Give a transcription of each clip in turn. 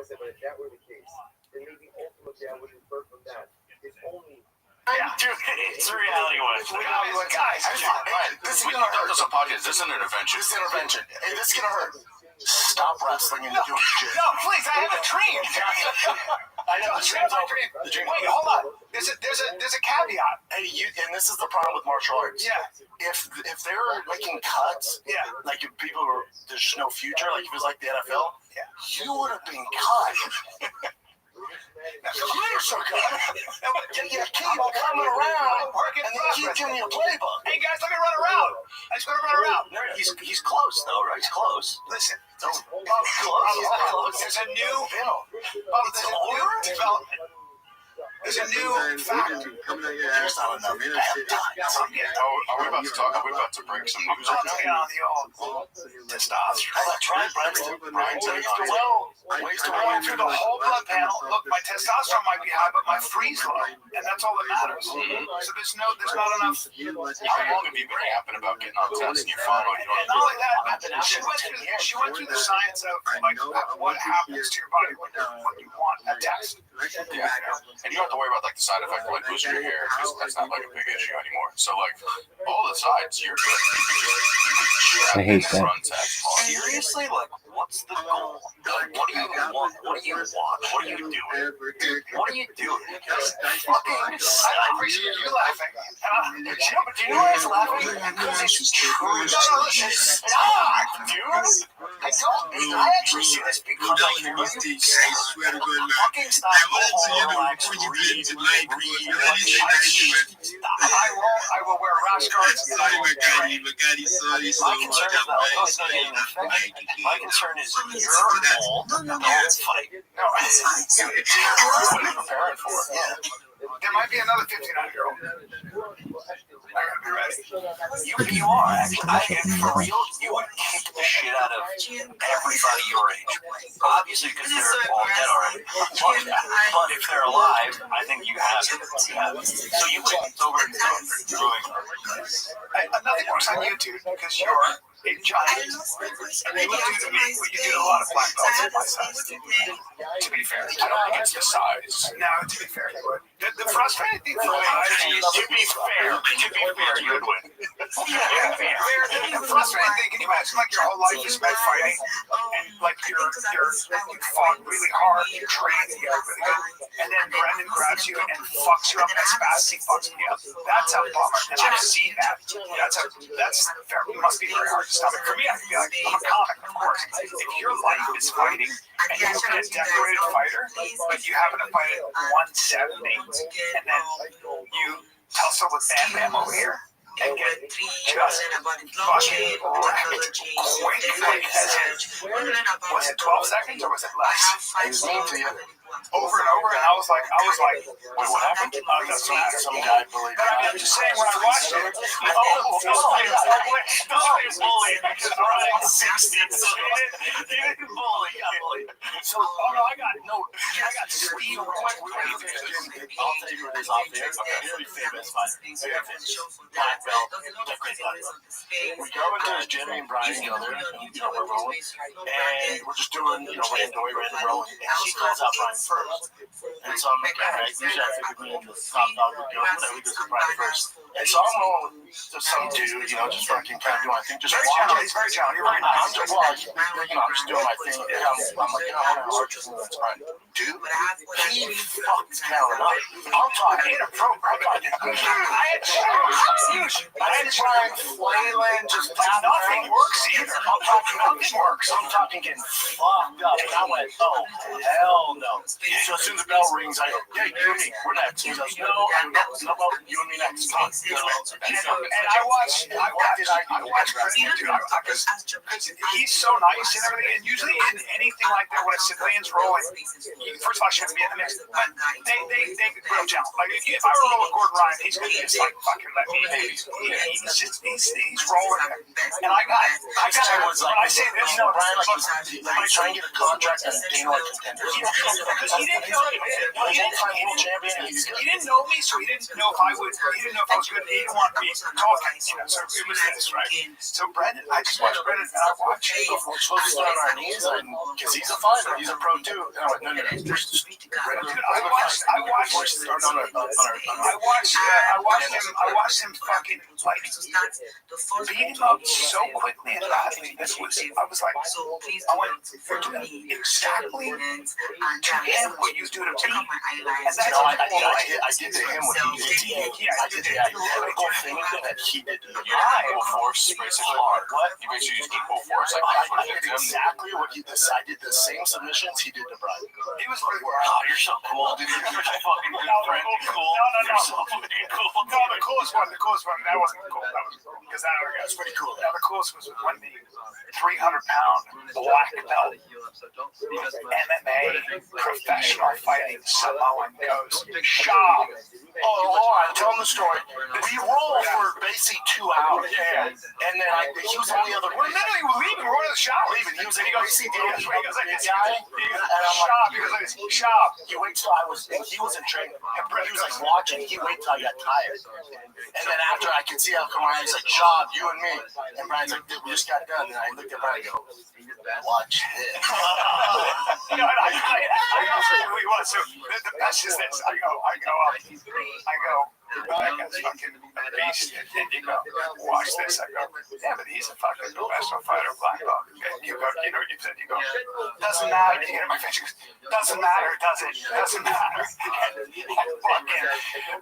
Dude, it's a reality one. Guys, this is gonna hurt. This is a podcast. This is an intervention. This is intervention. Hey, this is gonna hurt. Stop wrestling and doing shit. No, please, I have a dream. I know. The dream. Wait, hold on. There's a caveat. Hey, and this is the problem with martial arts. Yeah. If they're making cuts, yeah, like if people are, there's just no future, like if it was like the NFL, yeah, you would have been cut. Years ago. You keep coming around and they keep giving you a playbook. Hey guys, let me run around. I just want to run around. He's close though, right? He's close. Listen, close. There's a new development. There's a new fact. There's not enough peptides. Are we about to talk? Are we about to break some news? I'm talking on the old testosterone. Oh, that's right, Brian. Ways to go through the whole blood panel. Look, my testosterone might be high, but my free's low, and that's all that matters. So there's not enough. How long have you been yapping about getting on tests and you're fine? Not only that, she went through the science of like what happens to your body when you want a test. Yeah, and you don't have to worry about like the side effect of like losing your hair because that's not like a big issue anymore. So like all the sides, you're good. I hate that. Seriously, like what's the goal? Like, what do you want? What do you want? What are you doing? What are you doing? Fucking, I appreciate you laughing. Do you know why he's laughing? Because it's true. Stop, dude. I actually see this because I hear you fucking stop. I will wear rash guards. My concern is you're old. Don't fight. No, what are you preparing for? There might be another 59-year-old. I gotta be ready. You are actually. For real, you would kick the shit out of everybody your age. Obviously, because they're all dead already. But if they're alive, I think you have it. So you would over and over. Nothing works on YouTube because you're a giant. And you would do to me what you do to a lot of black belts in my size. To be fair, I don't think it's the size. No, to be fair, you would. The frustrating thing for me is to be fair, you would win. The frustrating thing, can you imagine like your whole life is spent fighting and like you fought really hard, you trained, you got really good, and then Brendan grabs you and fucks you up as fast as he fucks me up. That's a bummer, and I've seen that. That's fair. It must be very hard to stomach. For me, I feel like I'm a comic, of course. If your life is fighting and you're a decorated fighter, but you happen to fight at 170, and then you tussle with Bam Bam over here and get just fucking wrecked quick. Like, was it 12 seconds or was it less? It was mean to you. Over and over, and I was like, wait, what happened? That's what happened. Some guy believed. I'm just saying, when I watched it, he's bullied because Brian 60, so he didn't bully. So, I got Steve. I'll take you this off there. Really famous, very famous. Black belt, decorated black belt. We go into his gym, me and Brian go there, we're rolling, and we're just doing, random rolling, and he calls out Brian first. And so I'm like, all right, usually I think we're in the top dog would go, we go to Brian first. And so I'm rolling with some dude, just fucking kind of doing my thing, just watching. He's very challenging. You're very nice. I'm just doing my thing, and I'm like, I want to arch this, and that's Brian. Dude, he fucked Karen up. I'm talking inappropriate. I had Brian flailing, just nothing works either. I'm talking nothing works. I'm talking getting fucked up. And I went, oh, hell no. So as soon as the bell rings, I go, hey, you and me, we're next. He goes, no, you and me next. And I watched Brendan, dude, because he's so nice and everything. And usually in anything like that, when a civilian's rolling, first of all, I shouldn't be in the mix, but they real gentle. Like if I were rolling Gordon Ryan, he's gonna just like fucking let me. He's rolling, and I got. When I say this, Brian, like trying to get a contract as a Dana White contender. Because he didn't know me. He didn't know me, so he didn't know if I would. He didn't know if I was good. He didn't want me talking. So it was this, right? So Brendan, I just watched Brendan, and I watched him. We're supposed to start on our knees, because he's a fighter. he's a pro too. And I went, no, just regular. I watched him fucking like beat him up so quickly and badly. I was like, I went exactly to him what you do to me. And that's I did to him what he did to you. I did the identical thing that he did to me. Equal force, basically. What? You basically use equal force. Like, I did exactly what he did. I did the same submissions he did to Brian. he was pretty oh, you're so cool, dude. You're such a fucking good friend. Cool. You're so fucking cool. No, the coolest one, that wasn't cool. That was because that was pretty cool. Now the coolest was when the 300-pound black belt MMA professional fighting Samoan goes, Shah. Oh, hold on, tell him the story. We rolled for basically 2 hours. Yeah. And then he was on the other We're literally leaving. We're going to the shop. leaving. He was in the guy. He goes like this. Shop. He goes like this. Shop. You wait till I was, he was in training. He was like watching. He waited till I got tired. And then after I could see how come around, he's like, Shop, you and me. And Brian's like, dude, we just got done. And I looked at Brian and go, watch this. I absolutely was. So the best is this. I go up. That's fucking a beast. And you go, watch this. I go, yeah, but he's a fucking professional fighter, black belt. And you go, you know what you said? You go, doesn't matter. You know, my face goes, doesn't matter, does it? Doesn't matter. And fucking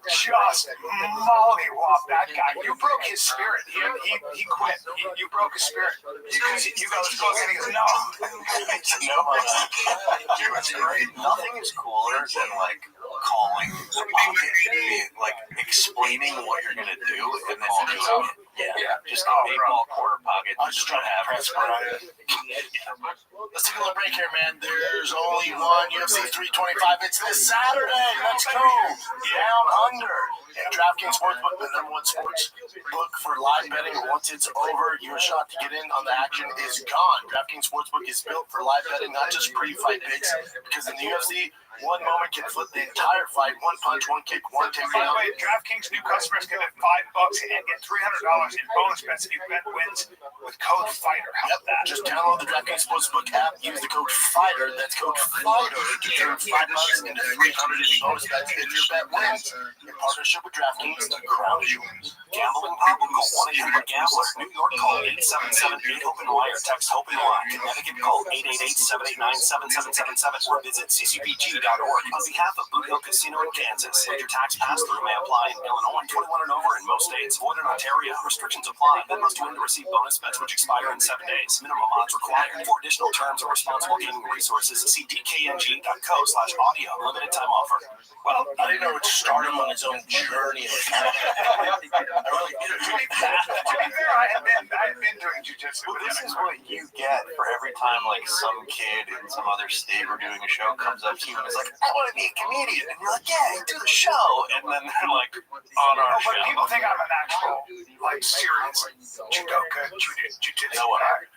just mollywop that guy. You broke his spirit. He quit. You broke his spirit. You go, let's go. And he goes, no. Dude, it's great. Nothing is cooler than like calling the pocket, like explaining what you're gonna do, and then do it. Yeah. Just a baseball quarter pocket. I'm just trying to have press Brian. Let's take a little break here, man. There's only one UFC 325. It's this Saturday. Let's go. Down under. And DraftKings Sportsbook, the #1 sports book for live betting. Once it's over, your shot to get in on the action is gone. DraftKings Sportsbook is built for live betting, not just pre-fight picks. Because in the UFC, one moment can flip the entire fight. One punch, one kick, one By the takedown. way, DraftKings new customers get $5 and get $300 in bonus bets if you bet wins with code FIGHTER. How about that? Just download the DraftKings Sportsbook app. Use the code FIGHTER. That's code FIGHTER to turn $5 into $300 in bonus bets if your bet wins. In partnership with DraftKings, the crown is yours. Gambling problem? Call 1-800-GAMBLER. New York, call 877-8-HOPE-NY or text HOPE-NY. Connecticut, call 888-789-7777 or visit ccpg.org. On behalf of Boot Hill Casino in Kansas, major tax pass-through may apply in Illinois. 21 and over in most states. Void in Ontario. Restrictions apply. Then must you in to receive bonus bets which expire in 7 days. Minimum odds required. For additional terms and responsible gaming resources, see dkng.co/audio. Limited time offer. Well, I didn't know it started him on his own journey. I really did. To be fair, I have been doing jiu-jitsu. Well, this is what you get for every time like some kid in some other state or doing a show comes up to you and is like, I want to be a comedian, and you're like, yeah, do the show, and then they're like, on our But show. people think I'm an actual, like, serious judoka, jiu-jitsu guy.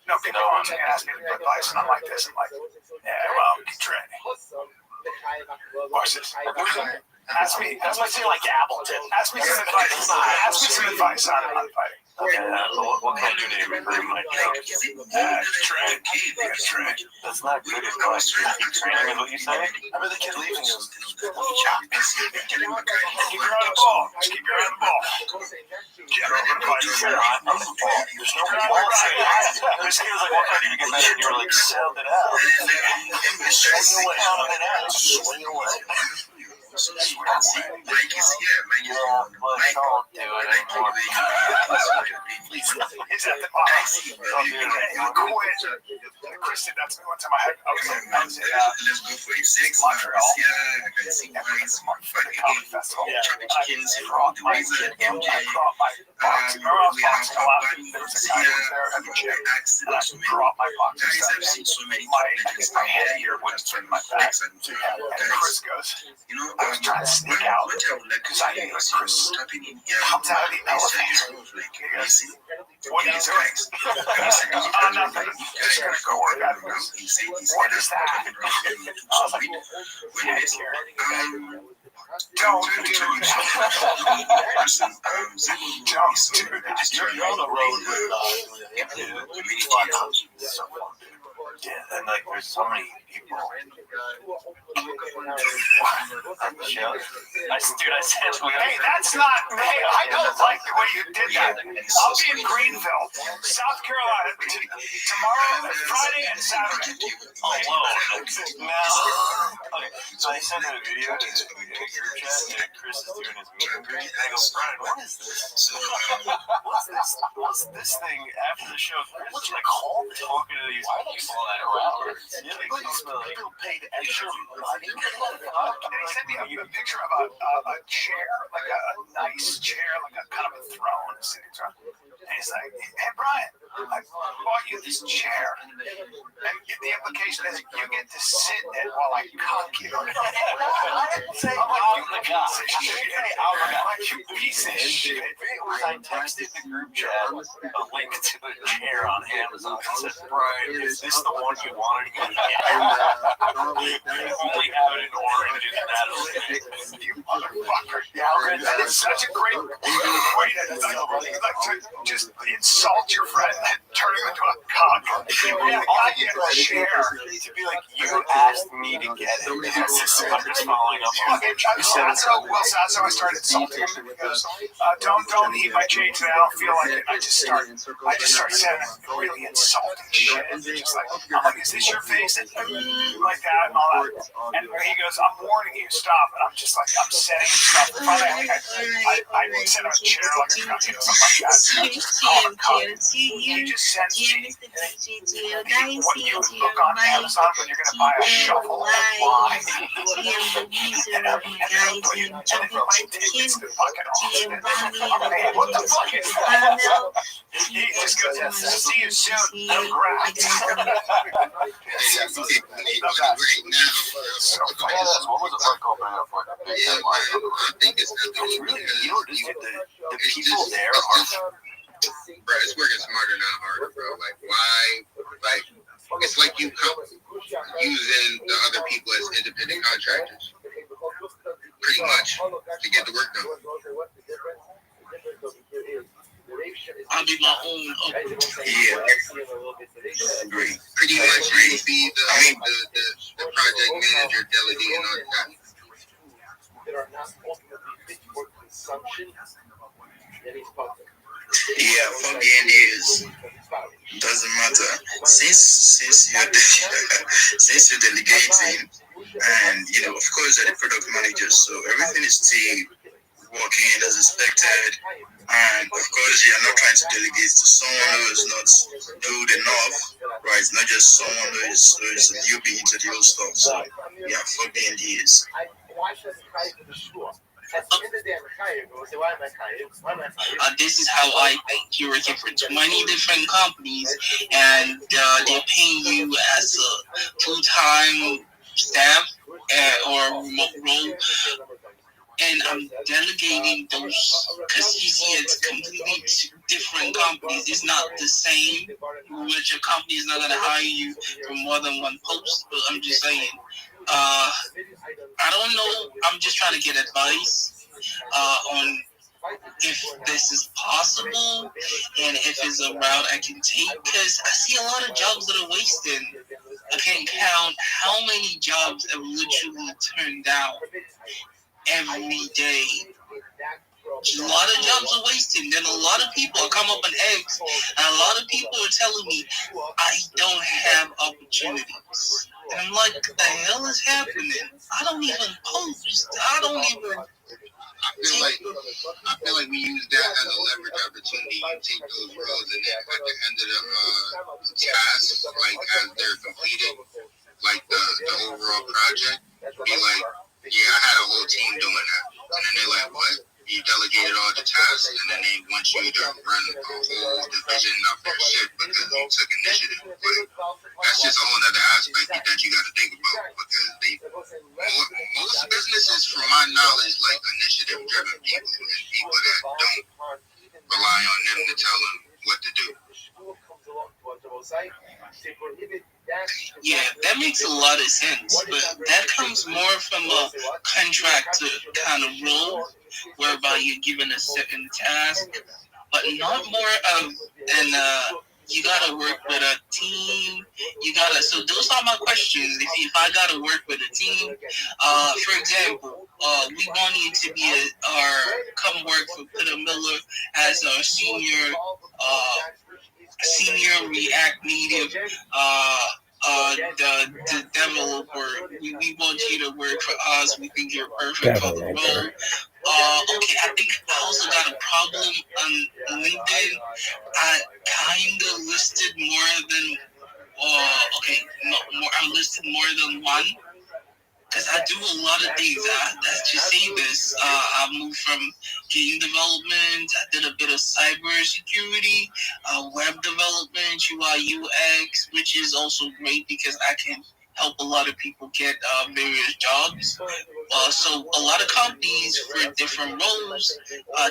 No, people want to ask me for advice, and I'm like this. I'm like, yeah, well, keep training. Watch this. Ask me like Appleton. Ask me some advice. On fighting. Okay, what can I do to improve my training? Train. That's not good advice. Training is what you say? I remember the kid leaving. He goes, Keep your eye on the ball. Just keep your eye on the ball. Get over the ball. there's no ball. This kid was like, what can I do to get better? And you were like, sound it out. Swing away. Swing away. Yeah, but don't do it anymore. It's at the bottom. Don't do it anymore. Quit. Chris did that to me one time. I was in Montreal. And we went for the comedy festival. I brought my boxing. Or I was boxing a lot. There was a guy who was there at the gym. And I brought my boxing stuff. My headgear went in my bag. And Chris goes, I was trying to sneak out because I knew Chris comes out of the elevator. He goes, what are you doing? Nothing. Just gonna go work out. He goes, what is that? I was like, headgear. Don't do that. Don't do that. You're on the road with Yeah, and like there's so many people on the show. I said, Hey, that's not. Hey, I don't like the way you did that. I'll be in Greenville, South Carolina, tomorrow, Friday, and Saturday. alone. No. Okay, so I sent a video to the group chat and Chris is doing his meet and greet. And I go, Brian, what is this? What's this thing after the show? What's like talking to these people that are around? People paid extra money. And he sent me a picture of a chair, like a nice chair, like a kind of a throne, a sitting throne. And he's like, hey, Brian, I bought you this chair. And the implication is you get to sit in it while I cock you. I didn't say I'm the guy. You piece of shit. I texted the group chat a link to the chair on Amazon and said, Brian, is this the one you wanted to get? Only out in orange and that You motherfucker. Yeah, that is such a great way to just insult your friend and turn him into a cock. Yeah, I get a chair. To be like, you asked me to get it. I'm just following up on it. Sasso, I started insulting him. He goes, don't eat my change now. I don't feel like it. I just start saying really insulting shit. Just like, I'm like, is this your face? And like that and all that. And he goes, I'm warning you, stop. And I'm just like, I'm setting stuff in front of him. I set him a chair like a cookie or something like that. He just sends me what you look on Amazon when you're going to buy a shovel of wine. What the fuck is that? He just goes, see you soon. Congrats. What was it like opening up like a big headline? I think it's really, the people there are. Bro, it's working smarter, not harder, bro. Like, why? It's like you using the other people as independent contractors, pretty much, to get the work done. I'll do my own. Yeah, great. Pretty much, you be the project manager, delegating all the time. Yeah, fuck the NDAs. Doesn't matter. Since you're delegating, and of course you're the product manager, so everything is still working as expected. And of course, you're not trying to delegate to someone who is not good enough, right? It's not just someone who is a newbie into the old stuff. So yeah, fuck the NDAs. This is how I think you're working for 20 different companies, and they're paying you as a full-time staff or remote role. And I'm delegating those because you see it's completely different companies. It's not the same. Which your company is not going to hire you for more than one post. But I'm just saying, I don't know. I'm just trying to get advice on if this is possible and if it's a route I can take. Because I see a lot of jobs that are wasted. I can't count how many jobs I've literally turned down every day. A lot of jobs are wasted. Then a lot of people come up on eggs, and a lot of people are telling me I don't have opportunities. And I'm like, what the hell is happening? I don't even post. I feel like we use that as a leverage opportunity. You take those roles, and then at the end of the task, like as they're completed, like the overall project, be like, yeah, I had a whole team doing that. And then they're like, what? You delegated all the tasks, and then they want you to run a whole division of their shit because you took initiative. But that's just a whole other aspect that you got to think about, because most businesses, from my knowledge, like initiative-driven people and people that don't rely on them to tell them what to do. Yeah, that makes a lot of sense, but that comes more from a contractor kind of role, whereby you're given a certain task, but not more of an you gotta work with a team. So those are my questions. If I gotta work with a team, for example, we want you to be come work for Peter Miller as a senior React Native the developer. We want you to work for us. We think you're perfect for the role. Okay, I think I also got a problem on LinkedIn. I kind of listed more than I listed more than one because I do a lot of things. Let's just say this. I moved from game development. I did a bit of cyber security, web development, UI UX, which is also great because I can help a lot of people get various jobs. So a lot of companies for different roles,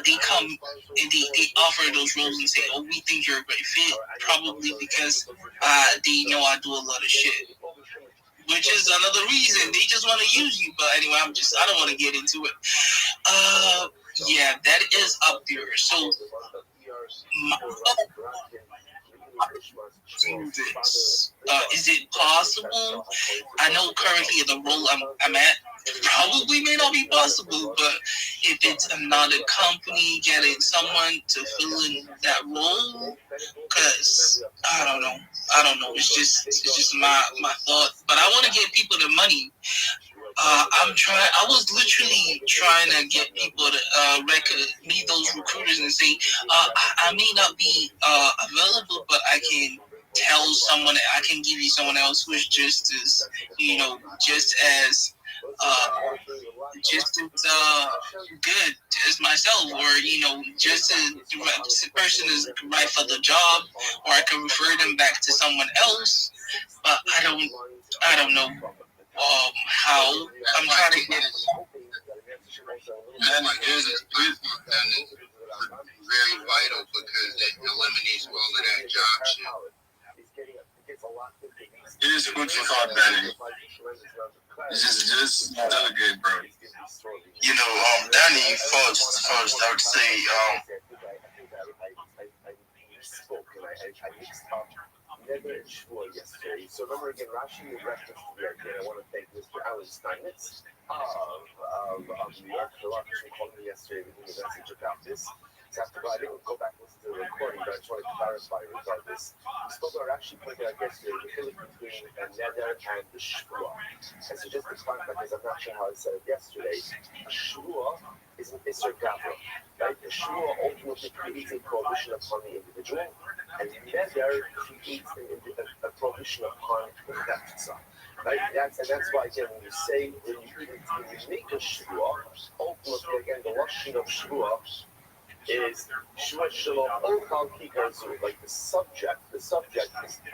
they come and they offer those roles and say, "Oh, we think you're a great fit," probably because they know I do a lot of shit. Which is another reason they just want to use you. But anyway, I don't want to get into it. Yeah, that is up there. So, do this. Is it possible? I know currently the role I'm at probably may not be possible, but if it's another company getting someone to fill in that role, because I don't know. It's just my thought. But I want to get people the money. I was literally trying to get people to meet those recruiters and say, I may not be available, but I can tell someone, I can give you someone else who is just as, just as good as myself, or just as the person is right for the job, or I can refer them back to someone else. But I don't know how I'm trying to get it. Very vital because it eliminates all of that job shit. It is food for thought, Danny. It's just really good, bro. Danny, first, I would say, never ensure yesterday. So remember again, Rashi referenced to the idea. I want to thank Mr. Alan Steinitz of New York. A lot of people called me yesterday with me a message about this. So after I didn't go back and listen to the recording, but I just want to clarify regarding this. We spoke about actually pointing out yesterday the difference between a neder and the shvua. And so just to clarify, because I'm not sure how I said it yesterday, a shvua is an Isser Gavra, right? The shvua ultimately creates a prohibition upon the individual, and neder creates a prohibition upon the chefza. Right? That's why again when you make a shvua, ultimately again the lashon of shvua is shvua shalom ochal kikazu, like the subject is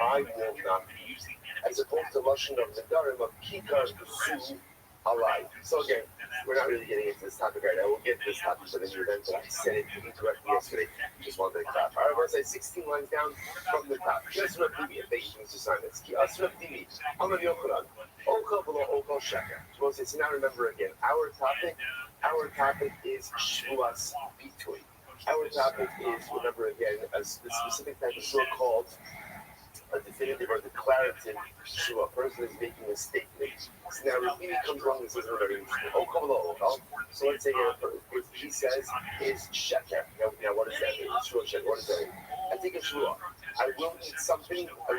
I will not eat, as opposed to lashon of nedarim of kikazu alai. So again, we're not really getting into this topic right now. We'll get to this topic for the new event, but I said it incorrectly yesterday. Just wanted to clarify. All right, we're going to say 16 lines down from the top. Just Rabbi, and thank you, Mr. Simons. Us Rabbi, Amar Yochanan, Okal below Okal Sheker. So now remember again, our topic is Shvuas Bitui. Our topic is, remember again, a specific type of shua called a definitive or declarative shua. A person is making a statement. So now Rabbi comes along and says, very interesting. So let's say if he says is sheker. Now what does that mean? Shua sheker. What does that mean? I take a shua. I will eat something, or I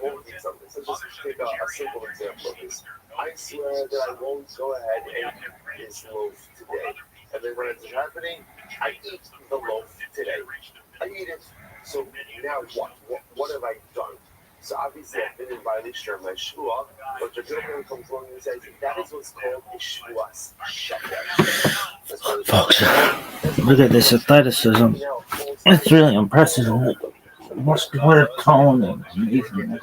won't eat something. So just take a simple example of this. I swear that I won't go ahead and eat this loaf today. And then when it's happening, I eat the loaf today. I eat it. So now what? What have I done? So obviously I've been in violation of my shvua, but the Rebbe comes along and says that is what's called a shvuas sheker. Folks, look at this athleticism. It's really impressive. Muscular tone and amazing.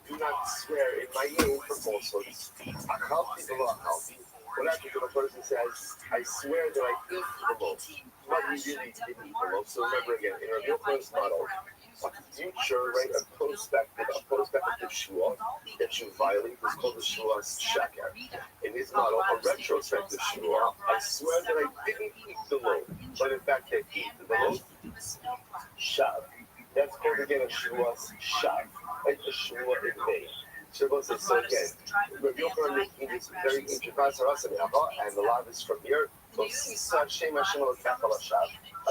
Do not swear in my name for falsehoods. What happens if a person says, I swear that I ate the loaf, but he really didn't eat the loaf? So remember again, in our Yochanan model, a future, right, a prospective shua that you violate is called the shua's shaker. In his model, a retrospective shua, I swear that I didn't eat the loaf, but in fact I ate the loaf. Shav. That's called again a shua's shav, like the shua in vain. So again, Rabbi Yochanan making this very intricate and a lot of this from here.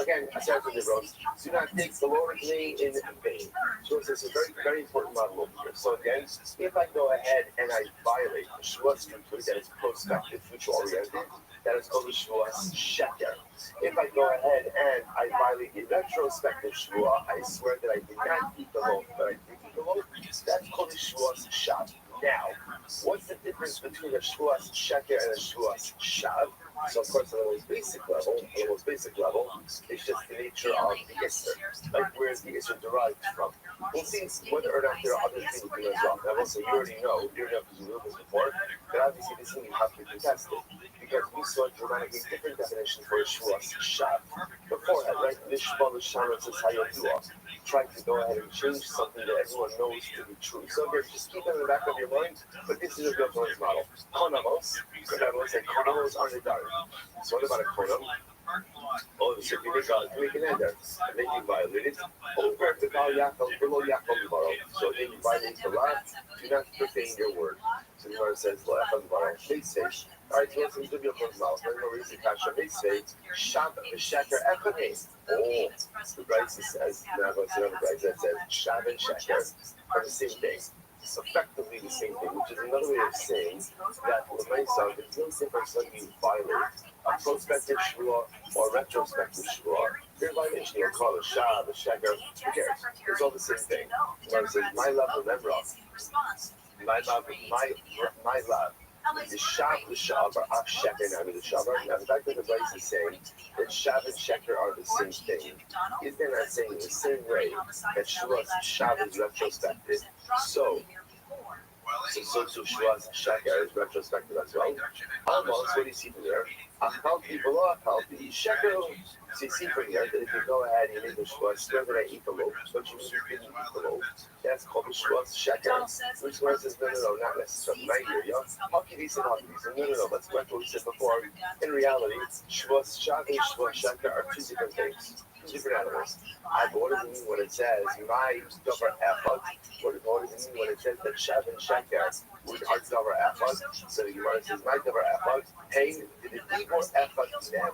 Again, aside from the roads, do not take the Lord's name in vain. So this is a very, very important model over here. So again, if I go ahead and I violate the Shavuos complete, that is prospective, future oriented, that is called the Shavuos sheker. If I go ahead and I violate the retrospective Shavuot, I swear that I did not eat the loaf, but I did eat the loaf, that's called the Shavuos shav. Now, what's the difference between a Shavuos sheker and a Shavuos shav? So of course, on the most basic level, it's just the nature of the Isser, like where the Isser derives from. We'll see whether or not there are other things we can as well. Now, also, you already know because you knew this before, that obviously this thing you have to be contested, because we saw dramatically different definitions for a Shavuos shav beforehand, right? Nishma l'shama says hayodua, trying to go ahead and change something that everyone knows to be true. So again, just keep that in the back of your mind, but this is a good model. Konamos, and konamos are the dark. So what about a konam? Oh, so if you make an ender, and then you violate it, over the Baal Yaakov, below Yaakov Baruch. So then you violate the law, do not profane your word. So the Gemara says, they say, all right, so let's do your first mouth. They say, Shabbat v'sheker echadeh. Oh, the Bryce says, now what's another Bryce that says, Shabbat and sheker are the same thing. It's effectively the same thing, which is another way of saying that for my son, there's no difference when you violate a prospective shua or retrospective shua. Your violation, you'll call it shab, a sheker, who cares? It's all the same thing. It says, my love, remember, my love, the shab, the shab, are af sheker, now the shabar. Now, the fact that the Bryce is saying that shab and sheker are the same thing, is they're not saying in the same way that shab is retrospective. So Shuas Sheker is retrospective as well. Almost, what do you see from there? Achalti below Achalti Sheker. So you see from here that if you go ahead and make the Shuas, swear that I eat the loaf, don't you mean you didn't eat the loaf? That's called the Shuas Sheker. Which one says, no, not necessarily. Right here, yeah? Hakidis and Hakidis. No, let's go back to what we said before. In reality, Shuas Shav and Shuas Sheker are two different things. Different animals. What does it mean when it says my davar echad? What does it mean when it says that shav and sheker are davar echad? So the Gemara says my davar echad. Hey, the dibor echad them.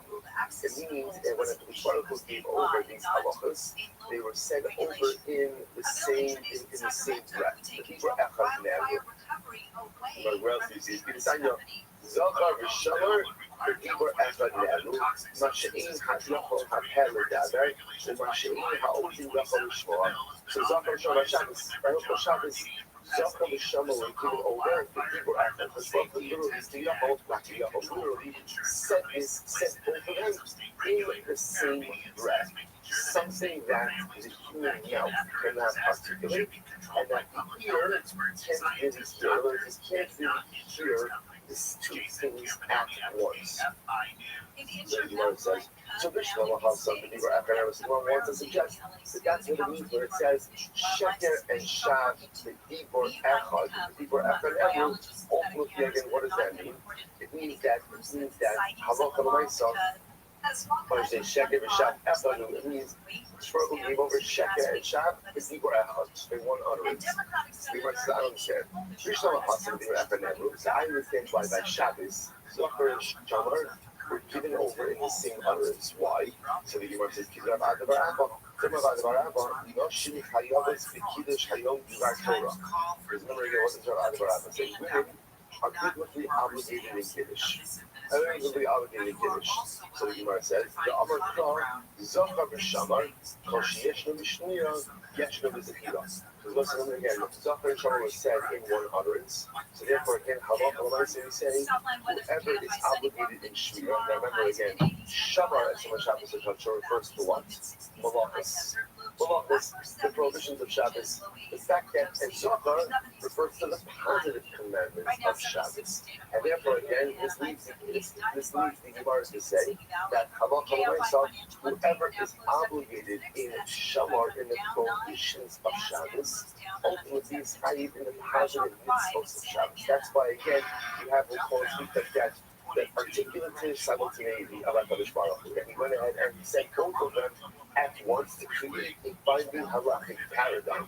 It means that when the Baruch gave over these halachos, they were said over in the same breath. The dibor echad them. Where else do you see it? Zachar v'shamar. The dibor echad nehru, masha'in ha'yachol ha'peh l'daber, and masha'in ha'odim yachol l'shmoah. So Zachar v'shamar Shabbos, Zachar v'shamar will give it over the dibor echad, because literally the yachol literally said over them in the same breath. Something that the human mouth cannot articulate, and that the ear can't really hear. It can't really hear these two things at once. So the Gemara says, so Mishnah will have something to Someone wants to suggest that that's what it means when it says sheker and shav, the dibor echad, ever. Ultimately, again, what does that mean? It means that halacha l'maisa. When I say sheker and shav echad, it means Shmuel gave over sheker and shav, the dibor echad, in one utterance. The Gemara says, I don't understand. Mishnah will have something to So I understand why by Shabbos, Zachar and Shamar were given over in the same utterance. Why? So the Gemara says, because remember, it wasn't Rav Adabara, saying women are biblically obligated in Kiddush. Biblically obligated in Kiddush. So the Gemara says, the Amar Kra, Zachar v'Shamar, Kol sheyeshno b'shnuya, yeshno b'zechira. Because once again, Zachar and Shamar was said in one utterance. So therefore, again, Halach L'maaseh is saying, whoever is obligated in Shmira. Now remember again, Shamar, as someone Shabbos and Torah refers to what? Malachas. Malachos, the prohibitions of Shabbos, the fact that Tzachar refers to the positive commandments of Shabbos. And therefore, again, this leads the Gemara to say that whoever is obligated in Shamar, in the prohibitions of Shabbos, ultimately is chayiv in the positive mitzvos of Shabbos. That's why, again, you have what calls that articulative simultaneity of HaKadosh Baruch Hu. And he went ahead and he said both of them at once to create a binding halachic paradigm.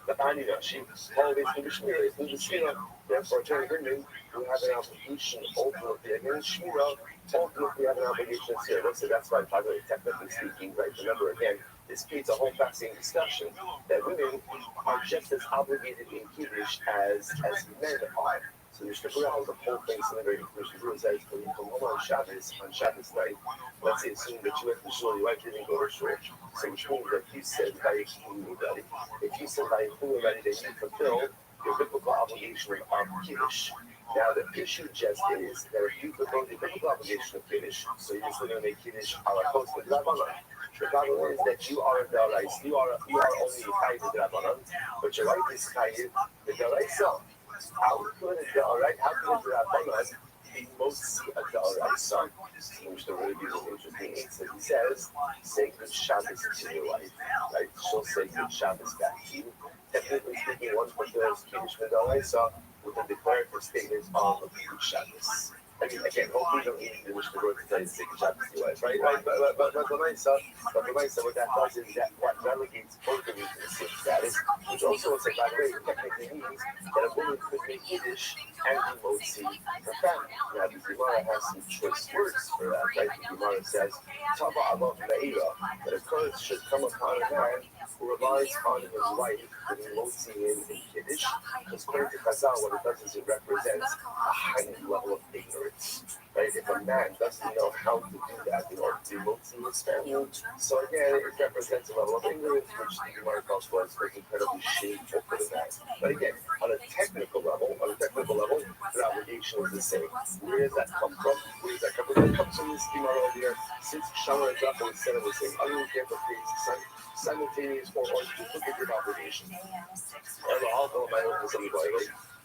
The Ani Rashi, always in the Shmira, is in the Shmira. Therefore, Attorney Women who have an obligation ultimately against Shmira, ultimately have an obligation to Sira. So that's why I'm talking about technically speaking, right? Remember, again, this creates a whole fascinating discussion that women are just as obligated in Kiddush as men are. So the Shmira has a whole thing celebrating Kiddush. The rule says when you come home on Shabbos night, let's say assume that you went to shul, your wife didn't go to shul. So which means that you said if you said that you fulfill your biblical obligation of Kiddush. Now the issue just is that if you fulfill the biblical obligation of Kiddush, so you're still going to make Kiddush a la code with Rabbanan. The problem is that you are a Daraisa. You are only chayiv with Rabbanan, but your wife is chayiv with Daraisa. How could it Rabbanan be mostly a Daraisa? Which the really beautiful interesting is that he says, say good Shabbos to your wife, right? She'll say good Shabbos back to you. Technically speaking, one fulfills Kiddush with Daraisa with a declarative statement of good Shabbos. I mean, again, hopefully you don't need to Mishnah Berurah to tell you to say good Shabbos to your wife, right? But the Maisa, what that does is that relegates both of you to the same status, which also, by the way, technically means that a woman could make Kiddush and be motzi her family. Now, the Gemara has some choice words for that, right? The Gemara says, Tava above Me'ira, that a curse should come upon a man who relies on his wife to be motzi in Kiddush, because according to Chazal, what it does is it represents a heightened level of ignorance. Right? If a man doesn't know how to do that in order to motzi his family, so again, it represents a level of ignorance, which the Gemara calls for as incredibly shameful for the man. But again, on a technical level, the obligation is the same. Where does that come from? It comes from this Gemara over here. Since Shamar and Jaffa instead of the same, unreasonable creates simultaneous or duplicative obligation.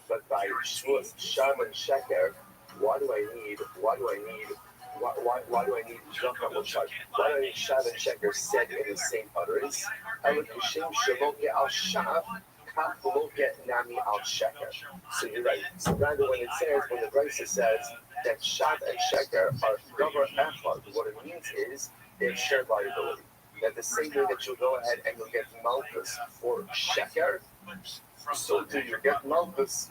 But by Shvuas, Sham, and Sheker, why do I need Jaffa? Why do I need Sham and Sheker said in the same utterance? So you're right. So rather when the Brisa says that Shad and Sheker are Davar Echad, what it means is they have shared liability. That the same way that you'll go ahead and you'll get Malchus for Sheker, so do you get Malchus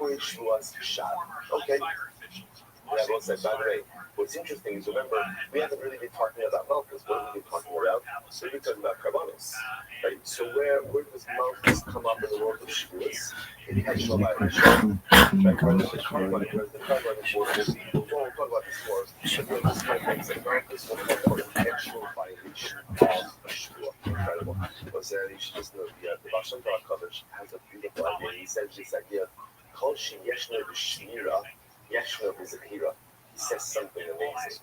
which was Shad. Okay. Yeah, well said. By the way, what's interesting is, remember, we haven't really been talking about Malchus. What have we been talking about? So we've been talking about Karbanos. Right? So where does Malchus come up in the world of Shavuos? It has no violation. Right? We'll talk about this more. We'll talk about this more. But this context of Malchus will talk about intentional violation of a Shavuot. Incredible. Because you should just know the Baal Shem Tov HaKadosh has a beautiful idea. He says this idea, Kol Yeshno B'Shmira, Yeshno B'Zechira. He says something amazing.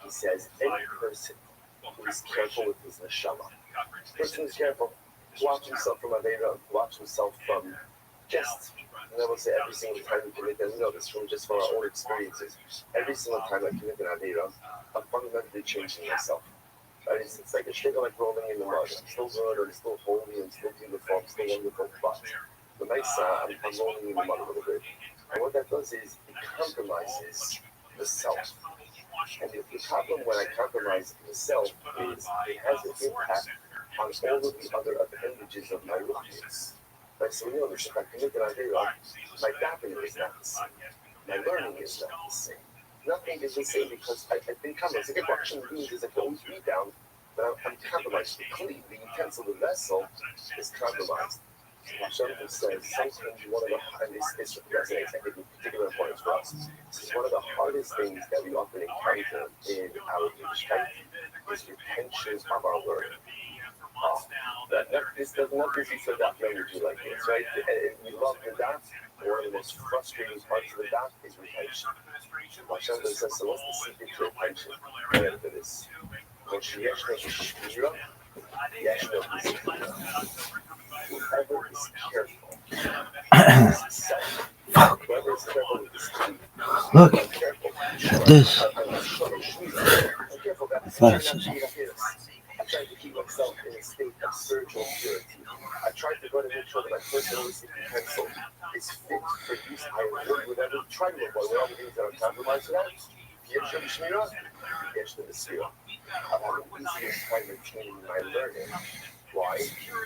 He says, any person who is careful with his neshama, person who's careful, watch himself from Aveira, watch himself from just, and I will say every single time we commit, and we know this from our own experiences, every single time I commit an Aveira, I'm fundamentally changing myself. Right? It's like a shtickle like rolling in the mud. I'm still good, or I'm still holy, I'm still beautiful, I'm still wonderful, but the nice I'm rolling in the mud a little bit. And what that does is it compromises the self. And the problem when I compromise the self is it has an impact on all of the other appendages of my life. Right? So we know this, if I commit an Aveira, my davening is not the same. My learning is not the same. Nothing is the same because I've been compromised. Like watching beans is I can always be down, but I'm compromised. The utensil, the vessel is compromised. Hashem says sometimes one of the, and this resonates, I think, with particular importance for us. This is one of the hardest things that we often encounter in our Yiddishkeit is retention of our learning. This does not be so that language like this, right? We love the daf. One of the most frustrating parts of the daf is retention. Hashem says, so what's the secret to retention? Right after this. When she yeshna shmira, Look at this. Athleticism. I tried to keep myself in a state of spiritual purity. I tried to go to make sure that my personalistic pencil is fit for use. I avoid whatever, try to avoid whatever things that are compromised to that. Yes, the Shmira, yes, the Sphira. I'm having the easiest time maintaining my learning. Why?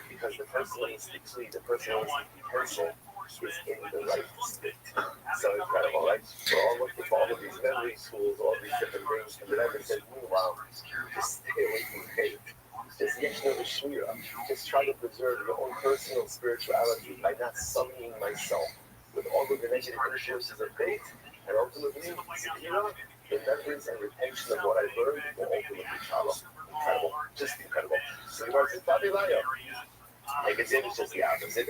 Because the personalistic pencil is in the right state. So incredible, right? So all of these memory tools, all these different things, and whatever says, meanwhile, just stay away from hate. Just Yeshna V'Shmira. Just try to preserve your own personal spirituality by not summoning myself with all of the negative influences of faith, and ultimately, Zikira, remembrance and retention of what I learned will ultimately travel. Incredible. Just incredible. So you are in Babilaya. Like it's just the opposite.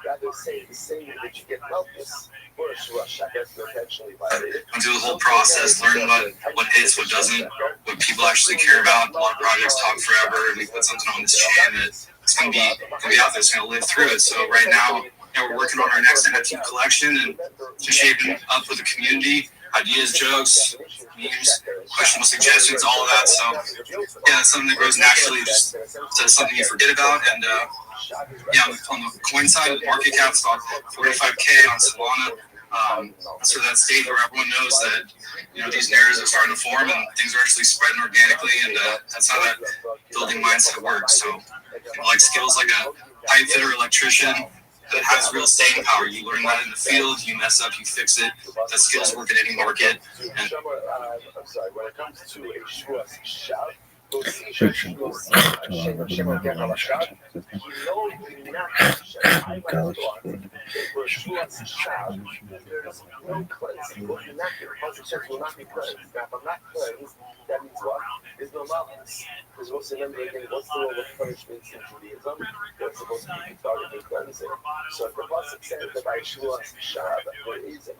Rather say the same that you get helpless or a that's intentionally violated. Went through the whole process, learn what hits, what doesn't, what people actually care about. A lot of projects talk forever, and we put something on this chain that it's gonna be out there, it's gonna live through it. So right now, we're working on our next NFT collection and just shaping up with the community, ideas, jokes, memes, questionable suggestions, all of that. So yeah, it's something that grows naturally, just to something you forget about. And on the coin side, the market cap's about 45K on Solana. So that state where everyone knows that these narratives are starting to form and things are actually spreading organically, and that's how that building mindset works. So like skills like a pipe fitter, electrician, that has real staying power. You learn that in the field, you mess up, you fix it. That skills work in any market. And I'm sorry, when it comes to a Shuas Shab, that means what? There's no mountains. Because what's the number again? What's the role of punishments in Judaism? That's supposed to be targeting cleansing. So if the Pasuk says that by Shuas Shab, there is no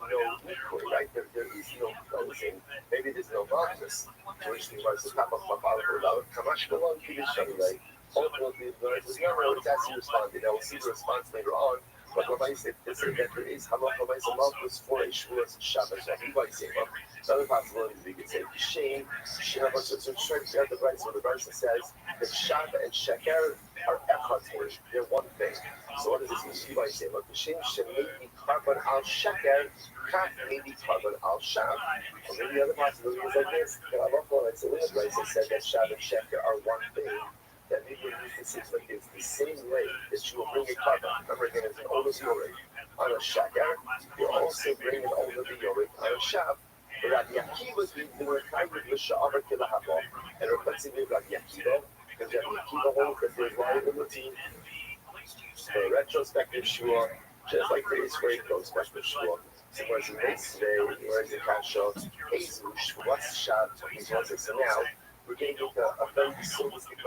equal, right? There is no cleansing. Maybe there's no mountains. Jewish was the top of Kamash belong to this right? Ultimately, there's no way it's actually responded. I will see the response later on. But Rabbi said that there is Hamach Malchus for a Shuas Shabbat. Other possibilities we could say shame. The Brisa says that Shab and Sheker are echad. They're one thing. So what does this mean? Rabbi say, look, the shame should maybe carbon al Sheker, Kaf maybe carbon al Shab. Or maybe other possibilities like this. The Brisa said that Shab and Sheker are one thing. That maybe it seems like it's the same way that you will bring a carbon. Remember again, it's an older yorik on a Sheker. You're also bringing an older yorik on a Shab. Rabbi Akiva's being kind with L'Sha'ar Kilahabo, and replacing with Rabbi Akiva, because Rabbi Akiva holds that there's liability for a retrospective shua, just like today's for a prospective shua. So whereas in base today, whereas in Kasha, what's Shab, so now, we're getting into a very simplistic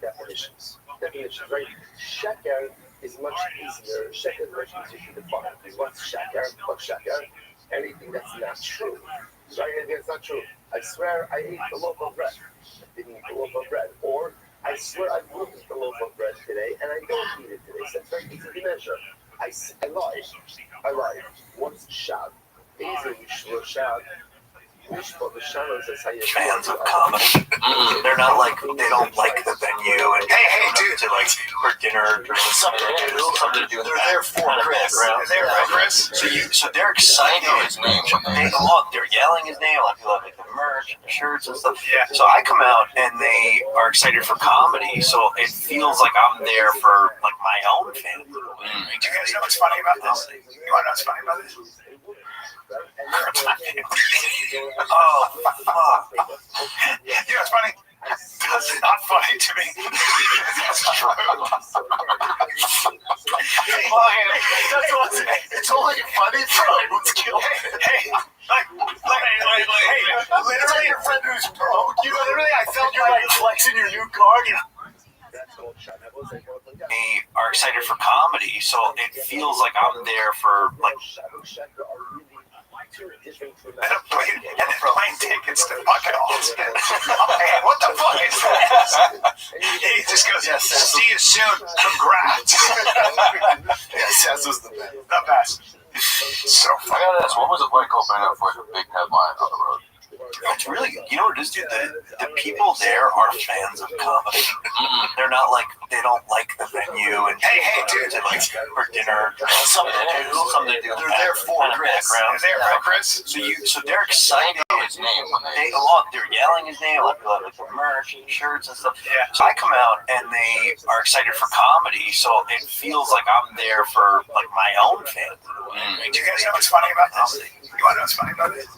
definitions. Definitions, right? Sheker is much easier. Sheker is much easier to define. What's Sheker? What's Sheker? Anything that's not true. Right? Anything that's not true. I swear I ate the loaf of bread. I didn't eat the loaf of bread. Or I swear I will eat the loaf of bread today and I don't eat it today. So it's very easy to measure. I lied. What's Shab? Easily Shab. Fans of comedy. They're not like, they don't like the venue and hey dude, to like for dinner or drinks. Something to do. They're there for Chris. They're there for Chris. So they're excited. His name. They're yelling his name. A lot of people have like the merch and the shirts and stuff. Yeah. So I come out and they are excited for comedy. So it feels like I'm there for like my own family. Do you guys know what's funny about this? You want to know what's funny about this? Oh, fuck. You know what's funny? That's not funny to me. That's true. It's only funny for who's killed. Hey, literally your friend who's broke. I felt you like flexing your new car. They are excited for comedy, so it feels like I'm there for like. And then plane tickets to Buckenhall. Man, what the fuck is that? He just goes, see you soon. Congrats. Yes, was the best. The best. So I funny. gotta ask, what was it like opening up for a big headline on the road? It's really, you know what it is, dude? The people there are fans of comedy. They're not like, they don't like the venue and Hey, dude. and like for dinner. Some they do. They're there for Chris. They're there for Chris. So they're excited. His name when They're yelling his name, like the merch and shirts and stuff. Yeah. So I come out and they are excited for comedy. So it feels like I'm there for like my own fans. Do you guys know what's funny about this? You want to know what's funny about this?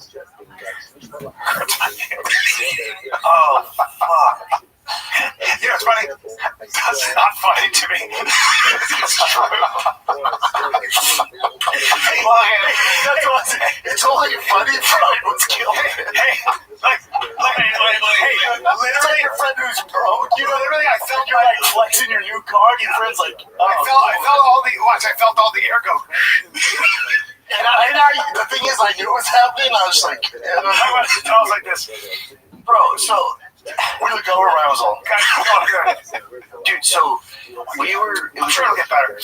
Oh, fuck. You know what's funny? That's not funny to me. It's true. It's only funny if Brian was killed. Hey, literally, your friend who's broke. You know, literally, I felt you're like flexing your new car. Your friend's like, I felt all the air go. And the thing is, I knew it was happening. I was like, I was like this, bro. So we looked over, and I was all, guys, good, dude. So I'm sure it'll get better.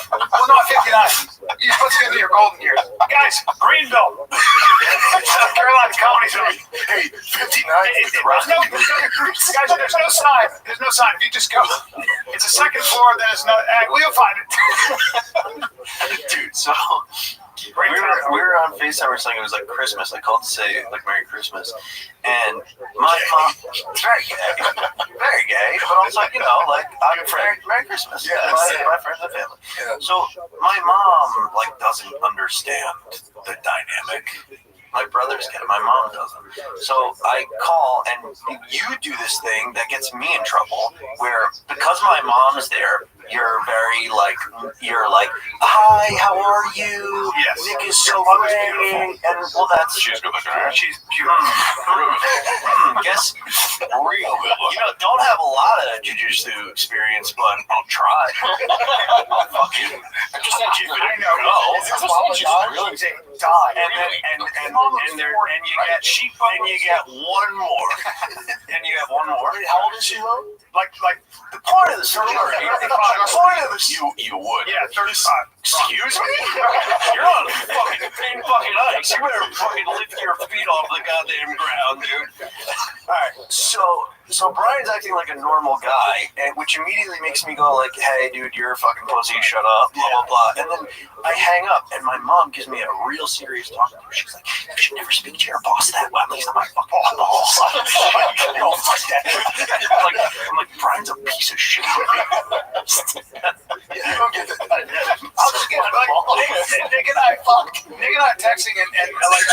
Well, no, 59. You're supposed to get to your golden years, guys. Greenville, South Carolina Comedy Zone. Hey, 59. Guys, there's no sign. There's no sign. If you just go, it's a second floor. There's no. We'll find it. Dude, so we were on FaceTime or something. It was like Christmas. I called to say like Merry Christmas, and my mom, very gay, but I was like, you know, like Merry Christmas, my friends and family. Yeah. So my mom like doesn't understand the dynamic. My brothers get it, my mom doesn't. So I call, and you do this thing that gets me in trouble, where because my mom's there, you're like, hi, how are you? Yes. Nick is so great. And well, she's good looking, right? She's beautiful. Guess real good looking. You know, don't have a lot of jiu-jitsu experience, but I'll try. I'll fucking give it a go. And you get one more. And you have one more. How old is she, Lo? Like the point of the story. You would. Yeah, 35. Excuse me? You're on fucking ice. You better fucking lift your feet off the goddamn ground, dude. Alright, so Brian's acting like a normal guy, and which immediately makes me go like, hey dude, you're a fucking pussy, shut up, blah blah blah. And then I hang up and my mom gives me a real serious talk to. She's like, you should never speak to your boss that way. At least I'm like, fuck boss. No, fuck that. I'm like, Brian's a piece of shit. You don't get that. I'll just get like Nick and I texting and like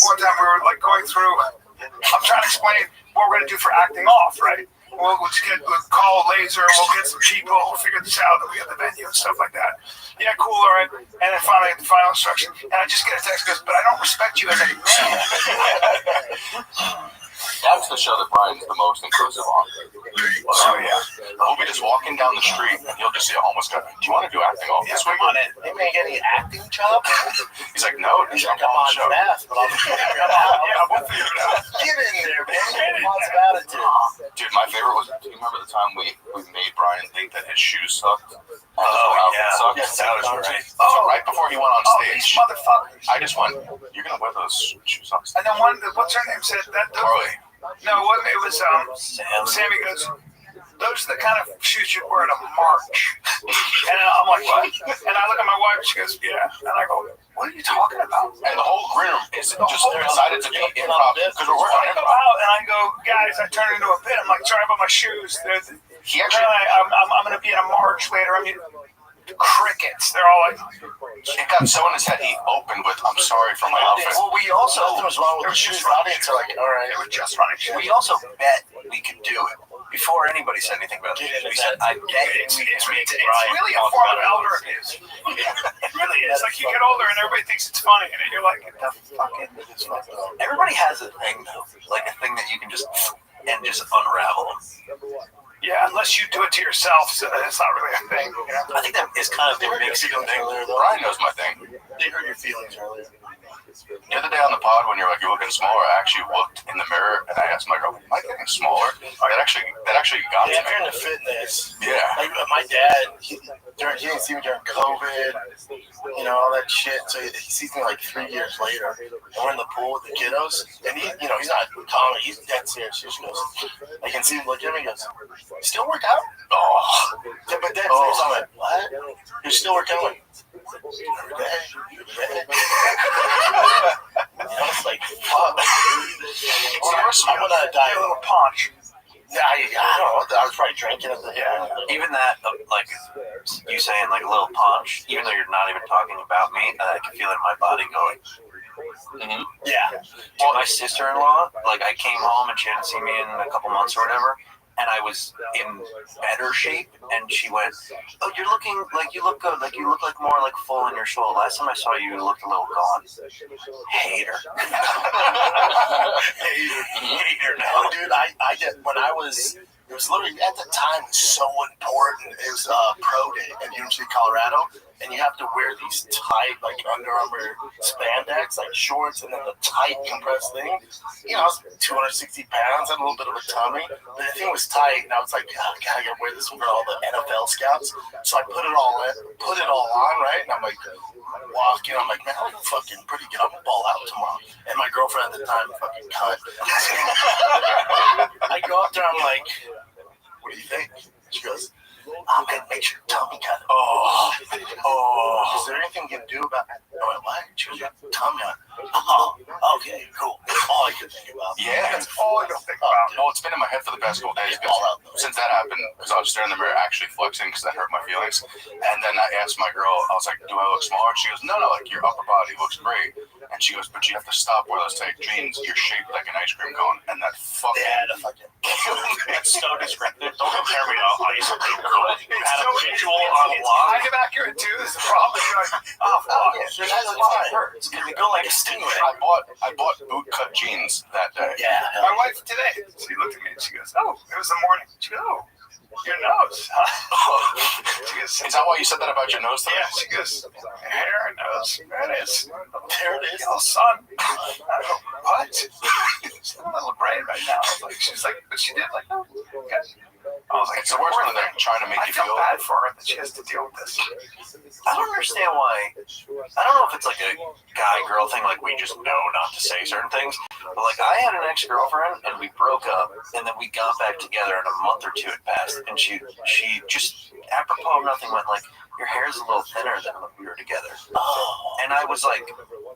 one time we were like going through. I'm trying to explain what we're gonna do for acting off, right? We'll call Laser, we'll get some people, we'll figure this out, then we get the venue and stuff like that. Yeah, cool, all right. And then finally the final instruction, and I just get a text goes, but I don't respect you as a man. That's the show that Brian's the most inclusive on. Oh yeah. We'll be just walking down the street and you'll just see a homeless guy. Do you want to do acting off this week? Come on in. They make any acting job? He's like, no, he's not on the show. Fast, but We'll figure it out. get in there, man. Lots of attitude. Dude, my favorite was, do you remember the time we made Brian think that his shoes sucked? Oh, yeah. Sucked? Yes, that was right. So right before he went on These stage, motherfuckers. I just went, you're going to wear those shoes on stage. And then what's her name said that? Carly. No, it was Sammy goes, those are the kind of shoes you'd wear at a march. And I'm like, what? And I look at my wife, she goes, yeah. And I go, what are you talking about? And the whole room is just excited to be improv because we're working I on go improv. out and I go, guys, I turn into a bit. I'm like, sorry about my shoes. He actually, I'm going to be in a march later. I mean, crickets. They're all like, it got so in his head, he opened with, I'm sorry for my outfit. Well, we also Nothing was wrong with the shoes. Audience are like, all right. it was just running shit. we also bet we could do it before anybody said anything about it. We said, I bet It's we can make really Brian a talk form about of elder abuse. It really is. Like you get older and everybody thinks it's funny, and you're like, the fucking. Everybody has a thing though, like a thing that you can just unravel them. Yeah, unless you do it to yourself, so it's not really a thing. You know? I think that is kind of the Mexican thing there, though. Brian knows my thing. They hurt your feelings earlier. The other day on the pod, when you're like, you're looking smaller, I actually looked in the mirror and I asked my girl, am I getting smaller? That actually got Yeah, to if you're me. into fitness, Yeah. like my dad, he didn't see me during COVID, all that shit. So he sees me like 3 years later, and we're in the pool with the kiddos, and he's not calling, he's dead serious. He just goes, I can see him looking at me, he goes, you still work out? Oh, yeah, but then I'm like, what? You still work out? Every day. It's like, fuck. I'm gonna die. A little punch. Yeah, I don't know. I was probably drinking at the Even that, like you saying, like a little punch, even though you're not even talking about me, I can feel it in my body going. Mm-hmm. Yeah. Well, my sister-in-law, like I came home and she hadn't seen me in a couple months or whatever, and I was in better shape, and she went, "Oh, you're looking like you look good. Like you look like more like full in your soul. Last time I saw you, you looked a little gone." Hater. Hater. No, dude. I get when I was. It was literally at the time so important. It was pro day in University of Colorado, and you have to wear these tight, like Under Armour spandex, like shorts, and then the tight compressed thing. I was 260 pounds, had a little bit of a tummy, but the thing was tight, and I was like, oh, God, I gotta wear this for all the NFL scouts. So I put it all on, right? And I'm like, walking, I'm like, man, I look fucking pretty good. I'm gonna ball out tomorrow. And my girlfriend at the time fucking cut. I go up there, I'm like, what do you think? She goes, I'm gonna make your tummy cut. Oh, is there anything you can do about it? I went, what? She goes, your tummy cut. Oh, okay, cool. That's all I could think about. Yeah. That's all I could think about. Well, it's been in my head for the past couple days because since that happened, because I was staring in the mirror actually flexing because that hurt my feelings. And then I asked my girl, I was like, do I look smaller? She goes, no, like your upper body looks great. And she goes, but you have to stop wearing those tight jeans. You're shaped like an ice cream cone. And that fucking It's so descriptive. Don't compare me to ice cream girl. You had a visual on a lot. Kind of accurate too. This is the problem. You're like, oh, fuck. So that's why. It's gonna go like a stingray. I bought boot cut jeans that day. Yeah. My wife today, she looked at me and she goes, oh, it was the morning. She goes, oh, your nose. She goes, Is that why you said that about your nose? Though? yeah, she goes, hair and nose. There it is. There it is. Oh, son. I go, what? She's a little brain right now. She's like, but she did like, oh, okay. I was like, It's the worst when they're trying to make I you feel feel. bad for her that she has to deal with this. I don't understand why. I don't know if it's like a guy-girl thing, like we just know not to say certain things. But like I had an ex-girlfriend and we broke up, and then we got back together, and a month or two had passed, and she just apropos of nothing went like, your hair's a little thinner than when we were together. And I was like,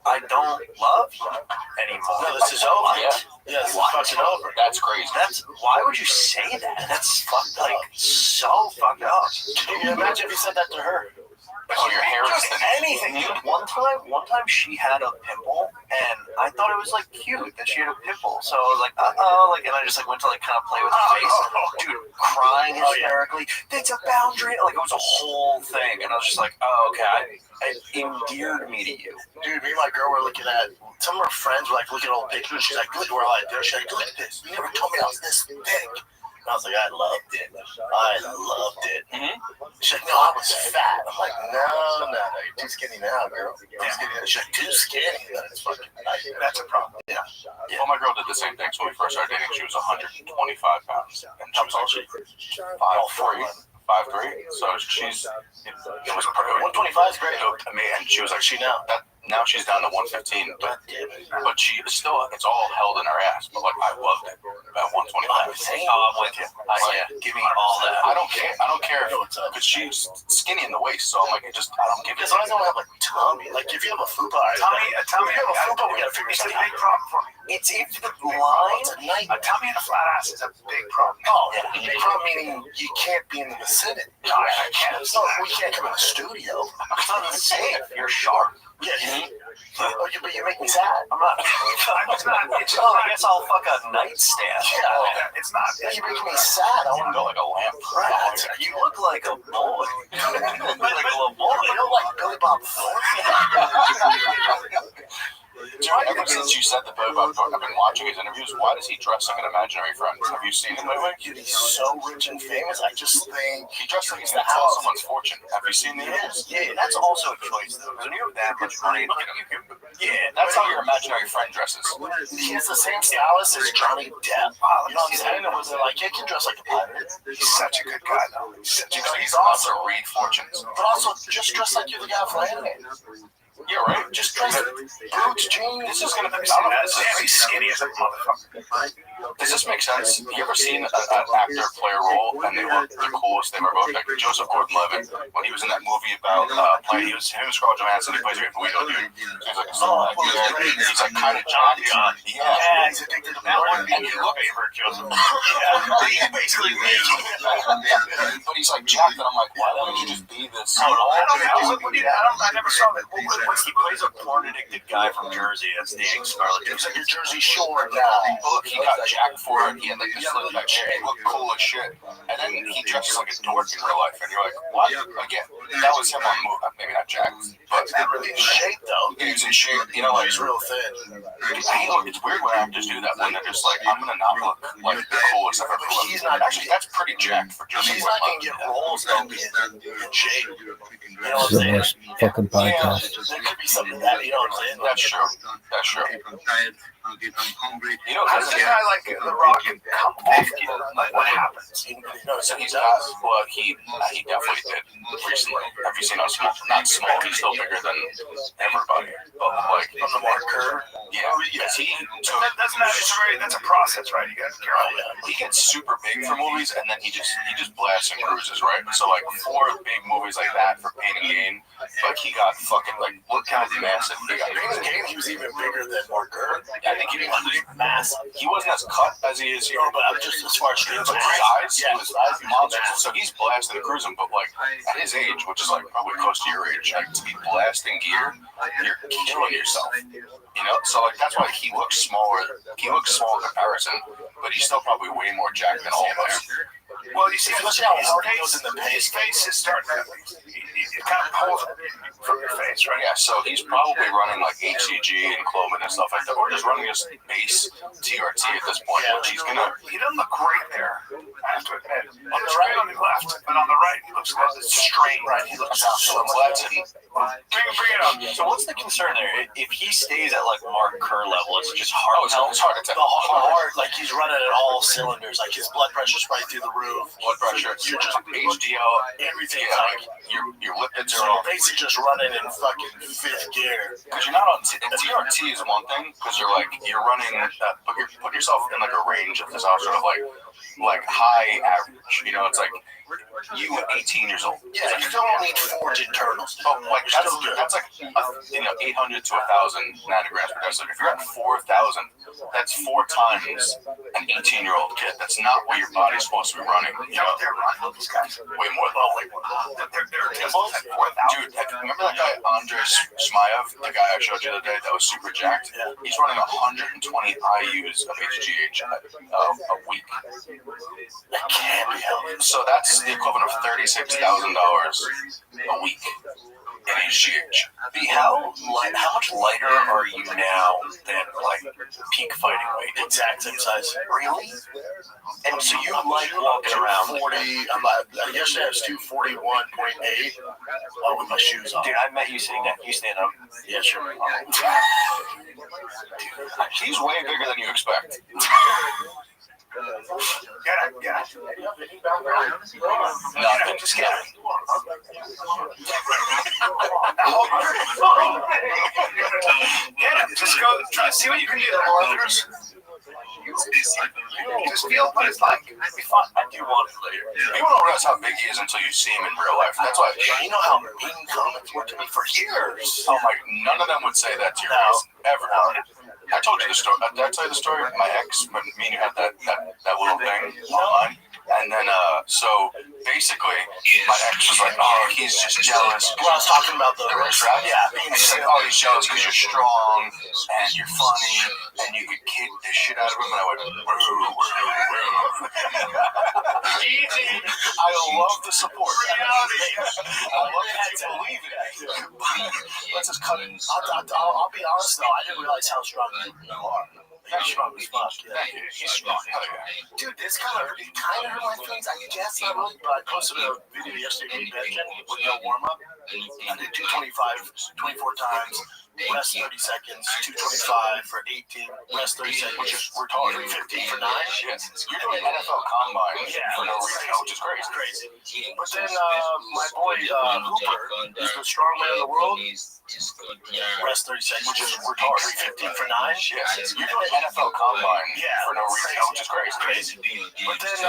I don't love you anymore. No, this is over. What? Yeah, this is fucking over. That's crazy. Why would you say that? That's fucked up. So fucked up. Can you imagine if you said that to her? Oh, your hair is Just thin. anything, dude. One time she had a pimple, and I thought it was like cute that she had a pimple. So I was like, and I just like went to like kind of play with her face, dude, crying hysterically. It's a boundary. Like it was a whole thing, and I was just like, oh, okay. It endeared me to you. Dude, me and my girl were looking at, some of her friends were like looking at old pictures. She's like, look where I did. She's like, look at this. You never told me I was this big. And I was like, I loved it. Mm-hmm. She's like, no, I was fat. I'm like, no, you're too skinny now, girl. Too skinny. She's like, too skinny. That's fucking, that's a problem. Yeah. Well, my girl did the same thing. So when we first started dating, she was 125 pounds. And she was actually 5'3". 5'3". So she's, it was perfect. 125 is great. I mean, and she was like, now she's down to 115, but she still, it's all held in her ass. But like, I loved it about 125. I'm with you. Give me all that. I don't care because she's skinny in the waist, so I'm like, I don't give it. As long as I don't have like tummy, like if you have a fupa, Tummy, if you have a fupa, we gotta figure it's a something big out. problem for me. It's if the line. A tummy and a flat ass is a big problem. Oh, yeah. Big problem meaning you can't be in the vicinity. No, I can't. So we can't come in the studio. It's not safe. You're sharp. Yeah. But you make me sad. I'm not. It's not. It's Oh, I guess I'll fuck a nightstand. Yeah. It's not. You make me sad. I want to Go like a lamp. Right. You look like a boy. You look like a little boy. You don't like Billy Bob Thornton? Dude, ever since you said the Billy Bob Thornton, I've been watching his interviews. Why does he dress like an imaginary friend? Have you seen him lately? Dude, he's so rich and famous. I just think He dresses like he's gonna tell someone's fortune. Have you seen the interviews? Yeah, that's also a choice though. Because when you have that much money, you can Yeah, that's how your imaginary friend dresses. He has the same stylist as Johnny Depp. You know what I'm saying? It was like, he can dress like a pirate. He's such a good guy, though. He's also read fortunes. But also, just dress like you're the guy for anime. Yeah, right. Just dress boots, jeans. This is gonna be. He's skinny as a motherfucker. Does this make sense? You ever seen an actor play a role and they were the coolest thing ever? Like Joseph Gordon-Levitt, when he was in that movie about playing, him and Scarlett Johansson, he plays a Guido dude. He's like, he's like kind of jacked. Yeah, he's addicted to that one. And he looked for Joseph. He's basically me. But he's like jacked, and I'm like, why don't you just be this? I never saw that. He plays a porn-addicted guy from Jersey that's dating Scarlett. It's like your Jersey Shore guy. Look, he got jacked for it. He had like this slim back hair. He looked cool as shit. And then he dresses like a dork in real life. And you're like, what? Again, that was him on the movie. Maybe not jacked, but not really in shape though. He was in shape. You know, like he's real thin. It's weird when actors do that. When they're just like, I'm gonna not look like the coolest I've ever looked. He's not actually. That's pretty jacked for Joseph. He's not gonna get roles though being in shape. You know what I'm This is the saying? worst fucking podcast. There could be something to that. You know what I'm saying? That's true. That's true. You know, How does a guy like The Rock come off? Like, what happens? You know, so he's got, well, he definitely did recently. Have you seen how small? Not small, he's still bigger than everybody. But like, On the marker? yeah, because That's a process, right? You got to he gets super big for movies, and then he just blasts and cruises, right? So like 4 big movies like that for Pain and Gain, like he got fucking like look how massive he got. Pain and Gain, he was even bigger than Mark Kerr. I think he was massive. He wasn't as cut as he is here, but I'm just as far as size, yeah, he was monstrous. So he's blasting and cruising, but like at his age, which is like probably close to your age, like to be blasting gear, you're killing yourself. You know, so like that's why he looks smaller. He looks small in comparison, but he's still probably way more jacked than all of us. Well, you see, his face is starting to, it kind of pulls from your face, right? Yeah, so he's probably running like HCG and Cloven and stuff like that, or just running his base TRT at this point, which he's gonna. He doesn't look great there, I have to admit. On the right, on the left, but on the right, he looks like it's strained. Right, he looks so flat. Bring it up. So what's the concern there? If he stays at like Mark Kerr level, it's just hard. It's hard attack. The heart, like he's running at all cylinders. Like his blood pressure's right through the roof. Blood pressure. You're just HDL. Everything. Yeah, Like your lipids so are all. basically just running in fucking 5th gear. Because you're not on TRT is one thing. Because you're running. Put yourself in like a range of testosterone of like high average. You know, it's like you at 18 years old. Yeah, you still don't need forged internals. But like that's like 800 to 1,000 nanograms per deciliter. If you're at 4,000, that's 4 times an 18-year-old kid. That's not what your body's supposed to be running. You know, They're running these guys way more than They're testing at 4,000. Dude, remember that guy Andrei Smayev, the guy I showed you the other day that was super jacked? He's running 120 IUs of HGH a week. That can't be helped. So that's the equivalent of $36,000 a week in HGH. How much lighter are you now than like peak fighting weight? Exact same size. Really? And so you like walking around 40. Yesterday I was 241.8 with my shoes on. Dude, I met you sitting down. You stand up. Yeah, sure. He's way bigger than you expect. Get it. Nothing, just get it. Get it. Just go. Try. See what you can do to others. Just feel what it's like. It'd be fun. I do want it later. People don't realize how big he is until you see him in real life. That's why. You know how mean comments were to me for years. Oh my! None of them would say that to your face ever. I told you the story. Did I tell you the story? My ex, when me and you had that little thing online. And then, so basically, my ex was like, oh, he's just jealous. Well, I was talking about the race rap. Yeah. And he's like, oh, he's jealous because you're strong and you're funny and you could kick the shit out of him. And I went, I love the support. I love that you believe it. Let's just cut it. I'll be honest, though. I didn't realize how strong you are. You're strong as fuck. Thank you. He's strong. Dude, this kind of hurt my feelings. I guess not really, but I posted a video yesterday with no warm up. I did 225, 24 times, rest 30 seconds, 225 for 18, rest 30 seconds, which is retarded, 315 for 9. Shit. You're doing NFL combine for no reason, which is crazy. But then my boy Hooper, who's the strongman in the world, rest 30 seconds, which is retarded, 315 for 9. Shit. You're doing NFL combine for no reason, which is crazy. But then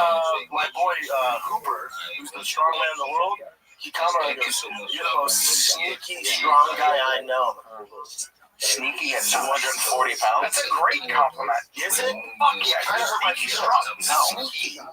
my boy Hooper, who's the strongman in the world, he commented and goes, "You're the most sneaky, strong guy I know." Sneaky at 240 pounds? That's a great compliment. Is it? Fuck yeah. I heard my strong. No.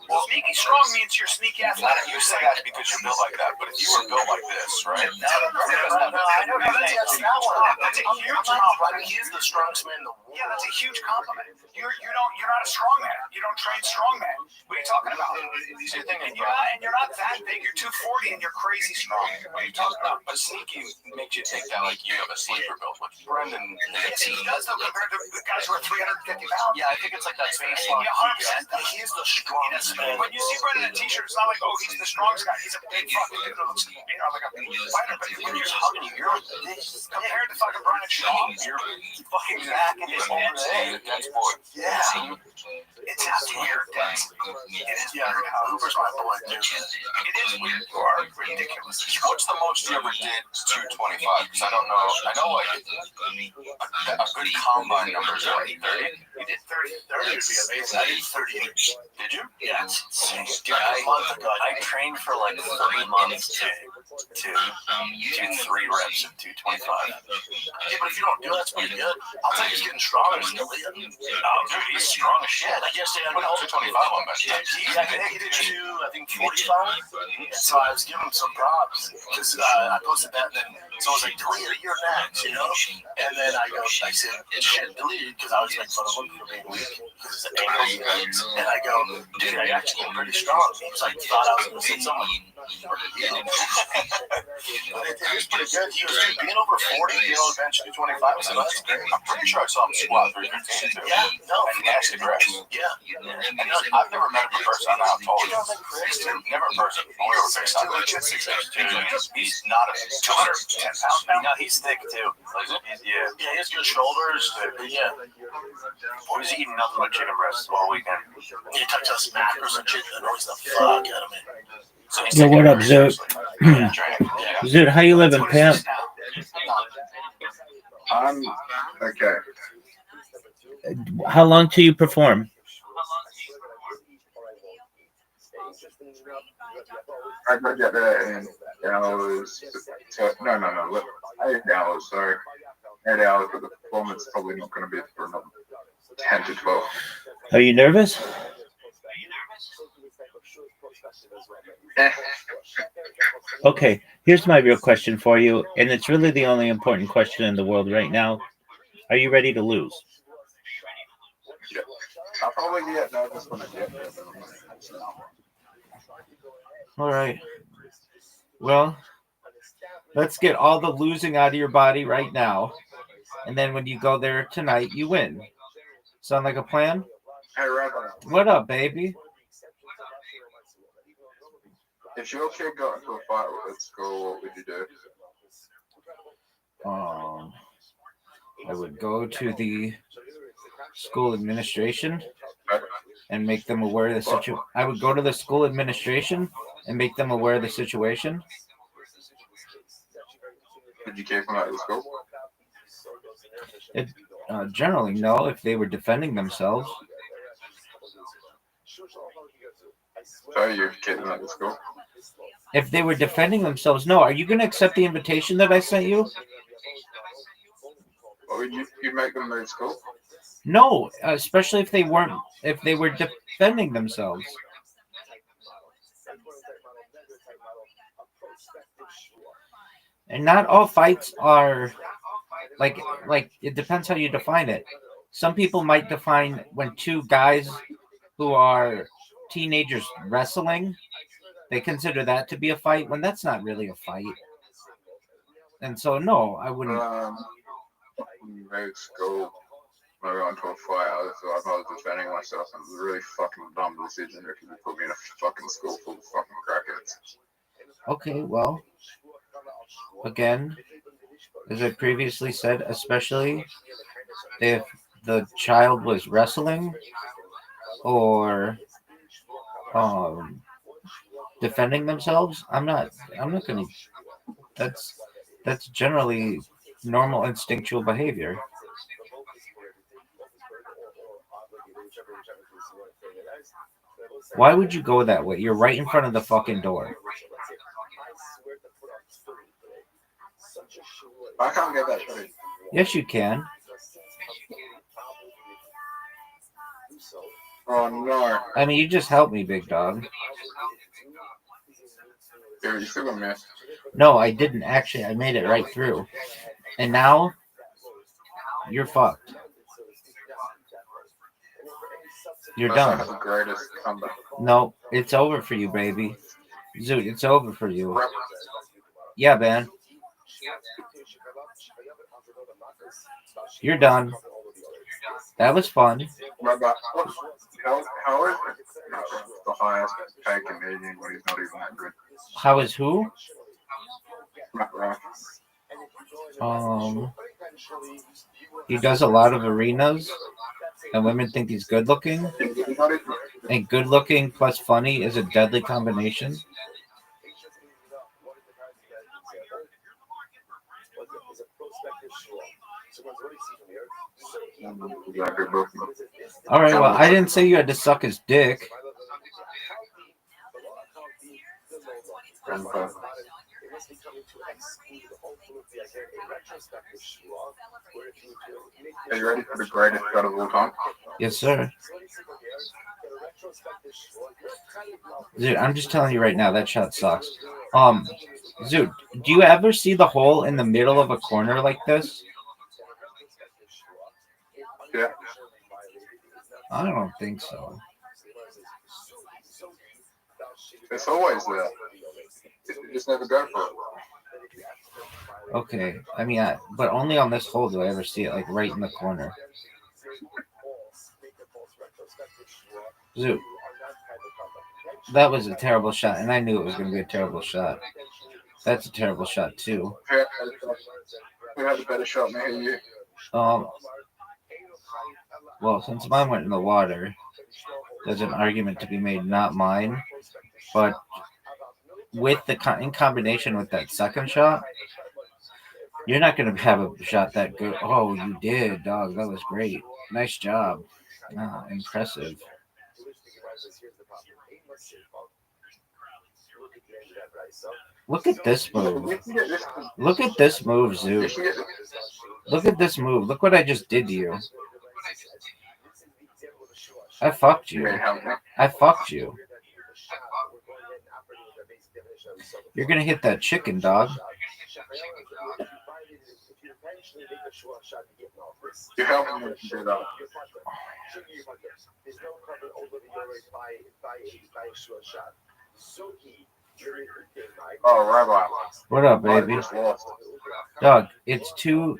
Well, sneaky strong means you're sneaky athletic. You say that because you're built like that, but if you were built like this, right? No, I know that's that one. That's a huge compliment. compliment. He is the strongest man in the world. Yeah, that's a huge compliment. You're not a strong man. You don't train strong man. What are you talking about? And you're not that big. You're 240 and you're crazy strong. What are you talking about? But sneaky makes you think that like you have a sleeper built, which Brendan. Yes, he does though compared to the guys who are 350 pounds. Yeah, I think it's like that baseline. Yeah, 100%. He is the strongest man. When you see Brendan in a t-shirt, it's not like, oh, he's the strongest guy. He's a big fucking dude who looks, like a fighter. But when you're hugging you, you're compared to fucking Brian Shaw, you're fucking back in his head. That's boy. Yeah. It's out here, Dex. It is weird how Hooper's my boy, dude. it is weird. You are ridiculous. What's the most you ever did 225? Because I don't know. I know like a good combine number is what, 30? You did 30. 30 would be amazing. I did 38. Did you? Yeah, it's insane. Dude, a month ago, I trained for like 3 months to do 3 reps of 225. Yeah, but if you don't do that, it's pretty good. I'll take he's getting stronger. Still, Oh, dude, he's strong as shit. I guess they had Put 225 on bench. he did 45. And so I was giving him some props because I posted that, and then so I was like, delete it, you're next, you know? And then I said, shit, delete it, because I was making fun of him for being weak, because his ankles. And I go, dude, I actually am pretty strong. He was like, thought I was going to say something. But it was pretty good. He was being over 40, being on the bench 225. So that's great. I'm pretty sure I saw him squat 315 too. Yeah, no, And he actually Chris. yeah. And I've never met him in person. I don't know how tall he is. Never in person. We were FaceTime. He's not a 210 pounds now. No, he's thick too. Yeah, he has good shoulders. Yeah. He was eating nothing but chicken breasts all weekend. He touched us macros and shit. That annoys the fuck out of me. So he's Yo, what up, Zoot? Yeah. Zoot, how you living, pimp? I'm okay. How long till you perform? I could get there in hours. No. 8 hours, sorry. 8 hours, but the performance is probably not going to be for another 10 to 12. Are you nervous? Okay, here's my real question for you, and it's really the only important question in the world right now. Are you ready to lose? Yeah. I'll probably get nervous when I get there. All right. Well, let's get all the losing out of your body right now, and then when you go there tonight, you win. Sound like a plan? Hey, Rabbi. What up, baby? If your kid got into a fight at school, what would you do? I would go to the school administration and make them aware of the situation. I would go to the school administration and make them aware of the situation. Would you kick them out of the school? Generally, no, if they were defending themselves. So you kick them out of the school? If they were defending themselves, no. Are you going to accept the invitation that I sent you? Or would you make them leave school? No, especially if they were defending themselves. And not all fights are like it depends how you define it. Some people might define when two guys who are teenagers wrestling, they consider that to be a fight when that's not really a fight. And so, no, I wouldn't. Made school. When I got into a fight, I was defending myself, and it was a really fucking dumb decision because you put me in a fucking school full of fucking crackheads. Okay, well, again, as I previously said, especially if the child was wrestling or defending themselves. I'm not gonna. That's that's generally normal instinctual behavior. Why would you go that way? You're right in front of the fucking door. I can't get that straight. Yes, you can. Oh no. I mean, you just helped me, big dog. Dude, you still gonna miss. No, I didn't actually. I made it right through. And now you're fucked. You're done. That's the greatest comeback. No, it's over for you, baby. Zoot, it's over for you. Yeah, man. You're done. That was fun. Rabbi, how is the highest paid Canadian when he's not even that good? How is who? Right. He does a lot of arenas, and women think he's good looking. And good looking plus funny is a deadly combination. All right, well, I didn't say you had to suck his dick. Are you ready for the greatest shot of all time? Yes, sir. Dude, I'm just telling you right now, that shot sucks. Dude, do you ever see the hole in the middle of a corner like this? Yeah. I don't think so. It's always there. You just never go for it. Okay, I mean, but only on this hole do I ever see it, like right in the corner. Dude, that was a terrible shot, and I knew it was going to be a terrible shot. That's a terrible shot too. Who had a better shot, me or you? Well, since mine went in the water, there's an argument to be made, not mine. But with in combination with that second shot, you're not going to have a shot that good. Oh, you did, dog. That was great. Nice job. Impressive. Look at this move. Look at this move, Zoo. Look at this move. Look what I just did to you. I fucked you. I fucked you. You're gonna hit that chicken, dog. You're helping me do that. Oh, Rabbi. What up, baby? Dog, it's 2-0.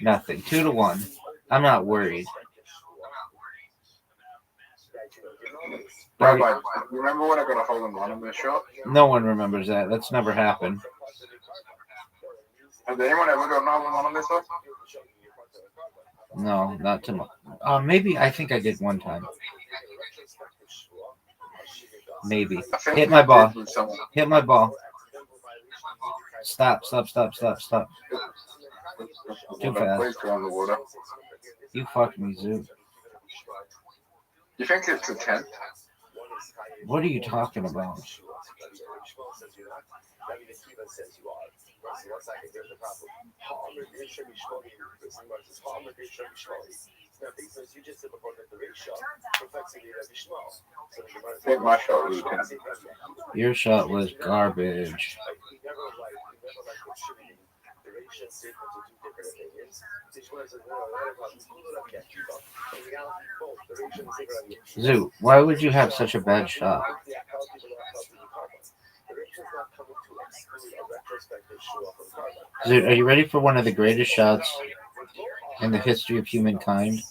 2-1. I'm not worried. Rabbi, remember when I got a hole in one in this shot? No one remembers that. That's never happened. Has anyone ever got a hole in one on this one? No, not to my. Maybe I think I did one time. Maybe. Hit my ball. Hit my ball. Stop. Too fast. You fucked me, Zoo. You think it's a 10? What are you talking about? I think my shot was 10. Your shot was garbage. Zoo, why would you have such a bad shot? Zoo, are you ready for one of the greatest shots in the history of humankind?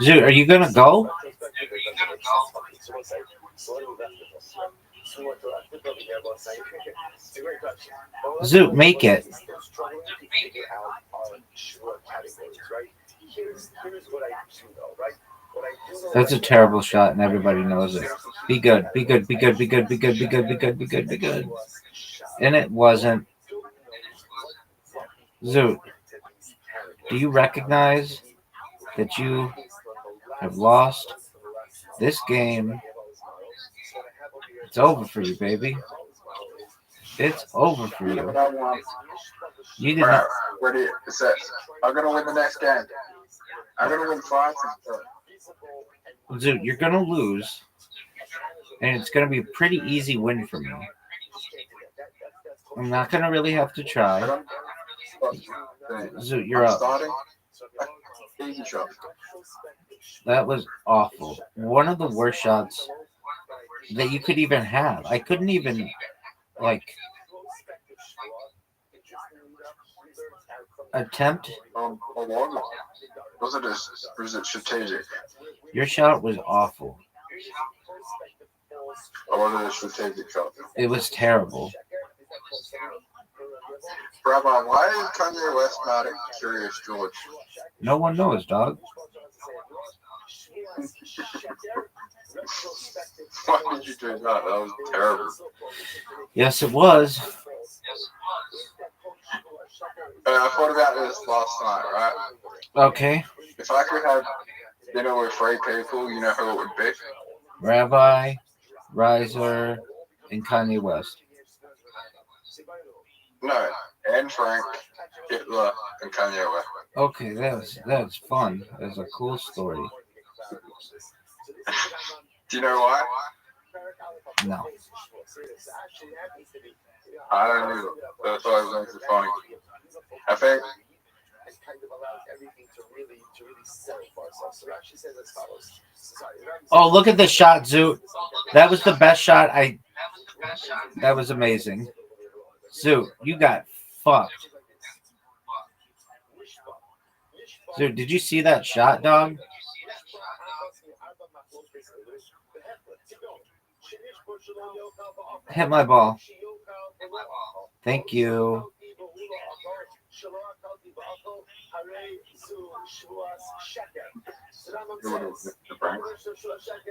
Zoot, are you gonna go? Zoot, make it. That's a terrible shot, and everybody knows it. Be good, be good, be good, be good, be good, be good, be good, be good, be good. And it wasn't. Zoot, do you recognize that you have lost this game? It's over for you, baby. It's over for you. You did not. Ready? It says, I'm gonna win the next game. I'm gonna win 5. Dude, you're gonna lose, and it's gonna be a pretty easy win for me. I'm not gonna really have to try. Zoot, you're up. Easy shot. That was awful. One of the worst shots that you could even have. I couldn't even attempt. Was it strategic? Your shot was awful. Or was it a strategic shot? It was terrible. Rabbi, why is Kanye West not at Curious George? No one knows, dog. Why did you do that? That was terrible. Yes, it was. I thought about this last night, right? Okay. If I could have dinner with 3 people, you know who it would be? Rabbi, Riser, and Kanye West. No, Anne Frank, Hitler, and Kanye West. Okay, that's fun. That's a cool story. Do you know why? No. I don't know. That's why it was funny. I think. Oh, look at the shot, Zoot. That was the best shot. That was amazing. Zoot, you got fucked. Zoot, did you see that shot, dog? Hit my ball. Thank you.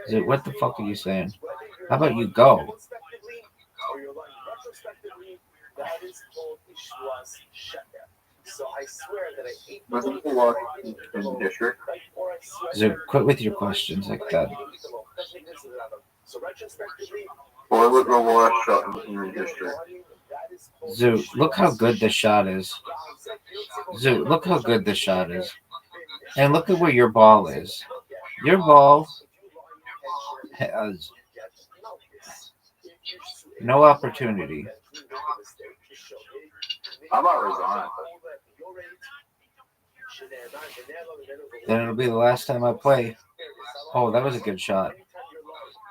Zoot, what the fuck are you saying? How about you go? Zoot, quit with your questions like that. What was the worst shot in your history? Zoot, look how good this shot is. Zoot, look how good this shot is. And look at where your ball is. Your ball has no opportunity. I'm not resigning. Then it'll be the last time I play. Oh, that was a good shot.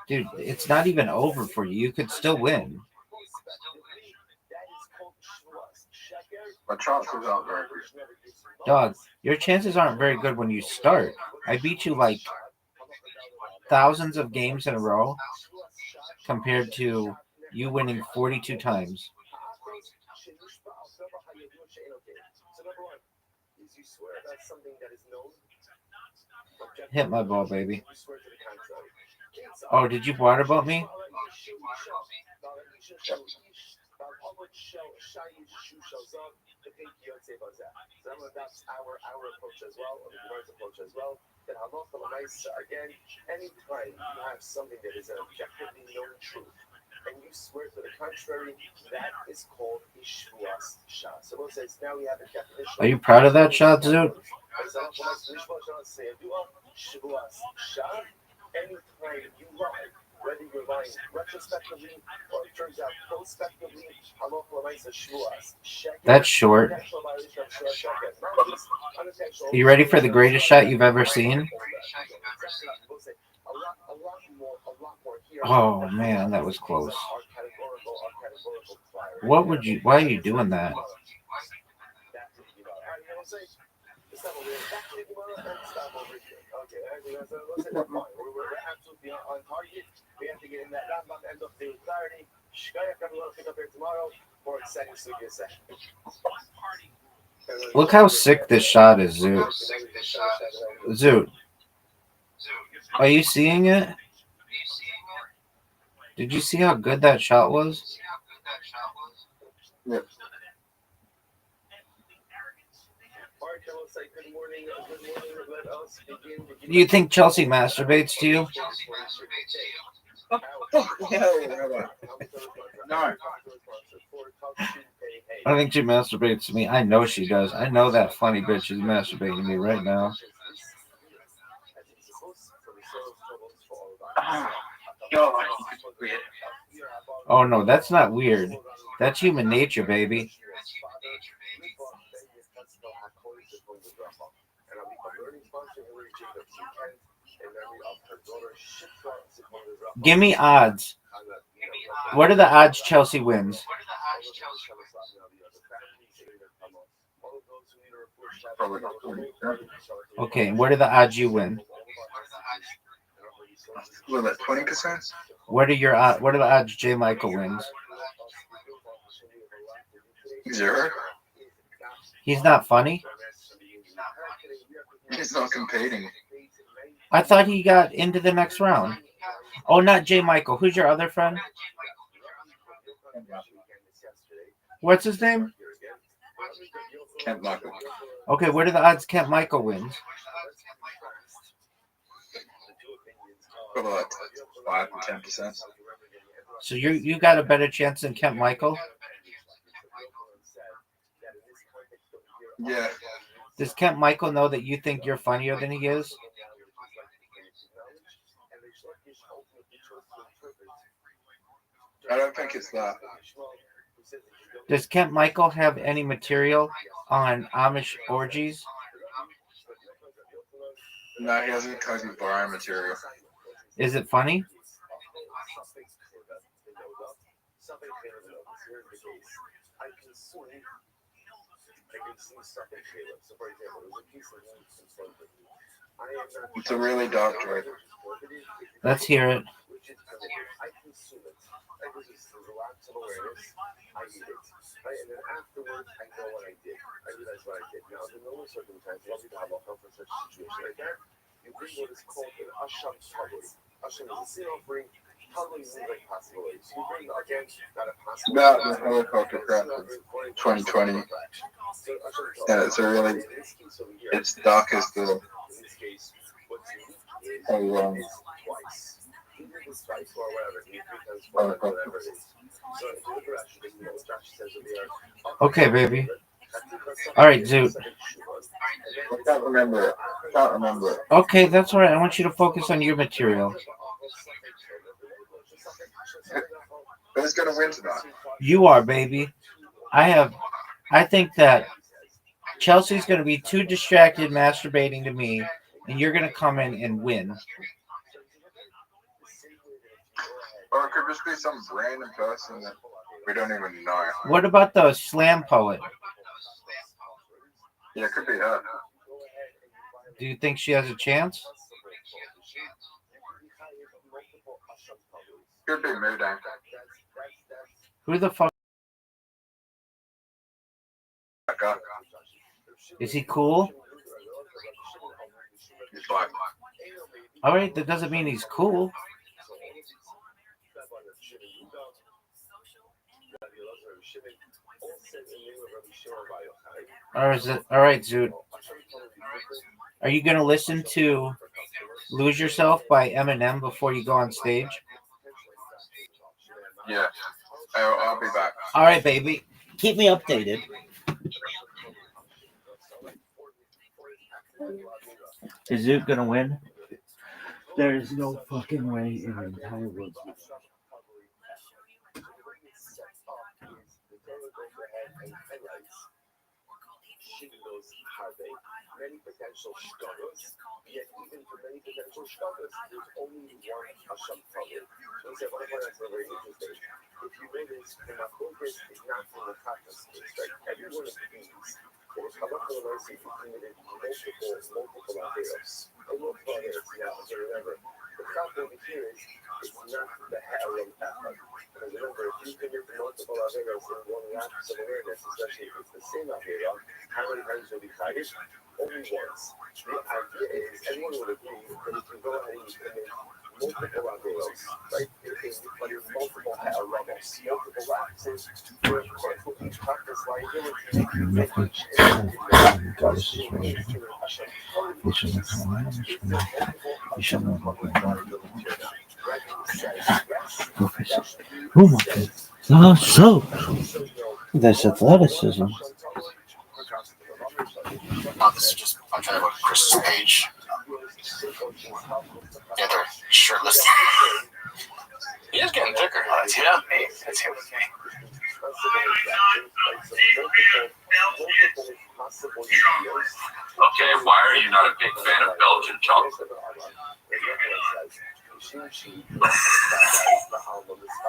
Dude, it's not even over for you. You could still win. My chances aren't very good. Dog, your chances aren't very good when you start. I beat you like thousands of games in a row compared to you winning 42 times. Hit my ball, baby. Oh, did you waterboat me? And you swear to the contrary, that is called Ishvuas Shah. So it says now we have a definition. Are you proud of that shot, Zoot? That's short. Are you ready for the greatest shot you've ever seen? Oh man, that was close. Why are you doing that? Look how sick this shot is, Zoot. Zoot, are you seeing it? Did you see how good that shot was? Yeah. Do you think Chelsea masturbates to you? No. I think she masturbates to me. I know she does. I know that funny bitch is masturbating to me right now. Oh no, that's not weird. That's human nature, baby. Give me odds. What are the odds Chelsea wins? Okay, what are the odds you win? What about 20%? What are the odds J. Michael wins? 0. He's not funny. He's not competing. I thought he got into the next round. Oh, not J. Michael. Who's your other friend? What's his name? Kent Michael. Okay, what are the odds Kent Michael wins? About 5 to 10%. So you got a better chance than Kent Michael? Yeah. Does Kent Michael know that you think you're funnier than he is? I don't think it's that. Does Kent Michael have any material on Amish orgies? No, he hasn't Kobe Bryant material. Is it funny? It's a really dark joke. Let's hear it. About the helicopter crash of 2020. And it's dark as the Okay, baby. All right, Zoot. I can't remember it. Okay, that's all right. I want you to focus on your material. Who's going to win tonight? You are, baby. I think that Chelsea's going to be too distracted masturbating to me, and you're going to come in and win. Or it could just be some random person that we don't even know. What about the slam poet? Yeah, it could be her. Do you think she has a chance? Could be Moodang. Who the fuck? That guy. Is he cool? He's like, All right, that doesn't mean he's cool. Or is it all right, Zoot? Are you gonna listen to "Lose Yourself" by Eminem before you go on stage? yeah. I'll be back. All right, baby. Keep me updated. Is Zoot gonna win? There is no fucking way in the entire world. She knows heartache, many potential struggles, yet even for many potential struggles, there's only one Hashem problem. So he said, what I find that's very interesting. If you notice, the focus is not from the practice. Right? Every one of these, it was Kabbalah Mercy committed multiple ideas. And multiple ideas, now, so remember, the fact over here is, it's not the harem effort. Because remember, if you commit multiple ideas in one lapse of awareness, especially if it's the same idea, how many times will be cited? Only once. The idea is, everyone would agree that if you go ahead and you commit multiple ideas, right? But in multiple levels, multiple lapses, where of course with each practice liability, So that's athleticism. This is just, I'm trying to go to Chris's page. Yeah, they're shirtless. He is getting thicker. That's him with me. That's him with me. Okay, why are you not a big fan of Belgian chocolate?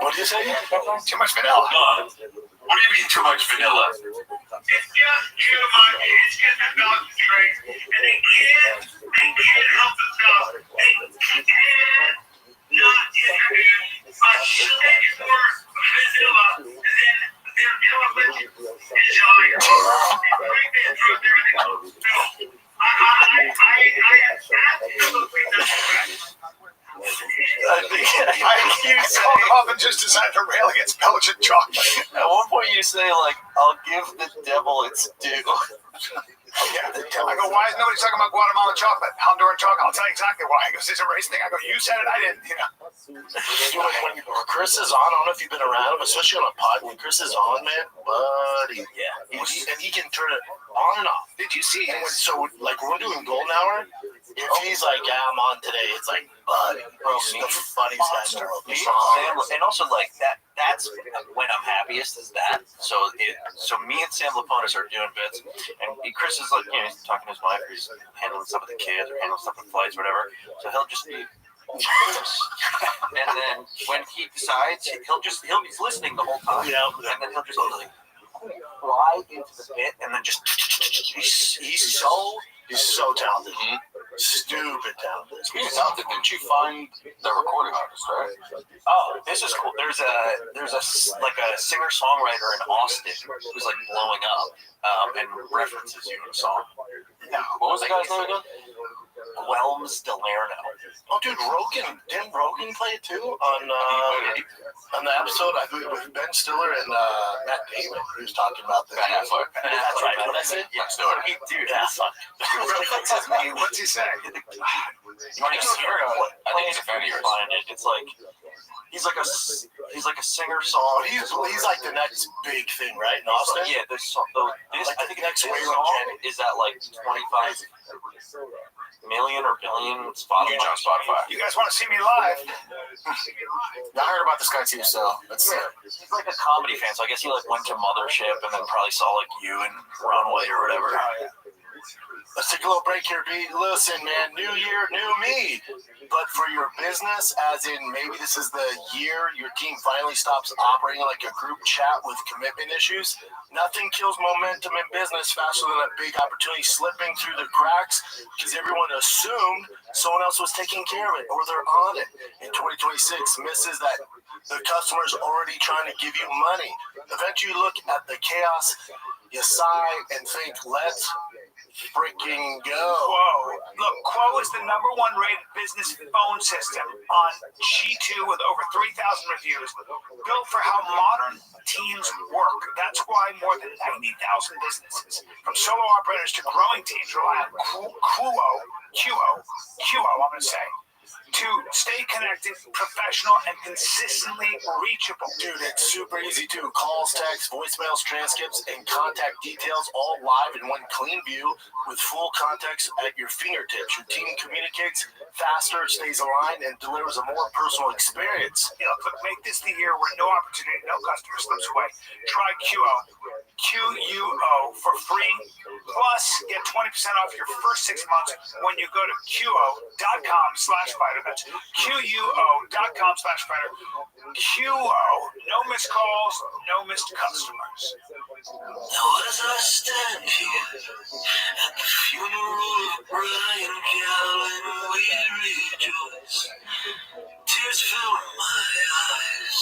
What did you say? Too much vanilla. What do you mean too much vanilla? It's just too much. It's just a concentrate, and they can't help themselves. They can't not include a shade more vanilla than vanilla which is right there through everything. So I absolutely don't. You talk off and just decide to rail against Belgian chocolate. At one point you say, like, I'll give the devil its due. Yeah, I go, why is nobody talking about Guatemalan chocolate, Honduran chocolate? I'll tell you exactly why. He goes, it's a race thing. I go, you said it, I didn't, you know. When Chris is on, I don't know if you've been around him, especially on a pod. When Chris is on, man, buddy. Yeah. And he can turn it on and off. Did you see him? So, like, when we're doing Golden Hour, if he's like, yeah, I'm on today, it's like, buddy, he's the funniest guy in the world. And also, like, that's when I'm happiest is that. So me and Sam Laponis are doing bits, and Chris is like, you know, he's talking to his wife, or he's handling stuff with the kids, or handling stuff with flights, whatever. So he'll just be, and then when he decides, he's listening the whole time, and then he'll just like fly into the bit, and then just he's so talented. Stupid talented. Speaking of talented, didn't you find the recording artist, right? Oh, this is cool. There's a singer-songwriter in Austin who's like blowing up and references you in a song. What was the guy's name again? Welms Delerno. Oh, dude, didn't Rogan play it too on the episode? I think with Ben Stiller and Matt Damon, who was talking about this. That's right. What I said? Ben Stiller. Dude, that's fuck. What's he saying? I think he's a fan of yours. It's like he's like a singer-song. He's like the next big thing, right, in Austin? Yeah, I think the next song is at like 25 million or billion Spotify. Huge on Spotify. You guys want to see me live? I heard about this guy too, so let's see. He's like a comedy fan, so I guess he like went to Mothership and then probably saw like you and Ron White or whatever. Let's take a little break here, B. Listen, man, new year, new me. But for your business, as in maybe this is the year your team finally stops operating like a group chat with commitment issues, nothing kills momentum in business faster than a big opportunity slipping through the cracks because everyone assumed someone else was taking care of it or they're on it. In 2026, misses that the customer's already trying to give you money. Eventually you look at the chaos, you sigh and think, let's freaking go. Quo. Look, Quo is the #1 rated business phone system on G2 with over 3,000 reviews. Built for how modern teams work. That's why more than 90,000 businesses, from solo operators to growing teams, rely on Quo, I'm going to say. to stay connected, professional, and consistently reachable. Dude, it's super easy too. Calls, texts, voicemails, transcripts, and contact details all live in one clean view with full context at your fingertips. Your team communicates faster, stays aligned, and delivers a more personal experience. Look, make this the year where no opportunity, no customer slips away. Try QO. QUO for free. Plus, get 20% off your first 6 months when you go to QO.com/fighter. That's QUO.com/fighter. QO. No missed calls, no missed customers. Now as I stand here at the funeral of Brian Callen, we rejoice. Tears fill my eyes,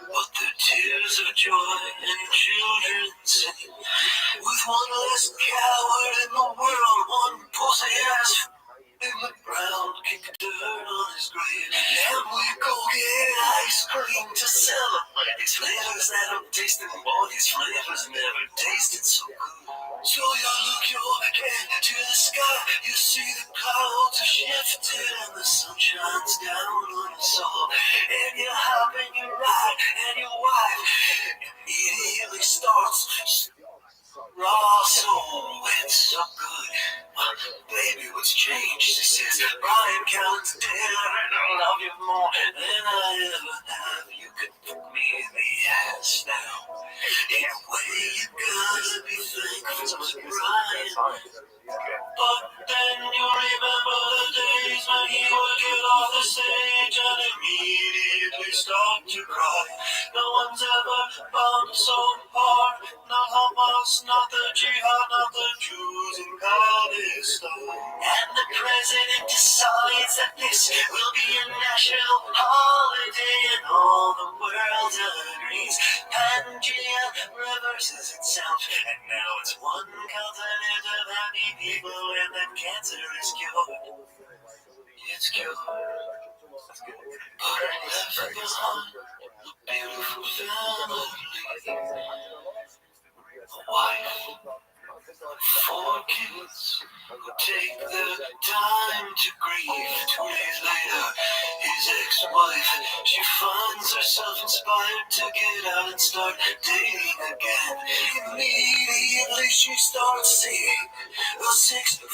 but they're tears of joy, and children sing. With one less coward in the world, one pussy ass in the ground, kick dirt on his grave, and we go get ice cream to celebrate these flavors that I'm tasting. Boy, these flavors never tasted so good. So you look your head to the sky, you see the clouds have shifted and the sun shines down on us all. And you hop and you ride and your wife immediately starts raw, so it's so good. Baby, what's changed? She says, Brian Callen's dead and I love you more than I ever have. You can put me in the ass now. Anyway, you gotta be thankful to Brian. But then you remember the days when he would get off the stage and immediately start to cry. No one's ever bombed so hard. Not Hamas, not the Jihad, not the Jews in Palestine. And the president decides that this will be a national holiday and all the world agrees. Pangea reverses itself and now it's one continent of happy people and that cancer is cured. It's cured. But I left behind a beautiful family. A wife, 4 kids who take their time to grieve. 2 days later, his ex-wife, she finds herself inspired to get out and start dating again. Immediately she starts seeing a 6'8"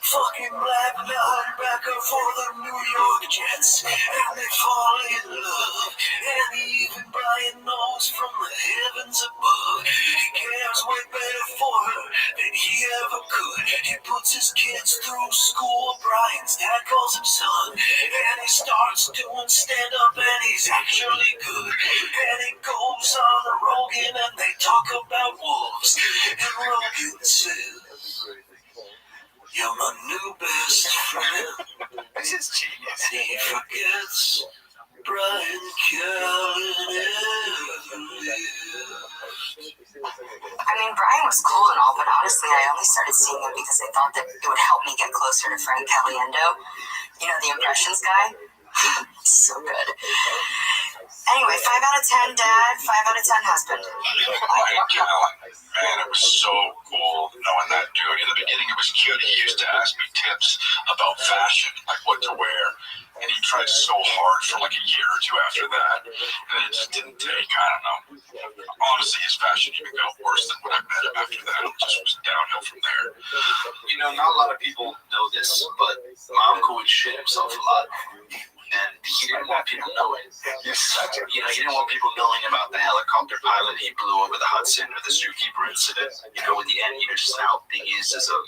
fucking black linebacker for the New York Jets, and they fall in love. And even Brian knows from the heavens above he cares way better for her than he ever could. He puts his kids through school. Brian's dad calls him son, and he starts doing stand-up, and he's actually good. And he goes on Rogan, and they talk about wolves. And Rogan says, you're my new best friend. This is genius. And he forgets Brian Callen ever lived. I mean, Brian was cool and all, but honestly, I only started seeing him because I thought that it would help me get closer to Frank Caliendo. You know, the impressions guy? So good. Anyway, 5 out of 10 dad, 5 out of 10 husband. Brian Callen, man, it was so cool knowing that dude. In the beginning, it was cute. He used to ask me tips about fashion, like what to wear. And he tried so hard for like a year or 2 after that. And it just didn't take, I don't know. Honestly, his fashion even got worse than when I met him after that. It just was downhill from there. You know, not a lot of people know this, but my uncle would shit himself a lot. And he didn't want people knowing. He didn't want people knowing about the helicopter pilot he blew over the Hudson or the zookeeper incident. You know, in the end, just how big he is as a,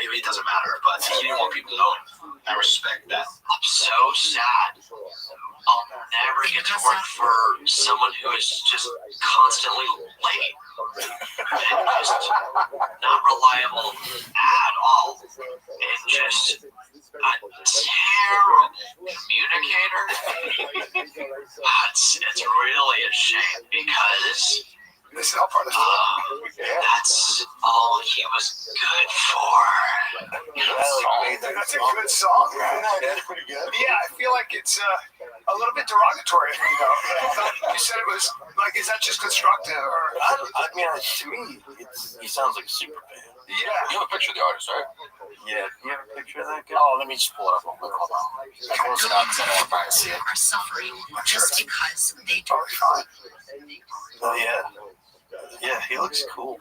maybe it doesn't matter, but he didn't want people knowing. I respect that. I'm so sad. I'll never get to work for someone who is just constantly late and just not reliable at all and just a terrible communicator. It's really a shame because This is all part of that's all he was good for. That's a good song. That's pretty good. Yeah, I feel like it's a little bit derogatory. You know, I thought you said it was like, is that just constructive? Or I mean, to me, he sounds like a super fan. yeah, You have a picture of the artist, right? Yeah, you have a picture of that guy? Oh, let me just pull it up real quick. Hold on. I close it out because I don't want to see it. Are suffering just because they do. Oh, yeah. Yeah, he looks cool.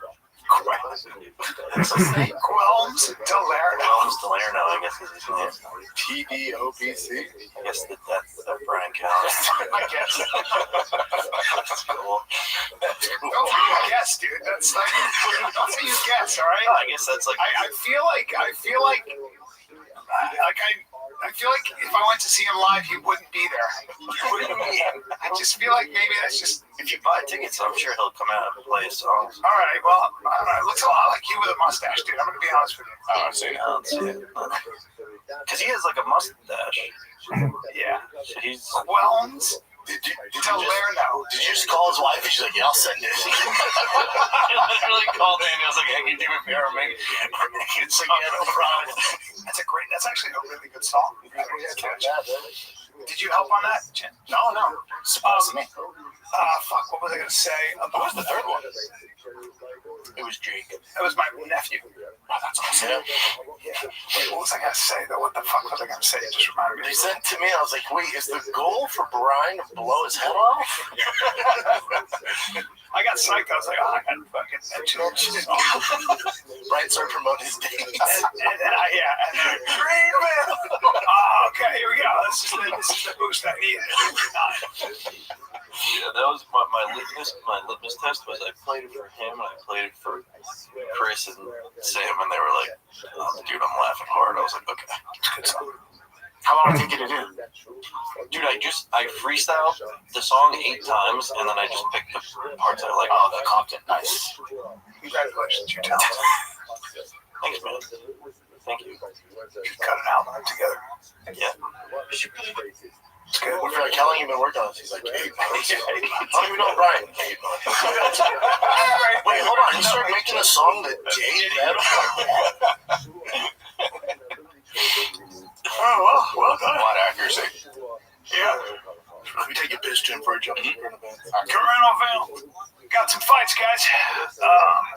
What's his name? Quelms Delerno. Delerno, I guess is his name. TDOPC. I guess that's Brian Callen. I guess. That's cool. Don't say you guess, dude. That's like, don't say you guess, all right? No, I guess that's like. I feel like if I went to see him live, he wouldn't be there. What do you mean? I just feel like maybe that's just. If you buy tickets, I'm sure he'll come out and play his songs. All right, well, I don't know. It looks a lot like you with a mustache, dude. I'm gonna be honest with you. I don't see it. Because he has like a mustache. Yeah. He's. Quelms Delerno. Did you just call his wife and she's like, yeah, I'll send it? I literally called in and I was like, hey, can you do me a favor? It's like, yeah, no problem. That's actually a really good song. Did you help on that, Jen? No. Surprise me. Fuck, what was I gonna say? What was the third one? It was Jake. It was my nephew. Oh, that's awesome. Yeah. Wait, what was I gonna say though? What the fuck was I gonna say? It just reminded me. They said to me, I was like, wait, is the goal for Brian to blow his head off? I got psyched. I was like, oh, I got fucking Brian started promoting his dates. and Green Man. Oh, okay, here we go. This is the boost I needed. Yeah, that was my litmus test was I played it for him and I played it for Chris and Sam and they were like, oh, dude, I'm laughing hard. I was like, okay, good song. How long did you get to do? Dude, I freestyled the song 8 times and then I just picked the parts I like. Oh, the Compton, nice. Congratulations, you're talented. Thanks, man. Thank you. You cut an album together. Yeah. It's good. We're like, how long you been working on this? He's like, 8 months. How do you know Brian? 8 months. Wait, hold on. You started making a song that Jay did? Oh, well done. A lot of accuracy. Yeah. Let me take a piss, Jim, for a jump. Toronto got some fights, guys.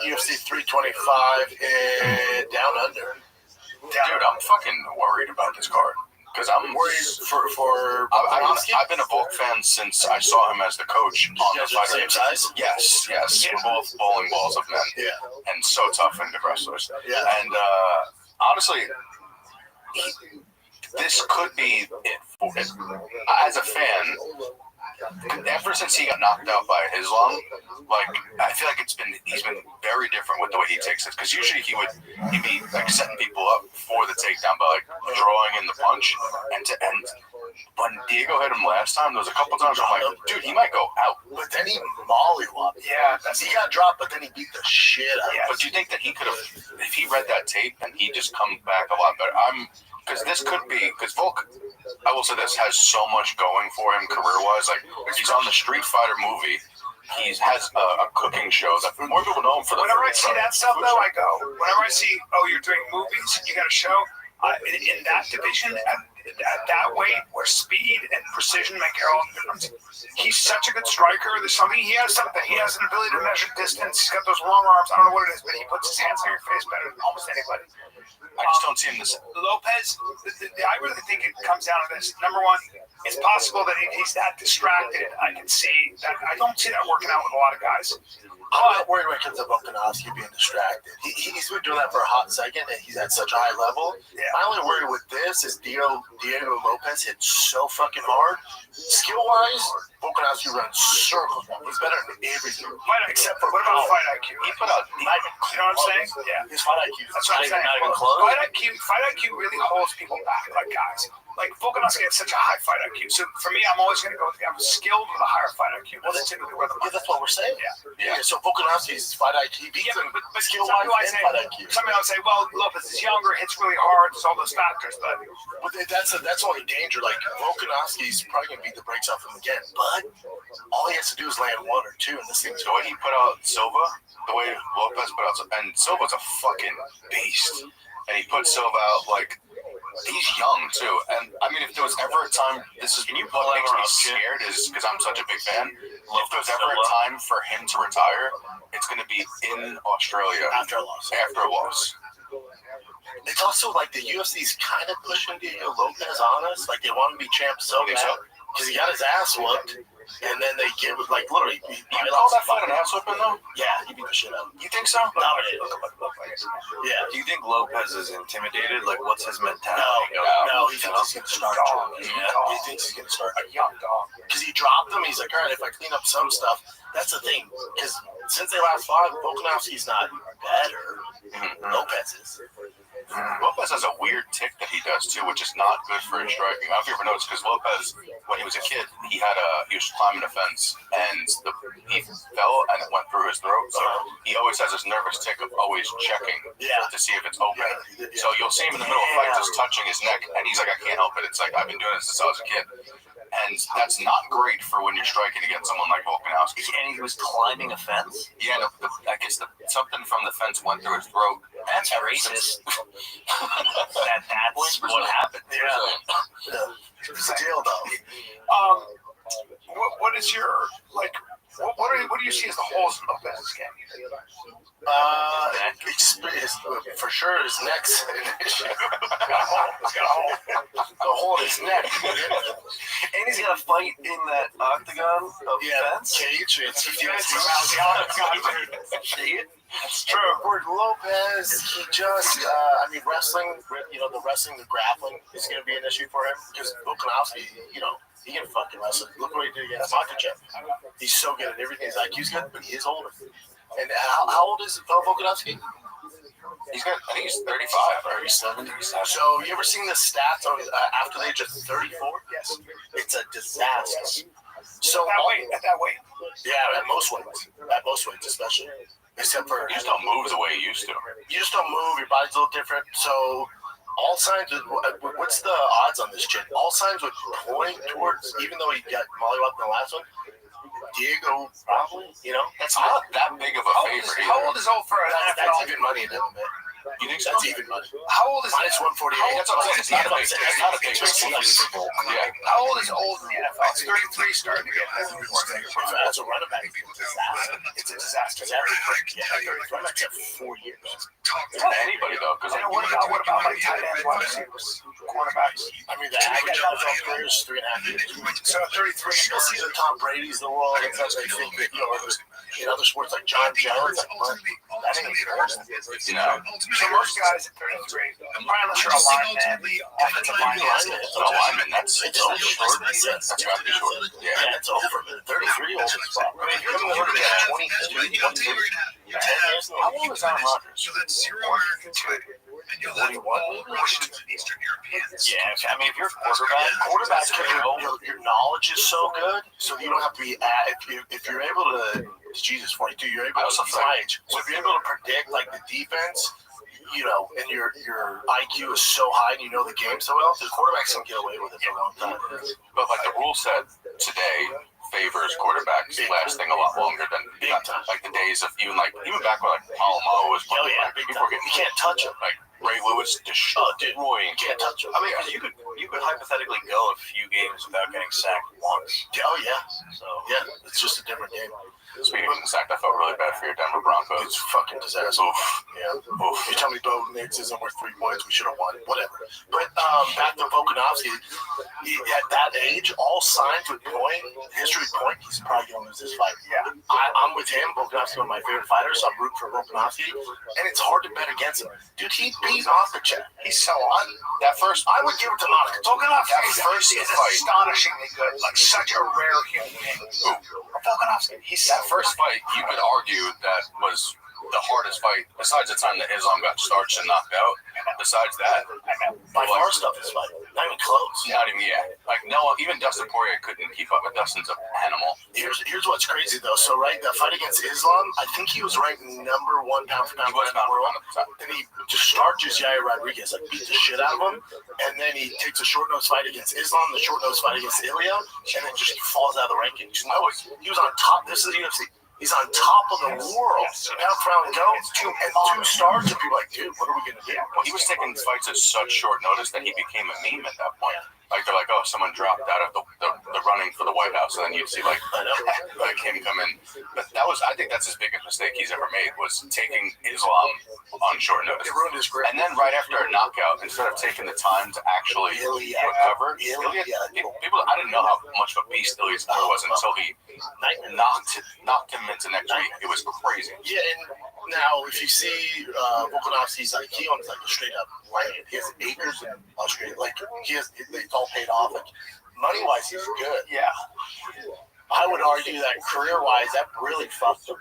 UFC 325 and Down Under. Dude, I'm fucking worried about this card. Because I'm Worried for I've been a Volk fan since I saw him as the coach on the guys are the fighter. same size? Yes. We're both bowling balls of men. Yeah. And so tough and wrestlers. Yeah. And honestly, this could be it for him. As a fan, ever since he got knocked out by Islam, like I feel like he's been very different with the way he takes it. Because usually he'd be like setting people up for the takedown by like drawing in the punch and to end. When Diego hit him last time, there was a couple times I'm like, dude, he might go out. But then he mollywopped. Yeah, he got dropped, but then he beat the shit out of him. But do you think that he could have, if he read that tape and he just come back a lot better? Because this could be, because Volk, I will say this, has so much going for him career-wise. Like, he's on the Street Fighter movie. He has a cooking show that more people know him for. Whenever I see that stuff, though, I go. Whenever I see, oh, you're doing movies, you got a show. In that division, at that weight, where speed and precision make all the difference, he's such a good striker. There's something he has an ability to measure distance. He's got those long arms. I don't know what it is, but he puts his hands on your face better than almost anybody. I just don't see him this. Lopez, I really think it comes down to this. Number one, it's possible that he's that distracted. I can see that. I don't see that working out with a lot of guys. I'm not worried when it comes to Volkanovski being distracted. He's been doing that for a hot second, and he's at such a high level. Yeah. My only worry with this is Diego Lopez hit so fucking hard. Skill-wise, Volkanovski runs circles. He's better than everything. Except for, what about fight IQ? He put out, You know what I'm saying? Yeah. His fight IQ is That's what I'm saying. not even close. Fight IQ really holds people back, like guys. Like Volkanovski has such a high fight IQ. So for me, I'm always going to go with the guy who's skilled with a higher fight IQ. That's typically where the money. That's what we're saying. Yeah. So Volkanovski's fight IQ beats him, but skill-wise and fight IQ. Somebody will say, well, Lopez is younger, hits really hard, there's all those factors. But that's only danger. Like Volkanovski's probably going to beat the brakes off him again, but all he has to do is land 1 or 2, and this thing's The way he put out Silva, the way Lopez put out, and Silva's a fucking beast. And he put Silva out like. He's young too, and I mean, if there was ever a time, what makes me scared is because I'm such a big fan. If there's ever a time for him to retire, it's going to be in Australia after a loss. It's also like the UFC's kind of pushing Diego Lopez on us. Like they want him to be champ so bad because he got his ass whooped. And then they give it, like, literally. You call that fight an ass whipping, though? Yeah, he beat the shit out of him. You think so? Dominated. Yeah. Do you think Lopez is intimidated? Like, what's his mentality? No, he thinks he's going to start. He thinks he's going to start a young dog. Because he dropped him, he's like, all right, if I clean up some stuff, that's the thing. Because since they last fought, Volkanovski's not better. Lopez is. Lopez has a weird tick that he does too, which is not good for his striking. I don't know if you ever noticed, because Lopez, when he was a kid, he was climbing a fence and he fell and it went through his throat. So he always has this nervous tick of always checking to see if it's open. So you'll see him in the middle of a fight just touching his neck, and he's like, I can't help it. It's like, I've been doing this since I was a kid. And that's not great for when you're striking against someone like Volkanovski. And he was climbing a fence? Yeah, I guess something from the fence went through his throat. That's racist. That's what happened. Yeah. It's a deal, though. What is your, like, what do you see as the holes in Lopez's game? For sure, his neck's an issue. The hole in his neck. And he's got to fight in that octagon of fence? Cage. That's true. For Lopez, he just, wrestling, the grappling is going to be an issue for him. Because Volkanovski, he can fucking wrestle. Look what he did against Makachev. He's so good at everything. His IQ's good, but he is older. And how old is Volkanovski? I think he's 35 or he's 70. So you ever seen the stats after the age of 34? Yes. It's a disaster. So at that weight? Yeah, at most weights especially. Except for you just don't move the way you used to. You just don't move. Your body's a little different. So all signs what's the odds on this chick? All signs would point towards, even though he got mollywopped in the last one, Diego probably, that's not that big of a favor. How old is old for that's even money in MMA. You think that's even money? How old is minus 148? That's what I'm saying. It's not a big yeah. How old is old in the NFL? It's 33 starting to get that's a running back. It's a disaster. Running back at 4 years. Anybody though, because what about like tight ends, wide receivers, quarterbacks? The average NFL career is 3.5 years. So 33. You'll see the Tom Brady's of the world. And they think that in other sports like John Jones, that ain't important. So most guys at 33, unless you're a lineman, offensive lineman, that's over. That's got to be short. Yeah, it's over. 33 old as fuck. If you're coming over to 23, 10 years. How old is Aaron Rodgers? So that's 0 American time. And you'll have all Russians and Eastern Europeans. Yeah, if you're a quarterback, your knowledge is so good, so you don't have to be if you're able to. Jesus, 42. You're able to age. So if you're able to predict like the defense, and your IQ is so high and you know the game so well, the quarterbacks can get away with it for a long time. But like the rule said today favors quarterbacks lasting a lot longer than like the days of even back when like Palomar was playing. You can't touch him. Like Ray Lewis destroying. Can't touch him. Because you could hypothetically go a few games without getting sacked once. Oh yeah. So yeah, it's just a different game. Speaking of getting sacked, I felt really bad for your Denver Broncos. It's fucking disaster. Yeah. You tell me Bo Nix isn't worth 3 points, we should have won. Whatever. But back to Volkanovski, at that age, all signs would point, history would point, he's probably going to lose this fight. Yeah. I'm with him. Volkanovski's one of my favorite fighters, so I'm rooting for Volkanovski. And it's hard to bet against him. Dude, he beat Makachev. He's so on. That first, I would give it to Makachev. Volkanovski is astonishingly good. Like such a rare human being. Volkanovski. That first fight, you could argue that was the hardest fight, besides the time that Islam got starched and knocked out. Besides that, by far stuff is fight. Not even close. Not even, even Dustin Poirier couldn't keep up with Dustin's an animal. Here's what's crazy though. So the fight against Islam, I think he was ranked number 1 pound for pound in the world. And he just starches Yair Rodriguez, beat the shit out of him. And then he takes a short nose fight against Islam, the short nose fight against Ilya, and then just falls out of the rankings. He was on top. This is the UFC. He's on top of the world. Pound for pound go, 2 stars, and people are like, dude, what are we going to do? He was taking fights at such short notice that he became a meme at that point. Like they're like, oh, someone dropped out of the running for the White House, and then you'd see like him come in. But I think that's his biggest mistake he's ever made, was taking Islam on short notice. It ruined his career. And then right after a knockout, instead of taking the time to actually recover, people, I didn't know how much of a beast Ilya's was until he knocked him into next week. It was crazy. Yeah, and now if you see Volkanovski's, like, he owns like a straight up land. He has acres in Australia. Like, it's all paid off. Like, money wise, he's good. Yeah. I would argue that career-wise, that really fucked him.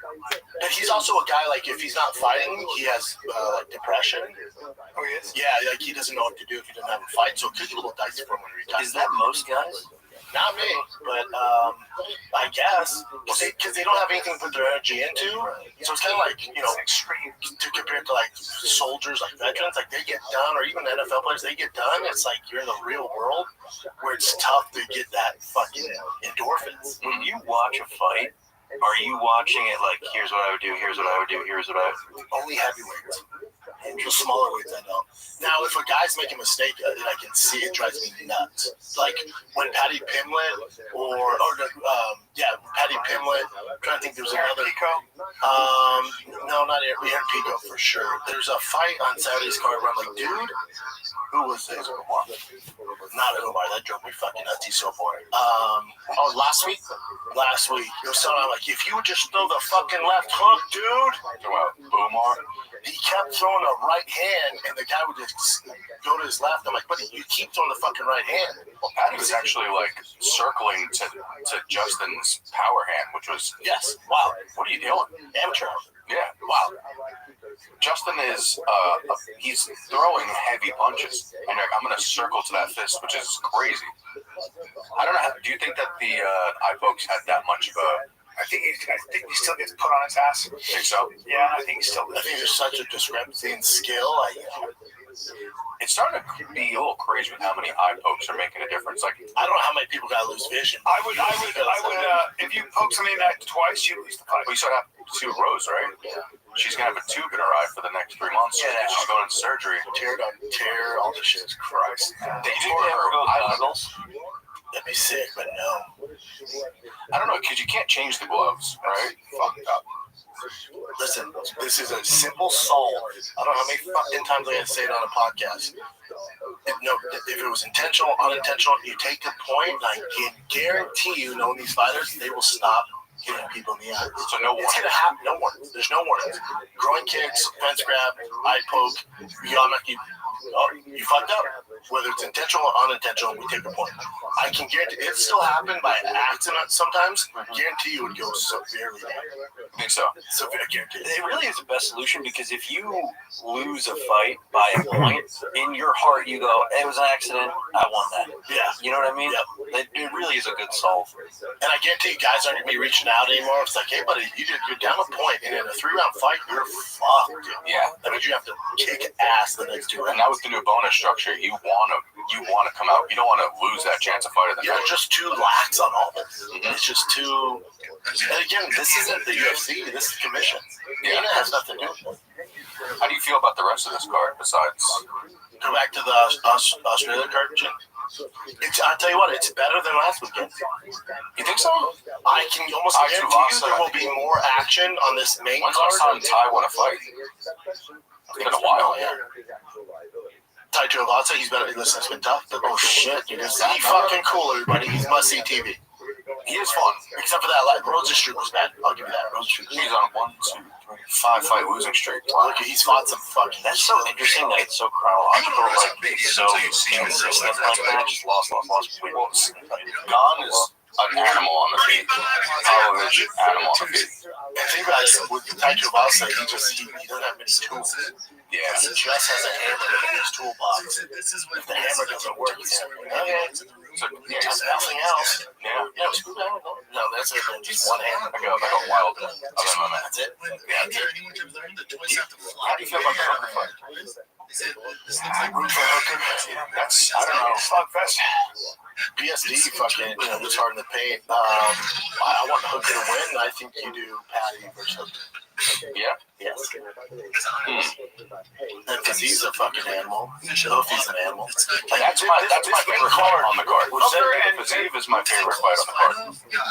But he's also a guy, like, if he's not fighting, he has, like, depression. Oh, he is? Yeah, like, he doesn't know what to do if he doesn't have a fight, so it could be a little dicey for him when he retires. Is that most guys? Not me, but I guess, because they don't have anything to put their energy into. So it's kind of like, you know, extreme to compare to, like, soldiers, like veterans, like, they get done, or even NFL players, they get done. It's like you're in the real world where it's tough to get that fucking endorphins. When you watch a fight, are you watching it like, here's what I would do, here's what I would do, here's what I would do? Only heavyweights. The smaller weights, I don't. Now, if a guy's making a mistake, I can see it drives me nuts. Like when Patty Pimlet Patty Pimlet. I'm trying to think, there was another. No, not Aaron Pico for sure. There's a fight on Saturday's card where I'm like, dude, who was this? Not Umar. That drove me fucking nuts. He's so boring. Last week, it was something like, if you would just throw the fucking left hook, dude. Umar. He kept throwing a right hand, and the guy would just go to his left. I'm like, buddy, you keep throwing the fucking right hand. Well, Patty was actually like circling to Justin's power hand, which was wow. What are you doing? Amateur. Yeah. Wow. Justin is he's throwing heavy punches, and I'm going to circle to that fist, which is crazy. I don't know. Do you think that the eye pokes had that much of a? I think he still gets put on his ass. Think so? Yeah, I think he still. I think there's such a discrepancy in skill. It's starting to be a little crazy with how many eye pokes are making a difference. Like, I don't know how many people got to lose vision. I would. If you poke somebody in that twice, you lose the fight. We saw that to Rose, right? Yeah. She's gonna have a tube in her eye for the next 3 months. Yeah, she's going into surgery. Tear, all this shit. Christ. They tore her eyeballs. That'd be sick, but no. I don't know, because you can't change the gloves, right? Fucked up. Listen, this is a simple solve. I don't know how many fucking times I gotta say it on a podcast. If it was intentional, unintentional, you take the point, I can guarantee you, knowing these fighters, they will stop hitting people in the eyes. So no warning. It's gonna happen. No warnings. There's no warnings. Groin kicks, fence grab, eye poke, you fucked up. Whether it's intentional or unintentional, we take a point. I can guarantee it still happened by accident sometimes. Guarantee you would go severely down. I think so. Severe guarantee. It really is the best solution, because if you lose a fight by a point, in your heart you go, it was an accident, I won that. Yeah. You know what I mean? Yep. It really is a good solve. And I guarantee you guys aren't going to be reaching out anymore. It's like, hey, buddy, you're down a point, and in a 3-round fight, you're fucked. Yeah. That means you have to kick ass the next 2 rounds. And now with the new bonus structure, you want to come out. You don't want to lose that chance of fighting. You're just too lax on all this. Mm-hmm. It's just too. And again, this isn't the UFC. This is commission. Yeah, it has nothing to do with it. How do you feel about the rest of this card? Besides, go back to the Australia card, Jim. I'll tell you what, it's better than last weekend. You think so? I can almost guarantee you there will be more action on this main card. When's the last time Ty won a fight? It's been a while, yeah. Ty Tuivasa, he's been. Listen, it's been tough. But, oh shit, dude, he's fucking cool, everybody. He's must see TV. He is fun, except for that. Like Rose's streak was bad. I'll give you that. Rose's streak. He's on a 1, 2, 3, 5 fight losing streak. Look, he's fought some fucking. That's so interesting. That it's so chronological. Like so consistent. Like that. Just lost. Gone is an animal on the feet. Television animal on the feet. And think about it, with Ty Tuivasa, he doesn't have many tools. Yeah. He just has a hammer in his toolbox. If the hammer doesn't work, so nothing else. Yeah. No, that's it. Just one hammer. I got wild. That's it. Yeah, that's it. How do you feel about the Hooker fight? That's, I don't know. Fuck fest. PSD fucking, was hard in the paint. I want Hooker to win. I think you do Patty versus Hooker. Yeah. Yes. Because he's a fucking animal. Sophie's an animal. That's my favorite fight on the card. Fazeev is my favorite fight on the card.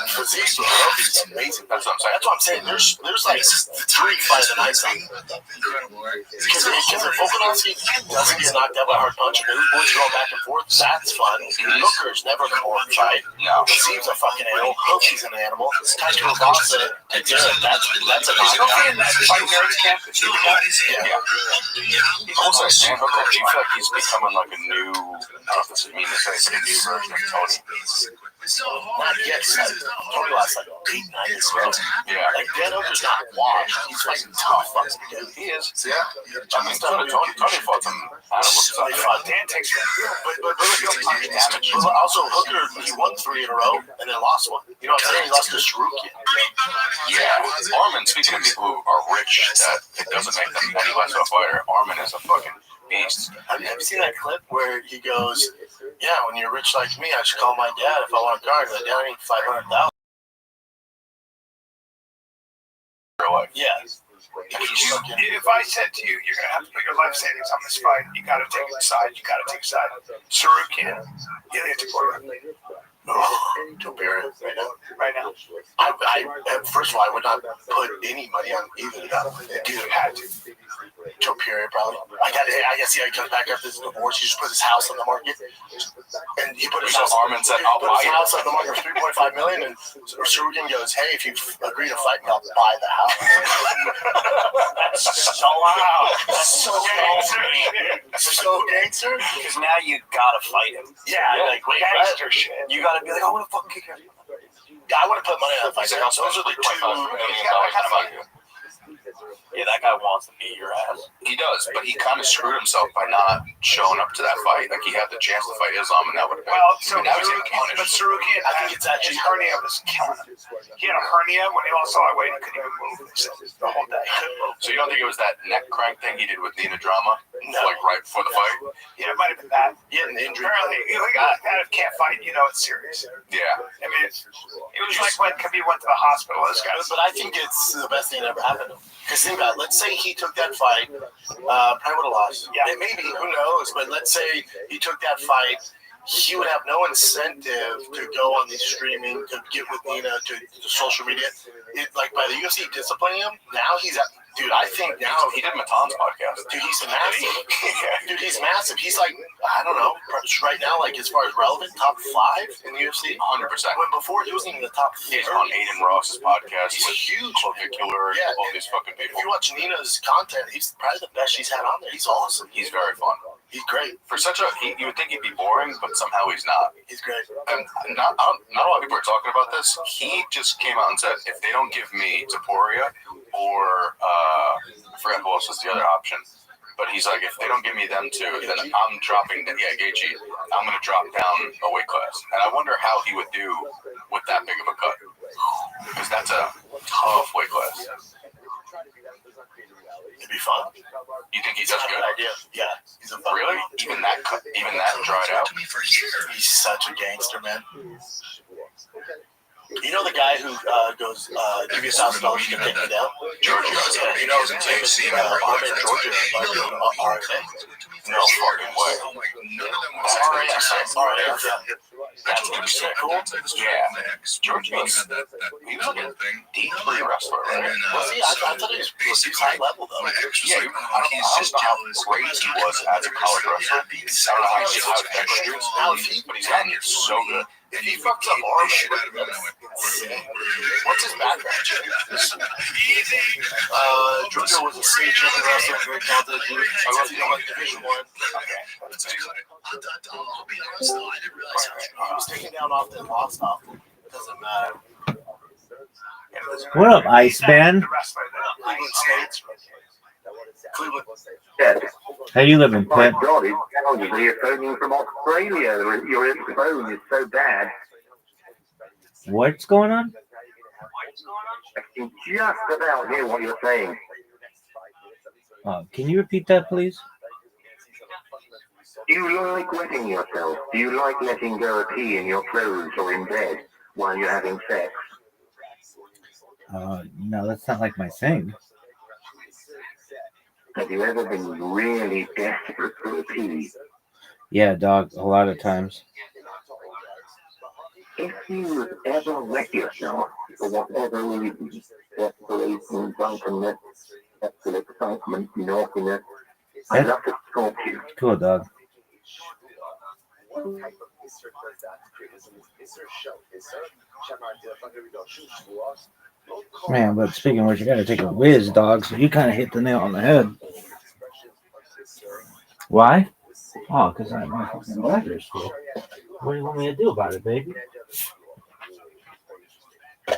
Fazeev is amazing. That's what I'm saying. That's what I'm saying. There's like 3 fights a night. Because Volkanovski doesn't get knocked out by a hard punch, and those boys going back and forth. That's fun. Hooker's never gonna want to fight. No. Fazeev's a fucking animal. Hookie's an animal. Taito Basa, that's a knockout. In that fight nerds camp. Also, Sam Hooker, do you feel like he's becoming like a new, I don't know if this is mean to say, but a new version of Tony? Not yet. Tony lost like 8-9 years ago. Yeah. Like, Dan Hooker's not washed. He's fighting tough fucking dude. He is. Yeah. I mean, Tony fought some animals. Dan takes but also Hooker, he won 3 in a row and then lost 1. You know what I'm saying? He lost to Sarukian. Yeah. Armin, speaking of people who are rich, that it doesn't make them any less of a fighter. Armin is a fucking beast. Have you seen that clip where he goes, yeah, when you're rich like me, I should call my dad if I want a car. He's like, Dad, I need 500,000. Yeah. If I said to you, you're going to have to put your life savings on this fight, you got to take a side. Sarukian, you have to go To bear it right now. First of all, I would not put any money on either of them. Dude, had to. Joe Perry, probably. I guess he comes back after this divorce. He just put his house on the market, and he put his house. Armin said, "I'll buy it." House on the market for $3.5 million, and Sarukian goes, "Hey, if you agree to fight me, I'll buy the house." That's so loud. That's so gangster. So gangster. Because now you gotta fight him. Yeah, like wait, gangster shit. You gotta be like, I want to fucking kick him. I want to put money on that fight. Those are the 2 million. Yeah, that guy wants to beat your ass. He does, but he kind of screwed himself by not showing up to that fight. Like, he had the chance to fight Islam, and that would have been... Well, so now he's getting Sarukian, punished. I think it's actually his hernia was killing him. He had a hernia when he lost all that weight. He couldn't even move the whole day. So you don't think it was that neck crank thing he did with Nina Drama? No. Like, right before the fight? Yeah, it might have been that. He had an injury. Apparently, a guy like that, if can't fight, you know it's serious. Yeah. I mean, it was like when Khabib went to the hospital. This guy. But I think it's the best thing that ever happened to him. Because think about it. Let's say he took that fight, probably would have lost. Yeah. Maybe, who knows? But let's say he took that fight, he would have no incentive to go on the streaming, to get with Nina, to social media. Like, by the UFC disciplining him, now he's at... Dude, I think now... He did Matan's podcast. Dude, he's massive. Dude, he's massive. He's like, I don't know, right now, like, as far as relevant, top 5 in the UFC? 100%. When before, he wasn't even the top 3. He's on Aiden Ross's podcast. He's huge. Clavicular, yeah, all these fucking people. If you watch Nina's content, he's probably the best she's had on there. He's awesome. He's very fun. He's great. For such a... you would think he'd be boring, but somehow he's not. He's great. And not a lot of people are talking about this. He just came out and said, if they don't give me Taporia or... I forgot who else was the other option. But he's like, if they don't give me them 2, then I'm dropping... Gaethje. I'm going to drop down a weight class. And I wonder how he would do with that big of a cut. Because that's a tough weight class. It'd be fun. You think he does good? Idea. Yeah. He's a fun Really? Even that dried out? He's such a gangster, man. You know the guy who goes, give you $1,000 to take me down? Georgia. Yeah, you know his name is Armin Georgia. RFA. No fucking way. That's gonna be so cool. Yeah. Georgia was he was like a D3 wrestler, right? Well, see, I thought he was high level, though. Yeah, I don't know how great he was as a college wrestler. I don't know how he's out of that streets now, but he's out here so good. If he fucks up Armin, what's his background? Georgia was a state champion wrestler, very talented dude. I was like Division 1. I'll be honest, though, I didn't realize he was taken down off the loss stop. Doesn't matter. What up, Iceman? Cleveland States. Cleveland. How you living, My Pip? God, it sounds as though you're phoning from Australia. Your phone is so bad. What's going on? I can just about hear what you're saying. Can you repeat that, please? Do you like wetting yourself? Do you like letting go of pee in your clothes or in bed while you're having sex? No, that's not like my thing. Have you ever been really desperate for a pee? Yeah, dog. A lot of times. If you ever wet yourself for whatever reason, desperation, drunkenness, sexual excitement, naughtiness, I'd love to talk to you. Cool, dog. What type of Isser does that create? Is Isser show? Isser? Man, but speaking of which, you gotta take a whiz, dog. So you kind of hit the nail on the head. Why? Oh, because my fucking bladder's full. What do you want me to do about it, baby? The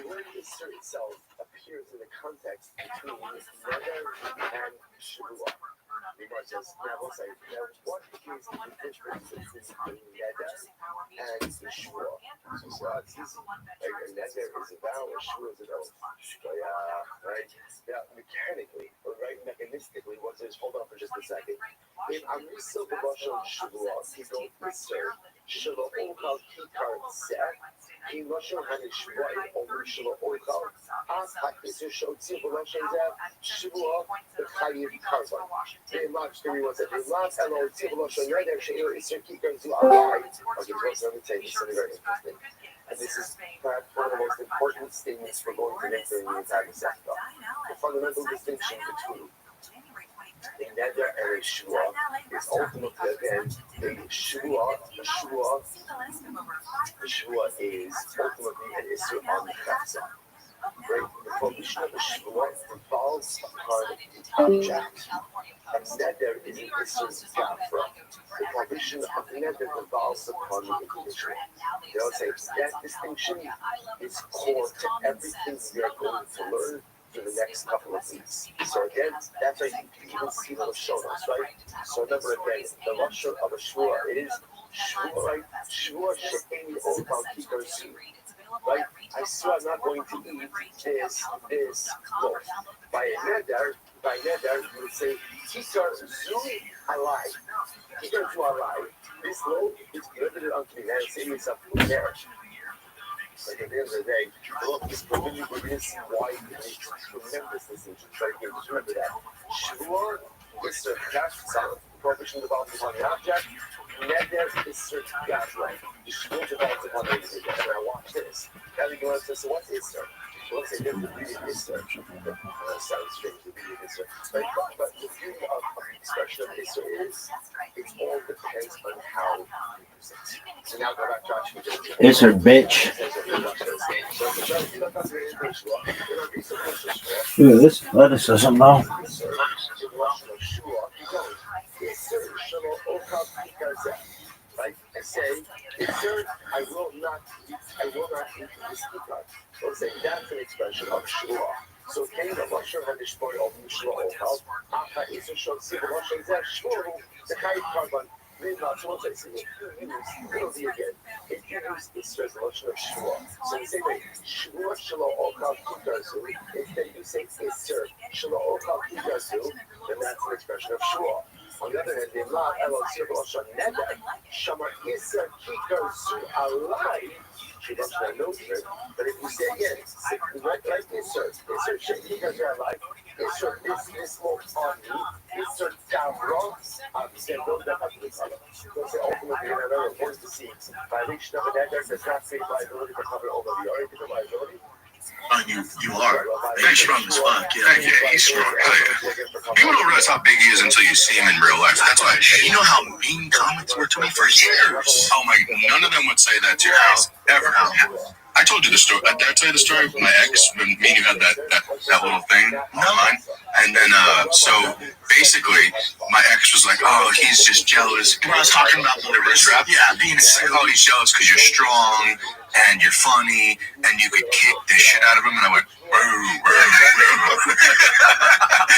word Isser itself appears in the context between Neder and Shavua. What is the difference between Neder and Yeshua? So it's easy. Like, Neder is a vow, Yeshua is an oath. So, right? Yeah, mechanically, or right, mechanistically, what's this? Hold on for just a second. If I'm still the Roshon Shavua, he goes Isser, Shavua Okal Kikar Zeh, he Roshon HaNishvua, Omer Shavua Okal, As HaIsser Shotzi Roshon Zeh, Shavua, the Chayiv Karvan. They launched the rewards that they launched Elo Tzibur Roshon Neder, She'ir Isser Kikar Zu Alai. Okay, let me tell you something very interesting. And this is perhaps one of the most important statements we're going to make during the entire session. The fundamental distinction between the Neder and a Shua is ultimately, again, the Shua is ultimately an issue on the Chesed. Right? The prohibition of the Shua revolves upon the object, and Neder is an issue Gafra. The prohibition of the Neder revolves upon the individual. They'll say that distinction is core to everything we are going to learn for the next couple of weeks. So again, that's why you can see the Lashonos, right? So remember again, the Lashon of a Shua is Shua, right? Shua She'en Okal Kikar Zu. Right? I swear I'm not going to eat this loaf. By Neder, you would say Kikar Zu Alai. Kikar Zu Alai. This loaf is prohibited unto me. And say to yourself, marriage. Like at the end of the day, the loaf is prohibited. We're going to see why it makes tremendous decisions. Right here, just remember that. Shua is the prohibition develops upon the object. Neder is certain Gafra. The Shua develops upon the individual. And now watch this. Now we go on to, so what is Isser? Well, let's say there's the beauty of Isser. Sounds strange, the beauty of Isser. But the beauty of the expression of Isser is, it all depends on how you use it. So now go back, Josh. Isser, bitch. Look at this lettuce doesn't know. Right? I say, Isser, I will not eat this kikar. Let's say that's an expression of Shua. So can the Roshon HaNishvua of Shua Okal, Acha Isser Shotzi Roshon Zeh Shua, the Chayiv Karvan. So let's say, it'll be again. If you use Isser as the Roshon of Shua, so you say, wait, Shua Shelo Okal Kikar Zu, instead you say Isser Shelo Okal Kikar Zu, then that's an expression of Shua. On the other hand, the La Elo Tzibur Roshon Neder, Shamar Isser Kikar Zu Alai. She doesn't have no trick, but if you say again, like Isser Kikar Zu Alai, Isser this look on me, Isser down wrong, then those that have to be covered. Those are ultimately another important to see. Violation of a Neder does not say liability to cover over the origin of liability. You are. Very strong as fuck. Yeah, he's strong. People don't realize how big he is until you see him in real life. That's why, you know how mean comics were to me for years? Oh my, none of them would say that to your house, ever. I told you the story. Did I tell you the story? My ex, me and you had that little thing online. And then, so basically, my ex was like, oh, he's just jealous. When I was talking about the rap, being sick, oh, he's jealous because you're strong and you're funny and you could kick the shit out of him. And I went,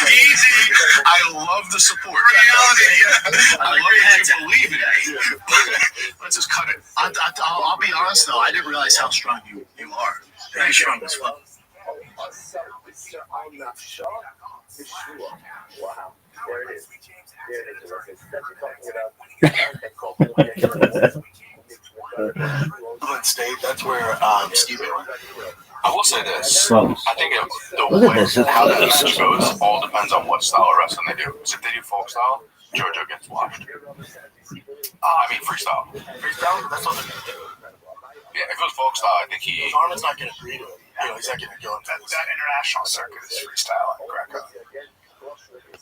easy. I love the support. I love that you believe in it. Let's just cut it. I'll be honest though, I didn't realize how strong you are. Very strong as well. I'm not sure. Wow. There it is. That's talking about State. That's where Steve. I will say this. Well, I think look at this. how that match goes all depends on what style of wrestling they do. Because if they do folk style, JoJo gets washed. I mean freestyle. Freestyle? That's what they're going to do. Yeah, if it was folk style, I think he. Armin's not going to agree to it. He's not going to go into That international circuit is freestyle and Greco.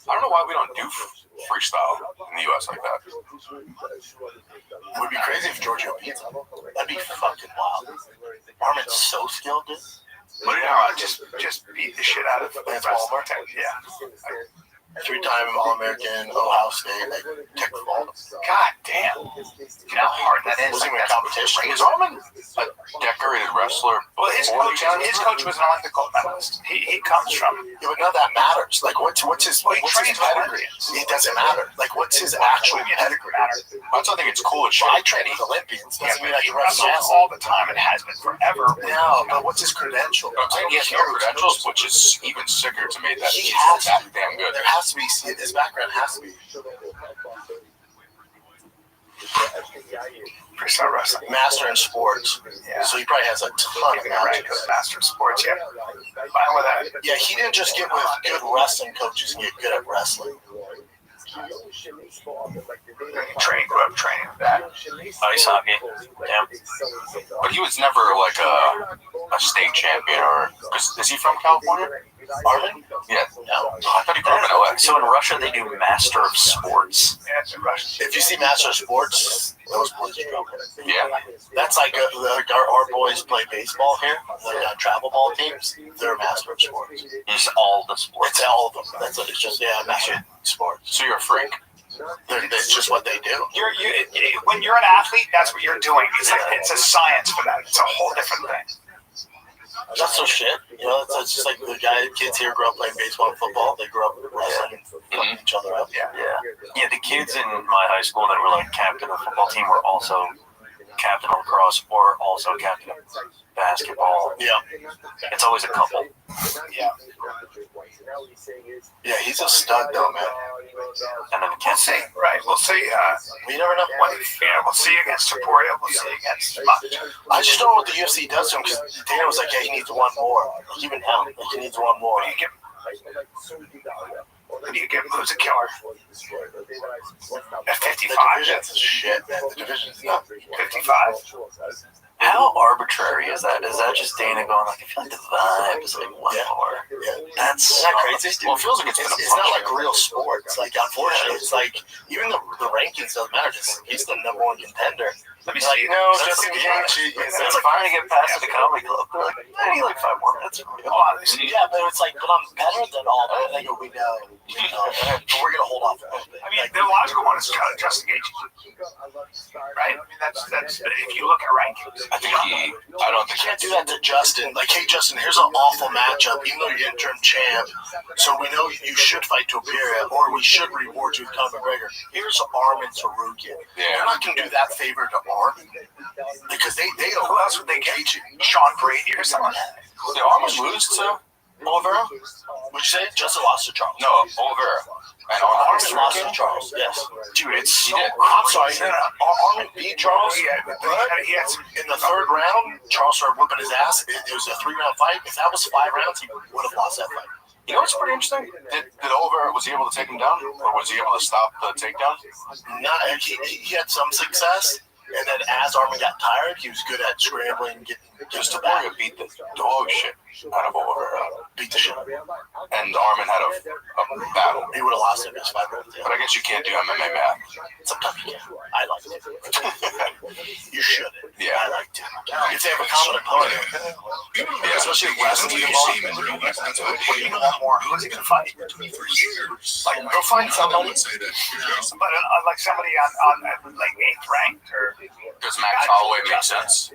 I don't know why we don't do freestyle in the U.S. like that. It would be crazy if Giorgio beats him. That'd be fucking wild. Armin's so skilled, dude. But just beat the shit out of Lance Palmer. Yeah. 3-time All-American, Ohio State, like, tech ball. God damn. You know how hard that is? Was he in competition? Is Armin a decorated wrestler? Well, his coach was an Olympic gold medalist. He comes from. Yeah, but none of that matters. Like, what's his pedigree? It doesn't matter. Like, what's his actual pedigree? That's I think it's cool as shit. I train with Olympians. Doesn't mean I He can wrestle wrestles all the time. It has been forever. No, but what's his credential? I'm saying he has no credentials, which is even sicker to me that He he's has that damn good. There has to be, his background has to be. Freestyle wrestling. Master in sports. Yeah. So he probably has a ton of Right, matches. master of sports, yeah. Fine with that. Yeah, he didn't just get with good wrestling coaches and get good at wrestling. Grew up training with that. Ice hockey. Yeah. But he was never like a state champion or. Cause is he from California? Armin? Yeah. No. I thought he grew up in LA. So in Russia, they do Master of Sports. Yeah, it's in Russian. If you see Master of Sports, those boys are trouble. Yeah. That's like our boys play baseball here. The travel ball teams, they're Master of Sports. It's all the sports. It's all of them. That's it. It's just, Master of Sports. So you're a freak. It's just what they do. When you're an athlete, that's what you're doing. It's a science for them. It's a whole different thing. That's no shit. It's just like the kids here grew up playing baseball and football. They grew up wrestling and fucking each other up. Yeah, the kids in my high school that were like captain of the football team were also captain of lacrosse or also captain of basketball. Yeah. It's always a couple. Yeah. Yeah, he's a stud though, man. And then the We'll kids see. Right. We'll see. We never know. We'll see against Taporia. We'll see against Much. I just don't know what the UFC does to him because Dana was like, he needs one more. Like, even him, he needs one more. What do you give him? Who's a killer? At 55. The division's shit, man. The division's not 55. How arbitrary is that? Is that just Dana going like, I feel like the vibe is like one more? Yeah. That's Isn't that crazy? Well, it feels like it's not like real sports. Like, unfortunately, it's like, even the rankings doesn't matter. He's the number one contender. Let me Like, see. no, That's just like trying to get past the comedy club. They're like, I need like 5 more minutes. yeah, but it's like, but I'm better than all of them. They go, we know. But we're going to hold off a little bit. I mean, the logical one is Justin Gaethje, right? I mean, that's if you look at rankings. I don't think You can't do that to Justin. Like, hey, Justin, here's an awful matchup, even though you're interim champ. So we know you should fight to appear, or we should reward you with Conor McGregor. Here's Armin Sarukian. They're not going to do that favor to Armin because they don't. Who else would they get? Sean Brady or someone? Did Armin lose to Oliveira? Would you say Justin lost to Charles? No, Oliveira. And Armin lost to Charles. Yes, Dude, it's so. I'm sorry. Armin beat Charles. In the third round, Charles started whipping his ass. It was a 3-round fight. If that was 5 rounds, he would have lost that fight. you know what's pretty interesting? Did Oliveira, was he able to take him down? Or was he able to stop the takedown? He had some success. And then as Armin got tired, he was good at scrambling, getting Just Taporia beat the dog shit out of Oliveira. beat the shit. And Armin had a battle. He would have lost it in his 5 rounds. But I guess you can't do MMA math. Sometimes you can. I like it. You should. Yeah. I like it. If they have a common opponent. Yeah, especially West. You want more? Who's he gonna fight? For years. Like, go find somebody. Somebody like somebody on like 8th ranked or. Does Max Holloway make sense?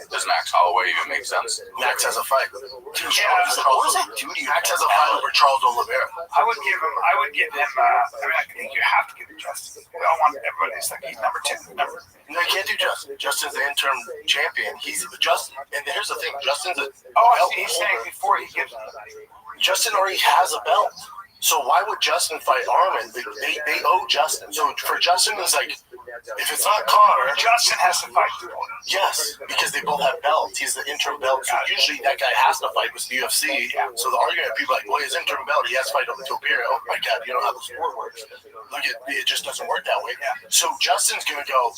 Does Max Holloway even make sense? Max has a fight. Yeah, What does that do to you? Max has a fight over Charles Oliveira. I would give him. I mean, I think you have to give it Justin. We don't want everybody's like he's number 2. No, you can't do Justin. Justin's the interim champion. He's Justin. And here's the thing: Justin's a belt. He's saying before he gives. Justin already has a belt. So why would Justin fight Armin? They owe Justin. So for Justin, it's like If it's not Connor, Justin has to fight the opponent. yes, because they both have belts. He's the interim belt. So usually that guy has to fight with the UFC. So the argument, people are like, well, his interim belt, he has to fight over Topiary. Oh my God, you know how the sport works. Look, it just doesn't work that way. So Justin's going to go,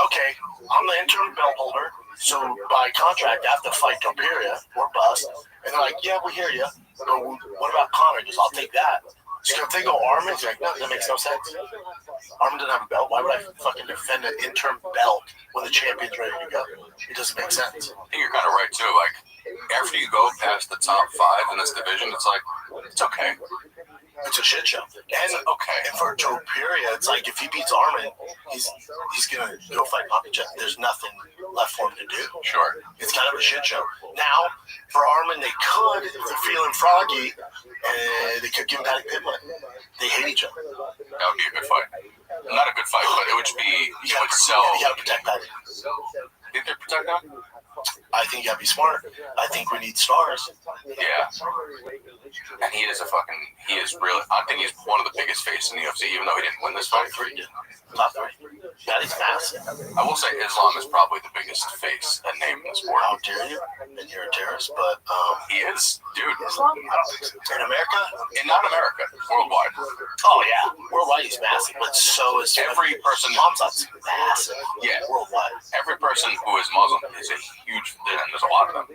okay, I'm the interim belt holder. So by contract, I have to fight Topiary or bust. And they're like, yeah, we hear you. But what about Connor? He goes, I'll take that. So if they go Armin, it's like, no, that makes no sense. Armin doesn't have a belt. Why would I fucking defend an interim belt when the champion's ready to go? It doesn't make sense. I think you're kind of right too. Like after you go past the top 5 in this division, it's like it's okay. It's a shit show. And okay, and for Joe Peria, it's like if he beats Armin, he's gonna go fight Poppycheck. There's nothing left for him to do. Sure. It's kind of a shit show. Now, for Armin, they could, if they're feeling froggy, they could give him Paddy Pimblett. They hate each other. That would be a good fight. Not a good fight, but it would be. You would sell. You gotta protect Paddy. Think they protect him? I think you gotta be smart. I think we need stars. Yeah. And he is really, I think he's one of the biggest faces in the UFC, even though he didn't win this fight. Top 3. Paddy's massive. I will say Islam is probably the biggest face and name in the sport. How dare you? And you're a terrorist, but he is, dude. Islam? I don't think so. In America? Not America, worldwide. Oh yeah, worldwide he's massive, but so is every person. Hamzat's massive. Yeah, worldwide. Every person who is Muslim is a huge. And there's a lot of them.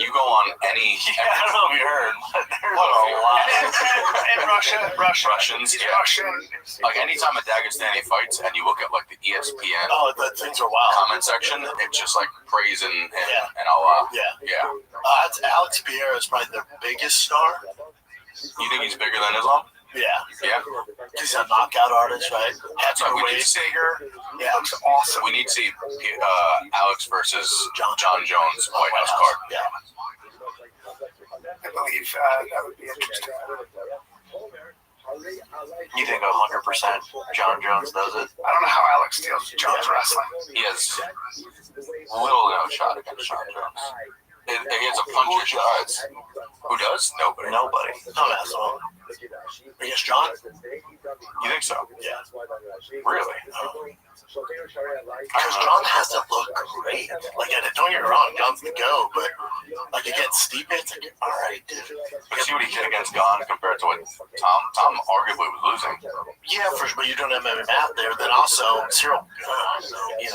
You go on any. I don't know if you heard. There's a lot. And Russians. Yeah. Russian. Like anytime a Dagestani fights, and you look at like the ESPN. Oh, the things are wild. Comment section, it's just like praising him and Allah. Yeah. That's Alex Pierre is probably their biggest star. You think he's bigger than Islam? Yeah. He's a knockout artist, right? That's right. We need to see. Yeah, looks awesome. We need to see Alex versus John Jones White House card. Yeah. I believe that would be interesting. You think 100% John Jones does it? I don't know how Alex deals with Jones wrestling. He has little no shot against John Jones. He has a puncher shot. Who does? Nobody. Don't ask him. Against John? You think so? Yeah. Really? Because John has to look great. Like, don't get me wrong, John's the go, but like against Stipe, it's like, all right, dude. But see what he did against Gon compared to what Tom arguably was losing. Yeah, for sure, but you don't have MMA out there. Then also, Cyril, he's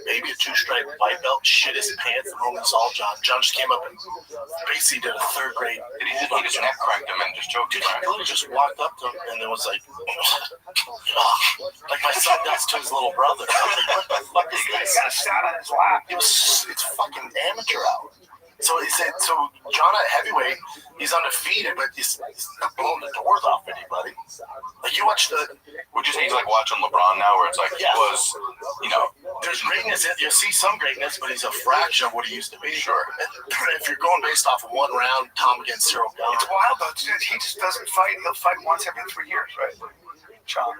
maybe a 2-stripe white belt, shit his pants the moment he saw John. John just came up and basically did a 3rd grade. He just neck cranked him and just choked him. Dude, he literally just walked up to him and it was like, like my son does to his little brother. I was like, what the fuck is this? He got a shot on his lap. It's fucking amateur hour. So he said, John at heavyweight, he's undefeated, but he's not blowing the doors off anybody. Like, you watch would you say he's like watching LeBron now, where it's like he was, there's greatness. You see some greatness, but he's a fraction of what he used to be. Sure. If you're going based off of one round, Tom against Cyril Gane. It's wild though. He just doesn't fight. He'll fight once every 3 years, right? John.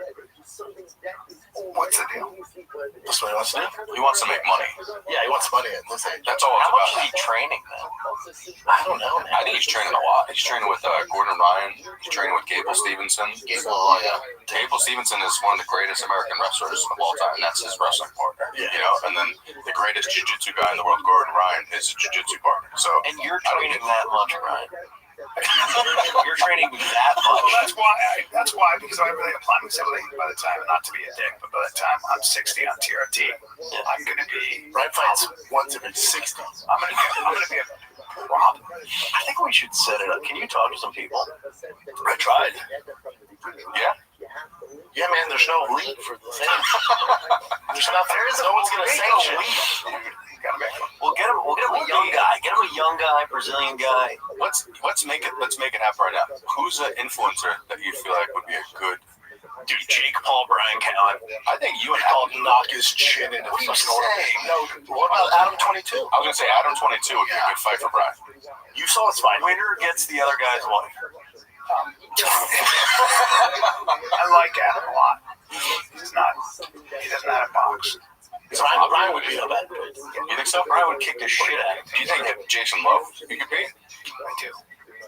What's the deal? That's what he wants to do. He wants to make money. Yeah, he wants money. That's all. How much is he training then? I don't know, man. I think he's training a lot. He's training with Gordon Ryan. He's training with Gable Stevenson. Gable Stevenson is one of the greatest American wrestlers of all time. That's his wrestling partner. And then the greatest jiu-jitsu guy in the world, Gordon Ryan, is a jiu-jitsu partner. So. And you're training that much, Ryan. You're training that much. Well, that's why, because I really apply myself by the time, not to be a dick, but by the time I'm 60 on TRT, I'm going to be. Ryan fights once every 60. I'm going to be a problem. I think we should set it up. Can you talk to some people? I tried. Yeah, man, there's no league for the thing. No one's going to sanction it. We'll get him a young guy. Get him a young guy, Brazilian guy. Let's make it happen right now. Who's an influencer that you feel like would be a good? Dude, Jake Paul, Brian Callen. I think you would call knock his chin into the fucking order. No, what about Adam 22? I was gonna say Adam 22 would be a good fight for Brian. You saw his fight. Winner gets the other guy's wife. I like Adam a lot. He doesn't have a box. Brian would beat up that. You think so? Brian would kick the shit out of him. Do you think that Jason Love he could beat? I do.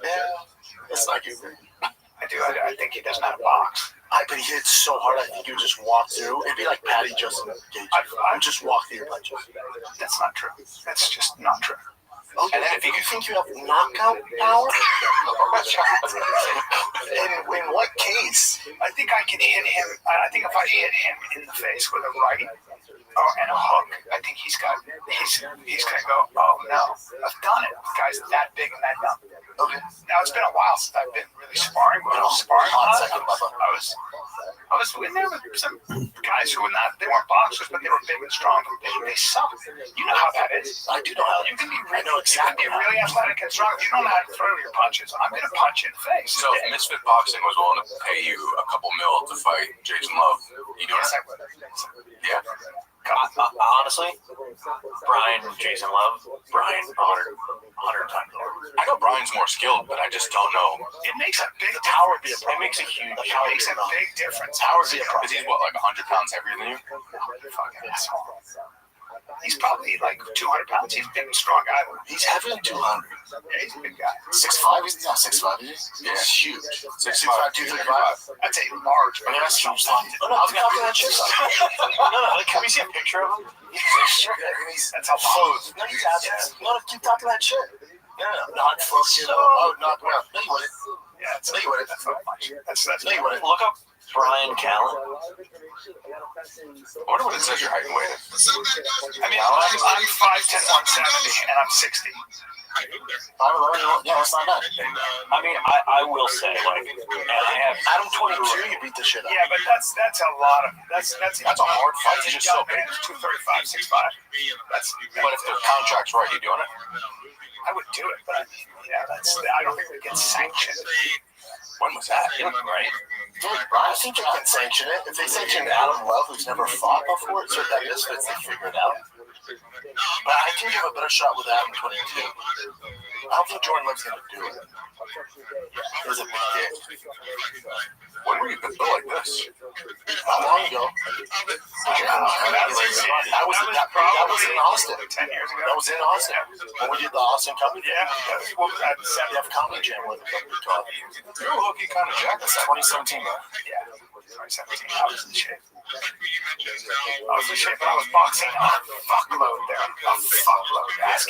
Yeah, that's not good. I do. I think he doesn't have a box. I But he hits so hard, I think you would just walk through. It'd be like Patty Justin Gage. I would just walk through your punches. That's not true. That's just not true. Okay. And then if you think you have knockout power, in what case? I think I can hit him. I think if I hit him in the face with a right and a hook, I think he's gonna go, oh no, I've done it. The guy's that big and that dumb. Okay. Now it's been a while since I've been really sparring. When I was sparring, I was in there with some guys who were they weren't boxers, but they were big and strong. They suck. You know how that is. I do know how. You can be really athletic and strong. You don't know how to throw your punches. I'm gonna punch you in the face. So if Misfit Boxing was willing to pay you a couple mil to fight Jason Love, you doing it? Yeah. Honestly, Brian, Jason Love, Brian 100 times over. I know Brian's more skilled, but I just don't know. It makes a big power be a problem. It makes a huge difference. Power be a problem. Is he what, like 100 pounds heavier than you? Fucking asshole. He's probably like 200 pounds. He's a big and strong guy. He's heavier than 200. Yeah, he's a big guy. 6'5"? He's not 6'5", is he? Yeah, he's huge. 6'5", 235. That's a large man. That's huge. No, I was talking that shit. No, can we see a picture of him? Sure. That's how long. No, you have no, keep talking that shit. No, not fucking. Oh, not well. No, you wouldn't. Yeah, no, you wouldn't. That's not much. That's no, you wouldn't. Look up Brian Callen. I wonder what it says your height and weight is. I mean, I'm 5'10", 170, and I'm 60. Yeah, that's not bad. I mean, I will say, like, and I have Adam 22, you beat the shit out. Yeah, but that's a lot of that's a hard fight. He's just so big. 235, 6'5". But if the contract's right, you doing it? I would do it, but I don't think we can sanction it. When was that? Right? I think they can sanction it. If they sanction Adam Love, who's never fought before, so that Misfits, they figure it out. But I think you have a better shot with Adam 22. I don't think Jordan Love's going to do it. He's a big dick. When were you built like this? Not long ago. That was in Austin. 10 years ago. That was in Austin. When we did the Austin Comedy Jam. What was that? Def Comedy Jam with the You're looking kind of jacked. That's 2017, man. Yeah. 2017. I was in shape. I was boxing a fuckload there. A fuckload. I was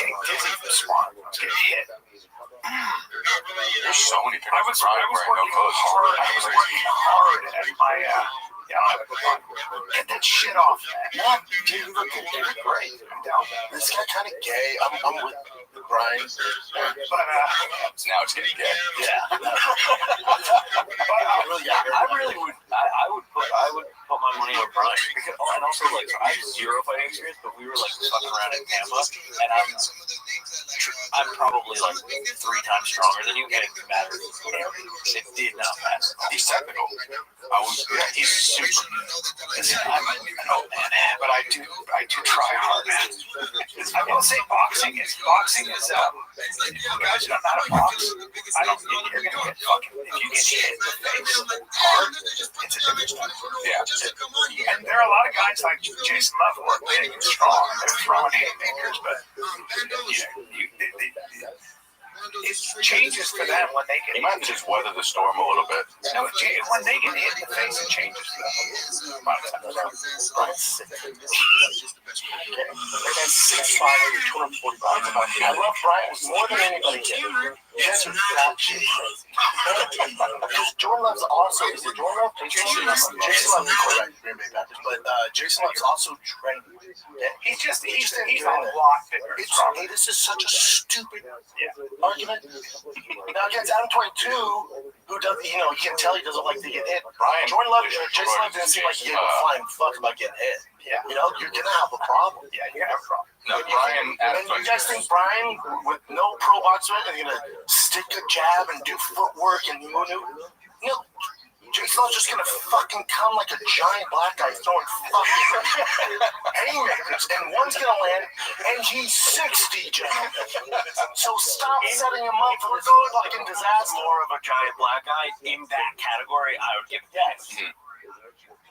getting dizzy from sparring. I was getting hit. There's so many pictures. I was working hard at my get that shit off, man. Dude, you look Great. I'm down. This guy kind of gay. I'm with Brian. But now it's getting gay. Yeah. I would put my money on Brian because, and also like I have zero fighting experience, but we were like fucking around in Tampa, and I'm probably like 3 times stronger than you, and it mattered. It did not matter. He's technical. He's super good. I'm an old man, but I do try hard, man. I will say boxing is guys who don't know how to box. I don't think you're gonna get fucking if you get hit in the face hard. It's a different story. Yeah. And there are a lot of guys like Jason Love who are big and strong. They're throwing haymakers, but it changes for them when they get He might just weather the storm a little bit. No, when they get hit in the face, it changes for them. I love Brian more than anybody can. Yes, that shit crazy. Because Jordan Love's also, is it Jordan Love? Jason Love's correct, but Jason Love's also trained. He's a lot bigger. Hey, this is such a stupid argument. Now against Adam 22, who does, you can tell he doesn't like to get hit. Jordan Love, Jason Love didn't seem like he gave a flying fuck about getting hit. Yeah. You're gonna have a problem. Yeah, you're gonna have a problem. No, Brian. And you guys think Brian, with no pro boxing, is gonna stick a jab and do footwork and no. Jason Love's just gonna fucking come like a giant black guy throwing fucking haymakers, and one's gonna land, and he's 60, gentlemen. So stop setting him up for this fucking disaster. More of a giant black guy in that category, I would give it yes.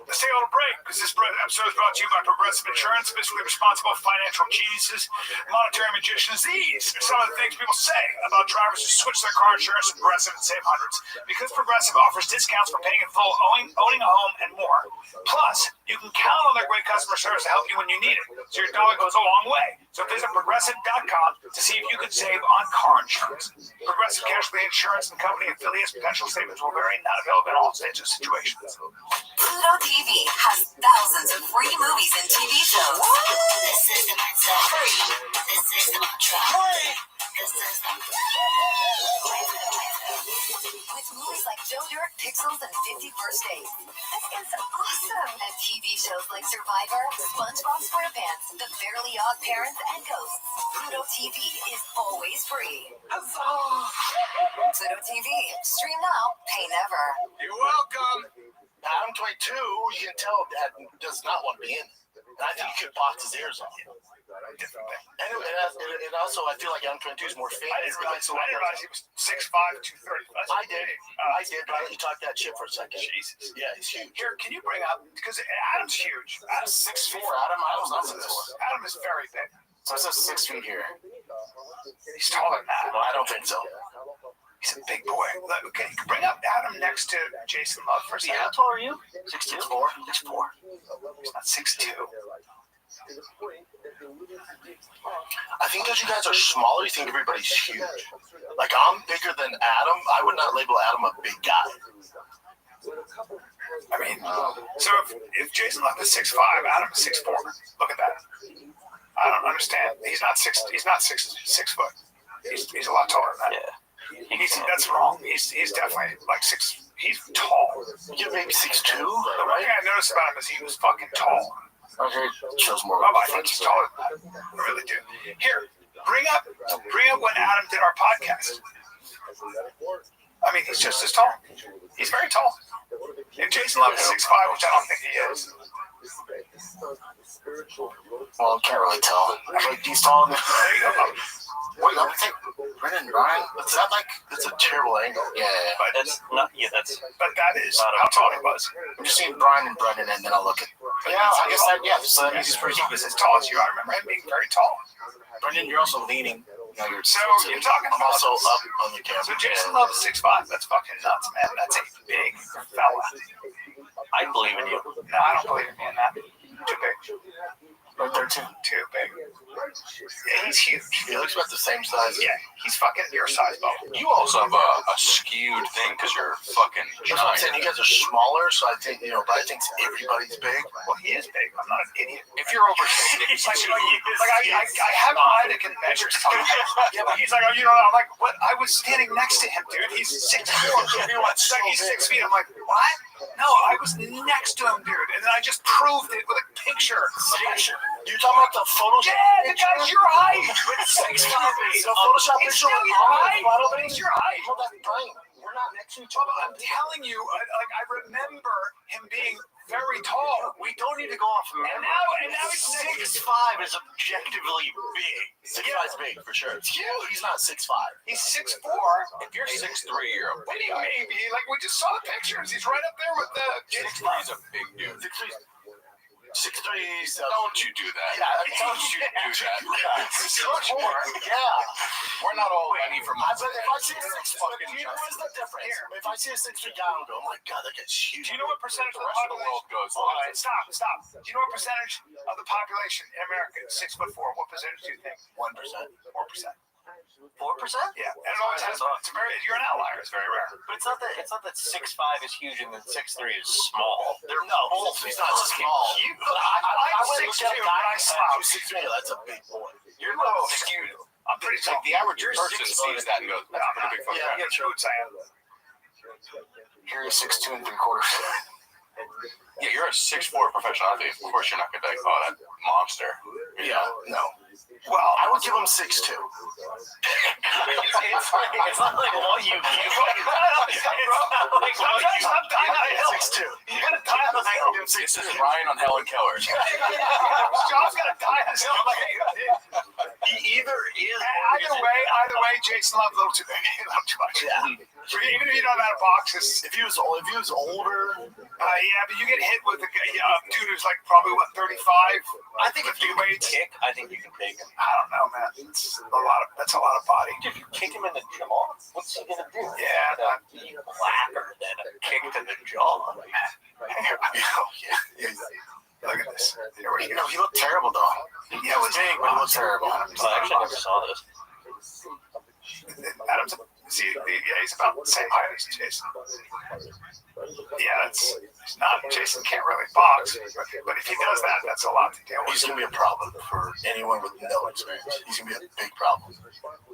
Let's take a little break because this episode is brought to you by Progressive Insurance, fiscally responsible financial geniuses, monetary magicians. These are some of the things people say about drivers who switch their car insurance to Progressive and save hundreds. Because Progressive offers discounts for paying in full, owning a home, and more. Plus, you can count on their great customer service to help you when you need it. So your dollar goes a long way. So visit Progressive.com to see if you can save on car insurance. Progressive Casualty Insurance and Company affiliates potential savings will vary, not available in all states or situations. Pluto TV has thousands of free movies and TV shows. The system is free. The system of free. The system. With movies like Joe Dirt, Pixels, and 50 First Dates. This is awesome. And TV shows like Survivor, SpongeBob SquarePants, The Fairly Odd Parents, and Ghosts. Pluto TV is always free. Pluto TV. Stream now, pay never. You're welcome. Adam 22, you can tell that does not want to be in it. And I think he could box his ears off. And also, I feel like Adam 22 is more famous. I didn't realize he was 6'5", 230. I did, but I let you talk that shit for a second. Jesus. Yeah, he's huge. Here, can you bring up, because Adam's huge. Adam's 6'4". Adam's not 6'4". Adam is very big. So it says 6 feet here. He's taller than that. Well, I don't think so. He's a big boy. Okay, bring up Adam next to Jason Love for a second. How tall are you? 6'4". 6'4". He's not 6'2". I think because you guys are smaller, you think everybody's huge. Like, I'm bigger than Adam. I would not label Adam a big guy. I mean, so if Jason Love is 6'5", Adam is 6'4". Look at that. I don't understand. He's not six foot. He's a lot taller than that. Yeah. That's wrong. He's definitely like 6. He's tall. You're maybe 6'2", The one right? thing I noticed about him is he was fucking tall. Okay, shows more. I think he's taller than that. I really do. Here, bring up when Adam did our podcast. I mean, he's just as tall. He's very tall. If Jason Love is 6'5", which I don't think he is. Well, can't really tell. Like, he's tall. There you go. Wait, I think Brendan Ryan. That's a terrible angle. Yeah. But That's not. Yeah, that's. But that is how tall he was. I'm just seeing Brian and Brendan, and then I'll look at. Yeah, I guess that. Yeah, so that means He was as tall as you. I remember him being very tall. Brendan, you're also leaning. So you're talking I'm about also up on the camera. So Jason Love is 6'5". That's fucking nuts, man. That's a big fella. I believe in you. No, I don't believe in that. Too big. Right there too. Too big. Yeah, he's huge. He looks about the same size. Yeah, he's fucking your size, Bo. You also have a skewed thing because you're fucking That's what I'm saying. giant. You guys are smaller, so I think but I think everybody's big. Well, he is big. I'm not an idiot. If you're over He's like I have an eye that can measure something. Yeah, but he's like, oh, you know, I'm like, what? I was standing next to him, dude. He's 6'4". He's like, he's 6 feet. I'm like, what? No, I was next to him, dude, and then I just proved it with a picture. You talking about the Photoshop? Yeah, the guy's your height. With 6'5". So Photoshop It's picture. still your height. It's your height. Well, that's Brian. We're not next to each Well, other. I'm telling you, like I remember him being very tall. We don't need to go off from And now he's 6'5" is objectively big. 6'5" is big for sure. He's not 6'5". He's 6'4". If you're 6'3", you're a What do you mean? Like we just saw the pictures. He's right up there with the. 6'3" is a big dude. 6'3". Don't you do that? Yeah, Don't you do that? 6'4". Yeah. We're not all ready for But months. if I see a 6'4", what's the difference? If I see a 6'3" guy, I'll go, oh my god, that guy's huge. Do you know what percentage The of the rest of the world population? goes Hold on, like, stop. Do you know what percentage of the population in America is 6'4"? What percentage do you think? 1%. 4%. 4%? Yeah, and you're an outlier. It's very rare. But it's not that 6'5" is huge and that 6'3" is small. They're both. He's not small. I went and looked at a guy who's 6'3". That's a big boy. You're a little skewed. I'm pretty tall. like the average person sees that and goes, "That's a pretty big fucking Yeah, guy." yeah, true. I am. Here he's 6'2" 3/4". Yeah, you're a 6'4" professional athlete. Of course, you're not going to be like, oh, that monster. Yeah, no. Well, I would give him 6'2". It's not like what you give. Stop dying on a hill. 6'2". You gotta die on a hill. This is Ryan on Helen Keller. John's gotta die on a hill. Like, He either is. Either way, Jason Love a little too big. A little too much. Yeah. Even if you don't know how to box, If he was older, Yeah, but you get hit with a dude who's like probably what 35. I think if you kick, I think you can take him. I don't know, man. That's a lot of body. If you kick him in the jaw, what's he gonna do? Yeah, He's blacker than a kick to the jaw. Look at this. You know, he looked terrible though. Yeah, it was big, but he looked terrible. I actually never saw this. Adam's he's about the same height as Jason. Yeah, he's not. Jason can't really box, but if he does that, that's a lot to deal with. He's gonna be a problem for anyone with no experience. He's gonna be a big problem.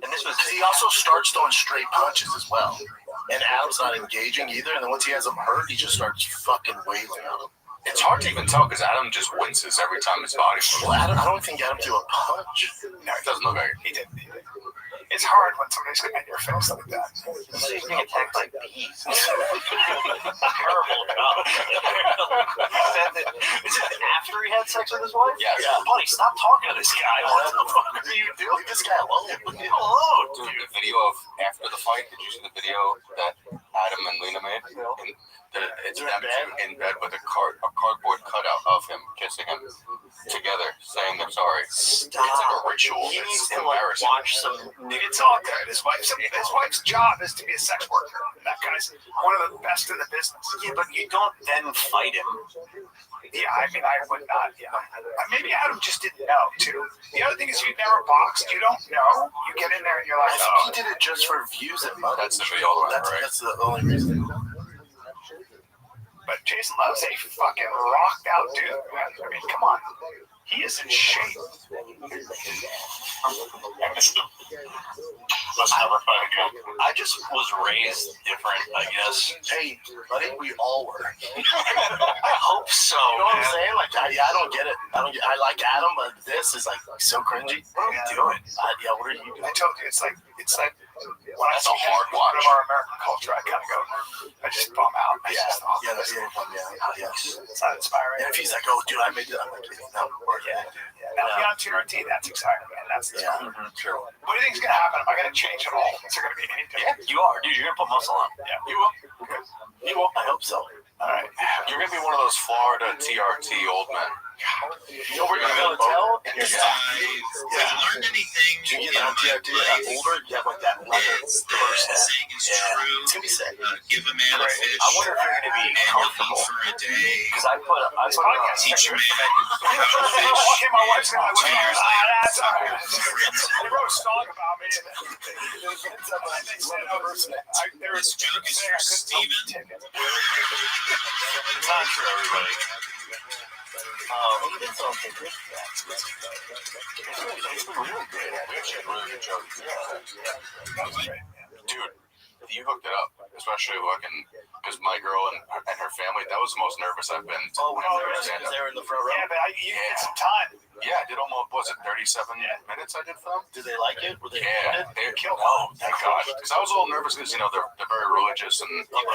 And this was he also starts throwing straight punches as well. And Adam's not engaging either. And then once he has him hurt, he just starts fucking wailing on him. It's hard to even tell because Adam just winces every time his body moves. Well, I don't think Adam threw a punch. No, it doesn't look like it. He did. It's hard when somebody's in your face like that. He's being attacked by bees. Terrible job. Is it after he had sex with his wife? Yeah. Buddy, stop talking to this guy. What the fuck are you doing? Leave this guy alone. Leave him alone, Dude, the video of after the fight, did you see the video that Adam and Lena made? It's them two in bed with a cardboard cutout of him kissing him together, saying they're sorry. It's like a ritual. He needs It's to embarrassing. watch some. It's all good. His wife's job is to be a sex worker. That guy's one of the best in the business. Yeah, but you don't then fight him. Yeah, I mean, I would not. Yeah, maybe Adam just didn't know too. The other thing is, you never boxed. You don't know. You get in there and you're like, I think he did it just for views and money. That's the video, right? That's the only reason. But Jason Love's a fucking rocked out dude. Man. I mean, come on. He is in shape. Let's never fight again. I just was raised different, I guess. Hey, buddy, we all were. I hope so. You know what I'm saying? Like, I don't get it. I like Adam, but this is like so cringy. What are we doing? What are you doing? I told you, it's like when That's I a hard watch. of our American culture, I kind of go, I just bum out. Yeah, that's It's not inspiring. And if he's like, oh, dude, I made it, I'm like, no, Now, if you're on TRT, that's exciting, man. That's true. What do you think is going to happen? Am I going to change at all? Is there going to be any difference? Yeah, you are. Dude, you're going to put muscle on. Yeah, you will. Okay. You will. I hope so. All right. You're gonna be one of those Florida TRT old men. You know where you're going to tell? If I learned anything You in get my on TRT, life, older, you have like that leather it's that the saying is true. It's going to be sick. Give a man a fish I wonder if you're going to be and he'll eat comfortable. for a day. Because I put on Teach a man how to fish. Okay, my wife's going to 2 years later, that's all right. friends, They wrote a song about me. They said this joke is for Steven. It's not for everybody. Dude, you hooked it up, especially looking, because my girl and her family, that was the most nervous I've been. They were in the front row. Yeah, but you get some time. Yeah, I did almost, was it 37 minutes I did for them? Did they like it? Were they They killed. Oh, thank God. Because I was a little nervous because, they're very religious and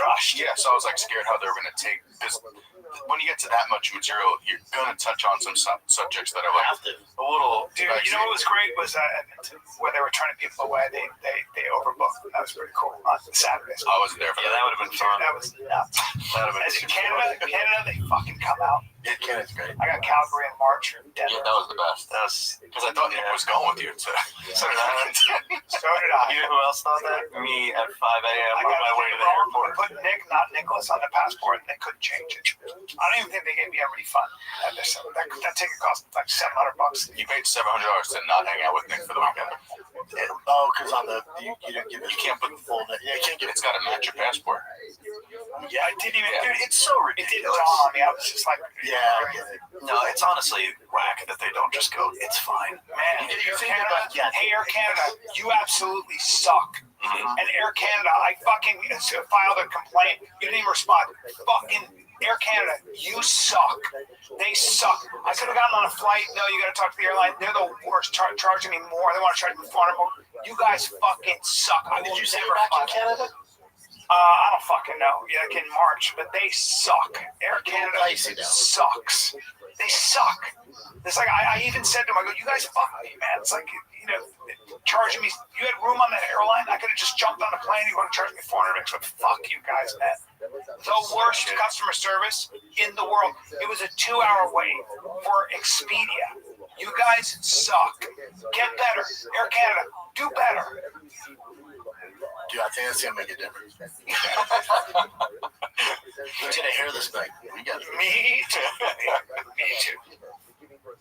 rushed. Yeah, so I was like scared how they were going to take, because when you get to that much material, you're going to touch on some subjects that are like a little. Dude, you know what was great was when they were turning people away, they overbooked. That was pretty cool on Saturdays. I wasn't there for that. That would have been fun. That was nuts. That would have been As in Canada, they fucking come out. Yeah, Canada's great. I got Calgary in March and Yeah, Denver. that was the best. Because I thought Nick was going with you. So did I. So did I. You know who else thought that? Me at 5 a.m. I on got my way to the wrong. airport. I put Nick, not Nicholas, on the passport, and they couldn't change it. I don't even think they gave me a refund. That ticket cost like $700. You paid $700 to not hang out with Nick for the weekend. Oh, because on the you didn't give it. You can't put the full. Yeah, you can't give It's got to match your passport. Yeah, I didn't even. Dude, It's so it didn't ridiculous. dawn on me. I was just like, Yeah, I get it. No, it's honestly whack that they don't just go, it's fine. man, You Air think Canada, about- yeah. hey, Air Canada, you absolutely suck. And Air Canada, I fucking filed a complaint. You didn't even respond. Fucking Air Canada, you suck. They suck. I could have gotten on a flight. No, you got to talk to the airline. They're the worst. Charging me more. They want to charge me $400 more. You guys fucking suck. Did you say back in Canada? I don't fucking know. Yeah, like in March, but they suck. Air Canada sucks. They suck. It's like I even said to them, I go, you guys fuck me, man. It's like charging me. You had room on the airline. I could have just jumped on the plane. You want to charge me $400 extra? Fuck you guys, man. The worst customer service in the world. It was a 2-hour wait for Expedia. You guys suck. Get better. Air Canada, do better. Dude, I think that's gonna make a difference. Who's gonna hear this thing? We got Me too. Me too.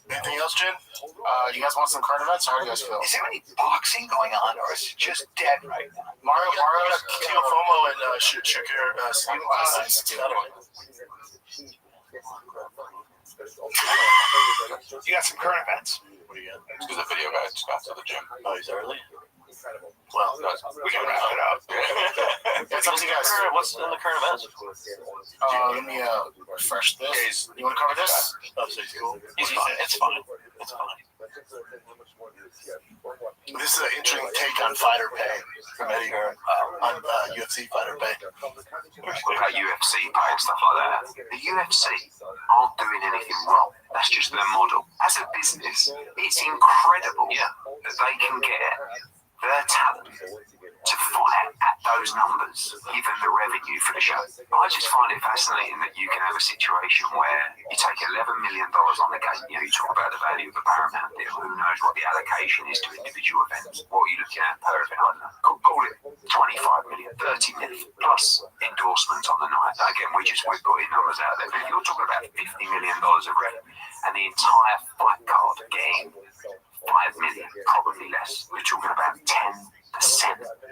anything else, Jen? You guys want some current events? How do you guys feel? Is there any boxing going on, or is it just dead right now? Mario Teofimo and Shakir Steve You got some current events? What do you got? Because the video guy just got to the gym. Oh, he's early? Well, We can wrap it up. it's up to you guys. What's in the current events? Let me refresh this. You want to cover this? Oh, so he's cool. It's fine. It's fine. It's fine. This is an interesting take on fighter pay from Eddie Hearn on UFC fighter pay. About UFC pay and stuff like that. The UFC aren't doing anything wrong. That's just their model. As a business, it's incredible that they can get their talent to fight at those numbers, given the revenue for the show. I just find it fascinating that you can have a situation where you take $11 million on the game. You talk about the value of a Paramount deal. Who knows what the allocation is to individual events? What are you looking at per event? I don't know. Call it 25 million, 30 million, plus endorsements on the night. Again, we're putting numbers out there. But if you're talking about $50 million of revenue and the entire fight card getting 5 million, probably less, we're talking about 10%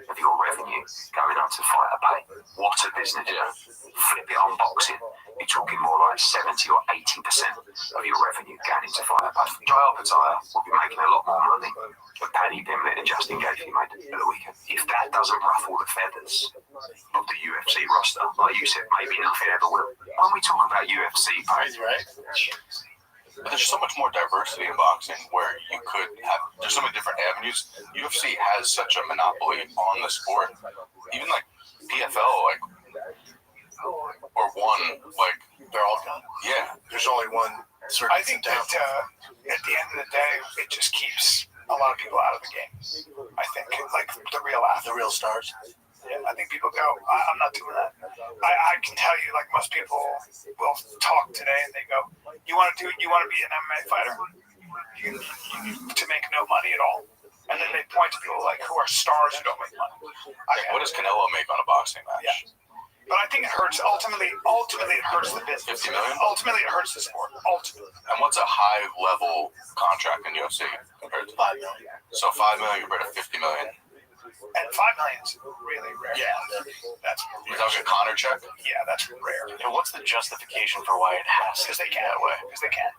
of your revenue going on to fighter pay. What a business. Flip it on boxing, you're talking more like 70 or 80% of your revenue going into fighter pay. Joel Pataya will be making a lot more money than Paddy Pimblett and Justin Gaethje made at the weekend. If that doesn't ruffle the feathers of the UFC roster, like you said, maybe nothing ever will. When we talk about UFC pay, right? But there's so much more diversity in boxing where you could have, there's so many different avenues. UFC has such a monopoly on the sport. Even like PFL, like, or one, like, they're all gone. Yeah. There's only one certain. I think that at the end of the day, it just keeps a lot of people out of the game. I think, like the real athletes. The real stars. Yeah, I think people go, I'm not doing that. I can tell you, like most people will talk today and they go, you want to be an MMA fighter to make no money at all. And then they point to people like who are stars who don't make money. What does Canelo make on a boxing match? Yeah. But I think it hurts. Ultimately, it hurts the business. 50 million? Ultimately, it hurts the sport. Ultimately. And what's a high level contract in UFC compared to 5 million? So 5 million compared to 50 million. And 5 million is really rare. Yeah, that's we're talking a Connor check. Yeah, that's rare. And what's the justification for why it has to they be can that way? Because they can.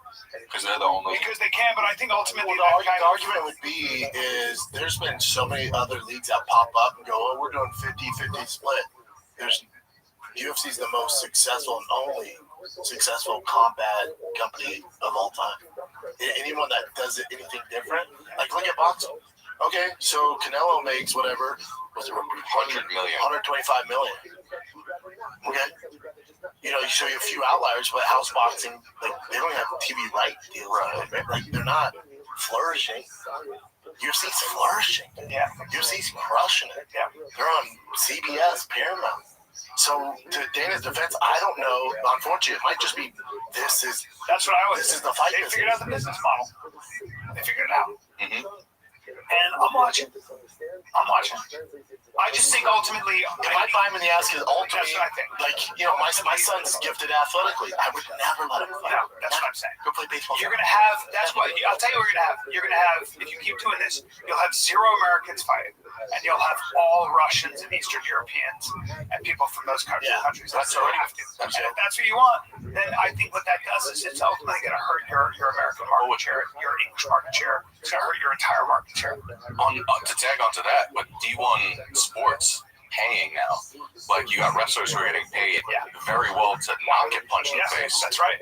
Because they're the only. Because they can, but I think ultimately the argument would be is there's been so many other leagues that pop up and go, oh, we're doing 50-50 split. UFC's the most successful and only successful combat company of all time. Anyone that does anything different, like look at boxing. Okay, so Canelo makes whatever, was it 100 million, 125 million. Okay, you show you a few outliers, but house boxing, like they don't have TV right deals. Right? Like they're not flourishing. UFC's flourishing. Yeah, UFC's crushing it. Yeah, they're on CBS, Paramount. So to Dana's defense, I don't know. Unfortunately, it might just be that's what I was. This is the fight. They figured out the business model. They figured it out. Mm-hmm. And I'm watching. I just think ultimately, if I buy him in the ass, because ultimately, that's what I think. Like my son's gifted athletically. I would never let him fight. No, that's what I'm saying. Go play baseball. You're gonna have. That's what I'll tell you. What you're gonna have. If you keep doing this, you'll have 0 Americans fight, and you'll have all Russians and Eastern Europeans and people from those countries. That's what you have to. If that's what you want, then I think what that does is it's ultimately gonna hurt your American market share, your English market share. It's gonna hurt your entire market share. To tag onto that, with D1 sports paying now, like you got wrestlers who are getting paid very well to not get punched in the face. That's right.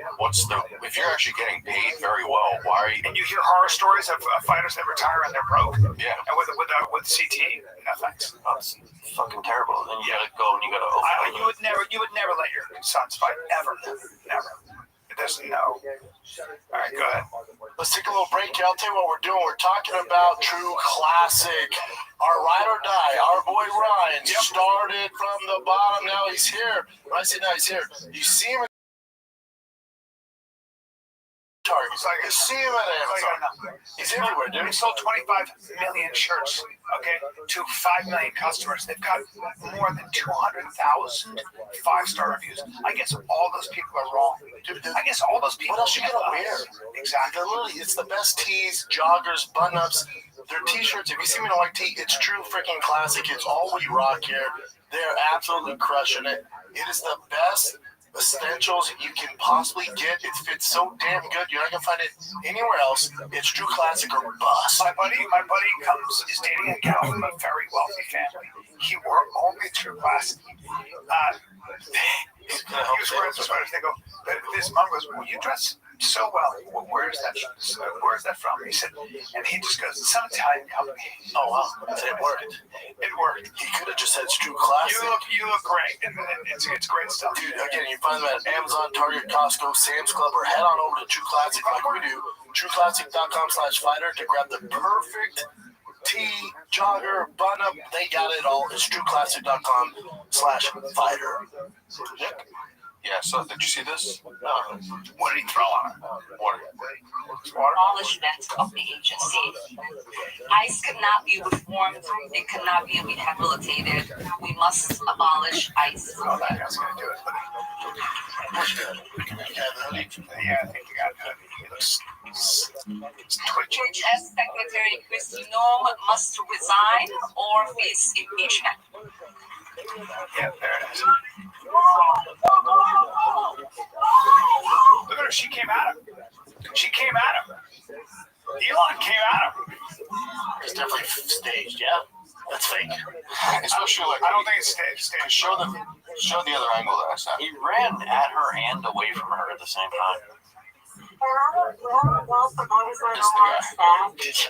If you're actually getting paid very well, why are you? And you hear horror stories of fighters that retire and they're broke. Yeah. And with CT, no thanks. That's fucking terrible. Then you gotta go and you gotta. You would never let your sons fight ever. Never. There's no. All right, go ahead. Let's take a little break here. I'll tell you what we're doing. We're talking about true classic Our ride or die, our boy Ryan started from the bottom. Now he's here. When I say now he's here, you see him. Target. You see him at Amazon. He's everywhere, dude. They sold 25 million shirts, okay, to 5 million customers. They've got more than 200,000 5-star reviews. I guess all those people are wrong. Dude, I guess all those people. What else you gonna wear? Exactly. Literally, it's the best tees, joggers, button-ups. Their t-shirts. If you see me in a white tee, it's true freaking classic. It's all we rock here. They're absolutely crushing it. It is the best essentials you can possibly get. It fits so damn good. You're not gonna find it anywhere else. It's true classic or bust. My buddy is dating a gal from a very wealthy family. He wore only true classic. He was wearing some sweaters. They go, this mom goes, well, you dress so well. Where's that from? He said, and he just goes, some Italian company. Oh wow, it worked. It worked. He could have just said it's true classic. You look great, and it's great stuff. Dude, again, you find them at Amazon, Target, Costco, Sam's Club, or head on over to True Classic like we do. TrueClassic.com/fighter to grab the perfect tee, jogger, button up. They got it all. It's TrueClassic.com/fighter. Yeah, so did you see this? What did he throw on it? Water. Abolishment of the agency. ICE cannot be reformed. It cannot be rehabilitated. We must abolish ICE. Oh, that guy's going to do it. Yeah, I think you got it. He looks twitchy. HHS Secretary Kristi Noem must resign or face impeachment. Yeah, there it is. Look at her. She came at him. Elon came at him. It's definitely staged, yeah? That's fake. Especially like I don't think it's staged. show the other angle that I saw. He ran at her and away from her at the same time. He's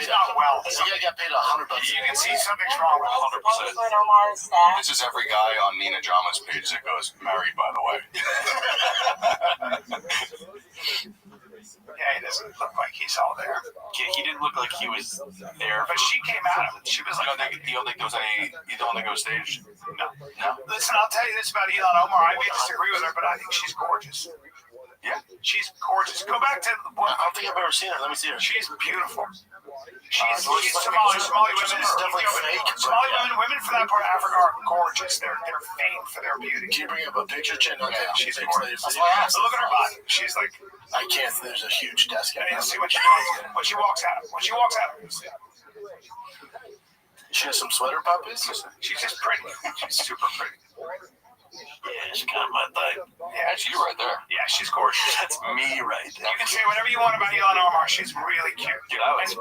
not well. This guy got paid $100. You can see something's wrong with 100%. This is every guy on Nina Jama's page that goes, married, by the way. Yeah, he doesn't look like he's all there. Yeah, he didn't look like he was there. But she came at him. She was like, You don't think there was any? You don't think it was staged? No. Listen, I'll tell you this about Elon Omar. I may disagree with her, but I think she's gorgeous. Yeah. She's gorgeous. Go back to the book. I don't think I've ever seen her. Let me see her. She's beautiful. She's Somali women. definitely fake. Somali women for that part of Africa are gorgeous. They're famed for their beauty. Can you bring up a picture, Chin? Okay, she's gorgeous. That's why I asked. Look at her body. She's like. I can't. There's a huge desk. I need to see what she does. When she walks out. She has some sweater puppies. She's just pretty. She's super pretty. Yeah, she's kind of my type. Yeah, she's right there. Yeah, she's gorgeous. That's me right there. You can say whatever you want about Elon Omar. She's really cute. Dude, I was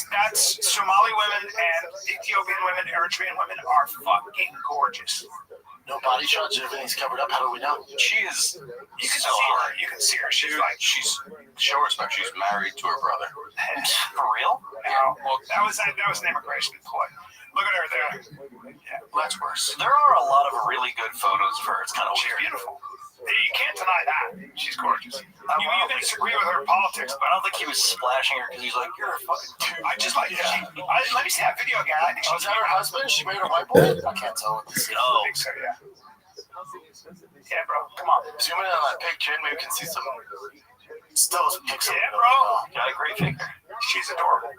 that's Somali women and Ethiopian women, Eritrean women are fucking gorgeous. No body shots. Everything's covered up. How do we know? She is. You can see her. You can see her. She's show respect. She's married to her brother. For real? No, well, that was an immigration ploy. Look at her there. Yeah, that's worse. There are a lot of really good photos of her. It's kind of weird. She's beautiful. You can't deny that. She's gorgeous. You can disagree with her politics, but I don't think he was splashing her because he's like, you're a fucking dude. I just like let me see that video again. I think was that her husband? She made her white boy? I can't tell what this is. No. I think so, yeah. Yeah, bro. Come on. Zoom in on that picture and maybe we can see some stills and pictures. Yeah, bro. Got a great figure. She's adorable.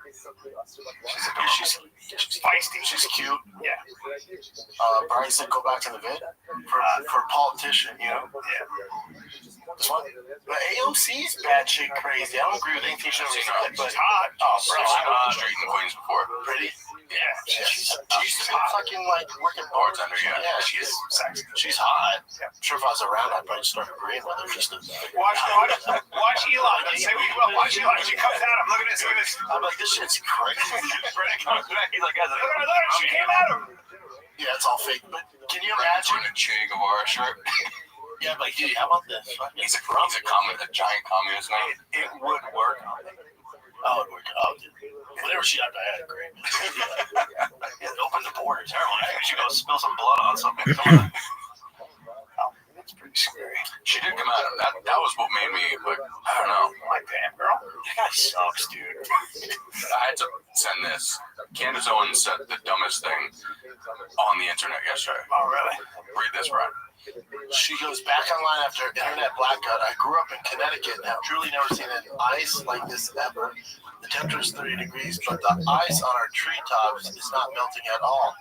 She's feisty. She's cute. Yeah. Brian said go back to the vid for a politician, you know? Yeah. This one? The AOC's bad shit crazy. I don't agree with anything she's said, but hot. Oh, bro. She's been on the street in Queens before. Pretty? Yeah. She used to be fucking like working bartender, yeah. Yeah, she is sexy. She's hot. Yeah. I'm sure if I was around, I'd probably start agreeing with her just to watch Elon. Say what you will. Watch Elon. She comes at him. Look at this. I'm like, this shit's crazy. Comes back. He's like, look at her. She came at him. Yeah, it's all fake. But can you imagine a Che Guevara shirt? Yeah, but dude, how about this? He's a giant communist now. It would work. Oh, it would work. Oh, dude. Whatever she had, I had great. Open the borders. Everyone, I should go spill some blood on something. Come on. That's pretty scary. She did come at him. That was what made me, like, I don't know. My damn girl. That guy sucks, dude. I had to said the dumbest thing on the internet yesterday. Oh, really? Read this, Brian. She goes back online after internet blackout. I grew up in Connecticut and have truly never seen an ice like this ever. The temperature is 30 degrees, but the ice on our treetops is not melting at all.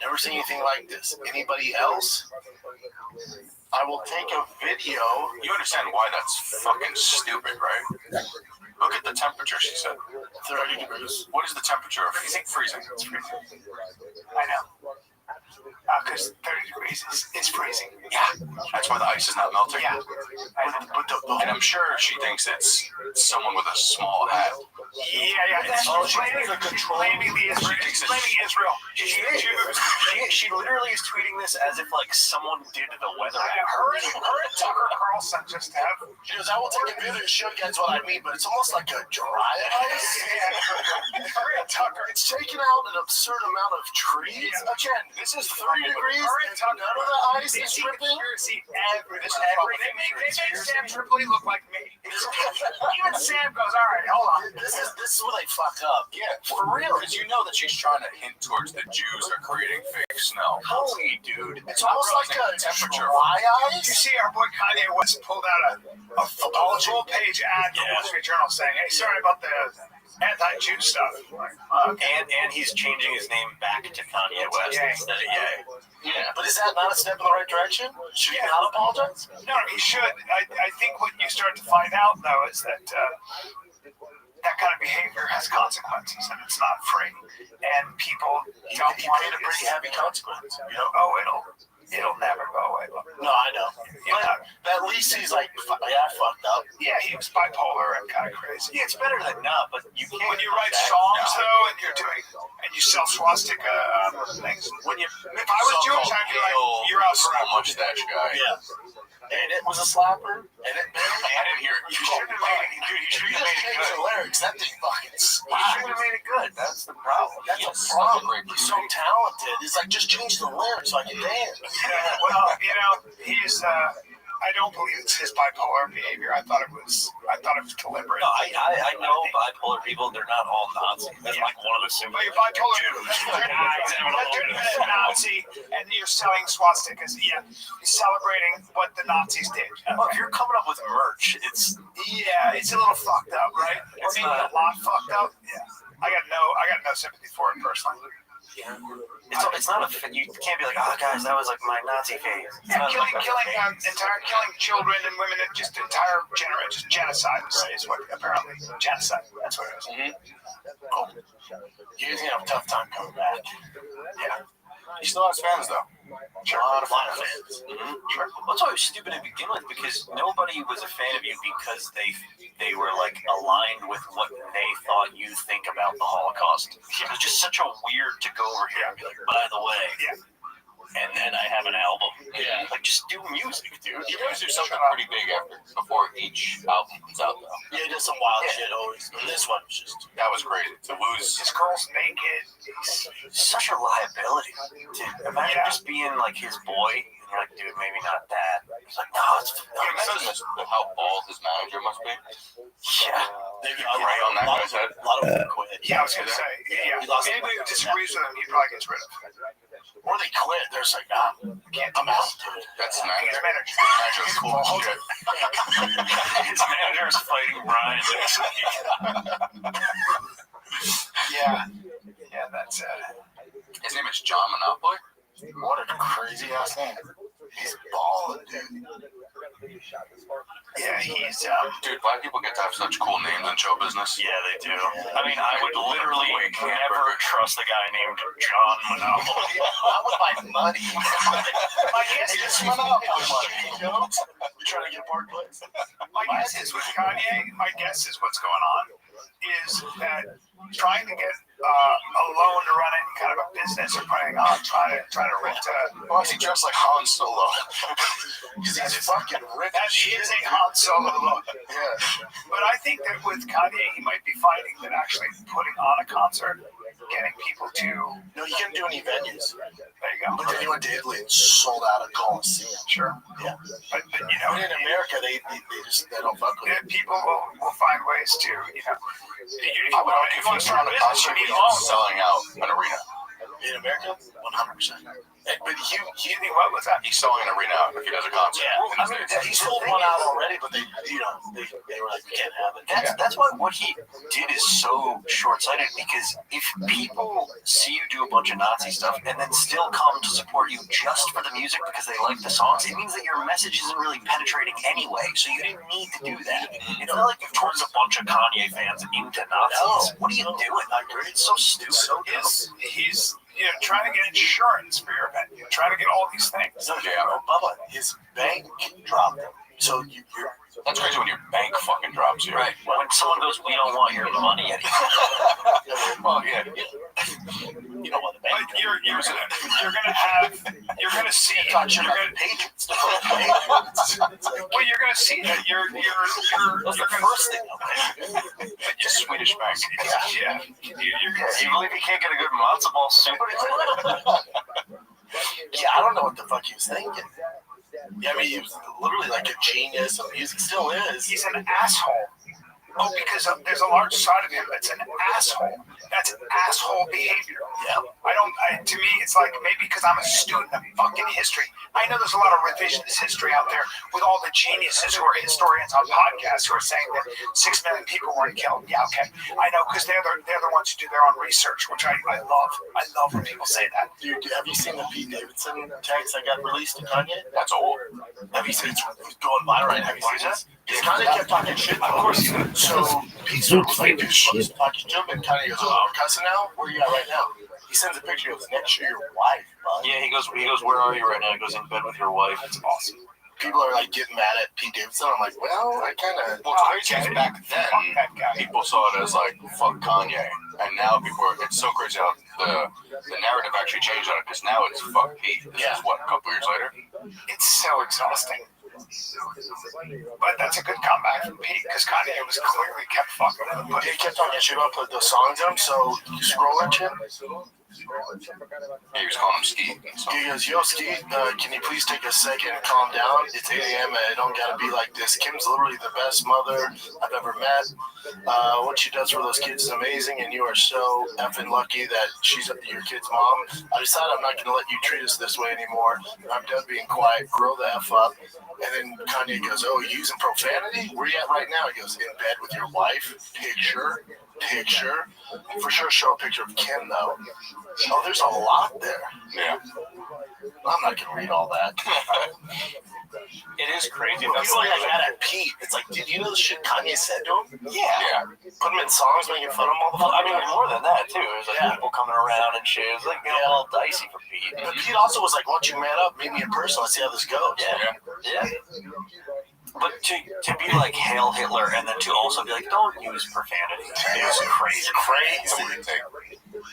Never seen anything like this. Anybody else? I will take a video. You understand why that's fucking stupid, right? Look at the temperature, she said. 30 degrees. What is the temperature of freezing? It's freezing. I know. Because 30 degrees is freezing. Yeah, that's why the ice is not melting. Yeah. And I'm sure she thinks it's someone with a small hat. Yeah. She's blaming Israel. She literally is tweeting this as if like someone did the weather. Her and Tucker Carlson just have. She goes, I will take a video to show you guys what I mean, but it's almost like a dry ice. Her and Tucker. It's taking out an absurd amount of trees. Again, this is 30 degrees and none of the ice is dripping. Everything. They make Sam Tripoli look like me. Even Sam goes, all right, hold on. This is where they fuck up. Yeah, for real. Because you know that she's trying to hint towards the Jews are creating fake snow. Holy dude. It's almost like a temperature. dry ice. Did you see our boy Kanye West pulled out a full-page ad in the Wall Street Journal saying, hey, sorry about the anti-Jew stuff. And he's changing his name back to Kanye West instead of Ye. Yeah, but is that not a step in the right direction? Should he not apologize? No, he should. I think what you start to find out, though, is that that kind of behavior has consequences, and it's not free. And people don't want paid a pretty heavy consequence. You know, it'll never go away. No, I know. But at least he's like, yeah, I fucked up. Yeah, he was bipolar and kind of crazy. Yeah, it's better than not, but you can't. When you write songs, though, and you sell swastika things. If I was Jewish, I'd be like, you're out so mustache guy. Yeah. And it was a slapper. And it I didn't hear it. You should have made it. Dude, you should have made it good. The lyrics, that thing fucking You should have made it good. That's the problem. That's a problem. He's so talented. It's like, just change the lyrics so I can dance. Yeah, well, he's. I don't believe it's his bipolar behavior. I thought it was deliberate. No, I know bipolar people. They're not all Nazis. That's like one of the But you're bipolar. You're a Nazi, and you're selling swastikas. Yeah, you're celebrating what the Nazis did. Well, if you're coming up with merch, it's a little fucked up, right? Or maybe a lot fucked up. Yeah, I got no sympathy for it personally. It's not you can't be like, oh guys, that was like my Nazi phase. Yeah, killing children and women, just entire just genocide is what apparently genocide. That's what it is. Cool. You're gonna have a tough time coming back. Yeah. He still has fans though. Sure. A lot of fans. Sure. That's why it was stupid to begin with, because nobody was a fan of you because they were like aligned with what they thought you think about the Holocaust. It was just such a weird to go over here and be like, by the way, and then I have an album. Yeah. Like, just do music, dude. You always do something pretty big before each album comes out though. Yeah, he does some wild shit always. This one was just that was crazy. To lose his girl's naked. Such a liability. Dude, imagine just being like his boy. And you're like, dude, maybe not that. He's like, no, it's how bald his manager must be. Yeah. Right on that guy's head. A lot of them quit. Yeah, I was gonna say. Yeah. Anybody who disagrees with him, he probably gets rid of. Or they quit. They're just like, nah, I'm out, dude. That's His manager. manager's Cool as shit. his manager's fighting Brian. Yeah, that's it. His name is John Monopoly. What a crazy ass name. He's balling, dude. Yeah, he's Dude, black people get to have such cool names in show business. Yeah, they do. I mean, I would literally never trust a guy named John Monopoly. Not with my money. My guess is Monopoly money. You know? You're trying to get a park place. My guess is with Kanye. My guess is what's going on is that trying to get a loan to run it in kind of a business or putting on trying to rent Why is he dressed like Han Solo? Because he's fucking rich. That is a Han Solo look. Yeah. But I think that with Kanye, he might be finding that actually putting on a concert, getting people to. No, you can't do any venues. There you go. But then he went to Italy and sold out a Coliseum. Sure. Yeah. But But in America, they don't fuck with it. people will find ways to, I would argue if you start a concert, he's selling out an arena. America? 100%. But he what was that? He's selling an arena if he does a concert. Yeah, I mean, he sold one out already, but they were like, we can't have it. That's why what he did is so short-sighted, because if people see you do a bunch of Nazi stuff and then still come to support you just for the music because they like the songs, it means that your message isn't really penetrating anyway, so you didn't need to do that. It's not like you've turned a bunch of Kanye fans into Nazis. What are you doing? It's so stupid. So He's trying to get insurance for your event. You're trying to get all these things. So, Bubba, his bank dropped him. So you're That's crazy when your bank fucking drops you. Right. When someone goes, we don't want your money anymore. Well, yeah. You don't want the bank. But you're gonna see. Well, you're gonna see that you're That's the first thing. Your Swedish bank. Yeah. You believe he can't get a good matzo ball soup? Yeah, I don't know what the fuck he was thinking. Yeah, I mean, he was literally like a genius of music, still is. He's an asshole. Oh, because there's a large side of him that's an asshole. That's asshole behavior. Yeah. To me, it's like maybe because I'm a student of fucking history. I know there's a lot of revisionist history out there with all the geniuses who are historians on podcasts who are saying that 6 million people weren't killed. Yeah, okay. I know, because they're the ones who do their own research, which I love. I love when people say that. Dude, have you seen the Pete Davidson text that got released to Kanye? That's old. Have you seen it's going viral right now? Have you seen this? Kanye kept talking shit. Of course he did. So Pete's like, dude, talking shit, and Kanye goes, oh, I'm cussing now? Where you at right now? He sends a picture of his next to your wife, bud. Yeah, he goes, where are you right now? He goes, in bed with your wife. That's awesome. People are like getting mad at Pete Davidson. I'm like, well, I kind of. Well, it's crazy. Back then, people saw it as like, fuck Kanye. And now it's so crazy how the narrative actually changed on it, because now it's fuck Pete. This is what, a couple years later? It's so exhausting. But that's a good comeback from Pete, because Kanye was clearly kept fucking with him. He kept talking shit about the songs in him, so you scroll that shit. Yeah, he was calling him Skeet. He goes, yo, Skeet, can you please take a second and calm down? It's 8 a.m. and it don't gotta be like this. Kim's literally the best mother I've ever met. What she does for those kids is amazing, and you are so effing lucky that she's your kid's mom. I decided I'm not gonna let you treat us this way anymore. I'm done being quiet. Grow the F up. And then Kanye goes, oh, you using profanity? Where you at right now? He goes, in bed with your wife. Picture. For sure show a picture of Kim, though. Oh, there's a lot there. Yeah. I'm not going to read all that. It is crazy. People are like mad at Pete. It's like, did you know the shit Kanye said to him? Yeah. Put him in songs, making fun of him all the time. I mean, more than that, too. There's like people coming around and shit. It was like, a little dicey for Pete. But Pete also was like, why don't you man up, meet me in person, let's see how this goes. Yeah. But to be like Hail Hitler and then to also be like, don't use profanity. It was crazy.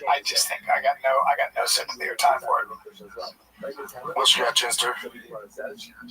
I just think I got no sympathy or time for it. What you got, Chester?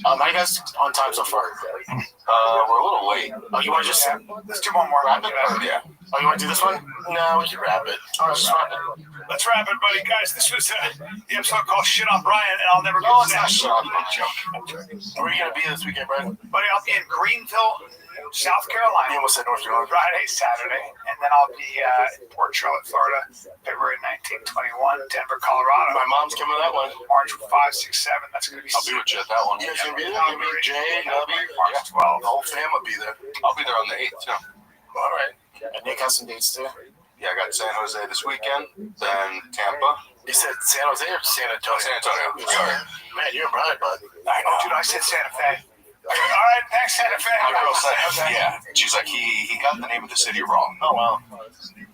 How you guys on time so far? We're a little late. Oh, you want to just let's do one more. Wrap it? Yeah. Oh, you want to do this one? No, we can wrap it. All right, let's wrap it. Let's wrap it, buddy. Guys, this was the episode called Shit on Brian, and I'll never get it's not shit on Brian. Where are you going to be this weekend, Brian? Buddy, I'll be in Greenville, South Carolina. You almost said North Carolina. Friday, Saturday, and then I'll be in Port Charlotte, Florida, February 19, 21, Denver, Colorado. My mom's coming to that one. March 5, 6, 7. That's going to be I'll be with you at that one. You guys going to be there? You'll be Jay, Nubby, March 12. The whole fam will be there. I'll be there on the 8th, too. All right. And Nick has some dates, too. Yeah, I got San Jose this weekend, then Tampa. You said San Jose or San Antonio? San Antonio. Sorry. Man, you're a bright, bud. I know, dude. I said Santa Fe. All right, thanks, Santa Fe. My girl said, yeah. She's like, he got the name of the city wrong. Oh, wow.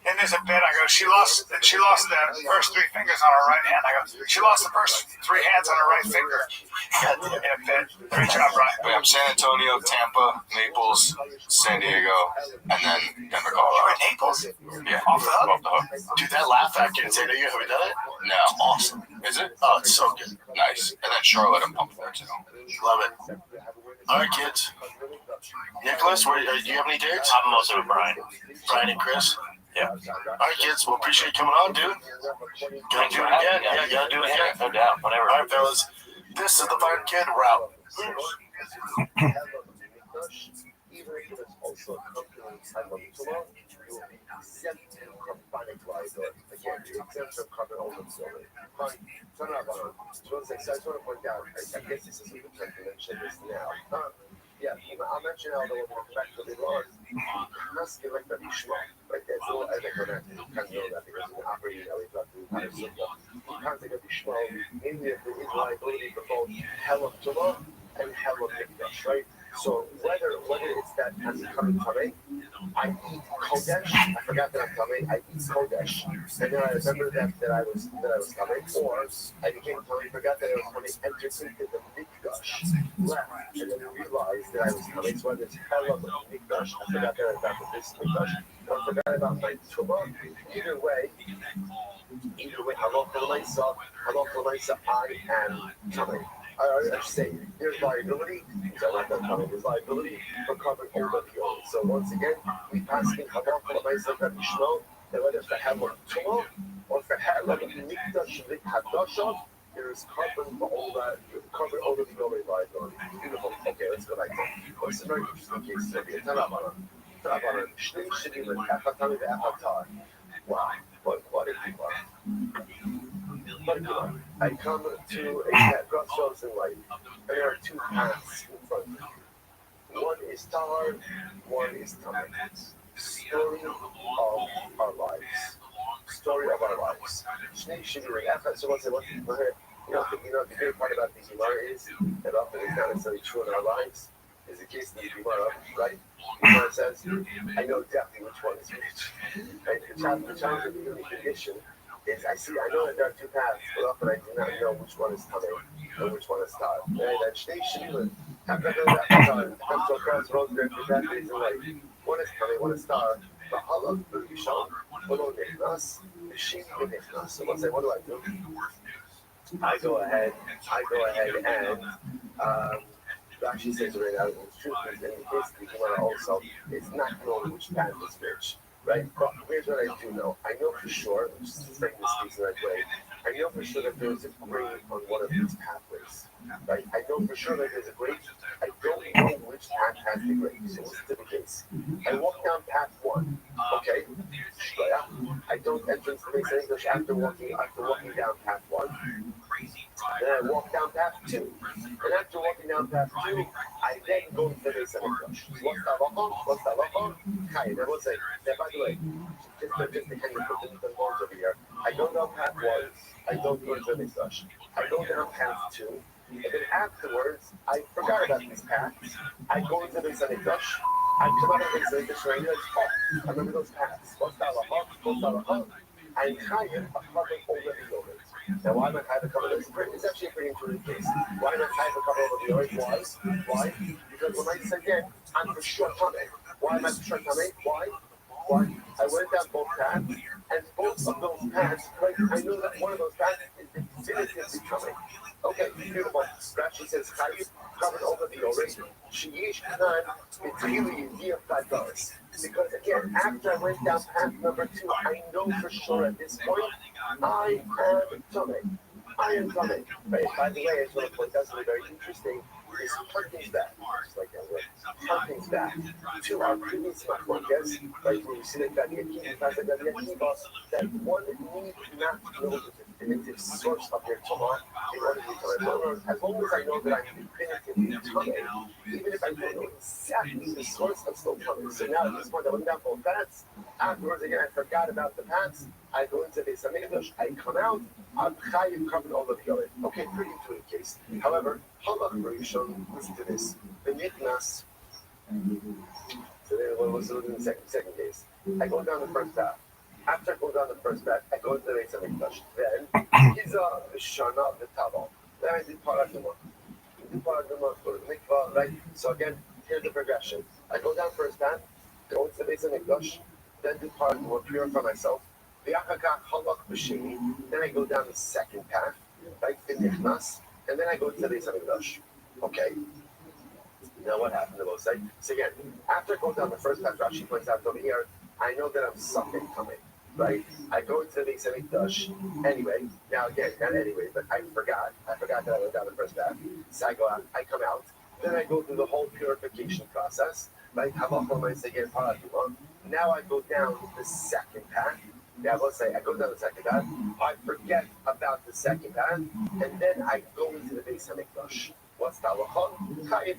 And there's a bit, I go, she lost the first 3 fingers on her right hand. I go, she lost the first 3 hands on her right finger. In a bit. Great job, Brian. We have San Antonio, Tampa, Naples, San Diego, and then Denver, Colorado. You're in Naples? Yeah. Off the hook? Off the hook. Dude, that Laugh Factory in San Diego, have we done it? No. Awesome. Is it? Oh, it's so good. Nice. And then Charlotte, I'm pumped there, too. Love it. All right, kids. Nicholas, do you have any dates? I'm mostly with Brian. Brian and Chris? Yeah. All right, kids. Well, appreciate you coming on, dude. Gotta do it again. Yeah, gotta do it again. No doubt. Whatever. All right, fellas. This is the Fire Kid. We're out. Even if it's also accompanying time of will be exempt from carbonic liability. Again, you're exempt from carbon overflowing. Fine. So I just want to point out, I guess this is a good time to mention this now. Yeah, I'll mention how the one will come back to the law. Must be like the Bishma. Right? That's all I recommend. You can know that because in operating how we talk to the entire simple. You can't take a Bishma, meaning that there is liability for both hell of Tumah and hell of Mikdash, right? So whether it's that I'm becoming Tameh, I eat Kodesh, I forgot that I'm Tameh, I eat Kodesh, and then I remember that I was Tameh, or I became Tameh, forgot that I was Tameh, entered into the Mikdash, left, and then realized that I was Tameh, so I was hell of Mikdash, I forgot that I was about this Mikdash, or I forgot about my Tumah. Either way, Halakha L'maisa, I am Tameh. I should say, there's liability. There's liability for carbon overflow. So once again, we pass in Halakha L'maisa Rabbi Shmuel, and whether for Halakha Tumah or for Halakha Mikdash Hadasha, there is carbon overflow liability. Beautiful. Okay, let's go back to it. What's a very interesting case? Okay, Tanabana. Shnei Shidim and Echatami Ve'echatar. Wow, what a people. I come to a crossroads in life, and there are two paths in front of me. One is Tahar, one is Tameh. Story of our lives. Story of our lives. Shnei Shidim and Echatami. So what's the great part about the Gemara is that often it's not necessarily true in our lives. Is the case in the Gemara, right? The Gemara says, I know definitely which one is which. Right? The challenge of the human condition is I know that there are two paths, but often I do not know which one is Tameh and which one is Tahar. Right? That Shnei Shidim, after that time, comes to a crossroads, there are two pathways in life. One is Tameh, one is Tahar. But Allah, B'Rishon, Below Nechnas, B'Shim Nechnas. So what do I do? I go ahead and Rashi says right now, it's true, in the case of the Gemara also, it's not known which path is which, right? But here's what I do know. I know for sure, just to frame this case in that way, I know for sure that there's a grade on one of these pathways, right? I know for sure that there's a grade. I don't know which path has the grade. So what's the case? I walk down path 1, okay? I don't enter into the base of English after walking down path 1. Then I walk down path 2. And after walking down path 2, I then go to the base of English. What's the halacha? Chai. Now what's it? Now by the way, just to kind of put the words over here, I go down path 1, I don't go to the English. I go down path 2, and then afterwards, I forgot about these paths. I go into the base of English. I come out of the base of English and I realize, I remember those paths. What's the halacha? I'm chayiv a carbon already loaded. Now, why am I chayiv a carbon? It's actually a pretty intuitive case. Why am I chayiv a carbon already loaded? Why? Because when I say again, I'm for sure Tameh. Why am I for sure Tameh? Why? I went down both paths, and both of those paths, right? I know that one of those paths is definitively Tameh. Okay, beautiful. Rashi says chayiv carbon already already. Sheyish Khan B'Tchili Yidiyah $5. Because again, after I went down path number 2, I know for sure at this point, I am Tameh. Right? By the way, I just want to point out something very interesting. This harkens back, just like that word, harkens back to our previous machlokes, right? When you see that Rabbi Akiva, that one need not know the definitive source of their Torah in order to be Torah. As long as I know that I'm definitively Torah, even if I don't know exactly the source, I'm still Torah. So now at this point, I went down both paths. Afterwards, again, I forgot about the paths. I go into the Samikdash, I come out, I'm chayiv covered all of the other. Okay, pretty intuitive case. However, Halach Rishon, listen to this. The Nichnas. So then let's look at the second case. I go down the first path. After I go down the first path, I go into the Beis Hamikdash. Then, Giza Shana V'Tavo. Then I did Paraduma. Go to the mikvah, right? So again, here's the progression. I go down first path, go into the Beis Hamikdash, then do Paraduma, purify myself. Then I go down the second path, right? And then I go to the Beis Hamikdash. Okay. Now what happened to both sides? So again, after I go down the first path, Rashi points out over here, I know that I'm something coming, right? I go into the Beis Hamikdash anyway. Now again, not anyway, but I forgot that I went down the first path. So I go out, I come out, then I go through the whole purification process, right? Halachah again, Paraduma. Now I go down the second path. Yeah, let's say I go down the second path. I forget about the second path, and then I go into the Beis Hamikdash. What's the halacha? Chayiv.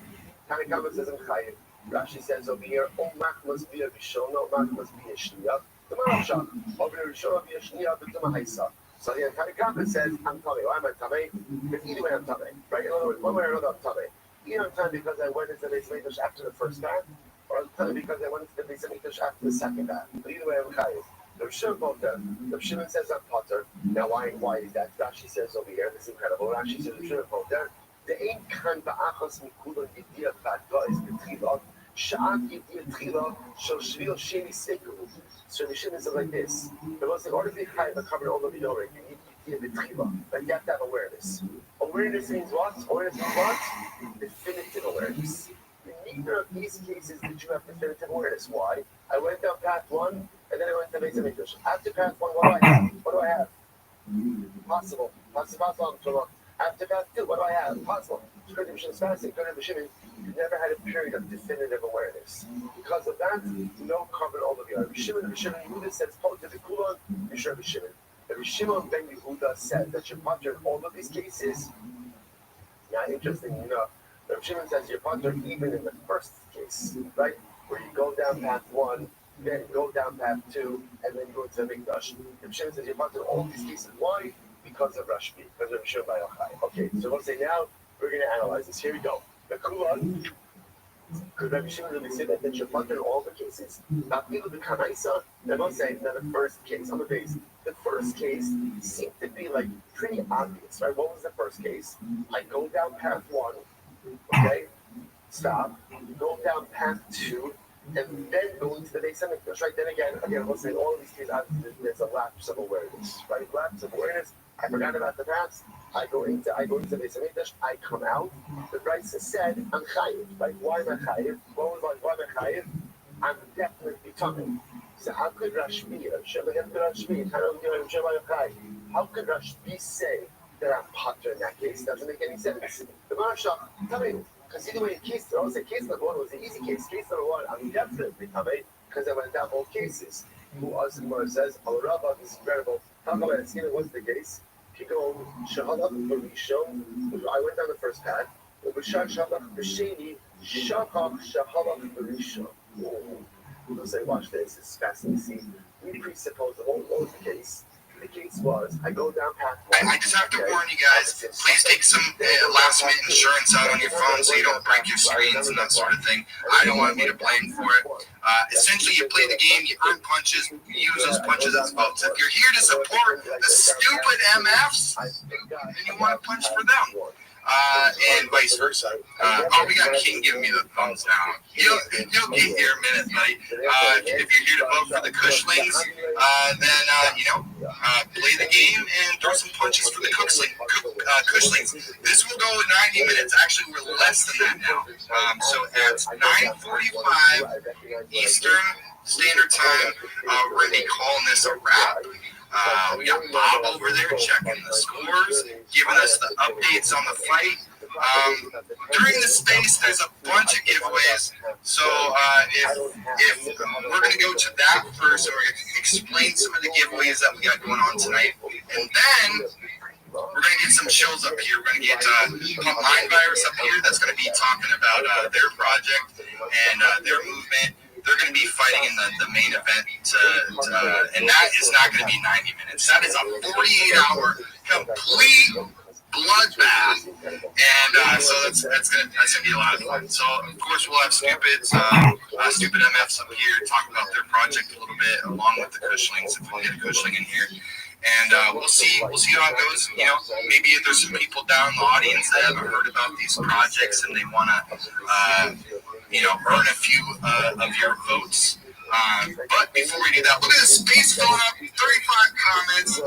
Tanakama says I'm chayiv. Rashi says over here, Omak must be a Rishona, Omak must be a Shniya. The Marasha, over here, Rishona be a Shniya, but Tuma Haisa. So the Tanakama says, I'm Tamei. Why am I Tamei? Because either way I'm Tamei. Right? In other words, one way or another I'm Tamei. Either I'm Tamei because I went into the Beis Hamikdash after the first path, or I'm Tamei because I went into the Beis Hamikdash after the second path. But either way I'm chayiv. The Shimon both them. The Shimon says I'm Potter. Now why is that? Rashi says over here, this is incredible. Rashi says the Shimon both them. The ain't kan ba'achos mikudon yidiyah ba'da is betchila. Sha'at yidiyah tchila shel shvil sheni seku. So the Shimon says like this. The most in order to be chayiv and cover all of the Yoreh, you need yidiyah b'tchila. Like you have to have awareness. Awareness means what? Awareness means what? Definitive awareness. In neither of these cases did you have definitive awareness. Why? I went down path 1, and then I went to Beis Hamikdash. After path 1, what do I have? What do I have? Possible. After path 2, what do I have? Possible. You never had a period of definitive awareness. Because of that, no covered all of you. Rabbi Shimon Yehuda says, "Potter the Kulon." Rabbi Shimon. Rabbi Shimon ben Yehuda said that you're potter in all of these cases. Yeah, interesting. Rabbi Shimon says you're potter even in the first case, right? Where you go down path 1, then go down path 2, and then go to the Mikdash. Rabbi Shimon says you're potter in all these cases. Why? Because of Rashbi, because of Shimon by Yochai. Okay, so we'll say now we're going to analyze this. Here we go. The Kulon, could Rabbi Shimon really say that you're potter in all the cases? Not even the Kanaisa. They both say that the first case on the base. The first case seemed to be like pretty obvious, right? What was the first case? I go down path 1, okay, stop, go down path 2, and then go into the Beis Hamikdash, right? Then again, we'll say all of these cases, there's a lapse of awareness, right? Lapse of awareness. I forgot about the past. I go into Beis Hamikdash. I come out. The Brisa said, I'm chayiv. Like, why am I chayiv? Why am I chayiv? I'm definitely tummy. So how could Rashbi, how could Rashbi say that I'm potter in that case? Doesn't make any sense. The Marashah, tell me, because either way, case number 1 was an easy case. Case number 1, I'm definitely tummy because I went down all cases. Who us and Gemara says, "Oh, Rabbi, this is incredible." Talk about it. See, what's the case? You go, Shahalach Barishon. I went down the first path. Ubashar Shahalach B'Sheni, Shachach Shahalach Barishon. We'll say, watch this. It's fascinating to see. We presuppose the whole was the case. The case was, I go down path 1. I just have to warn you guys, please take some last-minute insurance out on your phone so you don't break your screens and that sort of thing. I don't want to be to blame for it. Essentially, you play the game, you earn punches, you use those punches as votes. If you're here to support the stupid MFs, then you want to punch for them. And vice versa. We got King giving me the thumbs down. You'll get here in a minute, buddy. If you're here to vote for the Cushlings, then play the game and throw some punches for the Cushlings. This will go 90 minutes. Actually, we're less than that now. So at 9:45 Eastern Standard Time, we're going to be calling this a wrap. We got Bob over there checking the scores, giving us the updates on the fight. During the space, there's a bunch of giveaways. So if we're going to go to that first, and we're going to explain some of the giveaways that we got going on tonight. And then we're going to get some shows up here. We're going to get Pump Mind Virus up here that's going to be talking about their project and their movement. They're going to be fighting in the main event, and that is not going to be 90 minutes. That is a 48-hour complete bloodbath, and so that's going to be a lot of fun. So of course we'll have stupid MFs up here talking about their project a little bit, along with the Cushlings if we get a Cushling in here. And we'll see how it goes. Maybe if there's some people down in the audience that haven't heard about these projects and they want to, earn a few of your votes. But before we do that, look at the space filling up. 35 comments,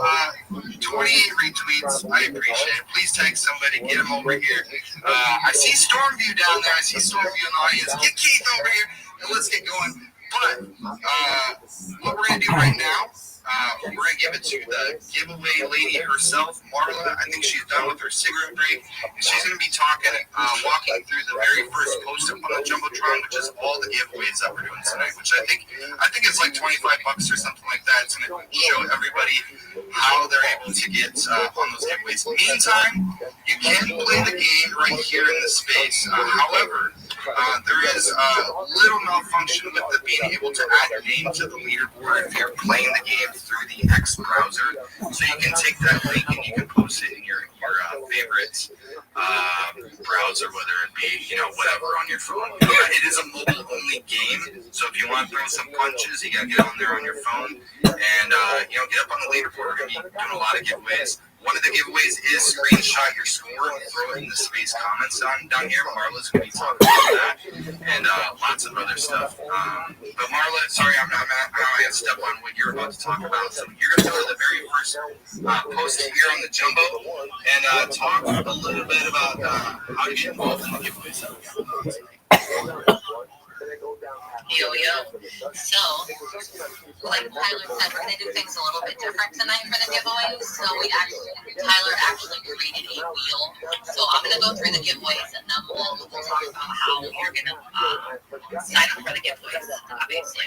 28 retweets. I appreciate it. Please tag somebody, get them over here. I see Stormview down there. I see Stormview in the audience. Get Keith over here, and let's get going. But what we're going to do right now we're going to give it to the giveaway lady herself, Marla. I think she's done with her cigarette break. And she's going to be walking through the very first post up on the Jumbotron, which is all the giveaways that we're doing tonight, which I think it's like $25 or something like that. It's going to show everybody how they're able to get on those giveaways. Meantime, you can play the game right here in the space. However, there is a little malfunction with the being able to add your name to the leaderboard if you're playing the game through the X browser. So you can take that link and you can post it in your favorite browser, whether it be whatever on your phone. It is a mobile-only game, so if you want to throw some punches, you gotta get on there on your phone and get up on the leaderboard. We're gonna be doing a lot of giveaways. One of the giveaways is screenshot your score and throw it in the space comments down here. Marla's going to be talking about that and lots of other stuff. But Marla, sorry, I got to step on what you're about to talk about. So you're going to go to the very first post here on the Jumbo and talk a little bit about how to get involved in the giveaways. Yo. So, like Tyler said, we're going to do things a little bit different tonight for the giveaways. So Tyler actually created a wheel. So I'm going to go through the giveaways and then we'll talk about how you're going to sign up for the giveaways, obviously.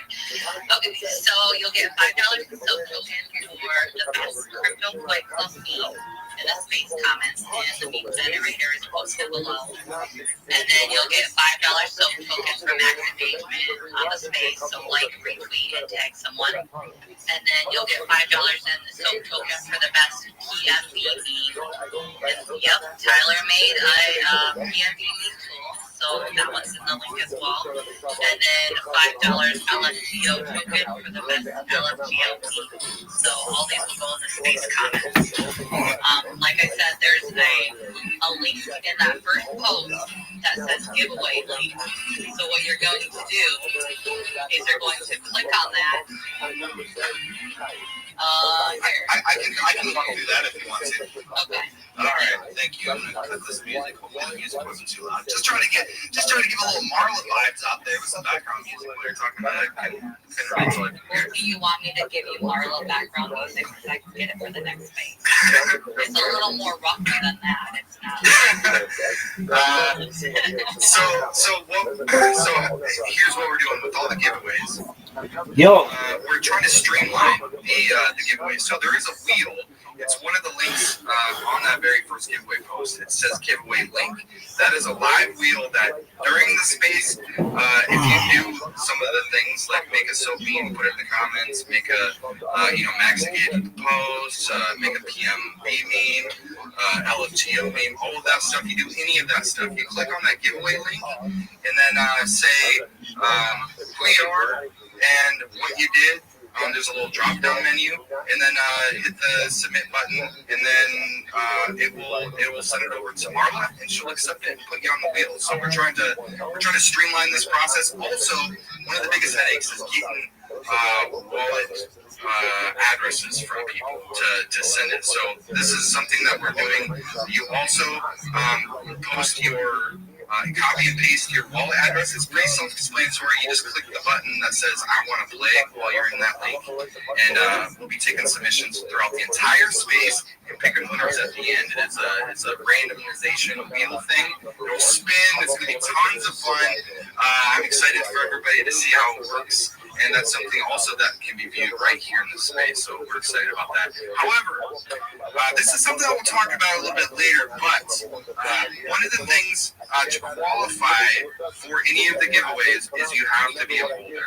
Okay, so you'll get $5 in soap token for the best crypto coin plus meme in the space comments, and the meme generator is posted below. And then you'll get $5 soap token for max engagement on the space, so like, retweet, and tag someone. And then you'll get $5 in the soap token for the best PMV meme. And yep, Tyler made a PMV meme tool, so that one's in the link as well. And then $5 LFGO token for the best LFGO meme. So all these will go in the space comments. Like I said, there's a link in that first post that says giveaway link. So what you're going to do is you're going to click on that. I can walk through that if you want to. Okay. All right, thank you. I'm gonna cut this music. Hopefully the music wasn't too loud. Just trying to give a little Marla vibes out there with some background music while you're talking about it. Do you want me to give you Marla background music so I can get it for the next phase? It's a little more rougher than that. It's not. So here's what we're doing with all the giveaways. Yo. We're trying to streamline the giveaways. So there is a wheel. It's one of the links on that very first giveaway post. It says giveaway link. That is a live wheel that during the space, if you do some of the things like make a soap meme, put it in the comments, make a max engage with the post, make a PMB meme, LFGO meme, all of that stuff. You do any of that stuff, you click on that giveaway link and then say who you are and what you did. There's a little drop-down menu, and then hit the submit button, and then it will send it over to Marla, and she'll accept it and put you on the wheel. So we're trying to streamline this process. Also, one of the biggest headaches is getting wallet addresses from people to send it. So this is something that we're doing. You also post your copy and paste your wallet address. It's pretty self-explanatory. You just click the button that says I want to play while you're in that link, and we'll be taking submissions throughout the entire space and picking winners at the end. And it's a randomization wheel thing. It'll spin. It's going to be tons of fun. I'm excited for everybody to see how it works. And that's something also that can be viewed right here in the space. So we're excited about that. However, this is something that we'll talk about a little bit later. But one of the things to qualify for any of the giveaways is you have to be a holder.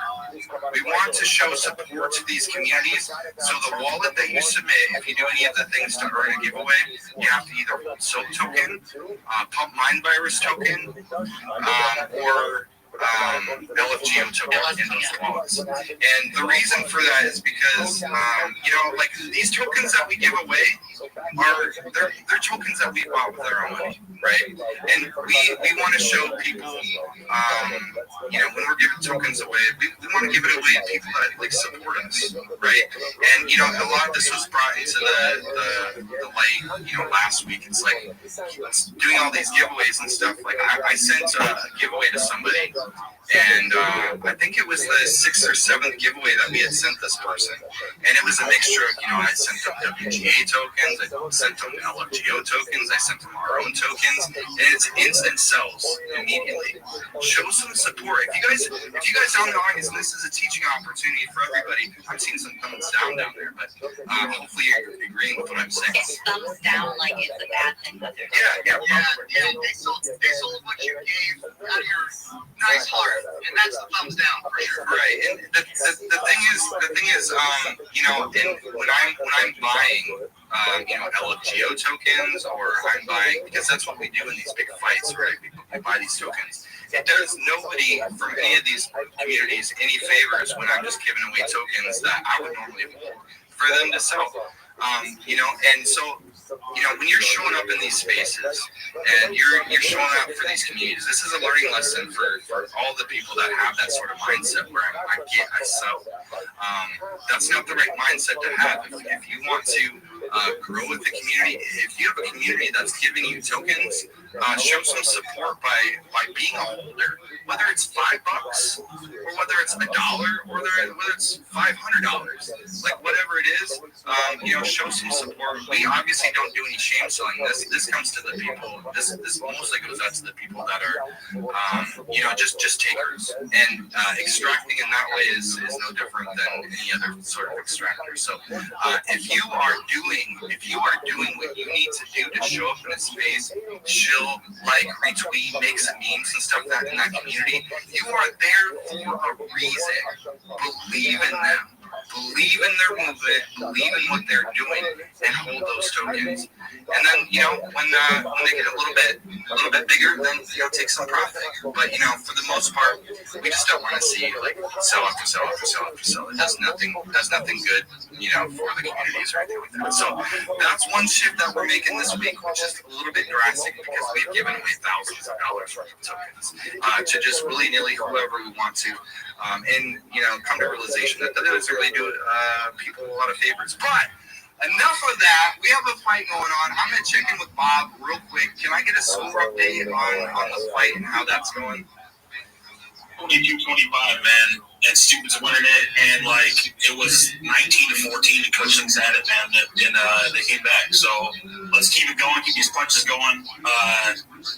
We want to show support to these communities. So the wallet that you submit, if you do any of the things to earn a giveaway, you have to either hold SOAP token, Pump Mind Virus token, or LFGO token in those wallets. And the reason for that is because like these tokens that we give away they're tokens that we bought with our own money, right? And we want to show people when we're giving tokens away, we want to give it away to people that like support us, right? And a lot of this was brought into the light last week. It's like doing all these giveaways and stuff. Like I sent a giveaway to somebody And I think it was the 6th or 7th giveaway that we had sent this person. And it was a mixture of, I sent them WGA tokens, I sent them LFGO tokens, I sent them our own tokens, and it's instant sells immediately. Show some support. If you guys down in the audience, this is a teaching opportunity for everybody. I'm seeing some thumbs down there, but hopefully you're agreeing with what I'm saying. It's thumbs down like it's a bad thing that they're doing. Yeah. They sold what you gave out of your nice heart, and that's the thumbs down for sure. Right. And the thing is, when I'm buying, LFGO tokens, or I'm buying, because that's what we do in these big fights, right? We buy these tokens. It does nobody from any of these communities any favors when I'm just giving away tokens that I would normally hold for them to sell. And so, when you're showing up in these spaces and you're showing up for these communities, this is a learning lesson for all the people that have that sort of mindset where I sell. That's not the right mindset to have. If you want to grow with the community, if you have a community that's giving you tokens, show some support by being a holder, whether it's $5 or whether it's $1 or whether it's $500, like whatever it is, show some support. We obviously don't do any shame selling. This comes to the people. This mostly goes out to the people that are, just takers. And extracting in that way is no different than any other sort of extractor. So if you are doing what you need to do to show up in a space, chill, retweet, make some memes and stuff in that community, you are there for a reason. Believe in them. Believe in their movement, believe in what they're doing, and hold those tokens. And then, when they get a little bit bigger, then take some profit. But for the most part, we just don't want to see sell after sell after sell after sell. It does nothing good, for the communities or anything like that. So that's one shift that we're making this week, which is a little bit drastic because we've given away thousands of dollars worth of tokens to just willy-nilly whoever we want to. And come to realization that doesn't really do people a lot of favors. But enough of that. We have a fight going on. I'm gonna check in with Bob real quick. Can I get a score update on the fight and how that's going? 22-25, man. And Stupid's winning it, and it was 19-14. The Cushings had it, man. And they came back. So let's keep it going, keep these punches going, and let's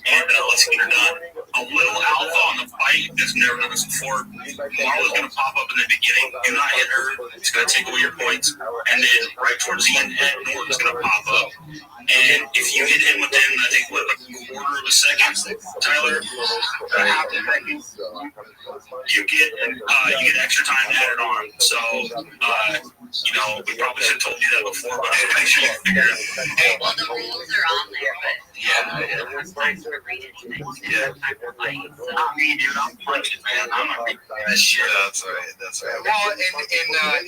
get her done. A little alpha on the fight that's never done this before. Marla's gonna pop up in the beginning. Do not hit her. It's gonna take away your points, and then right towards the end, Norton's gonna pop up. And if you hit him within, I think, a quarter of a second, Tyler, you get extra time added on. So, we probably should have told you that before, but I make sure you figure it out. Well, the rules are on there, but I don't have time to read anything. Yeah. Not me, dude. I'm punching, man. I'm not reading that shit. That's right. Well,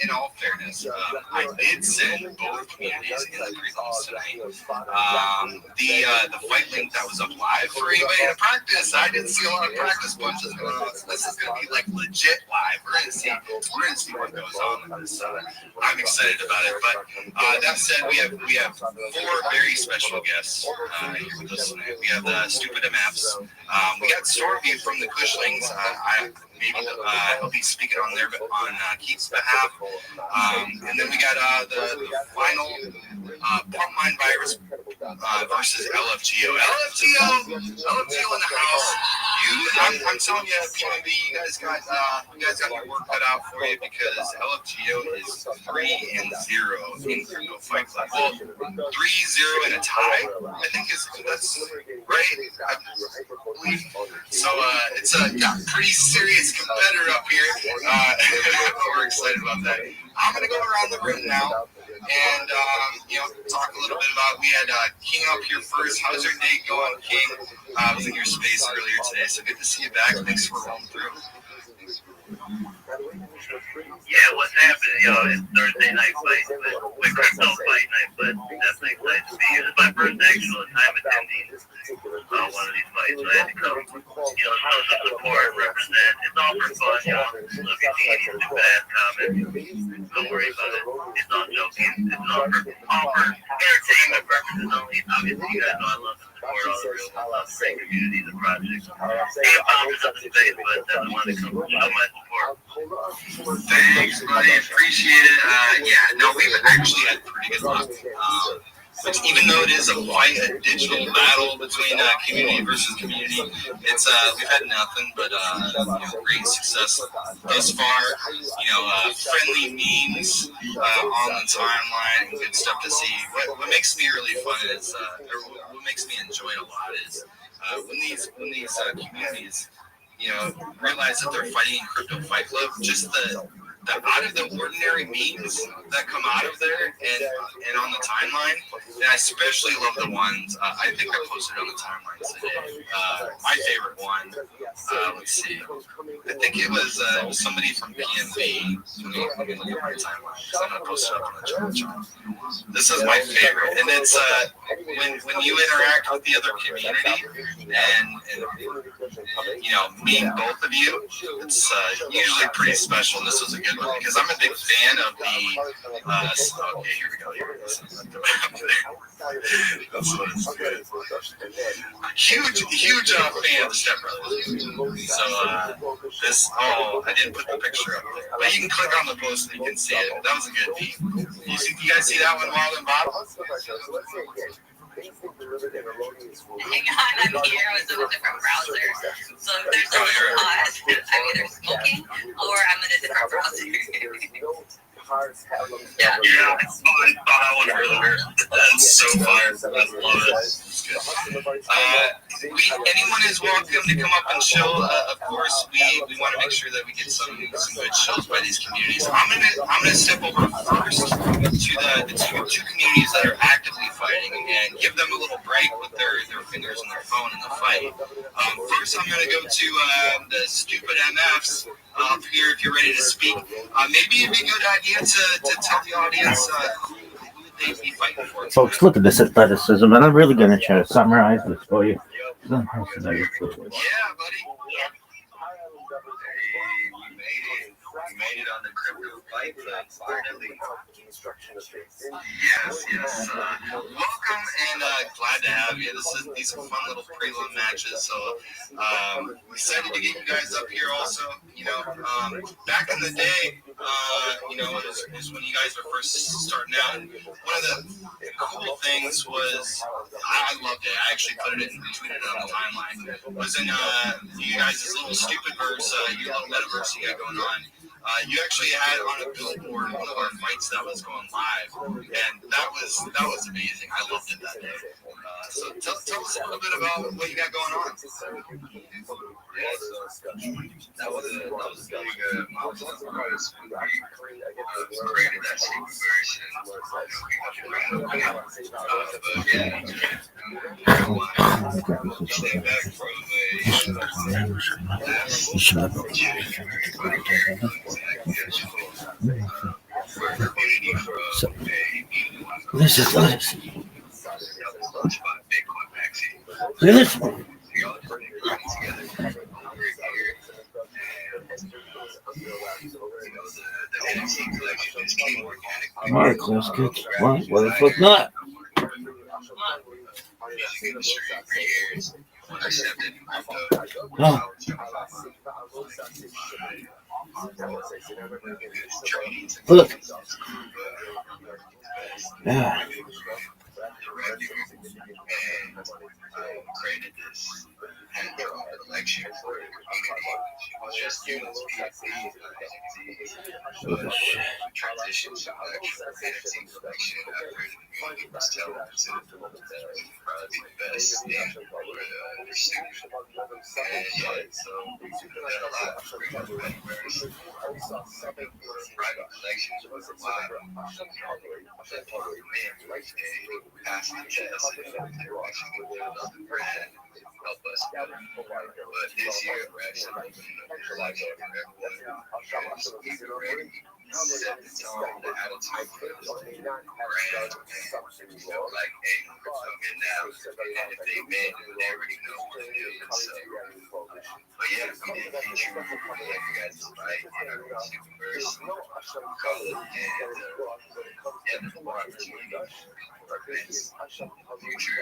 in all fairness, I did send both communities in the prelims tonight. The fight link that was up live for anybody to practice. I didn't see a lot of practice punches going on. So this is going to be legit live. We're going to see what goes on with this. I'm excited about it. But that said, we have 4 very special guests here with us tonight. We have the Stupid MFs. We got Stormy from the Cushlings. He'll be speaking on Keith's behalf. And then we got the final Pump Mind Virus versus LFGO. LFGO in the house. I'm telling you, PMB, you guys got your work cut out for you because LFGO is 3-0 in Crypto Fight Club. Well, 3-0 and a tie, I think that's right. I believe. So it's a pretty serious competitor up here. We're excited about that. I'm gonna go around the room now and talk a little bit about. We had King up here first. How's your day going, King? I was in your space earlier today, so good to see you back. Thanks for rolling through. Yeah, what's happening, y'all? It's Thursday night fight, but we're crypto fight night, but definitely excited to be here. This is my first actual time attending one of these fights, so I had to come, show some support, represent. It's all for fun, y'all. So if you see any stupid ass comments, don't worry about it. It's all joking. It's all for entertainment purposes only. Obviously, you guys know I love the support. support all the real great communities and projects. He apologized on his face, but doesn't want to come show my support. Thanks, buddy. Appreciate it. Yeah, no, we've actually had pretty good luck. Which, even though it is a fight, a digital battle between community versus community, it's we've had nothing but great success thus far. Friendly memes on the timeline, and good stuff to see. What makes me really fun is, or what makes me enjoy it a lot is when these communities, realize that they're fighting in Crypto Fight Club. Just the out of the ordinary memes that come out of there and on the timeline, and I especially love the ones I think I posted on the timeline today. My favorite one, let's see, I think it was somebody from PNV. Let me look at my timeline because I'm gonna post it up on the channel. This is my favorite, and it's when you interact with the other community and meet both of you, it's usually pretty special. And this was a good one because I'm a big fan of the. Okay, here we go. Here it is. Huge fan of the Step Brothers. So this. Oh, I didn't put the picture up there, but you can click on the post and you can see it. That was a good peek. You guys see that one, Marlon Bob? Hang on, I'm here with a different browser. So if there's a little pause, I'm either smoking or I'm in a different browser. Yeah. Oh, I thought that one earlier. That's so fire. I love it. Anyone is welcome to come up and chill. Of course, we want to make sure that we get some good shows by these communities. I'm gonna step over first to the two communities that are actively fighting and give them a little break with their fingers on their phone in the fight. First, I'm gonna go to the stupid MFs. Up here, if you're ready to speak, maybe it'd be a good idea to tell the audience who they'd be fighting for. Folks, look at this athleticism, and I'm really going to try to summarize this for you. Yeah, buddy. Yeah. We made it on the Crypto Fight Club, finally. Yes. Welcome and glad to have you. These are fun little prelim matches, so excited to get you guys up here also. Back in the day, it was when you guys were first starting out. And one of the cool things was, I loved it. I actually put it in and tweeted it on the timeline. Was in you guys' little stupid verse, your little metaverse you got going on. You actually had on a billboard one of our fights that was going live, and that was amazing. I loved it that day. So tell us a little bit about what you got going on. Yeah, that was a big milestone for us. We created that secret version. Stay back So, this is this. This one. Mark, let's get what the fuck not? Oh. Look. Yeah. Created this election for the community. Just humans, transition to NFT collection after the community was telling us that probably the best thing for the students. And yeah, so we did a lot for metaverse. Private collections was a lot of passing the test and actually build the brand help us better. But this year we're actually opening up the collection for everyone because we were ready to set the tone, the attitude for the brand, and felt like, hey, we're coming now, and if they met, they already know what to do. And so, but yeah, we did feature you guys right in our Superverse code, and yeah, there's more opportunities for events in the future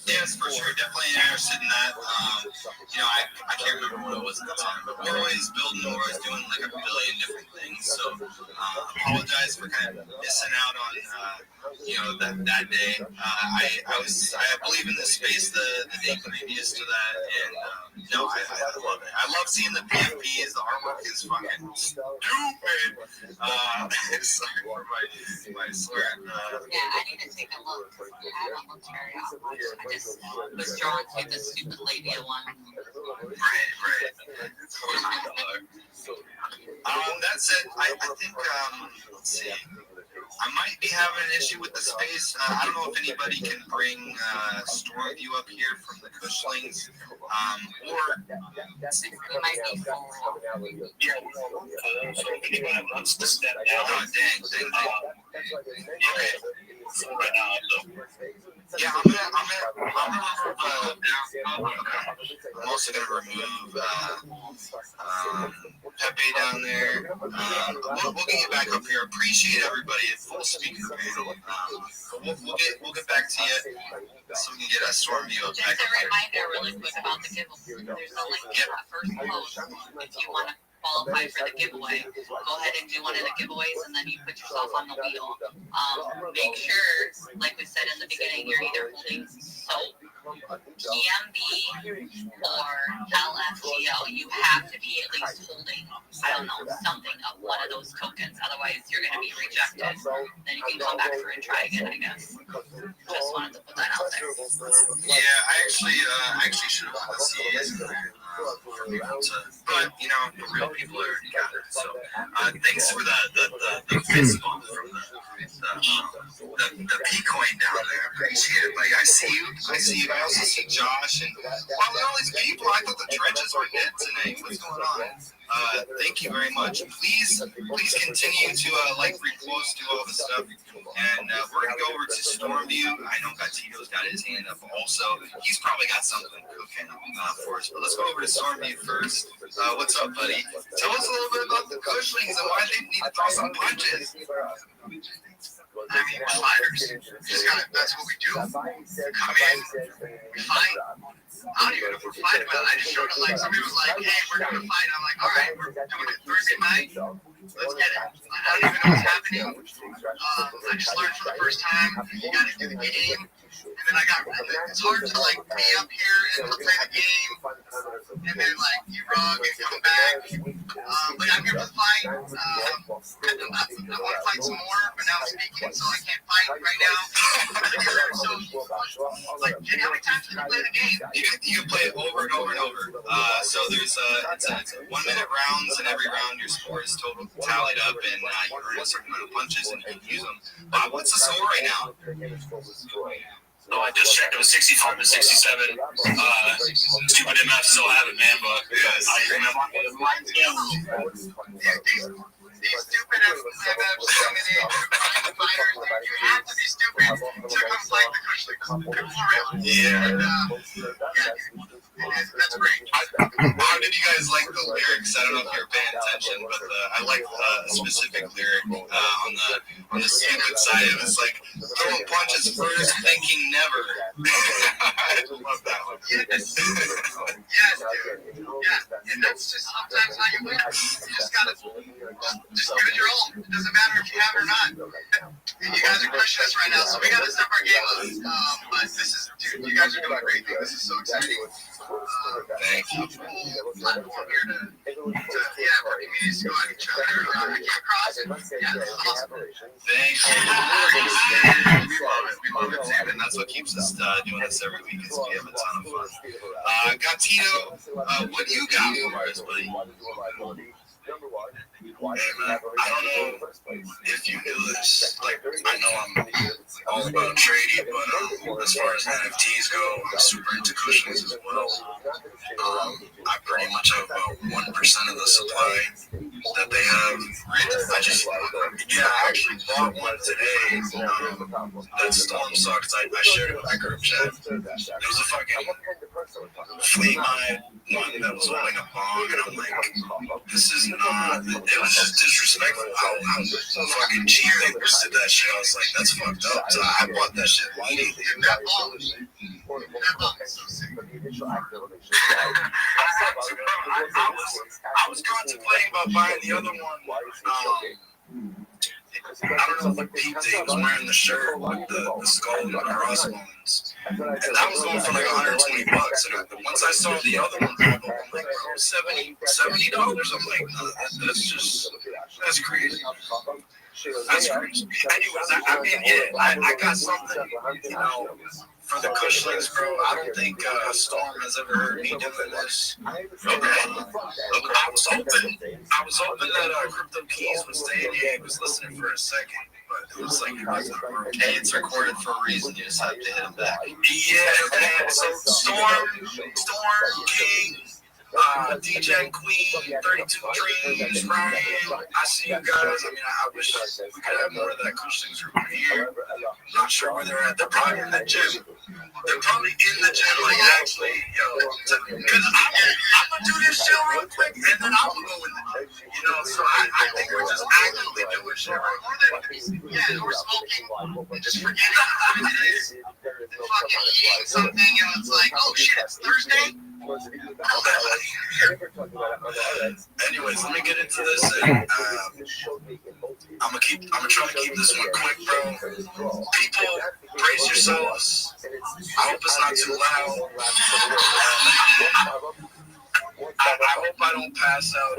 Yes, for sure. Definitely interested in that. I can't remember what it was at the time, but we're always building, we're always doing like a billion different things. So apologize for kind of missing out on that day. I believe in this space the day previous to that, and I love it. I love seeing the PFPs. The artwork is fucking stupid. Sorry for my swear. Yeah, I need to take a look. I haven't looked very much. I just was drawn to the stupid labia one. Right. That said, I think, let's see. I might be having an issue with the space. I don't know if anybody can bring Storm View up here from the Cushlings, or we might be full. So if anybody wants to step down, dang. Okay. So right now, yeah, I'm also gonna remove Pepe down there. We'll get you back up here. Appreciate everybody at full speaker panel. We'll get back to you so we can get a Storm View up Just back a up here. reminder really quick about the giveaway. There's a link in that first post if you want to qualify for the giveaway. Go ahead and do one of the giveaways, and then you put yourself on the wheel. Make sure, like we said in the beginning, you're either holding soap, EMB, or LFGO. You have to be at least holding, something of one of those tokens. Otherwise, you're going to be rejected. Then you can come back through and try again, I guess. Just wanted to put that out there. Yeah, I actually should have put the CAs in there. For people to, but the real people already got it. So thanks for the fist bump from the P coin down there. Appreciate it, buddy. I see you. I also see Josh and all these people. I thought the trenches were dead tonight. What's going on? Thank you very much. Please continue to repost, do all the stuff, and we're gonna go over to Stormview. I know Gatito's got his hand up also. He's probably got something cooking for us, but let's go over to Stormview first. What's up, buddy? Tell us a little bit about the Cushlings and why they need to throw some punches. I mean, we're fighters. That's what we do. Come in, we fight. I don't even know if we're fighting about it. I just showed up, somebody was like, hey, we're doing a fight. I'm like, all right, we're doing it Thursday night. Let's get it. I don't even know what's happening. I just learned for the first time. You got to do the game. And then it's hard to be up here and play the game. And then you rug and come back. But I'm here for the fight. I want to fight some more, but now I'm speaking, so I can't fight right now. So, Jenny, how many times can you play the game? You can play it over and over and over. So there's it's 1 minute rounds, and every round your score is total tallied up, and you earn a certain amount of punches, and you can use them. What's the score right now? No, I just checked. It was 65 to 67. Stupid MF still have it, man. But These stupid MFs coming in, fighters, you have to be stupid to come fight the Cushlings. For real. Yeah. That's great. How did you guys like the lyrics? I don't know if you're paying attention, but I like a specific lyric on the stupid side. It was like throwing punches first, thinking never. I love that one. Yes, dude. Yeah, and that's just sometimes how you win. You just gotta just give it your all. It doesn't matter if you have it or not. You guys are crushing us right now, so we gotta step our game up. But this is, dude, you guys are doing a great thing. This is so exciting. Thank you. Platform here to for communities to go at each other. I came across it. Yeah, this is awesome. Thank you. We love it too, and that's what keeps us doing this every week. Is we have a ton of fun. Gatito, what do you got for us, buddy? I don't know if you knew this. I know I'm all about trading, but as far as NFTs go, I'm super into Cushlings as well. I pretty much have about 1% of the supply. that they have. I just, yeah, I actually bought one today. That Storm sucks. I shared it with my group chat. It was a fucking Fleet Mind one that was holding a bong, and I'm like, this is not. It was just disrespectful. How fucking cheer they listed that shit. I was like, that's fucked up. So I bought that shit immediately. I was contemplating about buying the other one. I don't know if you peeped it. He was wearing the shirt with the skull and the crossbones. And that was going for like $120. And once I saw the other one pop up, I'm like, bro, $70. I'm like, no, that's crazy. That's crazy. Anyways, I mean, yeah, I got something, you know, for the Cushlings, bro. I don't think Storm has ever heard me doing this. Okay. I was hoping that Crypto Keys would stay in here. He was listening for a second, but it was like, hey, it's recorded for a reason. You just have to hit him back. Yeah, man. So Storm, King, DJ Queen, 32 Dreams, Ryan. I see you guys. I mean, I wish we could have more of that Cushlings group here. I'm not sure where they're at. They're probably in the gym. They're probably in the gym, like, actually, because I'm going to do this shit real quick, and then I'm going to go in there. You know, so I think we're just actively doing shit right. We're smoking. Just forget it is. Fucking eating something, and it's like, oh shit, it's Thursday. Anyways, let me get into this. And, I'm gonna try to keep this one quick, bro. People, brace yourselves. I hope it's not too loud. I hope I don't pass out.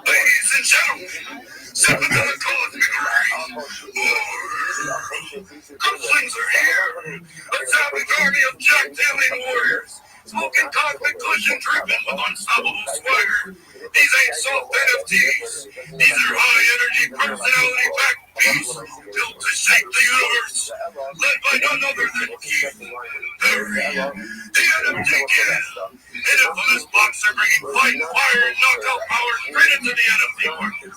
Ladies and gentlemen, step into the cosmic ring. Cushlings are here. Let's have an army of jack-tailing warriors. Smoking cosmic cushion dripping with unstoppable swagger. These ain't soft NFTs. These are high-energy, personality-packed beasts built to shake the universe. Led by none other than Keith Perry, the NFT Kid. An infamous boxer bringing fight, fire, and knockout power straight into the NFT market.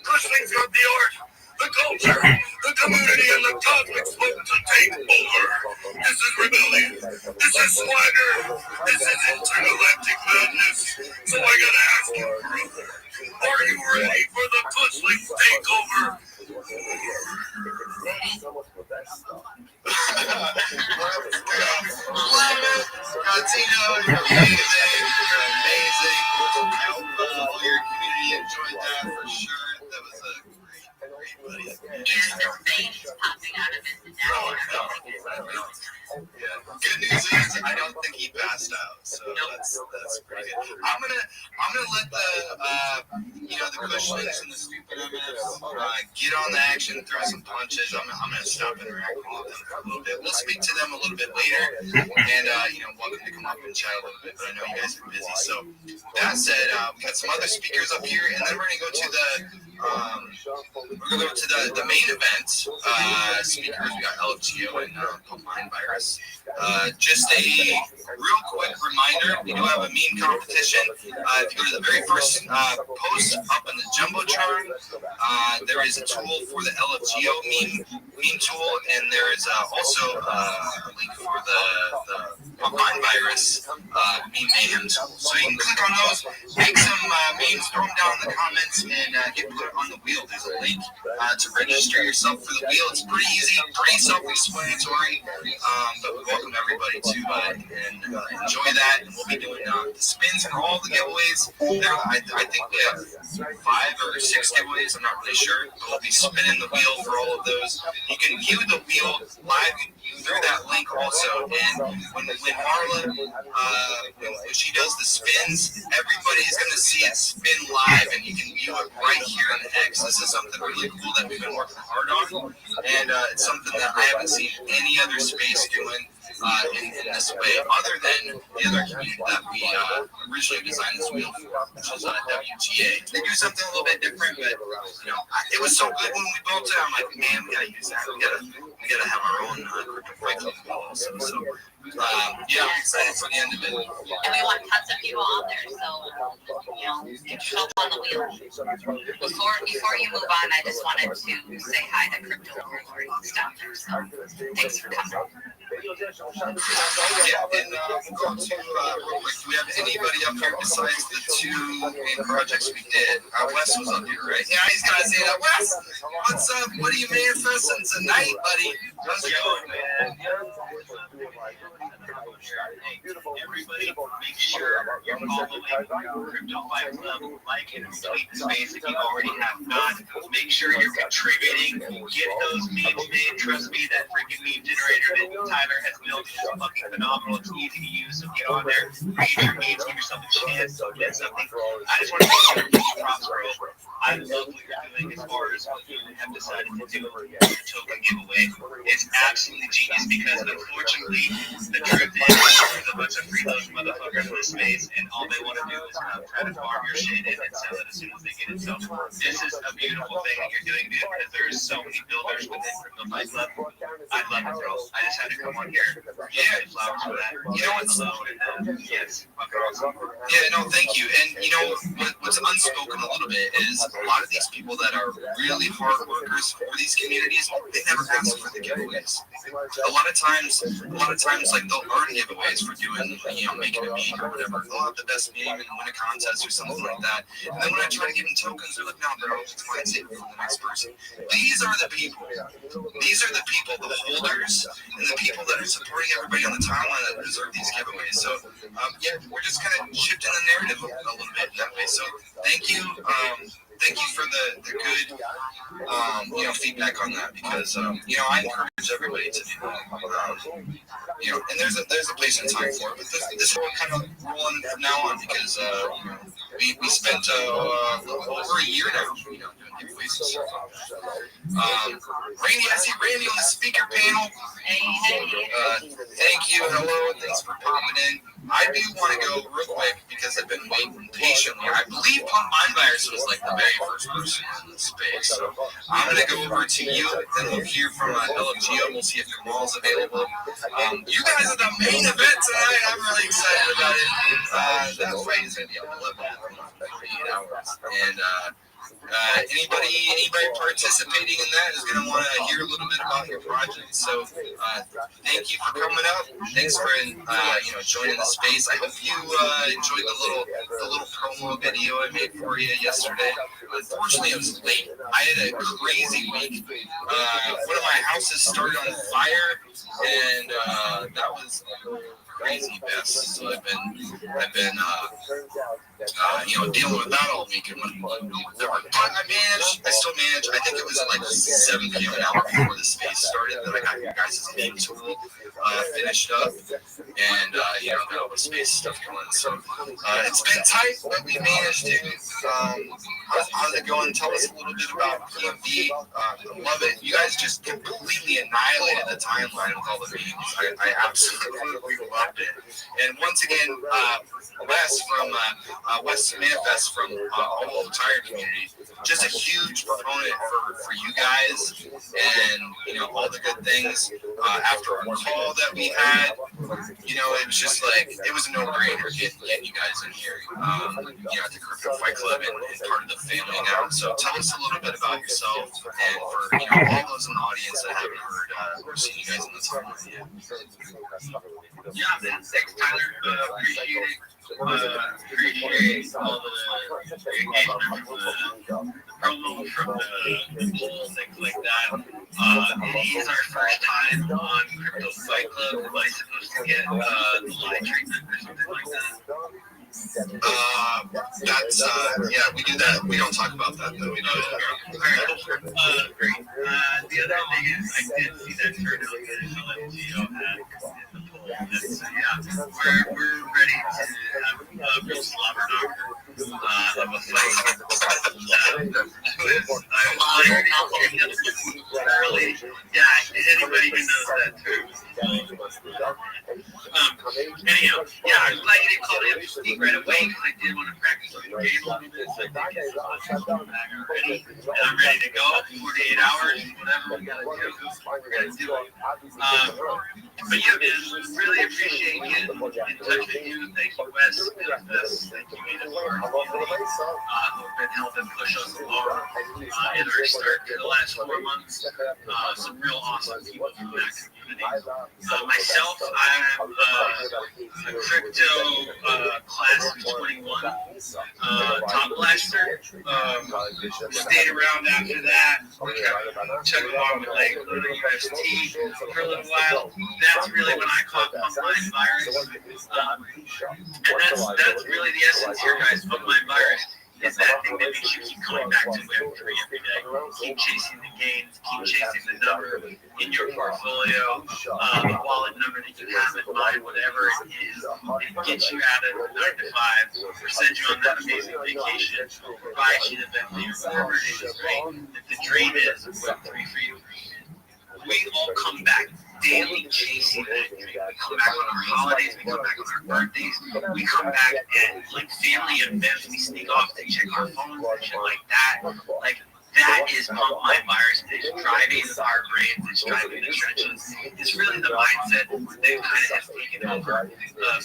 Cushling's got the art, the culture, the community, and the cosmic smoke to take over. This is rebellion. This is swagger. This is intergalactic madness. So I gotta ask you, brother, are you ready for the Cushlings takeover? Latino, you're amazing. I hope all your community enjoyed that for sure. That was a great buddy. Good news is I don't think he passed out, so that's pretty good. I'm gonna let the Cushlings and the stupid MFs get on the action, throw some punches. I'm gonna stop and interact with them for a little bit. We'll speak to them a little bit later, and welcome to come up and chat a little bit. But I know you guys are busy, so that said, we got some other speakers up here, and then we're gonna go to the main event. Speakers, we got LFGO and Mind Virus. Just a real quick reminder, we do have a meme competition. If you go to the very first post up in the Jumbotron, there is a tool for the LFGO meme tool, and there is also a link for the Mind Virus meme mayhem tool. So you can click on those, make some memes, throw them down in the comments, and get put on the wheel. There's a link to register yourself for the wheel. It's pretty easy, pretty self-explanatory, but we welcome everybody to enjoy that. And we'll be doing the spins for all the giveaways. I think we have 5 or 6 giveaways. I'm not really sure. But we'll be spinning the wheel for all of those. You can view the wheel live through that link also. And when Marla, when she does the spins, everybody's going to see it spin live, and you can view it right here on the X. This is something really cool that we've been working hard on, and it's something that I haven't seen any other space doing in this way, other than the other community that we originally designed this wheel for, which is WGA. They do something a little bit different, but it was so good when we built it. I'm like, man, we gotta use that. We gotta have our own crypto fight club wheel also. So Yeah, I'm excited for the end of it. And we want tons of people on there, so get yourself on the wheel. Before you move on, I just wanted to say hi to Crypto Warlord and stuff. So thanks for coming. Yeah, and we'll go to real quick. Do we have anybody up here besides the two main projects we did? Wes was up here, right? Yeah, he's gotta say that. Wes, what's up? What are you manifesting tonight, buddy? How's it going, man? Everybody, make sure you're following Crypto Fight Club, like and tweet the space if you already have not. Make sure you're contributing. Get those memes made. Trust me, that freaking meme generator that Tyler has built is fucking phenomenal. It's easy to use, so get on there, create your memes, give yourself a chance, get something. I just want to make sure you prosper. I love what you're doing as far as what you have decided to do the token giveaway. It's absolutely genius because unfortunately, the truth is there's a bunch of freeloading motherfuckers in this space, and all they want to do is try to farm your shit and then sell it as soon as they get it. So this is a beautiful thing that you're doing, dude, because there's so many builders within Crypto Fight Club. I love it, bro. I just had to come on here. Yeah, flowers for that. You know what's yes. Yeah, no, thank you. And you know what's unspoken a little bit is a lot of these people that are really hard workers for these communities, they never ask for the giveaways. A lot of times, like they'll earn giveaways for doing, making a meme or whatever. They'll have the best meme and win a contest or something like that. And then when I try to give them tokens, they're like, no, bro, it's fine, save it for the next person. These are the people, the holders, and the people that are supporting everybody on the timeline that deserve these giveaways. So, yeah, we're just kind of shifting the narrative a little bit in that way. So, thank you. Thank you for the good, feedback on that because, I encourage everybody to do that. And there's a place and time for it, but this will kind of rolling from now on because, we spent over a year now, doing giveaways and stuff. Randy, I see Randy on the speaker panel. Thank you. Hello. Thanks for popping in. I do want to go real quick because I've been waiting patiently. I believe Pump Mind Virus was like the very first person in the space. So I'm going to go over to you, then we'll hear from LFGO. We'll see if Kamal's available. You guys are the main event tonight. I'm really excited about it. That fight is going to be on 11 for 8 hours. And anybody participating in that is going to want to hear a little bit about your project. So thank you for coming up. Thanks for joining the space. I hope you enjoyed the little promo video I made for you yesterday. Unfortunately, it was late. I had a crazy week. One of my houses started on fire, and that was crazy mess. So I've been dealing with that all week. And but I still managed. I think it was like 7 p.m. an hour before the space started that I got your guys' main tool finished up, and got all the space stuff going. So it's been tight, but we managed to. How's it going? Tell us a little bit about PMV. I love it. You guys just completely annihilated the timeline with all the memes. I absolutely loved it. And once again, Wes from Wes Manifest from the whole entire community, just a huge proponent for you guys and all the good things. After our call that we had, it was just like it was a no-brainer getting you guys in here. At the Crypto Fight Club and part of the family now. So tell us a little bit about yourself and for all those in the audience that haven't heard or seen you guys in the timeline yet. Yeah, thanks, Tyler. Appreciate it. Appreciate all the engagement from the promo, from the polls, things like that. It is our first time on Crypto Fight Club. Am I supposed to get the live treatment or something like that? That's we do that. We don't talk about that though. We don't. Great. The other thing is, I did see that turnout that LFGO had in the poll. We're ready to have a real slobber knocker of a fight. I was early. Yeah, anybody who knows that term. Anyhow, I was glad you didn't call me up to speak right away because I did want to practice on the game a little bit. So I think it's back already, and I'm ready to go. 48 hours, whatever we gotta do, we're gonna do it. But yeah, man, really appreciate getting in touch with you. Thank you, Wes. Thank you, Edith, for our community, who've been helping push us along in our start to the last 4 months. Some real awesome people from that community. Myself, I'm a crypto class of 21 top blaster. Stayed around after that. Took along with like UST for a little while. That's really when I caught online virus. And that's really the essence here, guys. Online virus is that thing that makes you keep coming back to Web3 every day. Keep chasing the gains, keep chasing the number in your portfolio, the wallet number that you have in mind, whatever it is. It gets you out of the 9 to 5, or sends you on that amazing vacation, or buys you the Bentley, or whatever it is, right? The dream is Web3 for you. We all come back daily chasing that dream. We come back on our holidays, we come back on our birthdays, we come back at like family events, we sneak off to check our phones and shit like that. Like that is Pump My Virus. It's driving our brains, it's driving the trenches. It's really the mindset that kind of has taken over of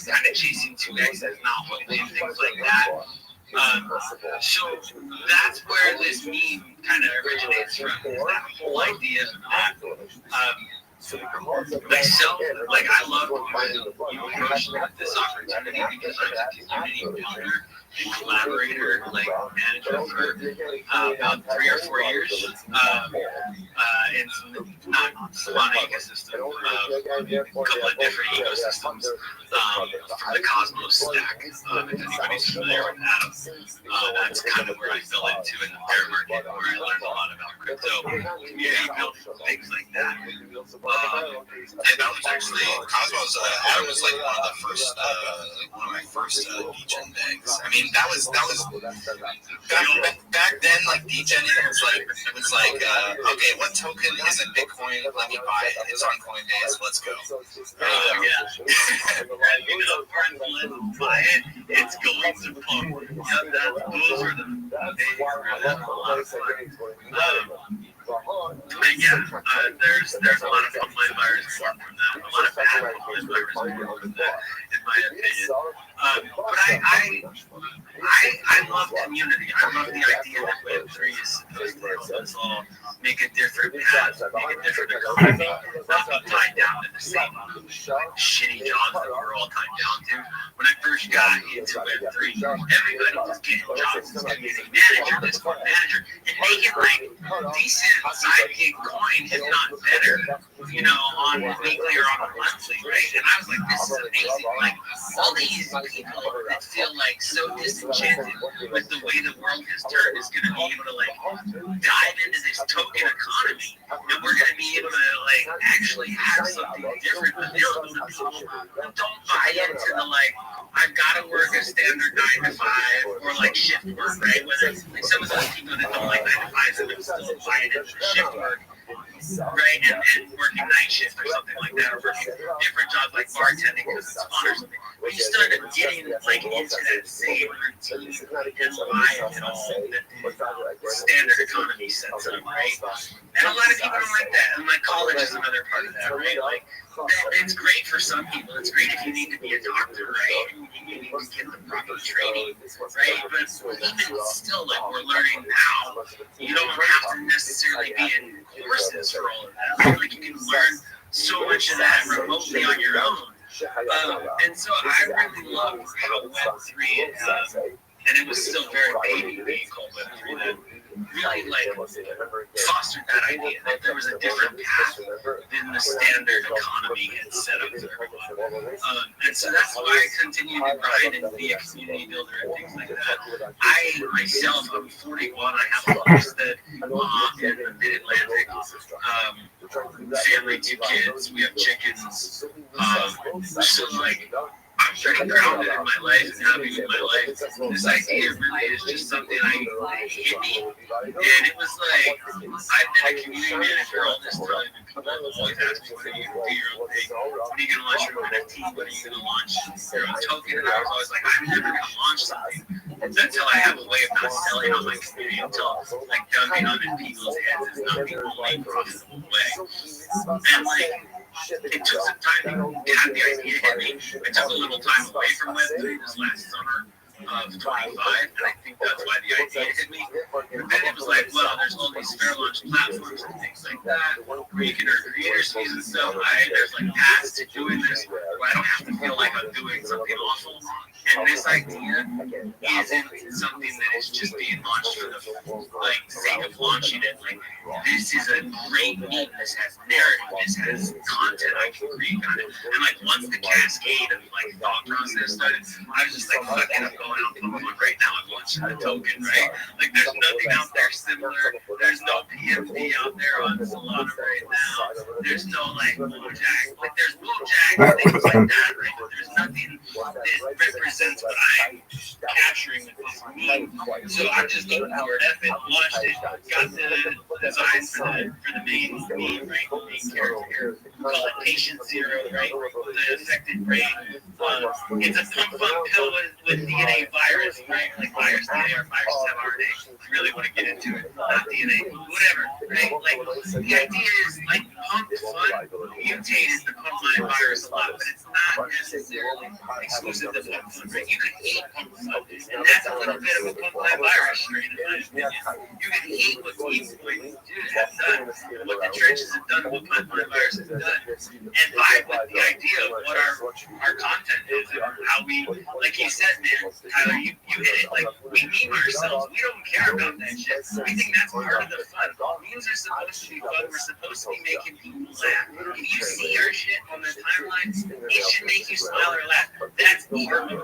kind of chasing 2X's, not holding things like that. So that's where this meme kind of originates from, is that whole idea that myself, like I love you approached this opportunity because I'm a community builder and collaborator, like manager for about 3 or 4 years in not Solana ecosystem, a couple of different ecosystems for the Cosmos stack. If anybody's familiar with that, that's kind of where I fell into in the bear market, where I learned a lot about crypto, community building, things like that. And that was actually Cosmos. Adam was like one of my first DGen banks. I mean, that was back then. Like DGen was like okay, what token isn't Bitcoin? Let me buy it. It's on Coinbase. Let's go. Let's buy it. It's going to pump. Those are the days where that's a lot of fun. But yeah, there's a lot of Pump My Virus born from that. A lot of bad Pump My Virus born from that, in my opinion. But I love community. I love the idea that Web3 is supposed to help us all make a different path, make a different economy, not be tied down to the same shitty jobs that we're all tied down to. When I first got into Web3, everybody was getting jobs as community manager, Discord manager, and making like decent side gig coin, if not better, on weekly or on a monthly, right? And I was like, this is amazing. Like all these people that feel like so disenchanted with the way the world has turned is going to be able to like dive into this token economy, and we're going to be able to like actually have something different available to people who don't buy into the like, I've got to work a standard 9 to 5 or like shift work, right? Whether like some of those people that don't like 9 to 5s and they're still buying into shift work, right? And working night shift or something like that, or working different jobs like bartending because it's fun or something. When you start getting like into that same routine and life and all that the standard economy sets up, right? And a lot of people don't like that. And like college is another part of that, right? Like it's great for some people. It's great if you need to be a doctor, right? And you need to get the proper training, right? But even still, like we're learning now, you don't have to necessarily be in courses for all of that. Like you can learn so much of that remotely on your own. And so I really love how Web3 and it was still very baby being called Web3 that really like fostered that idea that there was a different path than the standard economy had set up for everyone. And so that's why I continue to grind and be a community builder and things like that. I myself, I'm 41. I have a homestead in the Mid-Atlantic. Family, 2 kids. We have chickens. So like, I'm pretty grounded in my life and happy with my life. This idea really is just something I hit me. And it was like, I've been a community manager all this time, and people always ask me, what are you going to do your own thing? When are you going to launch your own NFT? When are you going to launch your own token? And I was always like, I'm never going to launch something until I have a way of not selling on my community, until like dumping on in people's heads is not the only profitable way. And like, it took some time to have the idea hit me. I took a little time away from Web3 this last summer of 25, and I think that's why the idea hit me. And then it was like, well, there's all these fair launch platforms and things like that where you can earn creators fees and stuff. There's like paths to doing this where I don't have to feel like I'm doing something awful. And this idea isn't something that is just being launched for the sake of launching it. Like, this is a great meme. This has narrative. This has content I can create on it. And like, once the cascade of like thought process started, I was just like, fuck it, I'm going out and put one right now. I'm launching the token, right? Like, there's nothing out there similar. There's no PFP out there on Solana right now. There's no like Wojak. Like, there's Wojak, things like that, right? But there's nothing that represents what I'm capturing with this meme. So I just looked for it, launched it, got the design for the main meme, right? The main character here. We call it Patient Zero, right? The affected brain. It's a pump pill with DNA virus, right? Like virus DNA or viruses have RNA. You really want to get into it. Not DNA, whatever, right? Like, the idea is like pump fun mutated the pump line virus a lot, but it's not necessarily exclusive to pump fun, right? You can hate pump fun, and that's a little bit of a pump line virus strain, in my opinion. You can hate what Team Point have done, what the trenches have done, what pump line virus has done, and vibe with the idea of what our content is and how we, like you said, man, Tyler, you hit it. Like, we meme ourselves. We don't care about that shit. We think that's part of the fun. Memes are supposed to be fun. We're supposed to be making people laugh. If you see our shit on the timeline, it should make you smile or laugh. That's our move.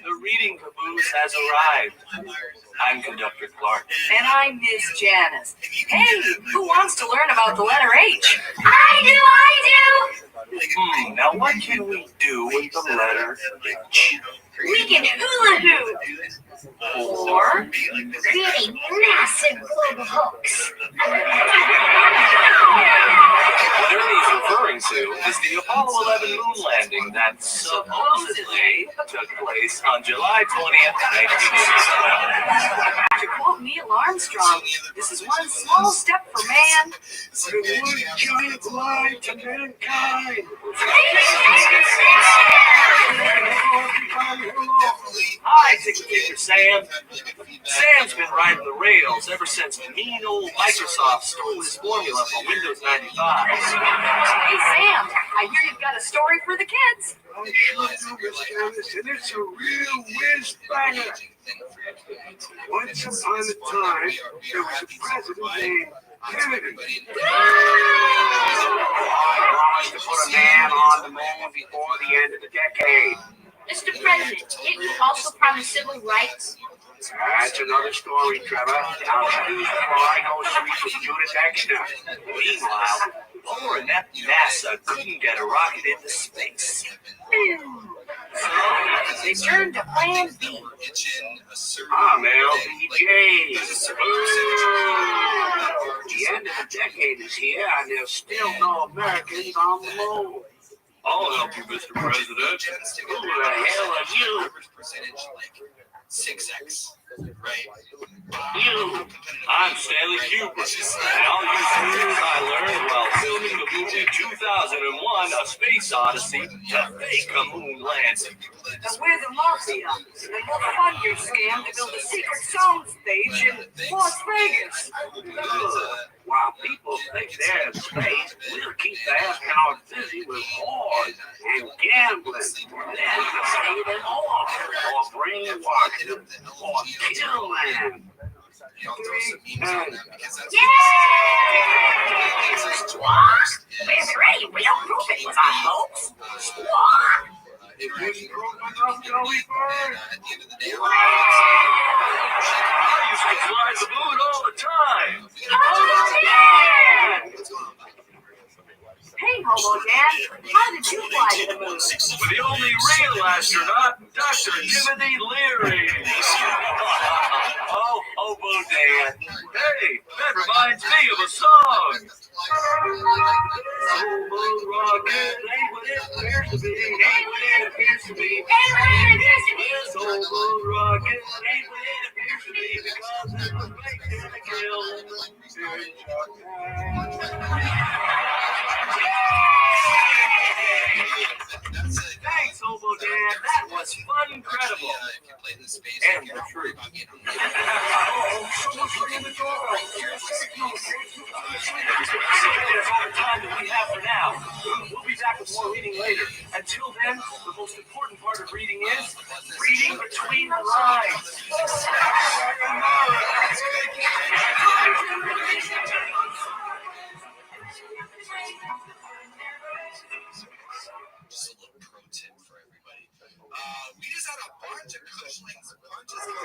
The reading caboose has arrived. I'm Conductor Clark. And I'm Miss Janice. Hey, who wants to learn about the letter H? I do! Now what can we do with the letter H? We can hula hoop! Or create a massive globe of hooks! What Ernie's referring to is the Apollo 11 moon landing that supposedly took place on July 20th, 1967. to quote Neil Armstrong, this is one small step for man, but one giant lie to mankind. Hi, take a picture, Sam. Sam's been riding the rails ever since mean old Microsoft stole his formula for Windows 95. Hey, Sam, I hear you've got a story for the kids. I sure do, Miss Janice, and it's a real whiz banger. Once upon a time, there was a president named Kennedy. I promised to put a man on the moon before the end of the decade. Mr. President, didn't you also promise civil rights? That's another story, Trevor. Now, excuse before I go sleep with Judith Exner. Meanwhile, poor inept NASA couldn't get a rocket into space. So they turned to Plan B. I'm LBJ. The end of the decade is here, and there's still no Americans on the moon. I'll help you, Mr. President. Who the hell are you? Percentage like 6x, right? You. I'm Stanley Kubrick, and I'll use tools I learned while filming the movie 2001: A Space Odyssey to fake a moon landing. And we're the Mafia, and we'll fund your scam to build a secret sound stage in Las Vegas. While people think they're in space, we'll keep the astronauts busy with wars and gambling, then say them off, or brainwash them, or kill them. Squawk! There's already real proof it was a hoax. Squawk! It wasn't proof enough, Joey Bird. I used to fly the moon all the time. Hey, Hobo Dan, how did you fly to the moon? With the only real astronaut, Dr. Timothy Leary. Oh, Hobo Dan. Hey, that reminds me of a song. Hobo rocket ain't what it appears to be. Ain't what it it appears to be. It's over rock and ain't what it appears to be because it was baked in a grill in the spirit Thanks, Hobo Dan. That was fun, incredible. And the truth. That's all the time that we have for now. We'll be back with more reading later. Until then, the most important part of reading is reading between the lines. Just a little pro tip for everybody. We just had a bunch of Cushlings punches. I'm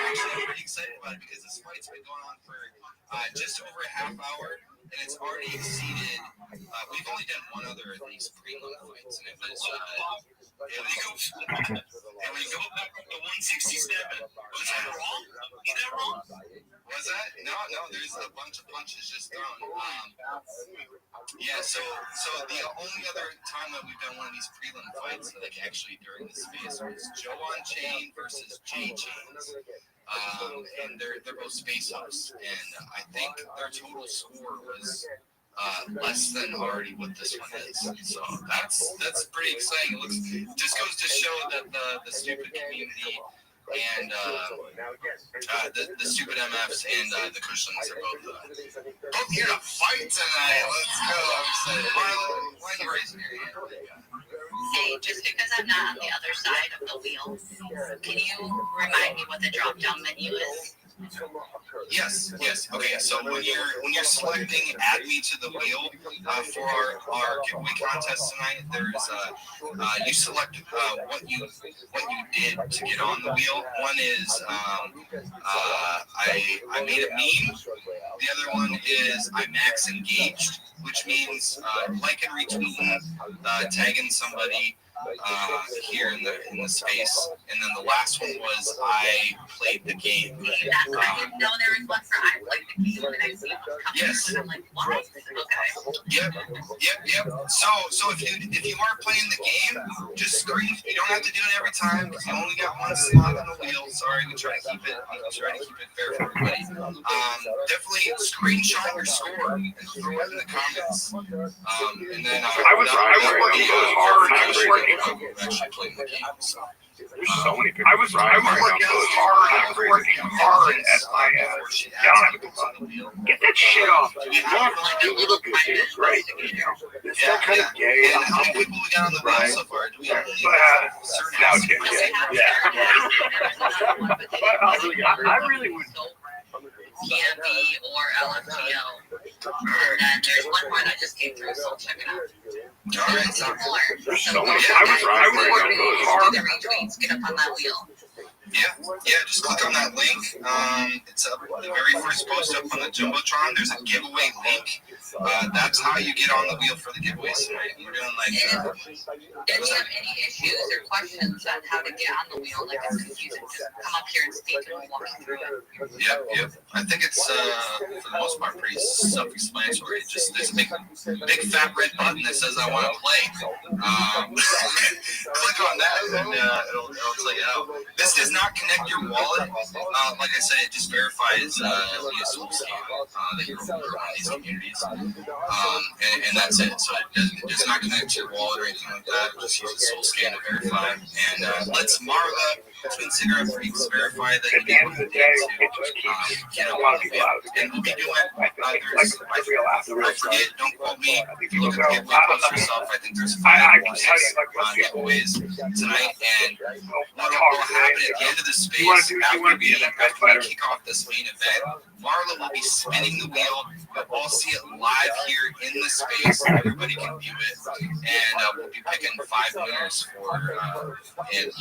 actually pretty excited about it because this fight's been going on for just over a half hour, and it's already exceeded. We've only done one other of these prelim fights, and it was here we go. The 167. Was that wrong? Is that wrong? Was that? No. There's a bunch of punches just thrown. Yeah. So the only other time that we've done one of these prelim fights, like actually during this phase, was Joe on Chain versus Jay Chains. And they're both space hosts, and I think their total score was less than already what this one is. So that's pretty exciting. It just goes to show that the stupid community and the stupid MFs and the Cushlings are both here to fight tonight. Let's go. I'm excited. Why are you raising your hand? Hey, just because I'm not on the other side of the wheel, can you remind me what the drop-down menu is? Yes. Okay, so when you're selecting add me to the wheel for our giveaway contest tonight, there's you select what you did to get on the wheel. One is I made a meme. The other one is I max engaged, which means like and retweeting, tagging somebody here in the space, and then the last one was I played the game. I didn't know there was one for I played the game, and I see it coming. Yes. And I'm like, what? Okay. Yep. So if you are playing the game, just screen. You don't have to do it every time because you only got one slot on the wheel. Sorry, we try to keep it fair for everybody. Definitely screenshot your score and throw it in the comments. And then I was working hard. Actually playing the game. So. There's so many people. I was working hard. I was working hard at my get that shit off. You look good. It's great. It's that kind of gay. How many people we got on the wheel so far? Do we have now it's getting gay. Yeah. I really would. TMB or LFGO. And then there's one more that just came through, so I'll check it out. All right, so there's so many. I was working really hard. Do the retweets, get up on that wheel. Yeah, just click on that link. It's up the very first post up on the Jumbotron. There's a giveaway link. That's how you get on the wheel for the giveaways tonight. We're doing like. If you have any issues or questions on how to get on the wheel, like it's confusing, just come up here and speak and we'll walk you through it. Yep. I think it's for the most part pretty self-explanatory. Just there's a big fat red button that says I want to play. Click on that and it'll tell you how. This does not connect your wallet. Like I said, it just verifies via soul scan that you're one of these communities. And that's it. So it does not connect to your wallet or anything like that. It just uses soul scan to verify. And lets Marla between cigarette freaks verify that you get what you did to get a lot of people out. And we'll be doing I forget, don't quote me. If you look at the giveaway post yourself, I think there's 5 or 6 giveaways tonight. And what will happen at the end of the space after we kick off this main event, Marla will be spinning the wheel. You'll all see it live here in the space. Everybody can view it. And we'll be picking 5 winners for, and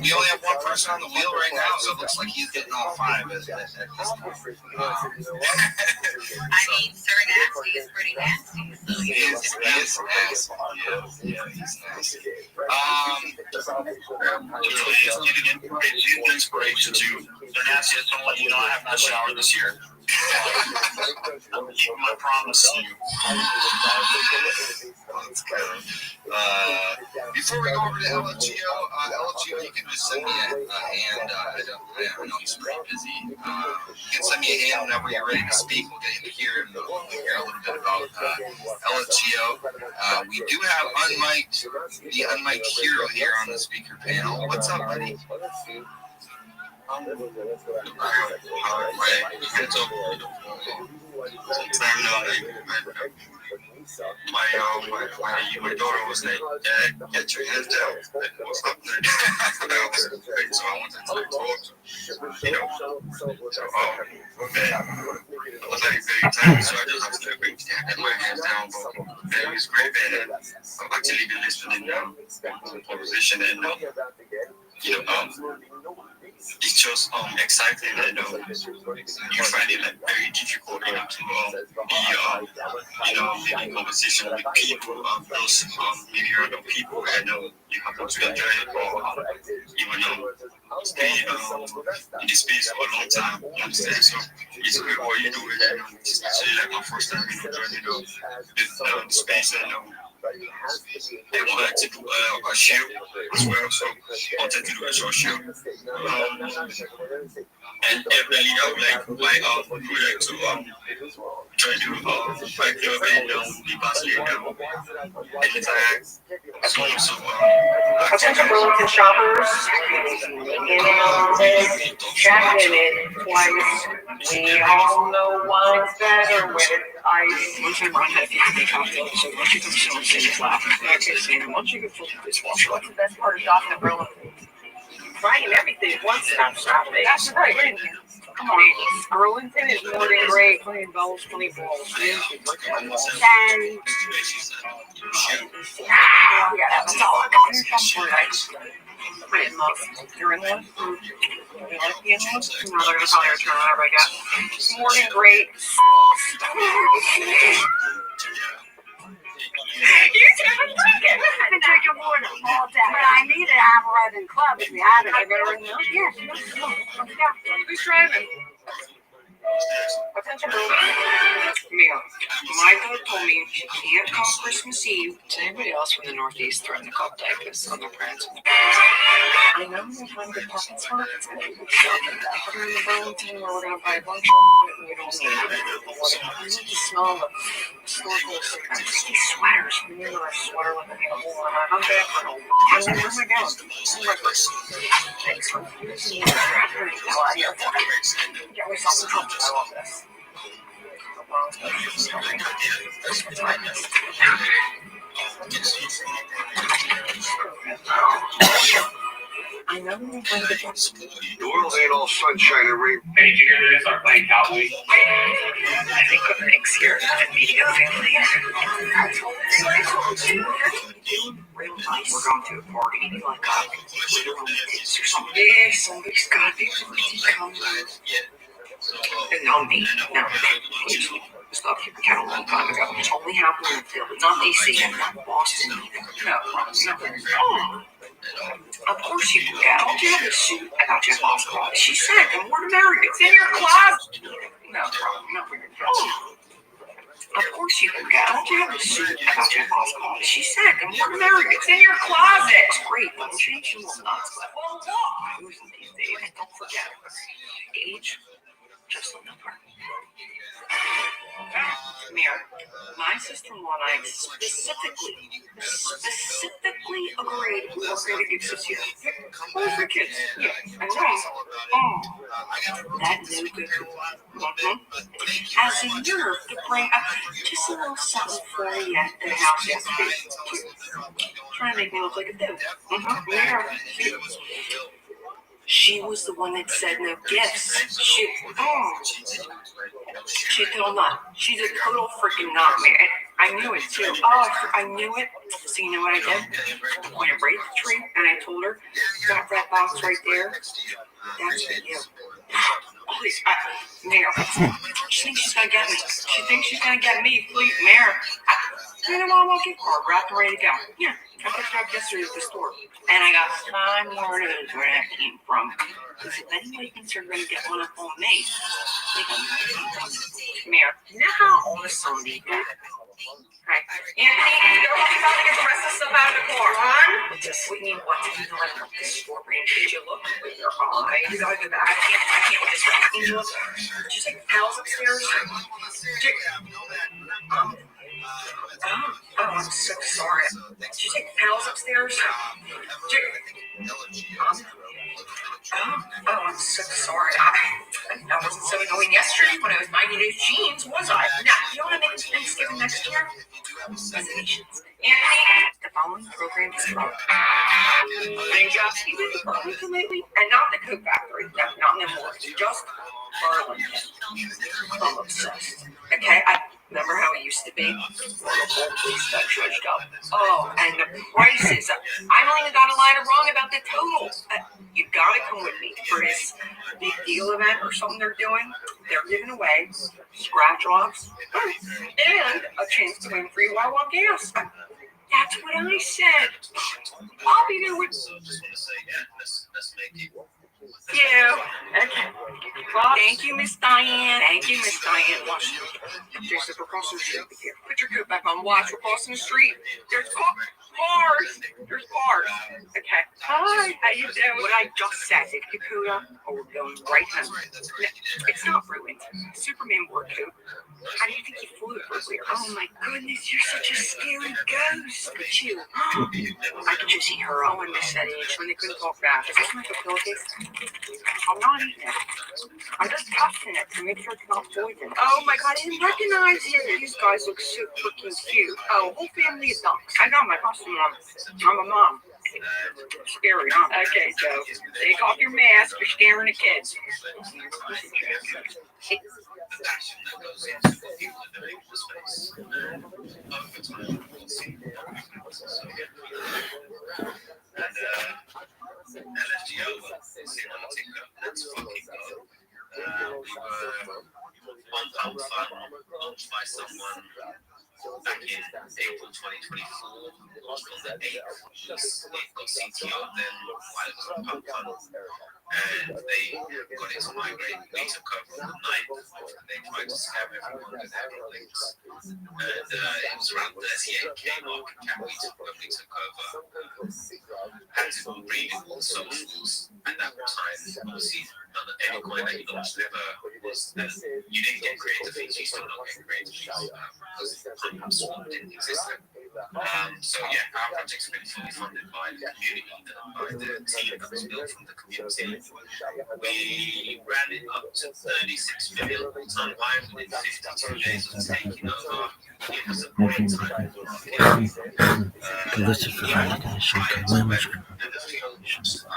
we only have one person on the wheel right now, so it looks like he's getting all 5 at this point. I mean, Sir Nasty is pretty nasty. So he is nasty. Yeah, he's nasty. It's inspiration too. Sir Nasty, I just want to let you know I haven't had a shower this year. I'm keeping my promise to you. Before we go over to LFGO, you can just send me a hand. I know he's pretty busy. You can send me a hand whenever you're ready to speak. We'll get you here and we'll hear a little bit about LFGO. We do have the unmiked hero here on the speaker panel. What's up, buddy? My daughter was like, Dad, get your hands down. What's up, man? So I wanted to talk to her. I was like very tired, so I just had to get my hands down. But it was great, man. I've actually been listening to position and it's just exciting and you find it like very difficult to be in conversation with people, those maybe random people, and you happen to enjoy it or even stay in the space for a long time. You understand? So it's great what you do with it. It's actually like my first time joining the space and they wanted to do a show as well, so I wanted to do a short show. And definitely I would like to join the fight club and the Barcelona anytime. Attention Burlington shoppers, check in it twice. We all know wine's better when it's ice. One time Ron had a 50-day cocktail, so once you come show and say he's laughing, once you get full of dishwasher, what's the best part of shopping at Burlington? Trying everything, one-stop shopping. That's right. Come on, Burlington is more than great. 20 bells, 20 balls. 10. Yeah, that's all I got. Wait, you're in there? You like being in there? No, they're going to probably return whatever I got. More than great. You two are drinking. I've been drinking water all day. But I need it. I'm running club. If you have it, I better ring them. Yes. Who's driving? Attention, Mia. Michael told me she can't come Christmas Eve. Does anybody else from the Northeast threaten to call diapers on their parents? I know we're trying to get pocket spot. It's going to be shopping. We're in the Burlington where we're going to buy a bunch of shit and we don't need it. I need to smell the store clothes. These sweaters. We need a sweater with a hole on it. I'm back for a where am I going? Thanks for using it. Get me something from I love this. I know we're going to the world ain't all sunshine and rain. Hey, did you hear this? Our playing Cowboys. I think what Nick's here is meeting a family. Real nice. We're going to a party. Like coffee. Or something. Yeah, somebody's got to be coming. And not me. No. Stop keeping count a long time ago. It's only happened in the field. Not DC and not Boston either. No. Of course you can go. Don't you have a suit? I got you a boss closet. She said, and we're married. It's in your closet. No problem. Not for your closet. Of course you can go. Don't you have a suit? I got you a boss closet. She said, and we're married. It's in your closet. It's great. Don't change your little nuts. Well, look. Who's in these days? Don't forget. Age. Just a number. Mayor, my sister-in-law and I specifically agreed we were going to get this year. What for kids? Yeah, I know. That no good. As a nerve to bring up just a little something for you at the house yesterday. Trying to make me look like a dope. Mayor, she was the one that said no gifts. She told not. She's a total freaking nightmare. I knew it too. I knew it. So you know what I did? I pointed right at the tree and I told her, got that box right there. That's for you. Please, Mayor. She thinks she's gonna get me. She thinks she's gonna get me. Please, Mayor. You know what? I'm looking for her. Wrapped and ready to go. Yeah. I picked her up yesterday at the store. And I got 5 more of those where that came from. Because if anybody thinks they're going to get one up on me, they got nothing. Mayor, you know how all of a sudden Right. Anthony, you're about to get the rest of the stuff out of the car. Ron? Just what you what? You know, like this store brand. Did you look with your eyes? You gotta do that. I can't with this right. Can you look? Did you take the towels upstairs? I'm so sorry. Did you take the towels upstairs? I'm so sorry. I wasn't so annoying yesterday when I was 90 Days Jeans, was I? Now, you want to make Thanksgiving next year? Reservations. Anthony, the following program is called Burlington lately, and not the Coke Factory. No, not anymore. Just Burlington. I'm obsessed. Okay, I remember how it used to be. The whole place got judged up. Oh, and the prices. I don't even got a line wrong about the total. You gotta come with me for this big deal event or something they're doing. They're giving away scratch offs and a chance to win free Wawa gas. That's what I said. I'll be there with. Yeah. Okay. Well, thank you, Miss Diane. Thank you, Miss Diane. Watch. Jason, we're crossing the street here. Put your coat back on. Watch. We're crossing the street. There's cars. There's cars. Okay. Hi. How you doing? What I just said. Take your coat off, or we're going right home. No, it's not ruined. Superman wore a coat. How do you think you flew it earlier? Oh my goodness, you're such a scary ghost. Look at you. I could just see her all in this age when they couldn't talk back. Is this my pillowcase? I'm not eating it. I'm just tossing it to make sure it's not poison. Oh my god, I didn't recognize you. These guys look so freaking cute. Oh, whole family of ducks. I know my costume mom. I'm a mom. Scary, huh? Okay, so take off your mask. You're scaring the kids. Let's fucking go. We were on launched by someone back in April 2024, launched on the 8th. It got CTO then while it was on Pump Fund, and they got it to migrate. We took over on the 9th after they tried to scam everyone with their links. And it was around 38k market cap when we took over. Had to read all the socials at that time. Obviously, any coin that you launched never was, you didn't get creative fees, you still don't get creative fees because Swan didn't exist then. So yeah, our project's been fully funded by the community, by the team that was built from the community. We ran it up to 36 million all-time high within 52 days of taking over. It was a great time for the market. I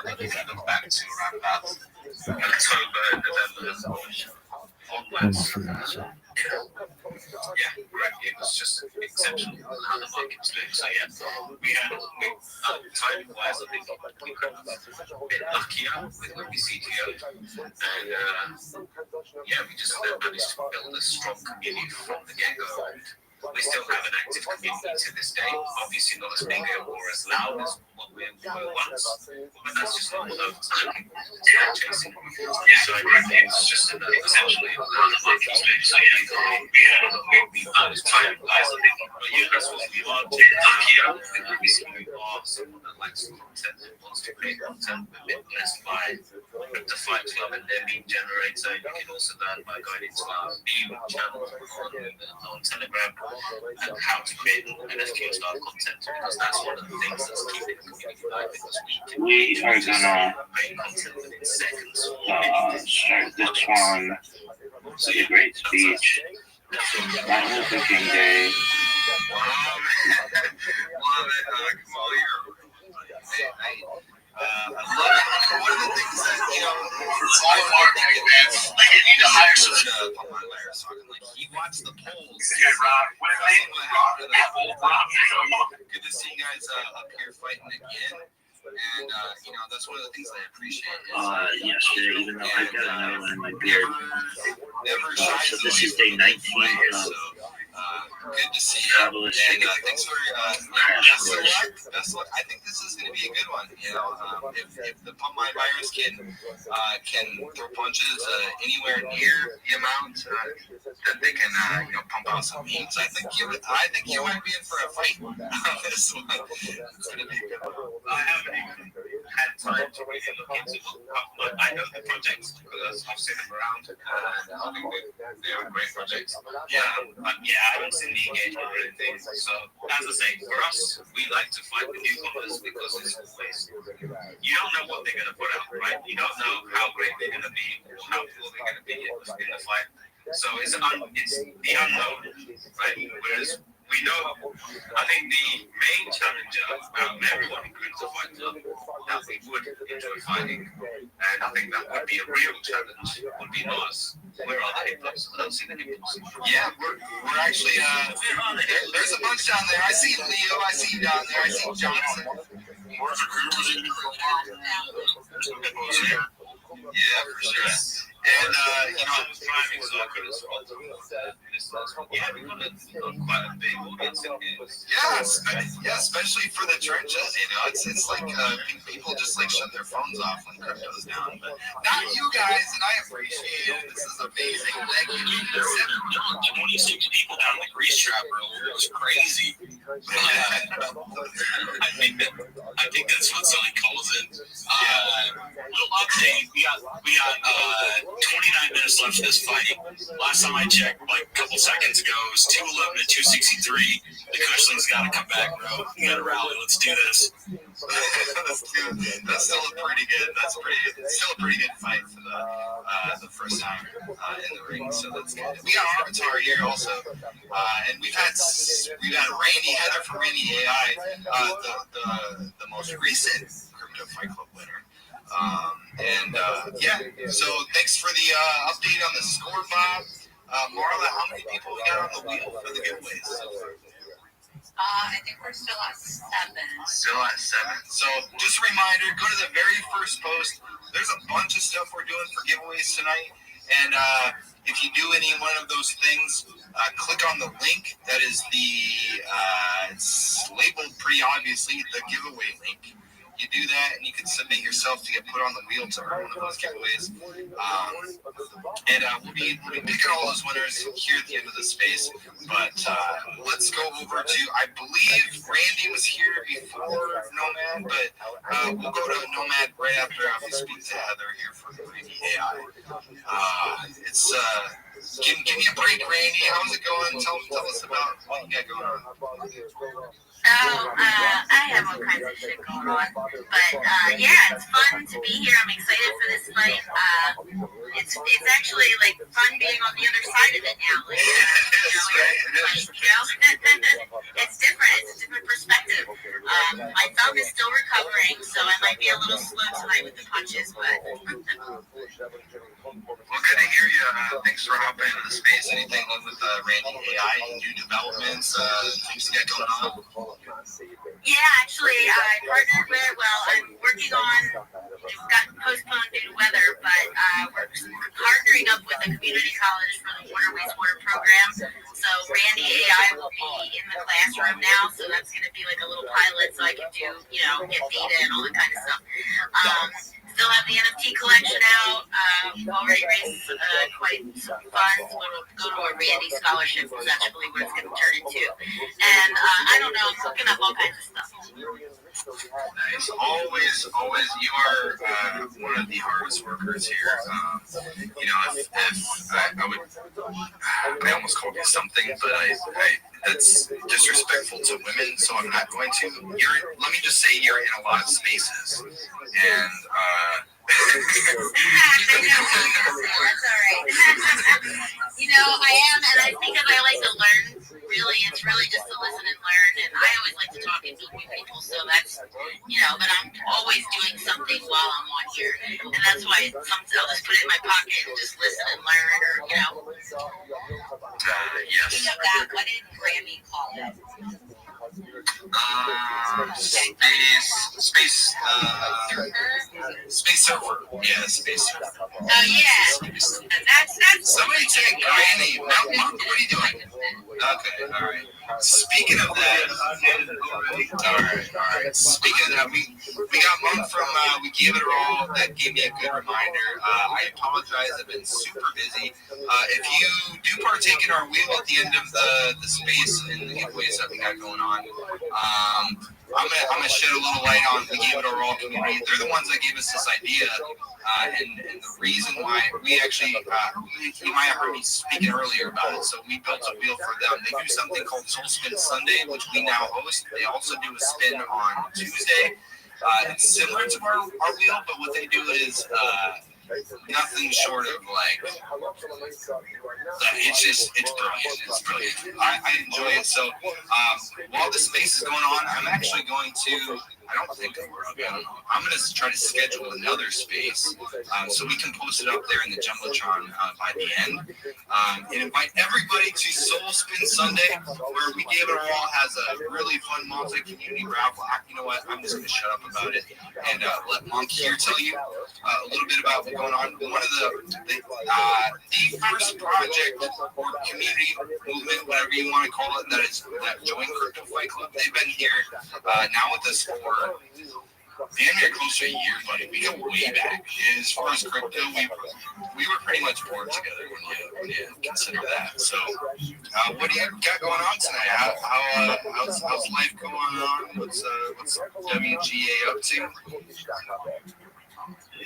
think if you look back to around about October, November, onwards, yeah, it was just exceptional how the market was doing. So yeah, timing-wise, I think we could have been luckier with when we CTO'd. And yeah, we just managed to build a strong community from the get-go. We still have an active community to this day. Obviously not as big or as loud as what we were once, but that's just not enough time chasing. So it's just essentially how the market is doing. So yeah, we managed time guys. I think that's what we are. Luckier with we are someone that likes content and wants to create content. We've been blessed by the Fight Club and their meme generator. You can also learn by going into our meme channel on Telegram and how to create NFT style content, because that's one of the things that's keeping the community alive, because we are gonna create content within seconds. Start this one. So a great speech. Martin Luther King Day. I love it. One of the things that, it's all marketing, man. Like, you need to hire some on my layer, so I can, he watched the polls. Yeah, Rob. What if they good to see you guys up here fighting again. And, that's one of the things I appreciate. Yesterday, even though I got another one in my beard. So this is day 19 of Good to see you. And thanks for best of luck. Best of luck. I think this is going to be a good one. You know, if the pump my virus can throw punches anywhere near the amount that they can pump out some memes, I think you might be in for a fight on this one. It's going to be a good one. I haven't even had time to really look into them, but I know the projects because I've seen them around. They are great projects. Yeah, I haven't seen the engagement or anything. So, as I say, for us, we like to fight with newcomers because it's always, you don't know what they're going to put out, right? You don't know how great they're going to be or how cool they're going to be in the fight. So, it's the unknown, right? Whereas we know, I think the main challenge about everyone in Crypto Fight Club that we would enjoy fighting, and I think that would be a real challenge, would be us. Where are the hippos? I don't see the hippos. Yeah, we're actually, there's a bunch down there. I see Leo, I see you down there, I see Johnson. Where's the crew? There's some hippos here. Yeah, for sure. And, I was driving, so I couldn't spot them. Yeah, we got quite a big audience in here. Yeah, especially for the trenches, it's like people just like shut their phones off when crypto's down, but not you guys, and I appreciate it. This is amazing. Thank you. 26 people down the grease trap earlier. It was crazy. I think that's what Sonny calls it. Little update. We got 29 minutes left of this fight. Last time I checked, like a couple seconds ago, it was 2:11 to 2:63. The Cushing's got to come back, bro. We got to rally. Let's do this. That's still a pretty good. Still a pretty good fight for the first time in the ring. So that's good. We got Avatar here also, and we've had Randy Heather from Randy AI, the most recent Crypto Fight Club winner. So thanks for the update on the score, Bob. Marla, how many people we got on the wheel for the giveaways? I think we're still at 7. Still at 7. So just a reminder, go to the very first post. There's a bunch of stuff we're doing for giveaways tonight. And if you do any one of those things, click on the link. That is it's labeled pretty obviously, the giveaway link. You do that, and you can submit yourself to get put on the wheel to earn one of those giveaways. We'll be picking all those winners here at the end of the space. But let's go over to, I believe Randy was here before Nomad, but we'll go to Nomad right after we speak to Heather here from Randy AI. Give me a break, Randy. How's it going? Tell us about what you got going on. I have all kinds of shit going on, but it's fun to be here. I'm excited for this fight. It's actually like fun being on the other side of it now. It's different. It's a different perspective. My thumb is still recovering, so I might be a little slow tonight with the punches, but. Well, good to hear you. Thanks for hopping into the space. Anything with Randy AI, new developments, things you got going on? Yeah, actually, I partnered with, I'm working on, it got postponed due to weather, but we're partnering up with a community college for the water wastewater program. So Randy AI will be in the classroom now, so that's going to be like a little pilot so I can do, get data and all that kind of stuff. Still have the NFT collection out. We've already raised quite some funds. We'll go to a Randy scholarship, is actually what it's going to turn into. And I don't know, I'm cooking up all kinds of stuff. Nice. Always, you are one of the hardest workers here. If I almost called you something, but that's disrespectful to women, so I'm not going to. Let me just say you're in a lot of spaces, and that's all right. I am, and I think I like to learn. Really, it's really just to listen and learn, and I always like to talk and meet new people, so that's, but I'm always doing something while I'm on here, and that's why I'll just put it in my pocket and just listen and learn, or, Yes. What did Grammy call it? Space Surfer. Yeah, Space Surfer. Oh, yeah. That's somebody take Granny. What are you doing? Okay, all right. Speaking of that, all right. Speaking of that, we got Monk from We Gave It All that gave me a good reminder. I apologize, I've been super busy. If you do partake in our wheel at the end of the space and the giveaways that we got going on, I'm gonna shed a little light on We Gave It Our All community. They're the ones that gave us this idea, and the reason why we actually, you might have heard me speaking earlier about it. So we built a wheel for them. They do something called Soul Spin Sunday, which we now host. They also do a spin on Tuesday. It's similar to our wheel, but what they do is nothing short of like, it's brilliant. It's brilliant. I enjoy it. So while the space is going on, I'm actually going to, I don't know. I'm going to try to schedule another space so we can post it up there in the Jumbotron by the end. And invite everybody to Soul Spin Sunday, where We Gave It All has a really fun multi-community raffle. You know what? I'm just going to shut up about it and let Monk here tell you a little bit about what's going on. One of the first project or community movement, whatever you want to call it, that joined Crypto Fight Club. They've been here now with us for damn near close to a year, buddy. We go way back. As far as crypto, we were pretty much born together when you consider that. So, what do you got going on tonight? How's life going on? What's WGA up to?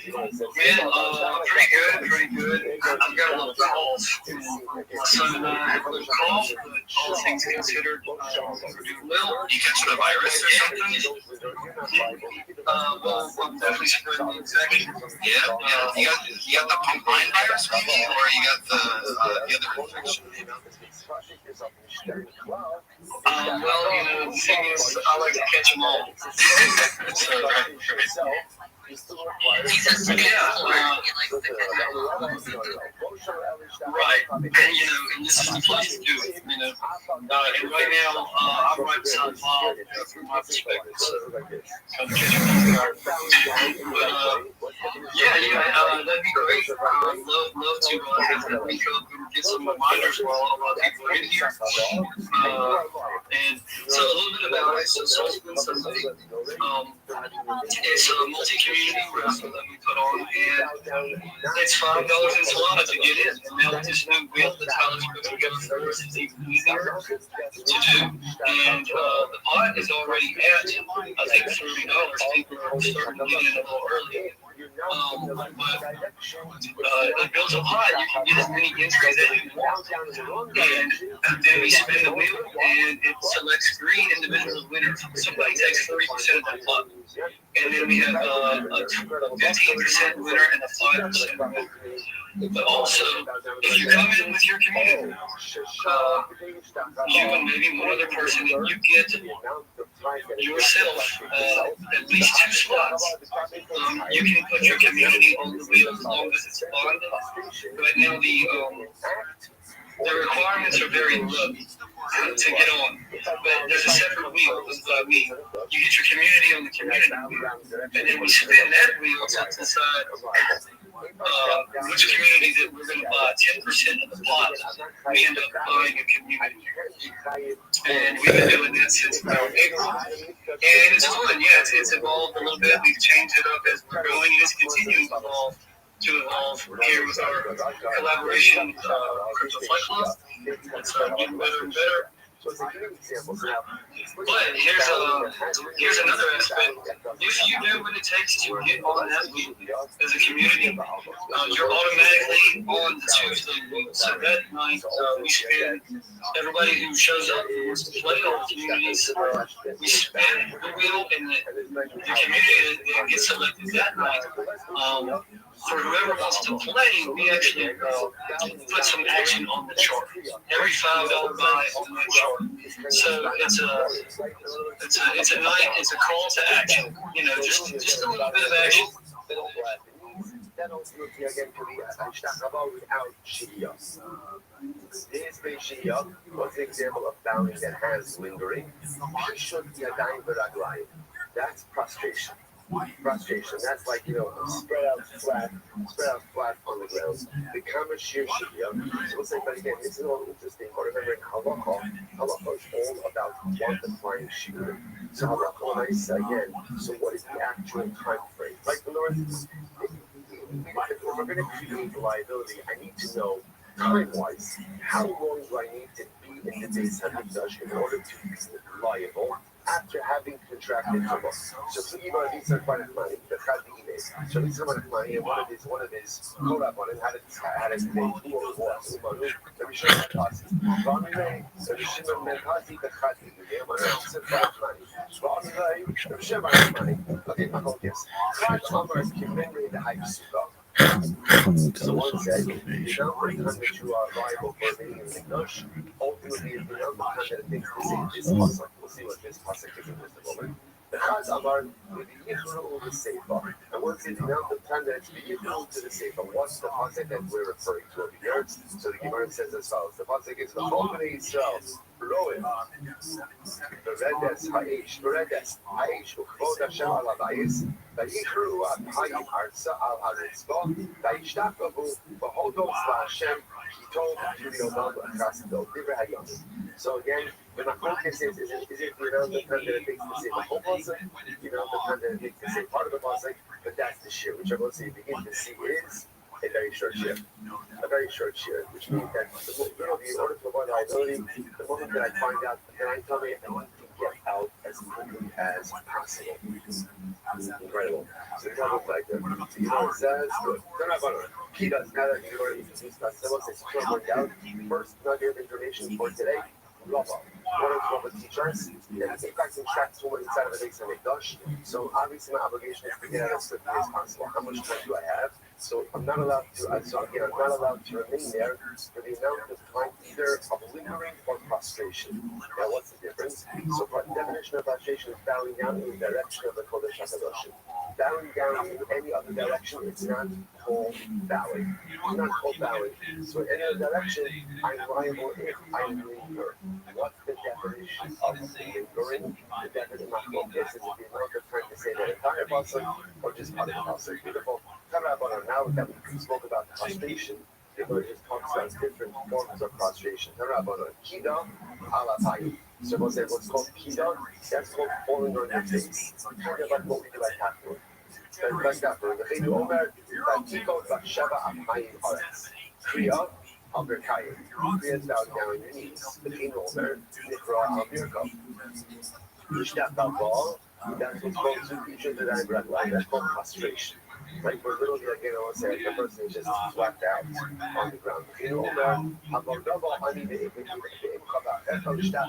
Man, pretty good. I've got a little cough. My son and I have a little cough, but all things considered, we're doing well. You catching a virus or something? Well, I'm definitely spreading the infection. Yeah. You got the pump-line virus, maybe, or you got the other infection, maybe? Well, the thing is, I like to catch them all. So, right, and and this is the place to do it, and right now, I'm right beside Bob, from my perspective, so kind of catching but, that'd be great. Love to have that link up and get some reminders while a lot of people are in here, and so a little bit about it. So Soul Spin Sunday, it's a multi-community wrestling that we put on, and it's $5 in Solana to get in. And now with this new wheel that Tyler's put together for us, it's even easier to do. And the pot is already at, I think, $30. People are starting to get in a little early. But it builds a pot. You can get as many entries as you want. And then we spin the wheel, and it selects 3 individual winners. Somebody takes 30% of that pot. And then we have a 15% winner and a 5% winner. But also, if you come in with your community, you and maybe one other person, and you get yourself at least 2 slots, you can put your community on the wheel as long as it's bonded. Right now, the requirements are very low to get on, but there's a separate wheel. This is what I mean. You get your community on the community wheel, and then we spin that wheel to decide which community that we're going to buy. 10% of the pot, we end up buying a community. And we've been doing that since about April. And it's fun. Yeah, it's evolved a little bit. We've changed it up as we're going, and it's continuing to evolve here with our collaboration with Crypto Fight Club. It's getting better and better. But here's another aspect. If you do what it takes to get on that wheel as a community, you're automatically on the Tuesday wheel. So that night, we spin everybody who shows up and wants to play on the communities. We spin the wheel, and the community that gets selected that night. For whoever wants to play, we actually put some action on the chart. Every $5 buy on that chart. So it's a night. It's a call to action. Just a little bit of action. Was the example of bowing and hands lingering. Should be a dying line. That's prostration. prostration. That's like, spread out flat on the ground. The Kama Shir Shia. So we'll say, but again, this is all interesting. But remember, in Halacha is all about quantifying Shir. So Halacha is again. So what is the actual time frame? Right, in other words, if we're going to create liability, I need to know time-wise how long do I need to be in the Beis Hamikdash in order to be liable after having contracted Tumah. So Ibar needs to find money. The Chadine. So he's someone money, and one of his collab on it had it pay 2 or 4. Let me show you the process. Vanre, so the Shimon Menhati the Chadine. One else said money. Vanre, the Shimon money. Okay, my whole guess. Chad Amar Kimenre the Hype Sukkah. So one said, the number of times that you are liable for being in Mikdash, ultimately is the number of times that it takes to say this pasuk. We'll see what this pasuk is in just a moment. The Chaz Amar with the Yichru the Seifa. And once it's the number of times that it's the Yichru to the Seifa, what's the pasuk that we're referring to over here? So the Gemara says as follows. The pasuk is the Chol Yisrael. Roim, Beredes Haish, Uchvod Hashem al Habayis, Vayichru Hayim Arza al Haritzvah, Vayishtakavu, Vahodos LaHashem, He told to the Odom Achasido, Divrei Hayom. So again, when the focus is it the time that it takes to say the whole pasuk, the time that it takes to say part of the pasuk, but that's the shir, which I'm going to say begin to see is a very short shir, which means that literally in order to avoid liability, the moment that I find out that I tell me I want to get out as quickly as possible. Incredible. So it's almost like that. It says, he does now that you already introduced us. Someone says, out. First nugget of information for today. Rabbi. What does Rabbi teach us? That if I can track someone inside of the Beis Hamikdash, so obviously my obligation is to get out as quickly as possible. How much time do I have? So I'm not allowed to. I'm not allowed to remain there for the amount of time either of lingering or prostration. Now, what's the difference? So, the definition of prostration is bowing down in the direction of the Kodesh HaKadoshim. Bowing down in any other direction, it's not called bowing. It's not called bowing. So, in any other direction, I'm liable if I linger. What's the definition of lingering? The definition of this is the amount of time to say the entire pasuk or just part of the pasuk. Beautiful. Now that we spoke about the prostration, the Lord just talks about different forms of prostration. Kida alatai. So we'll say what's called kida, that's called falling on your face. Kind of like what we do at Hathor. Like that for the Chinu Omer, Kiko Shava Amayim Haaretz. Kriya Aberkayim. Kriya is down on your knees. The Chinu Omer, Nikra Amirka. Ishtat Dabal, that's what's called Zukisha Dedan Bradlai, that's called prostration. Like we're literally like, let's say like the person is just flapped out on the ground. I need to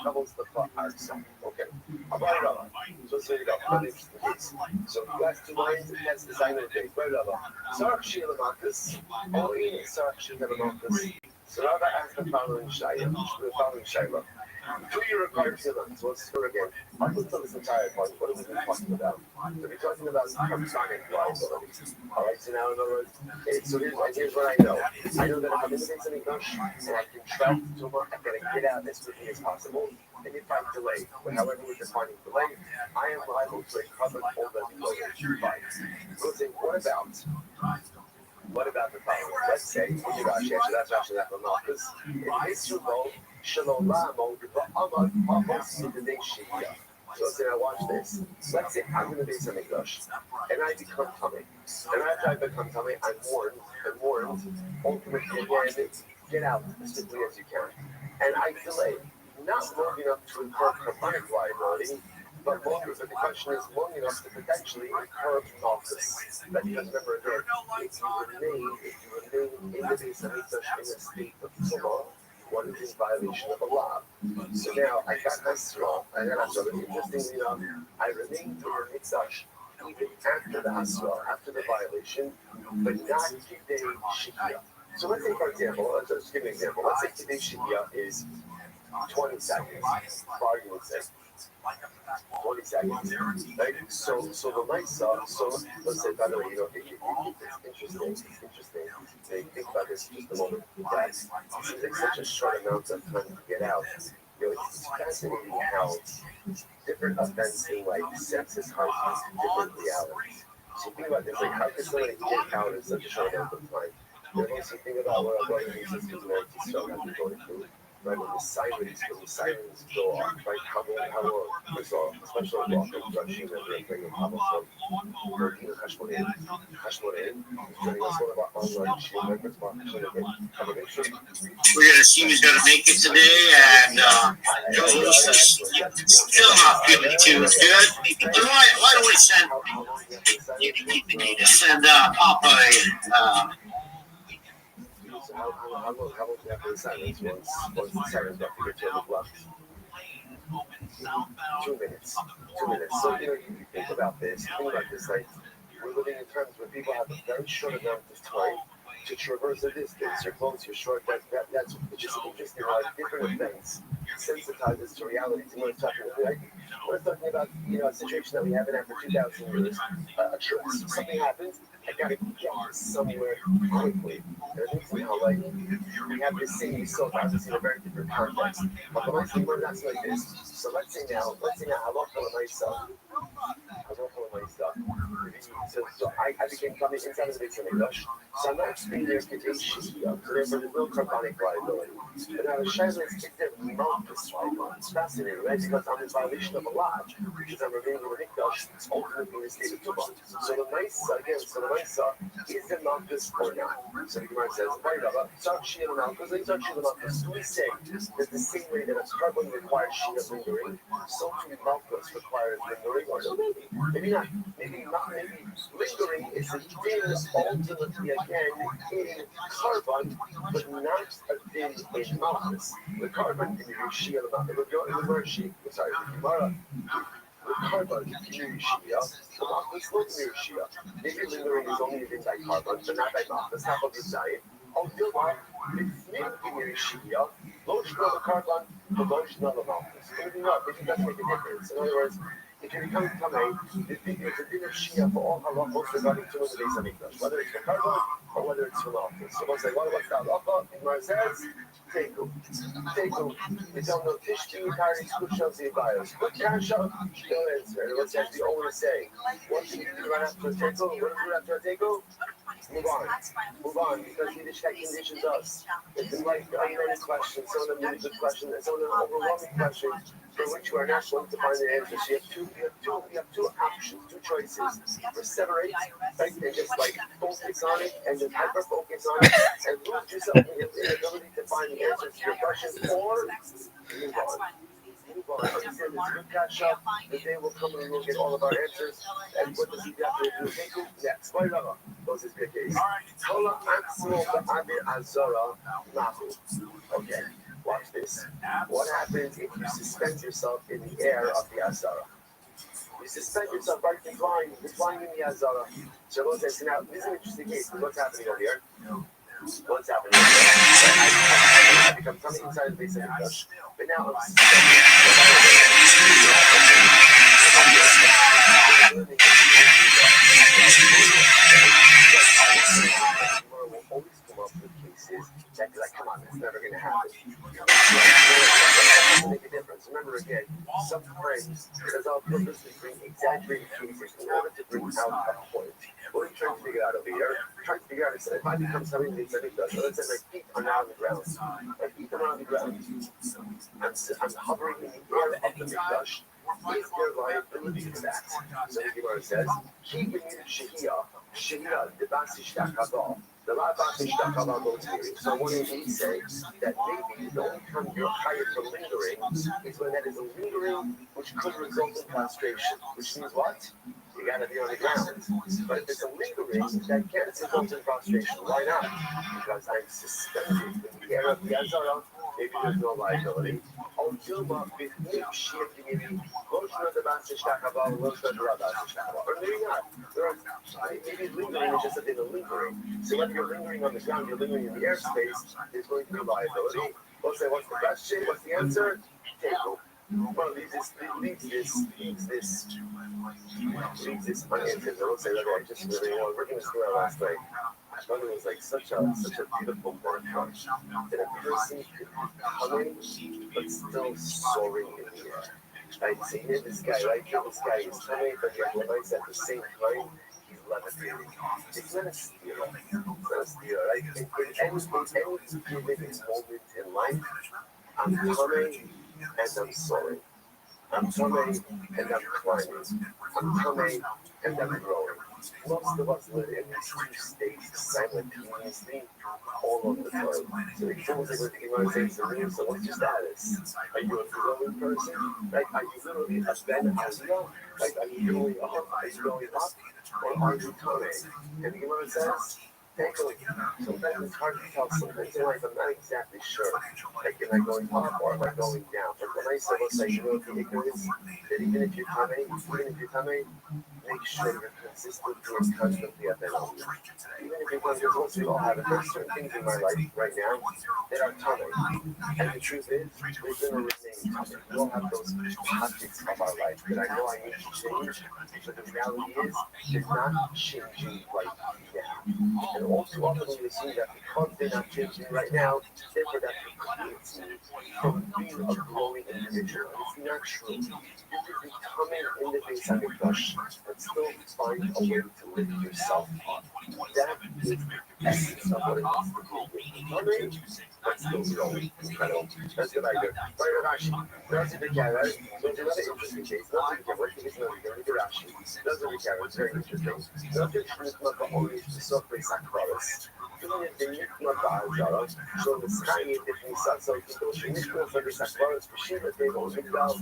doubles the arts. Okay. So there you go. So last 2 lines, that's the sign of the day. Sark Shilamakas, only Sark Shilamakas. So Rabbi asked the following Shaila. Do you require feelings? Let's do it again. I'll put this entire part. What are we talking about? We're talking about harmonic liability. All right, so now in other words, here's what I know. I know that if I'm in the Beis Hamikdash and I contract tumor, I'm going to get out as quickly as possible. And if I delay, however we're defining delay, I am liable to recover all that delay. So what about the following? Let's say, that's actually that one, because in Israel, Shalom Lamo, Amad Pamos in the day Shia. So let's say I watch this. Let's say I'm in the Beis Hamikdash and I become tummy. And after I become tummy, I'm warned, ultimately again, get out as quickly as you can. And I delay, not long enough to incur chronic liability, but the question is long enough to potentially incur malchus. But because remember again, if you remain in the Beis Hamikdash in a state of tumah, one is in violation of the law. So now I got my straw. Interestingly enough, I remained in the Mikdash even after the Hasra, after the violation, but not Kidei Shia. So let's say, for example, let's just give an example. Let's say Kidei Shia is 20 seconds, for argument's sake. 20 seconds, right? So the lights up. So let's say, by the way, it's interesting. Think about this just a moment. That this is like such a short amount of time to get out. it's fascinating how different events in life senses heartbeats to different realities. So think about this, like how could somebody get out in such a short amount of time? Then also think about what our brother Jesus was meant to start after going through. Right, when the sirens go off, right? How first of all, special welcome to Rashi and bringing Pablo from working with Hashmonaim, joining us one of our online shield members, Mark Hashmonaim. We're gonna see who's gonna make it today, and co-host is still not feeling too good. So why don't we send Papa a So how long after the silence once the sirens got to get to the bluff? 2 minutes. 2 minutes. So you think about this. Like we're living in times where people have a very short amount of time to traverse a distance. You're close, you're short. That's just interesting how different events sensitize us to reality. You know, we're talking about a situation that we haven't had for 2,000 years. Something happens. I gotta get somewhere quickly. And it means how like we have this same result obviously in a very different context. But the next thing that's like this. So let's say now halacha l'maisa. So I became coming inside of the Beit Hamikdash. So I'm not being there to do shia. So there's a real carbonic liability. But now the shaila is there malchus right? It's fascinating, right? Because I'm in violation of a lot, because I'm remaining in the Mikdash. It's ultimately in the state of Tumah. So the Maisa, again, is the malchus or not? So the Gemara says, we say that the same way that a carbon requires shia lingering, so too malchus requires lingering, or no, maybe not. Maybe lingering is a din ultimately again in carbon, but not a din in malchus. The carbon in Shia, the carbon in Shia, the malchus not near Shia. Maybe lingering is only a din by carbon, but not by malchus. Not of the side. Oh, Dilma, it's near Shia. Losh no the carbon, but losh no the malchus. Maybe not. Maybe it doesn't make a difference. In other words, if you become Tamei, there's a din of Shia for all halachos regarding to the Beis Hamikdash, whether it's for carbon or whether it's for malchus. So we'll say, what's the halacha? Gemara says, Teku. You don't know Tishki, Kari, Skushal, Zibayos. But Kasha, no answer. What's that we always say? What do you do right after a Teku? What do you do after a Teku? Move on, because Yiddishkeit conditions us. It's like unready questions, some of them really good questions, and some of them overwhelming questions for which we are not going to find the answers. We have two options, two choices. Perseverate, right, and just like focus on it, and just hyper focus on it, and lose yourself in the inability to find the answers to your questions, or move on. Understand this good catch up, the day will come and we will get all of our answers. And what does he have to do? Next, those is good case. Okay, watch this. What happens if you suspend yourself in the air of the Azara? You suspend yourself right in flying in the Azara. So now, this is an interesting case. What's happening over here? What's happening? I become coming inside the base of the but now I'm will always come up with cases that be like, come on, it's never going to happen. It doesn't make a difference. Remember again, sometimes because I'll purposely bring exaggerated cases in order to bring out a point. What are you trying to figure out over here? Trying to figure out is if I become something that does. Let's say my feet are not on the ground. My feet are not on the ground. I'm hovering in the air of the Mikdash. Is there liability to that? So the Gemara says, keep in Shehiyah, the Basishtakaval. The Basishtakaval goes here. So what do we say? That maybe the only time you're hired for lingering is when that is a lingering which could result in prostration. Which means what? You gotta be on the ground. But if it's a lingering, that can't result in prostration. Why not? Because I'm suspended in the air of the Azara. Maybe there's no liability. Or maybe not. Maybe lingering is just a thing of lingering. So whether you're lingering on the ground, you're lingering in the airspace, there's going to be liability. We'll say, what's the question? What's the answer? Teku. Well, leaves this unanswered. I will say that I just really working this through last night. thought it was like such a beautiful mantra that a person could be coming but still soaring in the air. Right? So here this guy, right? Here this guy is coming, but yet realize at the same time he's levitating. It's not a steer. It's not a steer, right? In any given moment in life, I'm coming and I'm soaring. I'm coming and I'm climbing. I'm coming and I'm growing. Most of us live in these two states simultaneously all of the time. So the Gemara says, so what's your status? Are you a growing person? Like, are you literally a Ben Azra? Like, are you going up? Are you going up? Or are you coming? And the Gemara says, thankfully, sometimes it's hard to tell. Sometimes in life, I'm not exactly sure. Like, am I going up or am I going down? But when I say, let's say, you know, the ignorance, that even if you're coming, make sure you're consistently and constantly at that level. Even if you're going to once we all have it, there's certain things in my life right now that are coming. And the truth is, we're going to remain coming. We all have those pockets of our life that I know I need to change, but the reality is, they're not changing right now. And all too often we assume that because they're not changing right now, therefore that precludes me from being a growing individual. It's not true. You could be coming in the base on your brush, but still find a way to lift yourself up. That is the essence of what it means to be coming, but still growing. Incredible. That's what I do. Right, Rashi. That's the guy, right? There's another interesting case. Not to get what you just know, you're going to Rashi. That's what the guy was very interesting. Not to truth, not the only, the software Sacralis. So the sky is different. So you don't need to for the Sacralis for sure. They will make out.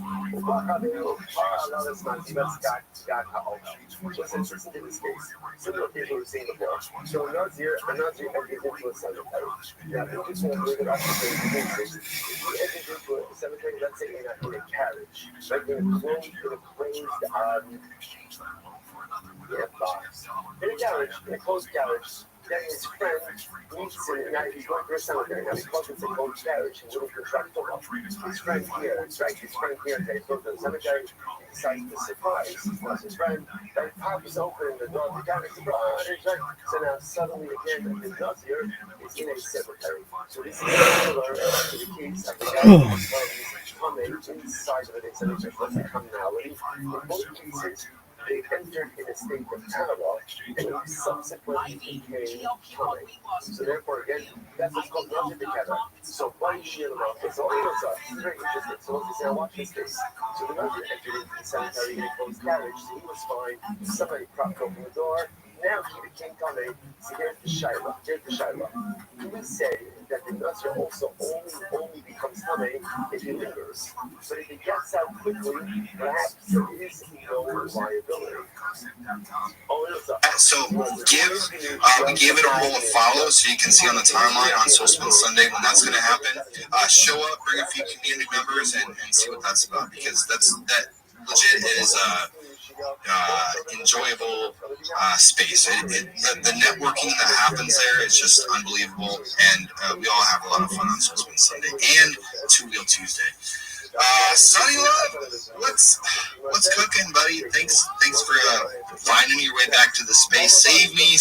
What's interesting in this case, similar people who say the before. So a Nazir enters into a cemetery. Now, if you just want to look at us, if you enter into a cemetery, let's say in a carriage, like in a closed box. In a carriage, in a closed carriage, then his friend meets him, now he's going through a cemetery, now because it's a closed carriage, he wouldn't contract him. His friend here, that he's going to the cemetery, he decides to surprise his friend, then pops open the door, the guy is surprised, so now suddenly again, the Nazir is in a cemetery. So this is similar to the case of the guy who's coming inside of the cemetery, what's the commonality? In both cases, they entered in a state of parallel and subsequently became coming. So therefore, again, that's what's called Nazir together. So why is she in the mouth? So it's very interesting. So let's say, watch this case. So the Nazir entered into the cemetery in a closed carriage, so he was fine. Somebody propped open the door. Now he became coming. So here's the Shiloh. Do we say that the Nazir also only becomes coming if he lingers? But if he gets out quickly, perhaps there is no liability. So we gave it a roll of follow so you can see on the timeline on Social Sunday when that's going to happen. Show up, bring a few community members, and see what that's about, because that legit is enjoyable space. The networking that happens there is just unbelievable, and we all have a lot of fun on Social Sunday and Two Wheel Tuesday. Sunny Love, what's cooking, buddy? Thanks for finding your way back to the space. Save me.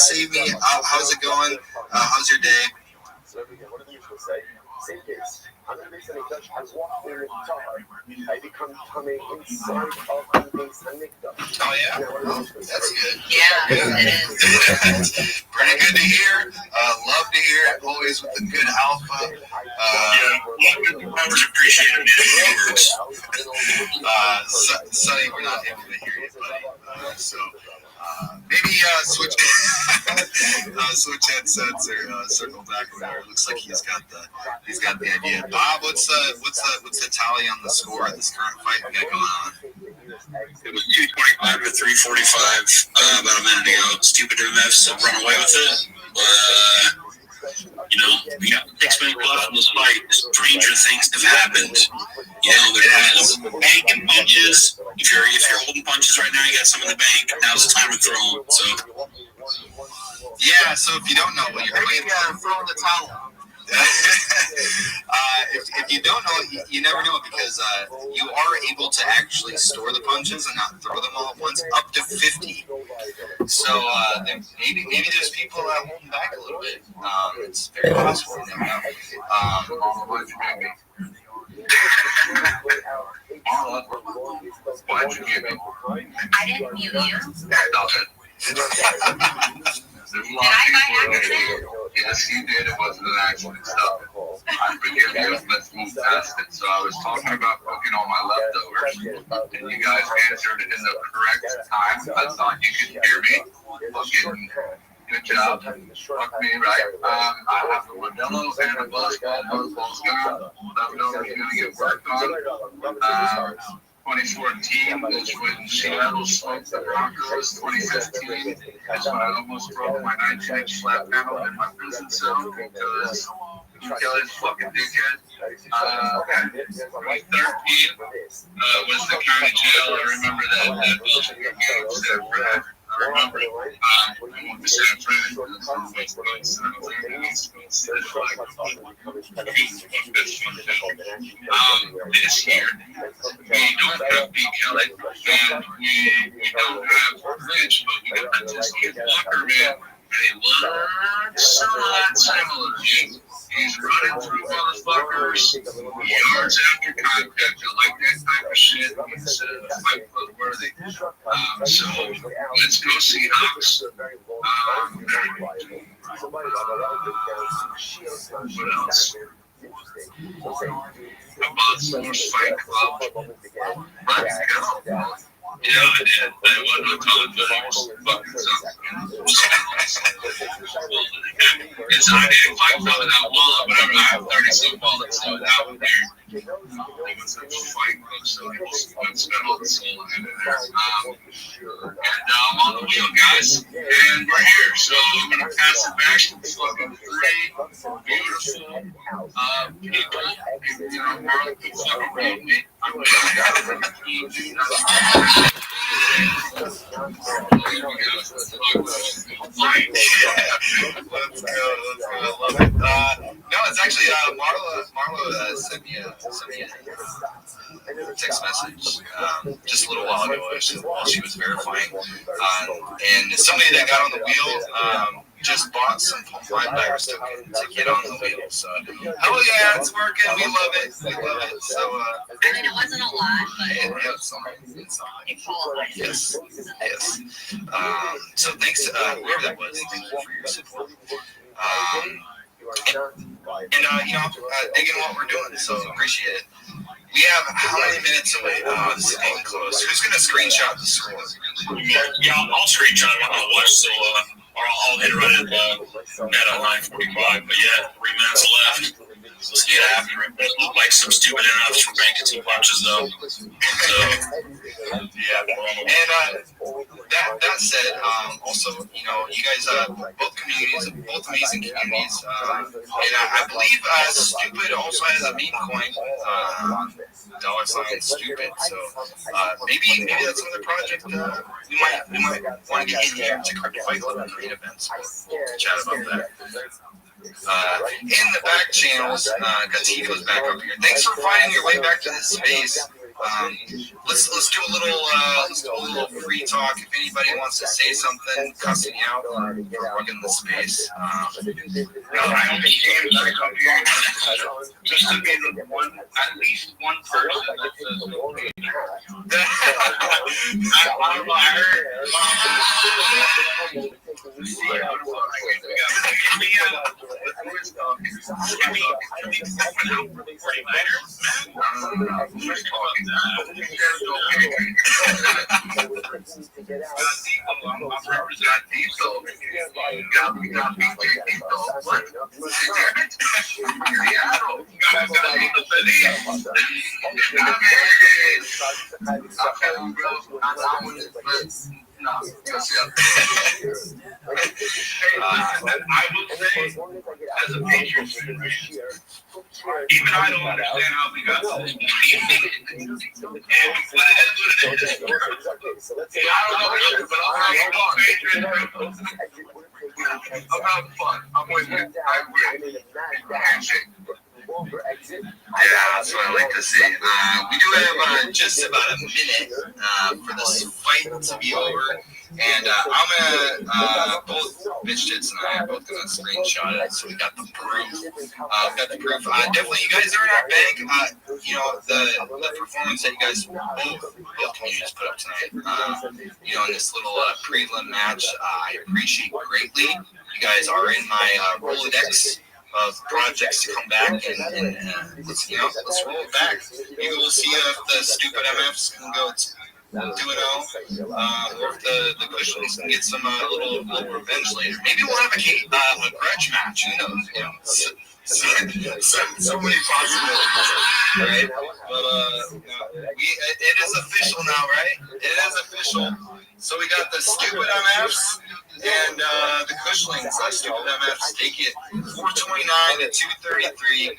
How's it going? How's your day? So again, what do the usual say? Same case. I'm going to be saying, I walk through the tar. I become coming inside of the base Hamikdash. Oh yeah, that's good. Yeah, it is. Pretty good to hear. Love to hear it. Always with the good alpha. Always appreciate it. Sonny, we're not able to hear you, buddy. Maybe switch headsets or circle back or whatever. Looks like he's got the idea. Bob, what's the tally on the score of this current fight we got going on? It was 225 to 345 about a minute ago. Stupid MFs have run away with it. We got 6 minutes left in this fight. Stranger things have happened. There's bank and punches. If you're holding punches right now, you got some in the bank. Now's the time to throw them. So yeah. So if you don't know what you're doing, throw in the towel. If you don't know, you never know because you are able to actually store the punches and not throw them all at once, up to 50. So maybe there's people holding back a little bit. It's very possible. You never know. Why'd you mute me? I didn't mute you. There's a lot of people that yes, you did. It wasn't an accident. Stop it. I forgive you. Let's move past it. So I was talking about cooking all my leftovers, and you guys answered it in the correct time. I thought you could hear me. Fucking good job. Fuck me, right? I have a Modelo and a buzzball. Buzzball's gone. Leftovers gonna get worked on. 2014 is when Seattle smoked the Broncos. 2015 is when I almost broke my 19-inch flat panel in my prison cell because Kelly's fucking dickhead. 2013 was the county jail. I remember that building in San Fran. I remember I went to San Fran. This year, we don't have B. Kelly, and we don't have Rich, but we got this kid Walker, man. And he looks a lot similar. He's running through motherfuckers, yards after contact. I like that type of shit. He's fight club worthy. So let's go see Hawks. What else? I bought some more Fight Club. Let's go. Yeah, I did. I wasn't on time, but it was fucking something. It's not even Fight Club in that wallet, whatever. I have 30-some wallets, so that one there. It was a Fight Club, so I just spent all the soul in there. And I'm on the wheel, guys. And we're here, so I'm going to pass it back to fucking three beautiful people. You know, Marlon could fucking read me. I'm going Let's go. I love it. No, it's actually Marla sent me a text message just a little while ago while she was verifying. And somebody that got on the wheel just bought some Pine Virus token to get on the wheel. So, oh yeah, it's working. We love it. We love it. So, I mean, it wasn't a lot, but it's yes. So thanks, whoever that was. Thank you for your support. Digging what we're doing. So appreciate it. We have how many minutes away? This is getting close. Who's gonna screenshot the screen? Yeah, I'll screenshot it on my watch. So, or I'll hit it right at at 9:45. But yeah, 3 minutes left. Let's get after it. It looked like some stupid interrupts from banking 2 punches though. So yeah, and that said, also you guys both communities, both amazing communities, and I believe Stupid also has a meme coin. $ stupid. So maybe that's another project we might want to get in here to Fight Club and create events. We'll chat about that. In the back channels, Gatito's back up here. Thanks for finding your way back to this space. Let's do a little free talk. If anybody wants to say something, cussing me out for rugging the space. I only came back up here just to be the one, at least one person that says okay. I will say, as a Patriots fan, even I don't understand how we got to this point. But it is what it is. I don't know either, but I'm a Patriots fan. I'm having fun. I'm with you. I agree. Handshake. Yeah, that's what I like to see. We do have just about a minute for this fight to be over. And I'm gonna both Bitch Tits and I are both gonna screenshot it, so we got the proof. Definitely, you guys are in our bank. The performance that you guys both communities put up tonight. In this little prelim match, I appreciate greatly. You guys are in my Rolodex of projects to come back and let's roll it back. Maybe we'll see if the stupid MFs can go 2-0, or if the Cushions can get some little revenge later. Maybe we'll have a grudge match. Who knows? So many possibilities, right? But it is official now, right? It is official. So we got the stupid MFs and the Cushlings. Stupid MFs take it 429 to 233.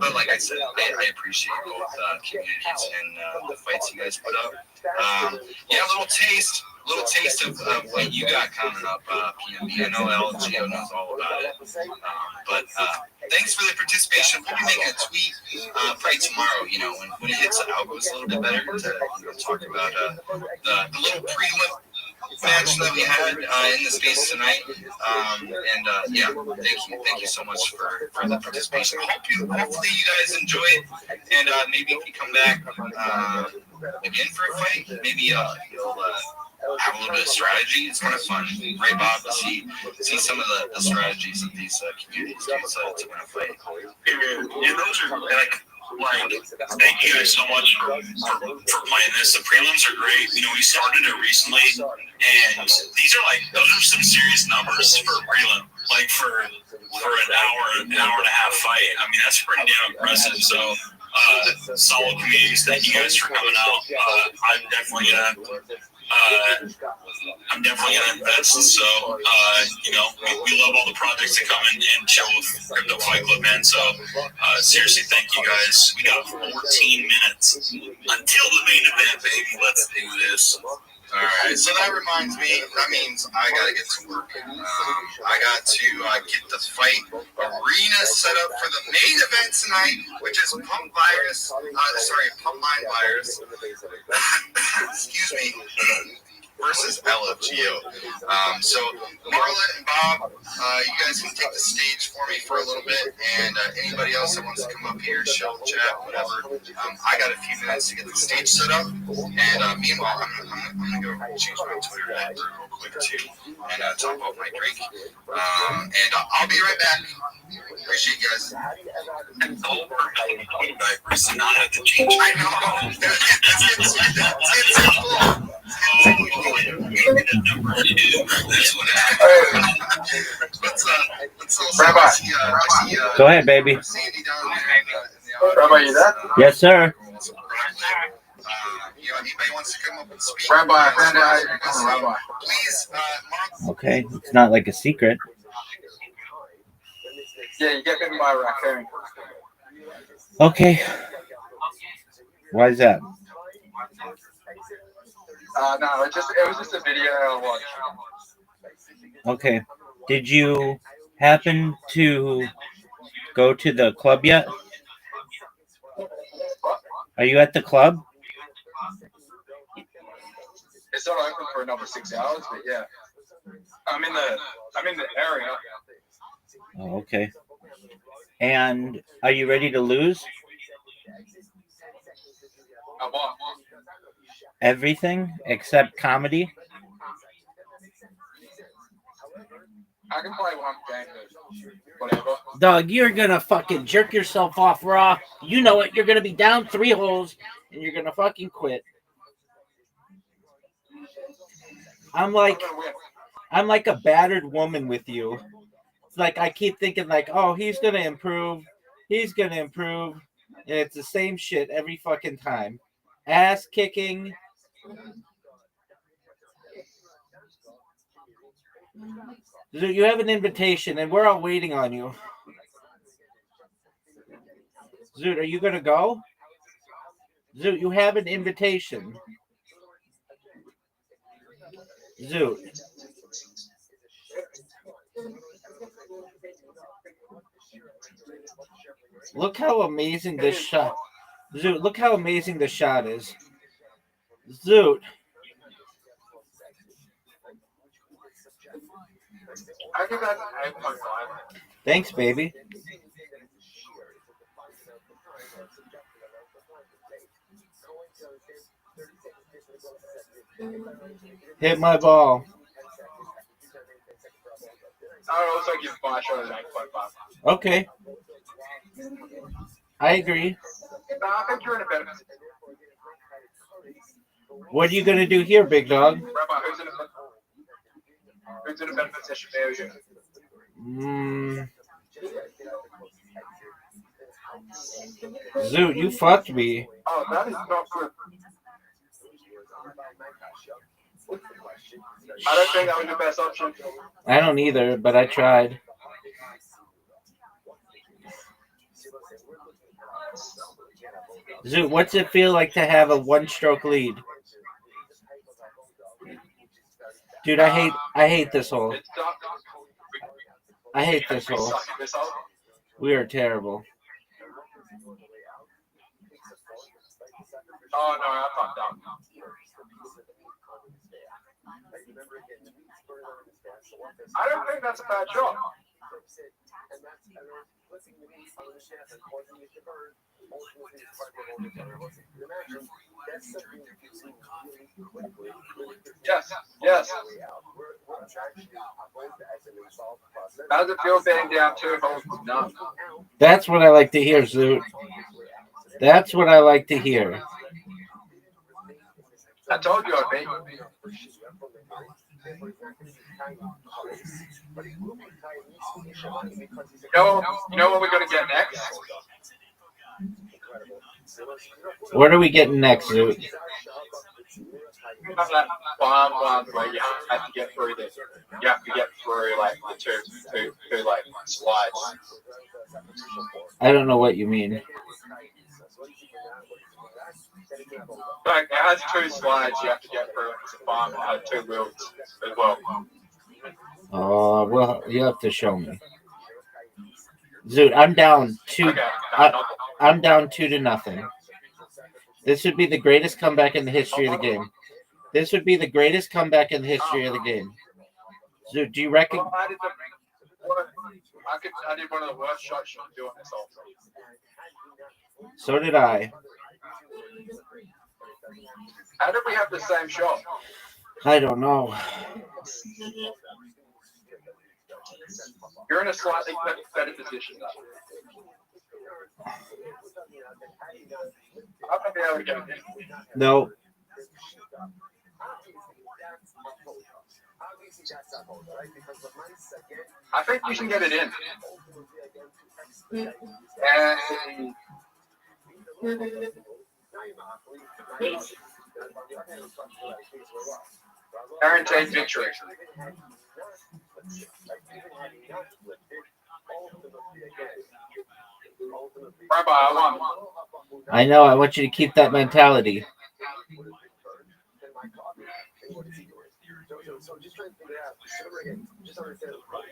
But like I said, I appreciate both communities and the fights you guys put up. A little taste of what you got coming up, PMB. I know LGO knows all about it. But thanks for the participation. We'll be making a tweet probably tomorrow, when it hits the algos a little bit better to talk about the little prelim match that we had in the space tonight. Thank you so much for the participation. Hopefully you guys enjoy it, and maybe if you come back again for a fight, maybe you'll have a little bit of strategy. It's kind of fun, right, Bob, to see some of the strategies that these communities do to win a fight. Yeah, those are thank you guys so much for playing this. The prelims are great. We started it recently, and these are those are some serious numbers for a prelim. For an hour and a half fight. I mean, that's pretty damn impressive. So, solid communities. Thank you guys for coming out. I'm definitely gonna invest. So, we love all the projects that come in and chill with Crypto Fight Club, man. So, seriously, thank you guys. We got 14 minutes until the main event, baby. Let's do this. All right, so that reminds me, that means I got to get to work. I got to get the fight arena set up for the main event tonight, which is Pump Line Virus. Excuse me. Versus LFGO. So Marla and Bob, you guys can take the stage for me for a little bit, and anybody else that wants to come up here, show chat, whatever. I got a few minutes to get the stage set up, and meanwhile, I'm gonna go change my Twitter real quick too, and talk about my drink. And I'll be right back. Appreciate you guys. Diapers and not have to change. I know. That's what happened. Rabbi. Go ahead, baby. Rabbi, you there? Yes, sir. Anybody wants to come up and speak? Rabbi, please, Okay, it's not like a secret. yeah, you get bitten by a raccoon. Okay. Why is that? No, it was just a video I watched. Okay. Did you happen to go to the club yet? Are you at the club? It's not open for another 6 hours, but yeah. I'm in the area. Oh, okay. And are you ready to lose? Everything except comedy? I can play one game, but whatever. Dog, you're gonna fucking jerk yourself off raw. You know it. You're gonna be down 3 holes and you're gonna fucking quit. I'm like a battered woman with you. It's like I keep thinking oh, he's gonna improve. He's gonna improve. And it's the same shit every fucking time. Ass kicking. You have an invitation, and we're all waiting on you. Zoot, are you going to go? Zoot, you have an invitation. Zoot. Look how amazing this shot. Zoot, look how amazing the shot is. Zoot. I give that 8.5. Thanks, baby. Hit my ball. I would also give my shot an 8.5. Okay. I agree. I think you're in a better position. What are you going to do here, big dog? Rabbi, who's in a better position there? Zoot, you fucked me. Oh, that is not good. I don't think that was your best option. I don't either, but I tried. Zoot, what's it feel like to have a one-stroke lead? Dude, I hate this hole. I hate this hole. We are terrible. Oh no, I fucked up. I don't think that's a bad shot. Yes. How does it feel being down 2 holes? No. That's what I like to hear, Zoot. That's what I like to hear. I told you I'd be. You know what we're going to get next? What are we getting next, Zoot? You have that one where you have to get through this. You have to get through like the two like slides. I don't know what you mean. Like it has 2 slides you have to get through, and it's a farm and it has 2 wheels as well. Oh, well, you have to show me. Zoot, I'm down 2. Okay, I'm down 2-0. This would be the greatest comeback in the history of the game. This would be the greatest comeback in the history of the game. Zoot, do you reckon? Well, I did one of the worst shots you can do on this also. So did I. How did we have the same shot? I don't know. You're in a slightly better position. I'm gonna be able to get it in. No. I think you can get it in. Guaranteed victory. Rabbi, I won. I know. I want you to keep that mentality. So just trying to figure out, just understand what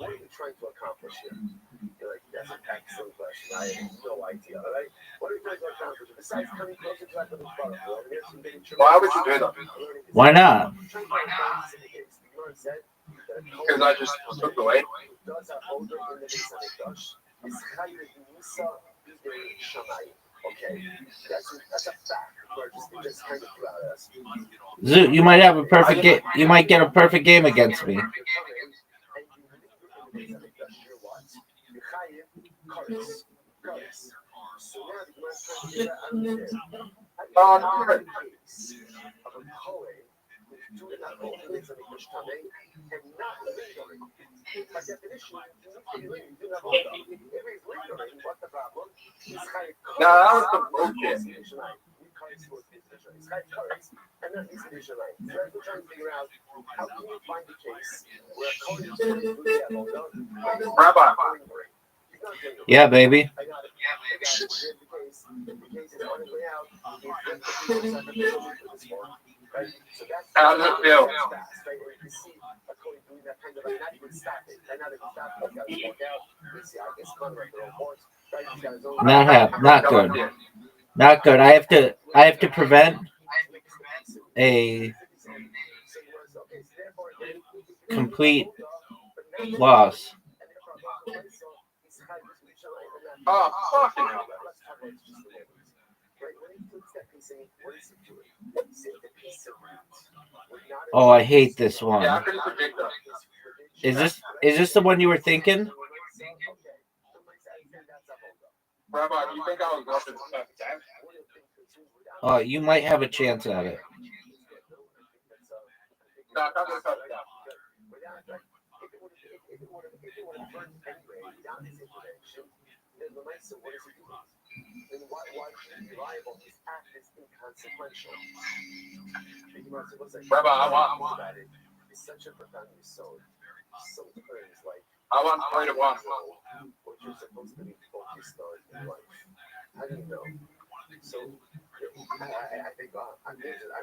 are you trying to accomplish here? Like, that's an excellent question. I have no idea. Right? What are you trying to accomplish besides coming closer to that little butterfly? Why would you do that? Why not? Because I just took the weight. Okay, that's a fact. Just kind of Zoot, you might have a perfect game. You might get a perfect game against me. No, that was some bullshit. And then these visualize. So we're trying to figure out how can you find the case where color is Rabbi. Yeah, baby. How does it feel? Not good. Not good. I have to prevent a complete loss. Oh, fucking hell. Oh, I hate this one. Yeah, I couldn't predict that. Is this the one you were thinking? Rabbi, do you think I was watching the second time? Oh, you might have a chance at it. No, I'm not going to cut it down. Rabbi, I want 3 to 1.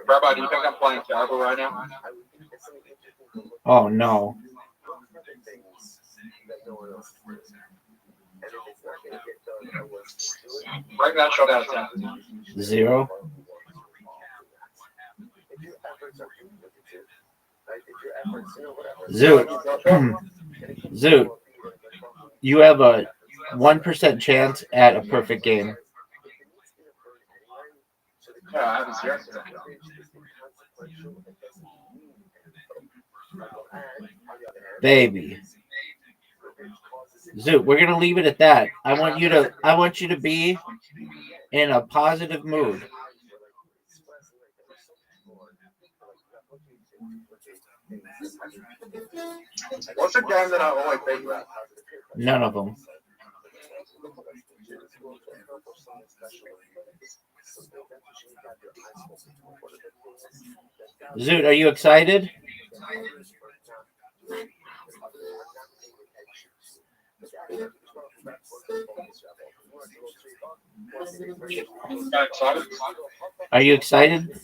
Rabbi, do you think I'm playing terrible right now? Oh no. Break that shot out of 10. 0. Zoot, you have a 1% chance at a perfect game. Yeah, I have a 0. Baby. Zoot, we're gonna leave it at that. I want you to be in a positive mood. What's a game that I always think about? None of them. Zoot, are you excited? Are you excited?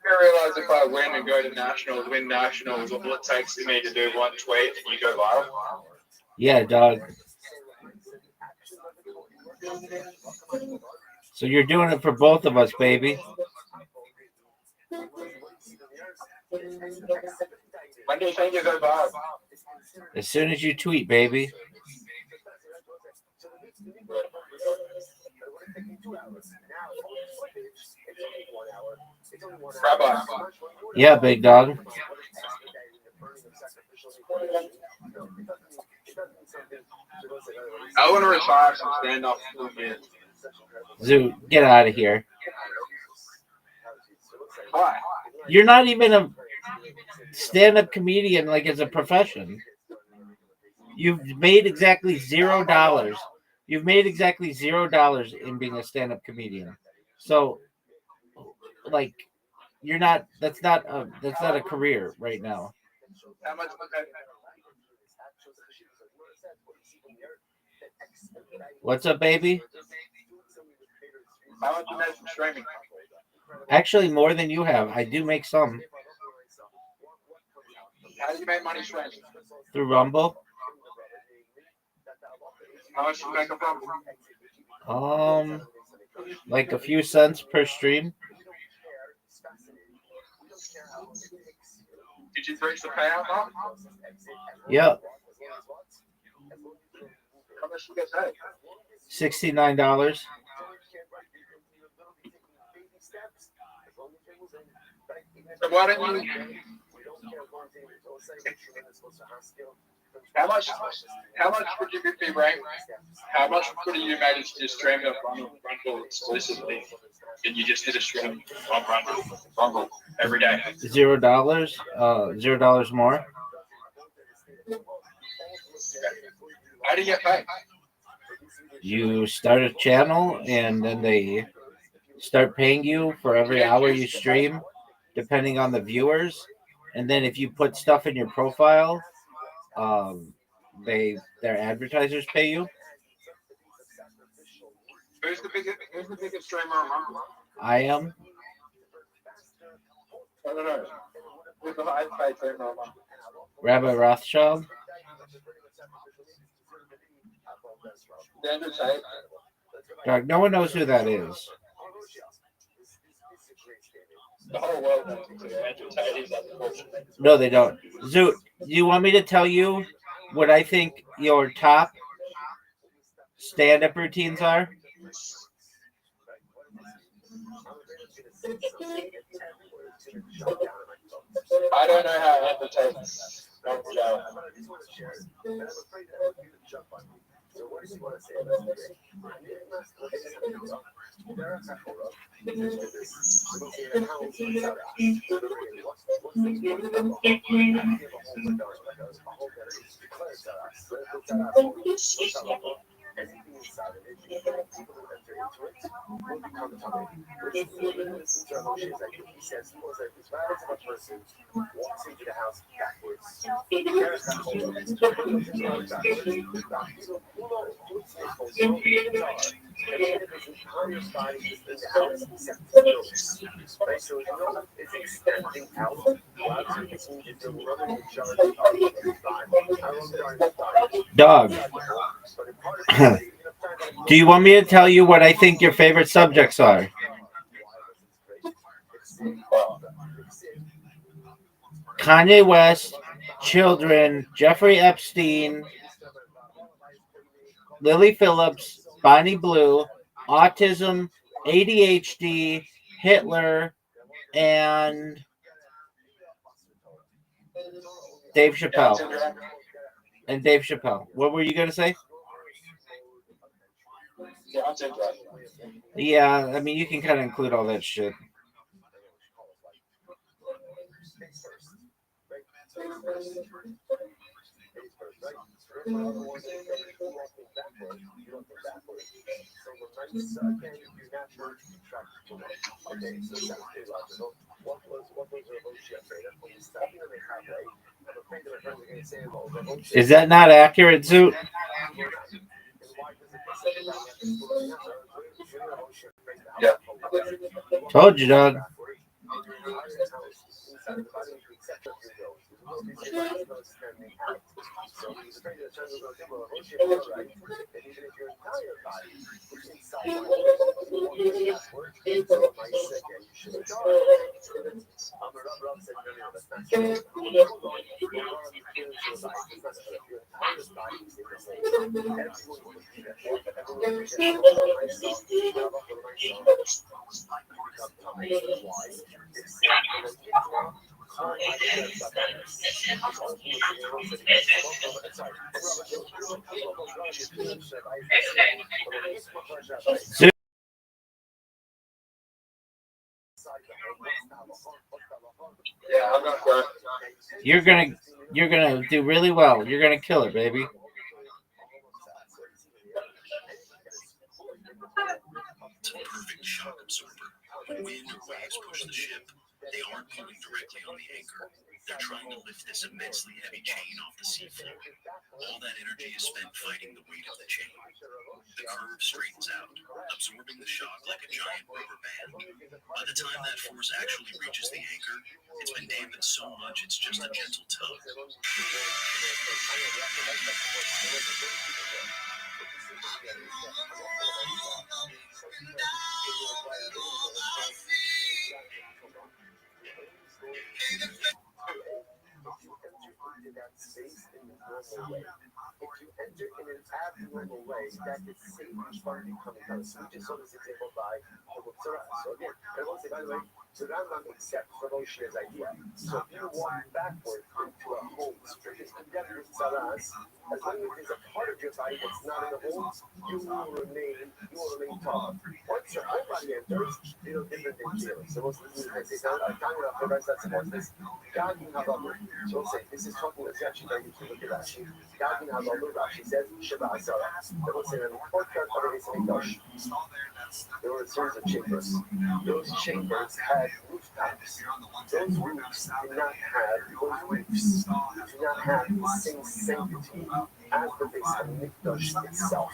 I realize if I win and go to nationals, win nationals, all it takes for me to do one tweet and you go viral. Yeah, dog. So you're doing it for both of us, baby. When do you think you go viral? As soon as you tweet, baby. Rabbi. Yeah, big dog. I want to retire some stand-up movement. Zoot, get out of here. Why? You're not even a stand-up comedian like as a profession. You've made exactly $0. You've made exactly $0 in being a stand-up comedian. So, like, you're not. That's not a career right now. How much? What's up, baby? How much you made from streaming? Actually, more than you have. I do make some How do you make money streaming? through Rumble. How much you make a from? Like a few cents per stream. Did you reach the payout mark? Yep. How much you get paid? $69. So why don't you? How much would you be ranked? How much would you manage to stream the Rumble exclusively? And you just did a stream on Rumble every day. $0. $0 more. How do you get paid? You start a channel and then they start paying you for every hour you stream, depending on the viewers. And then if you put stuff in your profile, their advertisers pay you. Who's the biggest streamer on Rumble? I am. I don't know. Rabbi Rothschild. Dog, no one knows who that is. No, they don't. Zoot, do you want me to tell you what I think your top stand-up routines are? I don't know how entertains comes out. Dog. Do you want me to tell you what I think your favorite subjects are? Kanye West, children, Jeffrey Epstein, Lily Phillips, Bonnie Blue, autism, ADHD, Hitler, and Dave Chappelle. And Dave Chappelle. What were you going to say? Yeah, I mean, you can kind of include all that shit. Is that not accurate, Zoot? Yeah. Told you, dog. Zoot. Yeah, I'm not sure. You're gonna do really well. You're gonna kill it, baby. It's a perfect shock absorber. When wind or waves push the ship, they aren't pulling directly on the anchor. They're trying to lift this immensely heavy chain off the seafloor. All that energy is spent fighting the weight of the chain. The curve straightens out, absorbing the shock like a giant rubber band. By the time that force actually reaches the anchor, it's been dampened so much it's just a gentle tug. So Rambam accepts Rothschild's idea. So if you walk backwards into a hole, together with Saras, as long as there's a part of your body that's not in the hole, you will remain tall. Once your whole body enters, it'll different than zero. So most of the people say, talking about the rest that's about this, Gagin Havabu. So say, this is talking about Rashi, that you can look at Rashi. Gagin Havabu, Rashi says, Sheba Asara. That was in an important part of his English. There were a series of chambers. Those chambers had rooftops. Those roofs did not have the same sanctity as the base Hamikdash itself.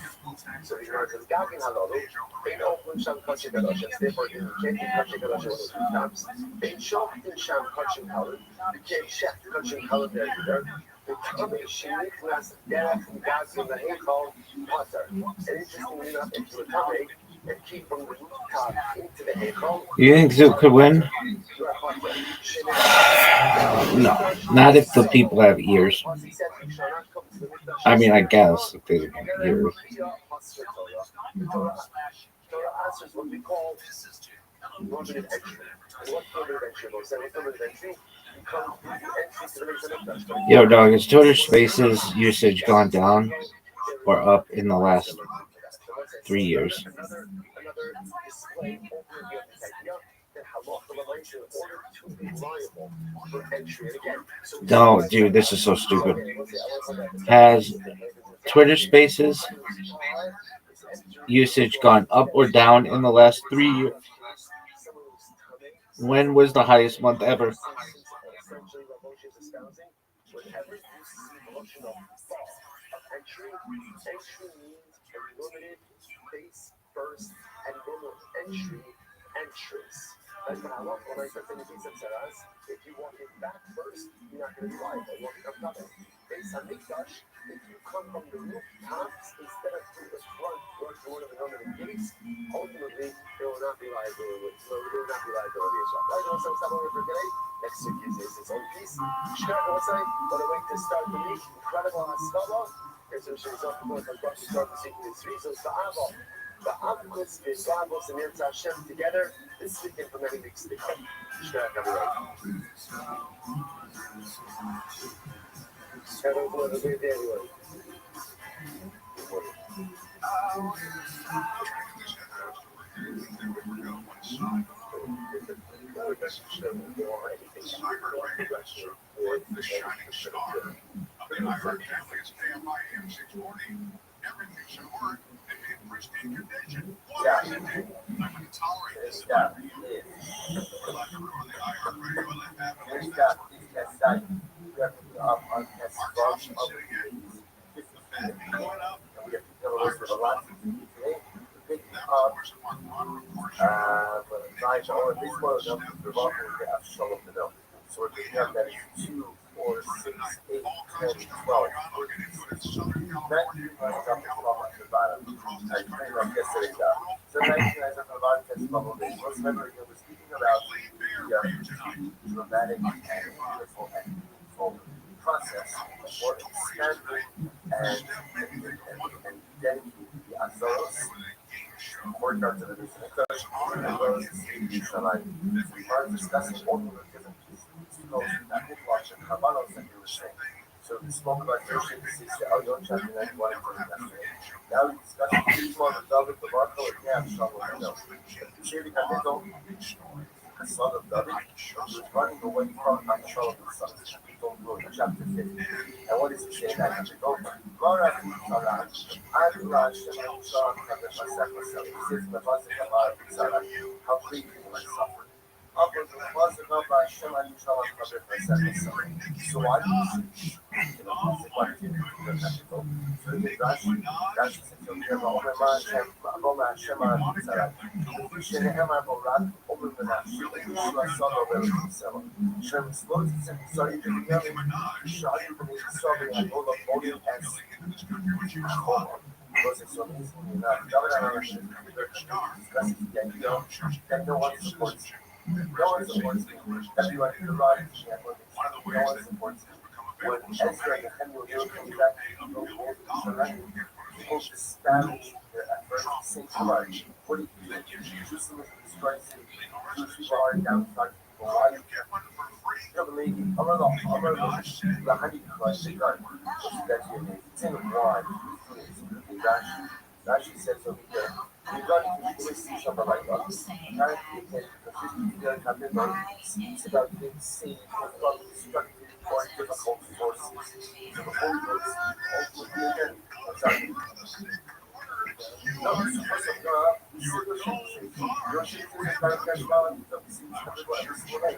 So the Gemara says, Gagin halalu, ein ochun sham kachim kadosh, and therefore you can't eat kachim kadosh one of two times. Ein shoftin sham kachim kalim, you can't chef kachim kalim there either. The Kamei shenichnas derech gazim laheichal matar. And interestingly enough, if you Kamei and keep from the rooftop into the heichal, You think Zook could win? No, not if the people have ears. I mean, I guess if they have ears. Yo, dog, has Twitter Spaces usage gone down or up in the last 3 years? No, dude, this is so stupid. Has Twitter Spaces usage gone up or down in the last 3 years? When was the highest month ever? That's what I love when I start thinking of Saras. If you walk in back first, you're not going to be live. I walk up coming. Based on Mikdash, if you come from the rooftops instead of through the front door to one of the northern gates, ultimately there will not be liability. There will not be liability as well. Right? Also, stop over for today. Next week is its own piece. Shkar website. What a way to start the week. Incredible Haskala. Here's a result of what I'm going to start the sequence. Reasons for Avo. The Avos, the Slavos, and Yirtz Hashem together this weekend for many weeks to come. Shkar everyone. Have a great day, everyone. So we're looking at that 2, 4, 6, 8, 10, 12. That runs up to the bottom. I pretty much yesterday got. So 19 guys up the bottom, 10 bubble days. Most remember, he was speaking about the dramatic and beautiful and full process for expanding and dedicating the Azoros courtyard to the Beis Hamikdash, as well as the city of Yerushalayim. We are discussing all of the different pieces that Mikdash and Kabbalah that you were saying. So we spoke about Yerusha, the Alyon chapter 91 yesterday. Now we discuss the Yisrael, the David, the Barco, and Yam, Shalom, and Yom. The Shiri Kanedo, the son of David, was running away from Shalom, the son of David, chapter 50. And what is he saying that? He goes, Mara, Sarah, Adula, Shalom, Shalom, Kadesh, Masech, Masech. He says, Mavazek, Amar, Sarah, how greatly you might suffer. So why do you no one supports me. Everyone in the ride, no one supports me. When Ezra and Nehemiah came back to the world of Israel, people disbanded their efforts at the same time. What do you do? Jerusalem is destroyed city. Jewish people are downtrodden people. Why? You believe me? I'm going to the honey crush the garden. That's your name. It's in wine. Rashi says over here, we're going to see something like that. Apparently, the 50-year capital speaks about being saved from destructive or difficult forces. So the Holy Ghost also again, I'm sorry. No, it's supposed to go up. Your shit is a Barakesh Malamita. We see this every single day.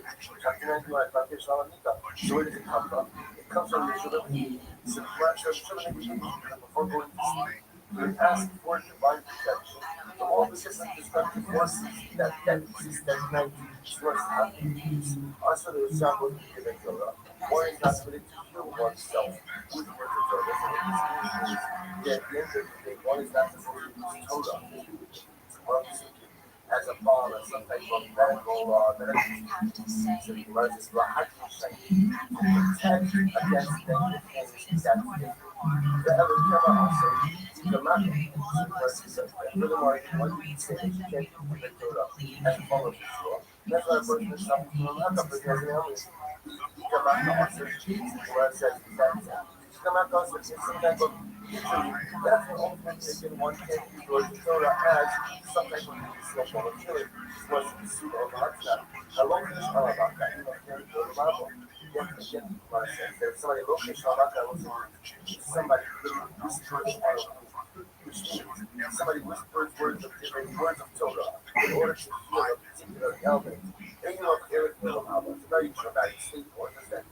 So where does it come from? It comes from the Trinity. It's a branch of Trinity before going to sleep. We ask for divine protection from all the different destructive forces that exist at night. Source happiness. Also, the example of the Torah. One is not permitted to heal oneself with words of Torah. So this means that at the end of the day, one is not supposed to use Torah as a bomb or some type of medical so he rises to a high percent to protect against negative things that the other camera also the matter. Furthermore, one you say that you can't do the Torah and follow the law. That's why a person is something to look up because they always come out also where it says that come out also in some type of history. That's the ultimate again one can't use the Torah as some type of special killing was the suit of Hatzah. I love this all about that. You know, here in the Bible, again, what I said, there's somebody looking at Shabbat, somebody literally whispers which means somebody whispers words of Torah in order to heal a particular ailment. And you know, Eric Wilhelm, it's a very traumatic state for that.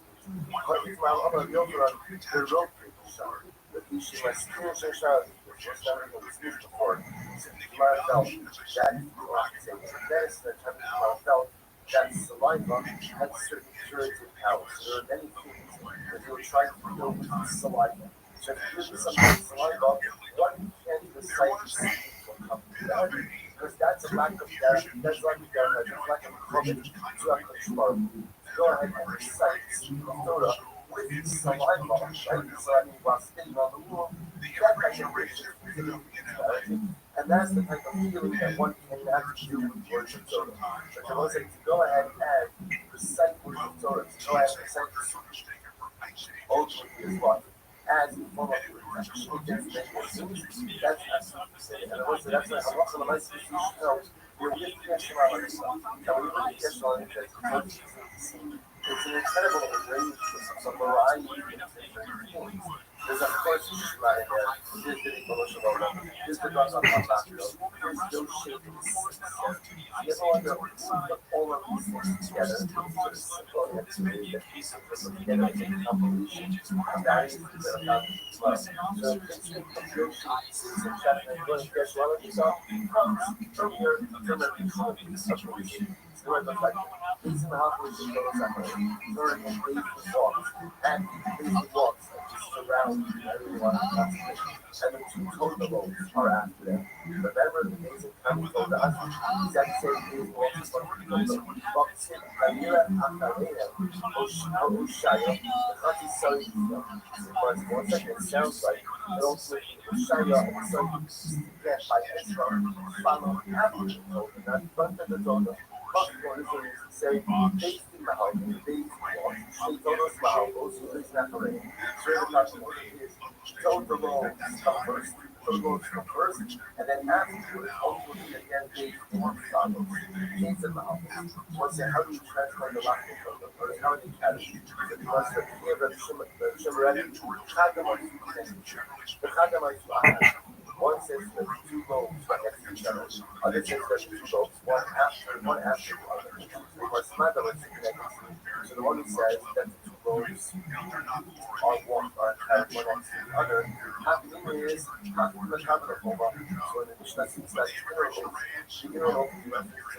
But it's my other younger on the road people, but he was spiritual child, which was never even speak before. Gemara felt that medicine at times Gemara felt that saliva had certain curative powers. There are many things that you were trying to heal with saliva. So if you give somebody saliva, one can't recite the secret will come to that. Because that's a lack of that. That's like a lack of courage to have control. Go ahead and recite the secret of Torah with saliva, right? So I mean, while spitting on the wall, that regeneration is and that's the type of healing that one cannot do with words of Torah. But I was saying to go ahead and recite words of Torah, to go ahead and recite the secret ultimately is what? As a form of protection against negative things. That's absolutely and I was that's why I'm also the nice you should know you're with Keshe on yourself. Now when you look at Keshe on yourself, it's an incredible range of some variety of different things. There's of course right there. There's the emotional. There's the drugs on top of there's those shapes. You ever wonder put all of these things together for the simple and to make the piece of this together as a compilation of that is the about as well. So it's a compilation. It's a chapter and going to guess one of these off from here from the compilation. So it looks like these are how we should go somewhere. Learn and basic walks and basic walks around everyone and the two total are after them. Remember the amazing time we told us is that same basic walks is what we told them. Walks in Amira Akalea, Oshaya, the country sorry because one second it sounds like it also Oshaya and so get by Ezra follow after the Torah, not front of the Torah. But one is going to say, based in the house, based on she told us about those who is not correct. So the question is, told the law come first, told the law come first, and then afterwards, ultimately again, based on follows. Case in the house. Once how do you translate the Latin code? Or how do you catch it? Because the idea of the Shemarabi, the Chagamites, one says there's two lobes right next to each other. Other says there's two lobes, one after the other. Because Mata was connected. So the one who says that the two lobes are one next to the other. Happy is not the capital Homa. So the Mishnah sees that the inner lobe is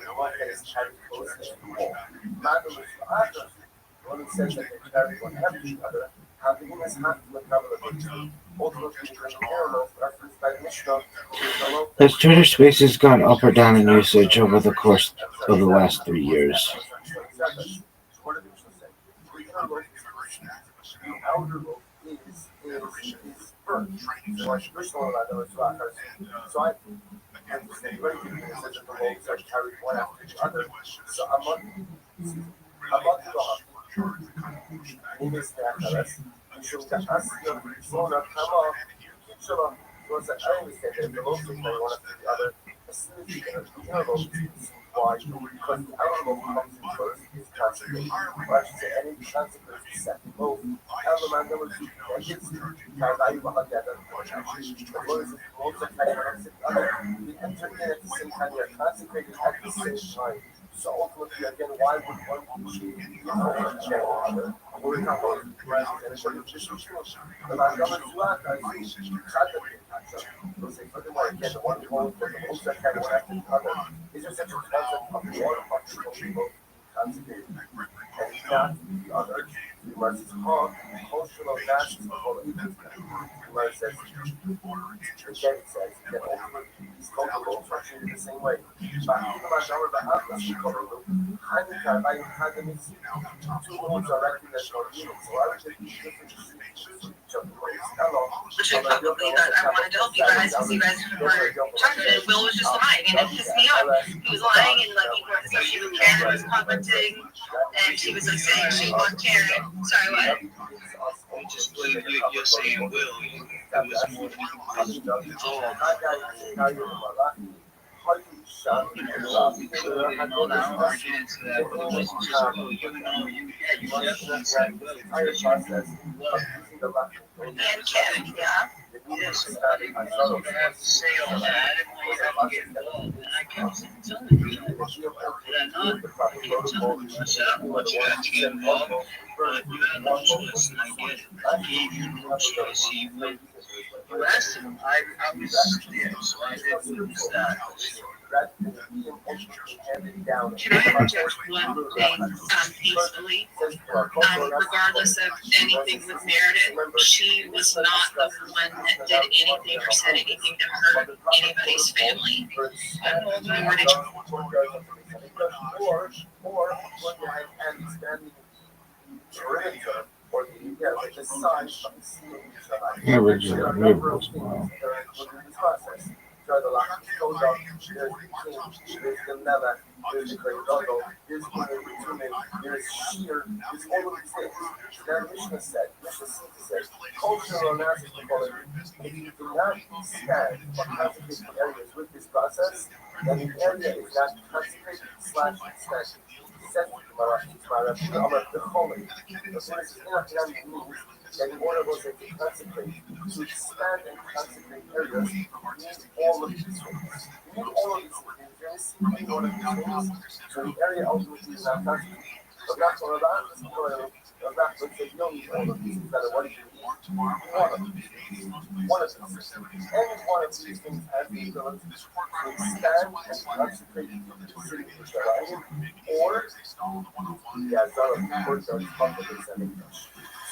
the one that is carried close to the wall. Mata was the other. The one who says that they carry one after the other. Happy is not the capital Has Twitter Spaces gone up or down in usage over the course of the last 3 years? Was that I understand that the local may want to the other as soon as you get a why because the outer comes in first is consecrated. Or I should say any consecrated is second. Both element number two connected now value behind that as well as the most of the other we enter in at the same time we are consecrated at the same time. So ultimately, again, why would one change furthermore, again, the one who owns the most that can affect the other is just such a concept of one particular people consecrated and not the other. Because it's called cultural nationalism. Because says, again, it says that ultimately these cultures are treated the same way. Which I probably I wanted to help you guys because you guys were talking and Will was just lying and it pissed me off. He was lying and like he wanted to say she was Karen was commenting and she was like saying she was Karen. Sorry, what? You're saying Will. It was more than And Kevin, yeah. Yes, I didn't have to say all that. I didn't want you to have to get involved. And I kept telling you, did I not? I kept telling you, I said, I don't want you guys to get involved, but you had no choice, and I get it. I gave you no choice. You asked him, I was there, so I didn't lose that. Can I interject one thing peacefully? Regardless of anything with Meredith, she was not the one that did anything or said anything to hurt anybody's family. Nor did there's the great logo, there's there's sheer, there's all of these things. Now Mishnah said, cultural analysis, if you do not stand or consecrate the areas with this process, then the area is not consecrated / set the holy. And in order to consecrate, to expand and consecrate areas, you need all of these things. You need all of these things. So the area ultimately is not consecrated. The black one would say, you don't need all of these things. What do you need? One of these. Any one of these things has the ability to expand and consecrate the city of Israel. Or, yeah, so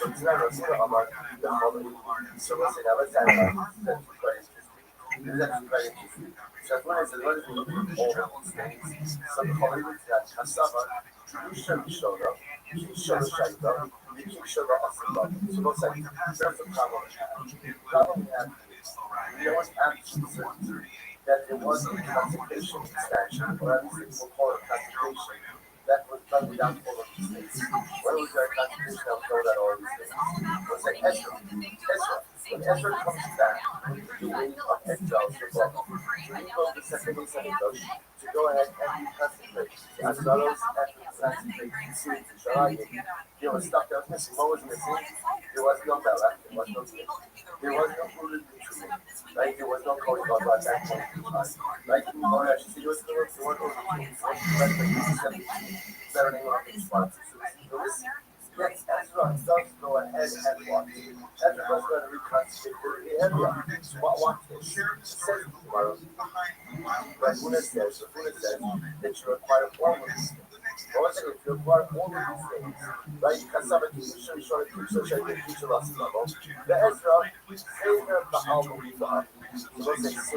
it's not a single about the following. So let's say, let's say, so what is all these things? Some colleagues that cassava, you show up, you show the shaker, you show the awesome. So let's say, that's the problem we have. The problem we have is, there was absolute certainty that there was a consecration expansion, or at least we'll call it a consecration, that was done without all of these things. When was there a consecration that was done without all of these things? It was like Ezra. When Ezra comes back, the way of exiles to go. He goes to second to go ahead and consecrate. As well as consecrate the city of Jerusalem. There was stuff that was missing. What was missing? There was no Bella. There was no King. There was no rooted ritual. Right? There was no code about that point. Right? There was better name on the response. Yes, Ezra does go ahead and watch. Ezra goes ahead and reconstitute the area. Watch this. It says tomorrow. But Huna says that you require all of these things. Once again, if you require all of these things, right? Because somebody can show you teach us level. The Ezra, say her Baal Moriba. So they say,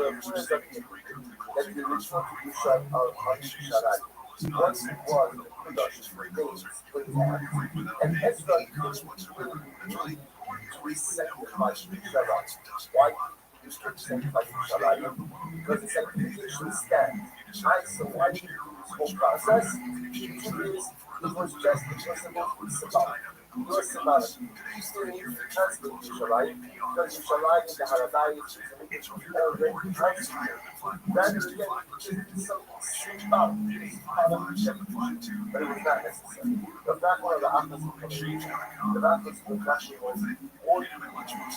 that the ritual Kedusha of Sharai. Once it was the Kudosh, and Ezra really reset the Shabbat. Why? Because the sanctification stands. So why do you do this whole process? It was just symbolic. It was symbolic. You still need to translate Yerushalayim, because Yerushalayim is the Haradayim, it's already transferred. Rather than getting something strange about it, but it was not necessary. The fact one of the opposite of the opposite of actually was one of the items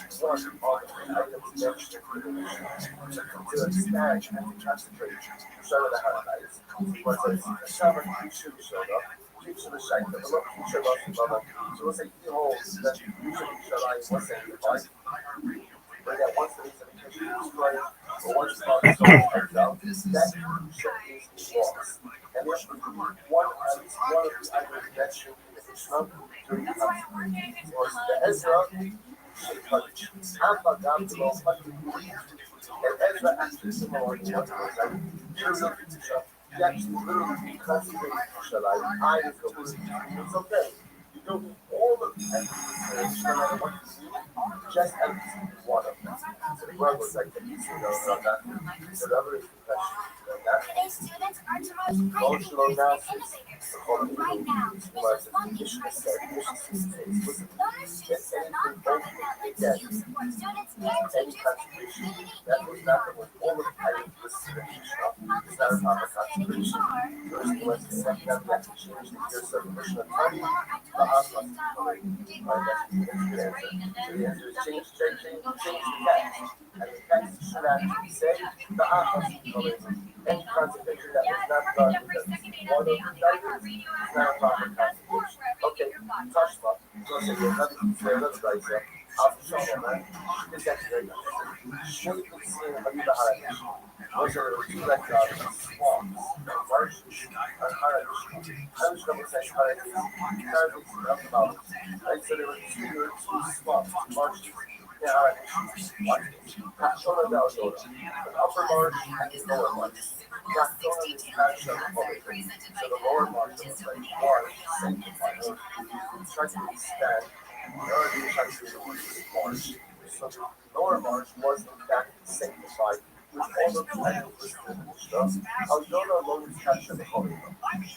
mentioned to expand and to concentrate, show the Haradayim. So it's like he holds that usually Shaddai was sanctified, but that once the sanctification is destroyed, or once the God's soul comes out, that Kedusha is lost. And there's at least one of the items mentioned in the Mishnah during the consecration was the Ezra Shekadich. Alpha Gavdilo and Ezra actually similar to what was like, Yerusha Kedusha. He actually literally consecrated Kedusha, like, I is the Lord. It's okay. You don't need all of the items, no matter what you need, just at least one of them. So the word was like the easy note on that. So the other is the question. Today's students are tomorrow's great leaders and innovators. Right now, Mrs. Funky University donors choose a nonprofit that lets you support students and teachers and your community that was in not Utah. with all of the items listed in the shop. It's not a proper concentration. First, let's accept that we have to change the year submission of time. The outcome. Right, that's the answer. So the answer is change the text. And the text should actually say the outcome. Any concentration that was not done because one of the items is not a proper concentration. Okay, touch love. So say another writer. I'll show them, right? This is actually very nice. Shake the scene of the Harash. Those are the two swamps, marshes, and Harash. Harash double says Harash is around the mountains. Right? So there were two swamps, marshes. Yeah, Harash. Watch this. Kachona Daldora. The upper marsh and the lower marsh. Kachona is Kachona Public. So the lower marsh was like water, sanctified. Try to expand. Early country march. So the lower march was in fact sanctified with all of the items listed in the Mishnah. Aldona alone is captured the Holy.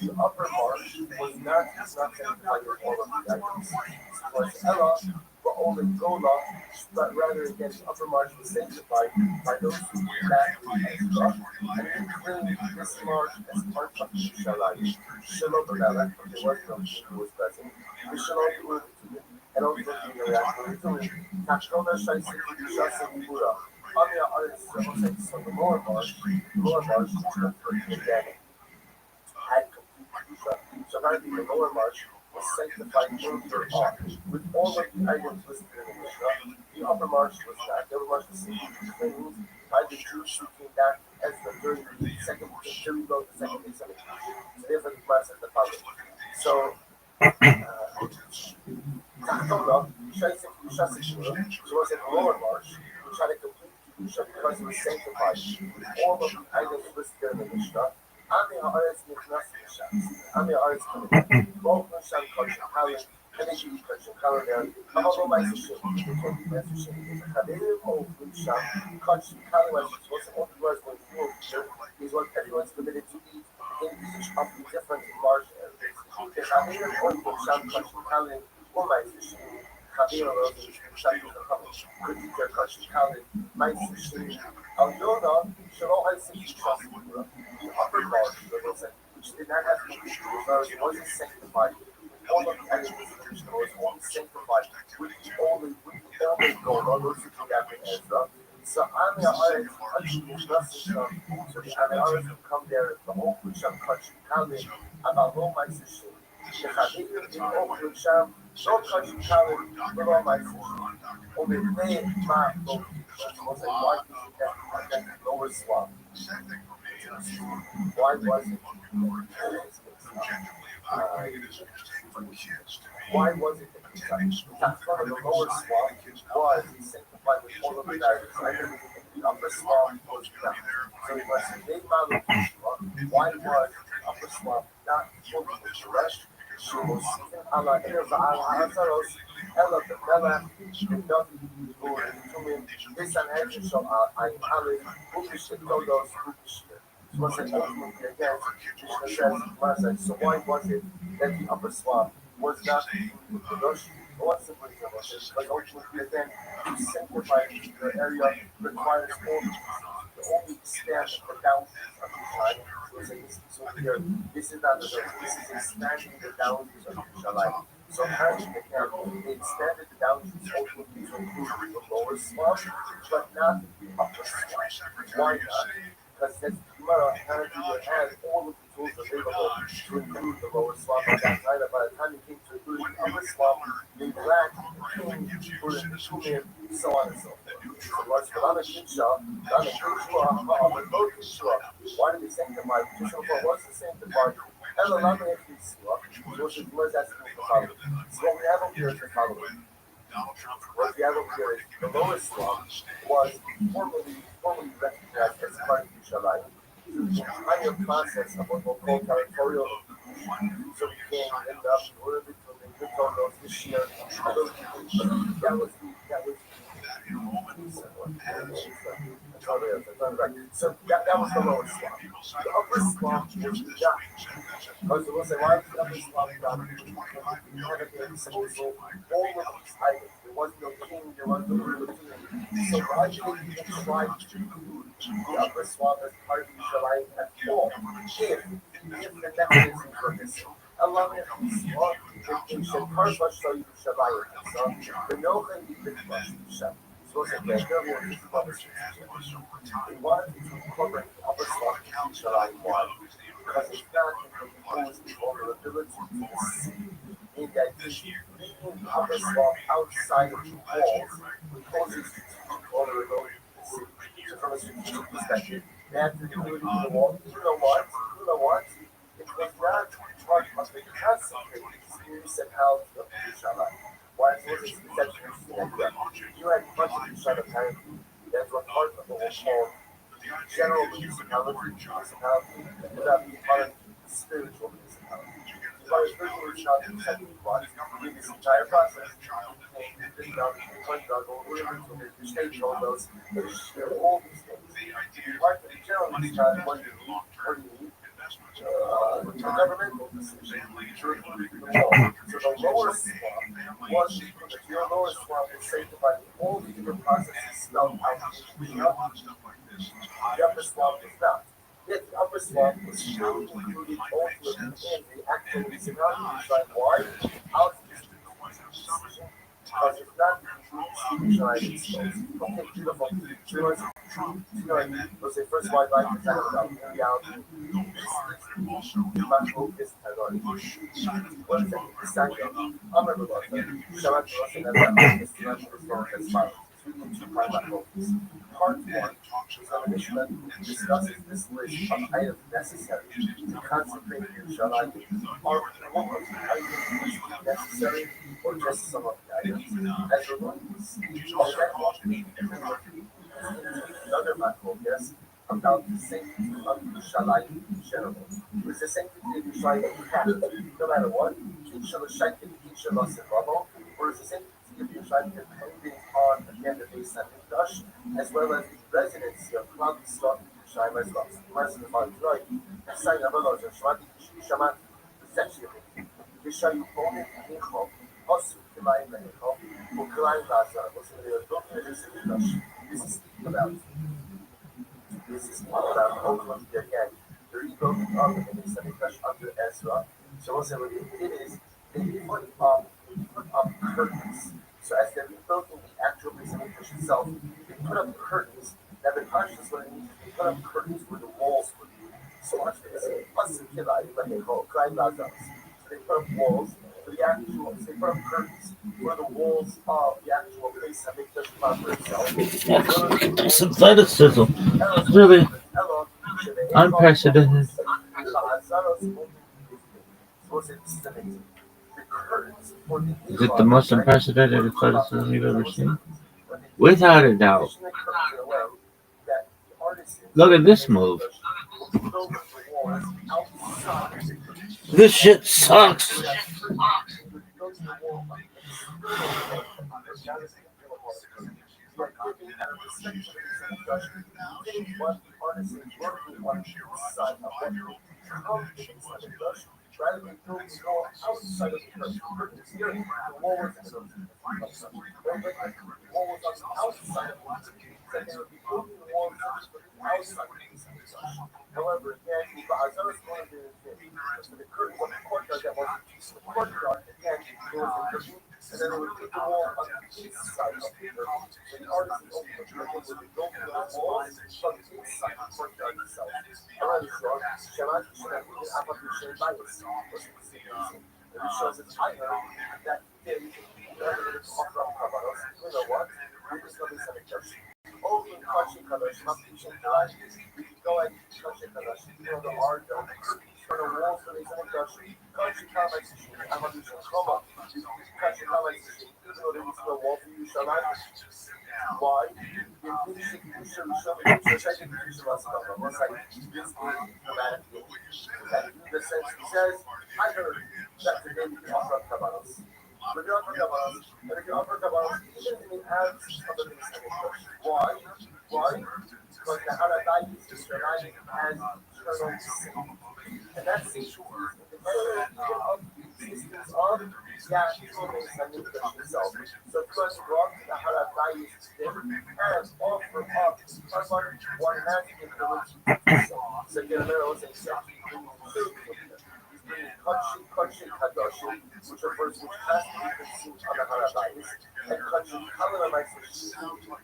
The upper march was not sanctified with all of the items. It was Ella, but only Gola, but rather again the upper march was sanctified by those who were back in Ezra, and they claimed this march as part of the Shalai. Shalom B'Melech, but there was no king who was present. The Shalom and also the reaction Kachona Shaisi Shasa Mura. Amia Aris so the lower march, again had complete Kedusha. So apparently the lower march was sanctified earlier on with all of the items listed in the Mishnah. The upper march was not. The upper march was simply claimed by the Jews who came back as the during the second Day of the second day. So therefore the class at the following. So Tachtola, Shaisa Kedusha Sikura, so was in the lower march, which had a complete Kedusha because it was sanctified with all of the items listed in the Mishnah. Ami Haaretz Nichnas Nishas. Ami Haaretz Nichnas. Both Nisham Kosher Kalim, Energy Kosher Kalim, Kamalo Maisishim, Tobi Maisishim, Kalim, O Nisham, Kosher Kalim, which was all the words going forward, is what everyone's permitted to eat in each of the different marsh areas. The Kalim, O Nisham, Kosher Kalim, O Maisishim, Kalim, O Nisham, could eat their Kosher Kalim, Maisishim, Al-Yona, Shalom Haisishim, the upper march, which did not have complete Kedusha, wasn't sanctified. All of the items was only sanctified with the only gold, all those who came after Ezra. So Ami Haaretz, so the Ami Haaretz would come there, the whole Kusham Kachim Kalim, about Lo Maisishim. The Chavidim in Lo Kusham, Lo Kachim Kalim, Lo Maisishim. Only they ma Lo Kusham. Was like, why did you get lower swamp? Why was it? Why was it that the lower swamp was sanctified with all of the items? The upper swamp was not. So it was a big amount of why was the upper swamp not fully refreshed? She was Allah Hazaros, Ella the Mela, the Navi, who were doing this and that. So I Alice, Bukish, Dodos, Bukish. So what's it ultimately again? So why was it that the upper swamp was not with the Rosh? What's the reason of it? Because ultimately again, to sanctify the area requires all the only stand the boundaries of the time. So here, this is not the this is expanding the boundaries of Yerushalayim. So apparently they expanded the boundaries ultimately to include the lower swamp, but not the upper swamp. Why not? Because that's Gemara had all of the tools available to include the lower swamp at that time. By the time it came to include the upper swamp, they lacked the king, or the tumim, so on and so forth. So what's Lama Kinsha, Lama Kinsha, but both Kinsha, why did they sanctify? Kinsha was to sanctify. Ella Lama Kinsha, which is was asking the following. So what we have over here is the following. What we have over here is the lowest swamp was formally recognized as part of Yerushalayim. The entire process of what we'll call territorial evolution. So we can end up in order to make good photos this year. That was so that was the lowest swamp. The upper swamp was not. Because we'll say, why is the upper swamp not? You have it in so all of these items. There was no king, there was no ruler. So why did they even try to include the upper swamp as part of Yerushalayim at all? If the mechanism for this. Allah they said, Parvash so Yerushalayim. So the Nochen the Bikvash. So it's a very they wanted to incorporate the upper swamp in Yerushalayim. Why? Because it's not imposed the vulnerability to the sea. In that leaving the upper swamp outside of the walls imposes vulnerability to the sea. So from a strategic perspective, they had to do it in the wall. You know what? It was not part of the concentrated experience and how to Yerushalayim. Why is this exception? You had a bunch of Yerushalayim that were part of what was called general municipality, and without being part of the spiritual municipality. By the spiritual municipality, in this entire process, the state told those, all these things. Part of the general municipality, what do you need? The governmental decision. So the lower swamp was your lower swamp is sanctified all the different processes spelled out in the upper swamp is not. Yet the upper swamp was still included ultimately in the actual municipality. Like why? Out of this decision. Because it's not included exposed. Okay, beautiful. Let's say first why life is kind of about reality. This is much focused on what is it? This time, I'm a robot. Shabbat Rothschild and this as follows. Part 1 is an issue that discusses this list of items necessary to consecrate Yerushalayim. Are all of the items necessary or just some of the items? As we're going to see, another macro, yes, about the sanctity of Yerushalayim in general. It's the sanctity of Yerushalayim we have, no matter what, or it's the sanctity of Yerushalayim depending on, again, the base of Mikdash, as well as the residency of Klal Yisrael in Yerushalayim as well. So the rest of the Father's right, the sign of Allah, Shamat, the section of it. Yeshayu Bonet Necho, Osu Kilayim Necho, or Kilayim Lazar, what's in the building of this Mikdash. This is speaking about Oakland again. The rebuilding of the base of Mikdash under Ezra. So what they did is they put up curtains. So as they're rebuilding the actual base of Mikdash itself, they put up curtains. Now the conscious what it means is they put up curtains where the walls would be. So much they say, so they put up walls for the actual, they put up curtains for the walls of the actual base of Mikdash proper itself. It's athleticism. It's really unprecedented. Is it the most unprecedented athleticism you've ever seen? Without a doubt. Look at this move. This shit sucks. Rather than building the wall outside of the curtains here, the wall was on the outside of the that they would be building the wall outside of the however, again, the Azar is going to so the curtain was the courtyard that was the courtyard, again, there was the curtain, and then they would put the wall on the inside of the curtain. The artists ultimately would be building the walls from the inside of the courtyard itself. shows it's higher that they offer up Kabbalah. You know what? We just know this anecdote. Oh, in Kashi Kadosh, we can go and Kashi Kadosh, the art, the walls for these anecdotes. Kashi Kadosh, I'm going to use Koma. Kashi Kadosh, there is no wall for you, Shalan. Why? In this situation, the sense he says, I heard that today we can offer up Kabbalah. But you offer Kabbalah, and if you offer Kabbalah, even if it adds other things to it. Why? Because the Haradai is describing as eternal sin. And that sin is independent of the existence of the actual manifestation itself. So first of all, the Haradai is sin and offer up Kabbalah, one has to give the root. So you know, it's exactly Kachi Kadoshim, which refers to which has to be consumed on the Haradais, and Kachi Kalamite,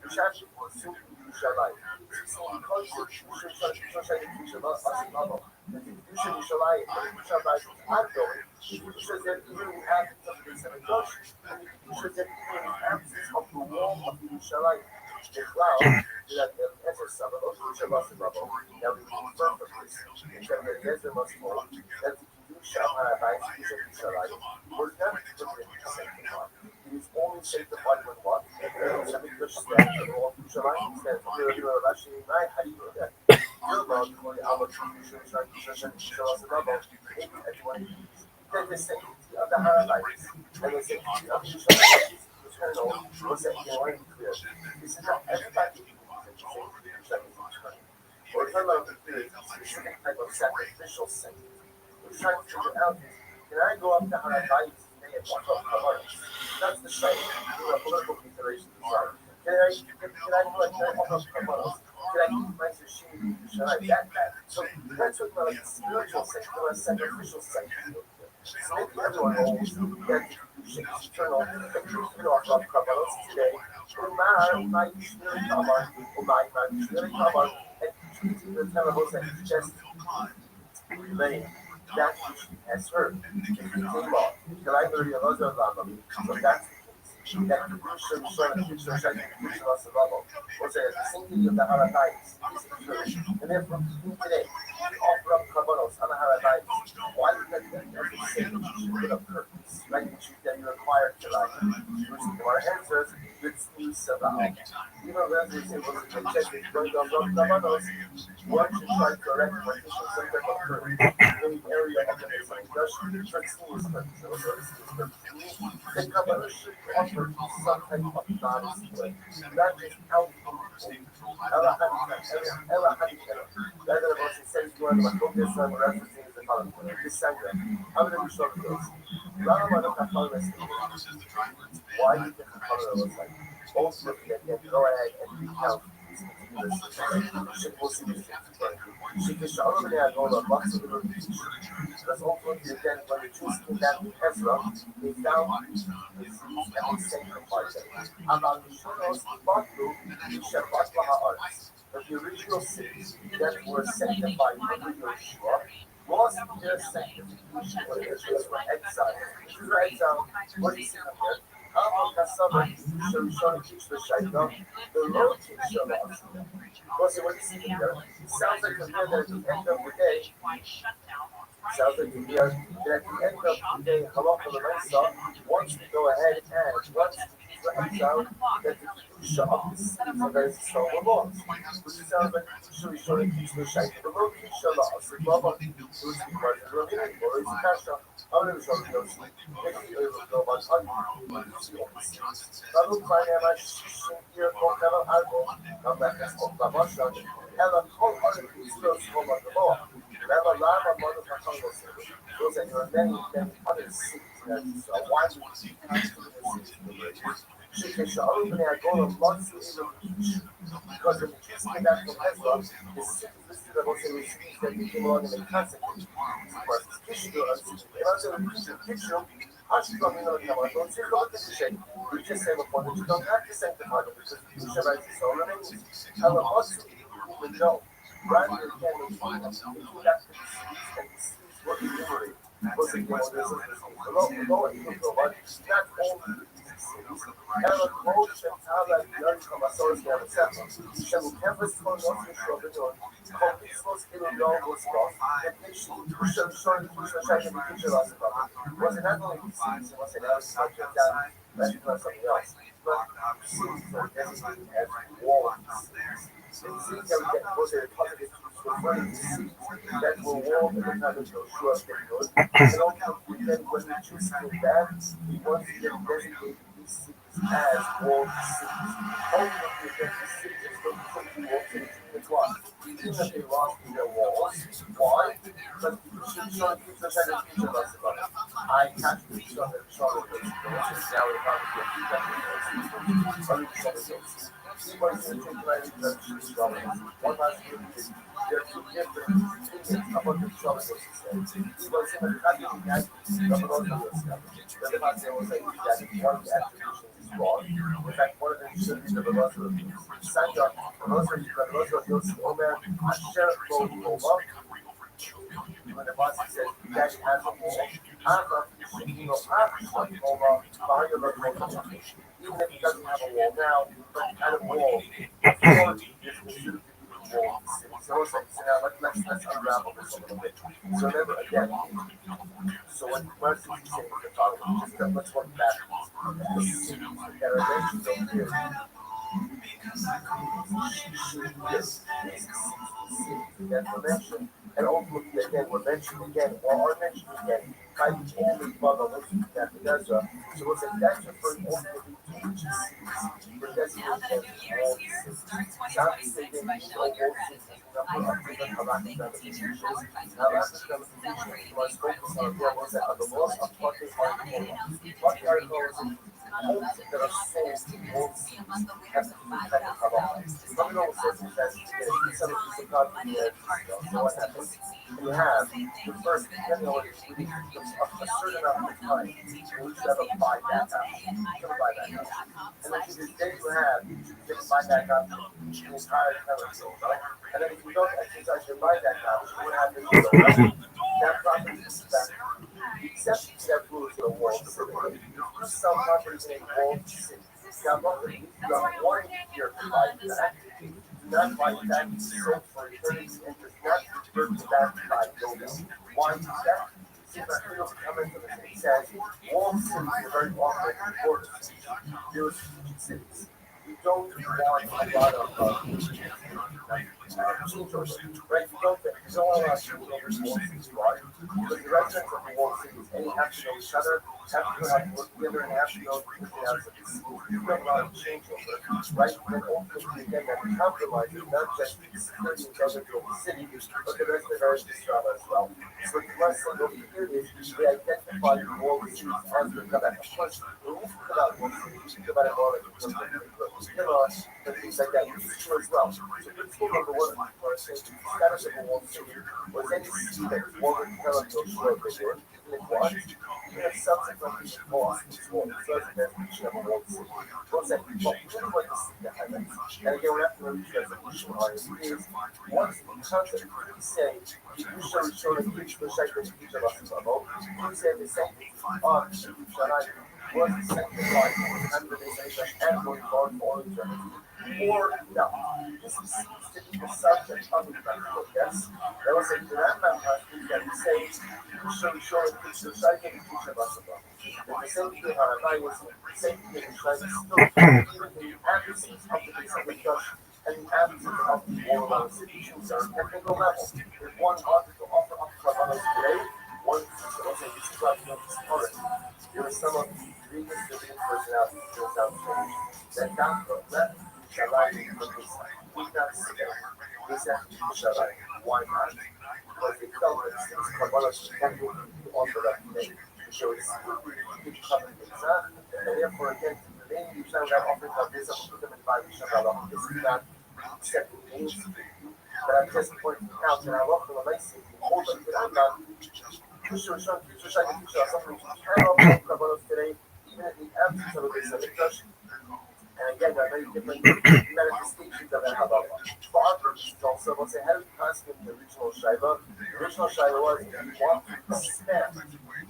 which actually consumed in Yerushalayim. So because the Kedusha Yerushalayim, and Yerushalayim is ongoing, the Kedusha that even in the absence of the base of the Kedusha, and the Kedusha that even in the absence of the wall of Yerushalayim, the cloud, that the answer some of those Yerusha must have level. Now we confirm from this, that the Yezer must fall, that the Kedusha Haradais, Kedusha Yerushalayim, was never delivered to sanctify. It is only sanctified when what? It's a Kedusha stands for all Yerushalayim stands for Rashi Nai, how do you know that? Your love, Koi, our Kedusha Yerushalayim level, everyone that the sanctity of the Haradais, and the sanctity of Yerushalayim is eternal, was that you are clear. This is not everybody who is eternal. We're talking about a specific type of sacrificial sanctity. We're trying to figure out is, can I go up to Haradais today and walk up Kabbalah? That's the shame. A political consideration. Can I walk up Kabbalah? Can I eat my sashimi? Should I that? So that's what like spiritual sanctity, or sacrificial sanctity. So maybe everyone knows that it's eternal. If you can offer up Kabbalah today, my and the terrible thing is just relaying that which he has heard. So that's the case. That Kedusha level was the sanctity of the Haradais is eternal. And therefore, today, we offer up Kabbalah on the Haradais. Why would that be sacred of purpose? Right? That you require to like. Our answers, it's even when they say, well, you check the going on Kabbalah, one should try to correct what is some type of curve in the area of the design. The Kabbalah should offer some type of non-display, not just out. That's what I says to one of my focus on referencing the column. This diagram. How do we show those? Why do you think the color looks like? Also, go ahead and recount these because also again when the Jews came down to Ezra, they found the Jews and sanctified them. But the original cities that were sanctified under Yeshua was their sanctification when the Jews were exiled. The Jews were exiled. What do you see here? The Lord teaches us. Because what you see here, it sounds like to me that at the end of the day, sounds like to me that at the end of the day, Halacha L'Maisa wants to go ahead and once the exile, that the Kedusha of the city of Israel belongs. Which sounds like the Shuri Kedusha, the Lord Kedusha laws, the Baba, who is the part of the Ravine, or is the Kasha. How do we show the Yoshi? If you ever go about Baruch Vayama Shishim Yer Kol Kevin Argo, come back as Kol Kavasha, Ella Kol Argo Israel Shkoma Gavoa, Ella Lama Manu Kakongo City. Those are your many other cities that is a widely because when the Jews came back from Ezra, the cities listed are also the cities that they came along and they consecrated. We just say before that you don't have to sanctify them because the Kedusha rights is so remains. However, also, even though, rather than they came back to the cities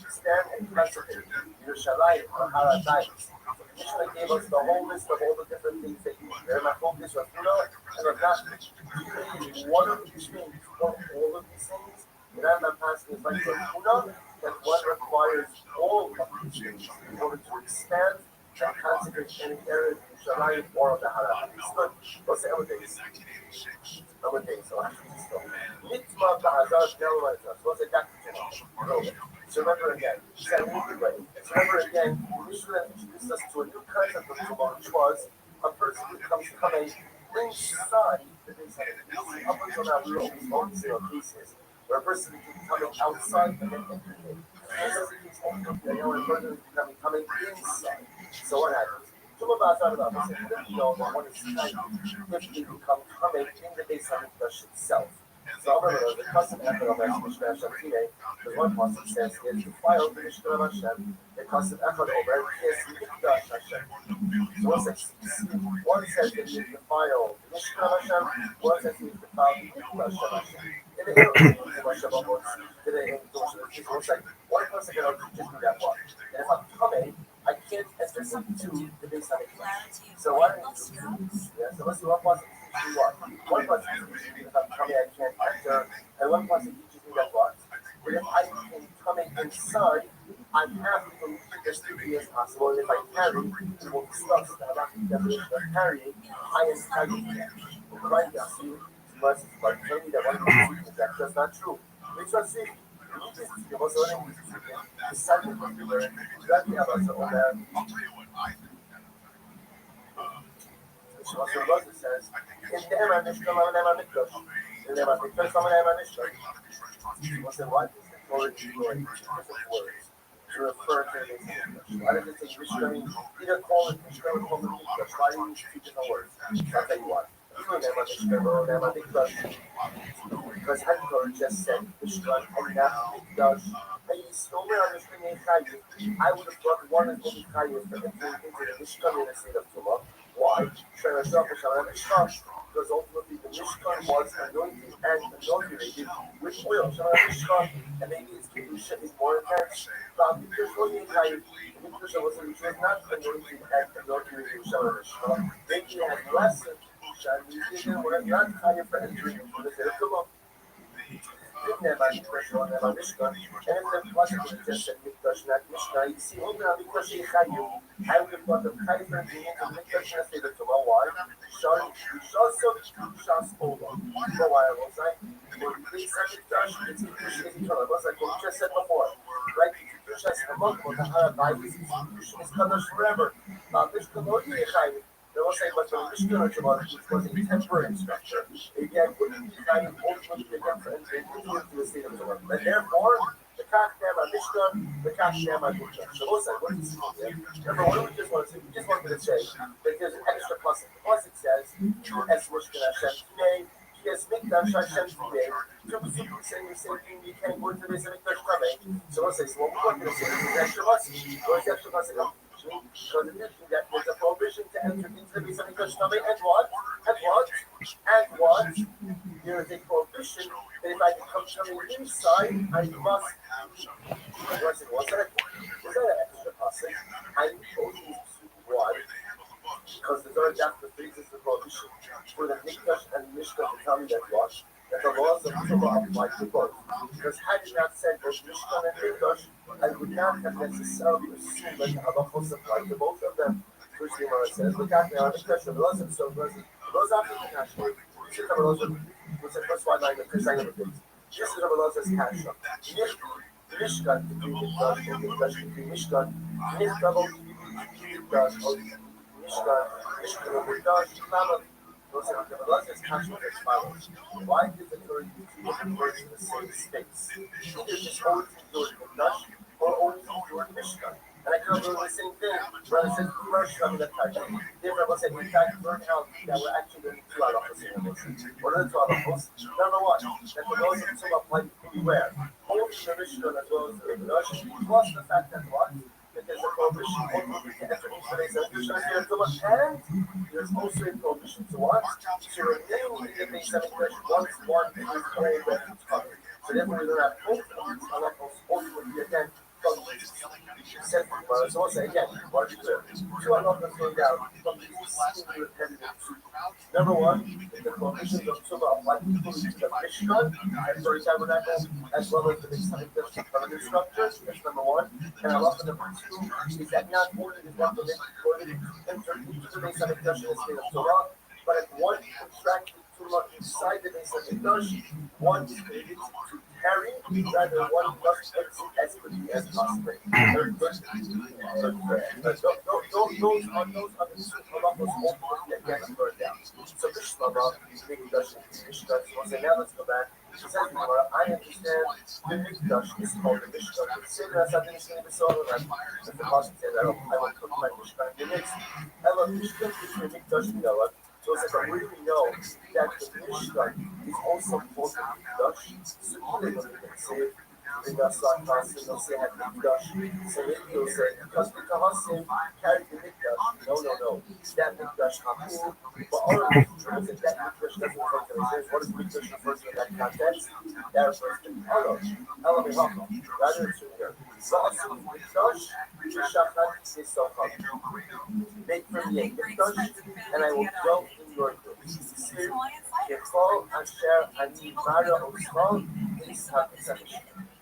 stand and concentrate. Yerushalayim, Haratayim. The Mishnah gave us the whole list of all the different things that you need. They're not focused on Tuna and on Nashville. You need one of these things, not all of these things. The Rambam passing is like Tuna, that one requires all of these things in order to expand and concentrate in the area of Yerushalayim or of the Harat. It's good. What's the other days? Other days, so actually still. Mitzvah Ba'azar Delaware. What's it got to do? So remember again, so remember again, Mishnah introduced us to a new concept of Tumah, which was a person becomes coming inside the base of the up until now, we were always on zero cases, where a person is coming outside and then entering in. And as it keeps entering, they know a person is coming inside. So what happens? Tumah Ba'azar Delaware, you know that one is trying if they become coming in the base of the itself. So remember, the custom echad of Mishnah Hashem Tinei, because one pasuk says, "Is defiled the Mishnah of Hashem." The custom echad over is Mikdash Hashem. So one says that he is defiled the Mishnah of Hashem. One says he is defiled the Mikdash of Hashem. In the Arabic, today, it's like one person can just do that one. And if I'm coming, I can't enter into the base of Mikdash. So why don't you? Yeah. So let's do one pasuk. One person teaches me that I'm coming, I can't enter, and one person teaches me that what? But if I am coming inside, I have to leave as quickly as possible, and if I carry, it will be stuck, so I'm not the definition of carrying, I am carrying that. Right now, see, must like tell me that one person teaches that's just not true. Which one see? You also learning the second one you learn, that we have also on that. So Rabbi says, in the Emma Mishnah, Emma Mikdash, in the Emma Mikdash, Emma Mishnah. What's the what? Or words to refer to the Mikdash. Why does it say Mishnah? Either call it Mishnah or call it Mikdash. Why do you use two different words? I'll tell you what. Even Emma Mishnah or Emma Mikdash, because Hankor just said Mishnah and now Mikdash. I would have thought one is only Chayyim for entering into the Mishnah in the state of Tumah. Why? Because ultimately the Mishkan was anointed and inaugurated with oil. And maybe its Kedusha is more intense. The Kedusha was not anointed and inaugurated with Shalom. Maybe it had less Kedusha and it was not higher for entering into the state of Tumah. And if the possibly just said Mikdash, not Mishnah, you see, only on Mikdash Chayyim, I would have thought of Chayyim being into Mikdash and say that to why? Shas Ola. For why was I? When we say Mikdash, it's Mikdash is eternal. It was like what we just said before. Right? Mikdash has come up with the Harabai, Mikdash is Kadosh forever. Mishnah no Chayyim. They will say, but the Mishnah was a temporary structure. Again, wouldn't be kind of ultimately again for entering into the state of the world. And therefore, the Kakhdama Mishnah, the Kakhdama Mishnah. So listen, what is it? Remember, what do we just want to say? We just wanted to say that there's an extra plus. The plus it says, as Mishkan Hashem today, yes, Mikdash Hashem today. So we simply saying the same thing, you can't go into the base of Mikdash coming. So let's say, so what we want to say is extra plus. What is extra plus? So the mission that there's a prohibition to enter into the base of Mikdash coming, and what? There is a prohibition that if I become coming inside, I must. What's that? Is that an extra passage? I chose one because the third chapter brings us the prohibition for the Mikdash and Mishkan to tell me that what? That the laws of Torah apply to both. Because had it not said both Mishkan and Mikdash, I would not have necessarily assumed that the halachos apply to both of them. Which the Gemara says, look at now, Mikdash and laws of so those after the Kashmir. This is the first one line of Chris Island. This is Rabbi Rothschild's Kasha. Mishkan to be Mikdash, or Mikdash to be Mishkan. Mikdash, or Mishkan, or Mikdash, Lama. Those are Rabbi Rothschild's Kasha as follows. Why did the Torah use two different words in the same space? Either just only to do it Mikdash, or only to do it Mishkan. And I come up with the same thing. Brother says, first from the Kasha. Therefore, I said, in fact, learn out that we're actually doing two halachos in this. What are the two halachos? Number one, that the laws of Tumah apply everywhere. Only the Mishkan as well as the Mikdash, plus the fact that what? That there's a prohibition only to enter into the base of Tumah, and there's also a prohibition to what? To remain in the base of Mikdash once one is already covered. So therefore, we learn out both of these halachos ultimately again from So once again, what is clear? Two halachas going down from these seemingly repetitive two. Number one, the prohibitions of Tumah apply equally to the Mishkan and for the tabernacle, as well as the Beis Hamikdash permanent structure. That's number one. And halacha number two is that not only is one permitted to enter into the Beis Hamikdash in the state of Torah, but if one contracted Tumah inside the Beis Hamikdash, one is permitted to carry, rather one must exit as quickly as possible. Those are the two halachos ultimately again burned down. So Mishnah, Mishnah, so now let's go back. She says, I understand the Mikdash is called the Mishnah. Consider us at the Mishnah in the soul, and the Pasuk says, I will cook my Mishnah in the midst. I love Mishnah, the Mikdash, you know. So it's like, we really know that the Mishnah is also called the Mikdash. So even if they say, the Nasak Hasim, they'll say, have Mikdash. So maybe they'll say, because the Hasim carried the Mikdash. No. That Mikdash Hasim. But all of these terms, that Mikdash doesn't refer to the what does Mikdash refer to in that context? That refers to Elam Mehacham. Rather it's here. V'asim Mikdash, Shachat Yisachar. Make for me a Mikdash, and I will dwell in your goods. Kechol Asher Ani Mara Otzma Is HaKadosh.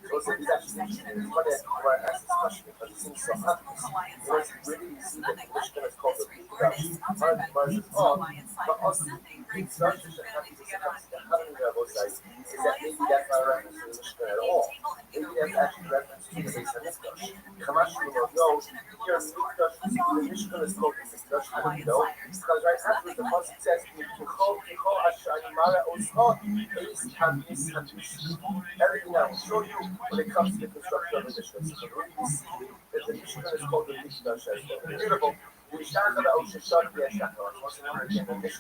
So it's actually interesting. It's funny where I asked this question because it seems so obvious. Once you really see that the Mishnah is called the Mikdash, but also Mikdash is that maybe that's not a reference to the Mishnah at all. Maybe that's actually a reference to the Beis Hamikdash. Kamash will know here the Mishnah is called the Mikdash. How do you know? Because right after the Pasuk says, Kechol Asher Ani Mara Otzma Is HaKadosh. Everything I will show you when it comes to the construction of the Mishnah. So we see that the Mishnah is called the Mikdash as well. Beautiful. The Mishnah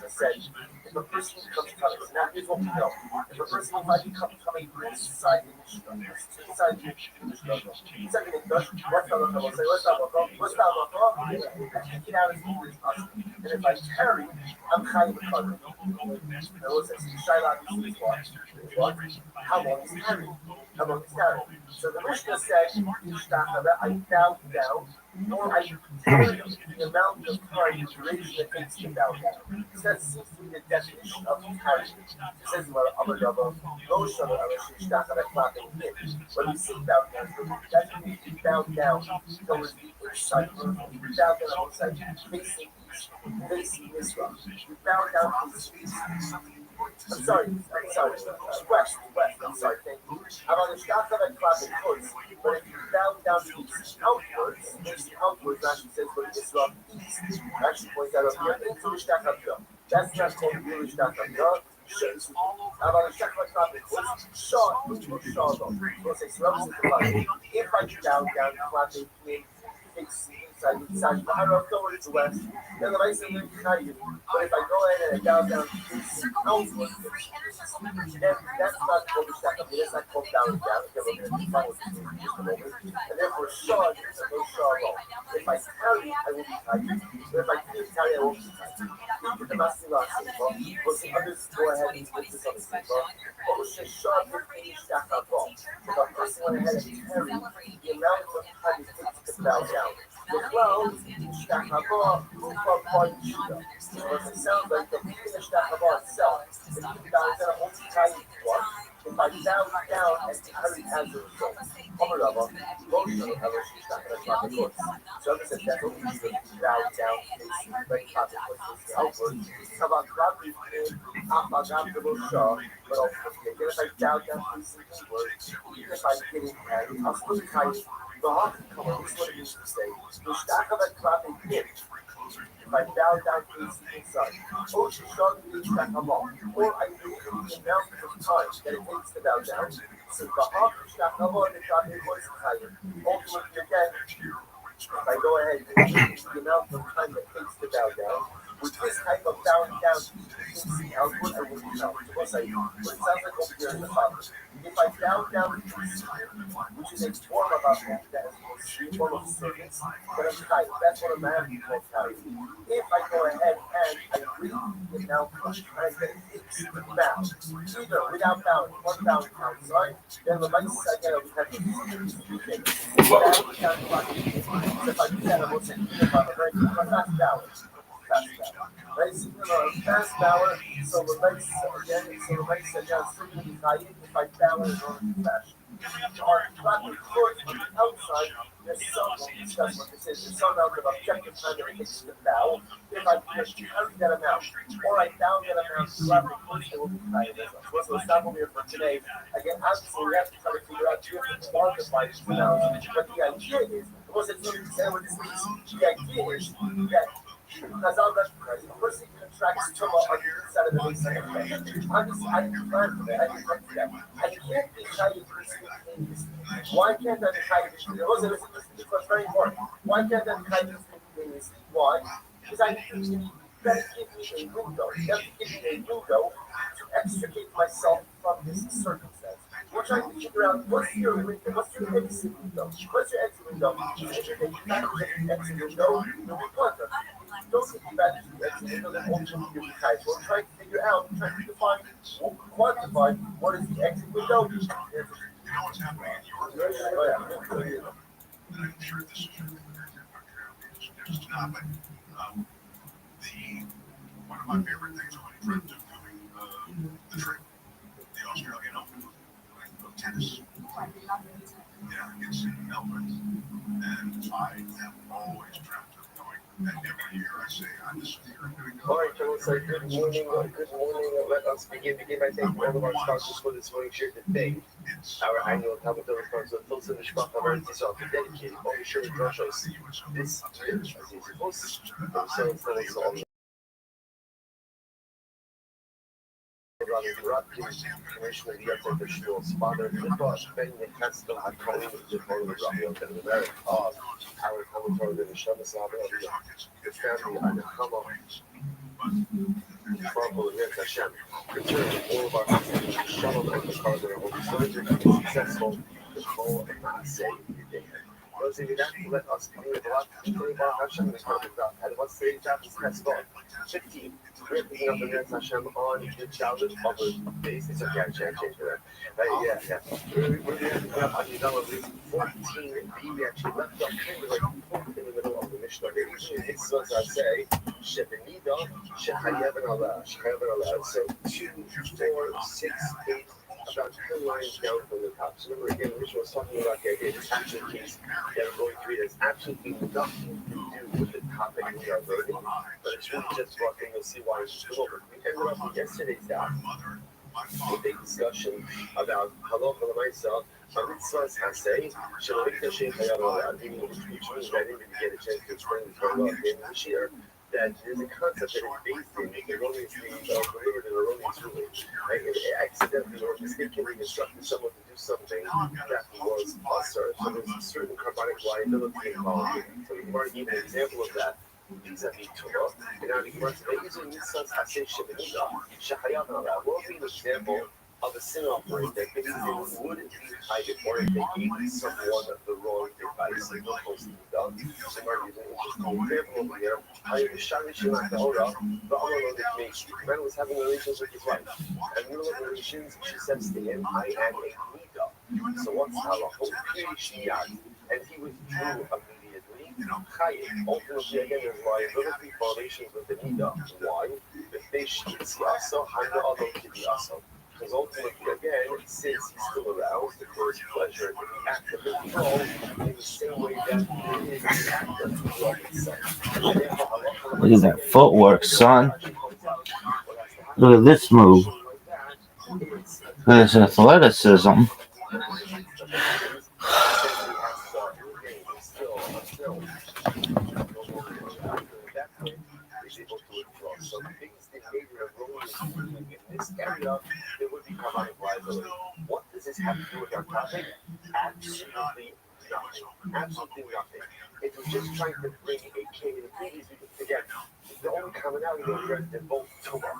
said, if a person becomes coming, so now here's what we know. If a person becomes coming inside the Mishnah, inside the Mishnah, inside the Mikdash, what's the halacha? We'll say, what's the halacha? I take it out as easily as possible. And if I carry, I'm chayiv b'kadr. Now we'll say, Shaila obviously is what? How long is carrying? How long is carrying? So the Mishnah said, I bow down, or I carry the amount of time the duration it takes to bow down. So that seems to be the definition of carrying. It says, well, Amar Rabba, no Shalom, when we say bow down, that means we bow down towards the inside room, we bow down outside, facing Israel. We bow down facing I'm sorry, west, I'm sorry, thank you. I'm on the shot of a clap in course, but if you bow down outwards, Rashi says, but Israel east, Rashi points out up here, into the Shtach HaPyah. That's not called really Shtach HaPyah. I'm on the shot of a clap in course, Shaw, if I bow down, clapping in, inside the Harab towards the west, then the Vice and Chayiv. But if I go ahead and bow down outwards, then that's not called the Shtach HaPyah. That's not called down. Okay, we're going to define what this means in just a moment. And therefore, Shah, there's no Shah at all. If I carry, I will be Chayiv. But if I can't carry, I won't be Chayiv. Put the Masila on Simba. We'll see others go ahead and put this on Simba. Oshe Shah, B'Kini Shtach HaPyah. If a person went ahead and carry the amount of time it takes to bow down. The cloud, Shtach HaPyah, Kufa Part Shida. So it sounds like that even the Shtach HaPyah itself, if you bow down, only carry what? If I bow down and carry as a result. Amar Rabba, Moshe Shtach HaPyah. So I'm saying that's what we do to bow down facing right topic was outward. Kabak Rabbi Apagam the Moshe, but also again if I bow down facing inward, even if I get it carry, I'll still carry. The heart come on, this is what it used to say. The Shtach HaPyah if I bow down facing inside, or I believe the amount of time that it takes to bow down. So ultimately again, if I go ahead and believe the amount of time that it takes to bow down, with this type of bowing down facing outward, I will be bound. What it sounds like over here is the following. If I bow down which is a form of that is a form of service, but I'm tight. That's what a man calls carrying. If I go ahead and I read the amount of time that it takes bound. Either without bound, one bound outside, then the lights again we have two things. That we can find. So if I do that, I will say either by the very fast balance. Right, so fast power, so the legs again, simply high if I balance on the flash. On flat course on the outside, there's some, we'll discuss what this is, there's some amount of objective time that it takes to bow. If I carry that amount, or I bow that amount throughout the course, it will be higher as well. So let's stop over here for today. Again, obviously, we have to try to figure out different quantify these amounts. But the idea is, once it's really saying what this means, the idea is that as I'll recognize, the person contracts tumor on the inside of the base of the head. Obviously, I didn't plan for that. I didn't plan for that. I can't be highly instantaneously. Why can't I be highly instantaneously? This was very important. Why can't I be highly instantaneously? Why? Because I need to better give me a window. You have to give me a window to extricate myself from this circumstance. We're trying to figure out what's your window, what's your exit window, what's your exit window. If you take back to the exit window, you'll be quantum. Don't take you back to the exit window, then ultimately you'll be tight. So we're trying to figure out, trying to define, quantify what is the exit window. You know what's happening in your life. And I'm sure this is your it's not, but one of my favorite things when friends are doing the trip, the Australian Open of tennis. Yeah, it's in Melbourne. And I have always dreamt of going. And every year I say, this is the year I'm going to go. All right, fellas, so good morning. Let us begin by thanking all of our sponsors for this morning's share today. Our annual Talmud Torah sponsor, Tulsa Mishpacha Eretz Yisrael, dedicated all the Sherman Drushos this year, as he's supposed to. Rabbi Rothschild, Commissioner of the Yom Tov Shul's father, Ben Yecheskel HaKohen, the Torah of Rabbi Rothschild, our Talmud Torah, the Neshama Sabbath, the family, and the Chama, Marvel, and Hashem, return all of our Shalom and the Father, all the soldiers to be successful, the whole and not say today. Those of you that let us come with a lot of Hashem, the Father of God, and what's the chapter is 15. We're picking up the next Hashem on the challenge of the base. It's okay, I can't change that. Yeah. We're picking up on Yudala 14b. We actually left up in the middle of the Mishnah. This was, I say, Shebenida, Shechayev Allah. So 2, 4, 6, 8. About 10 lines down from the top. So remember again, Mishnah was talking about the idea of this action piece that we're going to read has absolutely nothing to do with the topic we are learning, but it's really just what you'll see why it's just over. We ended up in yesterday's daf with a discussion about halacha l'maisa, mitzvahs hasei, shelo Hashem chayav alad, which means I didn't even get a chance to explain this very well in this year. That there's a concept that is based in erroneously delivered and erroneous ruling. Accidentally or mistakenly instructed someone to do something that was usher. So there's a certain carbonic liability involved. So the Gemara gave an example of that. Vis-a-vis Torah. And now the Gemara says, using mitzvahs hasei shebenida, shechayav alad. What would be an example of a sin offering that basically wouldn't be hidden or if they gave someone the wrong advice and not supposed to be done. So Mark is an interesting example over here. I am Shani Shema Tahora, the Allah of me. The man was having relations with his wife. And in the middle of relations, she says to him, I am a Nida. So what's halacha? And he withdrew immediately. Ultimately, again, there's liability for relations with the Nida. Why? If they shitziaso, handa adam kidiaso. Because ultimately, again, since he's still aroused, the first pleasure and the act of control in the same way that he is the act of control itself. Look at that footwork, son. Look at this move. There's athleticism. So the biggest behavior of rolling in this area, there would be carbonic liability. What does this have to do with our topic? Absolutely nothing. Absolutely nothing. It was just trying to bring a king in the previous week. Again, the only commonality was they're both tumor.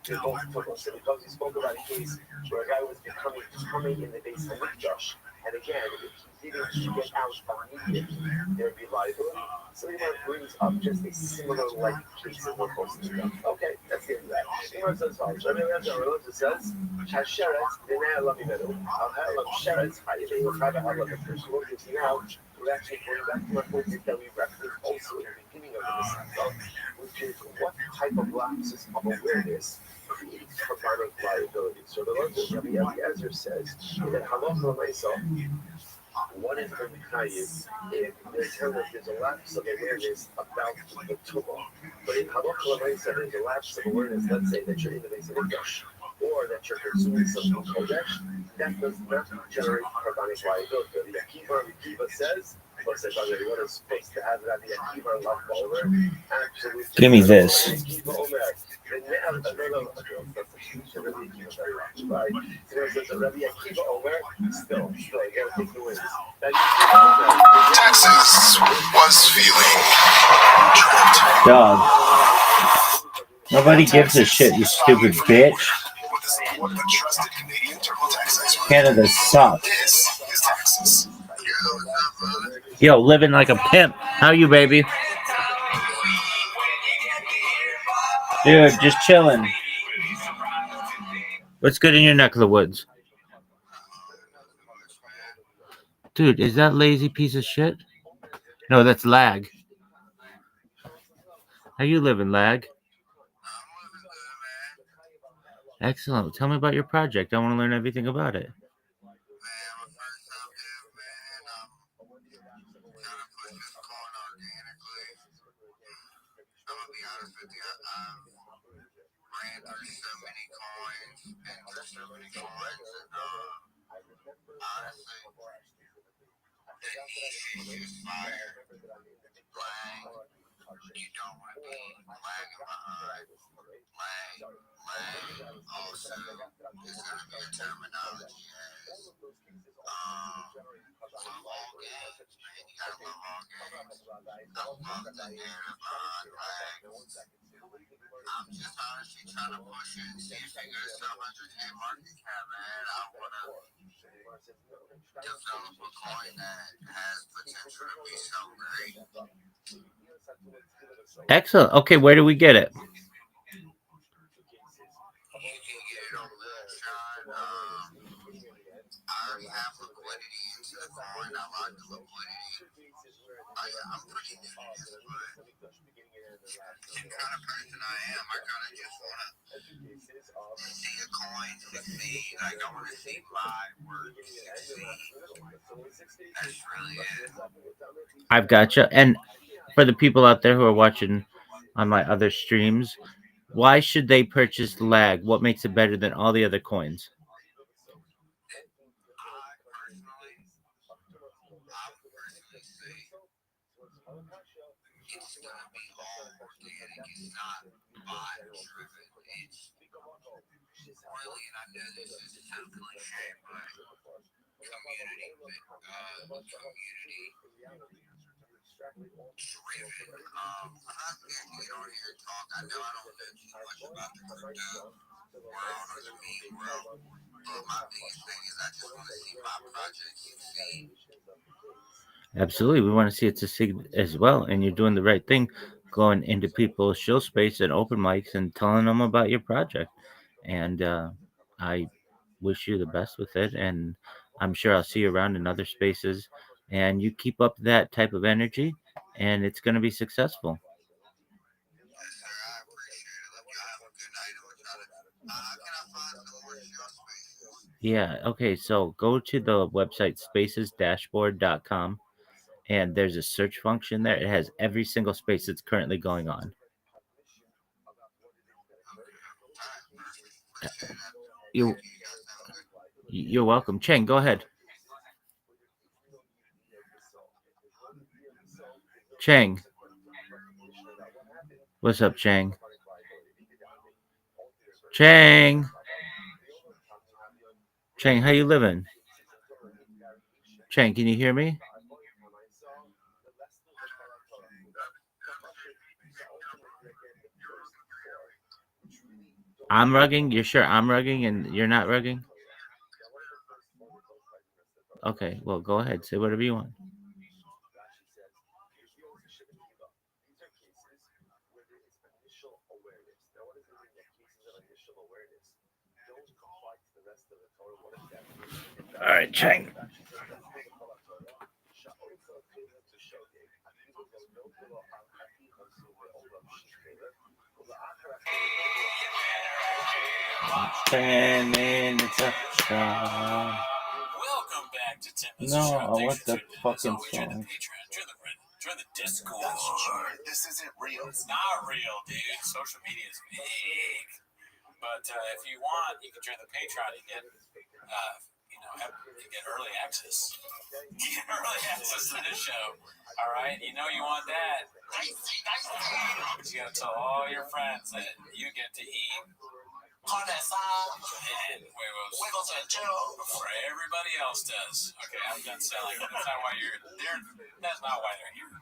They're both tumor. So because he spoke about a case where a guy was becoming in the base of Mikdash, And again, if he didn't get out immediately, there'd be liability. So Imar brings up just a similar like case that we're supposed to do. Okay, that's the end of that. Imar says, Rabbi Rothschild says, Hasheretz, Dinei Elam Imenu, Elam Sheretz, Hayidei L'Chava Elam, the first word is now, we're actually going back to our point that we referenced also in the beginning of the Masechta, which is what type of lapses of awareness creates carbonic liability. So the Rabbi Eliezer says that halacha l'maisa, one is the Mikayim, if there's a lapse of awareness about the tumah. But in halacha l'maisa, there's a lapse of awareness, let's say that you're in the base of English, or that you're consuming something kodesh, that does not generate carbonic liability. The Akiva says, what is supposed to have Rabbi Akiva love over? Absolutely. Give me this. Texas was feeling trapped. Dog. Nobody gives a shit, you stupid bitch. With the support of the trusted Canadian TurboTax expert. Canada sucks. This is Texas. Yo, living like a pimp. How you, baby? Dude, just chilling. What's good in your neck of the woods? Dude, is that lazy piece of shit? No, that's lag. How you living, lag? Excellent. Tell me about your project. I want to learn everything about it. Excellent. Okay, where do we get it? I've gotcha. And for the people out there who are watching on my other streams, why should they purchase lag? What makes it better than all the other coins? Absolutely. We want to see it succeed as well. And you're doing the right thing, going into people's show space and open mics and telling them about your project. And I wish you the best with it. And I'm sure I'll see you around in other spaces. And you keep up that type of energy, and it's going to be successful. Yeah. Okay. So go to the website spacesdashboard.com, and there's a search function there. It has every single space that's currently going on. You're welcome. Cheng, go ahead. Cheng. What's up, Cheng? Cheng. Cheng, how you living? Cheng, can you hear me? I'm rugging? You're sure I'm rugging and you're not rugging? Okay, well, go ahead. Say whatever you want. All right, Chang. Ten minutes of time. Welcome back to Tim's No, show. I want Thanks the for tuning in. As fucking always, join the song. Patreon, join the Discord. This isn't real. It's not real, dude. Social media is fake. But if you want, you can join the Patreon and get, you get early access. You get early access to this show. All right, you know you want that. You gotta tell all your friends that you get to eat. And Wiggles before everybody else does. Okay, I'm done selling. That's not why you're there. That's not why they're here.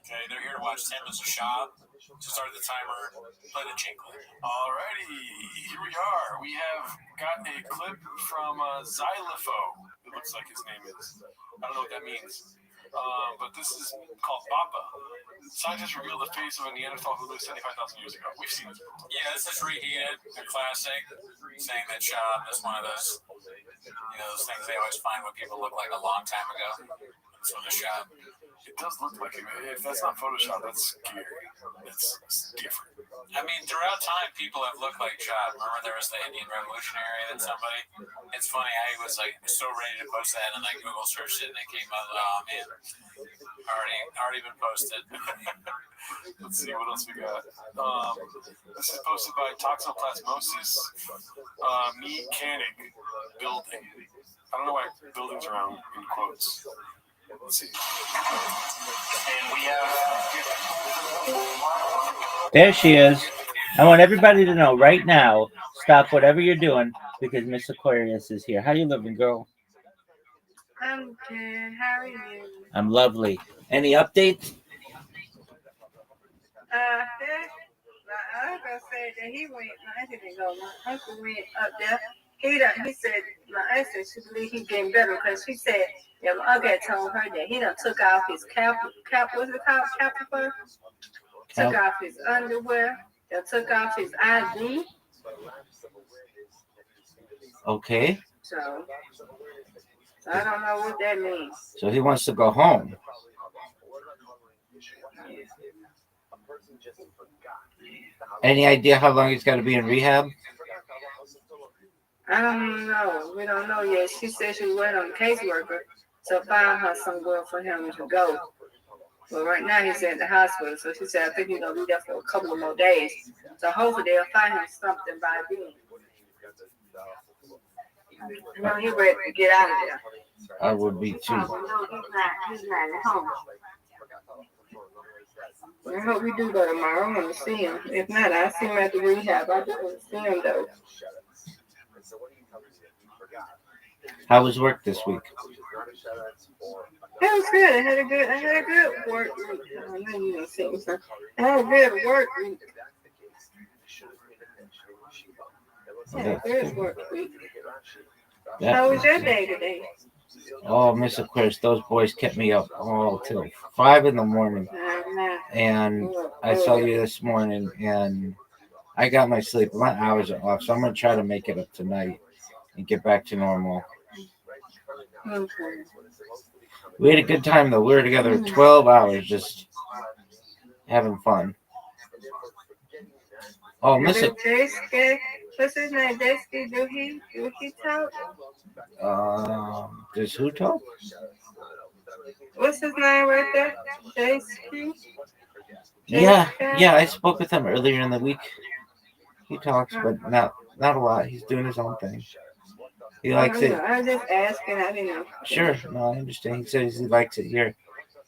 Okay, they're here to watch Tim as a shop. To start the timer, play the jingle. Alrighty, here we are. We have got a clip from Xylopho. It looks like his name is. I don't know what that means. But this is called Bappa. Scientists revealed the face of a Neanderthal who lived 75,000 years ago. We've seen this before. Yeah, this is Reheated, the classic, saying that shop is one of those, those things they always find what people look like a long time ago. It's from the shop. It does look like it. If that's not Photoshop, that's scary. It's different. I mean, throughout time, people have looked like Chop. Remember there was the Indian Revolutionary that somebody... It's funny, I was like so ready to post that, and I Google searched it, and it came up, oh man, already been posted. Let's see what else we got. This is posted by Toxoplasmosis Mechanic Building. I don't know why buildings are around in quotes. Let's see. And we have... There she is. I want everybody to know right now, stop whatever you're doing because Miss Aquarius is here. How you living, girl? I'm good. How are you? I'm lovely. Any updates? My uncle said that he went. My auntie didn't go. My uncle went up there. He said my aunt said she believed he's getting better because she said that my uncle had told her that he done took off his cap. What's it called? Capifer. Took off his underwear. That took off his ID. Okay. So I don't know what that means. So he wants to go home. Any idea how long he's got to be in rehab? I don't know. We don't know yet. She said she was waiting on the caseworker to find her somewhere for him to go. But right now he's at the hospital. So she said, I think he's going to be there for a couple of more days. So hopefully they'll find him something by then. You know, he's ready to get out of there. I would be too. He's not at home. I hope we do go tomorrow. I want to see him. If not, I'll see him at the rehab. I do want to see him though. How was work this week? It was good. I had a good work week. I know you don't see me, so I had a good work week. Good work week. How was your day today? Oh, Miss Aquarius, those boys kept me up all till 5 a.m. And I saw you this morning, and I got my sleep. My hours are off, so I'm going to try to make it up tonight and get back to normal. Okay. We had a good time, though. We were together 12 hours just having fun. Oh, Miss What's his name? Daisy? Do he talk? Does who talk? What's his name right there? Daisy? Yeah, I spoke with him earlier in the week. He talks, but not a lot. He's doing his own thing. He likes it. I was just asking. I didn't know. Sure, no, I understand. He says he likes it here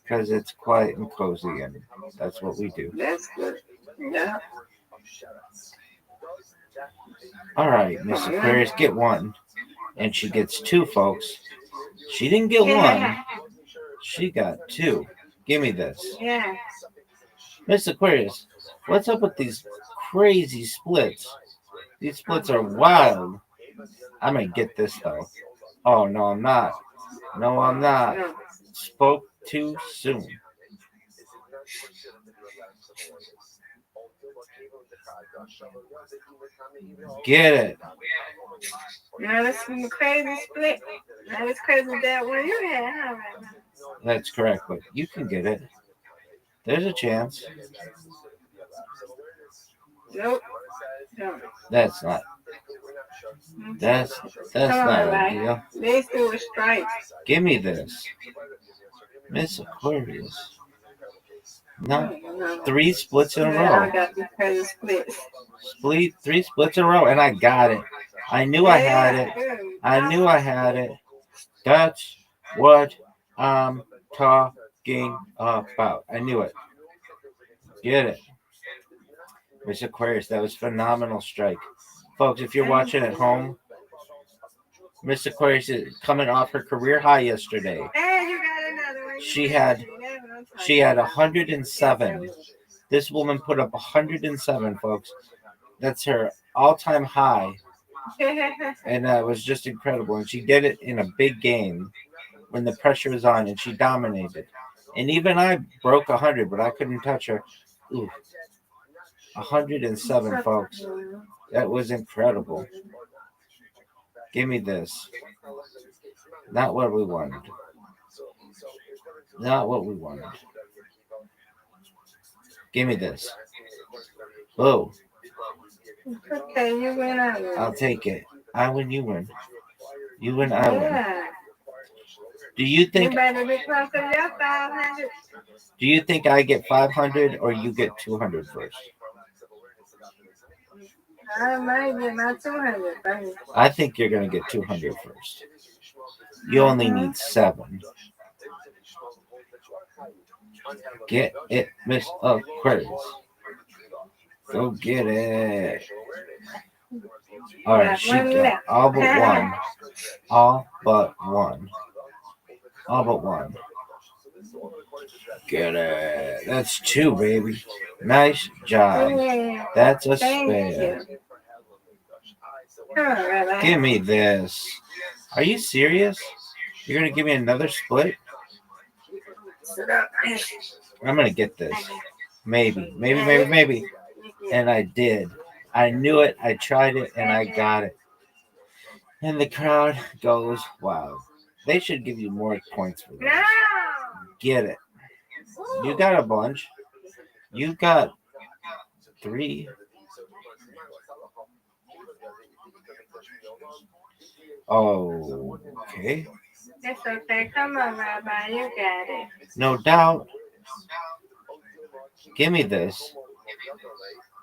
because it's quiet and cozy, and that's what we do. That's good. Yeah. All right, Miss Aquarius, get one. And she gets 2, folks. She didn't get 1. She got 2. Give me this. Yeah. Miss Aquarius, what's up with these crazy splits? These splits are wild. I may get this, though. Oh, no, I'm not. No, I'm not. Spoke too soon. Get it. Now that's some crazy split. Now that's crazy that one you had, huh, right now? That's correct, but you can get it. There's a chance. Nope. No. That's not. That's Come on, not a right? deal. They still with stripes. Give me this. Miss Aquarius. No. 3 splits in a Yeah, I row. got these crazy splits. 3 splits in a row, and I got it. I knew I had it. I knew I had it. That's what I'm talking about. I knew it. Get it. Miss Aquarius, that was phenomenal strike. Folks, if you're watching at home, Miss Aquarius is coming off her career high yesterday. Hey, you got another one. She had 107. This woman put up 107, folks. That's her all-time high. And it was just incredible. And she did it in a big game when the pressure was on, and she dominated. And even I broke 100, but I couldn't touch her. Ooh, 107, folks. That was incredible. Give me this. Not what we wanted. Not what we wanted. Give me this. Oh. Okay, you win, I win. I'll take it. I win, you win. You win, I win. Yeah. Do you think? You better be close to your 500. Do you think I get 500 or you get 200 first? I might get my 200 first. I think you're gonna get 200 first. You only need 7. Get it, Miss Aquarius. Go get it. All right, she got all but one. All but one. All but one. Get it. That's 2, baby. Nice job. That's a spare. Give me this. Are you serious? You're gonna give me another split? I'm gonna get this. Maybe. And I did. I knew it. I tried it, and I got it. And the crowd goes, wow. They should give you more points for that. Get it. You got a bunch. You got 3. Oh, okay. It's okay. Come on, Rabbi. You got it. No doubt. Give me this.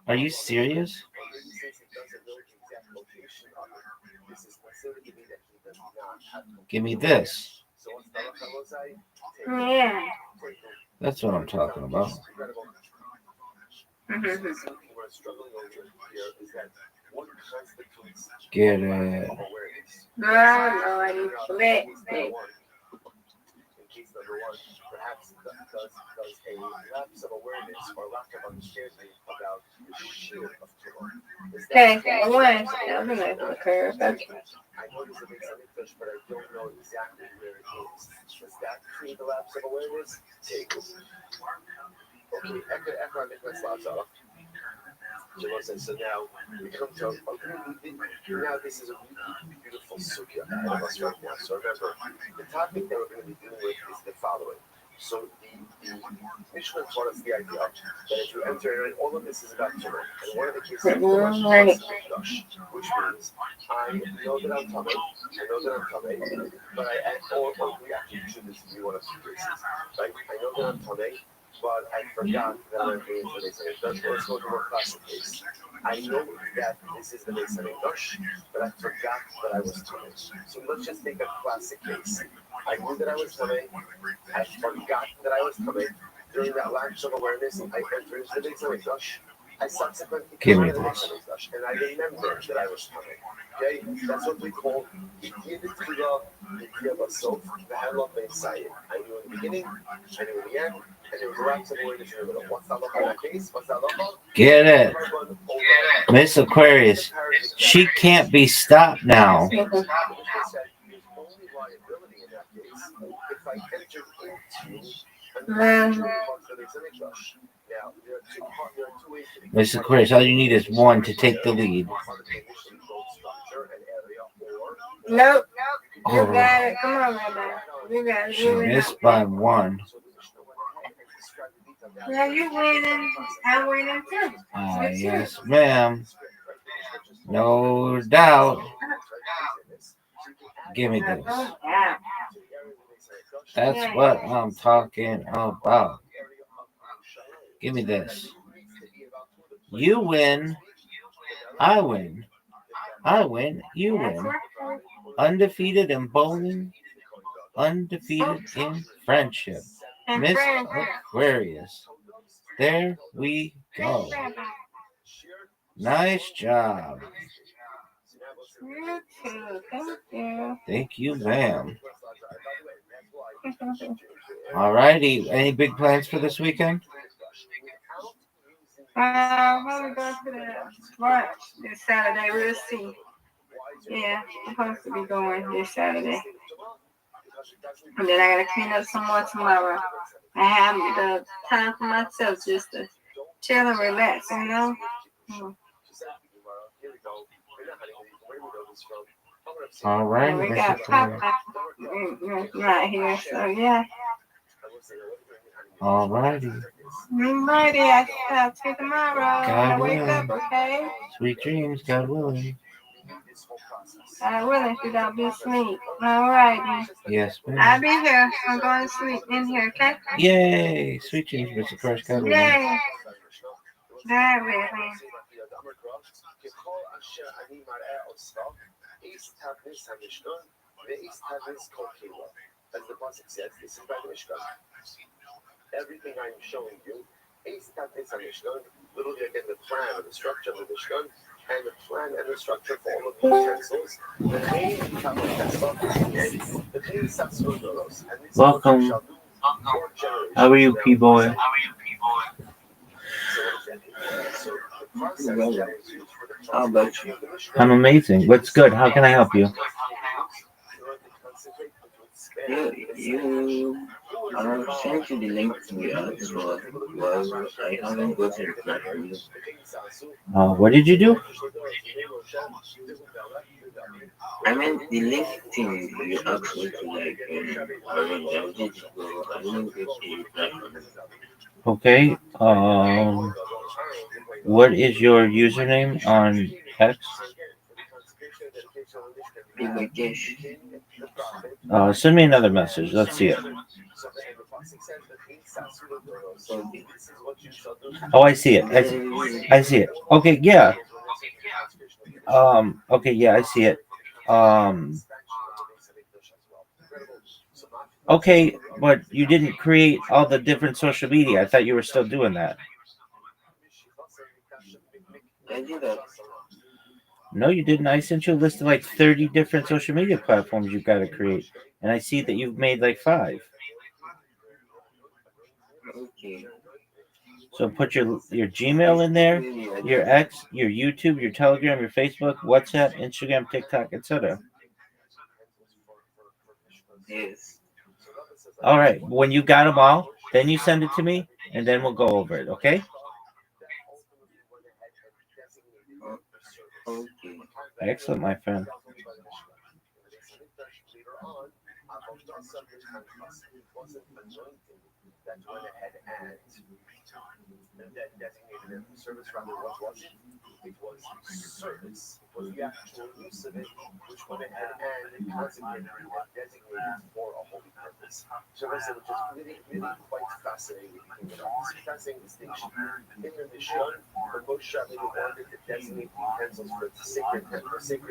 Are you serious? Give me this. Yeah. That's what I'm talking about. Get it. Lord, split. Perhaps does a lapse of awareness or lack of understanding about the sheer of Torah. Okay, one. I'm going to curve. I know there's a big fish, but I don't know exactly where it is. Does that create a lapse of awareness? Take it. Okay, Ekar Nicholas Lazar. So now we come to now this is a really beautiful sugya ahead of us right now. So remember, the topic that we're going to be dealing with is the following. So the Mishnah taught us the idea that if you enter in, all of this is about Torah. And one of the cases is which means I know that I'm coming, but we actually should this be one of 2 cases. Right? I know that I'm coming, but I forgot that I'm being into this. Let's go to a classic case. I know that this is the Beis Hamikdash, but I forgot that I was coming. So let's just take a classic case. I knew that I was coming. I forgot that I was coming. During that lapse of awareness, I entered into the Beis Hamikdash. I subsequently came to the Beis Hamikdash, and I remembered that I was coming. Okay, that's what we call Ikiyah Basov, the Halal Beis Sayed. I knew in the beginning, I knew in the end. And there was a lapse of awareness in the middle. What's that look in that case? Get it. Miss Aquarius, she can't be stopped now. The only liability in that case Mr. Chris, all you need is one to take the lead. Nope. You Oh, got it. Come on, Rabbi. You got it. she You win. missed by one. Yeah, you winning. I'm winning too. Yes, ma'am. No doubt. Give me this. That's what I'm talking about. Give me this. You win. I win. I win. You win. Undefeated in bowling. Undefeated in friendship. Miss Aquarius. There we go. Nice job. You too. Thank you. Thank you, ma'am. Alrighty. Any big plans for this weekend? I'm going to go to the brunch this Saturday. We'll see. Yeah, I'm supposed to be going this Saturday. And then I got to clean up some more tomorrow. I have the time for myself just to chill and relax, you know? All right. And we got Papa right here, so yeah. All righty. Alrighty, I'll see you tomorrow when I wake up, okay? Sweet dreams, God willing. I will if you don't be asleep. Alrighty. Yes, ma'am. I'll be here. I'm going to sleep in here, okay? Yay! Sweet dreams, Mr. Crush, God willing. Yay! God willing. Everything I'm showing you is that this Mishkan. Literally, again, the plan and the structure of the Mishkan, and the plan and the structure for all of the utensils. Welcome. How are you, P-Boy? How about you? I'm amazing. What's good? How can I help you? I sent you the link to the ads, but I haven't gotten a reply from you. What did you do? I meant the link thing you asked me to arrange. I did, but I didn't get a reply from you. Okay. What is your username on X? Send me another message. Let's see it. Oh, I see it. I see it. Okay, yeah. Okay, yeah, I see it. Okay, but you didn't create all the different social media. I thought you were still doing that. I did that. No, you didn't. I sent you a list of like 30 different social media platforms you've got to create. And I see that you've made like 5. Okay. So put your Gmail in there, your X, your YouTube, your Telegram, your Facebook, WhatsApp, Instagram, TikTok, etc. Yes. All right. When you got them all, then you send it to me, and then we'll go over it, okay? Okay. Excellent, my friend. That designated it service rather what was it? It was service. It was the actual use of it, which went ahead and consecrated and designated for a holy purpose. So which is really, really quite fascinating. This fascinating distinction. In the Mishkan, when Moshe Rabbeinu wanted to designate the utensils for sacred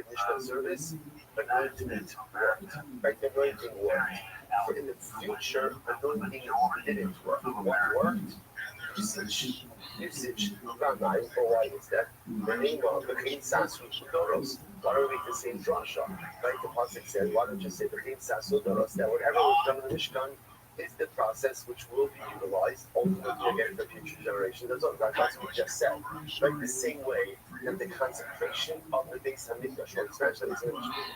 Mishkan service, anointing worked. Right? The anointing worked. But in the future, anointing didn't work. What worked? Usage. Rabbi, why is that? The name of the King Sasu Doros. Why don't we make the same drasha? Right? The Pasuk said, why don't you say the King Sasu Doros? That whatever was done in the Mishkan is the process which will be utilized ultimately again for future generations. That's what we just said. Right? The same way that the consecration of the Beis Hamikdash, or especially we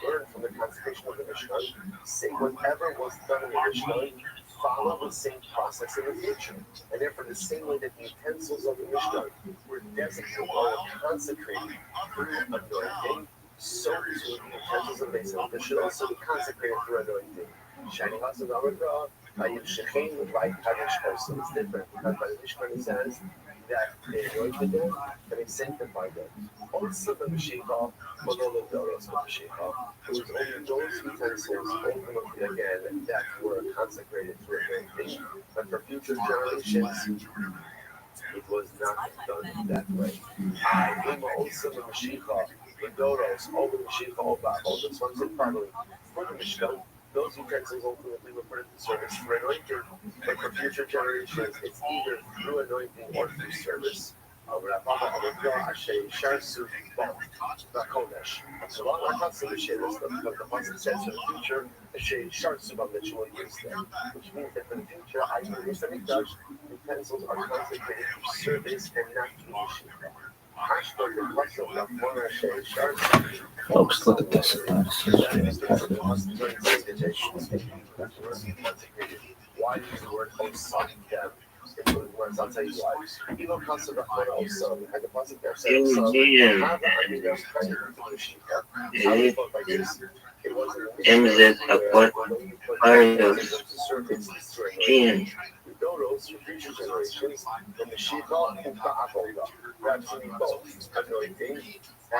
learn from the consecration of the Mishkan, say whatever was done in the Mishkan follow the same process in the future. And therefore, the same way that the utensils of the Mishkan were designated or consecrated through anointing, so too the utensils of the Beis Hamikdash should also be consecrated through anointing. Shining us in our God, by Yimshechim, by Kadosh also. It's different because by the Mishkan it says that they anointed them and they sanctified them. Also, the Mashiach, but all of those of Mashiach, it was only those utensils, ultimately again, that were consecrated through anointing. But for future generations, it was not done that way. I am also the Mashiach, the Doros, all the Mashiach, all the sons of family, for the Mishkan. Those utensils ultimately were put into service for anointing, but for future generations, it's either through anointing or through service. So long as I can't see the shit, the person says for the future, that you will use them, which means that for the future, I use the utensils are consecrated for service and not to Yeshiva. Folks, look at this. Why use the word Osam? I'll tell you why. Even concept of Osam, and the concept there says MZ Aquarius Doros for future generations, from the Shiva and Ba'avoda, perhaps in both anointing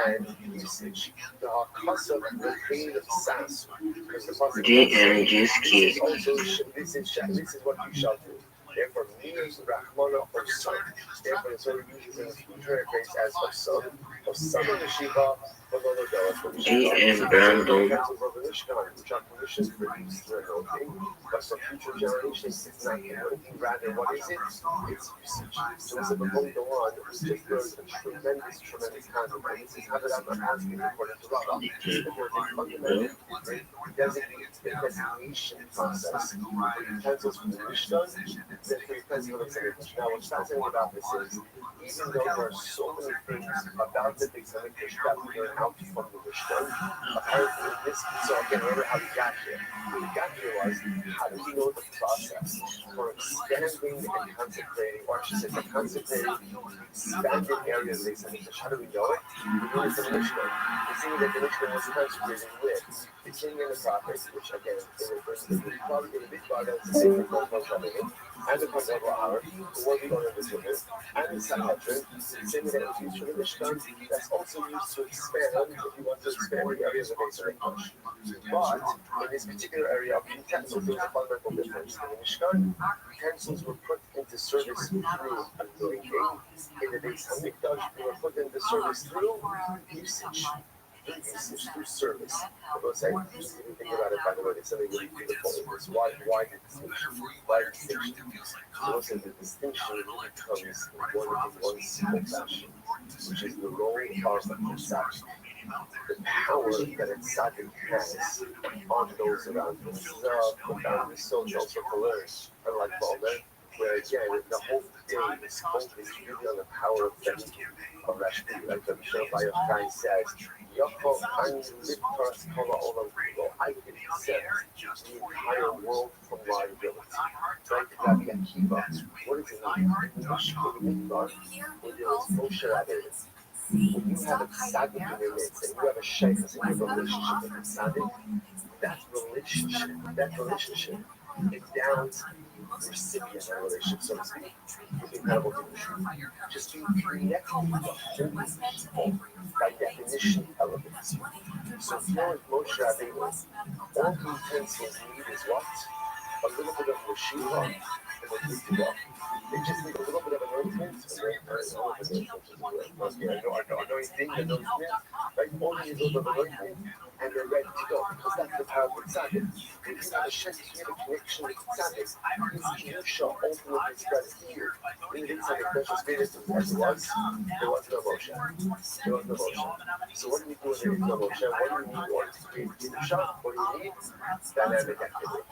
and usage. The Hakasa, the pain of Sas, because the possibility also this is what you shall do. Therefore, means Rahmana or Son. Therefore, it's only uses in the future phrase as of Son of the Shiva. GM Brandon. Which are permissions for use for anointing, but for future generations, it's not anointing. Rather, what is it? It's usage. So, as a before the one, we just learned a tremendous concept. And this is how that I'm asking according to Rabbi. There's a fundamental designation process for utensils from the Mishkan that for utensils of the Mikdash. Now, what's fascinating about this is, even though there are so many things about the Beis Hamikdash that we learn out from the Mishkan, apparently in this, so again, remember how we got here. What we got here was, how do we know the process for expanding and consecrating, or I should say, for consecrating expanded areas of the Beis Hamikdash? How do we know it? We know it from the Mishkan. We see that the Mishkan was consecrated with the king and the prophets, which again, it refers to the big part, that's the same for and the Kodesh Hour, the word we don't understand, and the Sanhedrin, the same that was used for the Mishkan, that's also used to expand, if you want to expand the areas of Beis Hamikdash. But in this particular area of utensils, there's a fundamental difference. In the Mishkan, utensils were put into service through anointing. In the Beis Hamikdash, they were put into service through usage. Through service. I will say, if you think about it, by the way, there's something really beautiful in this. Why the distinction? Why the distinction? So listen, the distinction really comes in one simple fashion, which is the role of the tzaddik, the power that a tzaddik has on those around him. This is profound research also to learn, unlike Balmer, where again, the whole day is focused really on the power of tzaddik, of Rashbi, like the Mishnah Bayachai says, Yaakov, I can accept the entire world from liability. Right? Rabbi Akiva, what is it? In Midbar, where there is Moshe Rabbeinu. When you have a tzaddik in your midst, and you have a shaykhs in your relationship with the tzaddik, that relationship endows the recipient of the relationship, so to speak, with incredible dignity. Just being connected to the holy people, by definition, elevates you. So if you're with Moshe Rabbeinu, all the utensils need is what? A little bit of Yeshiva, and they're good to go. They just need a little bit of anointment, right? Only a little bit of anointment, and they're ready to go, because that's the power of the tzaddik. If you have a shek, you have a connection with the tzaddik, his kedusha ultimately spreads here. In the Beis Hamikdash, as great as it was, there was no Moshe. So what do you do when there is no Moshe? What do you need in order to create kedusha? What do you need? Dynamic activity.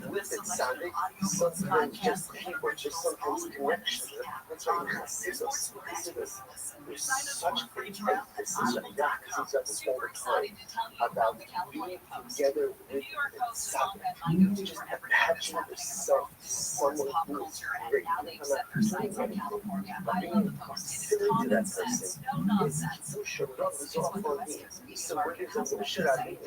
With the Sunday, sometimes just people, just sometimes connections. That's why you see this. There's such great emphasis on that because it's all the time about being together with the just attaching yourself to someone who is great. I'm not pursuing anything, but being considerate to that person is crucial. Run this off for me. So what is a bullshit I mean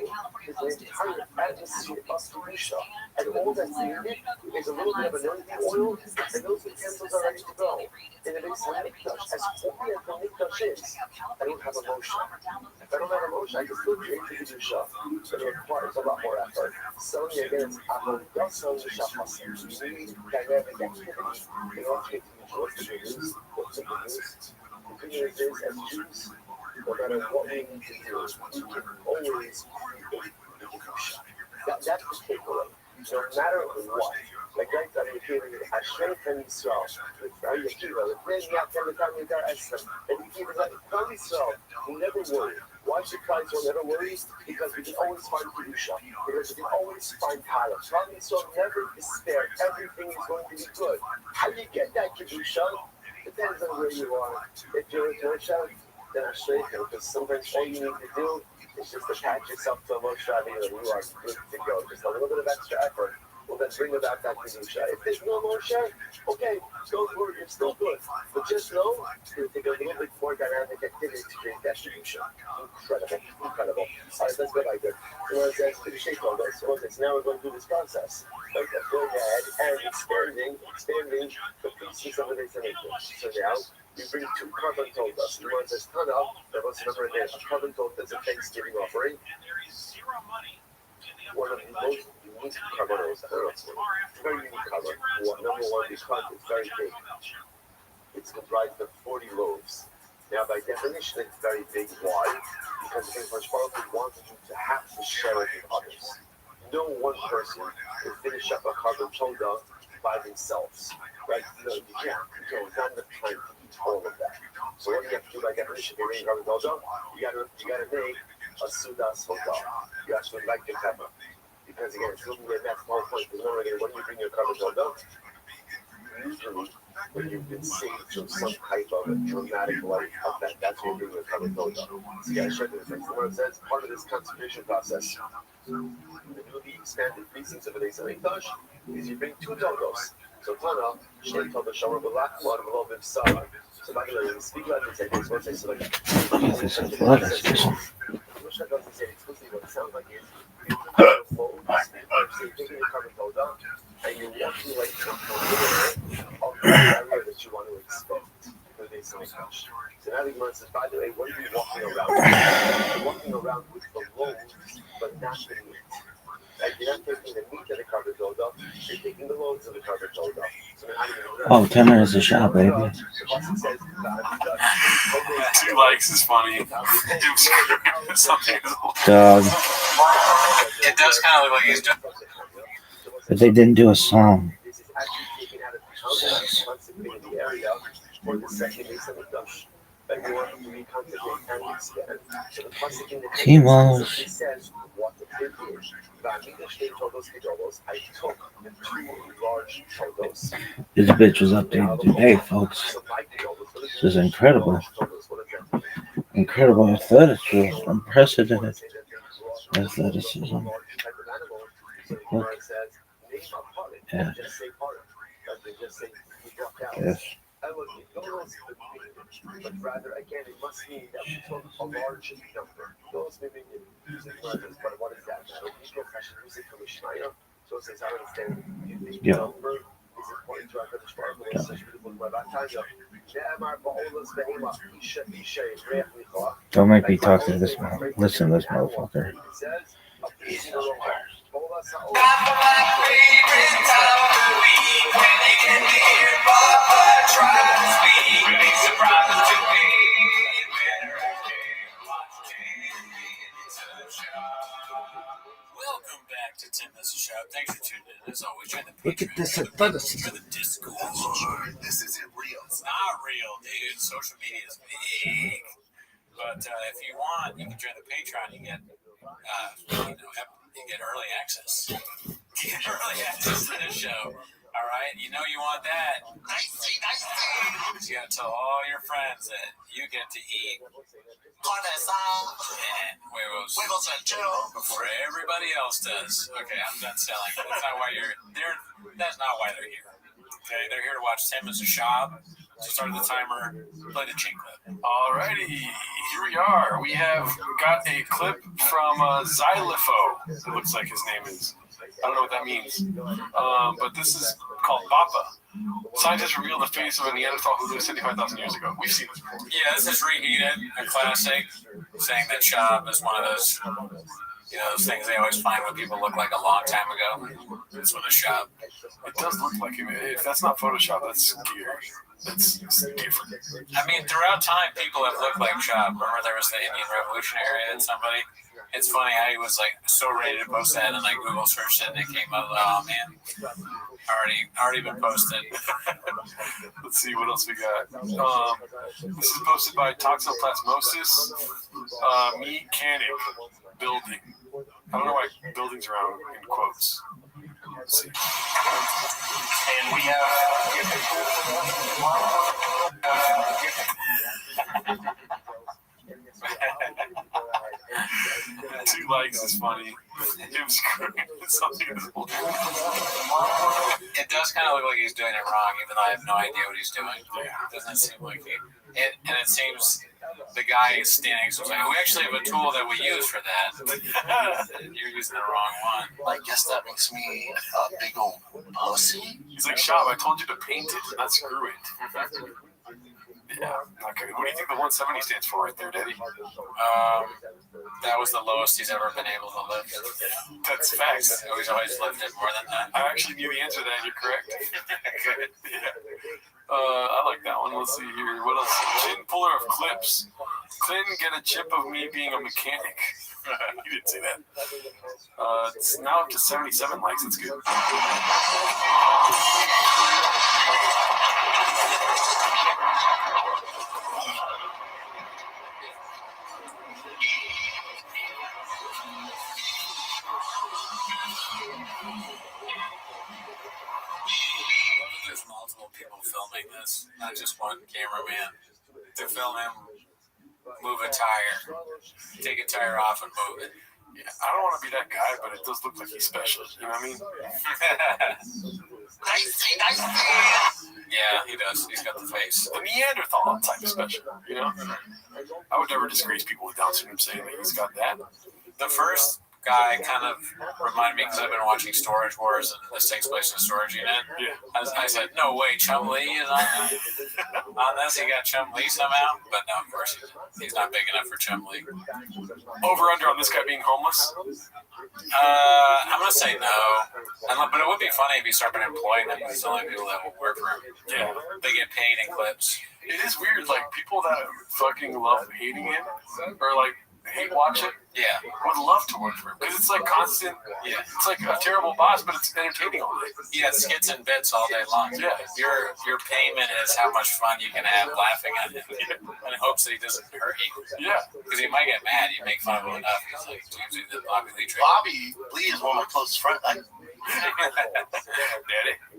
is the entire atmosphere of Kedusha. And all that's needed is a little bit of anointing oil, and those utensils are ready to go. And it makes the mikdash as holy as the mikdash is. I don't have emotion. If I don't have emotion, I can still create the Kedusha, but it requires a lot more effort. So again, it's avodah selling the shachas. You need dynamic activity in order to get to the what's the good news. What's the good news? The good news is, as Jews, no matter what we need to do, we can always create the Kedusha. That's the takeaway. No matter what, like right now, you're hearing Hashem from Yisrael, with Yakiva, with Ben Yaakov, with Tamidar Esrim, and you keep it like from Yisrael, we never worry. Why should Christ will never worry? Because we can always find Kedusha, because we can always find Tyler. From Yisrael, never despair. Everything is going to be good. How do you get that Kedusha? Depends on where you are. If you're a Kedusha, then I'm straight here, because sometimes all you need to do is just attach yourself to a Moshe Rabbeinu, and you are good to go. Just a little bit of extra effort will then bring about that Kedusha. If there's no Moshe, okay, go for it, you're still good. But just know, it's going to take a little bit more dynamic activity to create that Kedusha. Incredible. All right, let's go back there. So as Kedusha told us, now we're going through this process. Like that, going ahead and expanding the pieces of the Beis Hamikdash. So now, we bring 2 carbon toldas. The one says Tana, that was number again. A carbon tolda is a Thanksgiving offering. One of the most unique carbonos. Very unique carbon. Number one, because it's very big. It's comprised of 40 loaves. Now, by definition, it's very big. Why? Because the Baruch Hu wanted you to have to share it with others. No one person can finish up a carbon tolda by themselves. Right? No, you can't. It's not enough time to eat all of that. So what do you have to do by definition? If you're making carbon tolda, you gotta make a sudas hoda. You actually like the pepper. Because again, it's looking at that small point. Because normally, when you bring your carbon tolda, usually when you've been saved from some type of a dramatic life event, that's when you bring your carbon tolda. So you gotta share the difference. The word says part of this consecration process, the newly expanded precincts of the Beis Hamikdash, is you bring 2 toldos. So Tana, Shnei Tolda Shomer B'Lach Mod B'Lovim Sarah. So by the way, when we speak like this, I think what they say like. This is blood. What doesn't say explicitly what it sounds like is you put your loaves, you're taking your carbon tolda, and you're walking like from the area that you want to expect for the Beis Hamikdash. So now the Gemara says, by the way, what are you walking around with? You're walking around with the loaves, but not the meat. Like you're not taking the meat of the carbon tolda, you're taking the loaves of the carbon tolda. So Oh, 10 minutes to shop, baby. 2 likes is funny. Dog. It does kind of look like he's done. But they didn't do a song. Timos. This bitch was updated today, folks. This is incredible. Incredible athleticism. Unprecedented athleticism. Look. Yeah. Yes. But rather, again, it must mean that we took a large number. Those maybe using letters, but what is that? So we get fashion music from Ishmael. So it says, I understand you think the number is important to our Kaddish Baruch Hu, such beautiful Tanya. Don't make me talk to this man. Listen to this motherfucker. Welcome back to 10 Minutes of Shop. Thanks for tuning in. As always, join the Look at this athleticism. the Discord. This isn't real. It's not real, dude. Social media is big. But if you want, you can join the Patreon. You get, you get early access You really have to listen to this show. All right, you know you want that. Nice. You gotta tell all your friends that you get to eat huevos and churros before everybody else does. Okay, I'm done selling. That's not why you're there. That's not why they're here. Okay, they're here to watch Tim as a shop. So start the timer. Play the chain clip. Alrighty, here we are. We have got a clip from Xylopho. It looks like his name is. I don't know what that means. But this is called Bappa. Scientists revealed the face of a Neanderthal who lived 75,000 years ago. We've seen this before. Yeah, this is Reheated, a classic, saying that Shab is one of those, those things they always find when people look like a long time ago. This one is Shab. It does look like him. If that's not Photoshop, that's scary. That's different. I mean, throughout time, people have looked like Shab. Remember there was the Indian Revolutionary and somebody? It's funny how he was like so ready to post that, and I Google searched it, and it came up. Oh man, already been posted. Let's see what else we got. This is posted by Toxoplasmosis Mechanic Building. I don't know why buildings around in quotes. Let's see. And we have 2 likes is funny. Him screaming something is It does kind of look like he's doing it wrong, even though I have no idea what he's doing. It doesn't seem like and it seems the guy is standing, so it's like, we actually have a tool that we use for that. You're using the wrong one. I guess that makes me a big old pussy. He's like, Shab, I told you to paint it, not screw it. Yeah. Okay. What do you think the 170 stands for right there, Daddy? That was the lowest he's ever been able to lift. That's facts. He's always lifted more than that. I actually knew the answer to that. You're correct. Good. Yeah. I like that one. Let's see here. What else? Chin puller of clips. Clinton get a chip of me being a mechanic. You didn't say that. It's now up to 77 likes. It's good. There's multiple people filming this, not just one cameraman. To film him move a tire, take a tire off and move it. Yeah, I don't want to be that guy, but it does look like he's special. You know what I mean? Nice. Yeah, he does. He's got the face. The Neanderthal type of special, you know? I would never disgrace people with Down syndrome saying that he's got that. The first guy kind of reminded me, because I've been watching Storage Wars, and this takes place in a storage unit. Yeah. I said, no way, Chum Lee is on this. He got Chum Lee somehow, but no, of course he's not big enough for Chum Lee. Over under on this guy being homeless? I'm gonna say no, but it would be funny if he started employing them, because he's the only people that will work for him. Yeah. They get paid in clips. It is weird, like people that fucking love hating it, or like hate watch it, yeah, would love to work for him, because it's like constant. Yeah, it's like a terrible boss, but it's entertaining all day. Yeah, skits and bits all day long. Yeah, your payment is how much fun you can have laughing at him, in hopes that he doesn't hurt you. Yeah, because he might get mad. You make fun of him enough. He's like, the Bobby Lee trick. Bobby Lee is one of my closest friends. Daddy,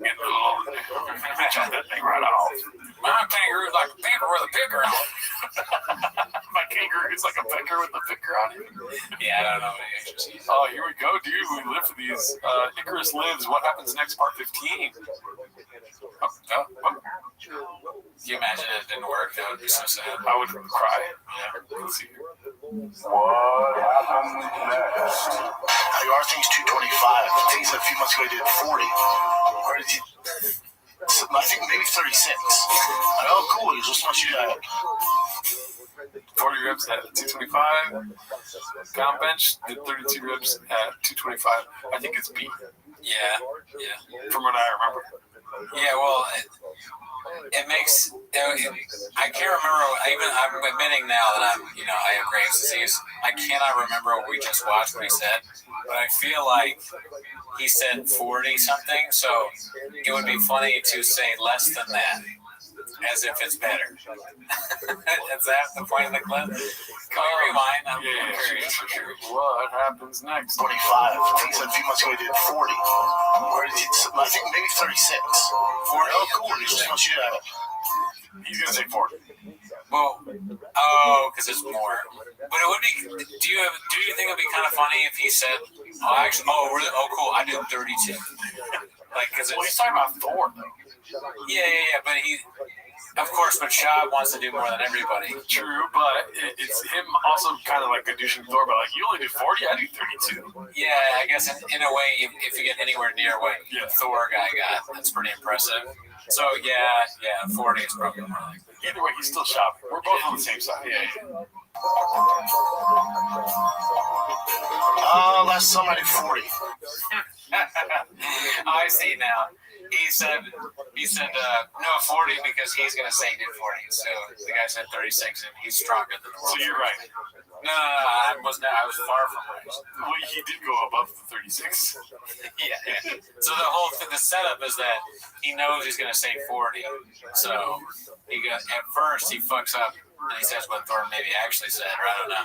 get the little chop that thing right off. My kangaroo's like a picker with a picker on it. My kangaroo is like a picker with a picker on it. Yeah, I don't know what he actually says. Oh, here we go, dude. We live for these. Icarus lives. What happens next? Part 15. Can you imagine it didn't work? That would be so sad. I would cry. Yeah. Let's see. What happened next? Our thing's 225. The thing's a few months ago, I did 40. Or did you? I think maybe 36. Oh, cool. He just wants you to 40 reps at 225. Count bench did 32 reps at 225. I think it's B. Yeah. From what I remember. Yeah, well, it makes. I can't remember. I'm admitting now that I have Graves' disease. I cannot remember what we just watched. What he said, but I feel like he said 40 something. So it would be funny to say less than that. as if it's better. Is that the point of the clip? Can we rewind? I'm curious. What happens next? 25. He said a few months ago he did 40. Or I think maybe 36. 40. Oh, cool. He just wants you to have it. He's going to say 40. Well, because it's more. But it would be. Do you think it'd be kind of funny if he said, really? Oh, cool. I did 32. Like, because he's talking about Thor, though. Yeah. But of course, but Shab wants to do more than everybody. True, but it's him also kind of like douching Thor, but like, you only do 40, I do 32. Yeah, I guess in a way, if you get anywhere near what the Thor guy got, that's pretty impressive. So, yeah, 40 is probably more like that. Either way, he's still shopping. We're both on the same side. Yeah. Last summer I did 40. I see now. He said no 40 because he's gonna say he did 40. So the guy said 36, and he's stronger than the world. So you're right. No, I was far from right. Well, he did go above the 36. Yeah. So the setup is that he knows he's gonna say 40. So at first he fucks up. And he says what Thor maybe actually said, or I don't know.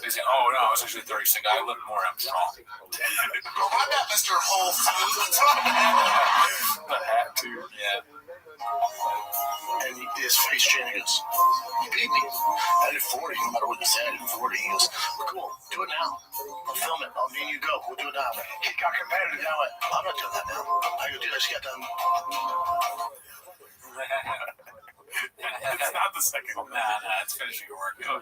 He's like, oh, no, I was actually 36. I look more, I'm strong. Bro, I got Mr. Whole Foods. The hat, too. Yeah. And his face changed. He goes, you beat me. I did 40, no matter what you said, I did 40. He goes, cool, do it now. We'll film it. Me and you go. We'll do it now. He got competitive. I went, I'm not doing that now. I go, dude, I just got done. It's not the second one. Nah, it's finishing your work. Okay.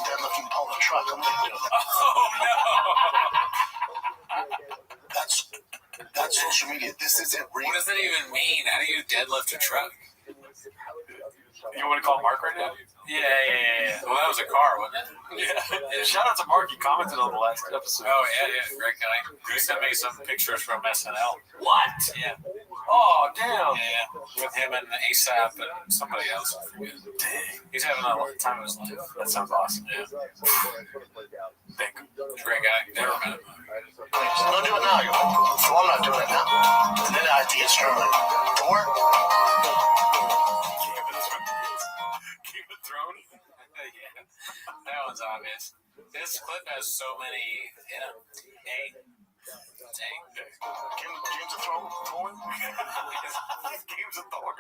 Deadlifting on the truck. I'm like, oh, no. That's social media. This isn't real. What does that even mean? How do you deadlift a truck? You want to call Mark right now? Yeah. Well, that was a car, wasn't it? Yeah. Shout out to Mark. He commented on the last episode. Oh, yeah. Great guy. He sent me some pictures from SNL. What? Yeah. Oh, damn. Yeah. With him and ASAP and somebody else. I forget. Dang. He's having a time of his life. That sounds awesome. Yeah. Thank you. He's a great guy. Never met him. Don't do it now. You go, well, I'm not doing it now. And then I had to get strong. Like, Thor? King of the Throne? Yeah. That one's obvious. This clip has so many, Games of Thrones? Games of Thor.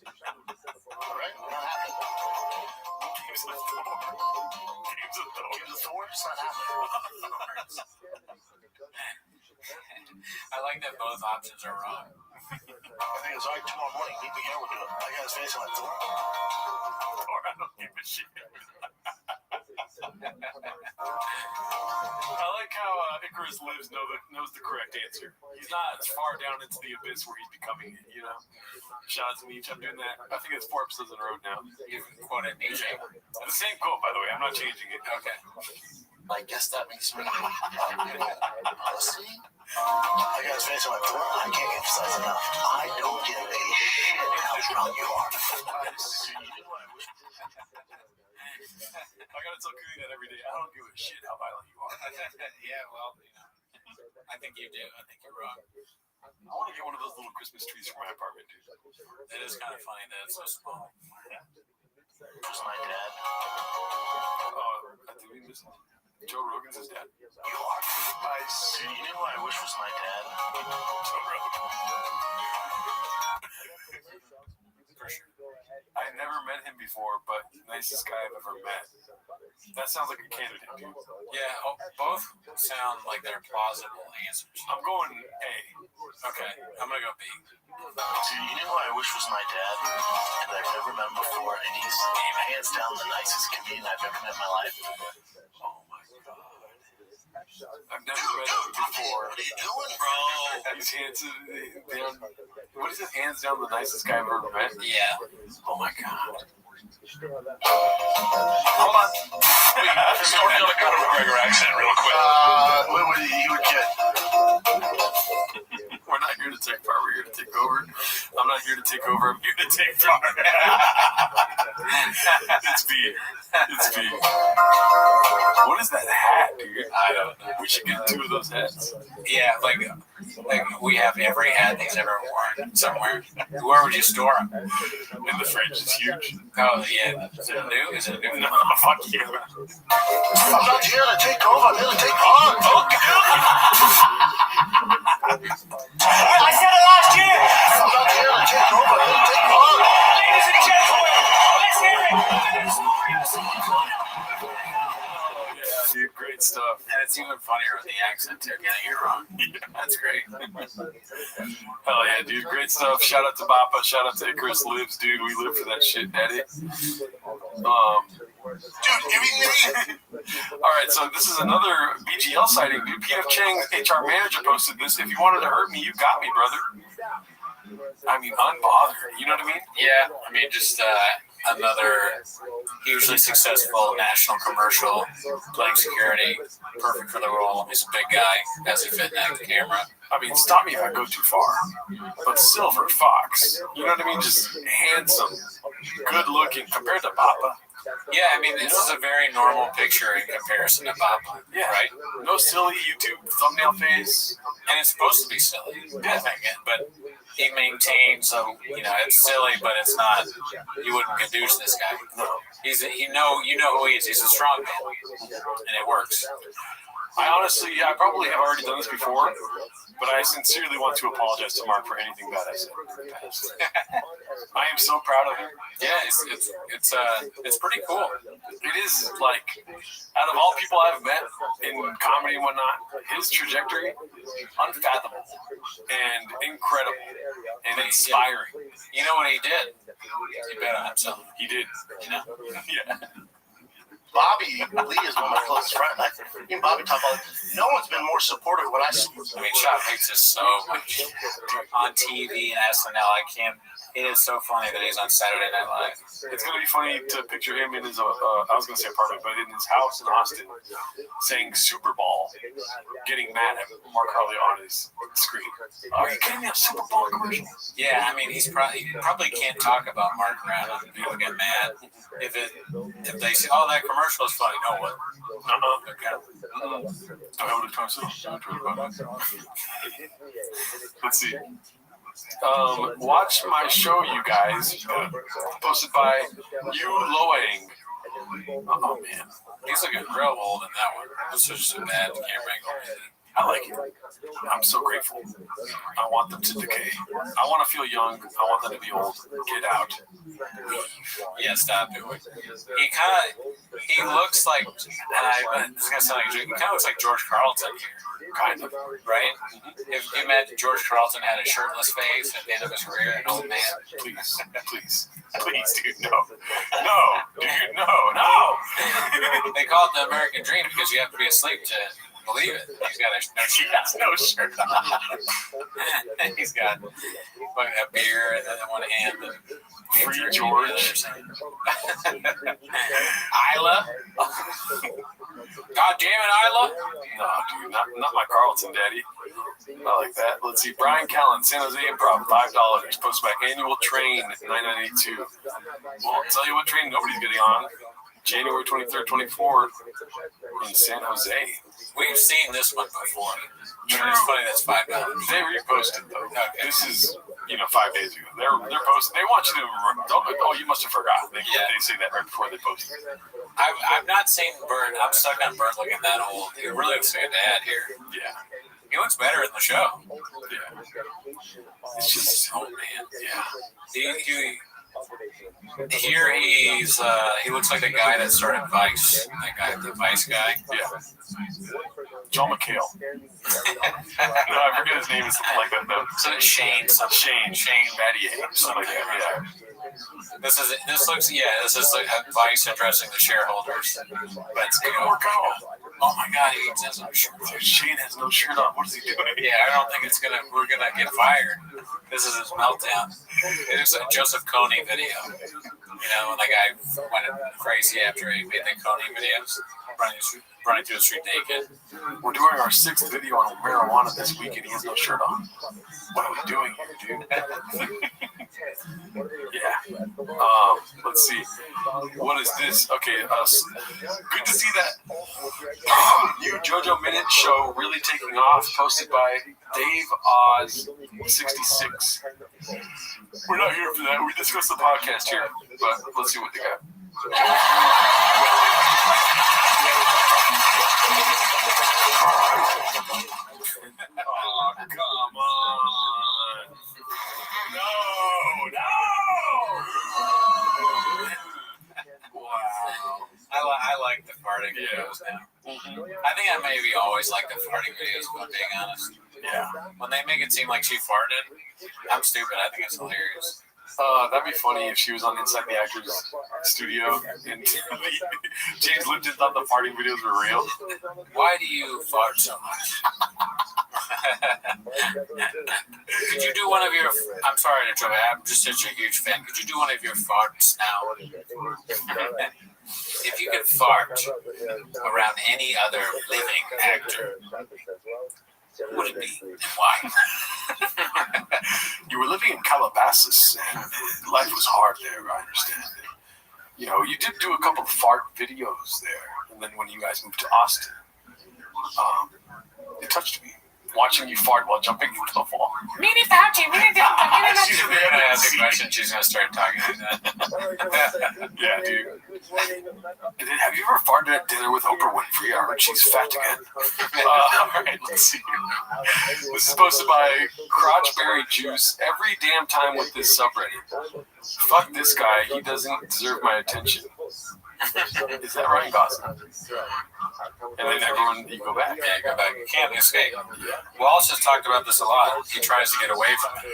Alright, not happening. Games of Thor. Games of Thor. Games of Thor? It's not happening. I like that both options are wrong. I think it's alright, tomorrow morning, meet me here, we'll do it. I got his face on my Thor. Thor, I don't give a shit. I like how Icarus Lives knows the correct answer. He's not as far down into the abyss where he's becoming it, you know? Shots in each. I'm doing that. I think it's 4 episodes in a row now. You quoted Nietzsche. The same quote, by the way. I'm not changing it. Okay. I guess that makes me honestly, I got his face on my Thor. I can't emphasize enough. I don't give a shit how strong you are. I gotta tell Cooley that every day. I don't give a shit how violent you are. Yeah, well, I think you do. I think you're wrong. I want to get one of those little Christmas trees for my apartment, dude. It is kind of funny that it's so small. Who's my dad? Oh, I think we missed Joe Rogan's his dad. You are. I see. You know who I wish was my dad? Joe Rogan. For sure. I never met him before, but nicest guy I've ever met. That sounds like a candidate, dude. Yeah, both sound like they're plausible answers. I'm going A. Okay, I'm gonna go B. Dude, you know who I wish was my dad? And I've never met him before, and he's hands down the nicest comedian I've ever met in my life. Oh my god. I've never met him before. What are you doing, bro? He's hands down. What is it? Hands down the nicest guy I've ever met? Yeah. Oh my god. Hold on. Wait, start doing a Conor McGregor accent real quick. What would you would get? We're not here to take part. We're here to take over. I'm not here to take over. I'm here to take part. It's B. It's B. What is that hat, dude? I don't know. We should get 2 of those hats. Yeah, like we have every hat he's ever worn somewhere. Where would you store them? In the fridge. It's huge. Oh yeah. Is it new? Is it new? No, fuck you. I'm not here to take over. I'm here to take on. I said it last year. I'm not here to take over. I'm here to take on. Ladies and gentlemen, let's hear it. Yeah, dude, great stuff. And it's even funnier with the accent too, getting it wrong. That's great. Hell yeah, dude, great stuff. Shout out to Bappa. Shout out to Icarus Lives, dude. We live for that shit, daddy. Dude, give me me. All right, so this is another BGL sighting, dude. PF Chang's HR manager posted this. If you wanted to hurt me, you got me, brother. I mean, unbothered. You know what I mean? Yeah, I mean, just another hugely successful national commercial, playing security, perfect for the role. He's a big guy, has he fit in the camera. I mean, stop me if I go too far. But Silver Fox, you know what I mean? Just handsome, good looking compared to Papa. Yeah, I mean, this is a very normal picture in comparison to Papa. Yeah, right? No silly YouTube thumbnail face. And it's supposed to be silly, I think, but he maintains it's silly, but it's not. You wouldn't gadoosh this guy. No. You know who he is. He's a strong man, and it works. I probably have already done this before, but I sincerely want to apologize to Mark for anything bad I said in the past. I am so proud of him. Yeah, it's pretty cool. It is like, out of all people I've met in comedy and whatnot, his trajectory, unfathomable and incredible and inspiring. You know what he did? He bet on himself. He did. You know? Yeah. Bobby Lee is one of my closest friends. Me and Bobby talk all the time. No one's been more supportive when I see. I mean, Shop hates us so much on TV and SNL. It is so funny that he's on Saturday Night Live. It's going to be funny to picture him in his, I was going to say apartment, but in his house in Austin, saying Super Bowl, getting mad at Mark Harley on his screen. Are you kidding me? A Super Bowl commercial? Yeah, I mean, he probably can't talk about Mark around him. People get mad. If they say, oh, that commercial is funny. No, what? Let's see. Watch my show, you guys. Posted by Yu Loang. Oh man, he's looking real old in that one. This is just a bad camera angle. I like it. I'm so grateful. I want them to decay. I want to feel young. I want them to be old. Get out. Yeah, stop doing it. He looks like, and it's gonna sound like, he kind of looks like George Carlton here, kind of, right? If you imagine George Carlton had a shirtless face at the end of his career, an old man. Please, dude, no, dude, no. They call it the American Dream because you have to be asleep to believe it. He's got no shirt on. He's got a beer and then one hand. Free George. Isla. God damn it, Isla. No, dude, not my Carlton, daddy. I like that. Let's see. Brian Callen, San Jose Improv, $5. Posted by Annual Train, 992. Well, I'll tell you what train nobody's getting on. January 23rd, 24th in San Jose. We've seen this one before. It's funny that's $5. They reposted though. Okay. This is 5 days ago. They're posting. They want you to don't. Oh, you must have forgotten. They say that right before they post it. I've not seen Bert. I'm stuck on Bert looking that old. He really looks like a dad here. Yeah. He looks better in the show. Yeah. It's just man. Yeah. Here he looks like the guy that started Vice. That guy, the Vice guy. Yeah. John McHale. No, I forget his name. It's like that though. So Shane Battier. Something like that. Yeah. This is like Vice addressing the shareholders. But it's good work out. Oh my God, he has no shirt on. Shane has no shirt on. What is he doing? Yeah, I don't think we're gonna get fired. This is his meltdown. It is a Joseph Kony video. When the guy went crazy after he made the Kony videos, running through the street naked. We're doing our 6th video on marijuana this week, and he has no shirt on. What are we doing here, dude? Yeah. Let's see. What is this? Okay, good to see that new JoJo Minute show really taking off, posted by Dave Oz 66. We're not here for that. We discuss the podcast here, but let's see what they got. Oh, come on. No. Wow. I like the farting videos now. I think I maybe always like the farting videos, if I'm being honest. Yeah. When they make it seem like she farted, I'm stupid. I think it's hilarious. That'd be funny if she was on Inside the Actors studio and James Lipton thought the farting videos were real. Why do you fart so much? Could you do one of your... I'm sorry to trouble. I'm just such a huge fan. Could you do one of your farts now? If you could fart around any other living actor, who would it be and why? You were living in Calabasas and life was hard there, I understand. You know, you did do a couple of fart videos there, and then when you guys moved to Austin, it touched me. Watching you fart while jumping into the wall. She's going to ask a question. She's going to start talking like that. Yeah, dude. Have you ever farted at dinner with Oprah Winfrey? I heard she's fat again. All right, let's see. This is posted by Crotchberry Juice. Every damn time with this subreddit. Fuck this guy. He doesn't deserve my attention. Is that Ryan Gosling? And then everyone, you go back. Yeah, go back. You can't escape. Wallace has talked about this a lot. He tries to get away from it,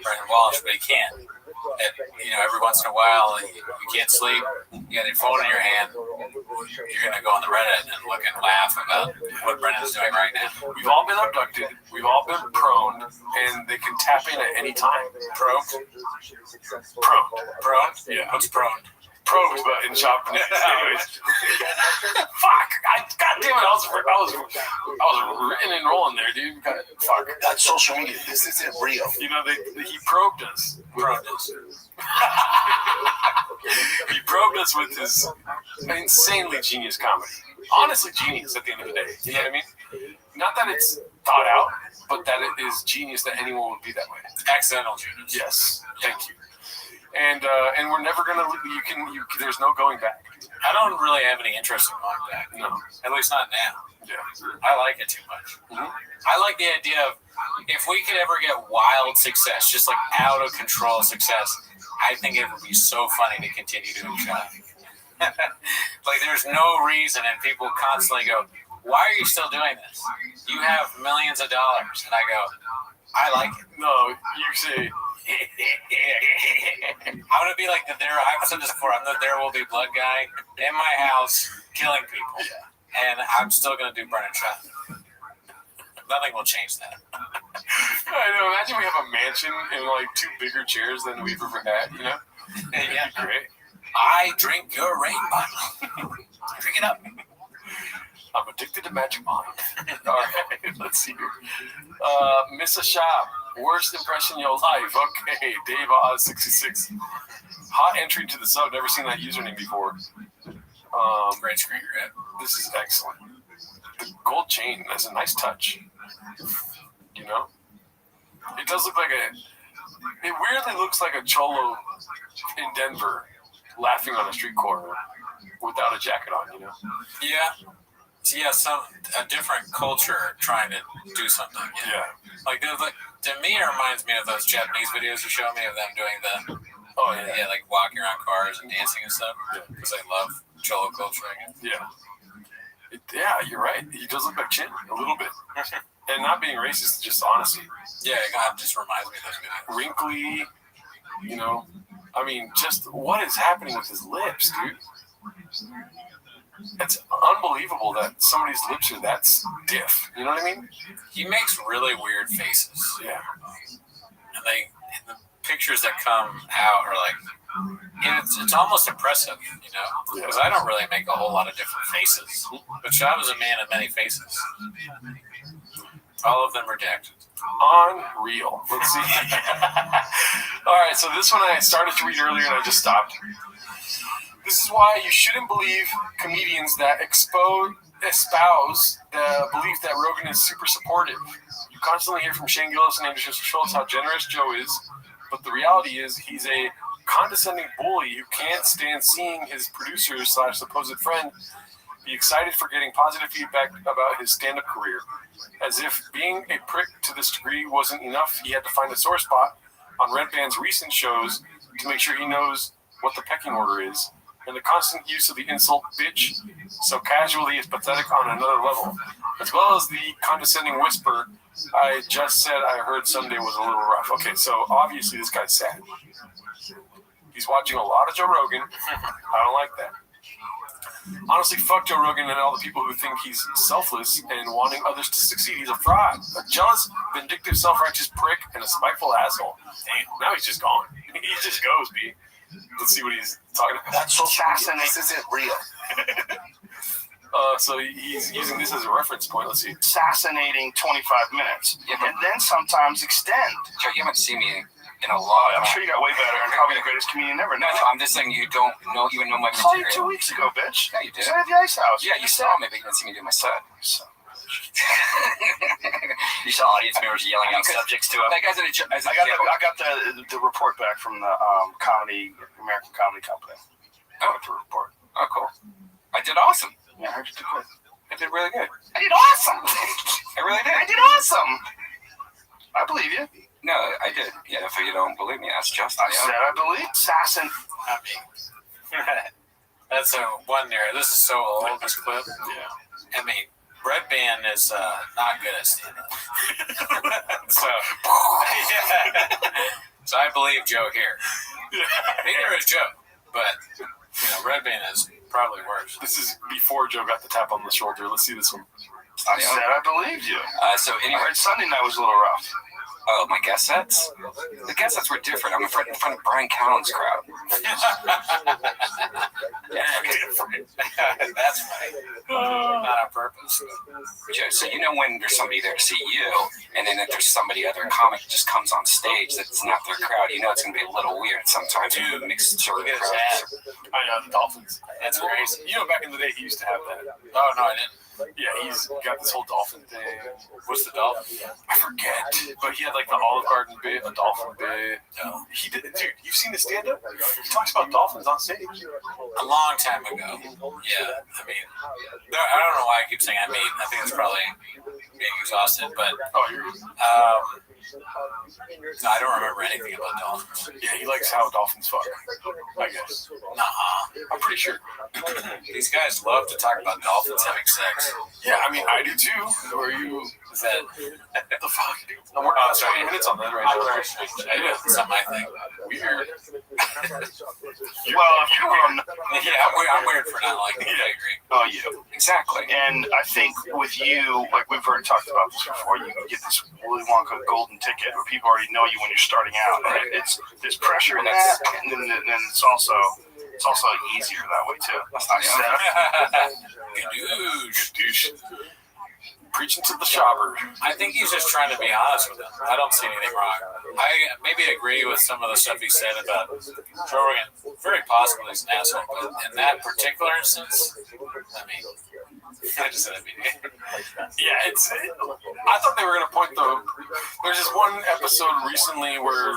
Brandon Walsh, but he can't. And, you know, every once in a while, you can't sleep. You got your phone in your hand. You're going to go on the Reddit and look and laugh about what Brendan's doing right now. We've all been abducted. We've all been prone, and they can tap in at any time. Probed? Prone? Yeah. What's prone? Probed, but in shop. Anyways. Fuck! God damn it! I was written and rolling there, dude. Fuck. That's social media. This isn't real. You know, he probed us. He probed us with his insanely genius comedy. Honestly, genius at the end of the day. You know what I mean? Not that it's thought out, but that it is genius that anyone would be that way. Accidental genius. Yes. Thank you. And we're never gonna. There's no going back. I don't really have any interest in going back. No, at least not now. Yeah, I like it too much. Mm-hmm. I like the idea of if we could ever get wild success, just like out of control success. I think it would be so funny to continue doing that. Like there's no reason, and people constantly go, "Why are you still doing this? You have millions of dollars." And I go, "I like it." No, you say. I'm gonna be like I've said this before. I'm the There Will Be Blood guy in my house, killing people, and I'm still gonna do Burn and Shot. Nothing will change that. I know. Imagine we have a mansion and like two bigger chairs than we've ever had. You know? Yeah, great. I drink your rain bottle. Drink it up. I'm addicted to Magic Mind. All right, let's see here. Miss a Shop. Worst impression of your life. Okay, Dave Oz 66. Hot entry to the sub. Never seen that username before. Great screen grab. This is excellent. The gold chain has a nice touch. You know, it does look like It weirdly looks like a cholo in Denver laughing on a street corner without a jacket on. You know. Yeah. Yeah, a different culture trying to do something. Yeah. Like to me, it reminds me of those Japanese videos you show me of them doing like walking around cars and dancing and stuff. Because I love cholo culture. I guess. Yeah. Yeah, you're right. He does look like Chin a little bit, and not being racist, just honesty. Yeah, it just reminds me of those videos. Wrinkly, you know. I mean, just what is happening with his lips, dude? It's unbelievable that somebody's lips are that stiff. You know what I mean? He makes really weird faces. Yeah. And the pictures that come out are like, it's almost impressive, you know? Because I don't really make a whole lot of different faces. But Shab is a man of many faces. All of them redacted. Unreal. Let's see. All right, so this one I started to read earlier and I just stopped. This is why you shouldn't believe comedians that espouse the belief that Rogan is super supportive. You constantly hear from Shane Gillis and Anderson Schultz how generous Joe is, but the reality is he's a condescending bully who can't stand seeing his producer / supposed friend be excited for getting positive feedback about his stand-up career. As if being a prick to this degree wasn't enough, he had to find a sore spot on Red Band's recent shows to make sure he knows what the pecking order is. And the constant use of the insult bitch so casually is pathetic on another level. As well as the condescending whisper, I just said I heard Sunday was a little rough. Okay, so obviously this guy's sad. He's watching a lot of Joe Rogan. I don't like that. Honestly, fuck Joe Rogan and all the people who think he's selfless and wanting others to succeed. He's a fraud, a jealous, vindictive, self-righteous prick, and a spiteful asshole. Damn, now he's just gone. He just goes, B. Let's see what he's talking about. That's so fascinating. This isn't real. So he's using this as a reference point. Let's see. Fascinating 25 minutes. Yeah, and then sometimes extend. Joe, you haven't seen me in a lot. I'm sure you got way better and probably the greatest comedian ever. No, I'm just saying you don't even know my material. I saw you 2 material. weeks ago, bitch. Yeah, you did. You at the Ice House. Yeah, you saw me, but you didn't see me do my set. So. You saw audience members yelling out subjects to him. That guy's I got the report back from the American Comedy Company. Oh, the report. Oh, cool. I did awesome. Yeah, I heard you did good. I did really good. I did awesome. I really did. I did awesome. I believe you. No, I did. Yeah, if you don't believe me, ask Justin. I said I believe. Assassin. I mean, that's one there. This is so old, this clip. Yeah. I mean, Red Band is not good at standing. So I believe Joe here. Neither is Joe, but Red Band is probably worse. This is before Joe got the tap on the shoulder. Let's see this one. I said I believed you. So anyway, I heard Sunday night was a little rough. Oh, my guest sets? The guest sets were different. I'm in front of Brian Callen's crowd. Yeah, different. That's right. Not on purpose. So you know when there's somebody there to see you, and then if there's other comic that just comes on stage that's not their crowd, you know it's going to be a little weird sometimes. Dude, mixed look at his hat. I know, the Dolphins. That's crazy. Back in the day, he used to have that. Oh, no, I didn't. Yeah, he's got this whole dolphin thing. What's the dolphin? I forget, but he had like the Olive Garden bit, a dolphin bit. No. He did, dude. You've seen the stand-up? He talks about dolphins on stage. A long time ago. Yeah, I mean, I don't know why I keep saying I mean. I think it's probably being exhausted, but no, I don't remember anything about dolphins. Yeah, he likes how dolphins fuck, I guess. Nuh-uh. I'm pretty sure. These guys love to talk about dolphins having sex. Yeah, I mean, I do too. Who are you? Is that the fuck? I'm working on 20 minutes on that right now. It's not my thing. Weird. Well, if you were on... Yeah, I'm weird for not liking it. I agree. Oh, yeah. Exactly. And I think with you, like we've already talked about this before, you get this Willy Wonka golden ticket where people already know you when you're starting out. Right? There's pressure in that, and then it's also easier that way too. Gadoosh. Preaching to the shopper. I think he's just trying to be honest with him. I don't see anything wrong. I maybe agree with some of the stuff he said about Joe Rogan. Very possibly he's an asshole, but in that particular instance, I mean, I just said I mean. Yeah, I thought they were going to point the... There's this one episode recently where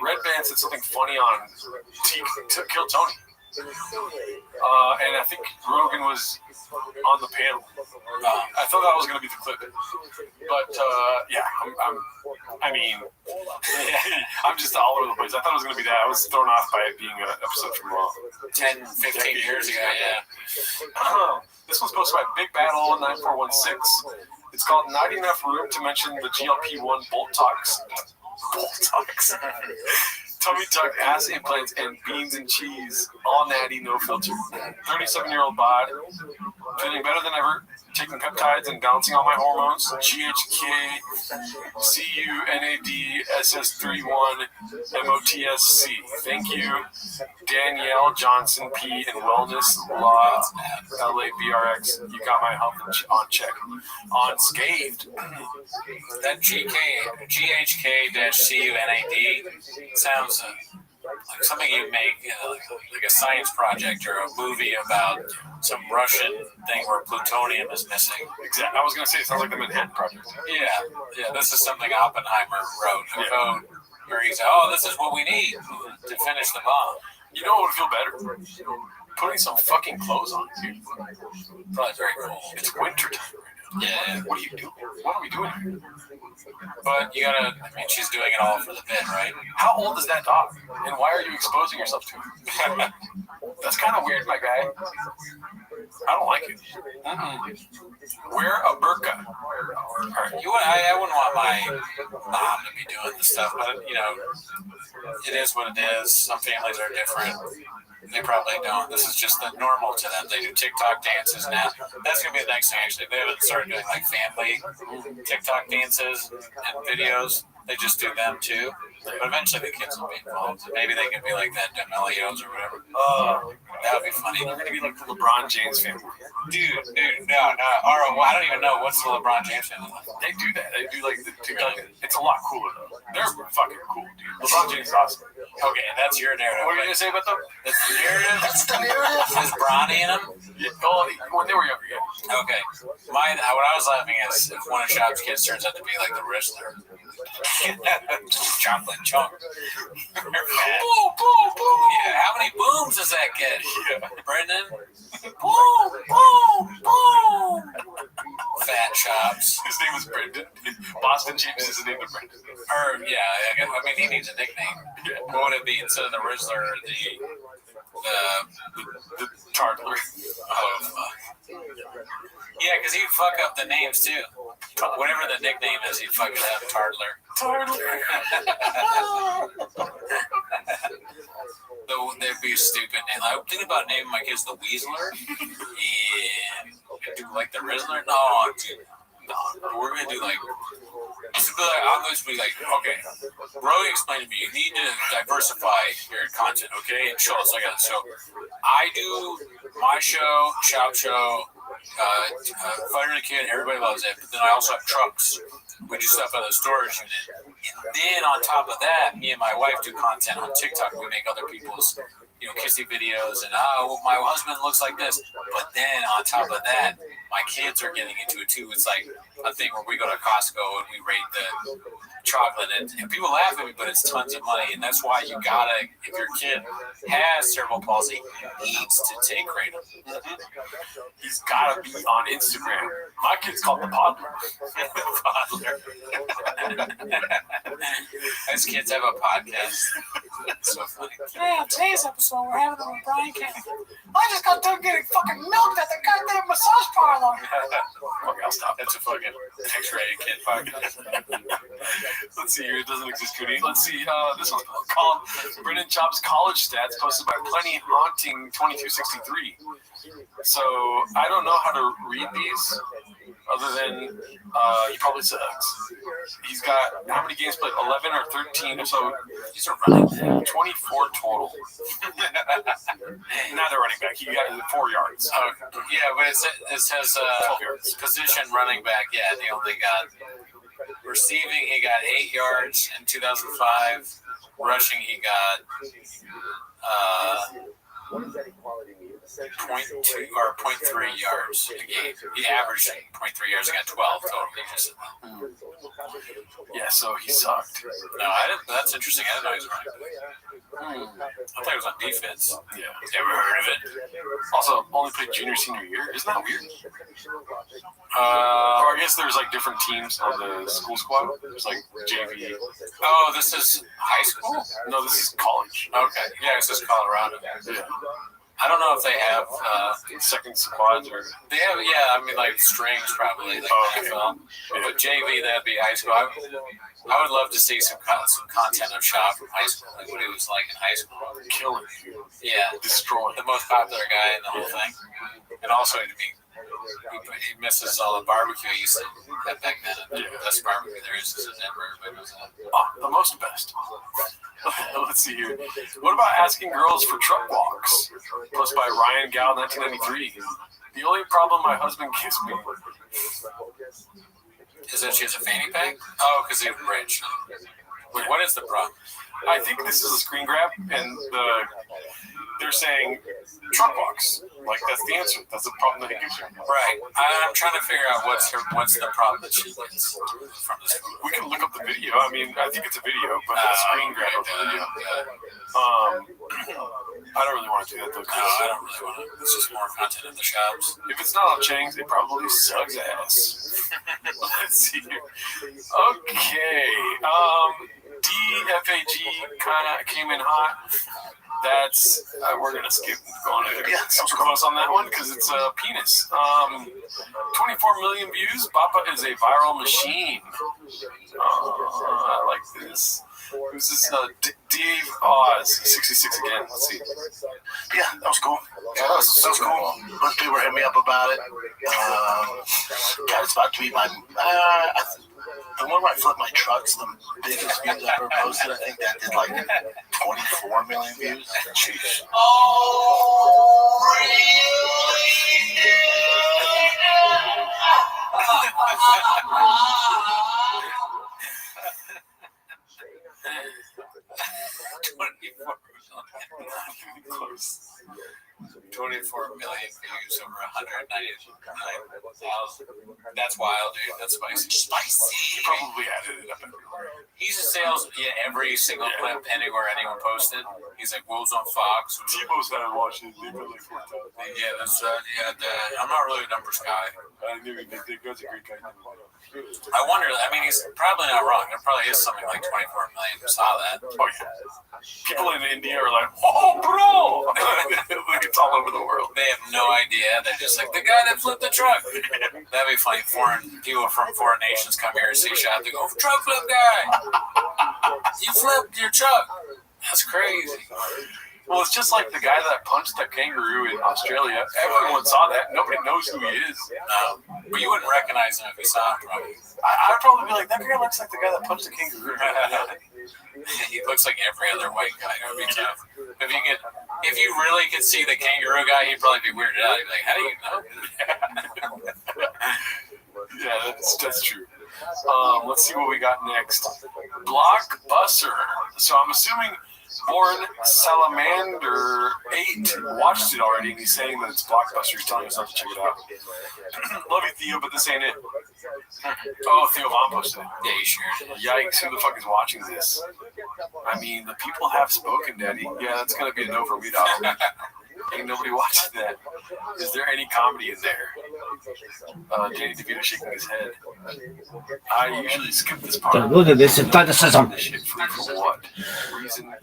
Red Band said something funny on to Kill Tony. And I think Rogan was on the panel. I thought that was going to be the clip. But, yeah, I'm just all over the place. I thought it was going to be that. I was thrown off by it being an episode from 10, 15 years ago, yeah. This one's posted by Big Battle 9416. It's called Not Enough Room to Mention the GLP-1 Bolt Talks. Tummy tuck, ass implants, and beans and cheese. All natty, no filter. 37-year-old bod Feeling better than ever. Taking peptides and balancing all my hormones. GHK, CUNAD, SS31, MOTSC. Thank you, Danielle Johnson P. and Wellness Law, LABRX. You got my health on check. Unscathed. That GHK-CUNAD sounds like something you make, like a science project or a movie about some Russian thing where plutonium is missing. Exactly. I was going to say, it sounds like the Manhattan Project. Yeah. This is something Oppenheimer wrote. A code where he said, "Oh, this is what we need to finish the bomb." You know what would feel better? Putting some fucking clothes on, dude. Probably very cool. It's winter time right now. Yeah. What are you doing? What are we doing here? But you gotta, I mean, she's doing it all for the bit, right? How old is that dog? And why are you exposing yourself to it? That's kind of weird, my guy. I don't like it. Wear a burqa. I wouldn't want my mom to be doing this stuff, but, you know, it is what it is. Some families are different. They probably don't. This is just the normal to them. They do TikTok dances now. That's going to be the next thing, actually. They haven't started doing, like, family TikTok dances and videos. They just do them, too. But eventually the kids will be involved. Maybe they can be like that D'Amelios or whatever. Oh, that would be funny. They're going to be like the LeBron James family. Dude, no. Or, I don't even know what's the LeBron James family. They do that. They do like the TikTok. It's a lot cooler, though. They're fucking cool, dude. LeBron James is awesome. Okay, that's your narrative. What are you going to say about them? That's the narrative? That's the narrative? Is Bronny in them? Yeah, when they were younger, yeah. Okay. What I was laughing is if one of Shop's kids turns out to be like the Rizzler. Chocolate chunk. Boom, boom, boom. Yeah, how many booms does that get? Yeah. Brendan? Boom, boom, boom. Fat Chops. His name was Brendan. Boston James is the name of Brendan. Or, yeah, I mean, he needs a nickname. Yeah. What would it be instead of the Rizzler, the Toddler? Oh, fuck. Yeah, because he'd fuck up the names, too. Whatever the nickname is, he'd fuck it up. Toddler. That'd be a stupid name. I think about naming my kids the Weasler. Yeah. Do like the Rizzler? No, dude. No, we're going to do like... I'm going to be like, okay, Roy explained to me, you need to diversify your content, okay? And show us like that. So I do my show, Shop Show, Fighter and the Kid, everybody loves it. But then I also have trucks. We do stuff at the storage unit. And then on top of that, me and my wife do content on TikTok. We make other people's, kissy videos and, my husband looks like this. But then on top of that, my kids are getting into it too. It's like a thing where we go to Costco and we rate the chocolate. And people laugh at me, but it's tons of money. And that's why you gotta, if your kid has cerebral palsy, he needs to take Kratom. He's gotta be on Instagram. My kid's called the Podler. Those kids have a podcast. It's so funny. Yeah, today's episode we're having it with Brian Campbell. I just got done getting fucking milked at the goddamn massage parlor. Okay, I'll stop. That's a fucking X-rated kid podcast. Let's see here. It doesn't exist, Cody. Let's see. This one's called Brendan Chop's College Stats, posted by Plenty Haunting 2263. So I don't know how to read these, other than he probably sucks. He's got how many games played? 11 or 13 or so. These are running 24 total. Not a running back. He got 4 yards. Yeah, but it says 12 yards. Position running back. Yeah, they only got receiving. He got 8 yards in 2005. Rushing, he got 0.3 yards a game. He averaged 0.3 yards. He got 12 total. Yeah, so he sucked. No, I didn't. That's interesting. I didn't know he was running. I thought he was on defense. Yeah. Never heard of it. Also, only played junior, senior year. Isn't that weird? Or I guess there's like different teams on the school squad. There's like JV. Oh, this is high school? No, this is college. Okay. Yeah, this is Colorado. Yeah. I don't know if they have second squads or they have. Yeah, I mean like strings probably. Like NFL. Yeah. But JV, that'd be high school. I would love to see some content of Shop from high school, like what he was like in high school. Killing. Yeah. Destroying. The most popular guy in the whole thing, and also to be He misses all the barbecue he used to have back then. The best barbecue there is in Denver. Everybody knows that. The most best. Let's see here. What about asking girls for truck walks? Posted by Ryan Gal, 1993. The only problem my husband gives me is that she has a fanny pack? Oh, because he's rich. Wait, what is the problem? I think this is a screen grab, and they're saying truck walks. Like, that's the answer. That's the problem that he gives you. Right. I'm trying to figure out what's the problem that she gets from this movie. We can look up the video. I mean, I think it's a video, but a screen grab of the video. I don't really want to do that, though. No, I don't really want to. It's just more content in the shops. If it's not on Chang's, it probably sucks ass. Let's see here. Okay. DFAG kind of came in hot. That's we're gonna skip going super close on that one because it's a penis. 24 million views. Bappa is a viral machine. I like this. Who's this? Dave Oz, 66 again. Let's see. Yeah, that was cool. Yeah, that was cool. A bunch of people were hitting me up about it. God, it's about to be my. The one where I flipped my trucks, the biggest views I ever posted, I think that did like 24 million views. Jeez. Close. 24 million views over 199,000. That's wild, dude. That's spicy. He probably added it up everywhere. He just sales every single clip anywhere anyone posted. He's like Wolves on Fox. T-Bo's had to watch it. They really fucked up. Yeah, that's I'm not really a numbers guy. I knew he did. He was a great guy. I wonder. I mean, he's probably not wrong. There probably is something like 24 million who saw that. Oh yeah. People in India are like, oh, bro! It's all over the world. They have no idea. They're just like, the guy that flipped the truck. That'd be funny. People from foreign nations come here and see shot. They go, truck flip guy! You flipped your truck. That's crazy. Well, it's just like the guy that punched that kangaroo in Australia. Everyone saw that. Nobody knows who he is. No. But you wouldn't recognize him if you saw him, probably. I'd probably be like, that guy looks like the guy that punched the kangaroo. He looks like every other white guy. It would be tough. If you really could see the kangaroo guy, he'd probably be weirded out. He'd be like, how do you know? Yeah, that's true. Let's see what we got next. Blockbuster. So I'm assuming Born Salamander 8 watched it already, and he's saying that it's Blockbuster. He's telling us not to check it out. Love you, Theo, but this ain't it. Oh, Theo Von posted it. Yeah, you shared it. Yikes, who the fuck is watching this? I mean, the people have spoken, Daddy. Yeah, that's going to be a no for me, dog. Ain't nobody watching that. Is there any comedy in there? Danny DeVito shaking his head. I usually skip this part. Look at this athleticism. Shit free for what? Reason number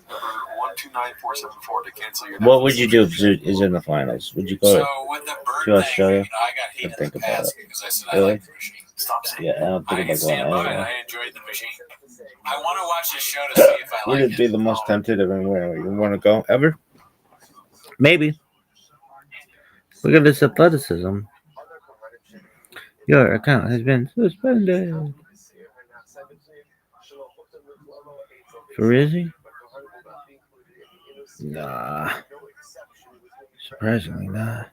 129474 to cancel your. What would you do if it is in the finals? Would you go to Australia? I got heated think in the about past it. because I said Really? I like the machine. Stop saying Yeah, I don't think I about can stand by going it. anywhere. I enjoyed the machine. I want to watch this show to see if I Would like it be the most tempted of anywhere you want to go ever? Maybe. Look at this athleticism. Your account has been suspended. For Rizzy? Nah. Surprisingly not.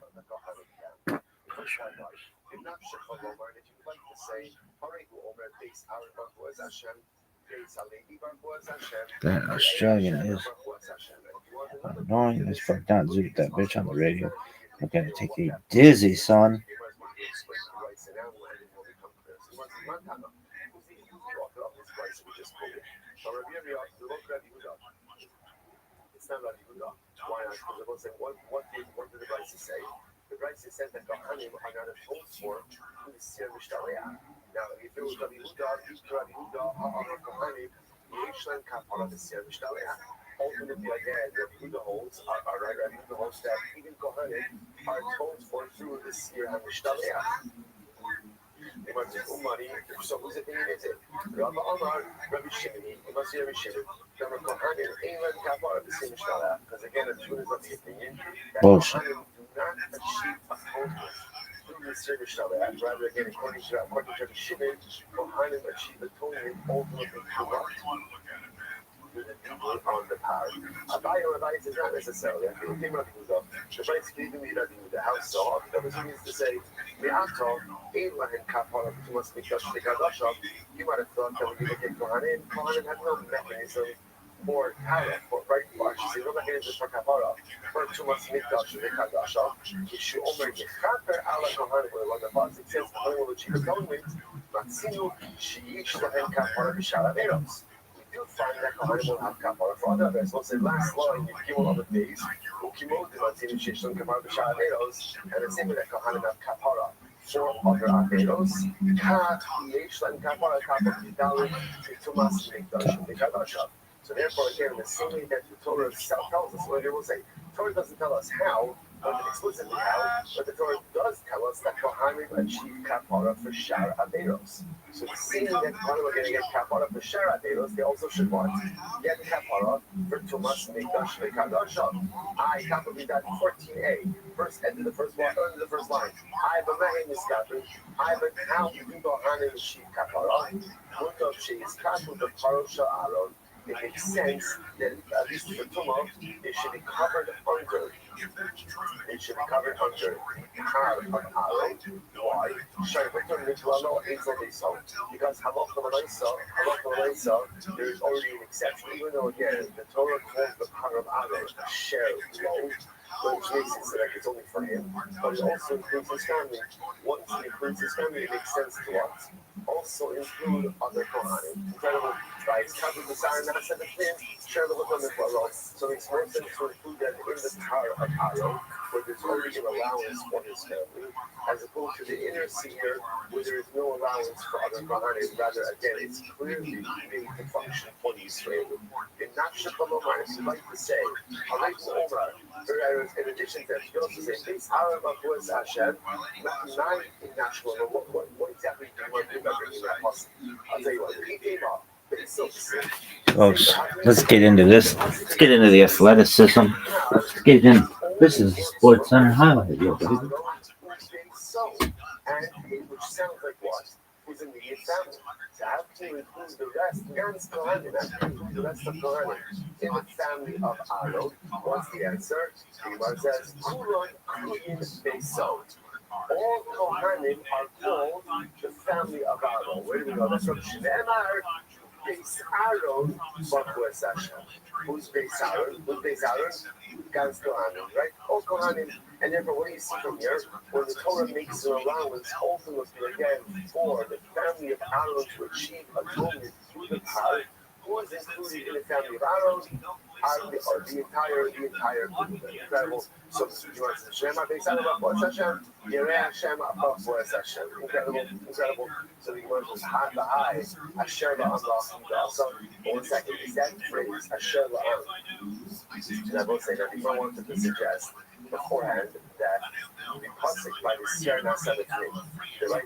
That Australian is annoying as fuck. Not zoot that bitch on the radio. I'm gonna take you dizzy, son. What did the Bryce say? The Bryce said that the honey are not a told for the Sierra Stalia. Now, if it was Rabbi Rothschild, Deutschland can't follow the Sierra Stalia. Ultimately, again, the Buddha holds are right. Buddha holds that even Kohanim are told for through the Sierra Stalia. They might take money, so who's it? Rabbi Omar, Rabbi Shimon, Rabbi Shimon. Because again, the truth is of the opinion that Bullshit. do not achieve atonement through Rather again, according to the Shimon, Kohanim achieve atonement ultimately on the power. Abai is not necessarily. I think the Bryce gave me the house so that was means to say, Me'ato, Abraham Kapara, who must be Kash Mikadashov, you might have thought that when you look at Kohanim had no mechanism for power, for right for actually, no mechanism for Kapara, for Tumas Mikdash Mikadashov, Yeshu Omer Yechaper Ala Kohanim, when the Pasuk says, Kohanim will achieve atonement, Matzinu, Sheyish Lahem Kapara B'Shara Eros. You find that Kohanim will have kapara for other vessels. The last line in Gimel of the days, Ukimot Matzinu Sheshon Kapara B'Shara Eros, and the same way that Kohanim have kapara for other averos. Ka Yeshlan Kapara Kapara Vidalim Tumas Mikdash Mikadashah. So therefore, again, the same way that the Torah itself tells us, what it will say, the Torah doesn't tell us how, not explicitly how, but the Torah does tell us that Kohanim achieve kapara for Shar Averos. So the same that Kohanim are going to get kapara for Shar Averos, they also should want get kapara for Tumas Mikdash Mikadashah. I copy that 14a, first end of the first line, the first line. I b'mehem iskapin. I but how do Kohanim achieve kapara? Mutav sheis kaput the parosha Aaron. It makes sense that at least for Tumah, it should be covered under. It should be covered under Har of Aaron. Why? Because Halach there is already an exception. Even though again, the Torah calls the Har of Aaron a share low, which makes it so that it's only for him, but it also includes his family. Once it includes his family, it makes sense to us. Also include other Kohanim. Incredible. By his covered the Saran not seven twins, share the Hukam as well. So it makes more sense to include that in the Tar of Aaron, where there's already an allowance for his family, as opposed to the inner seer, where there is no allowance for other Kohanim. Rather, again, it's clearly made to function for the Israeli. In Nafshakalomar, if you like to say, in addition to that, you can also say, this Aaron of Boaz Hashem, not in Nafshakalomar. What exactly do you want to do by bringing that possible? I'll tell you what, he came up. Folks, let's get into this. Let's get into the athleticism. Let's get in. This is Sports Center highlight, yo, baby. And which sounds like what? Who's in the family? To have to include the rest, Gans Kohanim, have to include the rest of Kohanim in the family of Aaron. What's the answer? The Gemara says, Kulon Kuyin Beisot. All Kohanim are called the family of Aaron. Where do we go? That's from Shneimar. Base Aaron, Boaz Hashem. Who's base Aaron? Who's base Aaron? Gans Kohanim, right? All Kohanim. And therefore, what do you see from here? When the Torah makes an allowance, ultimately again, for the family of Aaron to achieve atonement through the power, who is included in the family of Aaron? The entire incredible. So you want to say Shema Beis Aaron Boaz Hashem, Yerei Hashem Boaz Hashem. Incredible. So the word was hot the eyes, Asher La'am. So 1 second, is that phrase Asher La'am? And I will say that if I wanted to suggest beforehand that the pasuk by the Seer Nasavet,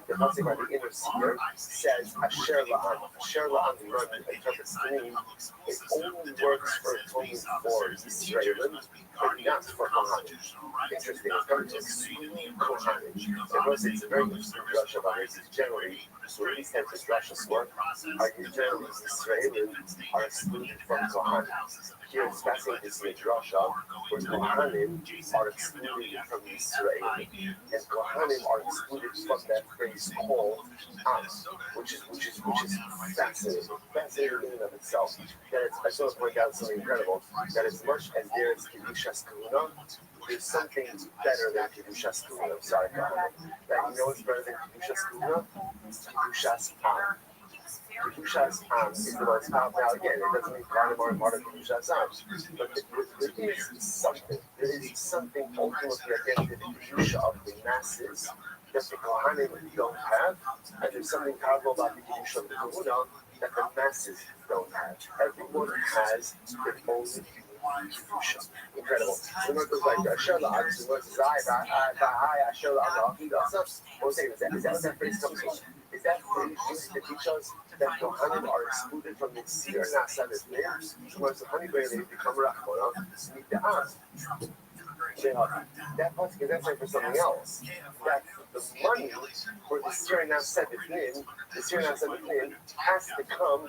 the pasuk by the inner seer says Asher La'am. Asher La'am, the interprets to mean it only works for atonement for Israel, but not for Kohanim. Interesting. It's going to exclude Kohanim. Of course, it's a very interesting drasha about it. Generally, so these types of drashas work. Generally, Israelis are excluded from Kohanim. Here it's fascinating to see a drasha where Kohanim are excluded from Israel, and Kohanim are excluded from that phrase called Am, which is fascinating in and of itself. That it's, I just want to point out something incredible. That as much as there is Kedushas Kahuna, there's something better than Kedushas Kahuna. I'm sorry, Kohanim. That you know what's better than Kedushas Kahuna? Kedushas Am. Kedushas Am is the most powerful. Now again, it doesn't mean Kohanim are part of Kedushas Am, but there is something ultimately again to the Kedusha of the masses that the Kohanim don't have, and there's something powerful about the Kedusha of the Kahuna that the masses don't have. Everyone has their own Kedusha. Incredible. So it goes like Asher La'am, so it goes Asher La'am, is that what that phrase comes from? Is that phrase used to teach us that Kohanim are excluded from the Seer Nasavet name? So once the honey bear they become Rachmana, meet the Am. That must get that's like for something else. That the money for the Syrian Sebefnim, has to come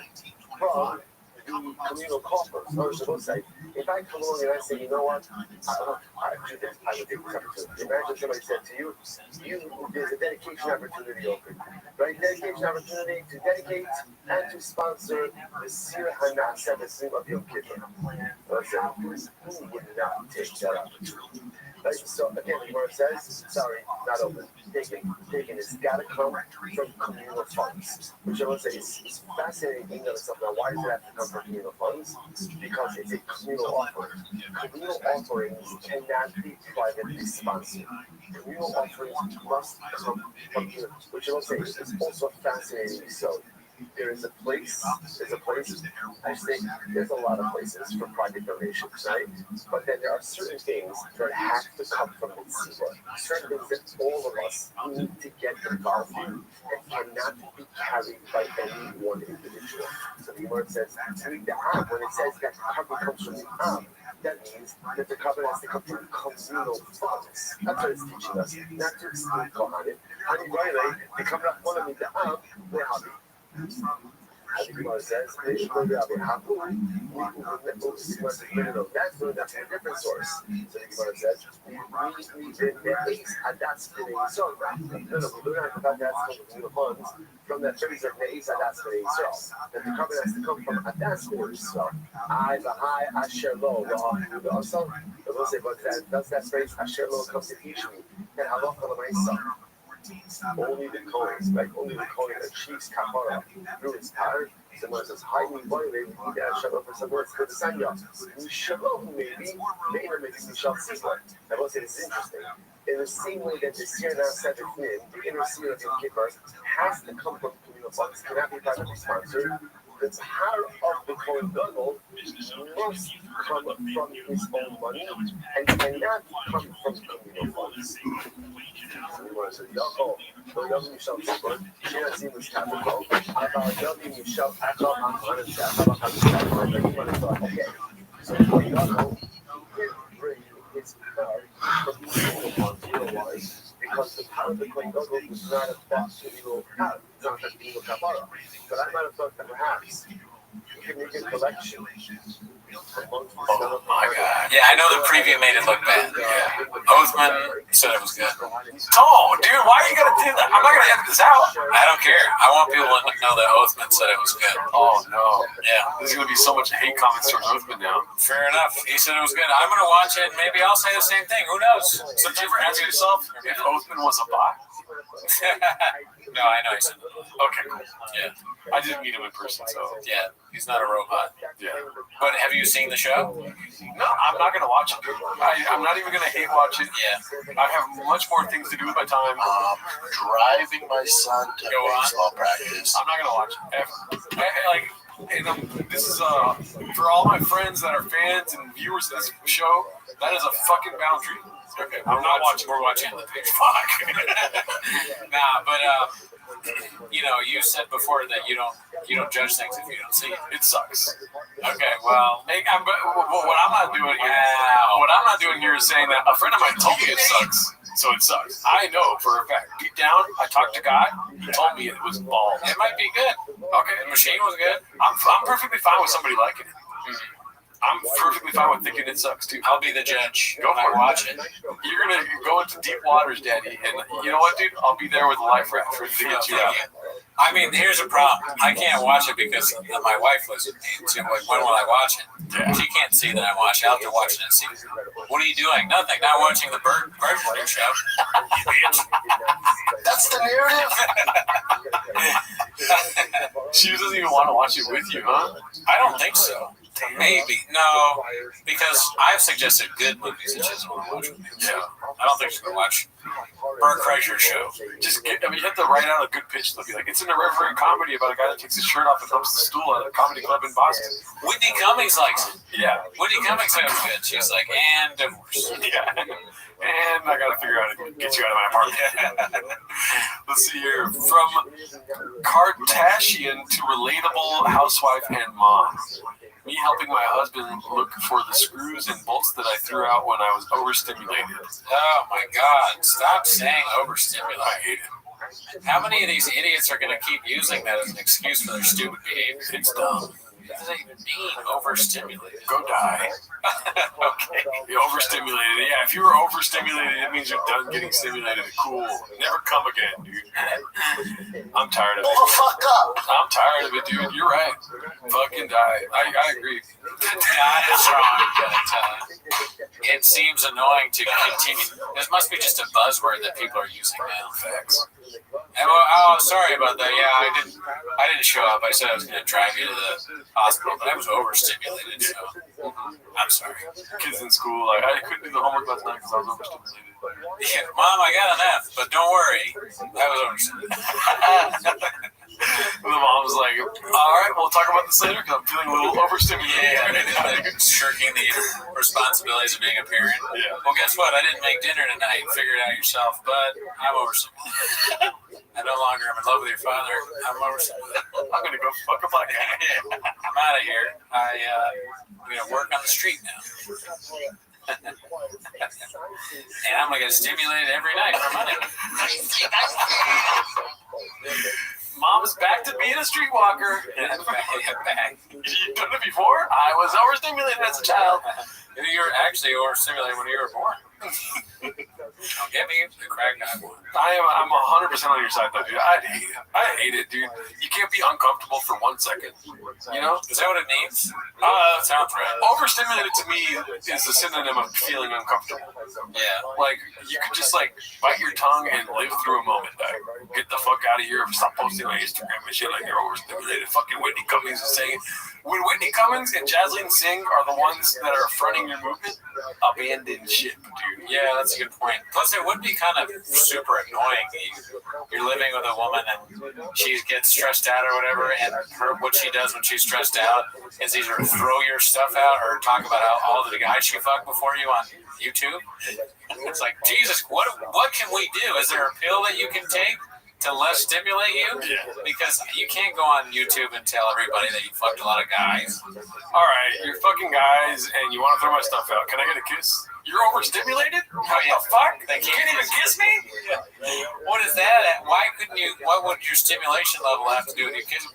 from the communal coffers. Or so say, if I come along and I say, you know what, I do this, I would take this opportunity. Imagine somebody said to you, there's a dedication opportunity open. Right? Dedication opportunity to dedicate and to sponsor the Sir Hana Sebefnim of Yom Kippur. Listen, who would not take that opportunity? Right? So again, the Gemara says, sorry, not open. Taken. It's got to come from communal funds. Which I would say is fascinating in itself. Now, why does it have to come from communal funds? Because it's a communal offering. Communal offerings cannot be privately sponsored. Communal offerings must come from communal, which I would say is also fascinating. So there is a place, I think there's a lot of places for private donations, right? But then there are certain things that have to come from the tzibur. Certain things that all of us need to get involved in and cannot be carried by any one individual. So the word says, when it says that the cover comes from the Am, that means that the cover has to come from communal funds. That's what it's teaching us, not to exclude Kohanim. And by the way, they come up one of the Am, they're happy. As the Gemara says, that's a different source. So the Gemara says, we learn about that from the funds from that phrase of Ne'is Adas B'nei Yisrael. That the covenant has to come from Adas B'nei Yisrael. I, V'hai, Asher Lo, also, I will say, but does that phrase Asher Lo comes to teach me that Halacha L'Maisa. Only the Kohen, like only the Kohen achieves Kapara through his power. Someone says, "Hi, we need to have Shalom for someone else for the Sanya." Shalom, maybe we shall see one. I will say this is interesting. In the same way that the Sirna Sebefnim, the inner Sir of Yom Kippur, has to come from communal funds, cannot be privately sponsored. The Tahar of the Kohen Gadol must come from his own money and cannot come from communal funds. So bring his power from communal funds otherwise, because the power of the Kohen Gadol was not a communal power, not a communal kapara. But I might have thought that perhaps you can make a collection. Oh my God. Yeah, I know the preview made it look bad. Yeah. Othman said it was good. Oh, dude, why are you going to do that? I'm not going to edit this out. I don't care. I want people to know that Othman said it was good. Oh, no. Yeah. There's going to be so much hate comments towards Othman now. Fair enough. He said it was good. I'm going to watch it. Maybe I'll say the same thing. Who knows? So did you ever ask yourself if Othman was a bot? No, I know he said that. Okay, cool. Yeah. I didn't meet him in person, so. Yeah, he's not a robot. Yeah. But have you seen the show? No, I'm not going to watch it. I'm not even going to hate watch it. Yeah. I have much more things to do with my time. Driving my son to baseball practice. I'm not going to watch it. This is for all my friends that are fans and viewers of this show, that is a fucking boundary. Okay, I'm not watching. We're watching the page. Fuck. Nah, but you said before that you don't judge things if you don't see it. It sucks. Okay, well, what I'm not doing here is saying that a friend of mine told me it sucks, so it sucks. I know for a fact. Deep down, I talked to God. He told me it was balls. It might be good. Okay, the machine was good. I'm perfectly fine with somebody liking it. I'm perfectly fine with thinking it sucks too. I'll be the judge. Go for it. Watch it. You're gonna go into deep waters, Daddy, and you know what, dude? I'll be there with a life raft ready to get you out. I mean, here's a problem. I can't watch it because my wife was into when will I watch it? Yeah. She can't see that I watch it. I'll have to watch it and see. What are you doing? Nothing. Not watching the Bergman show. That's the narrative. She doesn't even want to watch it with you, huh? I don't think so. Maybe. No, because I've suggested good movies that she doesn't want to watch with me. Yeah. I don't think she's going to watch Bert Kreischer's show. You have to write out a good pitch. They'll be like, it's an irreverent comedy about a guy that takes his shirt off and thumps the stool at a comedy club in Boston. Whitney Cummings likes it. Yeah. Whitney Cummings said it was good. She's like, and divorce. Yeah. And I got to figure out how to get you out of my apartment. Let's see here. From Kardashian to relatable housewife and mom. me helping my husband look for the screws and bolts that I threw out when I was overstimulated. Oh my God! Stop saying overstimulated. I hate it. How many of these idiots are going to keep using that as an excuse for their stupid behavior? It's dumb. What does that even mean, overstimulated? Go die. Okay. You're overstimulated. Yeah, if you were overstimulated, it means you're done getting stimulated. Cool. Never come again, dude. I'm tired of it. Oh, fuck up. I'm tired of it, dude. You're right. Fucking die. I agree. Die is wrong, but it seems annoying to continue. This must be just a buzzword that people are using now. Facts. Oh, sorry about that. Yeah, I didn't show up. I said I was going to drive you to the hospital, but I was overstimulated, so I'm sorry. Kids in school, I couldn't do the homework last night because I was overstimulated. Yeah, Mom, I got an F, but don't worry, I was overstimulated. And the mom was like, all right, we'll talk about this later because I'm feeling a little overstimulated. Yeah, shirking the responsibilities of being a parent. Yeah. Well, guess what? I didn't make dinner tonight. Figure it out yourself, but I'm overstimulated. I no longer am in love with your father. I'm overstimulated. I'm going to go fuck a black guy. I'm out of here. I'm going to work on the street now. And I'm going to get stimulated every night for money. Mom's back to being a streetwalker. Back. You've done it before? I was overstimulated as a child. You were actually overstimulated when you were born. Don't get me the crack guy one. I'm 100% on your side though, dude. I hate it, dude. You can't be uncomfortable for 1 second. You know? Is that what it means? Sounds right. Overstimulated to me is a synonym of feeling uncomfortable. Yeah. Like you could just like bite your tongue and live through a moment. Like, get the fuck out of here. Stop posting on Instagram and shit like you're overstimulated. Fucking Whitney Cummings is saying, when Whitney Cummings and Jaslyn Singh are the ones that are fronting your movement, abandon ship, dude. Yeah, that's a good point. Plus, it would be kind of super annoying. You're living with a woman and she gets stressed out or whatever, and what she does when she's stressed out is either throw your stuff out or talk about all the guys she fucked before you on YouTube. It's like, Jesus, what can we do? Is there a pill that you can take to less stimulate you? Yeah. Because you can't go on YouTube and tell everybody that you fucked a lot of guys. All right, you're fucking guys and you want to throw my stuff out. Can I get a kiss? You're overstimulated? What the fuck? They can't even kiss me? What is that? Why couldn't you? What would your stimulation level have to do with your kiss?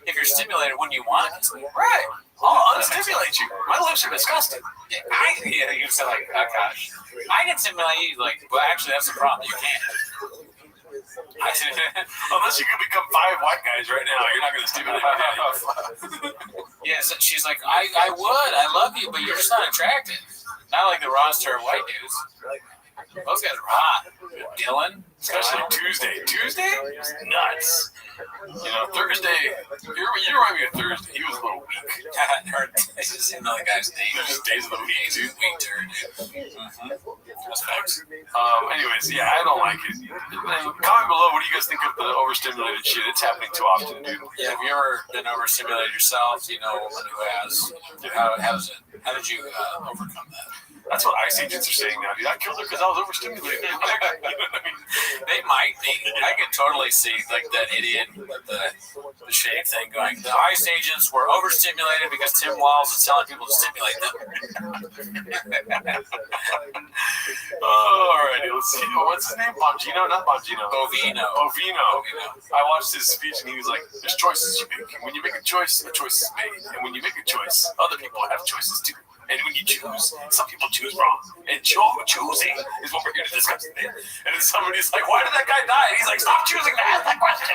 If you're stimulated, wouldn't you want to kiss me? Right. I'll unstimulate you. My lips are disgusting. Yeah, you said like, oh gosh, I can stimulate you. Like, well, actually, that's the problem. You can't. Unless you can become 5 white guys right now, you're not going to stimulate me. Yeah, so she's like, I would. I love you, but you're just not attractive. Not like the roster of white dudes. Those guys are hot. Dylan. Especially Tuesday. Tuesday? Nuts. You know, Thursday, you remind me of Thursday. He was a little weak. It's just another guy's name. Just days of the week, dude. Weak turd, dude. That's facts. Anyways, yeah, I don't like it. And comment below, what do you guys think of the overstimulated shit? It's happening too often, dude. Yeah, have you ever been overstimulated yourself? Do you know a woman who has? How did you overcome that? That's what ICE agents are saying now, dude. I killed her because I was overstimulated. You know what I mean? They might be. I can totally see like that idiot with the shave thing going. The ICE agents were overstimulated because Tim Walz is telling people to stimulate them. Alrighty, let's see. What's his name? Bongino? Not Bongino. Ovino. I watched his speech and he was like, "There's choices you make. And when you make a choice is made. And when you make a choice, other people have choices too. And when you choose, some people choose wrong. And choosing is what we're here to discuss today." And then somebody's like, "Why did that guy die?" And he's like, "Stop choosing to ask that question."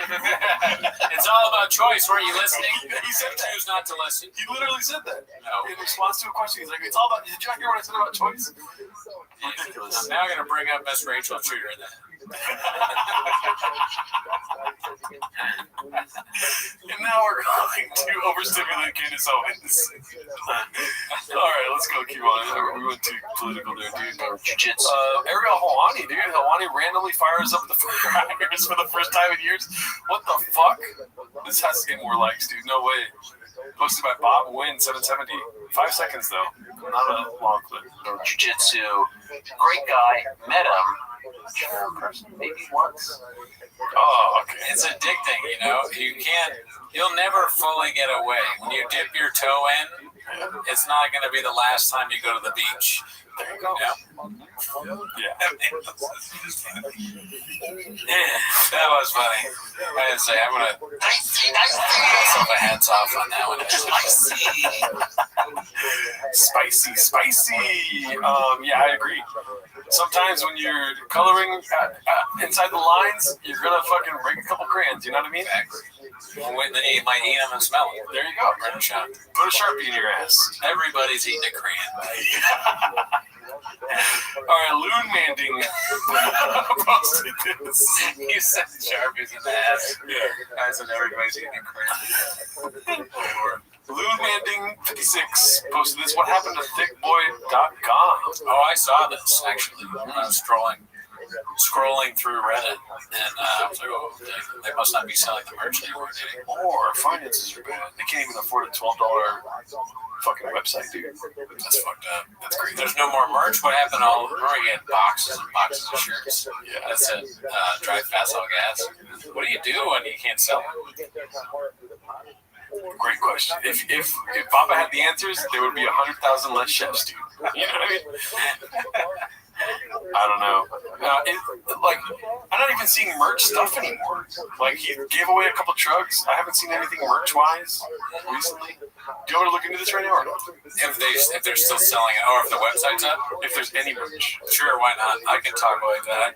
It's all about choice. Were you listening? He said that. Choose not to listen. He literally said that. No. In response to a question, he's like, "It's all about." Did you not hear what I said about choice? Ridiculous. I'm now going to bring up Miss Rachel Truder then. And now we're going to overstimulate Candace Owens. Alright, let's go. Keep on. We went too political there, dude. Ariel Helwani, dude. Helwani randomly fires up the fires for the first time in years. What the fuck? This has to get more likes, dude. No way. Posted by Bob Wynn, 770. 5 seconds, though. Not a long clip. Jiu-jitsu. Great guy. Met him. Maybe once. Oh, okay. It's addicting, you know. You'll never fully get away. When you dip your toe in, It's not going to be the last time you go to the beach. There you go. Yeah. Yeah. That was funny. I didn't say I'm going to myself a hats off on that one. Spicy. Yeah, I agree. Sometimes when you're coloring inside the lines, you're gonna fucking break a couple crayons. You know what I mean? Exactly. Then you might eat them and smell them. There you go. Put a Sharpie in your ass. Everybody's eating a crayon. All right, Loon Manding posted this. You said Sharpies in the ass. Yeah. I said everybody's eating a crayon. Loon Manding 56 posted this. What happened to thickboy.com? Oh, I saw this actually. I was scrolling through Reddit, and I was like, oh, they must not be selling the merch anymore. Or finances are bad. They can't even afford a $12 fucking website, dude. That's fucked up. That's great. There's no more merch. What happened to all? Remember, you had boxes and boxes of shirts. Yeah, that's it. Drive fast, all gas. What do you do when you can't sell them? Great question. If Papa had the answers, there would be 100,000 less chefs, dude. You know what I mean? I don't know. I'm not even seeing merch stuff anymore. Like, he gave away a couple trucks. I haven't seen anything merch-wise recently. Do you want to look into this right now or not? If they're still selling it, or if the website's up? If there's any merch. Sure, why not? I can talk about that.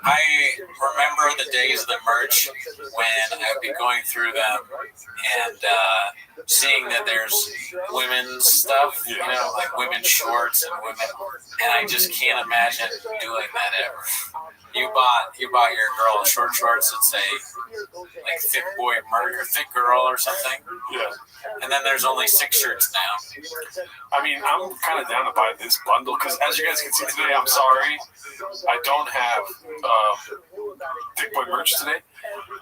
I remember the days of the merch when I would be going through them and seeing that there's women's stuff, you know, like women's shorts and women, and I just can't imagine doing that ever. You bought your girl short shorts that say like thick boy murder, thick girl or something. Yeah. And then there's only 6 shirts now. I mean, I'm kind of down to buy this bundle because, as you guys can see today, I'm sorry, I don't have thick boy merch today.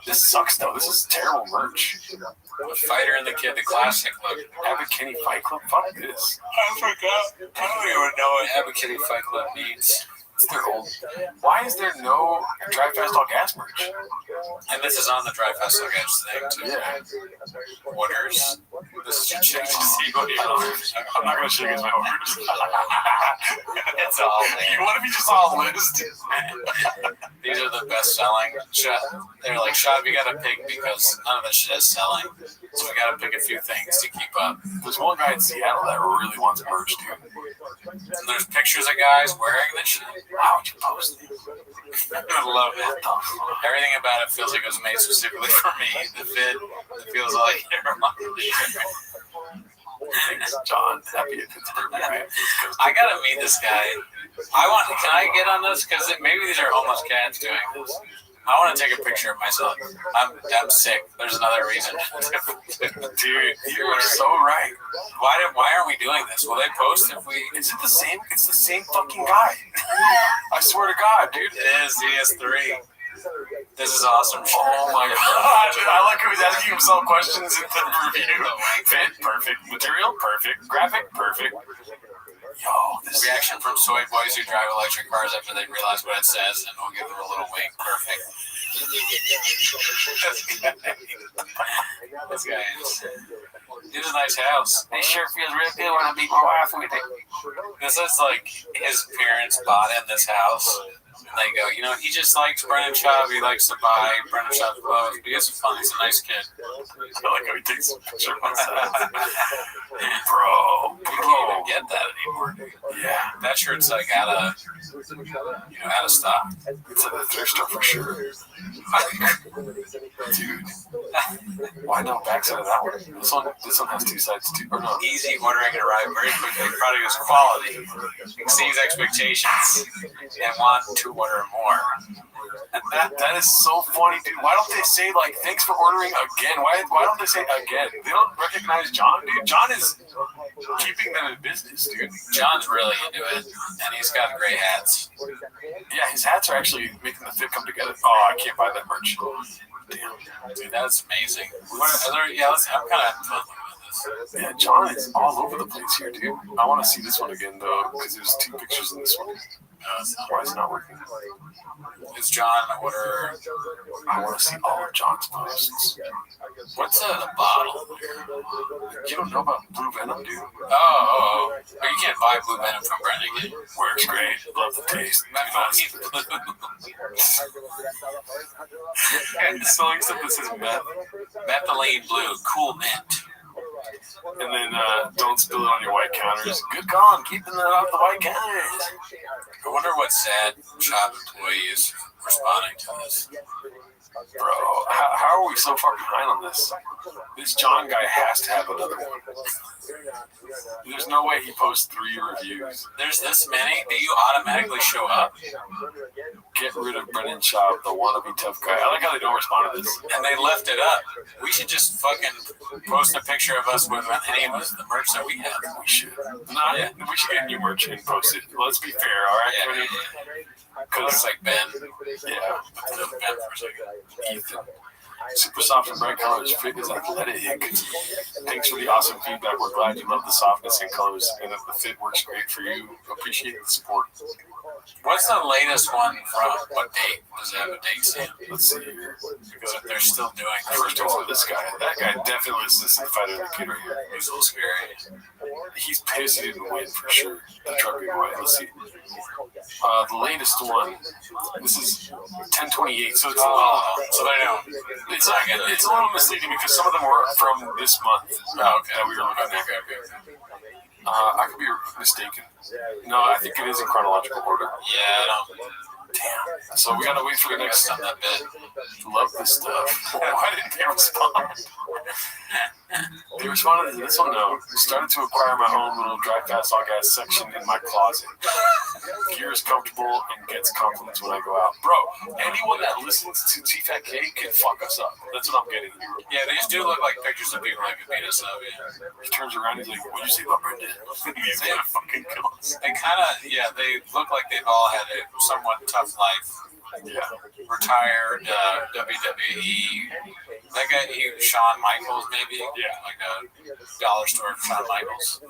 This sucks though. This is terrible merch. The Fighter and the Kid, the classic look. Abercrombie Fight Club. Fuck this. I forgot. I don't even know what Abercrombie Fight Club means. They're old. Why is there no Drive Fast All Gas merch? And this is on the Drive Fast All Gas thing too. Yeah. Orders. This is your check to see what you know. I'm not gonna shake as my orders. It's all there. What if you just saw a list? These are the best selling. They're like, Shab, you gotta pick because none of this shit is selling. So we gotta pick a few things to keep up. There's one guy in Seattle that really wants merch, dude. And there's pictures of guys wearing this shit. Why would you post it? I love it. Everything about it feels like it was made specifically for me. The fit, it feels like John, happy at Pittsburgh, man. I gotta meet this guy. Can I get on this? Because maybe these are homeless cats doing this. I want to take a picture of myself. I'm sick. There's another reason. Dude, you are so right. Why aren't we doing this? Will they post if we? Is it the same? It's the same fucking guy. I swear to God, dude. It is. He has 3. This is awesome. Oh my God. I like how he's asking himself questions in the review. Fit, perfect. Material, perfect. Graphic, perfect. Yo, this reaction from soy boys who drive electric cars after they realize what it says, and we'll give them a little wink. Perfect. This guy is. He has a nice house. It sure feels real good when I beat my wife with it. This is like his parents bought him this house. And they go, he just likes Brennan Schaub. He likes to buy Brennan Schaub's clothes. But he's fun. He's a nice kid. I like how he takes a picture of myself. Bro. You can't even get that anymore. Yeah. That shirt's like out of stock. It's at the thrift store for sure. Dude. Why no backside of that one? This one has 2 sides too. Or no. Easy ordering and arrive very quickly. Product is quality. Exceeds expectations. And want to order more. And that is so funny, dude. Why don't they say, like, thanks for ordering again? Why don't they say again? They don't recognize John, dude. John is keeping them in business, dude. John's really into it, and he's got great hats. Yeah, his hats are actually making the fit come together. Oh, I can't buy that merch. Damn. Dude, that's amazing. I'm kind of... Yeah, John is all over the place here, dude. I want to see this one again, though, because there's 2 pictures in this one. Why is it not working? It's John. I want to see all of John's posts. What's a bottle? You don't know about Blue Venom, dude? Oh. But you can't buy Blue Venom from Brennan. Works great. Love the taste. And selling stuff that says methylene blue, cool mint. And then don't spill it on your white counters. Good call on keeping that off the white counters. I wonder what sad shop employee is responding to this. Bro, how are we so far behind on this? This John guy has to have another one. There's no way he posts 3 reviews. There's this many. Do you automatically show up? Get rid of Brennan Schaub, the wannabe tough guy. I like how they don't respond to this. And they left it up. We should just fucking post a picture of us with any of the merch that we have. We should. We should get new merch and post it. Let's be fair, all right? Because it's like Ben. Yeah. Ben for a second. Ethan. Super soft and bright colors, fit is athletic. Thanks for the awesome feedback. We're glad you love the softness and colors and that the fit works great for you. Appreciate the support. What's the latest one from? What date? Does it have a date stamp? Let's see here. Because if they're still doing it. First of all, this guy. That guy definitely listens to the Fighter and the Kid right here. He's a little scary. He's pissed he didn't win for sure. The truck giveaway. Let's see. The latest one. This is 10/28. So it's a little. So they know. It's a little misleading because some of them were from this month. That we were looking at. I could be mistaken. No, I think it is in chronological order. Yeah, Damn. So we gotta wait for the next on that bit. Love this stuff. Why didn't they respond? They responded to this one, no. Started to acquire my own little drive fast all gas section in my closet. Gear is comfortable and gets compliments when I go out. Bro, anyone that listens to TFAK can fuck us up. That's what I'm getting here. Yeah, these do look like pictures of people that could beat us up, yeah. He turns around, he's like, what'd you say about Brendan? He's gonna fucking kill us. They they look like they've all had a somewhat tough life. Yeah. Retired WWE. That guy, Shawn Michaels, maybe? Yeah. Like a dollar store for Shawn Michaels.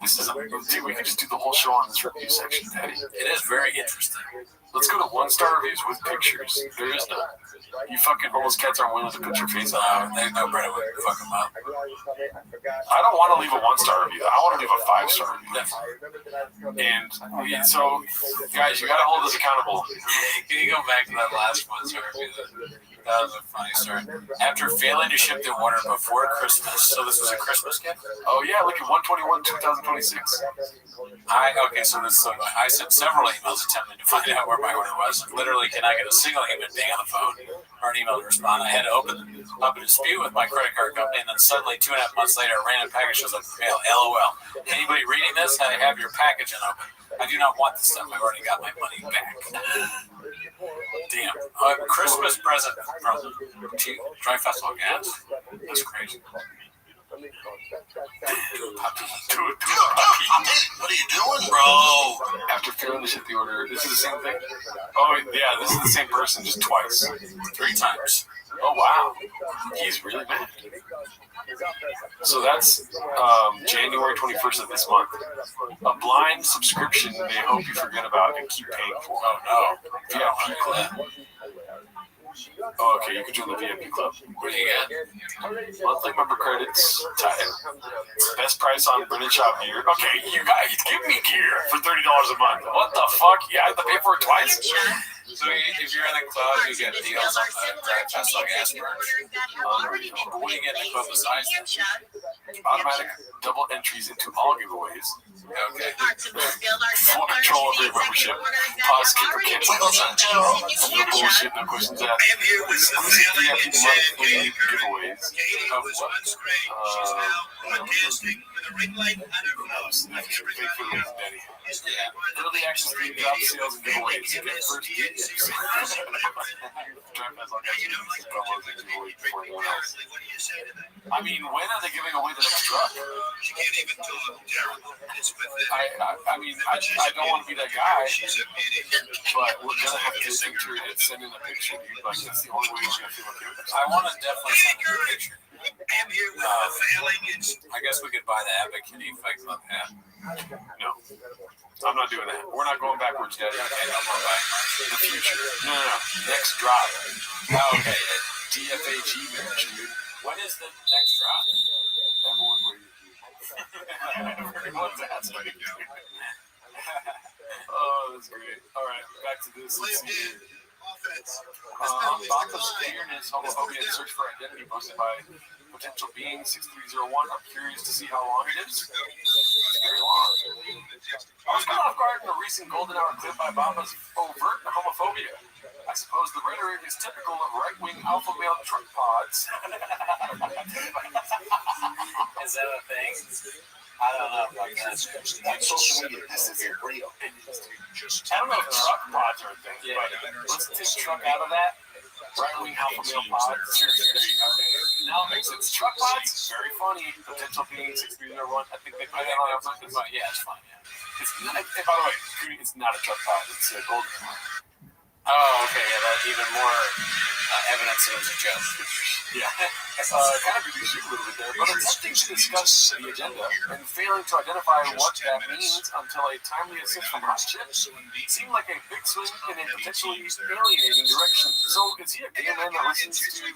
This is dude, we could just do the whole show on this review section, Daddy. It is very interesting. Let's go to 1-star reviews with pictures. There is none. You fucking almost cats aren't willing to put your face on. They know Brett would fuck them up. I don't want to leave a 1-star review. I want to leave a 5-star review. And so, guys, you got to hold us accountable. Can you go back to that last 1-star review? That was a funny story. After failing to ship the order before Christmas, so this was a Christmas gift? Oh, yeah, look at 1/21/2026. I sent several emails attempting to find out where my order was. Literally, can I get a single human being on the phone or an email to respond? I had to open up a dispute with my credit card company, and then suddenly 2.5 months later, a random package shows up in the mail. LOL. Anybody reading this? I have your package unopened. I do not want this stuff. I've already got my money back. Damn. Christmas present from Dry Festival Gas. That's crazy. Puppy. What are you doing, bro? After failing to ship the order, this is the same thing? Oh, yeah, this is the same person, just twice. 3 times. Oh, wow. He's really mad. So that's January 21st of this month. A blind subscription they hope you forget about and keep paying for. Oh, no. VIP club. Oh, okay, you can join the VIP club. What do you get? Monthly member credits, best price on Brennan Shop gear. Okay, you guys, give me gear for $30 a month. What the fuck? Yeah, I have to pay for it twice? So if you're in the club, you get deals on the Dry Festival Gas merch. But what do you get in the club besides that? Automatic double entries into all giveaways. Okay. Full control of your membership. Pause, skip, or cancel. No bullshit, no questions asked. I am here with VIP monthly giveaways. Katie was on screen. She's now podcasting with a ring light on her nose. Early access to job sales and giveaways. Get first gifts. I mean, when are they giving away the next truck? She can't even talk, Daryl. It's pathetic. I mean, I don't want to be that guy, She's a pity. but we're gonna have to picture it and send in a picture, dude. Like, that's the only way we're gonna feel okay with it. I want to definitely send you a picture. I am here with a failing. I guess we could buy the Epic Kitty Fight Club hat. No. I'm not doing that. We're not going backwards, Daddy. Okay, no more backwards. The future. No. Next drop. Oh, okay. DFAG match, dude. When is the next drop? Everyone's waiting. Everyone's asking. Oh, that's great. All right, back to this. Let's see here. Bapa's Queerness, Homophobia, and Search for Identity, posted by Potential Being 6301. I'm curious to see how long it is. It's very long. I was caught off guard in a recent Golden Hour clip by Bapa's overt homophobia. I suppose the rhetoric is typical of right-wing alpha male truck pods. Is that a thing? I don't know about that. On social media, this is real. I don't know if truck pods are a thing, but let's take truck out of that. Right-wing alpha male pods. Now it makes sense. Truck pods, very funny. Potential Being 6301. I think they put that on something, but yeah, it's fun. Yeah. It's not, and by the way, it's not a truck pod. It's a Golden Hour. Oh, okay. Yeah, that's even more evidence that it was a joke. Yeah. Kind of reduced you a little bit there, but attempting to discuss the agenda and failing to identify what that means until a timely assist from Hot Chip seemed like a big swing in a potentially alienating direction. So, is he a gay man that listens to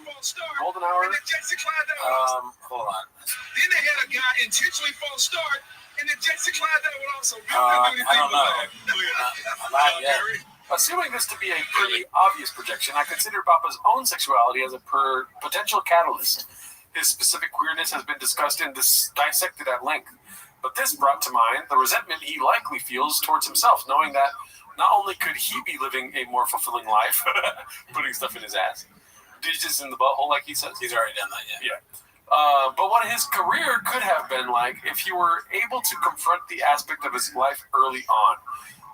Golden Hour? Hold on. Then they had a guy intentionally false start, and then Jesse Clyde that would also I don't know. Not yet. Assuming this to be a pretty obvious projection, I consider Bapa's own sexuality as a potential catalyst. His specific queerness has been discussed and dissected at length. But this brought to mind the resentment he likely feels towards himself, knowing that not only could he be living a more fulfilling life, putting stuff in his ass, dishes in the butthole like he says. He's already done that, Yeah. But what his career could have been like if he were able to confront the aspect of his life early on.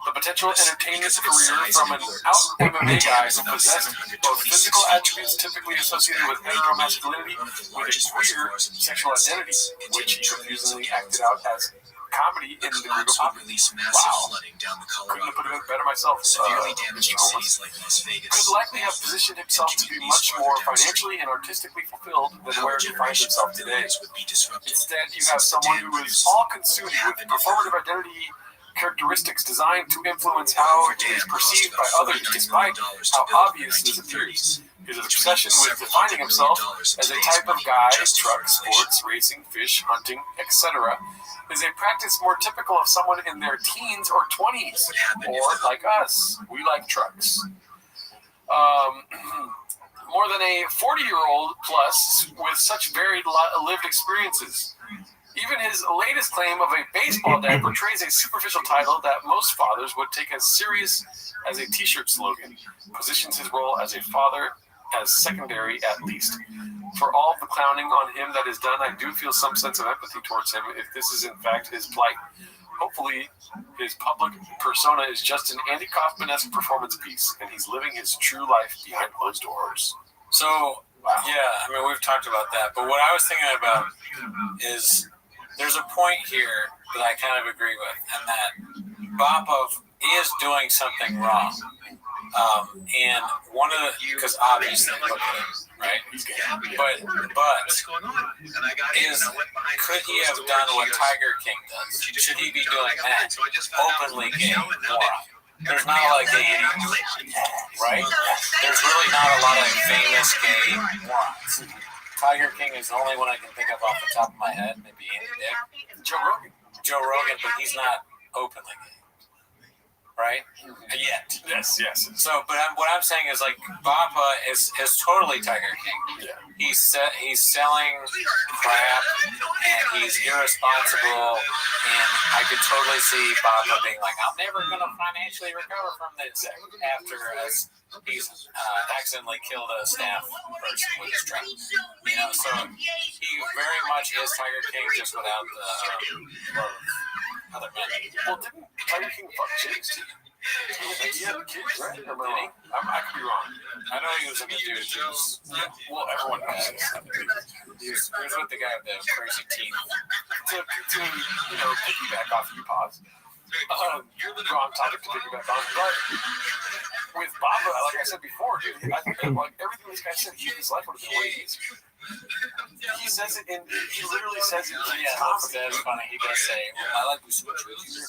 The potential entertainment career from an out MMA guy who possessed both physical attributes typically associated with heteromasculinity with a queer sexual identity, which he confusingly acted out as comedy in the group of wow. Couldn't have put it better myself. Could likely have positioned himself to be much more financially and artistically fulfilled than where he finds himself today. Instead, you have someone who is all consumed with performative identity characteristics designed to influence how it is perceived by others, despite how obvious this appears. His obsession with defining himself as a type of guy, truck, sports, racing, fish, hunting, etc., is a practice more typical of someone in their teens or 20s, or like us, we like trucks. More than a 40-year-old plus with such varied lived experiences. Even his latest claim of a baseball dad portrays a superficial title that most fathers would take as serious as a t-shirt slogan, positions his role as a father as secondary at least. For all the clowning on him that is done, I do feel some sense of empathy towards him if this is in fact his plight. Hopefully, his public persona is just an Andy Kaufman-esque performance piece, and he's living his true life behind closed doors. So, yeah, I mean, we've talked about that, but what I was thinking about is there's a point here that I kind of agree with, and that Bapa is doing something wrong. And one of the, because obviously, look at him, right? But could he have done what Tiger King does? Should he be doing that? Openly gay moron. There's not like a, right? There's really not a lot of famous gay morons. Tiger King is the only one I can think of off the top of my head. Maybe Andy Dick. Joe Rogan, but he's not openly gay, right? Yet. Yes. So, but what I'm saying is, like, Bapa is totally Tiger King. Yeah. He's selling crap, and he's irresponsible, and I could totally see Bapa being like, I'm never going to financially recover from this after he's accidentally killed a staff person with his truck. You know, so he very much is Tiger King, just without the love of other men. Well, didn't Tiger King fuck chicks too? He had kids, right? Or am I wrong? I could be wrong. I know he was in the dude. Well, everyone knows. He was with the guy with the crazy teeth. To piggyback off you, pause. Wrong topic to piggyback on, but with Bapa, like I said before, dude, I think that like everything this guy said, his life would have been way easier. He says it in. He literally says it. Yeah, that's funny. He does say, "I like to switch with you."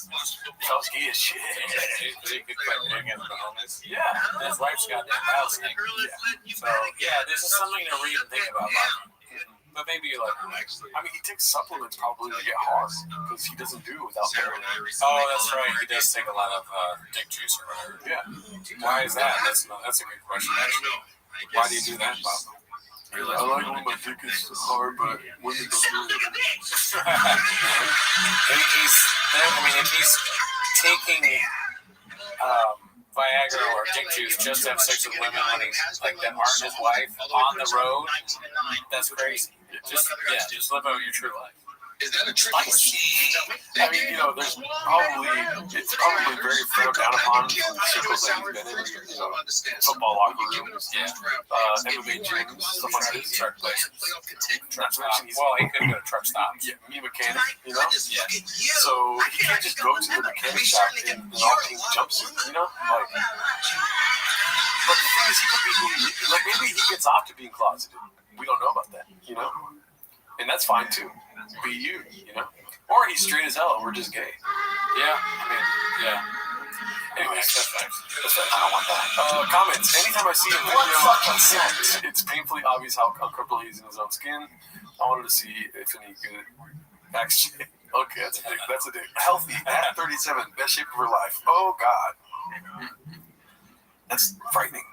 Sounds gay as shit. Because he could quit doing it for homeless. Yeah. And his wife's goddamn rattlesnake. Yeah. So yeah, this is something to read and think about. But maybe you like him. I mean, he takes supplements probably to get hard because he doesn't do it without heroin. Oh, that's right. He does take a lot of dick juice or whatever. Yeah. Why is that? That's a good question. Actually. Why do you do that, Bob? I like when my dick is hard, but women don't do it. If he's taking Viagra or dick juice just to have sex with women when he's like that aren't his wife on the road, that's crazy. Just live out your true life. Is that a trick? I mean, it's probably very frowned down upon in the circles that he's been in, football locker rooms, MMA gyms, stuff like that. Truck places. Not to mention Well, he could go to truck stops. me mechanic, Yeah. So he can't just go to the mechanic shop in an all-pink jumpsuit, But the thing is, he could be, maybe he gets off to being closeted. We don't know about that, And that's fine too. Be you, Or he's straight as hell and we're just gay. Yeah. Anyway, that's facts. I don't want that. Comments. Anytime I see a video, it's painfully obvious how uncomfortable he is in his own skin. I wanted to see if any good action. Okay, that's a dick. Healthy at 37, best shape of her life. Oh God, that's frightening.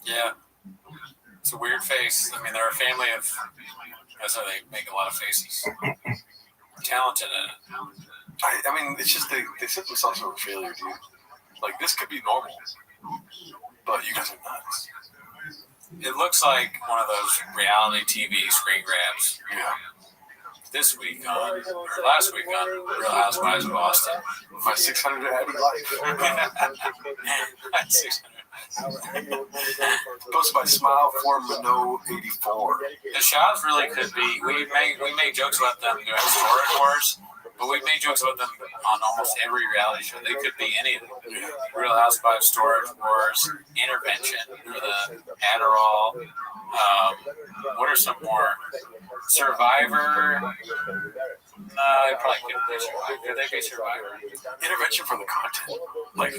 Yeah, it's a weird face. I mean, they're a family of. That's how they make a lot of faces. Talented in it. I mean, it's just they set themselves up for failure, dude. Like, this could be normal, but you guys are nuts. It looks like one of those reality TV screen grabs. Yeah. This week or last week on Real Housewives of Boston. My 600 happy life. 600. Posted by Smile for Minot 84. The shots really could be. We made jokes about them doing Storage Wars, but we've made jokes about them on almost every reality show. They could be any of them. Yeah. Real Housewives, Storage Wars, Intervention for the Adderall. What are some more? Survivor. No, it probably couldn't be Survivor. Could they be Survivor? Intervention for the content. Like,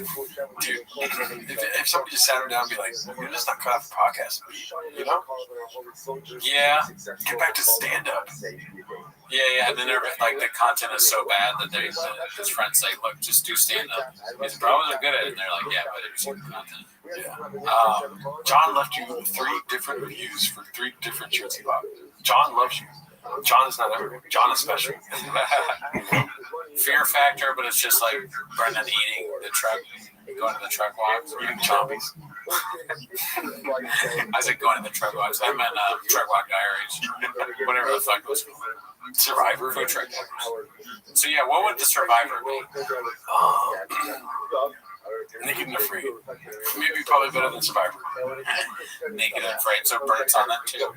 dude, if somebody just sat him down and be like, you're just not cut out for podcasting, Yeah. Get back to stand-up. Yeah, and then they're like the content is so bad that his friends say, "Look, just do stand up." His brothers are good at it, and they're like, "Yeah, but it's good content." Yeah. John left you 3 different reviews for 3 different shirts he bought. John loves you. John is not everyone. John is special. Fear factor, but it's just like Brendan eating the truck, going to the truck walks, eating chompies. I said going to the truck walks. I meant truck walk diaries, whatever the fuck it was called. Survivor. Food truck. So yeah, what would the Survivor be? Naked and Afraid. Maybe probably better than Survivor. Naked and Afraid, so Bert's on that too.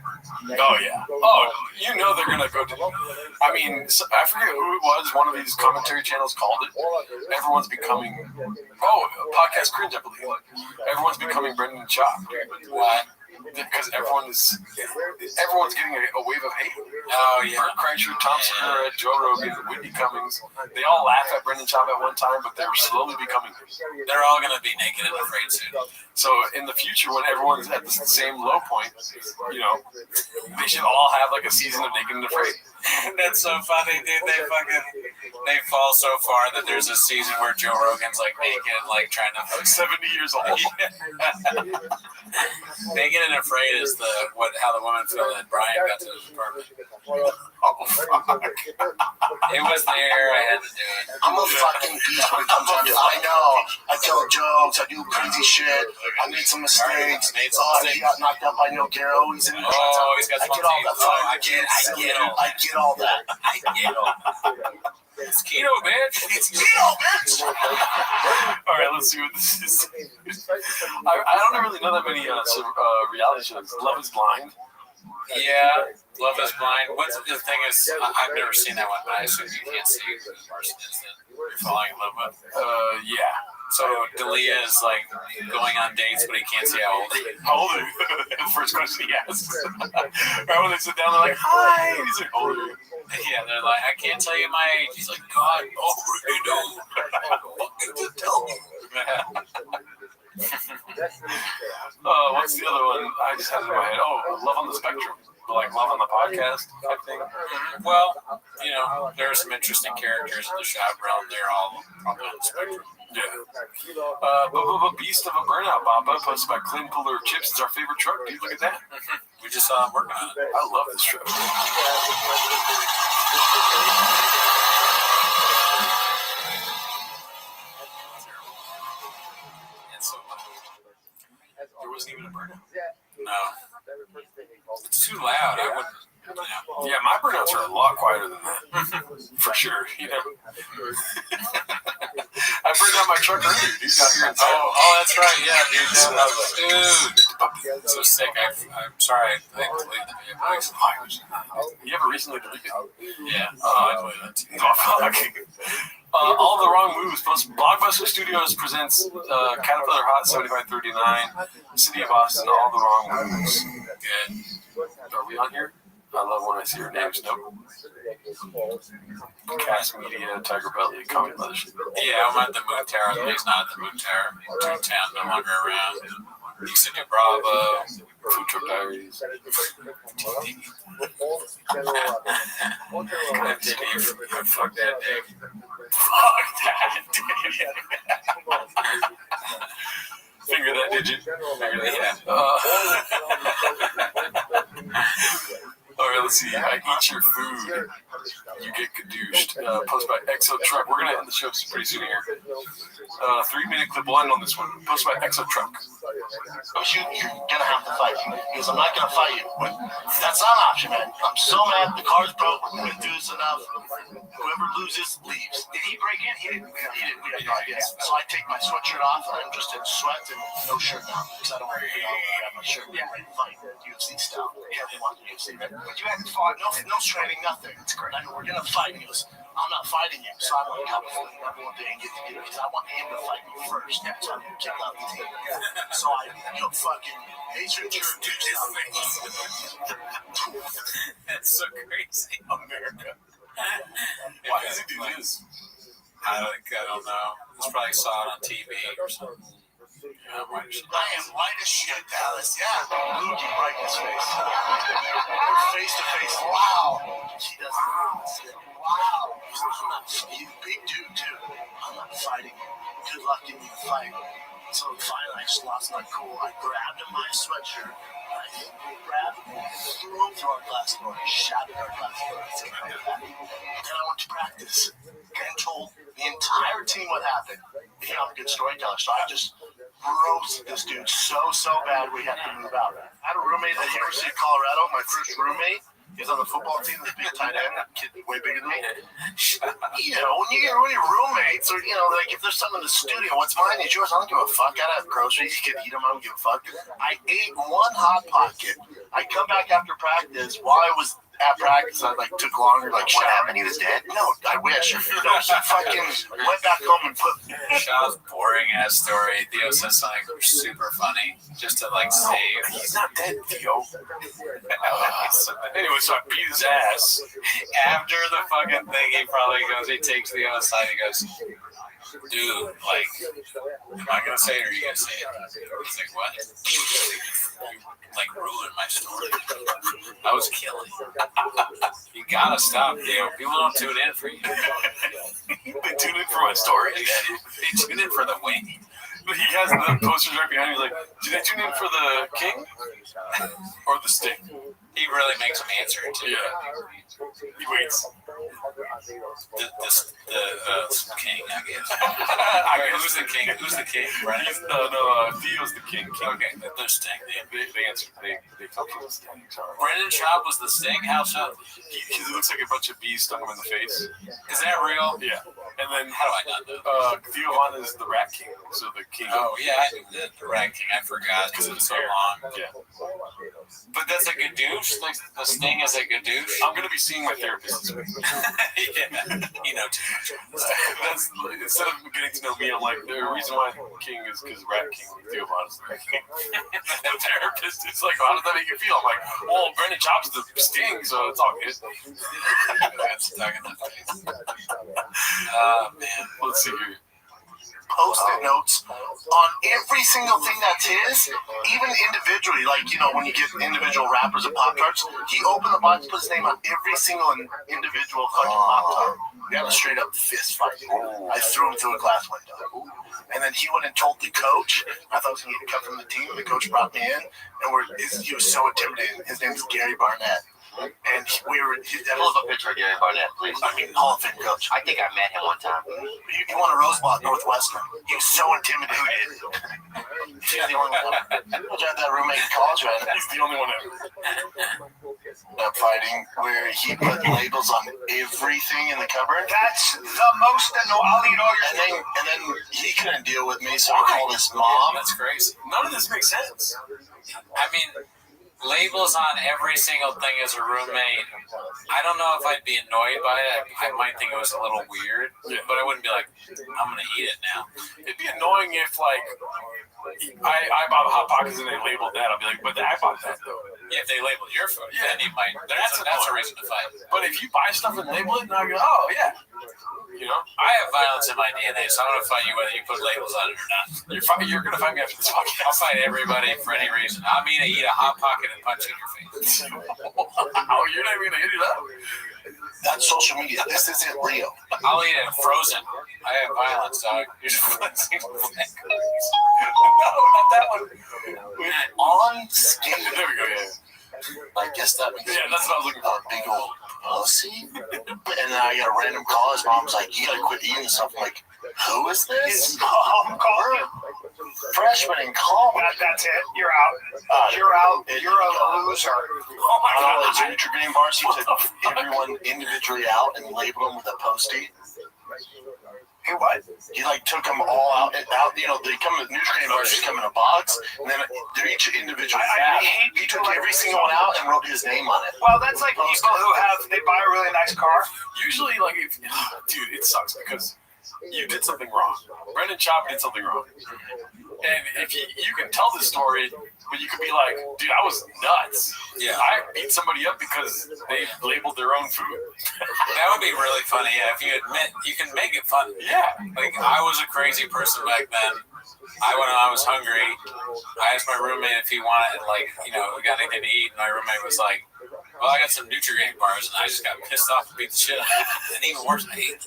Oh yeah. Oh, they're gonna go to. I mean, I forget who it was. One of these commentary channels called it. Everyone's becoming. Podcast Cringe, I believe. Everyone's becoming Brendan Schaub. Why? Because everyone's getting a wave of hate. Oh yeah. Bert Kreischer, Tom Segura, Joe Rogan, Whitney Cummings. They all laugh at Brendan Schaub at one time, but they're slowly becoming. They're all gonna be naked and afraid soon. So in the future, when everyone's at the same low point, they should all have like a season of Naked and Afraid. That's so funny, dude. They fall so far that there's a season where Joe Rogan's like naked, like trying to 70 years old. Naked and Afraid is how the woman felt that Brian got to his apartment. Oh fuck! It was there. I had to do it. I'm a fucking beast when it comes to this. I know. I tell jokes. I do crazy shit. I made some mistakes. He got knocked up by No Garo. He's in the he's got I get all that. I get all that. I get all that. It's keto, bitch. It's keto, bitch. All right, let's see what this is. I don't really know that many reality shows. Love is Blind. Yeah, Love is Blind. What's the thing is, I've never seen that one, but I assume you can't see who the person is that you're falling in love with. Yeah. So So D'Elia is like going on dates, but he can't see how old he is. How old are you? The first question he asks. Right when they sit down, they're like, "Hi." And he's like, "How old are you?" Yeah, they're like, I can't tell you my age. He's like, God, oh, you do. Fucking just tell me. What's the other one? I just had it in my head. Oh, Love on the Spectrum. Like Love on the Podcast type thing. Well, you know, there are some interesting characters in the shop realm. They're all probably on the spectrum. Yeah. Beast of a Burnout, Baba, posted by Clean Puller Chips. It's our favorite truck, dude. Look at that. We just saw him working on it. I love this truck. There wasn't even a burnout. No. It's too loud. I wouldn't. Yeah, my burnouts are a lot quieter than that. For sure. You know. I burned out my truck earlier, dude. Out here in Oh, that's right. Yeah, dude. Dude. So sick. I'm sorry. I deleted the video. You ever recently deleted? Yeah. I deleted that too. Oh, fuck. All the Wrong Moves. Blockbuster Studios presents Caterpillar Hot 7539, City of Austin, All the Wrong Moves. Good. Are we on here? I love when I see your names. Nope. Cast Media, Tiger Belly, Comic Mothership. Yeah, I'm at the Moon Tower. The big's not at the Moon Tower. Toontown, no longer around. Extended Bravo. Food Truck Diaries. Fuck that dick. Fuck that digit. Finger that digit. All right, let's see. I eat your food. You get cadooshed. Posted by Exo Truck. We're going to end the show pretty soon here. 3-minute clip. We'll end on this one. Posted by Exo Truck. You're going to have to fight me. Because I'm not going to fight you. But that's not an option, man. I'm so mad. The car's broke. We're going to do this enough. Whoever loses, leaves. Did he break in? He didn't. He didn't. We had no idea. So I take my sweatshirt off, and I'm just in sweat and no shirt now. Because I don't want to grab my shirt and ready to fight UFC style. Yeah, they want the UFC. But you haven't fought. No training, nothing. It's great. I mean, we're going to fight. And he goes, I'm not fighting you. So I'm like, I'm fighting everyone day and get together. Because I want him to fight me first. That's how I'm going to check out the team. So I, fucking hatred your dude. That's so crazy. America. Why does he do this? I don't know. He's probably saw it on TV or something. I am white as shit, Dallas. Yeah. Loogie right in his face. Face to face. Wow. She doesn't. Wow. He's a big dude, too. I'm not fighting you. Good luck in your fight. So finally, I just lost my cool. I grabbed him my sweatshirt. I grabbed him, threw him through our glass door, shattered our glass door. Then I went to practice and told the entire team what happened. You know, I'm a good storyteller, so I just roasted this dude so bad we had to move out. I had a roommate at the University of Colorado, my first roommate. He was on the football team, this big tight end, kid way bigger than me. You know, when you're roommates, or, you know, like if there's something in the studio, what's mine is yours. I don't give a fuck. I have groceries. You can eat them. I don't give a fuck. I ate one Hot Pocket. I come back after practice. While I was at practice, I took longer. What happened? He was dead? No, I wish. No, he fucking went back home and put. Shaw's boring ass story. Theo says something super funny just to save. He's not dead, Theo. Anyway, so I beat his ass. After the fucking thing, he probably goes. He takes Theo aside. He goes, dude, am I gonna say it or are you gonna say it? He's like, what? You ruined my story. I was killing. You gotta stop, Theo. People don't tune in for you. They tune in for my story. They tune in for the wing. He has the posters right behind him. He's like, do they tune in for the king or the sting? He really makes them answer it too. Yeah. He waits. The king, I guess. Who's the king? Who's the king? Brendan? No, Theo's the king. Okay, the sting. They answer. They tell him the sting. Sorry. Brendan Schaub was the sting? How so? He looks like a bunch of bees stung him in the face. Is that real? Yeah. And then how do I not know? Theovan is the Rat King, so the king. Oh yeah, I knew that. The Rat King. I forgot because it's so long. Yeah. But that's a gadoosh. Like the sting is a gadoosh. I'm gonna be seeing my therapist this week. Yeah, you know too much. That's instead of getting to know me, I'm like the reason why King is because Rat King Theovan is the Rat King. The therapist is like, how does that make you feel? I'm like, well, Brendan chops the sting, so it's all good. That's stuck in the face. Man, let's see here. Post-it notes on every single thing that's his, even individually. Like, you know, when you get individual wrappers of Pop-Tarts, he opened the box, put his name on every single individual fucking Pop-Tart. We had a straight-up fist fight. I threw him through a glass window. And then he went and told the coach. I thought he was going to get cut from the team. The coach brought me in, and he was so intimidating. His name is Gary Barnett. And we were. Pull up a picture of Gary Barnett, please. I mean, Hall of Fame coach. I think I met him one time. He won a Rose Bowl at Northwestern. He was so intimidating. Who did? He's the only one. I had that roommate in college, right? He's the only one ever. That fighting where he put labels on everything in the cupboard. That's the most annoying. I'll eat all your. And then he couldn't deal with me, so he called his mom. That's crazy. None of this makes sense. I mean, labels on every single thing as a roommate. I don't know if I'd be annoyed by it. I might think it was a little weird, but I wouldn't be like, I'm gonna eat it now. It'd be annoying if like I bought Hot Pockets and they labeled that. I'll be like, but I bought that though. Yeah, if they labeled your food, then you might. That's a reason to fight. But if you buy stuff and label it, now you go, oh yeah. You know, I have violence in my DNA, so I'm gonna fight you whether you put labels on it or not. You're gonna fight me after this podcast. I'll fight everybody for any reason. I'm gonna eat a Hot Pocket and punch you in your face. Oh, you're not even gonna hit it up? That's social media. This isn't real. I'll eat it frozen. I have violence, dog. You're just flexing flankers. No, not that one. On skin. There we go. Yeah. I guess that means that's what I was looking for. Big old pussy. And then I got a random call. His mom's like, you gotta quit eating stuff. I'm like, who is this? Freshman in college. That's it. You're out. You're out. You're a loser. Oh my God. Those Nutrigrain bars, he took everyone individually out and labeled them with a Post-it. Hey, what? He like took them all out. You know, they come. Nutrigrain bars just come in a box, and then they're each individual. I hate he took every single one out and wrote his name on it. Well, that's like people who they buy a really nice car. Usually, like, dude, it sucks because you did something wrong. Brendan Chop did something wrong. And if you can tell the story, but you could be like, dude, I was nuts. Yeah. I beat somebody up because they labeled their own food. That would be really funny, yeah, if you admit, you can make it fun. Yeah. Like, I was a crazy person back then. When I was hungry, I asked my roommate if he wanted, like, you know, we got anything to eat, and my roommate was like, well, I got some Nutrigrain bars, and I just got pissed off and beat the shit out of it. And even worse, I ate it.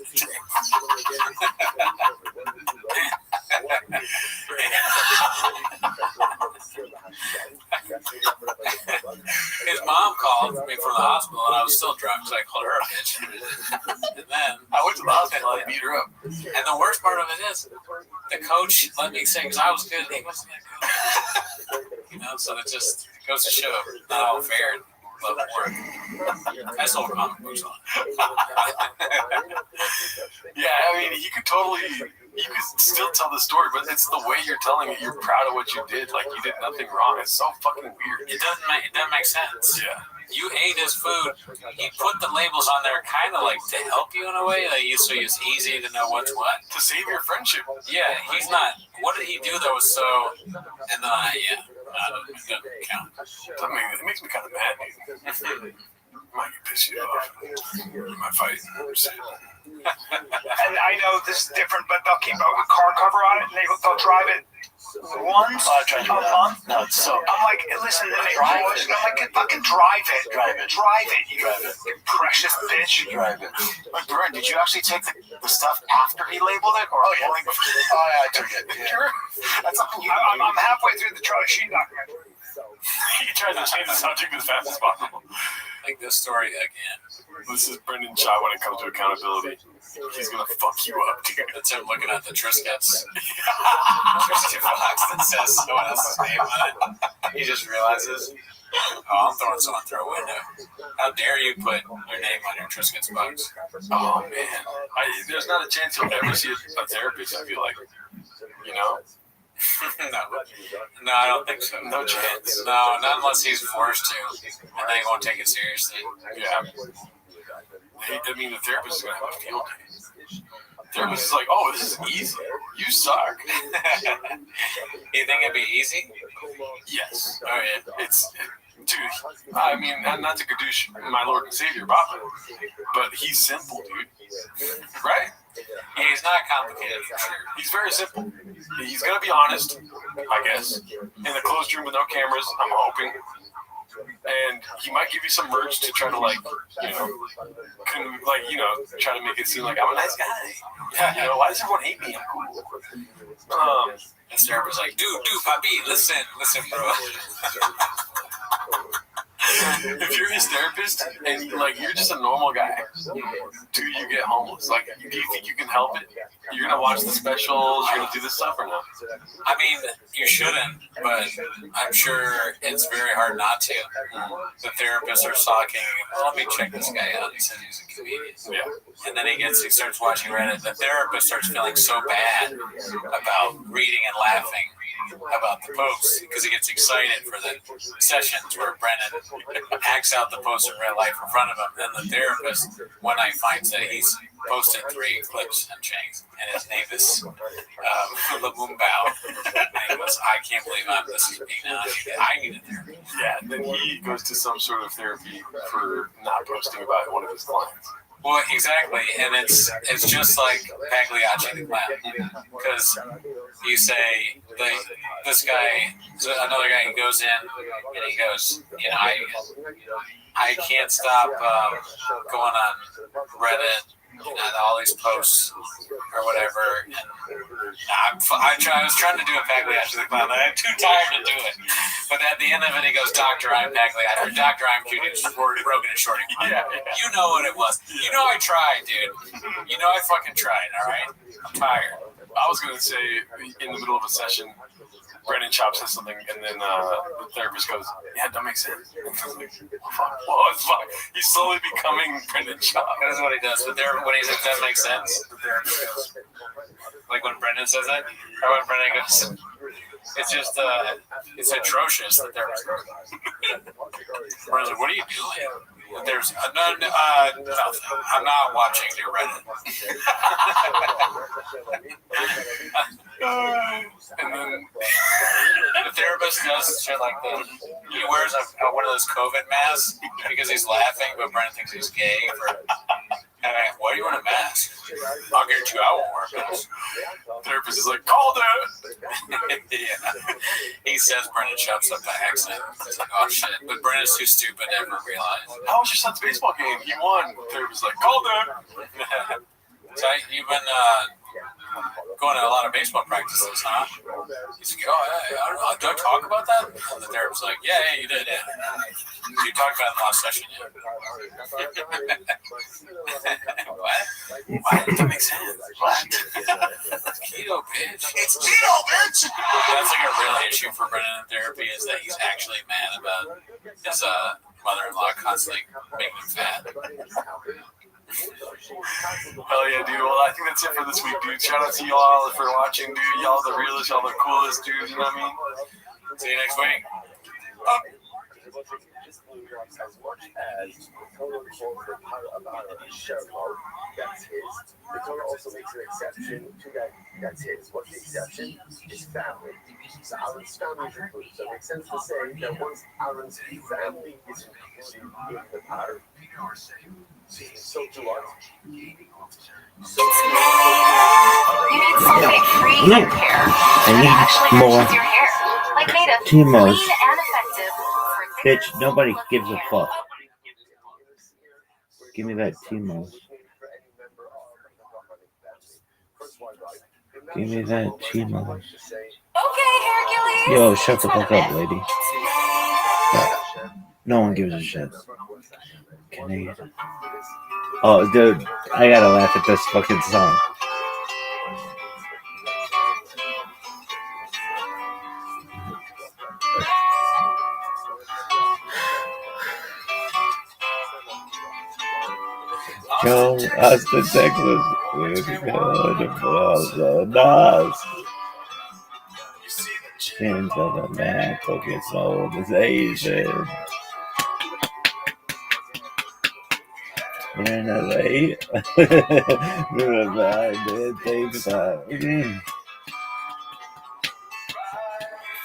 His mom called me from the hospital, and I was still drunk, so I called her a bitch. And then I went to the hospital and beat her up. And the worst part of it is, the coach let me sing because I was good, and he wasn't that good. You know, so it just goes to show not all fair. I sold comic books on. Yeah, I mean, you could still tell the story, but it's the way you're telling it. You're proud of what you did. Like, you did nothing wrong. It's so fucking weird. It doesn't make sense. Yeah. You ate his food. He put the labels on there kind of like to help you in a way, so it's easy to know what's what. To save your friendship. Yeah, he's not. What did he do that was so? And then it doesn't count. It makes me kind of mad. It might piss you off. You might fight. And I know this is different, but they'll keep a car cover on it, and they'll drive it once a month. No, it's so. I'm like, listen, I'm like, fucking drive it, you precious bitch. Drive it. But Brent, did you actually take the stuff after he labeled it, or Oh yeah, I took it. Yeah. That's something you. I'm halfway through the Charlie Sheen documentary. He tried to change the subject as fast as possible. Like this story again. This is Brendan Shaw when it comes to accountability. He's gonna fuck you up, dude. That's him looking at the Triscuits. Triscuit box that says someone else's name on it. He just realizes. Oh, I'm throwing someone through a window. How dare you put your name on your Triscuit's box? Oh man, there's not a chance you'll ever see a therapist. I feel like, you know. No, I don't think so. No chance. No, not unless he's forced to, and they won't take it seriously. Yeah. I mean, the therapist is gonna have a field day. The therapist is like, "Oh, this is easy. You suck." You think it'd be easy? Yes. Oh yeah. Dude. I mean, not to gadoosh my Lord and Savior, Papa, but he's simple, dude. Right? He's not complicated for sure. He's very simple. He's gonna be honest, I guess. In a closed room with no cameras, I'm hoping. And he might give you some merch to try to try to make it seem like I'm a nice guy. You know, why does everyone hate me? I'm cool. And Sarah was like, dude, Papi, listen, bro. If you're his therapist and you're just a normal guy, do you get homeless? Like, do you think you can help it? You're gonna watch the specials, you're gonna do this stuff or no? I mean, you shouldn't, but I'm sure it's very hard not to. The therapists are talking, let me check this guy out. He said he's a comedian. Yeah. And then he starts watching Reddit. The therapist starts feeling so bad about reading and laughing about the posts because he gets excited for the sessions where Brennan acts out the post in real life in front of him. Then the therapist one night finds that he's posted 3 clips and change, and his name is Lamumbao. And he goes, I can't believe this is being done. I need a therapy. Yeah, and then he goes to some sort of therapy for not posting about one of his clients. Well, exactly, and it's just like Pagliacci the clown, because you say this guy, another guy, he goes in and he goes, you know, I can't stop going on Reddit and all these posts or whatever, and I was trying to do a Pagliacci the clown, I'm too tired to do it. But at the end of it, he goes, Dr. I'm Pagliacci, or Dr. I'm Cutie, Rogan and Shorty. Yeah. You know what it was. You know I tried, dude. You know I fucking tried, all right? I'm tired. I was going to say, in the middle of a session, Brennan Chop says something, and then the therapist goes, yeah, that makes sense. Like, fuck. He's slowly becoming Brennan Chop. That is what he does. But when he says that makes sense, the therapist goes, like when Brennan says that, or when Brennan goes, it's just, it's atrocious, the therapist goes. Brennan's like, what are you doing? There's nothing. I'm not watching your Reddit. And then the therapist does shit like this. He wears one of those COVID masks because he's laughing, but Brennan thinks he's gay. Why do you want a mask? I'll get you. I won't wear a mask. The therapist is like, call that. Yeah. He says Brennan shoves up by accident. He's like, oh shit. But Brennan's too stupid to ever realize. How was your son's baseball game? He won. The therapist is like, call that. So you've been going to a lot of baseball practices, huh? He's like, oh, do I talk about that? And the therapist's like, yeah, you did, yeah. You talked about it in the last session, yeah. What? That makes sense. What? Keto, bitch. It's keto, bitch! That's like a real issue for Brennan in therapy is that he's actually mad about his mother-in-law constantly making him fat. Hell yeah, dude. Well, I think that's it for this week, dude. Shout out to y'all for watching, dude. Y'all the realest, y'all the coolest, dude. You know what I mean? See you next week. As much as the Torah calls the Parabara Sherlock, that's his. The Torah also makes an exception to that's his. What's the exception? His family. So Aaron's family is included. So it makes sense to say that once Aaron's family is included in the Parah, so do us. You need sulfate-free hair care that actually nourishes your hair. Like Native, clean and effective. Bitch, nobody gives a fuck. Give me that T-Mos. Give me that T-Mos. Okay, Hercules. Yo, shut the fuck up, lady. No one gives a shit. Canadian. Oh, dude, I gotta laugh at this fucking song. Joe, Austin, Texas. Nas. Hands on the man, focus on this Asian. In LA. Things about.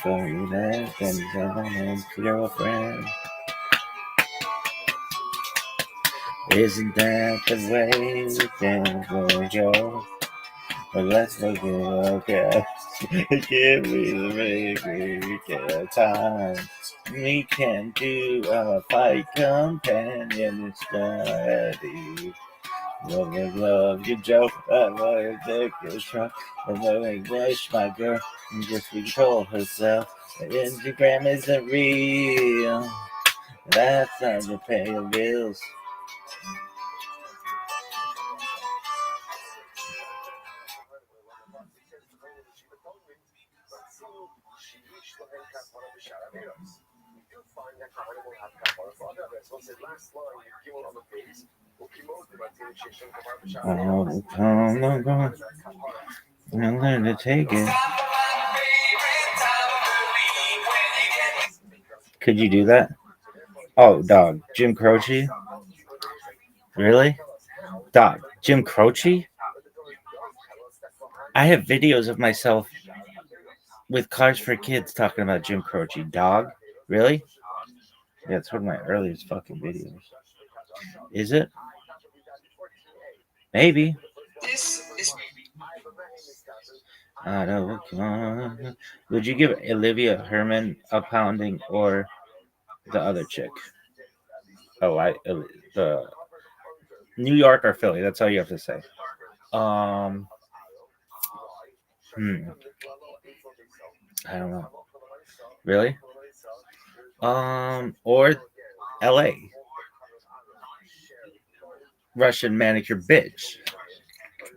For you, that and someone's girlfriend. Isn't that the way we can go? But let's look it okay. Give me the maybe we time. We can do a fight companion study. Love you, Joe. I want to take your truck. And then I wish my girl can just control herself. The Instagram isn't real. That's how you pay your bills. Oh, come on. I learned to take it. Could you do that? Oh, dog. Jim Croce? Really? Dog. Jim Croce? I have videos of myself with Cars for Kids talking about Jim Croce. Dog? Really? Yeah, it's one of my earliest fucking videos. Is it? Maybe. I don't. Would you give Olivia Herman a pounding or the other chick? Oh, the New York or Philly. That's all you have to say. I don't know. Really? Or LA. Russian manicure bitch.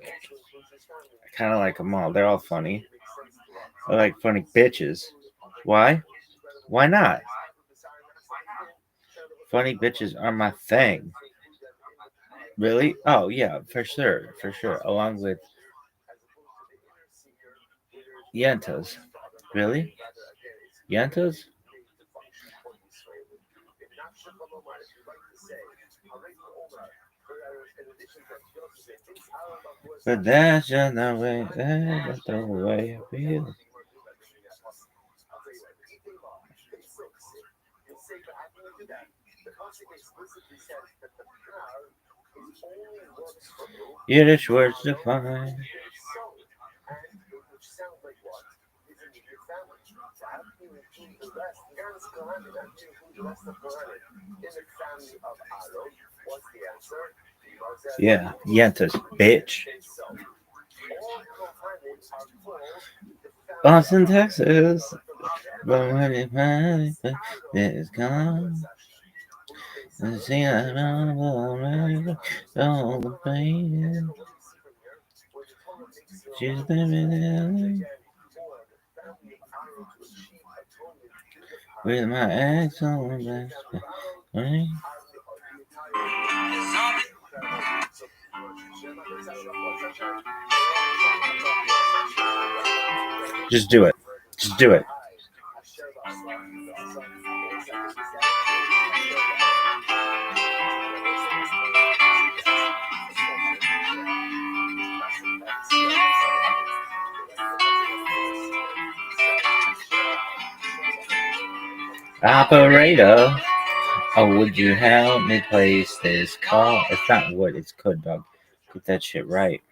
I kind of like them all. They're all funny. I like funny bitches. Why? Why not? Funny bitches are my thing. Really? Oh, yeah, for sure. For sure. Along with Yentas. Really? Yentas? But that's just the way, that's the way I feel. Yiddish words define. Yeah, Yentas, bitch. Austin, Texas. But when it finally is gone, and see I'm on all the pain. She's living with my ex on the back. Just do it. Just do it. Operator, oh, would you help me place this call? It's not wood, it's could, dog. Get that shit right.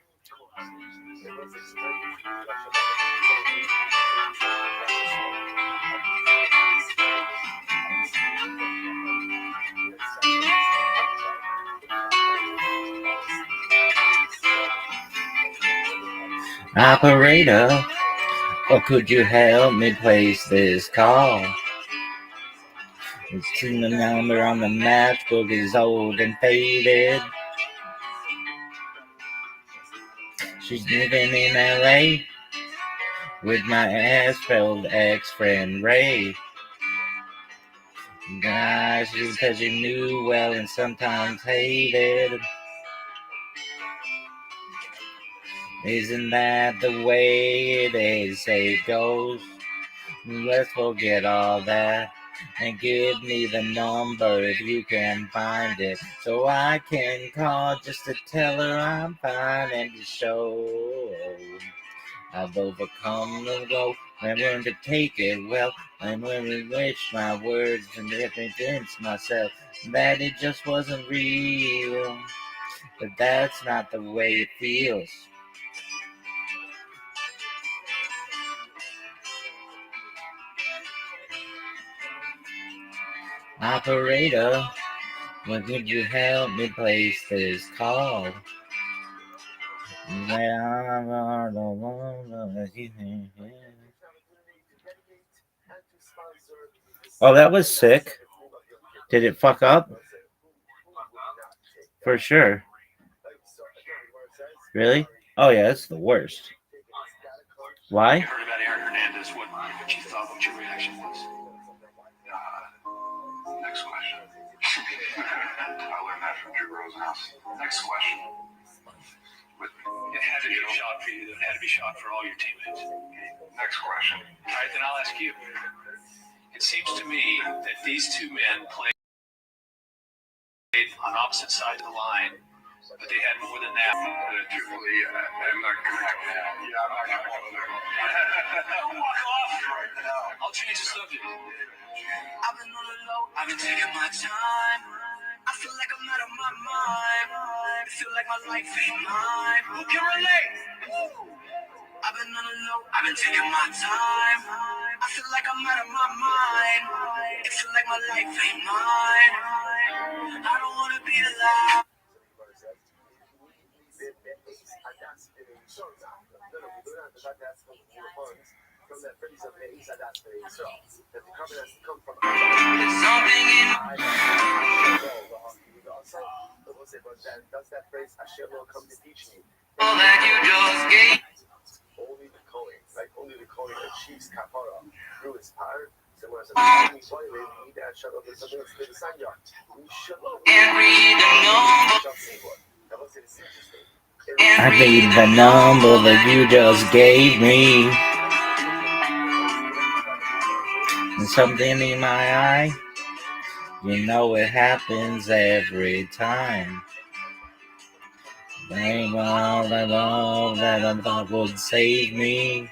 Operator, or could you help me place this call? It's the number on the matchbook is old and faded. She's living in LA with my ass-spelled ex-friend Ray. Guys, she said she knew well and sometimes hated. Isn't that the way they say it goes? Let's forget all that and give me the number if you can find it, so I can call just to tell her I'm fine and to show I've overcome the low. I learned to take it well. I learned to wish my words and convince myself that it just wasn't real. But that's not the way it feels. Operator, when could you help me place this call? Oh, that was sick. Did it fuck up? For sure. Really? Oh yeah, that's the worst. Why? You heard about Aaron Hernandez. What you thought? What your reaction was? Next question. I learned that from Drew Rosenhaus. Next question. It had to be a shot for you. It had to be a shot for all your teammates. Next question. All right, then I'll ask you. It seems to me that these two men played on opposite sides of the line, but they had more than that. Truthfully, I'm not going to go there. Yeah, I'm not going to go there. Don't walk off right now. I'll change the subject. I've been on the low, I've been taking my time. I feel like I'm out of my mind. I feel like my life ain't mine. Who can relate? I've been on the low, I've been taking my time. I feel like I'm out of my mind. It feel like my life ain't mine. I don't wanna be alive. All that you just gave. Only the Kohen achieves kapara through his power. And read the number. I need the number that you just gave me. And something in my eye. You know it happens every time. Ain't all that love that I thought would save me.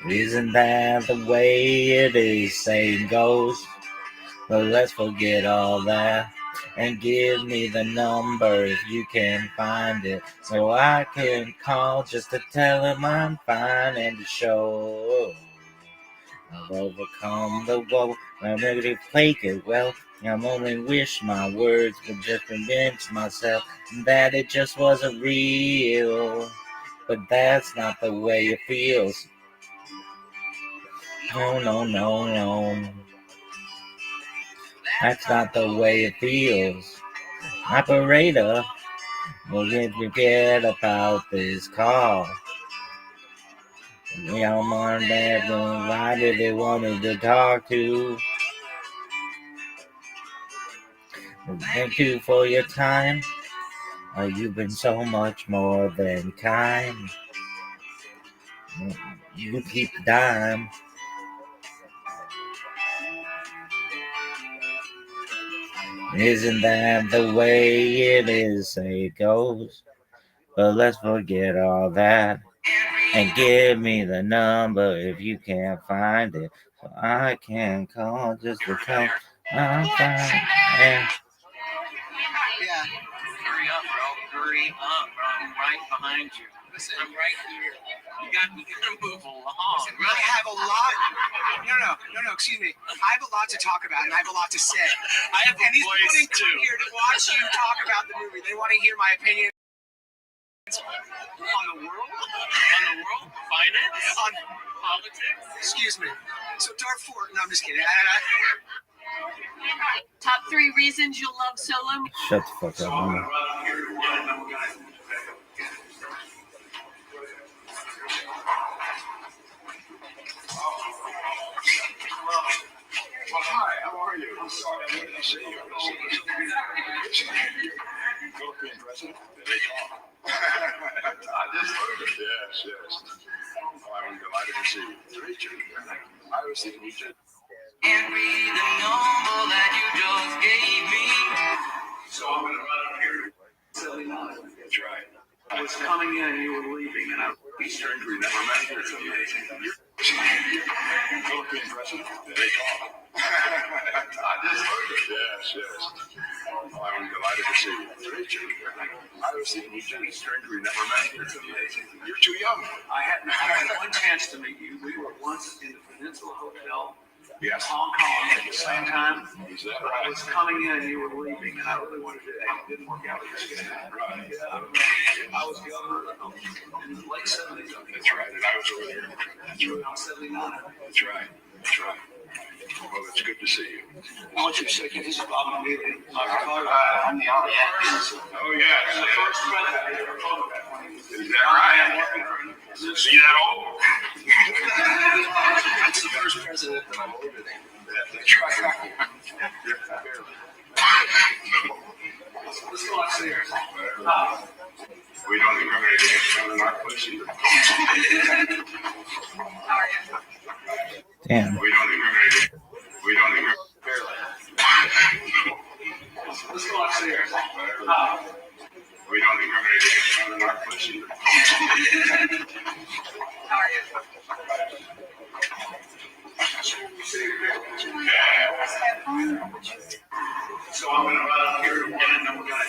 Isn't that the way it is? Saying goes. But let's forget all that and give me the number if you can find it, so I can call just to tell him I'm fine and to show I've overcome the woe. I'm ready to take it well. I'm only wish my words would just convince myself that it just wasn't real. But that's not the way it feels. No, no, no, no. That's not the way it feels. Operator, will you forget about this call? We all want everybody they wanted to talk to. Thank you for your time. Oh, you've been so much more than kind. You keep the dime. Isn't that the way it is? Say it goes. But let's forget all that and give me the number if you can't find it, so I can call just to tell I'm fine. Yeah. Hurry up, bro. Hurry up, bro. I'm right behind you. Listen, I'm right here. You gotta move along. Listen, I have a lot. No, excuse me. I have a lot to talk about, and I have a lot to say. I have a and these voice, people didn't too. come here to watch you talk about the movie. They want to hear my opinion on the world. On the world? Finance? On politics? Excuse me. So Darfur. No, I'm just kidding. Top 3 reasons you'll love Solo. Shut the fuck up, man. Hi, how are you? I'm sorry I didn't see you. And read the number that you just gave me. So I'm going to run up here. 79. That's right. I was coming in and you were leaving, and I Eastern we never met. It's amazing. Philippine president. They call. I just heard it. Yes. Well, I'm delighted to see you. I was thinking you two Eastern we never met. It's amazing. You're too young. I had one chance to meet you. We were once in the Peninsula Hotel. Yes. Hong Kong at the same time. Is that right? I was coming in and you were leaving, and I really wanted to. It didn't work out. Right. I was governor in the late 70s. That's right. And I was over there. That's right. I was 79. That's right. Well, it's good to see you. I want you to say, this is Bob Mealy. I'm the audience. Oh, yeah. The first president. Is that right? See that all? That's the first president that I'm older than. That's right. Let's go upstairs. We don't discriminate against women in our place either. Damn. We don't discriminate. Let's go upstairs. We don't discriminate against women in our place either. So I'm going to run up here again, and then we're going to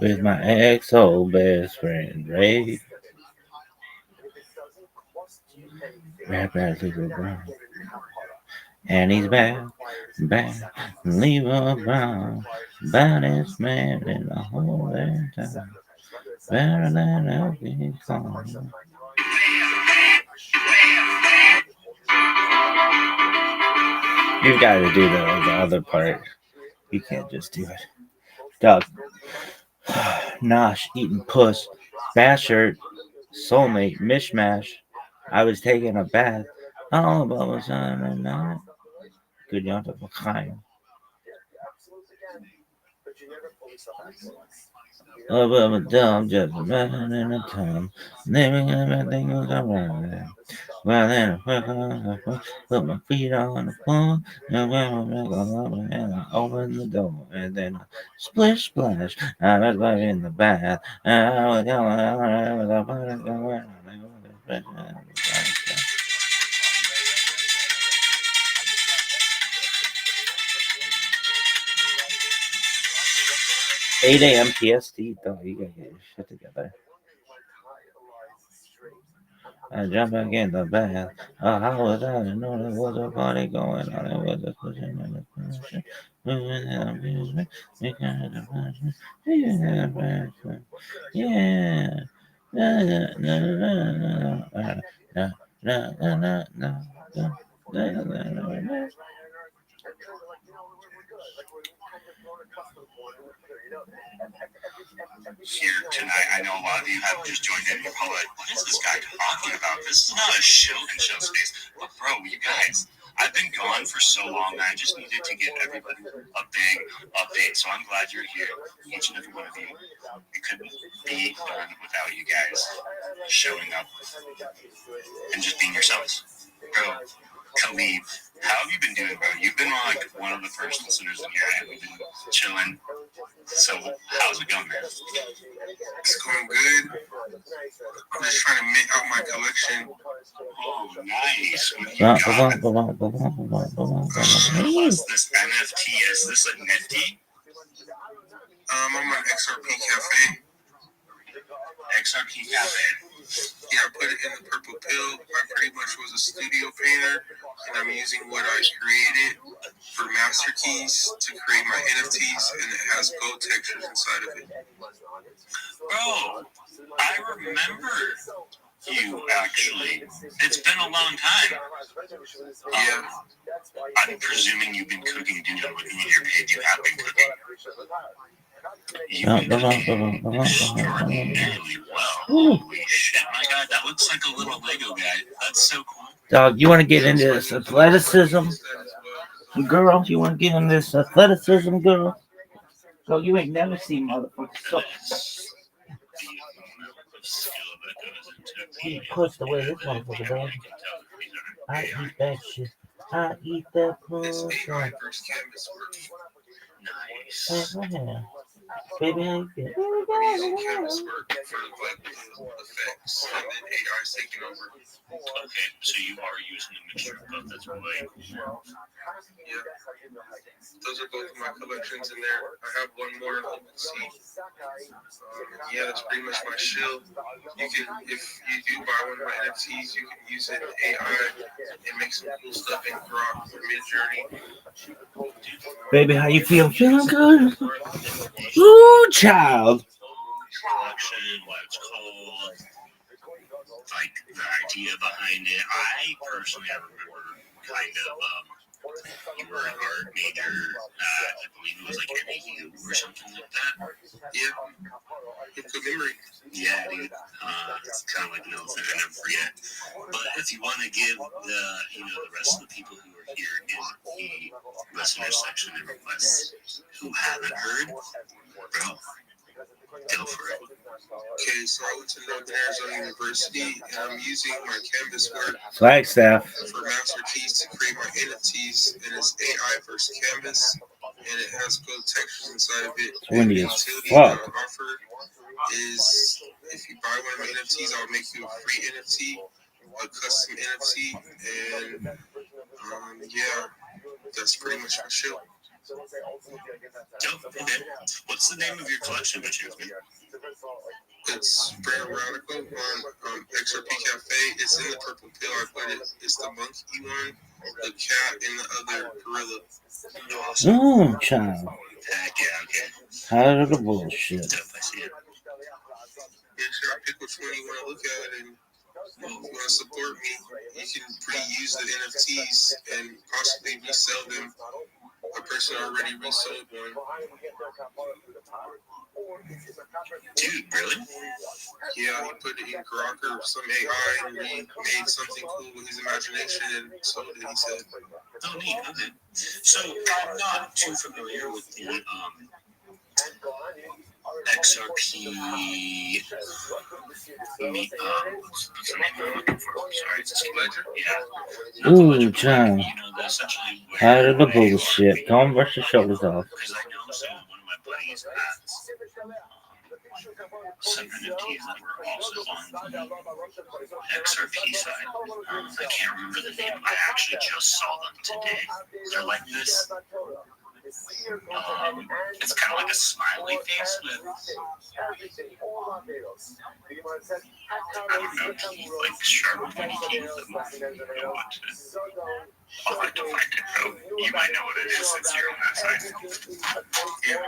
with my ex-old best friend, Ray. Rapper Brown. And he's back, leave her brown, baddest man in the whole damn town. Better than every song. You've got to do the other part. You can't just do it. Dog. Nosh, eating puss, Basher, soulmate, mishmash. I was taking a bath. All about was on and night. Good young to L'chaim. Oh, but I'm just a man in a time. Living everything was around. Well, then I put my feet on the floor, and I opened the door, and then splish splash, I was right in the bath, and I was going. 8 a.m. PST, though. You gotta get your shit together. I jumped back in the bath. How was I to know there was a party going on? It was a pushing in the passion. Moving in the music. Making the passion. Yeah. Here tonight, I know a lot of you have just joined in. You're probably like, what is this guy talking about? This is not a show space. But bro, you guys, I've been gone for so long. I just needed to give everybody a big update. So I'm glad you're here, each and every one of you. It couldn't be done without you guys showing up and just being yourselves. Bro, Khalib, how have you been doing, bro? You've been like one of the first listeners in here, and we've been chilling. So, how's it going, man? It's going good. I'm just trying to mint out my collection. Oh, nice. What do you got? What's this NFT? Is this a nifty? I'm on XRP Cafe. XRP Cafe. Yeah, I put it in the purple pill. I pretty much was a studio painter, and I'm using what I created for master keys to create my NFTs, and it has gold textures inside of it. Bro, I remember you, actually. It's been a long time. Yeah. I'm presuming you've been cooking. Dude, I'm looking at your page. You have been cooking. You've been cooking extraordinarily well. Holy shit, my God. That looks like a little Lego guy. That's so cool. Dog, you want to get into this athleticism? Girl, you want to get into this athleticism, girl? So you ain't never seen motherfuckers. So he pushed away this motherfucker, dog. I eat that shit. I eat that pussy. AI versus canvas work. Hey, go ahead. Baby, how you feel? I'm using canvas work for like effects, and then AI's taking over. Okay, so you are using a mixture of both. That's way cool. Yeah. Those are both of my collections in there. I have one more in OpenSea. Yeah, that's pretty much my shield. You can, if you do buy one of my NFTs, you can use it in AI and make some cool stuff in Grok or Midjourney. Baby, how you feel? Feeling good? Ooh, child. Collection, what it's called, like the idea behind it. I personally, I remember kind of, you were an art major at, I believe it was like NAU or something like that. Yeah. Good memory. Yeah, dude. It's kind of like an elephant I never forget. But if you want to give the, the rest of the people who are here in the listener section and requests who haven't heard, bro, go for it. Okay, so I went to Northern Arizona University, and I'm using my canvas work Flagstaff for master keys to create my NFTs, and it's AI versus canvas, and it has gold textures inside of it. It's windy the as utility fuck. that I offer is if you buy one of my NFTs, I'll make you a free NFT, a custom NFT, and yeah, that's pretty much my show. Dope. Okay. What's the name of your collection, which you've been? It's ViralRabbi on XRP Cafe. It's in the purple pill. I put it. It's the monkey one, the cat, and the other gorilla. Awesome. Ooh, child. Heck yeah, okay. Tired of the bullshit. Dope, I see it. Yeah, sure. I pick which one you want to look at, and if you want to support me, you can reuse the NFTs and possibly resell them. A person already resold one. Dude, really? Yeah, he put it in Grok or some AI and he made something cool with his imagination and sold it, he said. Oh, neat. Okay. So, I'm not too familiar with the XRP what's the name I'm looking for? Sorry, it's Ledger? Yeah. Ooh, child. Essentially where Tired of the bullshit. Don't brush your shoulders off. because I know some of one of my buddies has some NFTs that were also on the XRP side. I can't remember the name. I actually just saw them today. They're like this. It's kind of like a smiley face with, I don't know, teeth, like sharp pointy teeth. I'll have to find it, bro. You might know what it is since you're on that side. Yeah.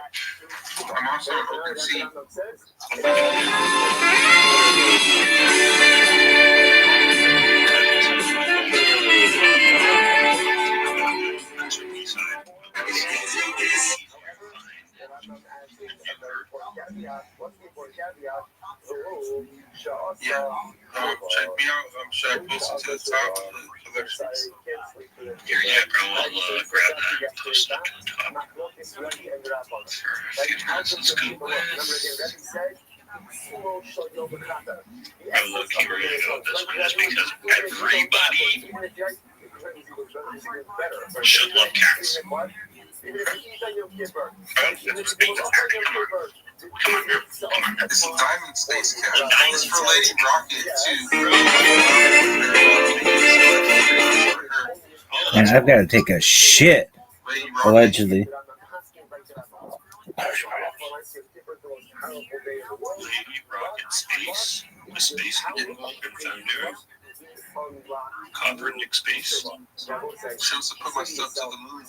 I'm also on OpenSea. Yeah, check me out. Should I post it to the top of the collections? Here, yeah, bro, I'll grab that and post it up to the top. For a few minutes, let's go with... Oh, look, here we're going to go with this one just because everybody should love cats. Oh, that's being attacked. Come on, girl. Come on. It's a diamond space cat. It's for Lady Rocket, too. And I've got to take a shit, allegedly. Lady Rocket Space, the Space Defender, Copernic Space. She wants to put my stuff to the moon.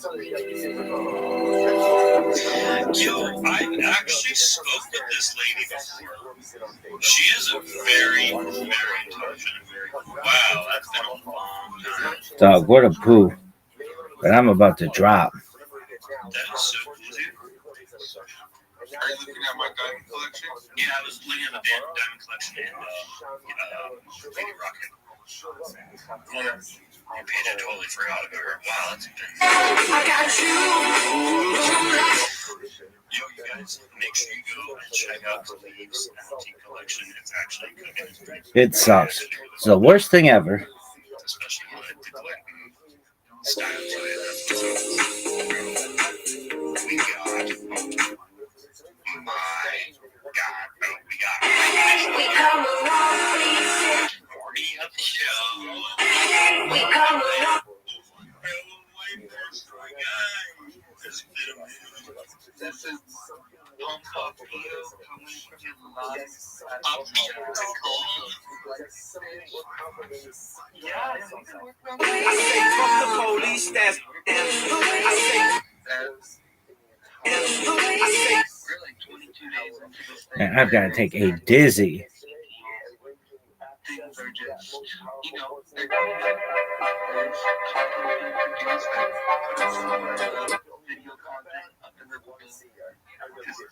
Yo, I've actually spoke with this lady before. She is a very, very intelligent. Wow, that's been a long time. Dog, what a poo. But I'm about to drop. That is so cool, dude. Are you looking at my diamond collection? Yeah, I was looking at the diamond collection and Lady Rocket. Yeah. I totally forgot about her. Wow, that's interesting. I got you. Yo, you guys, make sure you go and check out Cleve's antique collection. It's actually cooking. It sucks. It's the worst thing ever. Especially with the Clinton style to it. We got, my God, we got party of the show. We come along. This is Pump Up Video coming from you live up the police, that's really 22 days into this thing. And I've got to take a dizzy. Things are just, you know, they're there's complicated things that video content up in the world.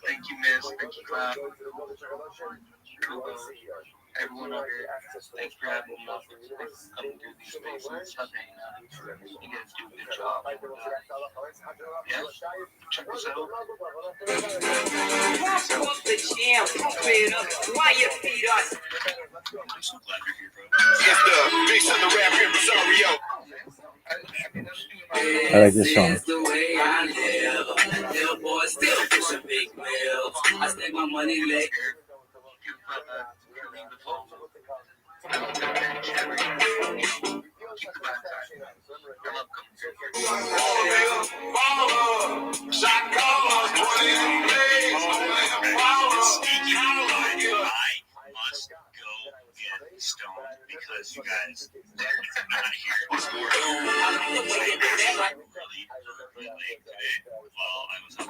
Thank you, Miss. Thank you, Clap. Everyone out here, thanks for having me on. Thanks for coming through these spaces. Hanging out. You guys do a good job. Yeah, check us out. Pump the jam, pump it up, why you feed us? I'm so glad you're here, bro. It's the big son of rap impresario. I like this song. This is the way I live. Little boy still pushing big wheels. I stake my money late. Stoned because you guys are not here. Really late today. Well, I was up,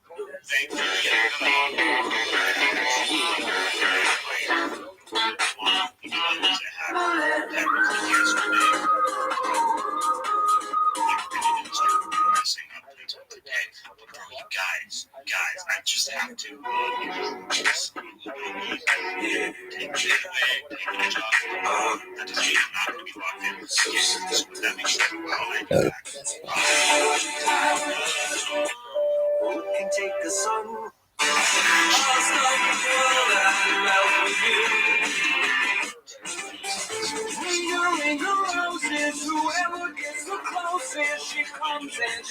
but thank you. Guys, I just have to just take it away, take a job. That doesn't mean I'm not going to be locked in. That makes sense. Who can take the sun? Ring the roses, whoever gets the closest, she comes in.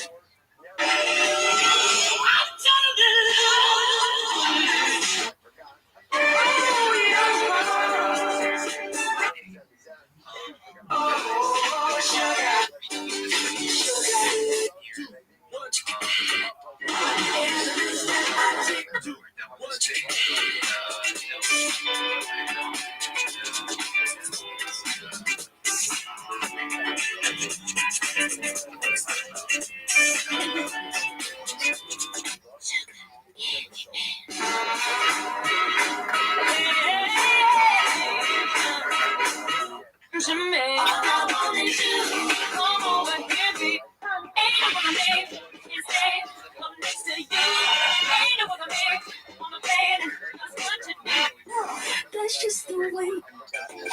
That's just the way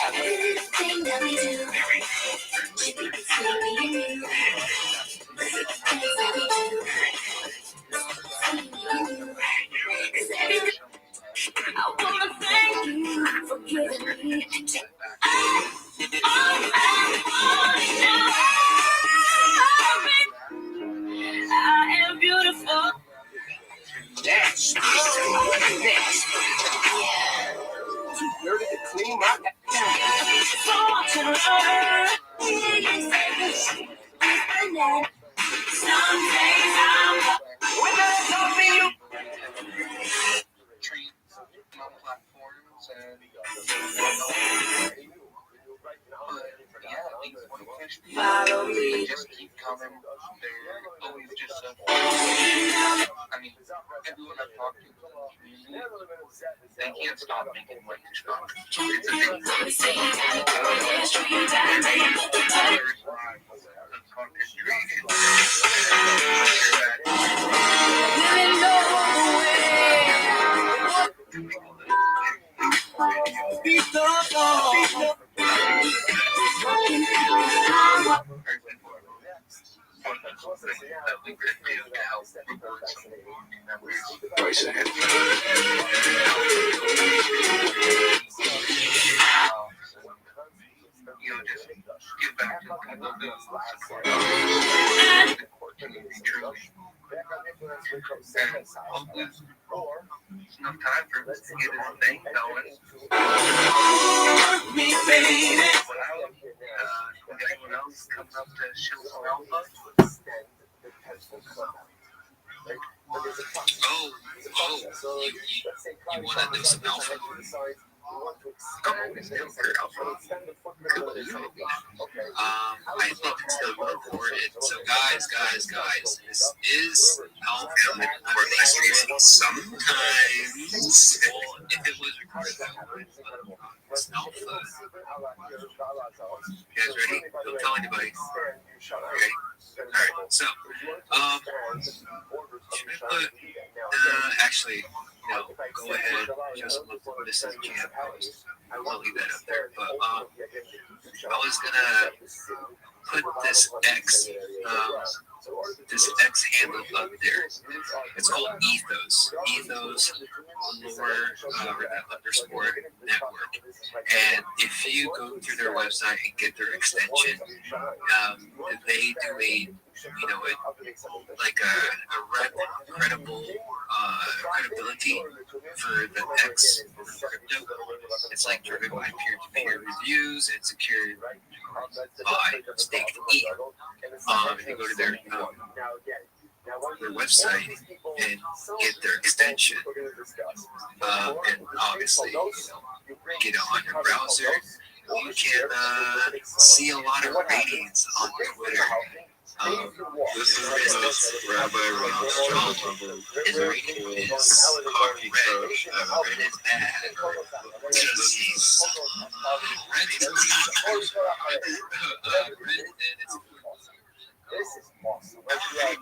everything that we do. Should be between me and you. Things that we do. Between me and you. 'Cause everything, I wanna thank you for giving me. I am beautiful. That's too dirty to clean my so much to learn. Some days I'm when I talk to you. Treats on platforms and Follow me. Just keep coming. They're always just so. I mean, everyone I've talked to in the community, they can't stop making like strong. that we could do to help report some weird Twice ahead. just give back to people who support us. Truly. Enough time for us to get his thing going. Anyone else coming up to show some alpha? You want to do some alpha? Come on, it's still for alpha. I think it's still recorded. So guys, this is alpha for this reason. Sometimes, if it was recorded that way, it's alpha. You guys ready? Don't tell anybody. Okay. Alright, so, should I put, actually, no, go ahead, just look, this is jam post. I'll leave that up there, but, I was gonna put this X handle up there. It's called Ethos Lore underscore network. And if you go through their website and get their extension, they do credibility for the X crypto. It's like driven by peer-to-peer reviews and secured by staked ETH. If you go to their website and get their extension, and obviously get it on your browser, you can see a lot of ratings on Twitter. This is Rabbi Rothschild. His rating is cocky trash. Red is bad. This is awesome. Pioneering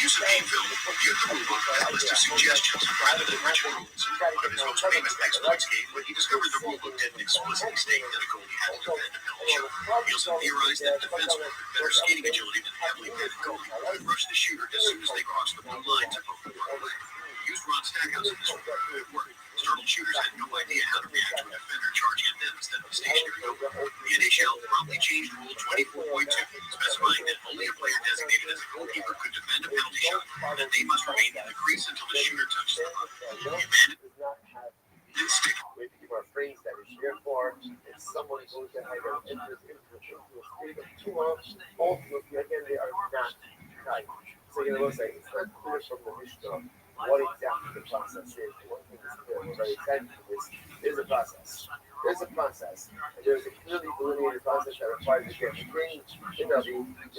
use of game film, the Approval book had a list of suggestions rather than rigid rules. One of his most famous exploits came when he discovered the rulebook didn't explicitly state that a goalie had to defend a penalty shot. He also theorized that defensemen with better skating agility than heavily padded goalie would rush the shooter as soon as they crossed the blue line to perform. He used Ron Stackhouse in this role. It worked. Startled shooters had no idea how to react to a defender charging at them instead of a stationary goalie. The NHL promptly changed Rule 24.2, specifying that only a player designated as a goalkeeper could defend a penalty shot, and that they must remain in the crease until the shooter touches the puck. The abandoned stick. We have to give our phrase that is here for if someone goes ahead and enters into a state of tumult, ultimately, again, they are not right. So, you know, it's like, it's not clear from the Mishnah what exactly the process is. One thing is clear, we're very excited for this. There's a process. There's a process. And there's a clearly delineated process that requires to get bring in the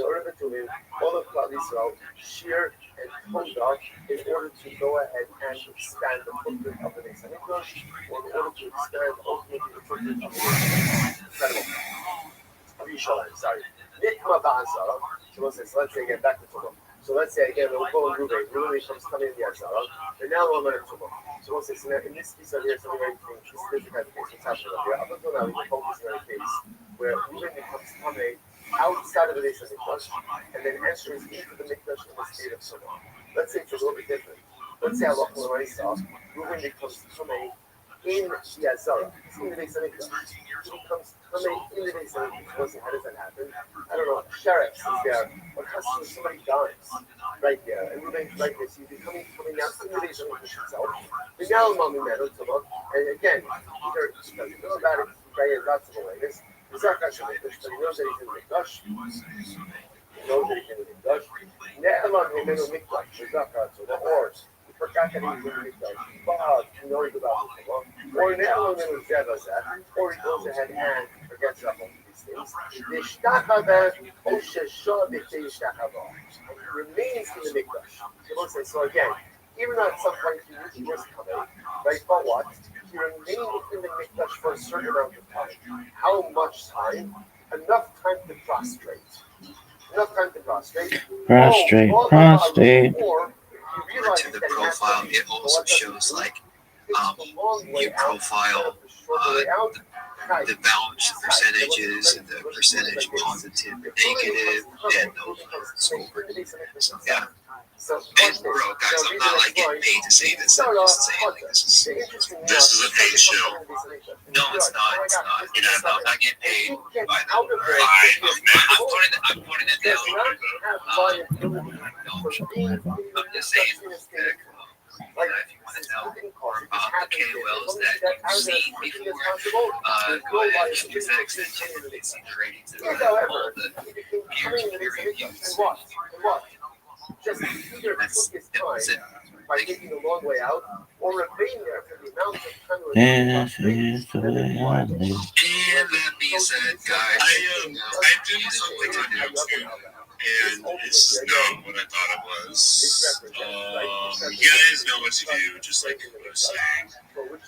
order to live all of Klal Yisrael, sheer and Todah, in order to go ahead and expand the footprint of the Beis Hamikdash, or in order to expand ultimately the footprint of the incredible. Yerushalayim, sorry. Nikma Ba'azara. So let's say again back to Tumah. So let's say again, we'll go in Ruben. Ruben comes coming in the Azara. And now we're going to Tumah. So we'll say, so now in this piece of here, something very interesting. This is the kind of case what's happening over here. Up until now, we're focusing on a case where Ruben becomes coming outside of the Beis Hamikdash and then enters into the Mikdash in the state of Tumah. Let's say it's a little bit different. Let's say Allah already saw Ruben becomes coming in the Azara. It's in the Beis Hamikdash. He becomes coming in the Beis Hamikdash. How does that happen? I don't know. Sheriff is there. Or somebody dies right there. And Ruben like this. He's coming now in the Beis Hamikdash itself. The Galmami Meadow Tumah. And again, you know about it. There's lots of ways. The Zakash Hamikdash, but he knows that he's in the Mikdash. He knows that he's in the Mikdash. Ne'eman Himenu Mikdash. The Zakash, the horse. Forgot that he was in the Mikdash. But he knows about it. Or Ne'eman Himenu Zevazah. Or he goes ahead and forgets about these things. Nishtachava Osheshah B'Teishtachava. And he remains in the Mikdash. So again, even though at some point he was coming, right? But what? He remained in the Mikdash for a certain amount of time. How much time? Enough time to prostrate. Prostrate. To the profile, it also shows like your profile, the balance percentages and the percentage positive, negative, and no score. So yeah. And bro, guys, I'm not like getting paid to say this. I'm just saying like this is a paid show. no, it's not. It's not. You know, I'm not getting paid by them. I'm putting it down. I'm just saying. If you want to know more about the KOLs that you've seen before, go ahead and do that extension. You can see the ratings and all the peer reviews. That's it. By taking the long way out or remain there for the amount of time. And that being said, guys, I did something on YouTube, and it's not what I thought it was. You guys know what to do, just like I was saying.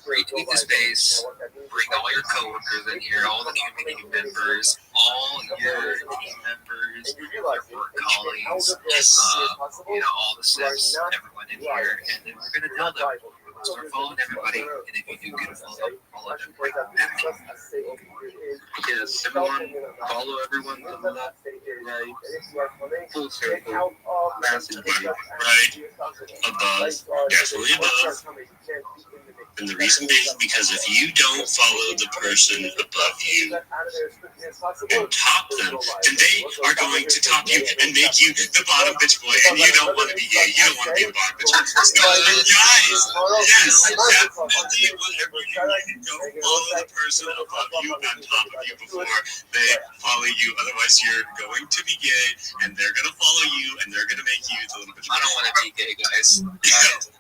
Retweet the space, bring all your coworkers in here, all the community members, all your team members, your work colleagues, all the SIFs, everyone in here, and then we're gonna tell them. Start following everybody, and if you do get a follow everybody back. Yes, everyone, follow everyone to the left, right, full circle, massive button, right, above, definitely above. And the reason being because if you don't follow the person above you and top them, then they are going to top you and make you the bottom bitch boy, and you don't want to be gay. You don't want to be the bottom bitch boy. So, guys, yes, definitely whatever you do, don't follow the person above you on top of you before they follow you. Otherwise, you're going to be gay, and they're going to follow you, and they're going to make you the little bitch boy. I don't want to be gay, guys.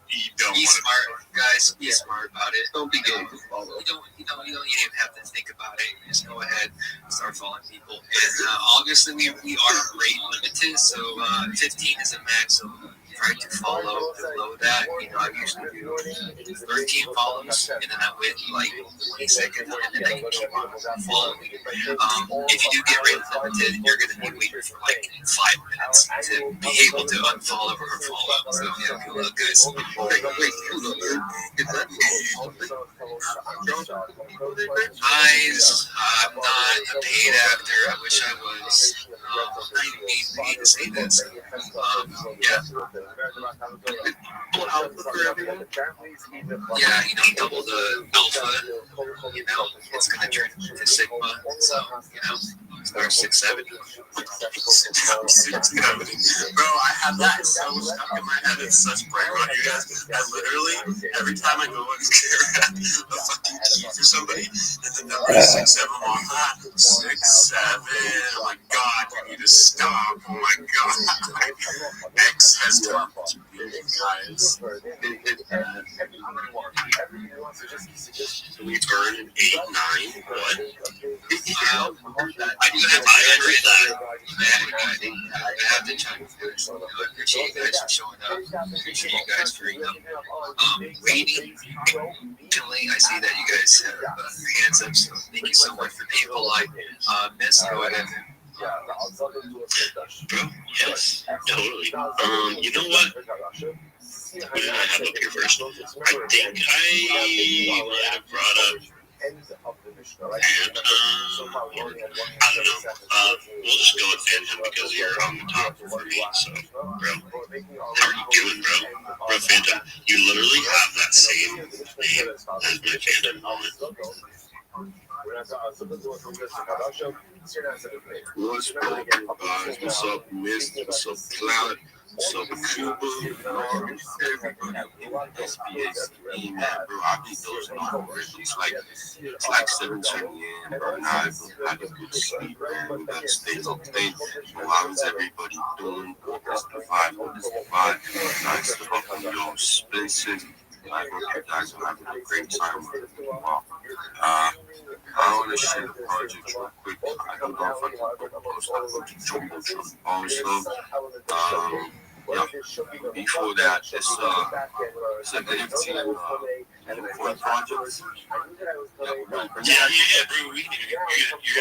You don't be want smart, guys. Be smart about it. Don't be gay. You don't even have to think about it. Just go ahead and start following people. And obviously, we are rate limited, so 15 is a max. So try to follow below that. I usually do 13 follows, and then I wait like 20 seconds, and then I can keep on following. If you do get rate limited, you're going to be waiting for like 5 minutes to be able to unfollow or follow. So yeah, good luck, guys. Guys, I'm not a paid actor. I wish I was. I'm not even being paid to say this. Yeah. Yeah, double the alpha, it's going to turn to sigma, so, start 670. 670. Bro, I have that so stuck in my head. It's such brain rot, you guys. I literally, every time I go and stare at a fucking key for somebody, and the number is 6-7, I'm like, 6-7. Oh my god, you need to stop. Oh my god. X has turned to be, guys. We turn an 8-9. What? I do have to agree that. I have to check. I appreciate you guys for showing up. Appreciate you guys for waiting. Finally, I see that you guys have your hands up, so thank you so much. For people like Miss, go ahead. Bro, yes, totally. You know what? Who did I have up here first? I think I might have brought up and I don't know. We'll just go with Phantom because you're on the top for me. So, bro, how are you doing, bro? Bro, Phantom, you literally have that same name as my Phantom moment. What's up, guys? What's up, Mist? What's up, Cloud? What's up, Cuba? Everybody in SBA, man, bro. I be dozing off already. It's like 7:20 a.m., bro. Now I had a good sleep, man. We gotta stay locked in. So how is everybody doing? What's the vibe? Nice to hope you're expensive. I hope you guys are having a great time. I want to share the project real quick. I don't know if I can post that to Jumbotron also. Before that, it's an NFT project. Yeah, bro, we can hear you.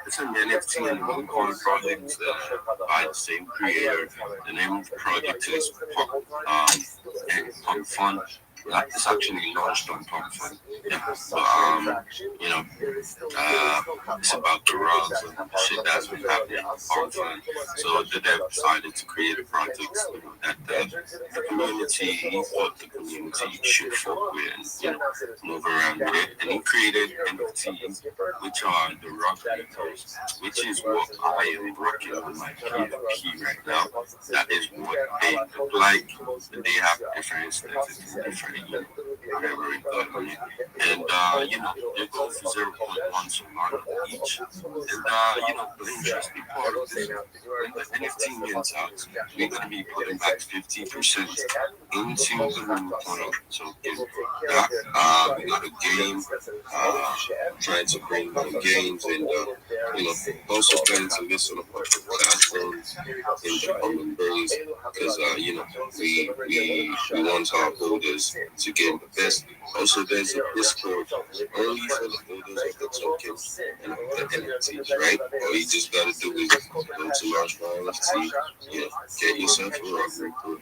It's an NFT coin project by the same creator. The name of the project is Pump Fun. It's actually launched on Pomfan. Yeah. But, it's about drugs and shit that's been happening on Pomfan. So the dev decided to create a project that the community thought the community should fuck with and move around with it. And he created NFTs, which are the rock records, which is what I am rocking on my PFP right now. That is what they look like. They have different aesthetics, different, whatever it got on it. And, they go for 0.1 Solana each. And, the interesting part of this, when the NFT mints out, we're going to be putting back 50% into the room token. We got a game, trying to bring more games, and, also planning to list on a couple of platforms in the coming days, because, we want our holders to get the best. Also, there's a Discord only for the holders of the tokens and the NFTs, right? All you just gotta do is go to launch my NFT, get yourself a rock record,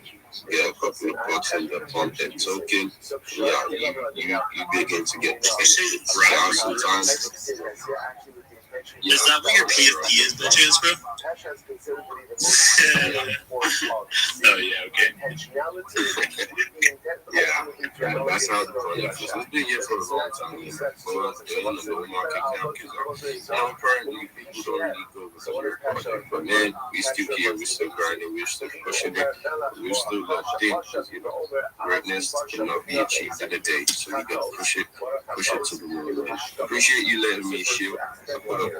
get a couple of bucks in the pump that token. You begin to get sometimes. Is that what your PFP is, by chance, bro? Oh, yeah, okay. That's how the project is. It's been here for a long time. But on the low market now, because apparently people don't really go with the project. But man, we still here, we still grinding, we're still pushing it, we're still locked in. Greatness cannot be achieved in a day, so we gotta push it to the moon. Appreciate you letting me share. I put up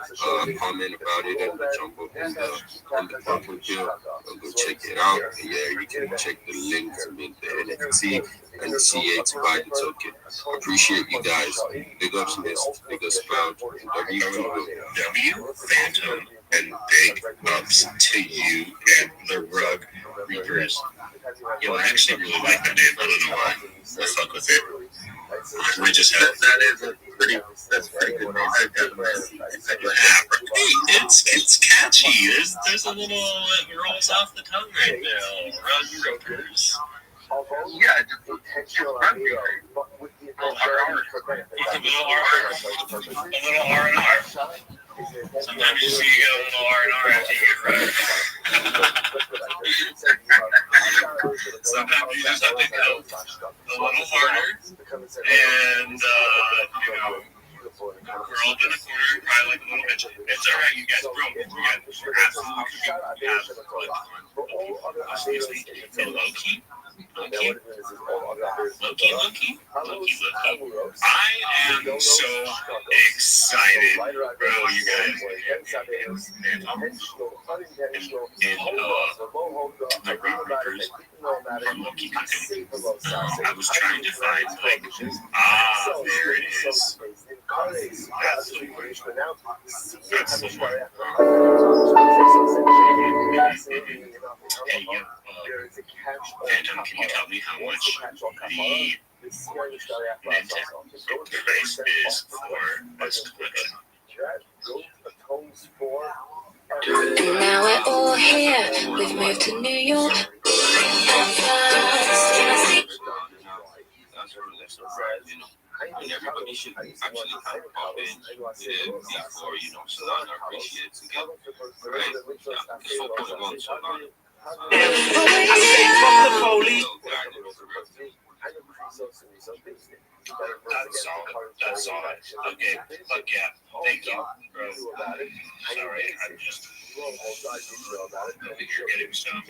a comment about it and jump up in the public here and go check it out. And you can check the link to make the NFT and the CA to buy the token. Appreciate you guys. Big ups Mist, big ups Cloud, and W Phantom, and big ups to you and the Rug Reapers. Yo, I actually really like that name. I don't know why. I fuck with it. We just have that's pretty good. It's catchy. There's a little it rolls off the tongue right now. Rug Reapers. Yeah, just a little R&R. A little R&R. Sometimes you see a little R&R after you get right. Sometimes you just have to go a little harder and, curl up in the corner and cry like a little bitch. It's all right, you guys, bro. We're absolutely and low-key. I am so excited, bro, you guys. The Rock Reapers from Loki content. I was trying to find, there it is. That's the word. Hey, yo, Phantom, can you tell me how much the price is for this collection? And now we're all here. We've moved to New York. And everybody should actually kind of pop in before, Solana appreciates again. Right? It's 4.1 Solana. I say fuck the police. That's solid. Okay, fuck yeah. Thank you, bro. Sorry, I'm just you're getting some.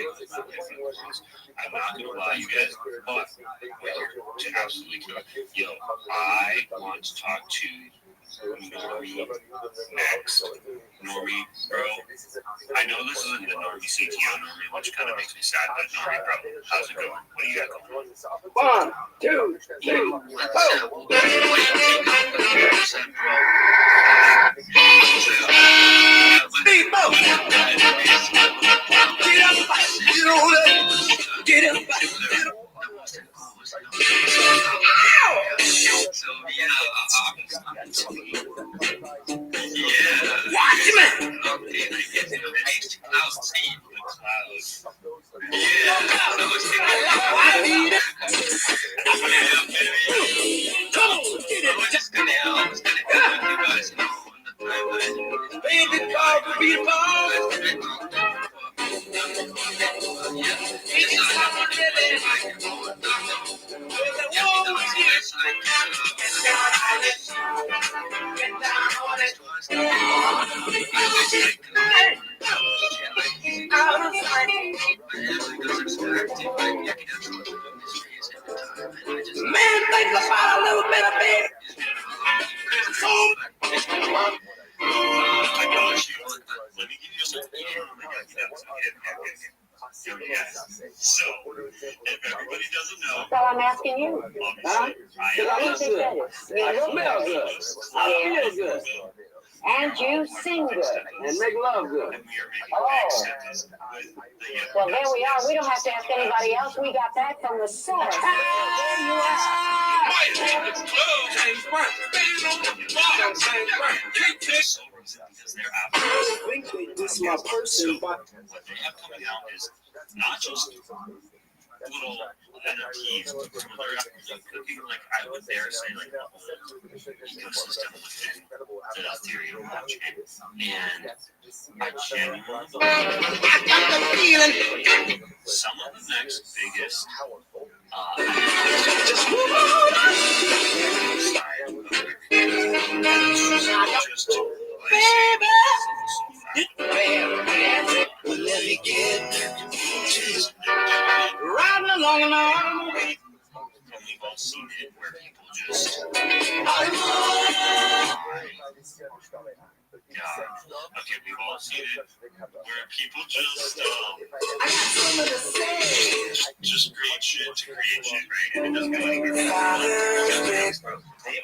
I'm not gonna lie, you guys, but to absolutely kill it. Yo, I want to talk to Normie next. Normie, bro. I know this isn't the Normie CTO Normie, which kind of makes me sad, but Normie, bro, how's it going? What do you got going on? 1, 2, 3, go! Get up! So, watch me! I was gonna hit up you guys, on the timeline. Baby, call to be the boss. Man, think about a little bit of it. I got you. Let me give you a little So, if everybody doesn't know, Well, I'm asking you. Huh? I You smell good. I feel good. And you sing good. And make love good. Oh. Well, there we are. We don't have to ask anybody else. We got that from the source. This is my person, but what they have coming out is not just little NFTs from other cooking, like I would dare say, like the whole ecosystem within the Ethereum blockchain. And I genuinely believe some of the next biggest Let me get riding along an automobile. We've all seen it where people just okay, we've all seen it where people just create shit to create shit, right? And it doesn't go anywhere. They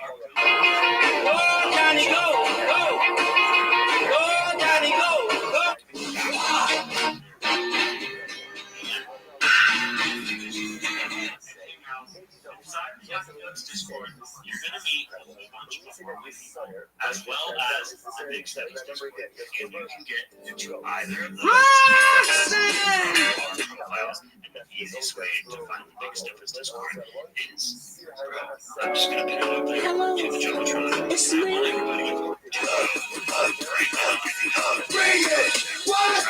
are Go, Johnny, go, go. Go, Johnny, go, go. Discord, you're going to meet a whole bunch of people, as well as the Big Studies Discord. And you can get into either of those profiles. And the easiest way to find the Big Studies Discord is, I'm just going to put it up there. Give a Jumbotron. It's me. Everybody right now. Bring it. What?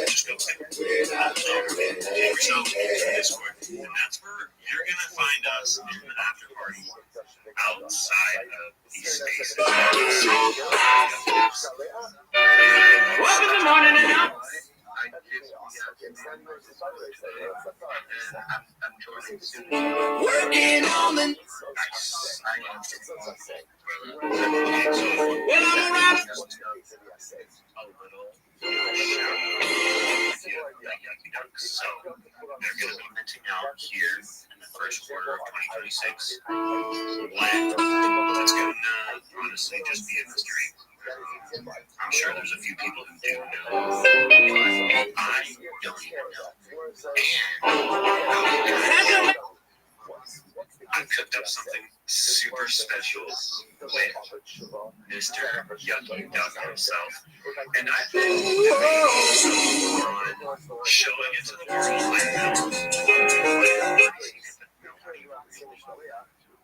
Just go click yourself into Discord. And that's where you're going to find us in the after party outside of these spaces. Welcome to morning and up. Working on the well, I'm around. So they're going to be minting out here in the first quarter of 2026. When it's going to honestly just be a mystery. I'm sure there's a few people who do know, but I don't even know. And I cooked up something super special with Mr. Yucky Duck himself. And I've been on showing it to the world. I know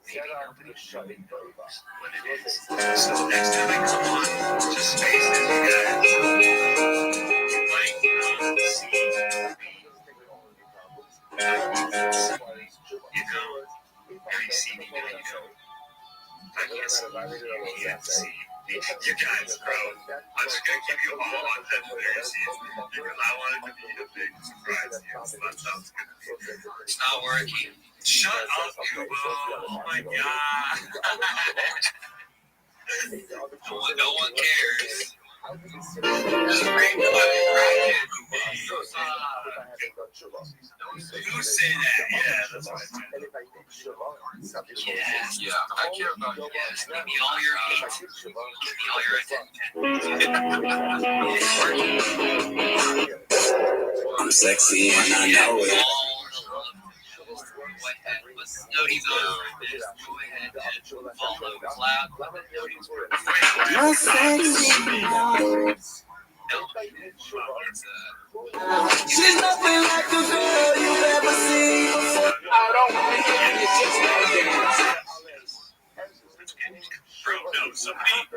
maybe nobody really knows what it is. So next time I come on to Spaces, you guys might see me. You know, now you see me, now you know. I can't see you, you have to see me. You guys, bro, I'm just going to give you all on February season because I want it to be a big surprise to you. So that's how it's going to be. It's not working. Shut up, Kubo. Oh my god. No one cares. Who say that? Yeah, that's right. Yeah, I care about you. Yes, give me all your hate. Give me all your attention. I'm sexy and I know it. Go ahead, put noties on this. Go ahead and follow Cloud. Put noties for I'm sexy. She's nothing like the girl you've ever seen before. I don't think you just like dance. somebody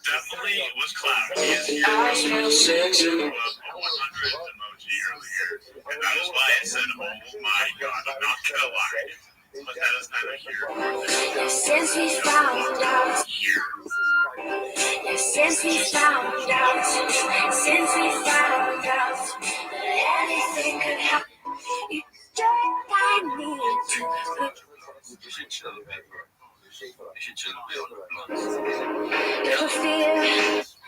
definitely was clown. He is here. I smell sex in the 100 emoji earlier, and that is why I said, oh my god, I'm not gonna lie. But that is neither here nor there. Since we found out. Since we found out. Since we found out that anything could happen. You don't find me to. You should chill a bit, bro. You should chill a bit on the blunt. Never fear.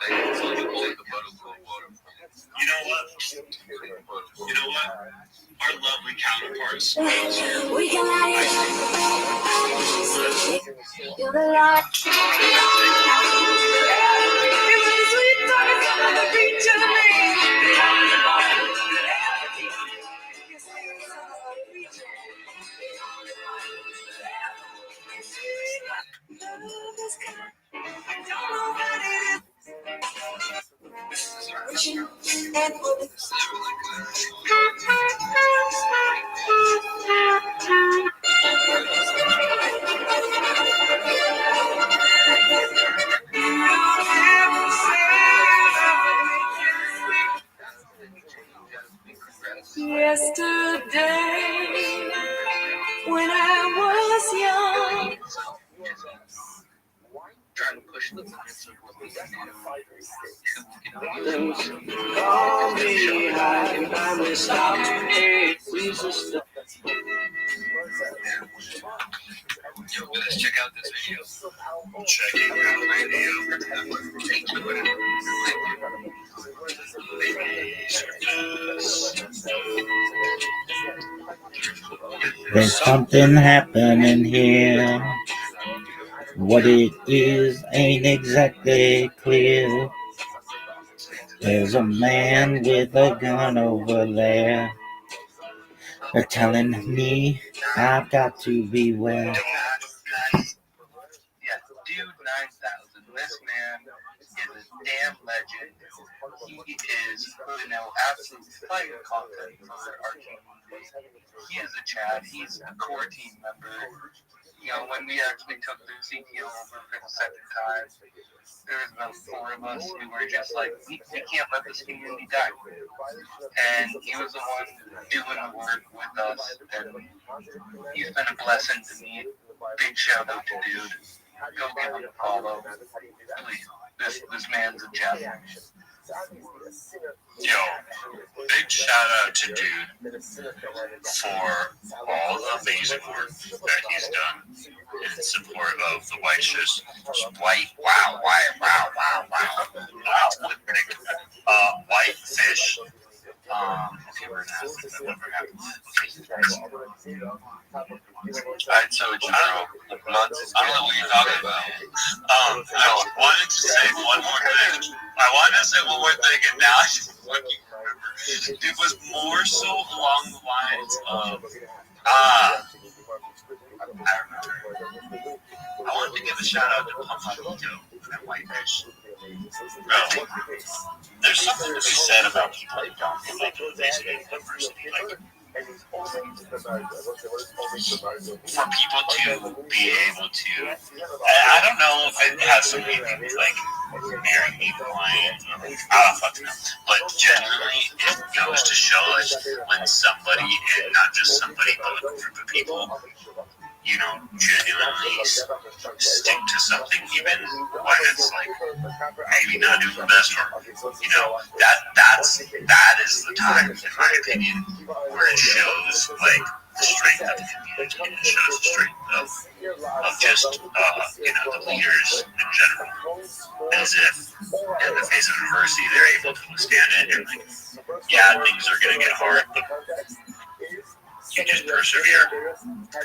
Like, so you hold the bottle of cold water. You know what? You know what? Our lovely counterparts. We can light it. You're the light. Yesterday, when I was young, Trying to push the limits of what we can do. call me high and I'm stopped. Hey, please just stop. Yo, guys, check out this video. Checking out video. There's something happening here. What it is ain't exactly clear. There's a man with a gun over there. They're telling me I've got to beware. Yeah, Dude 9000. This man is a damn legend. He is putting out absolute fire content for our community. He is a Chad. He's a core team member. You know, when we actually took the CTO over for the second time, there was about 4 of us who were just like, we can't let this community die. And he was the one doing the work with us, and he's been a blessing to me. Big shout out to Dude. Go give him a follow. Please, this man's a gem. Yo, big shout out to Dude for all the amazing work that he's done in support of the Whitefish. Whitefish. Okay, we're gonna have to never Alright, so General, the blunt is I don't know what you're talking about. I wanted to say one more thing. And now I just fucking remember. It was more so along the lines of I remember. I wanted to give a shout out to Pumpkinito and Whitefish. Bro, there's something to be said about people that don't connect with basic diversity. Like, for people to be able to, I don't know if it has something like marrying people, I don't fucking know, but generally it goes to show like when somebody, and not just somebody, but a group of people, you know, genuinely stick to something even when it's like maybe not doing the best, or you know, that is the time, in my opinion, where it shows like the strength of the community, and it shows the strength of just you know, the leaders in general, as if in the face of adversity they're able to withstand it, and like, yeah, things are gonna get hard, but you just persevere.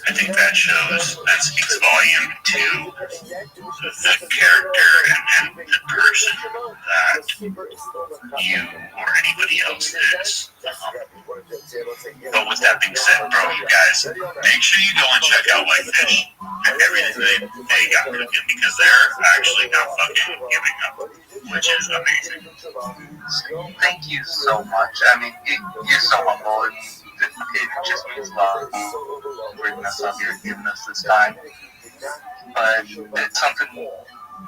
I think that speaks volume to the character and the person that you or anybody else is. But with that being said, bro, you guys, make sure you go and check out Whitefish and everything they got cooking, because they're actually not fucking giving up, which is amazing. Thank you so much. I mean, you're so humble, and it just means a lot bringing us up here and giving us this time. But it's something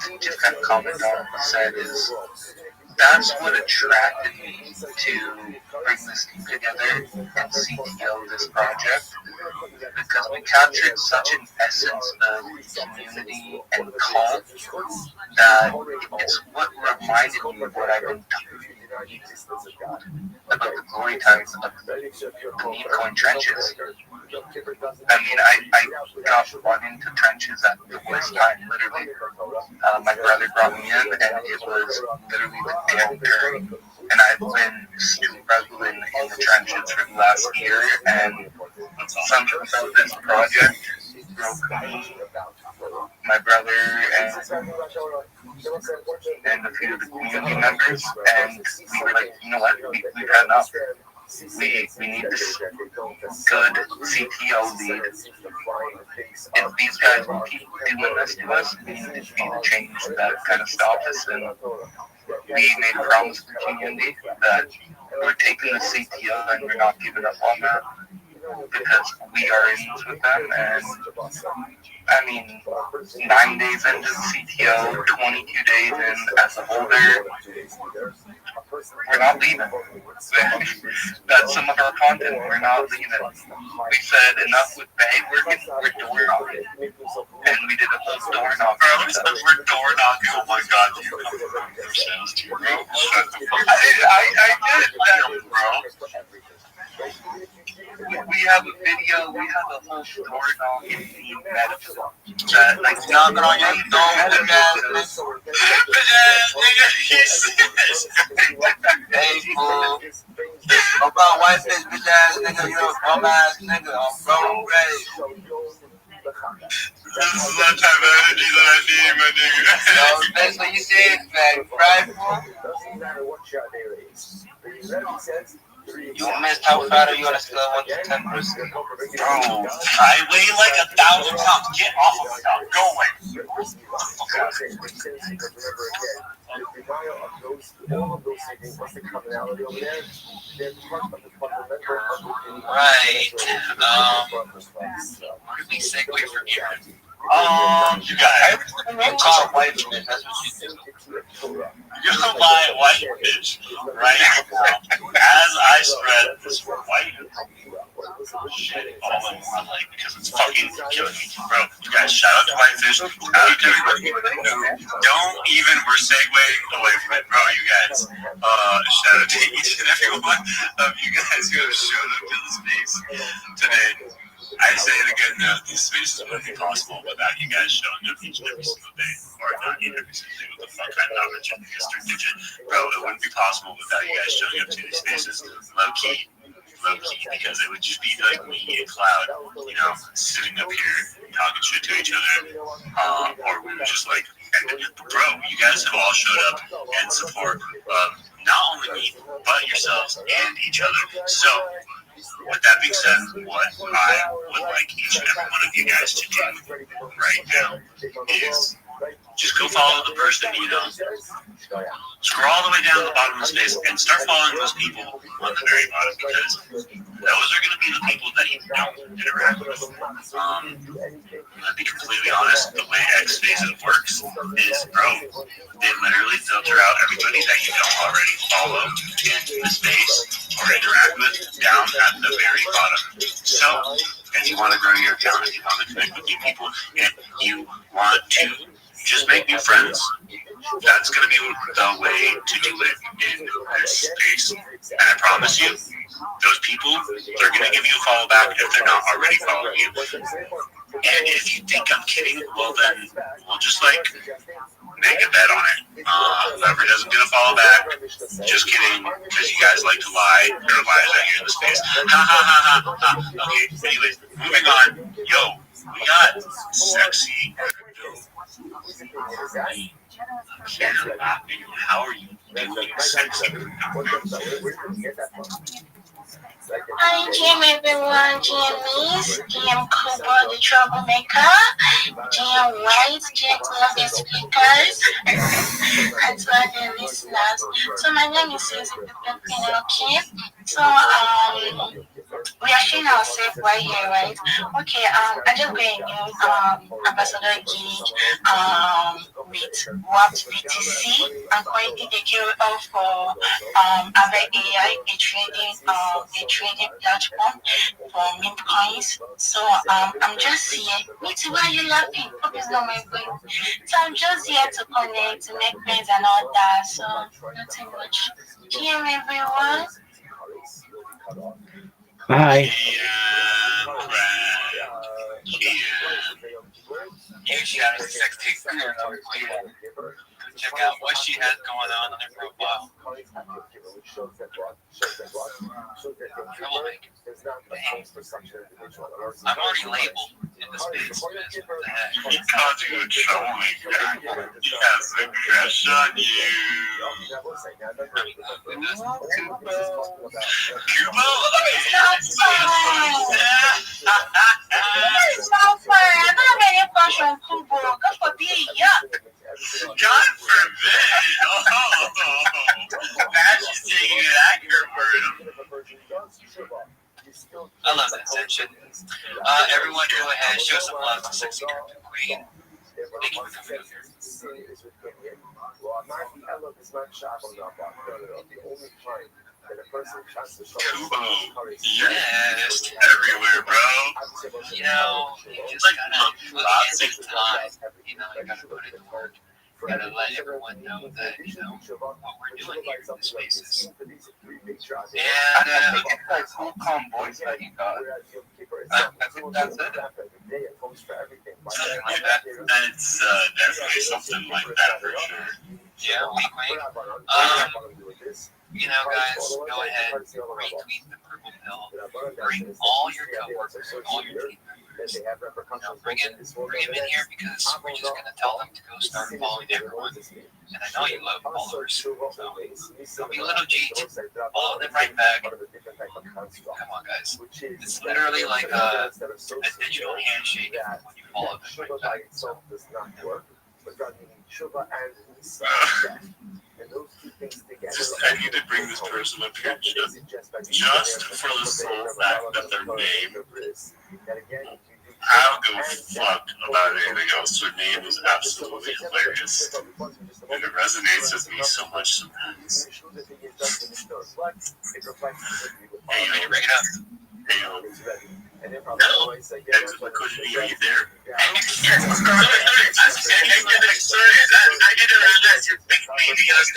to just kind of comment on what you said is that's what attracted me to bring this team together and CTO this project, because we captured such an essence of community and cult that it's what reminded me of what I've been about the glory times of the Bitcoin trenches. I mean, I got brought into trenches at the worst time, literally. My brother brought me in, and it was literally the downturn. And I've been struggling in the trenches for the last year, and something about this project broke me, my brother, and a few of the community members, and we were like, you know what, we've had enough. We need this good CTO lead. If these guys will keep doing this to us, we need to be the change that kind of stops us. And we made a promise to the community that we're taking the CTO and we're not giving up on that, because we are in this with them. And I mean, 9 days into the CTO, 22 days in as a holder, we're not leaving. That's some of our content. We're not leaving. We said enough with bag working, we're door knocking. And we did a whole door knocking. We're door knocking. Oh my god, do you come from your sales too, bro? I did that, bro. We have a video, we have a whole door knocking theme that, like, knocking on your door, bitch ass nigga. Hey, fool. About white bitch ass nigga, you're a bum ass nigga. I'm bro ready. This is the type of energy that I need, my nigga. No, that's what you said, man. Right, you missed how fat are you on a scale of 1 to 10%? Bro, I weigh like 1,000 pounds. Get off of me, dog. Go away. Right. Where do we segue from here? You guys. You call white bitch. That's what you do. You're my white bitch right now. As I spread this white shit all in one leg because it's fucking killing me. Bro, you guys, shout out to Whitefish. Shout out to everybody. Don't even, we're segueing away from it. Bro, you guys, shout out to each and every one of you guys who have showed up to the space today. I say it again now, these spaces wouldn't be possible without you guys showing up each and every single day. Or not even every single day, what the fuck, I'm not mentioning Mr. Digit. Bro, it wouldn't be possible without you guys showing up to these spaces. Low-key, because it would just be like me and Cloud, you know, sitting up here talking shit to each other. Or we were just like, bro, you guys have all showed up and support not only me, but yourselves and each other. So, with that being said, what I would like each and every one of you guys to do right now is just go follow the person, you know, scroll all the way down to the bottom of the space and start following those people on the very bottom, because those are going to be the people that you don't interact with. To be completely honest, the way X Spaces works is, bro, they literally filter out everybody that you don't already follow in the space or interact with down at the very bottom. So, if you want to grow your account, if you want to connect with new people, if you want to just make new friends, that's going to be the way to do it in this space. And I promise you, those people, they're going to give you a follow back if they're not already following you. And if you think I'm kidding, well then, we'll just like make a bet on it. Whoever doesn't get a follow back, just kidding, because you guys like to lie. There are lies out here in the space. Ha ha ha ha ha. Okay, anyways, moving on. Yo, we got sexy. How are you doing, sexy? Hi, GM everyone, GM Miss, GM Cooper, the troublemaker, GM White, GM all the speakers, and to all the listeners. So my name is Susie Pinoki. So we are showing ourselves right here, right? Okay, I just got a new ambassador gig with what BTC and currently they carry out for Aave AI, a trading platform for meme coins. So I'm just here. Me too, why are you laughing? Hope it's not my brain. So I'm just here to connect, to make friends and all that. So nothing much. GM everyone. Bye. Here she has a sexy girl. Check out what she has going on her profile. Troublemaker. I'm already labeled in the space. What the heck? He called you a troublemaker. He has a crush on you. Kubo? It's not fun. I don't have any crush on Kubo. God forbid, yuck. God forbid! Oh, imagine saying that word. I love that section. Everyone go ahead, show some love to Sexy Crypto Queen. Thank you for coming here. Kubo, you're just everywhere, bro. You know, you just gotta take time. You know, you gotta put it to work. You gotta let everyone know that, you know, what we're doing here in the spaces. And cool, calm voice that you got. I think that's it. Something like that. It's definitely something like that for sure. Yeah, wink. You know, guys, go ahead, retweet the purple pill. Bring all your coworkers, all your team members. You know, bring them in here because we're just gonna tell them to go start following everyone. And I know you love followers, so don't be a little cheat. Follow them right back. Come on, guys. It's literally like a digital handshake when you follow them right back. So, I need to bring this person up here just for the sole fact that their name. I don't give a fuck about anything else. Their name is absolutely hilarious. And it resonates with me so much sometimes. Hey, you ready to bring it up? Hey, no. Exit liquidity, are you there? Yes, sorry. I didn't realize you picked me because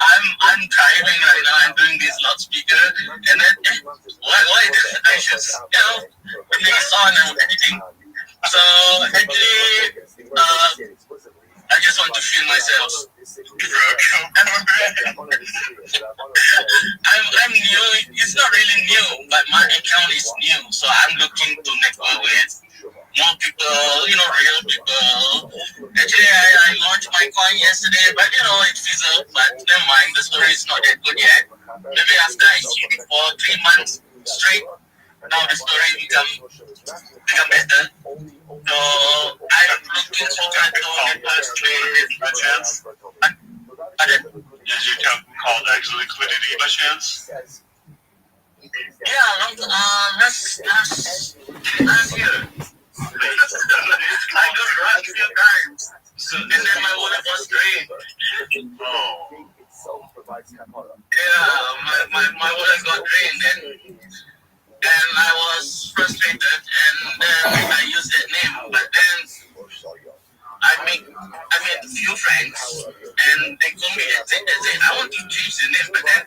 I'm driving right now. I'm doing this loudspeaker, and then why I should make a song and anything. So actually, I just want to feel myself. I'm new. It's not really new, but my account is new, so I'm looking to network with more people, real people. Actually, I launched my coin yesterday, but it fizzled. But never mind, the story is not that good yet. Maybe after I see it for 3 months straight, now the story become better. So I'm looking forward to the first trade by chance. Is your account called Exit Liquidity by chance? Yeah, last year. I got run a few times. So, and then my wallet was drained. Oh. Yeah, my wallet got drained and I was frustrated and then I used that name. But then I made a few friends and they told me they say I want to change the name, but then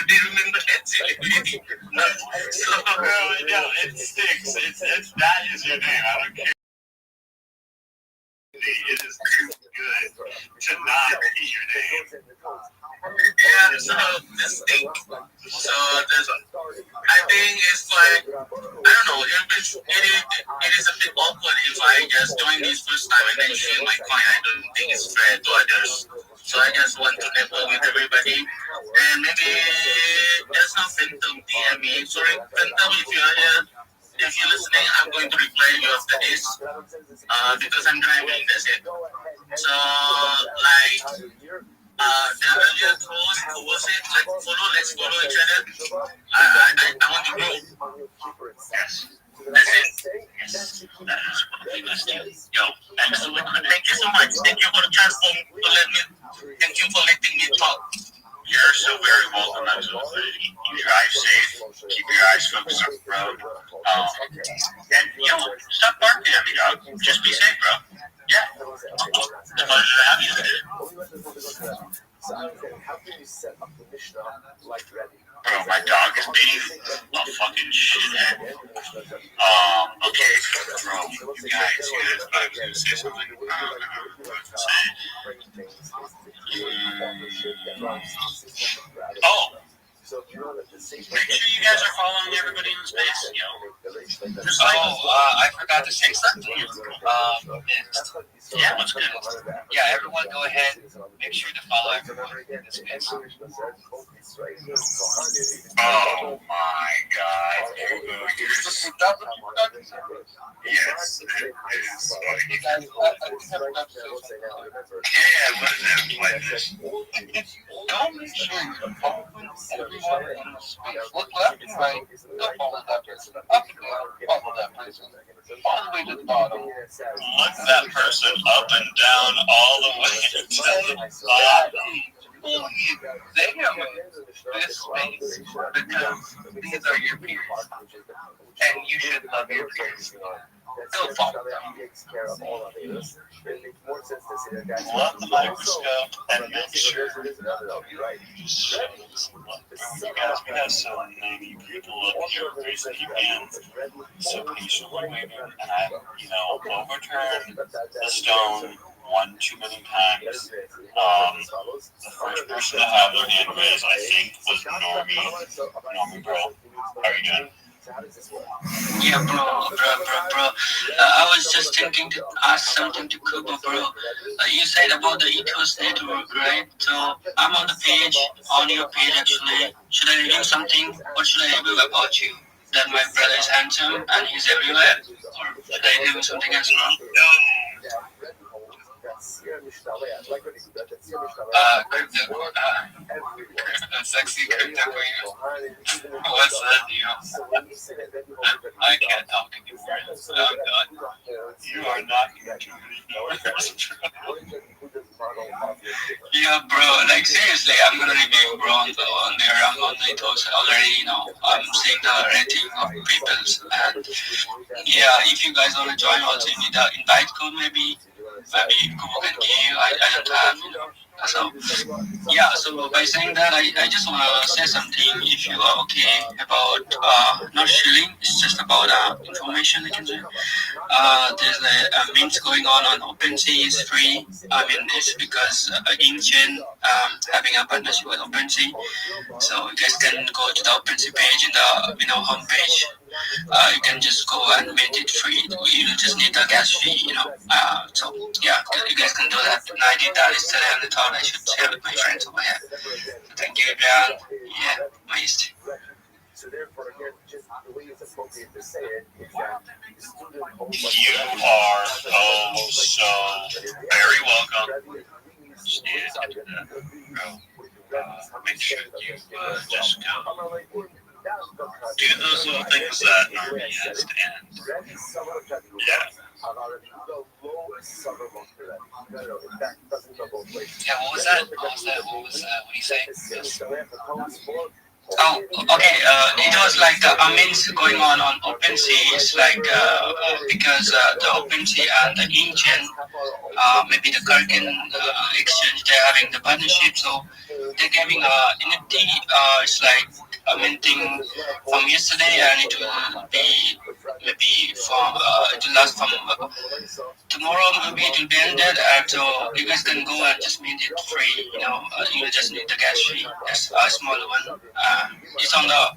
they remember Exit Liquidity. So No, it sticks. That is your name. I don't care. It is too good to not be your name. Yeah, so this thing. So I think it's like, I don't know, it is a bit awkward if I just join this first time and then share my coin. I don't think it's fair to others. So I just want to network with everybody. And maybe there's no Phantom DM me. Sorry, Phantom, if you're here. If you're listening, I'm going to reply you after this because I'm driving, that's it. So, like, the earlier post, who was it? Let's follow each other. I want to grow. Yes. That's it. Yes. That is what we must do. Yo, Exit Liquidity. you so much. Thank you for the chance for thank you for letting me talk. You're so very welcome, absolutely. You drive safe, keep your eyes focused on the road. And stop barking at me, dog. Just be safe, bro. Yeah. It's a pleasure to have you today. Bro, my dog is being a fucking shithead. Okay, bro, you guys, I was gonna say something. I don't know what to say. Oh! Make sure you guys are following everybody in space, I forgot to say something. Yeah, what's good? Yeah, everyone go ahead. Make sure to follow everyone in this space. Oh my god. Yes, it is. Yeah, what is that? Like this? Don't make sure you follow everyone in space. Look left and right. Don't follow that person. Up and down. Follow that person. All the way to the bottom. Look that person up and down all the way to the bottom. Well, they are in this space because these are your peers. And you should love your peers. Go follow them. Love the microscope and make sure. You guys, we have so many people up here raising their hands, so patiently waiting, and I, overturned the stone one too many times. The first person to have their hand raised, I think, was Normie, bro. How are you doing? Yeah, bro. I was just thinking to ask something to Kuba, bro. You said about the Ethos Network, right? So I'm on the page, on your page actually. Should I review something? What should I review about you? That my brother is handsome and he's everywhere? Or should I review something else, bro? Sexy crypto queen. What's that deal? I can't talk anymore. I'm done. You are not going to nowhere. Yeah, bro. Like seriously, I'm gonna review bro on there. I'm on the Ethos already. I'm seeing the rating of people, and yeah, if you guys wanna join, also you need the invite code maybe. Google can give you. I don't have. So yeah. So by saying that, I just wanna say something. If you are okay about not shilling, it's just about information. I can say. There's a memes going on OpenSea is free. It's because Inchen having a partnership with OpenSea. So you guys can go to the OpenSea page in the homepage. You can just go and mint it free. You just need the gas fee, So yeah, you guys can do that. And I did that yesterday, and I thought I should share with my friends over here. So thank you, everyone. Yeah, nice. So therefore, again, just the way it's appropriate to say it is that the student you are so very welcome. Make sure you just go do those little things that Normie has to end. Yeah. Yeah, what was that? What do you say? Oh, okay. It was like the amends going on OpenSea. It's like because the OpenSea and the Inchen, maybe the Kirkin exchange, they're having the partnership. So they're giving NFT. It's like a minting from yesterday, and it will be maybe from it will last from tomorrow. Maybe it will be ended, and so you guys can go and just mint it free. You just need the gas fee. That's a small one. It's on the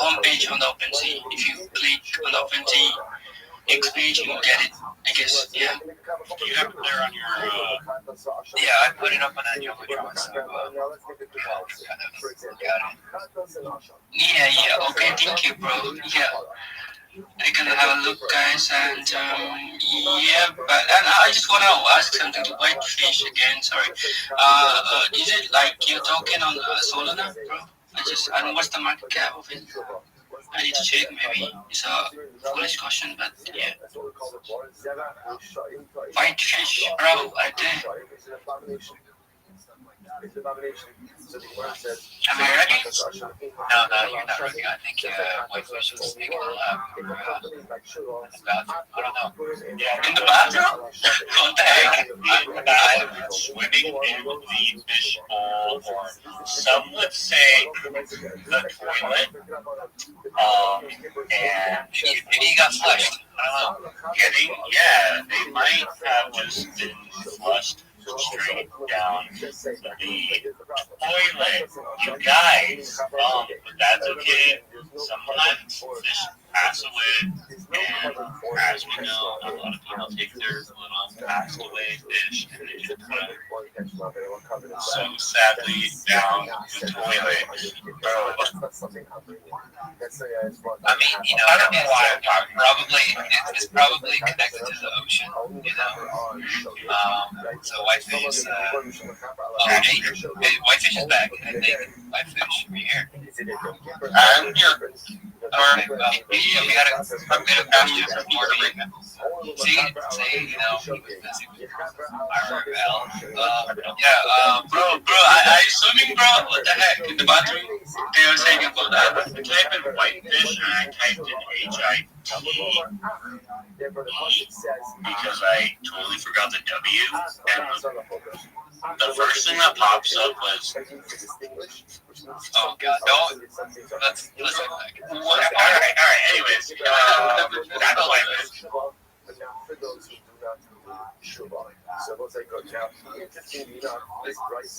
homepage on the OpenSea. If you click on the OpenSea X page, you will get it. I guess, yeah. You have it there on your. Yeah, I put it up on that Jumbotron. So, yeah. Okay, thank you, bro. Yeah. I can have a look, guys, and yeah, and I just want to ask something to Whitefish again. Sorry, is it like you're talking on Solana, bro? And what's the market cap of it? I need to check. Maybe it's a foolish question, but yeah. Fine fish, bro. I think. Am I ready? No, you're not ready. I think Whitefish is making a lap. I don't know. Yeah, in the bathroom? What the heck? I'm swimming in the fish bowl, or some would say the toilet. And maybe he got flushed. I don't know. Yeah, they might have just been flushed straight down the toilet. You guys, but that's okay. Sometimes fish pass away, and as we know, a lot of people take their little passed away fish and they just put it so sadly down the toilet. Bro, I mean, you know, I don't know why I'm talking. It's probably connected to the ocean, you know. So Whitefish, Whitefish is back. I think Whitefish, are you here? I'm here. Alright, well, we had a bit of pasture from Puerto Rico. See, you know, he was busy with IRL. Bro, are you swimming, bro? What the heck? In the bathroom? They were saying about that. I typed in whitefish and I typed in HIT because I totally forgot the W, and the first thing that pops up was, oh god, no, let's go back. Alright, anyways, that's a whitefish.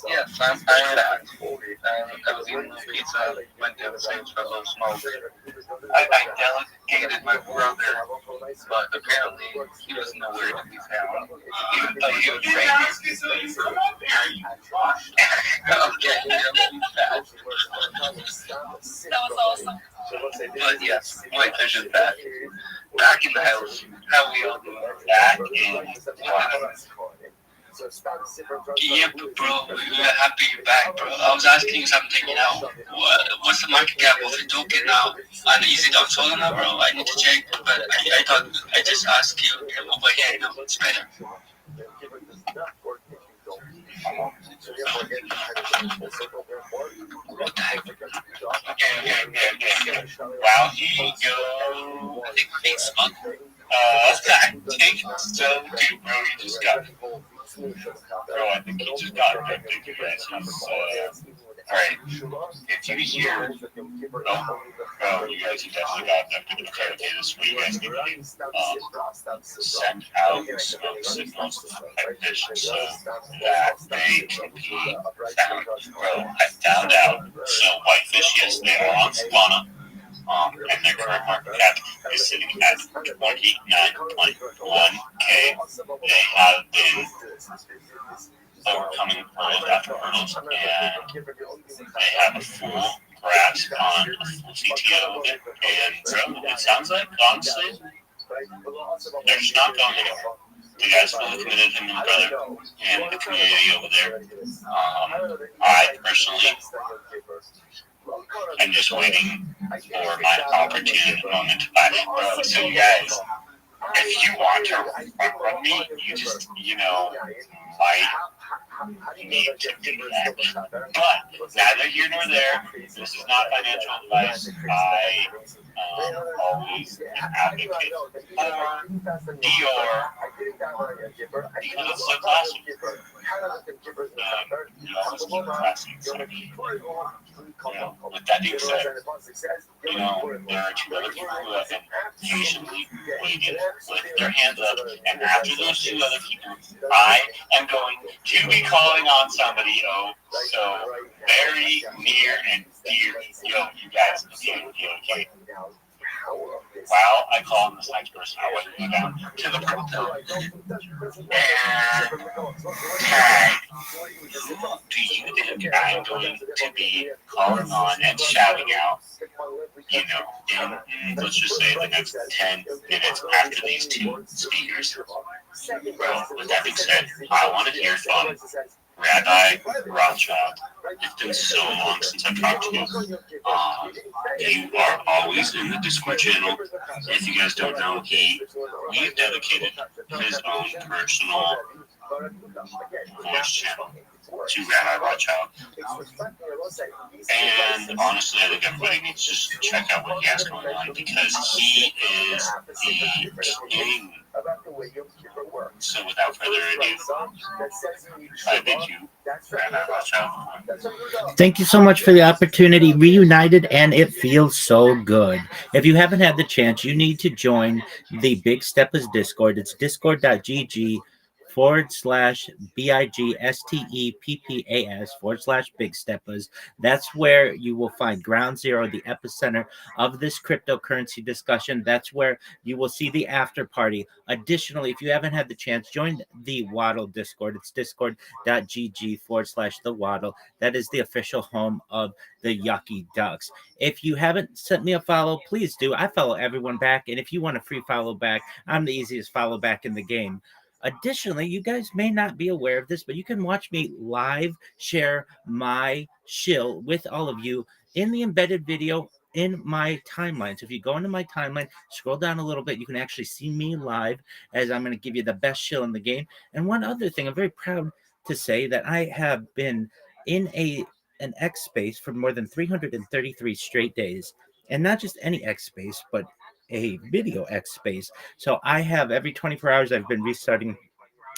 Yes, I'm back. I was eating this pizza, went downstairs for a little smoke. I delegated my brother, but apparently he was nowhere to be found. Even though he was trained. Okay, that was awesome. But yes, Whitefish is back. Back in the house. How we all doing? Back in Yep, bro. We're happy you're back, bro. I was asking you something, you know. What's the market cap of the token now? And is it on Solana, bro? I need to check, but I thought I just asked you over here, you know, it's better. What the heck? Wow, here you go. I think we're being smug. I think so too, bro. You just got. Bro, I think you just got ridiculous. Alright, if you hear, bro, you guys have definitely got abducted with karate this week. You guys need to send out smoke signals to the whitefish so that they can be found. Bro, I found out. So whitefish, yes, they are on Solana. And their current market cap is sitting at 29.1K. They have been overcoming hurdles after hurdles, and they have a full grasp on a full CTO of it. And bro, it sounds like, honestly, they're just not going anywhere. The guys fully committed him and brother and the community over there. I personally, I'm just waiting for my opportune moment to buy it, bro. So you guys, if you want to run me, you just, you know, might need to do that. But neither here nor there. This is not financial advice. I always advocate for Dior because it's so classy. You always keep classy. With that being said, you know, there are two other people who have been patiently waiting with their hands up, and after those two other people, I am going to be calling on somebody, so very near and dear. Yo, you guys, okay. Wow, I call him this next person. I wasn't going down to the purple pill. And tag, who do you think I'm going to be calling on and shouting out, you know, in let's just say the next 10 minutes after these two speakers? Well, with that being said, I want to hear from Rabbi Rothschild. It's been so long since I've talked to you. You are always in the Discord channel. If you guys don't know, we've dedicated his own personal voice channel to Rabbi Rothschild. And honestly, I think everybody needs to just check out what he has going on because he is the king. So without further ado, I bid you, Rabbi Rothschild. Thank you so much for the opportunity. Reunited, and it feels so good. If you haven't had the chance, you need to join the Big Steppers Discord. It's discord.gg /BIGSTEPPAS /Big Steppers. That's where you will find ground zero, the epicenter of this cryptocurrency discussion. That's where you will see the after party. Additionally, if you haven't had the chance, join the Waddle Discord. It's discord.gg /the Waddle. That is the official home of the Yucky Ducks. If you haven't sent me a follow, please do. I follow everyone back, and if you want a free follow back, I'm the easiest follow back in the game. Additionally, you guys may not be aware of this, but you can watch me live share my shill with all of you in the embedded video in my timeline. So if you go into my timeline, scroll down a little bit, you can actually see me live as I'm going to give you the best shill in the game. And one other thing, I'm very proud to say that I have been in an X space for more than 333 straight days. And not just any X space, but a video X space. So I have every 24 hours I've been restarting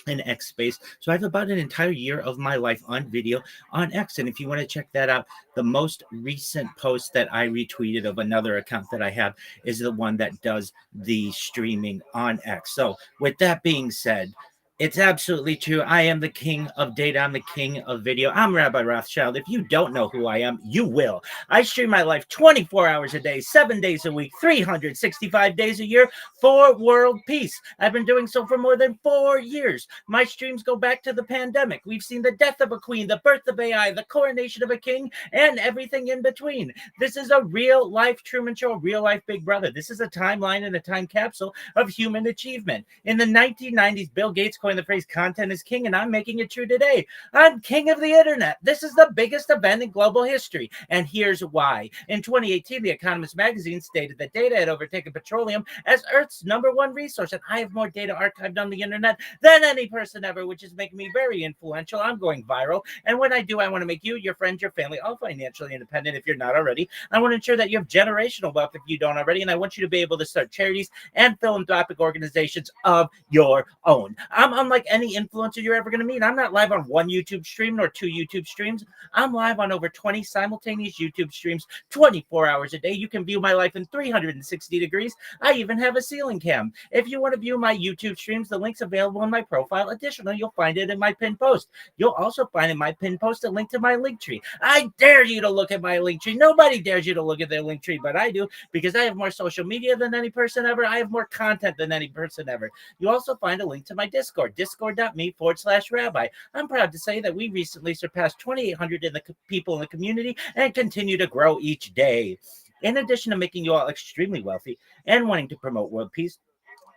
in X space. So I have about an entire year of my life on video on X. And if you want to check that out, the most recent post that I retweeted of another account that I have is the one that does the streaming on X. So with that being said, it's absolutely true. I am the king of data. I'm the king of video. I'm Rabbi Rothschild. If you don't know who I am, you will. I stream my life 24 hours a day, 7 days a week, 365 days a year for world peace. I've been doing so for more than 4 years. My streams go back to the pandemic. We've seen the death of a queen, the birth of AI, the coronation of a king, and everything in between. This is a real life Truman Show, a real life Big Brother. This is a timeline and a time capsule of human achievement. In the 1990s, Bill Gates coined the phrase content is king, and I'm making it true today. I'm king of the internet. This is the biggest event in global history, and here's why. In 2018, The Economist magazine stated that data had overtaken petroleum as Earth's #1 resource, and I have more data archived on the internet than any person ever, which is making me very influential. I'm going viral, and when I do, I want to make you, your friends, your family, all financially independent if you're not already. I want to ensure that you have generational wealth if you don't already, and I want you to be able to start charities and philanthropic organizations of your own. I'm unlike any influencer you're ever going to meet. I'm not live on one YouTube stream nor 2 YouTube streams. I'm live on over 20 simultaneous YouTube streams 24 hours a day. You can view my life in 360 degrees. I even have a ceiling cam. If you want to view my YouTube streams, the link's available in my profile. Additionally, you'll find it in my pinned post. You'll also find in my pinned post a link to my link tree. I dare you to look at my link tree. Nobody dares you to look at their link tree, but I do, because I have more social media than any person ever. I have more content than any person ever. You also find a link to my Discord, discord.me/rabbi. I'm proud to say that we recently surpassed 2,800 people in the community and continue to grow each day. In addition to making you all extremely wealthy and wanting to promote world peace,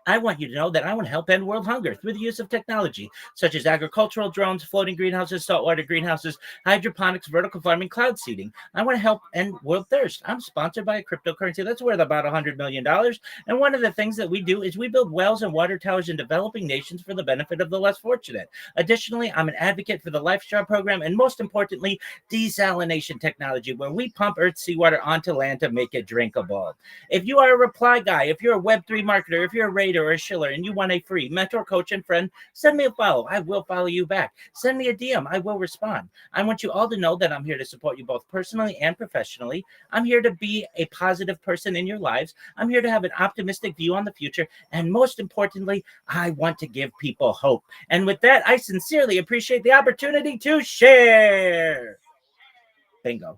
I want you to know that I want to help end world hunger through the use of technology, such as agricultural drones, floating greenhouses, saltwater greenhouses, hydroponics, vertical farming, cloud seeding. I want to help end world thirst. I'm sponsored by a cryptocurrency that's worth about $100 million. And one of the things that we do is we build wells and water towers in developing nations for the benefit of the less fortunate. Additionally, I'm an advocate for the LifeStraw program, and most importantly, desalination technology, where we pump Earth's seawater onto land to make it drinkable. If you are a reply guy, if you're a Web3 marketer, if you're a raider or a shiller, and you want a free mentor, coach, and friend, send me a follow. I will follow you back. Send me a DM. I will respond. I want you all to know that I'm here to support you both personally and professionally. I'm here to be a positive person in your lives. I'm here to have an optimistic view on the future. And most importantly, I want to give people hope. And with that, I sincerely appreciate the opportunity to share. Bingo.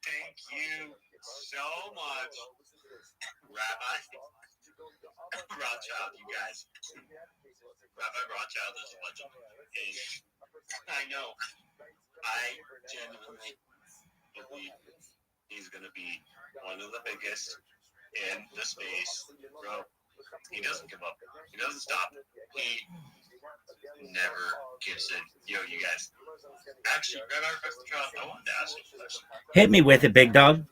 Thank you so much, Rabbi Rothschild, you guys. Rabbi Rothschild is a legend. I know. I genuinely believe he's going to be one of the biggest in the space, bro. He doesn't give up. He doesn't stop. He never gives in. Yo, you guys. Actually, Rabbi Rothschild, I wanted to ask you a question. Hit me with it, big dog.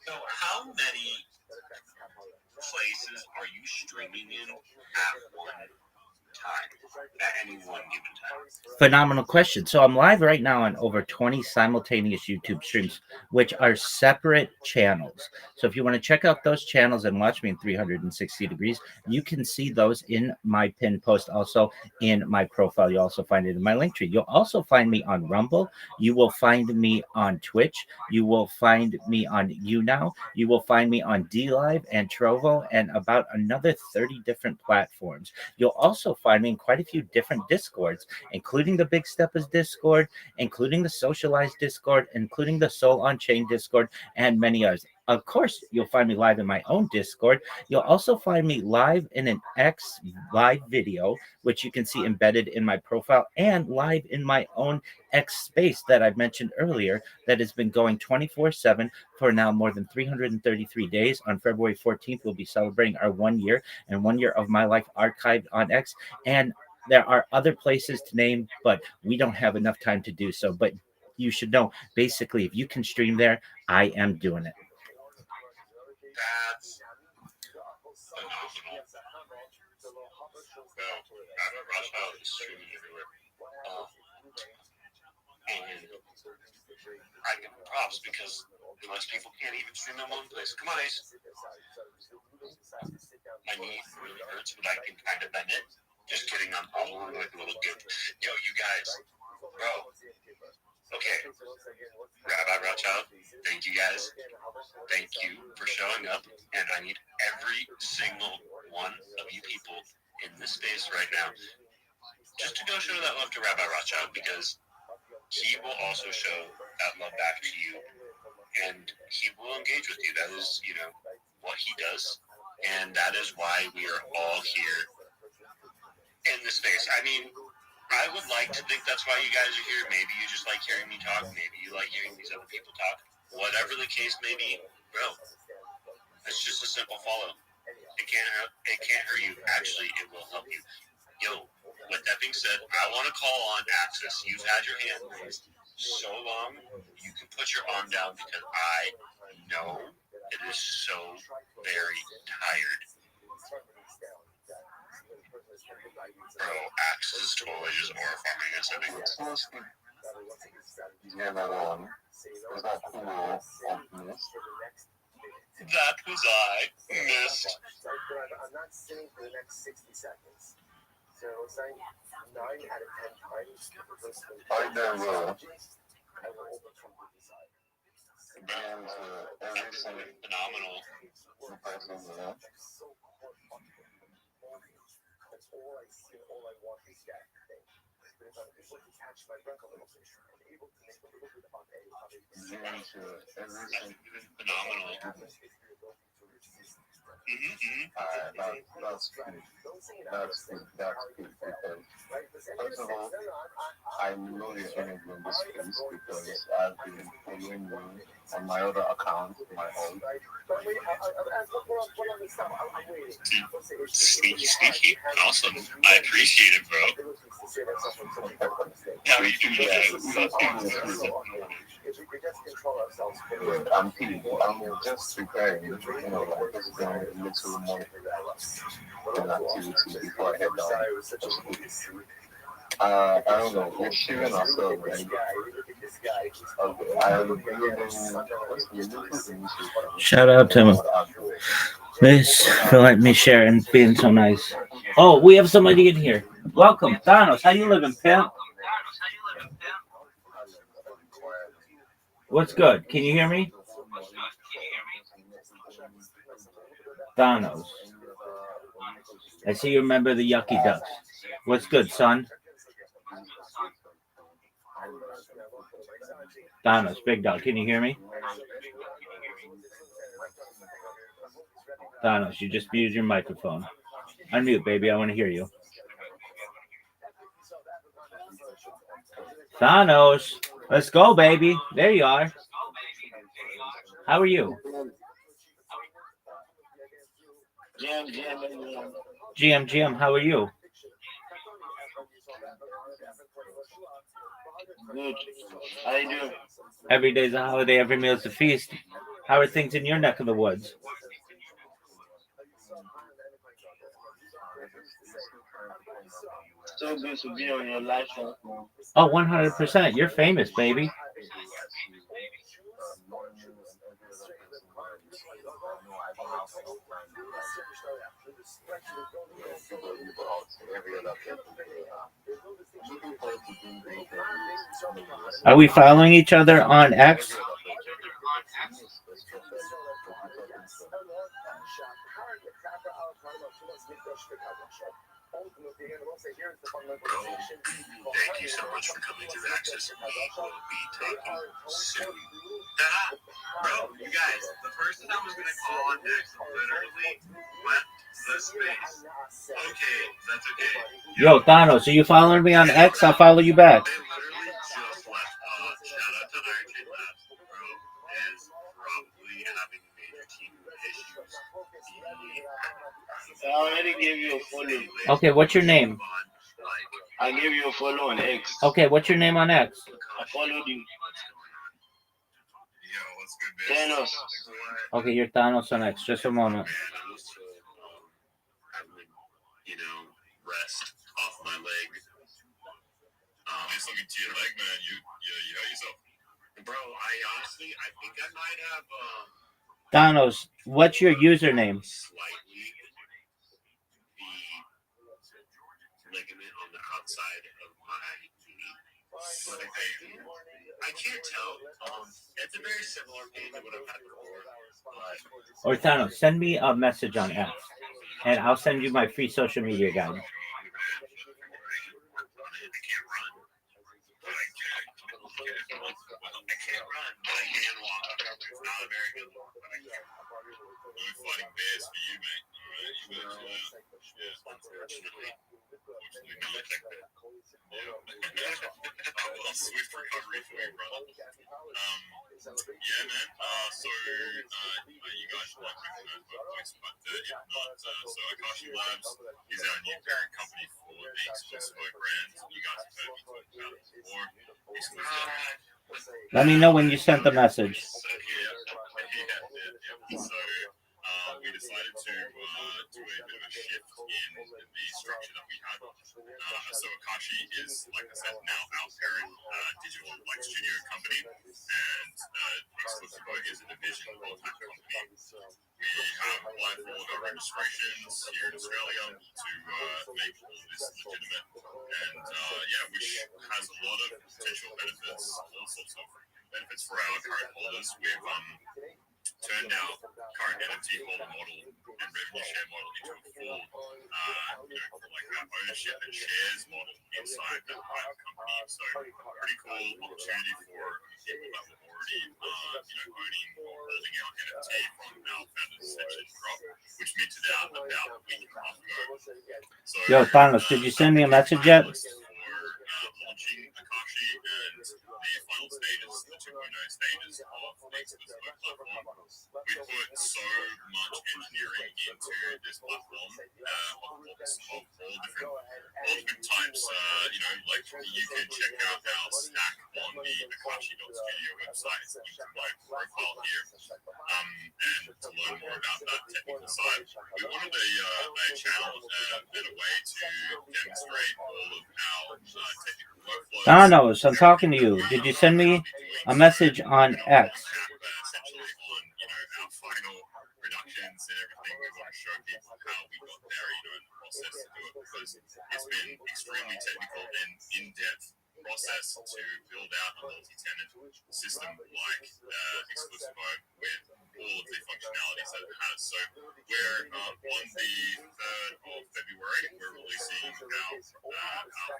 So, how many places are you streaming in at one time? At any one given time? Phenomenal question. So I'm live right now on over 20 simultaneous YouTube streams, which are separate channels. So if you want to check out those channels and watch me in 360 degrees, you can see those in my pinned post, also in my profile. You'll also find it in my link tree. You'll also find me on Rumble. You will find me on Twitch. You will find me on YouNow. You will find me on DLive and Trovo and about another 30 different platforms. You'll also find me in quite a few different Discords, including the Big Steppers Discord, including the Socialized Discord, including the Soul on Chain Discord, and many others. Of course, you'll find me live in my own Discord. You'll also find me live in an X live video, which you can see embedded in my profile, and live in my own X space that I mentioned earlier that has been going 24/7 for now more than 333 days. On February 14th, we'll be celebrating our 1 year and 1 year of my life archived on X. And there are other places to name, but we don't have enough time to do so. But you should know, basically, if you can stream there, I am doing it. That's phenomenal. Well, Rabbi Rothschild is streaming everywhere. And I give him props because most people can't even stream in one place. Come on, Ace. My knee really hurts, but I can kind of bend it. Just kidding, I'm holding like a little good. Yo, you guys, bro. Okay, Rabbi Rothschild, thank you guys. Thank you for showing up, and I need every single one of you people in this space right now just to go show that love to Rabbi Rothschild, because he will also show that love back to you, and he will engage with you. That is, what he does, and that is why we are all here in this space. I mean, I would like to think that's why you guys are here. Maybe you just like hearing me talk. Maybe you like hearing these other people talk. Whatever the case may be, bro, it's just a simple follow. It can't hurt you. Actually, it will help you. Yo, with that being said, I want to call on Axis. You've had your hand raised so long, you can put your arm down, because I know it is so very tired. Bro, Axis is totally just aura farming us, I think. That was I. Missed. I'm not sitting for the next 60 seconds. So it's like 9 out of 10 times. I will overcome the desire. And everything phenomenal. That's all I see, all I want is that thing. But if I'm able to catch my breath a little bit, I'm able to make a little bit of Phenomenal. That's good. That's good. Because, first of all, I know your energy in this space because I've been following you on my other account, my own. Sneaky. Awesome. I appreciate it, bro. How are you doing? I'm just preparing, just doing a little more activity before I head down. I don't know, we're shooting ourselves, right? Shout out to him. Thanks for letting me share and being so nice. Oh, we have somebody in here. Welcome, Thanos. How you living, pimp? What's good? Can you hear me? Thanos. I see you remember the Yucky Ducks. What's good, son? Thanos, big dog. Can you hear me? Thanos, you just muted your microphone. Unmute, baby. I want to hear you. Thanos, let's go, baby. There you are. How are you? GM, how are you? Good. How you doing? Every day's a holiday, every meal's a feast. How are things in your neck of the woods? So good to be on your live show. Oh, 100%. You're famous, baby. Are we following each other on X? Thank you so much for coming to Access. We will be talking soon. Bro, you guys, the person I was going to call on next literally left the space. Okay, that's okay. Yo, Thanos, are you following me on X? I'll follow you back. They literally just left. Shout out to Iron Kid Labs. Bro is probably having major team issues. I already gave you a follow. Okay, what's your name? I gave you a follow on X. Okay, what's your name on X? I followed you. Thanos. Okay, you're Thanos on X. Just a moment. You know, rest off my leg. Just looking to your leg, man. You hurt yourself. Bro, I think I might have Thanos, what's your username? slightly the ligament on the outside of my knee. But I can't tell. It's a very similar pain to what I've had before. Or Thanos, send me a message on X, and I'll send you my free social media guide. I can't run, but I can walk. It's not a very good walk, but I can run. We're fighting bears for you, mate. All right, unfortunately, not like that. Well, swift recovery for you, brother. Yeah, man. So you guys might recognize my voice, but if not, so Akashi Labs is our new parent company for the exclusive brand. You guys have heard me talk about it before. Let me know when you sent the message. So we decided to do a bit of a shift in the structure that we had. So Akashi is, like I said, now our parent digital studio company, and Exclusive is a division of that company. We have applied for all of our registrations here in Australia to make all of this legitimate, and which has a lot of potential benefits, all sorts of benefits for our current holders. We've turned our current NFT holder model and revenue share model into a full, ownership and shares model inside the private company. So pretty cool opportunity for people that were already, owning or holding our NFT from our founders' session drop, which minted out about a week and a half ago. So, Yo, Thanos, did you send me a message yet? Launching Akashi and the final stages, the 2.0 stages of the Exclusive platform. We put so much engineering into this platform of all different types. You can check out our stack on the Akashi.studio website. It's linked to my profile here. And to learn more about that technical side, we wanted a channel and a way to demonstrate all of our technical workflows. Thanos, I'm talking to you. Did you send me a message on X? Essentially on our final productions and everything. We want to show people how we got there, and the process to do it, because it's been extremely technical and in-depth process to build out a multi-tenant system like Exclusive with all of the functionalities that it has. So we're on the 3rd of February, we're releasing our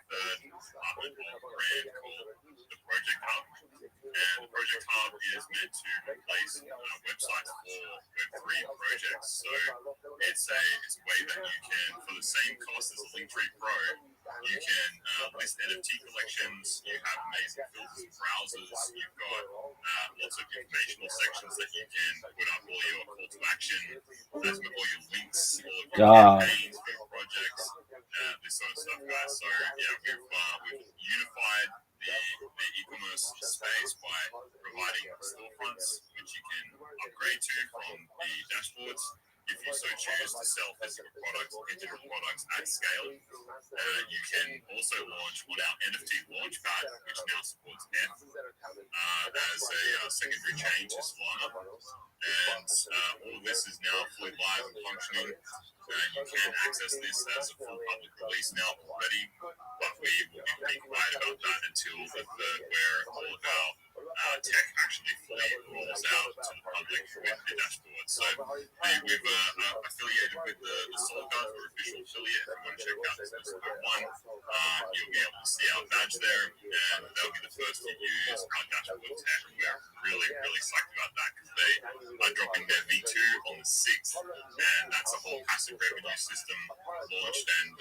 third department of brand called the Project Hub. And the Project Hub is meant to replace websites for Web3 projects. So it's a way that you can, for the same cost as a Linktree Pro, you can list NFT collections. You have amazing filters and browsers. You've got lots of informational sections that you can put up all your call to action, all your links, all of your campaigns for your projects, this sort of stuff, guys. So yeah, we've unified the e-commerce space by providing storefronts which you can upgrade to from the dashboards. If you so choose to sell physical products, digital products at scale, you can also launch on our NFT Launchpad, which now supports F as a secondary chain to Solana. And all of this is now fully live and functioning. You can access this as a full public release now already, but we will be pretty quiet about that until the third, where all of our tech actually fully rolls out to the public with the dashboard. So we've affiliated with the Soul Guns, we're official affiliate. If you want to check out this episode 1, you'll be able to see our badge there, and they'll be the first to use our dashboard tech. We're really, really psyched about that because they are dropping their V2 on the 6th, and that's a whole passive revenue system launched and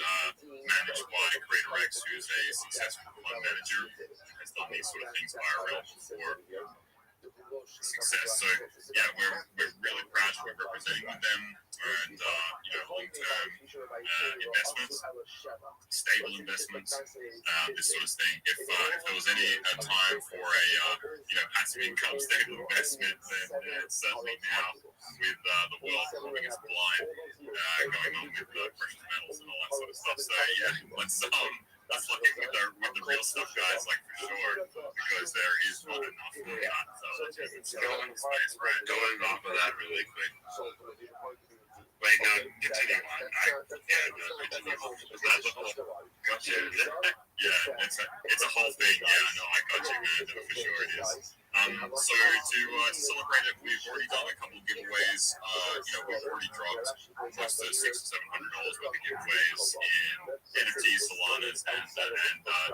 managed by CreatorX, who's a successful fund manager and has done these sort of things IRL before success. So yeah, we're really proud to be representing with them, and long-term investments, stable investments, this sort of thing. If there was any time for a passive income stable investment, then it's certainly now, with the world moving its blind, going on with precious metals and all that sort of stuff. So yeah, let's look at with the real stuff, guys, like for sure, because there is not enough of that. So it's going space, right? Going off of that really quick. Wait, no, continue on. Continue on. Gotcha. Yeah, it's a whole thing. Yeah, no, I got you, man. No, for sure it is. So to celebrate it, we've already done a couple of giveaways. We've already dropped close to $600 or $700 worth of giveaways in NFTs, Solanas, and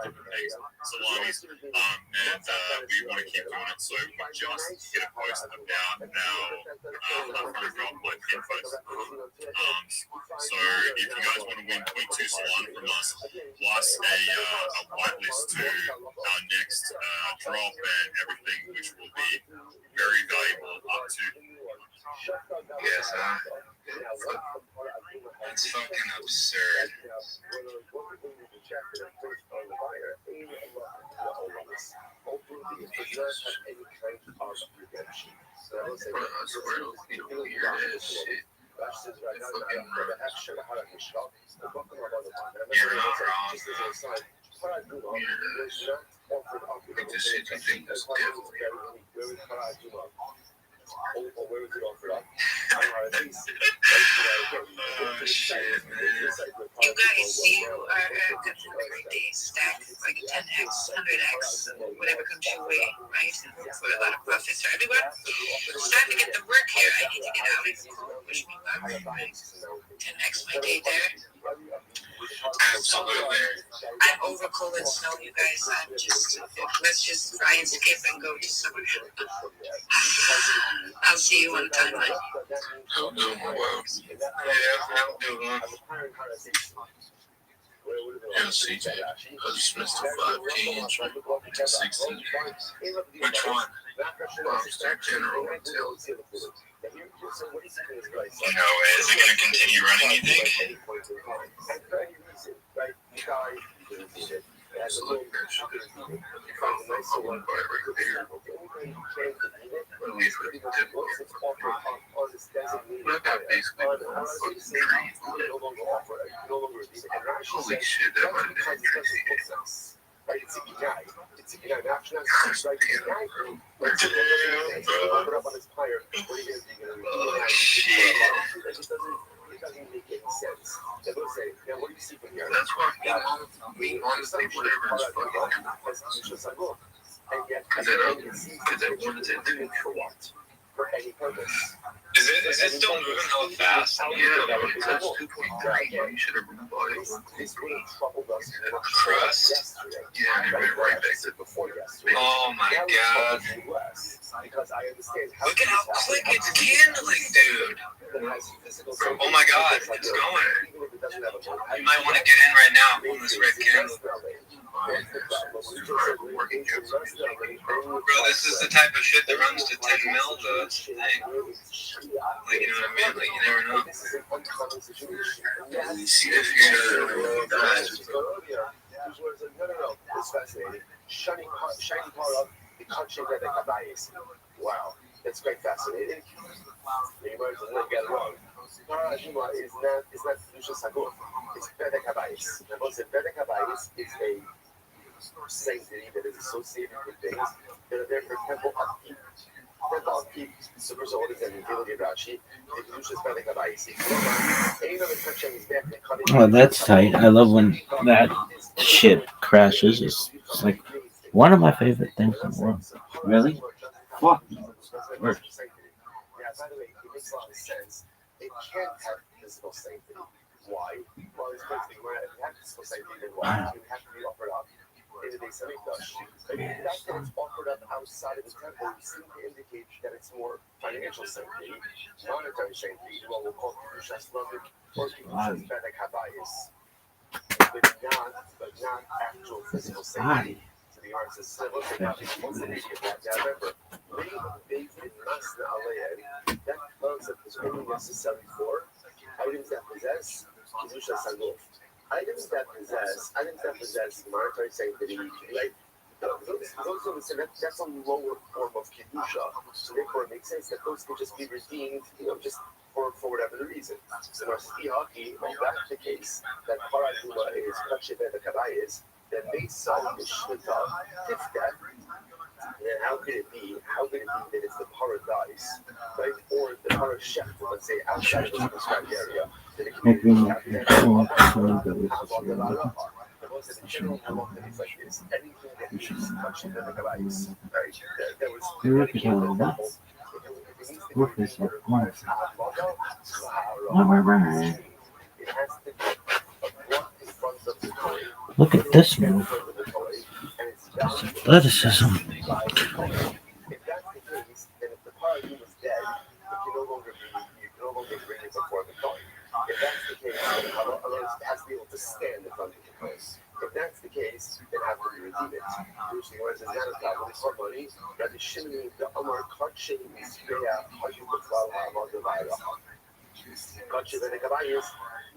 different things, Solanis. And we want to keep doing it. So we just hit a post about our drop like pin post. So if you guys want to win 0.2 Solana from us, plus a whitelist to our next drop and everything, which will be very valuable up to. Yes, it's fucking absurd. Weird as shit. You're not wrong. Like this shit, you think that's definitely. Shit, man. You guys, you are gonna have a great day. Stack like 10x, 100x, whatever comes your way, right? For a lot of profits for everyone. It's time to get the work here. I need to get out. Wish me luck. 10x my day there. Absolutely. I'm over cold and snow, you guys. Let's just try and skip and go to somewhere. I'll see you on the timeline. I'll do one. Yeah, I'll do one. Yeah, CJ. I just missed the 5 teams to 16. Which one? Monster General Intelligence. Is it going to continue running, you think? Holy shit, that might have been crazy. Oh, shit. That's why we honestly, whatever is fucking. Because I wanted to do it for what? Is it's still moving hella fast. Yeah, but that's 2.9. You should have bought it. Crust? Yeah, right back to before yesterday. Oh my god. Look at how quick it's candling, dude. Oh my god, it's going. You might want to get in right now on this red candle. Bro, this is the type of shit that runs to 10 mil though. That's the thing. Like, you know what I mean? Like, you never know. You see if you're it's fascinating. Shiny power up, the country that they can buy is. Wow, that's quite fascinating. You might as well get it wrong. Parajuma is not Kedusha Sagor. It's Bedek Habayis. And once Bedek Habayis is a sanctity that is associated with things that are there for temple upkeep. Temple upkeep, super soldiers and utility Rashi, the Kedusha is Bedek Habayis. Any other country is there, they cut it. Oh, that's tight. I love when that ship crashes. It's like one of my favorite things in the world. Really? Fuck no. It's worse. Yeah, by the way, it makes a lot of sense. It can't have physical sanctity. Why? Well, it's going to be where if you have physical sanctity, then why? It would have to be offered up in the Beis Hamikdash. But the fact that it's offered up outside of the temple seems to indicate that it's more financial sanctity, monetary sanctity, what we'll call Kedushas Lavik or Kedushas Bedek Habayis, but not actual physical sanctity. So the arts is civil, once they get that, remember, they did Masna Aleah, that concept is only necessary for items that possess Kedusha Sagor. Items that possess monetary sanctity, like that's a lower form of Kedusha. So therefore it makes sense that those can just be redeemed, just for whatever the reason. So if that's the case, that Paraduma is Kachibet the Kabayis, then based on the Shmita Tifkat, then how could it be that it's the paradise, right? Or the parashef, let's say, outside of the prescribed area, that it can be the general halacha is like this. Anything that is touching the kabayis, right? That was Look at this move. Athleticism. If that's the case, then if the paradigm is dead, you can no longer bring it before the coin. If that's the case, then Allah has to be able to stand in front of the coin. If that's the case, then how can we redeem it? Usually, whereas it's not a problem for money, Rabbi Shimon, the Amar Karchin, Isbeya, Hayu B'Klal Ha'amad Devayah. Karchin and the Kabayis,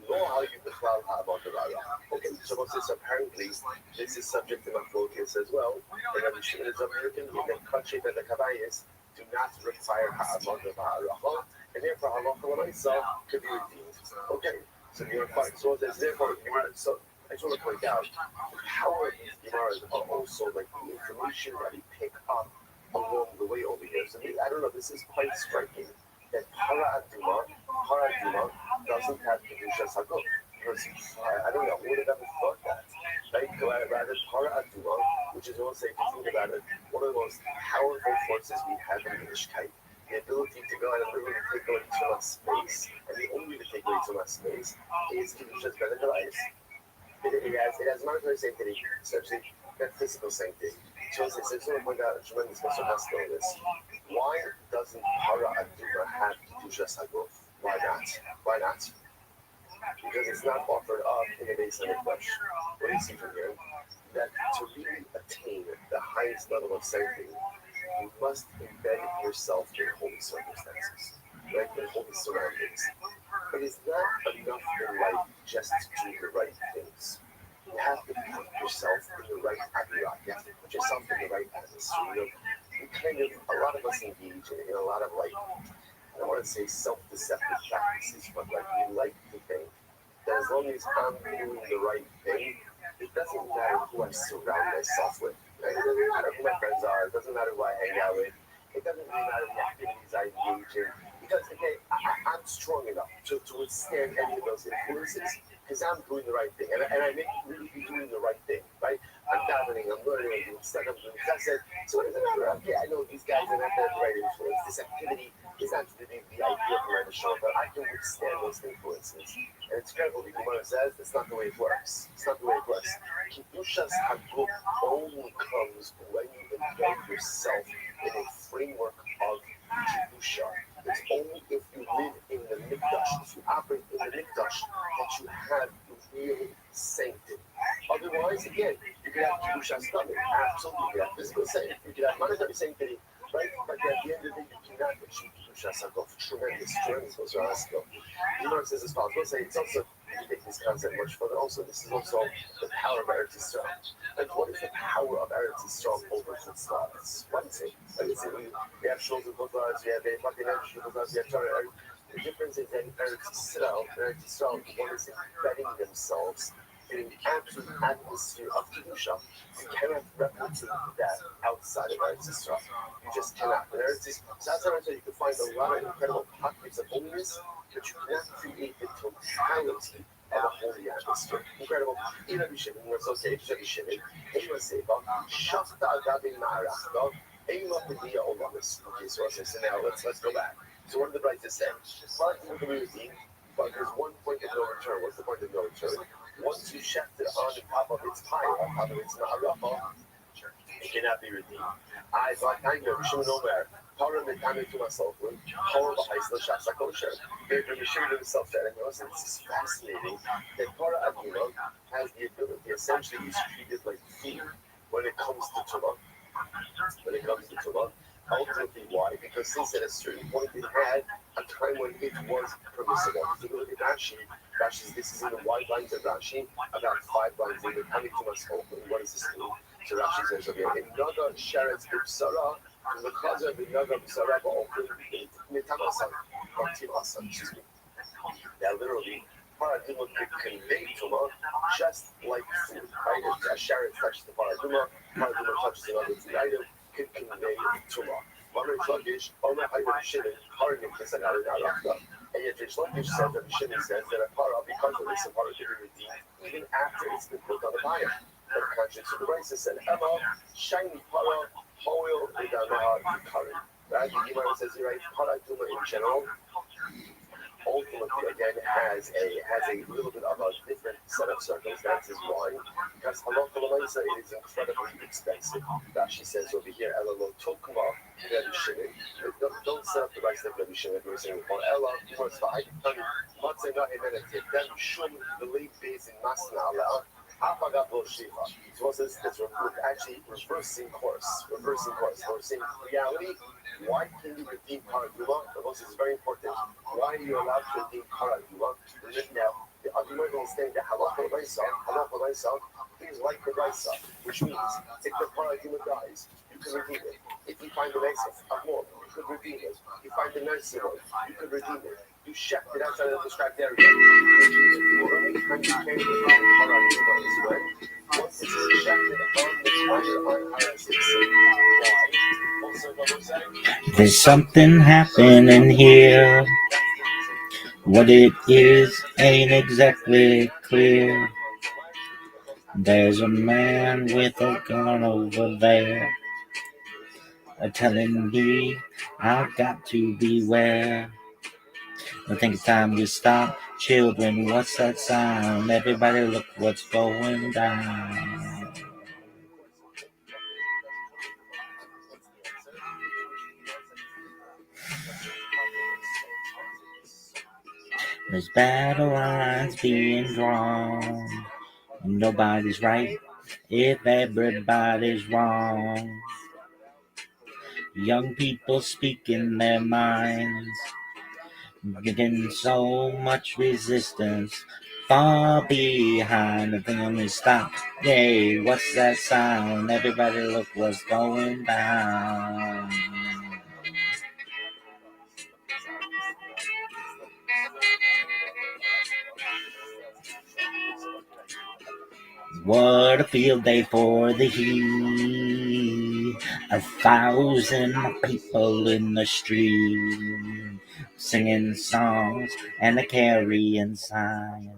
no Hayu B'Klal Ha'amad Devayah. Okay, so what's this? Apparently, this is subject to Machlokas as well. And Rabbi Shimon is of your opinion that Karchin and the Kabayis do not require Ha'amad Devayah, and therefore Halacha L'Maisa could be redeemed. Okay, so you're fine. So therefore, so I just want to point out how are these Gemaras are also like the information that we pick up along the way over here. So I don't know, this is quite striking that Para Aduma doesn't have Kedusha Sagor. Because I don't know, who would have ever thought that? Right? Rather, Para Aduma, which is also, if you think about it, one of the most powerful forces we have in Yiddishkeit, the ability to go out and literally take away too much space, and the only way to take away too much space is Kedusha's Bedek. It has monetary sanctity, especially that physical sanctity. So I just want to point out a tremendous special hospital this. Why doesn't Para Aduma have Kedusha Sagor? Why not? Why not? Because it's not offered up in the Beis Hamikdash. What do you see from here? That to really attain the highest level of sanctity, you must embed yourself in holy circumstances, right? In holy surroundings. It is not enough in life just to do the right things. You have to put yourself in the right atmosphere. You have to put yourself in the right atmosphere. A lot of us engage in a lot of I don't want to say self-deceptive practices, but we like to think that as long as I'm doing the right thing, it doesn't matter who I surround myself with. Right? It doesn't matter who my friends are. It doesn't matter who I hang out with. It doesn't really matter what activities I engage in. Because, again, I'm strong enough to withstand any of those influences because I'm doing the right thing. And I may really be doing the right thing, right? I'm davening, I'm learning, I'm doing stuff, I'm doing chesed. So it doesn't matter. Okay, I know these guys are not the right influence. This activity is actually the idea behind the show, but I can withstand those influences. And it's incredible. The Gemara says it's not the way it works. It's not the way it works. Kiddusha's Haguf only comes when you embed yourself in a framework of Kiddusha. It's only if you live in the Mikdash, if you operate in the Mikdash, that you have real sanctity. Otherwise, again, you can have Kiddusha stomach, absolutely. You can have physical sanctity, you can have monetary sanctity, right? But at the end of the day, you cannot achieve Kiddusha Haguf. Tremendous was your skill. The Gemara says as follows. We'll say it's also, if you take this concept much further, also, this is also the power of Eretz Yisrael. Like, what is the power of Eretz Yisrael over Chutzlaretz? What is it? Like, we have Shulz of Chutzlaretz, we have a fucking Eretz of Chutzlaretz, we have Torah. The difference is that Eretz Yisrael, one is embedding themselves in an absolute atmosphere of Kedusha. You cannot replicate that outside of Eretz Yisrael. You just cannot. In Eretz Yisrael, so outside of Eretz Yisrael, you can find a lot of incredible pockets of holiness, but you cannot create the totality of a holy atmosphere. Incredible. Even Rabbi Shimon was okay. Rabbi Shimon, Ema Seba, Shafta Agabi Ma'arachta, Ema Pediya Olamis. Okay, so now let's go back. So what did the writer say? But there's one point of no return. What's the point of no return? Once you shaft it on top of its pile, on top of its ma'arafa, it cannot be redeemed. I thought I know Shimon Omer. Torah Mekane to myself, Torah B'Haisla Shasa Kosher. Rabbi Shimon himself said, and this is fascinating, that Torah Adima has the ability, essentially, is treated like food when it comes to Torah. When it comes to Torah, ultimately, why? Because since at a certain point it had a time when it was permissible. If you look at Rashi, this is in the wide lines of Rashi, about 5 lines in the coming to myself. What does this mean? So Rashi says, okay, in Naga Sheretz B'Psara, the cause of the Naga B'Psara, excuse me. That literally, Paraduma could convey Tumah just like food, right? If a Sheretz touches the Paraduma touches another food item, could convey Tumah. Mamre Shlagish, Omer Hayden Shimon, Haranim Kisanari Narachta. And yet Rish Lakish says that Shimon says that a para, because of this, a para can be redeemed even after it's been put on the fire. But the conscience of the Rice said, Emma, shiny para, hoil, Vidana, curry. Right? The Gemara says, right, para Duma in general, ultimately, again, has a little bit of a different set of circumstances. Why? Because Halakha L'Maisa, it is incredibly expensive. Rashi says over here, Ela Lo Tokma Rabbi Shimon. Don't set up the rice like Rabbi Shimon. We're saying, or Ela, because for I can tell you, Matzah not emenetiv, then Shum, the late days in Masna Allah. So it's actually reversing course. We're saying reality. Why can you redeem Paraduma? The most is very important. Why are you allowed to redeem Paraduma? Now, the argument will stand that Halakha L'Maisa is like the Raisa, which means if the Paraduma dies, you can redeem it. If you find the next more, you could redeem it. You find the next one, you could redeem it. You shaft it outside of the prescribed area. The only time you can redeem Paraduma is when once it's shafted on the fire on Why? There's something happening here. What it is ain't exactly clear. There's a man with a gun over there, telling me I've got to beware. I think it's time to stop. Children, what's that sound? Everybody look what's going down. There's battle lines being drawn. Nobody's right if everybody's wrong. Young people speaking their minds, getting so much resistance, far behind. The thing only stop. Hey, what's that sound? Everybody look what's going down. What a field day for the heat. 1,000 people in the street, singing songs and a carrying signs.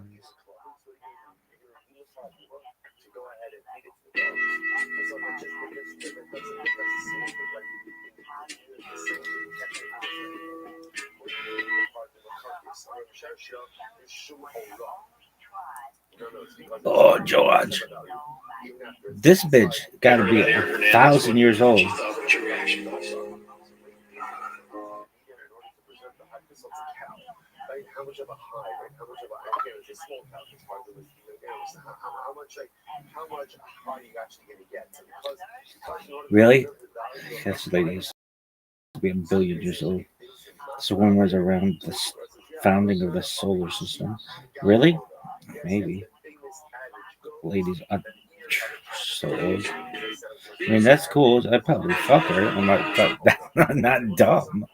Oh, George. This bitch gotta be 1,000 years old. How much of a high, right? How much of a, again, it's a small couch, it's hard to listen. How much high you actually going to get? Really? This lady is to be a billion years old. This one was around the founding of the solar system. Really? Maybe. Ladies are so old. I mean, that's cool. I'd probably fuck her. I'm not, but I'm not dumb.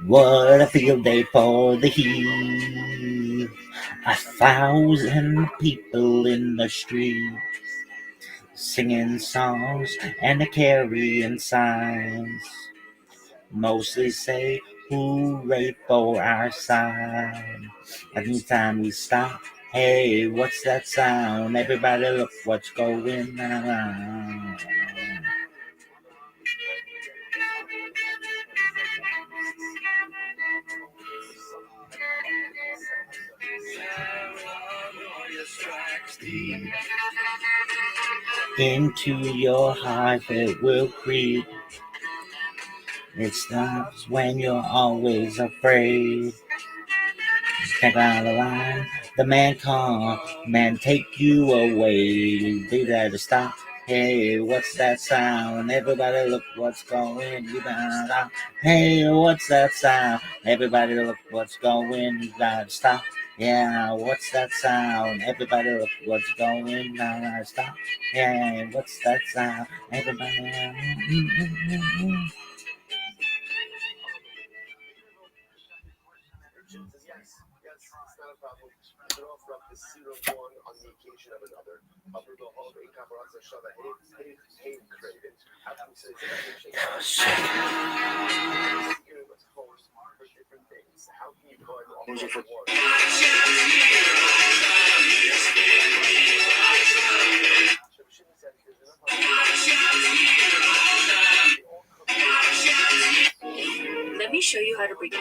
What a field day for the heat. 1,000 people in the street singing songs and carrying signs. Mostly say hooray for our side. Anytime we stop, hey, what's that sound? Everybody look what's going on. Into your heart it will creep. It stops when you're always afraid. Step out of line, the man come, man take you away. They gotta stop. Hey, what's that sound? Everybody look what's going on. Hey, what's that sound? Everybody look what's going. You gotta stop. Yeah, what's that sound? Everybody look what's going on. Stop. Yeah, what's that sound? Everybody. Yes, it's not a problem. You can offer up the zero one on the occasion of another. Upper the whole eight caparats of Shava, hey, credit. After we say for different things. How can you call it all for one? Let me show you how to break.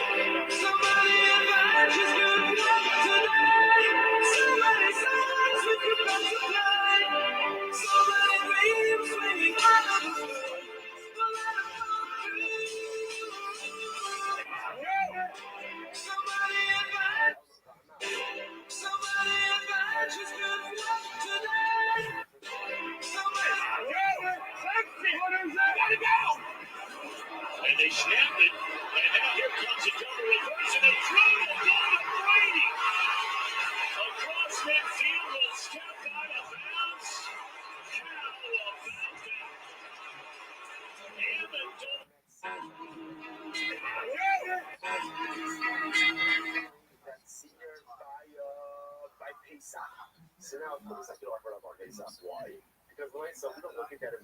And they snapped it, and now here comes a double reverse, and they throw it down to Brady. Across midfield, will step out of bounds. How about that? By Pesach. So now, of course, I can offer up on Pesach. Why? Because when I saw, we don't look at that as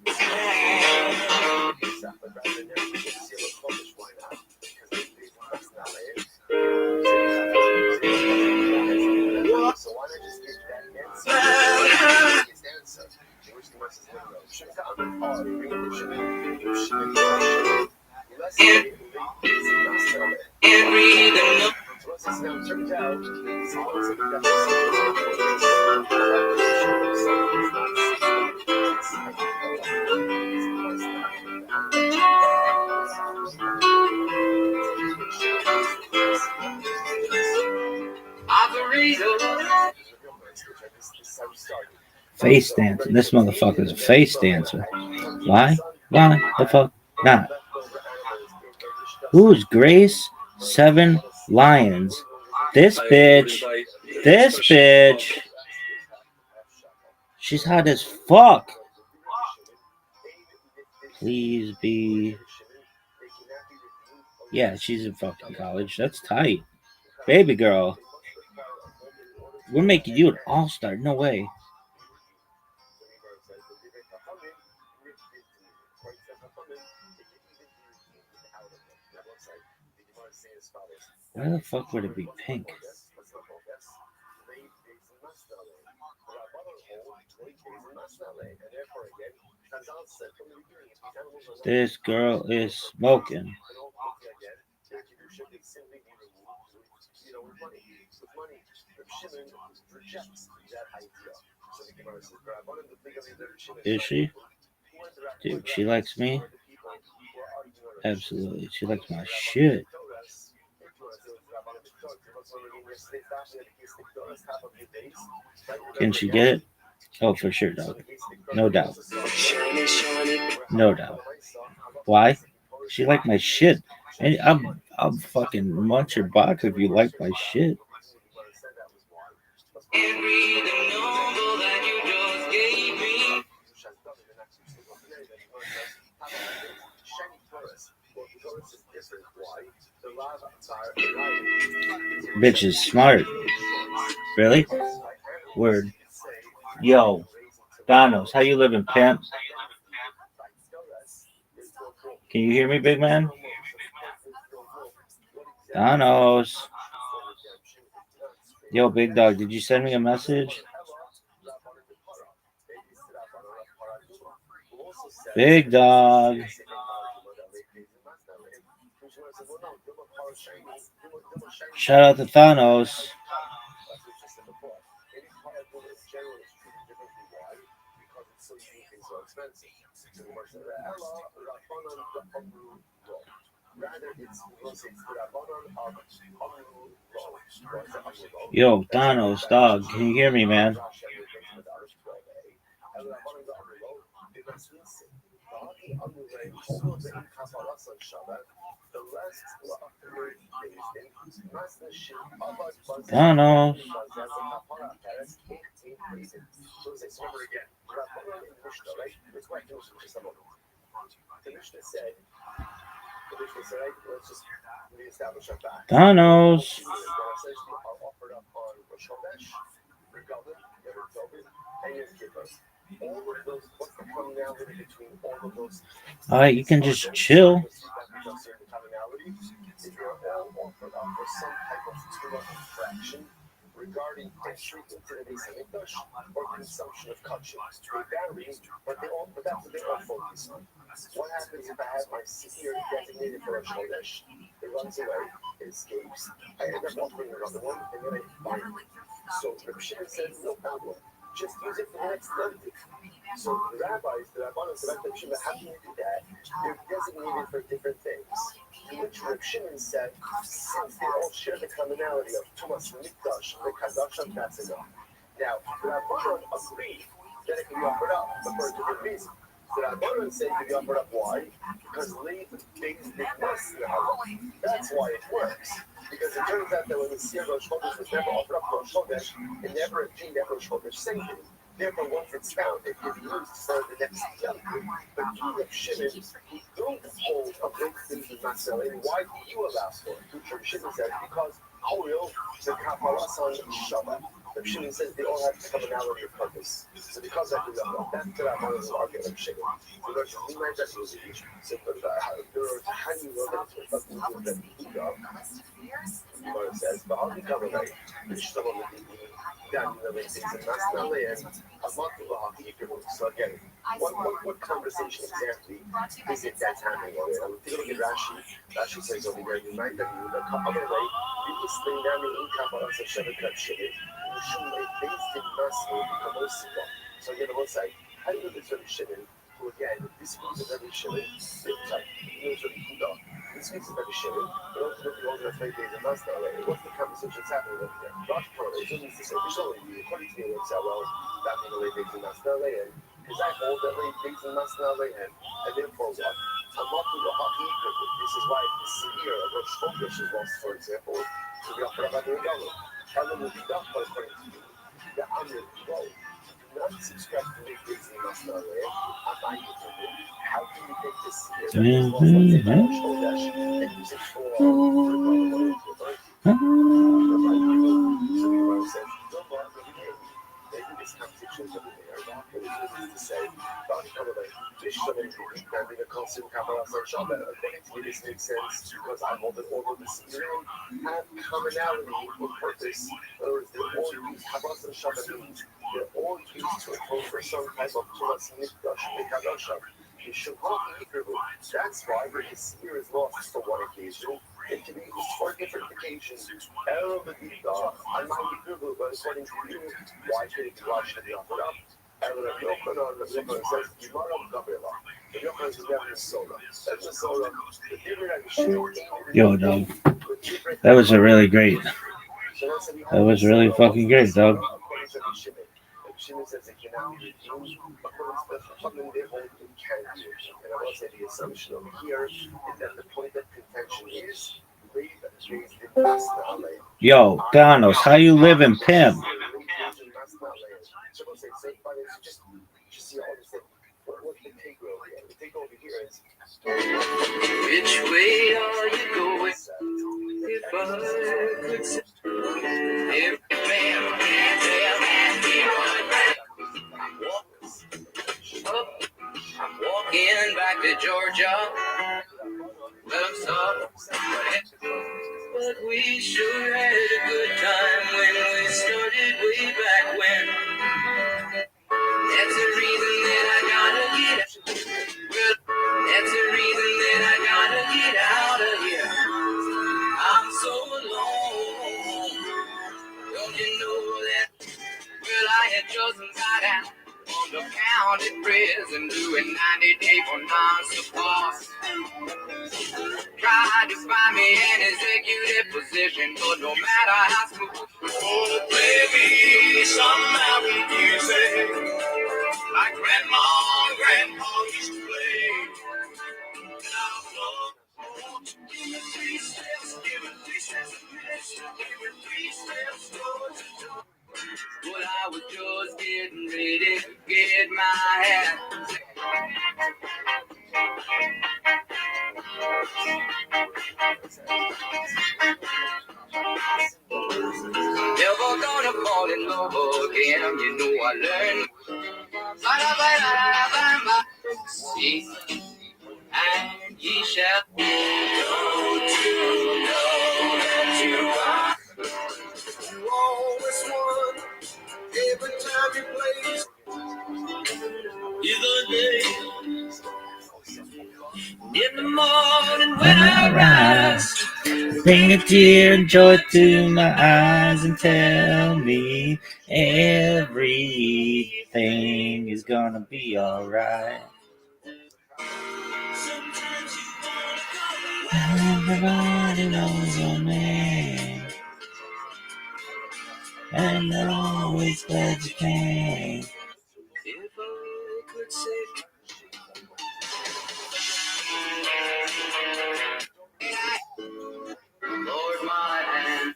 Pesach, but rather than there's people see a Kodesh, why not? Because they must not live. So why not just give that answer? His answer. Which the rest is going to go. Shekam, oh, bring up the Shekam. And read them. So now it turns out, Face dancer. This motherfucker's a face dancer. Why? Why the fuck not? Who's Grace? 7 Lions. This bitch. This bitch. She's hot as fuck. Please be. Yeah, she's in fucking college. That's tight. Baby girl. We're making you an all-star. No way. Why the fuck would it be pink? This girl is smoking. Is she? Dude, she likes me? Absolutely. She likes my shit. Can she get it? Oh, for sure, dog. No doubt. No doubt. Why? She like my shit. And I'll fucking munch your box if you like my shit. Bitch is smart. Really? Word. Yo, Donos, how you living, pimp? Can you hear me, big man? Donos. Yo, big dog, did you send me a message? Big dog. Shout out to Thanos. Yo, Thanos, dog, can you hear me, man? Thanos. Thanos. Alright, you can just chill. Regarding entry into the base of English or consumption of kachim. They vary, but that's what they all focus on. What happens if I have my seer designated for a chodesh? It runs away, it escapes. I end up offering another one, and then I find it. So Rabbi Shimon says, no problem. Just use it for the next 90. So the rabbis, the rabbanos, the Rabbi Shimon, how can you do that? They're designated for different things. In which Rabbi Shimon said, since they all share the commonality of Tumas Mikdash, the Kadash, that's enough. Now, the rabbanon agree that it can be offered up, but for a different reason. The rabbanon say it can be offered up. Why? Because leave things they must know. That's why it works. Because it turns out that when the Seir Rosh Chodesh was never offered up for Rosh Chodesh, it never attained that Rosh Chodesh sanctity. Therefore, once it's found, it can be used for the next year. But you, Reb Shimon, you don't hold a breakthrough in Matzah. And why do you allow for it? Reb Shimon says, because Hoil, the Kapparas on Shabbat. Reb Shimon says they all have commonality of purpose. So because I do that, that's the Rabban's argument of Shimon. So there's a new that goes in each. So there's a honey road that Gemara says, but I'll be covered by Ishtabah down the list and Masnale and Amatullah. So again, what conversation exactly is it that's happening over there? Take a look at Rashi. Rashi says over there, you might have the other way, you just lay down the Inkapara of Shevakat Shivit, and Shumay based in Masnale Kamosiva. So again, I will say, how do you look at Rabbi Shimon, who again, this speaks of Rabbi Shimon, this speaks of Rabbi Shimon, but ultimately all the 3 days of Masnale, what's the conversation that's happening over there? Rosh Hashanah, it means to say, according to me, it works out well, that being the late days of Masnale, and because I hold that late days of Masnale, and therefore what? This is why the Seir of Rosh Chodesh is lost, for example, to be offered up at the Regalim. Ellen will be done, but according to you, the Amir will not subscribe to late days in Masnale, how can you take this Seir that is lost, let's say, by Rosh Chodesh, and use it for Regalim? So the Gemara says, maybe this conversation is over there, but it means to say, according to me, this makes sense because I hold that all of the Seir have commonality or purpose. In other words, they're all used, Havas and Shabbat means they're all case to atone for some type of Kadosha. He should not be privileged. That's why his ear is lost on one occasion. It can be used for different occasions. I might be privileged, but according to you, why should it be washed in the upper up? Yo, dog. That was a really great. That was really fucking great, dog. Shimon says it cannot be redeemed, but something they hold it can be. And I will say the assumption over here is that the point of contention is raised in Masnale. Yo, Donos, how you living, pimp? Just see all this thing. What the take over here? The take over here is. Which way are you going? If I could say every I'm walking back to Georgia. Well, I'm sorry, but we sure had a good time when we started way back when. That's the reason that I gotta get out. Well, that's the reason that I gotta get out of here. I'm so alone. Don't you know that? Well, I had just got out on the county prison doing 90 days for non-support. Tried to find me an executive position, but no matter how smooth. Oh, baby, some mountain music, like grandma and grandpa used to play. Give me 3 steps, give me 3 steps, give me 3 steps towards the door. But I was just getting ready to get my hat. Never gonna fall in love again, you know I learned. See, and ye shall know that you are. You always won every time you played. Either day, in the morning when I rise, bring a tear and joy to my eyes and tell me everything is gonna be alright. Everybody knows your name, and they're always glad you came. if I could say. Lord, my hand.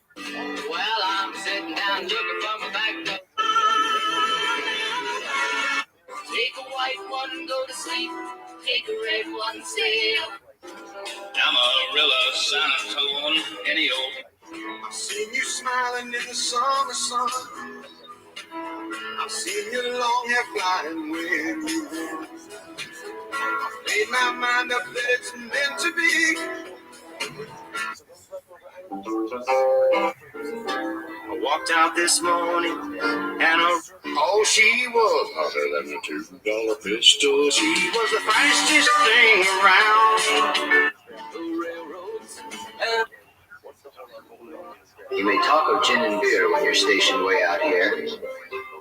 Well, I'm sitting down looking for my back door. Take a white one, go to sleep. Take a red one, stay up. Amarillo, San Antonio, any old. I've seen you smiling in the summer sun. I've seen your long hair flying with you. I've made my mind up that it's meant to be. I walked out this morning and oh, she was hotter than a $2 pistol. She was the fastest thing around the railroads. You may talk of gin and beer when you're stationed way out here,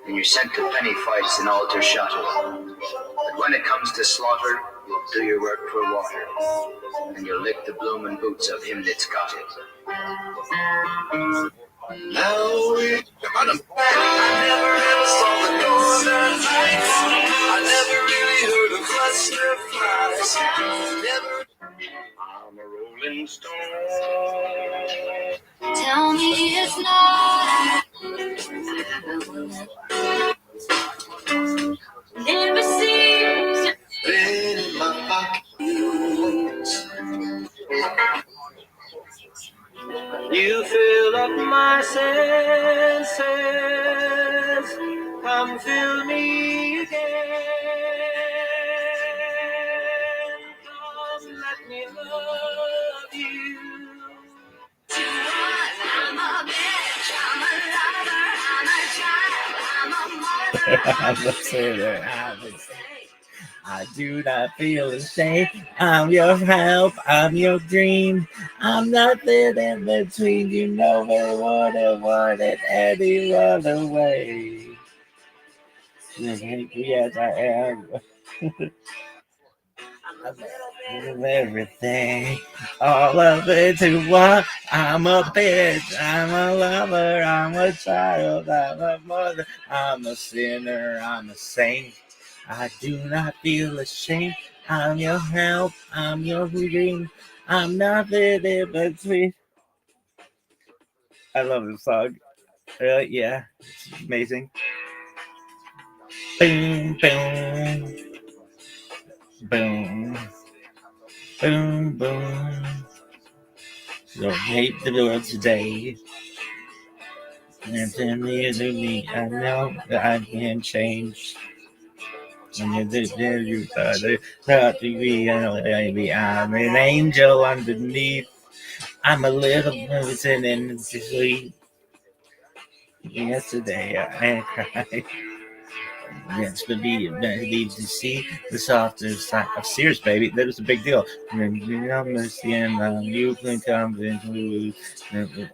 and you're sent to penny fights and altar shotting. But when it comes to slaughter, you'll do your work for water, and you'll lick the bloomin' boots of him that's got it. Now I never ever saw the northern lights. I never really heard a cluster flies. Never. I'm a rolling stone. Tell me it's not. Never seems Been in my pocket. You fill up my senses. Come fill me again. Come let me love you. I'm a bitch, I'm a lover, I'm a child, I'm a mother, I'm a sinner. I do not feel ashamed. I'm your help. I'm your dream. I'm nothing in between. You know I wouldn't want it any other way. Yes, I am. I'm everything. All of it to what? I'm a bitch. I'm a lover. I'm a child. I'm a mother. I'm a sinner. I'm a saint. I do not feel ashamed. I'm your help. I'm your dream. I'm nothing in between. I love this song. Yeah, it's amazing. Boom, boom, boom, boom, boom. Don't hate the world today. And then me, I know that I can change. When you did there, you thought to be, I'm an angel underneath. I'm a little person in the sleep. Yesterday I cried. Yes, but be to see the softer side of Sears, baby. That was a big deal. You can come into.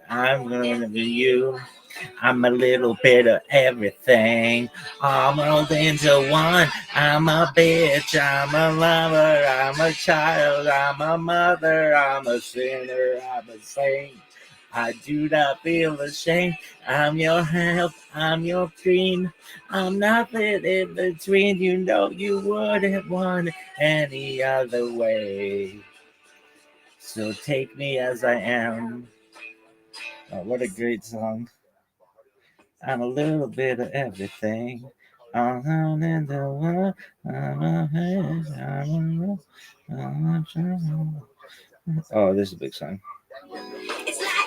I'm gonna be you. I'm a little bit of everything. I'm rolled into one. I'm a bitch. I'm a lover. I'm a child. I'm a mother. I'm a sinner. I'm a saint. I do not feel ashamed. I'm your help. I'm your dream. I'm nothing in between. You know you wouldn't want it any other way. So take me as I am. Oh, what a great song. I'm a little bit of everything. I'm in the world. Oh, this is a big song.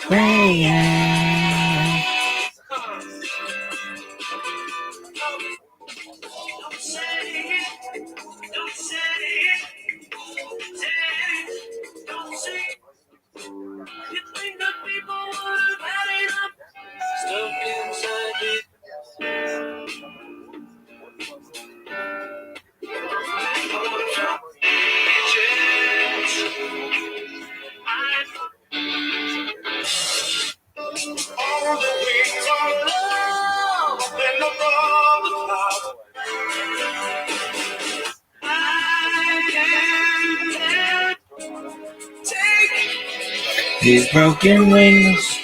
Praying. You think that people would have had enough stuck inside me? All the wings of love and above the clouds. I can take These broken wings.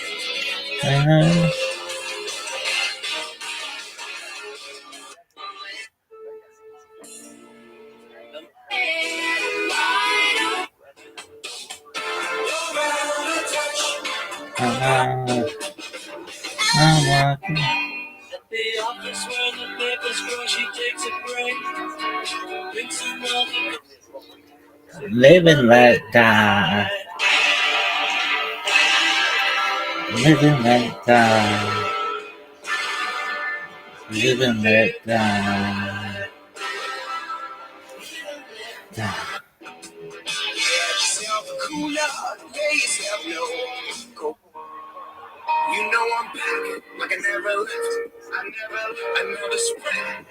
I'm walking. at the office where the papers grow. She takes a break, drinks another. Live and let die. Live and let die. Live and let die. Die. Cool out, lay yourself low. You know I'm back, like I never left. I never spread.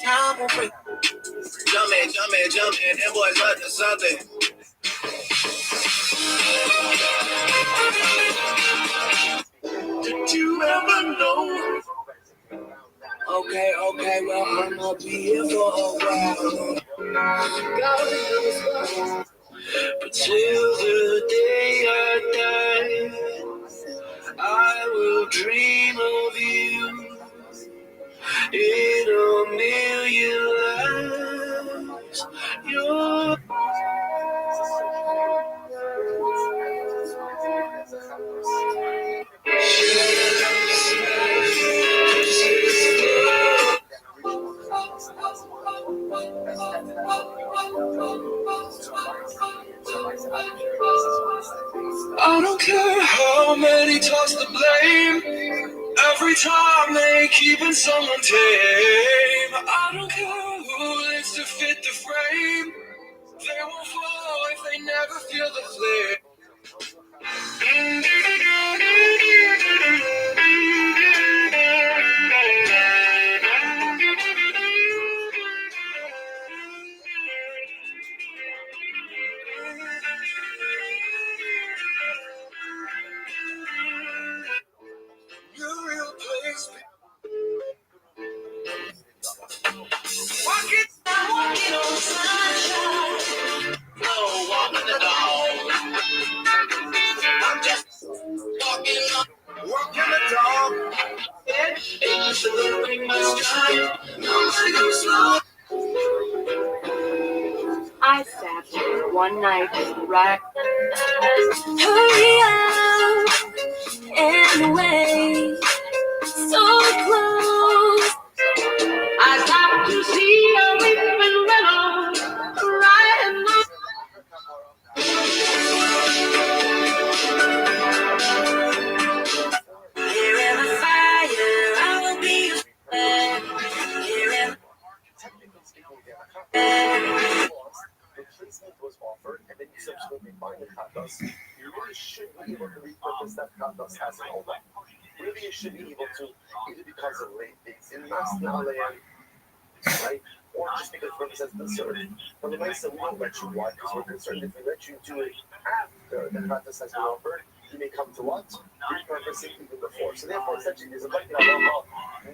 Time will break. Jumpin', them boys up to something. Did you ever know? Okay, well, I'ma be here for a while. Gotta be but till the day I die, I will dream of you in a million lives. You're I don't care how many toss the blame. Every time they keeping someone tame. I don't care who lives to fit the frame. They won't fall if they never feel the flame. Your real place. Walking on sunshine. No walking the dog. I'm just walking the dog. Ain't slowing my stride. Nobody goes slow. I sat one night right. Hurry up and wait. So close. I got to see a weeping willow right in my. Here in the fire, I will be a fan. Here in replacement was offered, and then you subsequently find the katas, you really should be able to repurpose that katas as an ola. Really, you should be able to, either because of late dates in Masnalayan, right? Or just because purpose has been served. But the nice that we don't let you why, because we're concerned if we let you do it after the katas has been offered, you may come to what? Repurposing even before. So therefore, essentially, there's a button about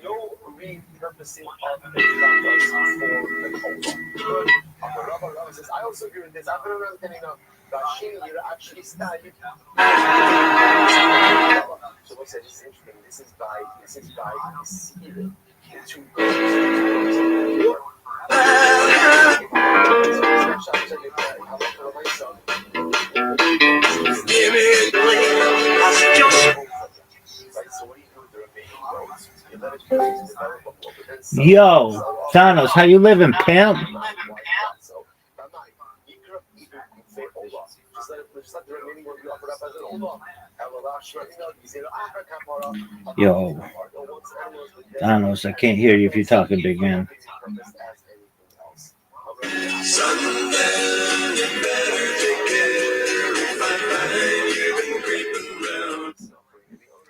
no repurposing of the katas for an ola. Rabbi says, I also agree with this. I've been around telling you that you're actually studying. So what said is interesting. This is by receiving two Yo, Thanos, how you living, pimp? Yo, Thanos, I can't hear you if you're talking, big man.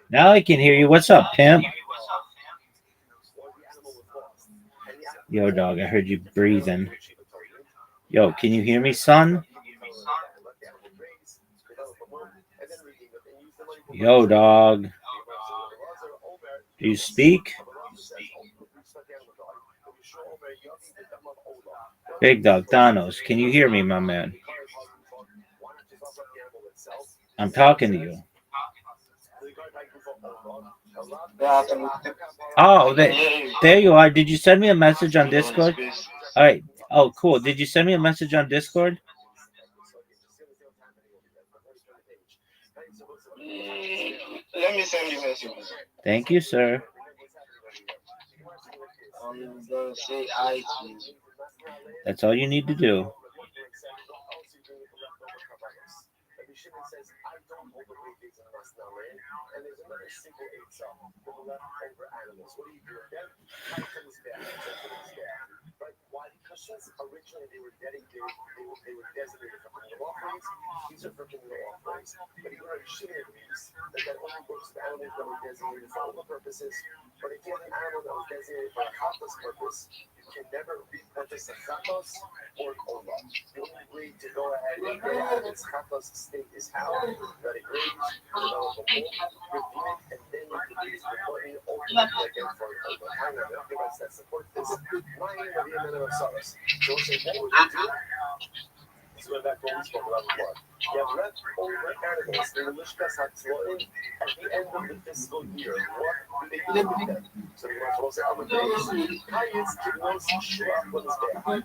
Now I can hear you. What's up, pimp? Yo, dog, I heard you breathing. Yo, can you hear me, son? Yo, dog. Do you speak? Big dog, Thanos, can you hear me, my man? I'm talking to you. Oh, there you are. Did you send me a message on Discord? All right. Oh, cool. Did you send me a message on Discord? Let me send you a message. Thank you, sir. I'm gonna say I to you. That's all you need to do. Since originally they were dedicated, they were designated for animal offerings. These are for communal offerings. But even our shimmer means that only works with animals that were designated for all purposes. But if you have an animal that was designated for a chatos purpose, you can never repurpose a chatos or an ola. The only way to go ahead and get out of its chatos state is how that it rains, develop a mold, review it, and then you can use the money ultimately again for an ola. Hang on, documents that support this. Mine of the amendment of Saras. So say, what would you do? This went back to what we spoke about before. You have leftover animals in the Lishkas HaTzloim at the end of the fiscal year. What do they do with them? So you want to say, I'm a day. Kayitz Kibnos Shua Mizbeach.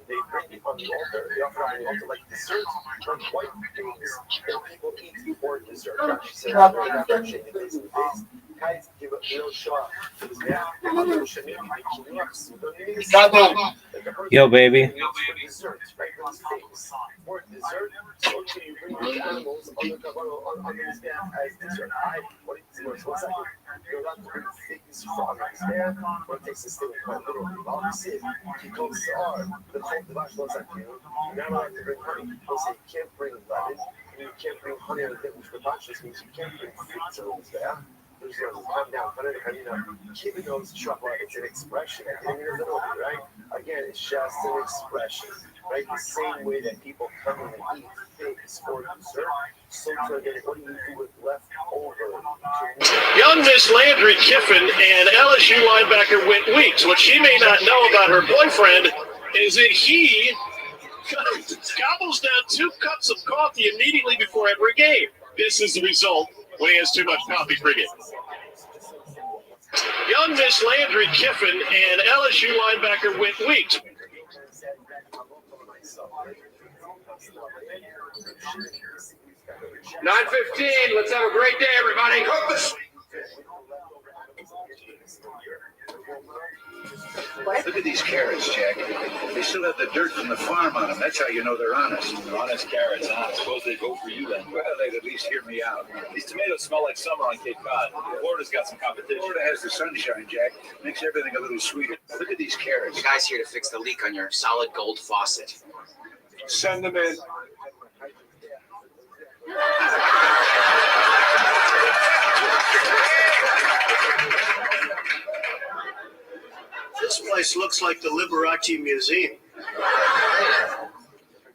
They bring it on the altar. They offer on the altar like dessert, like white things that people eat before dessert. Rashi says, after shaking the days of the days. Yo, baby. the animals understand as this or what it is. One second. You're not going to take this frog understand what it takes to stay quite literally. Obviously, he goes are the whole device looks like you. You never like to bring honey. He'll say you can't bring lemon, and you can't bring honey on the thing, which for conscious means you can't bring fruit to those there. There's going to come down, but keeping those trouble, it's an expression. Literally, right? Again, it's just an expression, right? The same way that people come in and eat things for dessert. So again, what do you do with leftover? Young Miss Landry Kiffin and LSU linebacker Whit Weeks. What she may not know about her boyfriend is that he gobbles down 2 cups of coffee immediately before every game. This is the result when he has too much coffee pregame. Young Miss Landry Kiffin and LSU linebacker Whit Weeks. 9:15. Let's have a great day, everybody. Look at these carrots, Jack. They still have the dirt from the farm on them. That's how you know they're honest. Honest carrots, huh? I suppose they vote for you then. Well, they'd at least hear me out. These tomatoes smell like summer on Cape Cod. Florida's got some competition. Florida has the sunshine, Jack. Makes everything a little sweeter. Look at these carrots. The guy's here to fix the leak on your solid gold faucet. Send them in. This place looks like the Liberace Museum.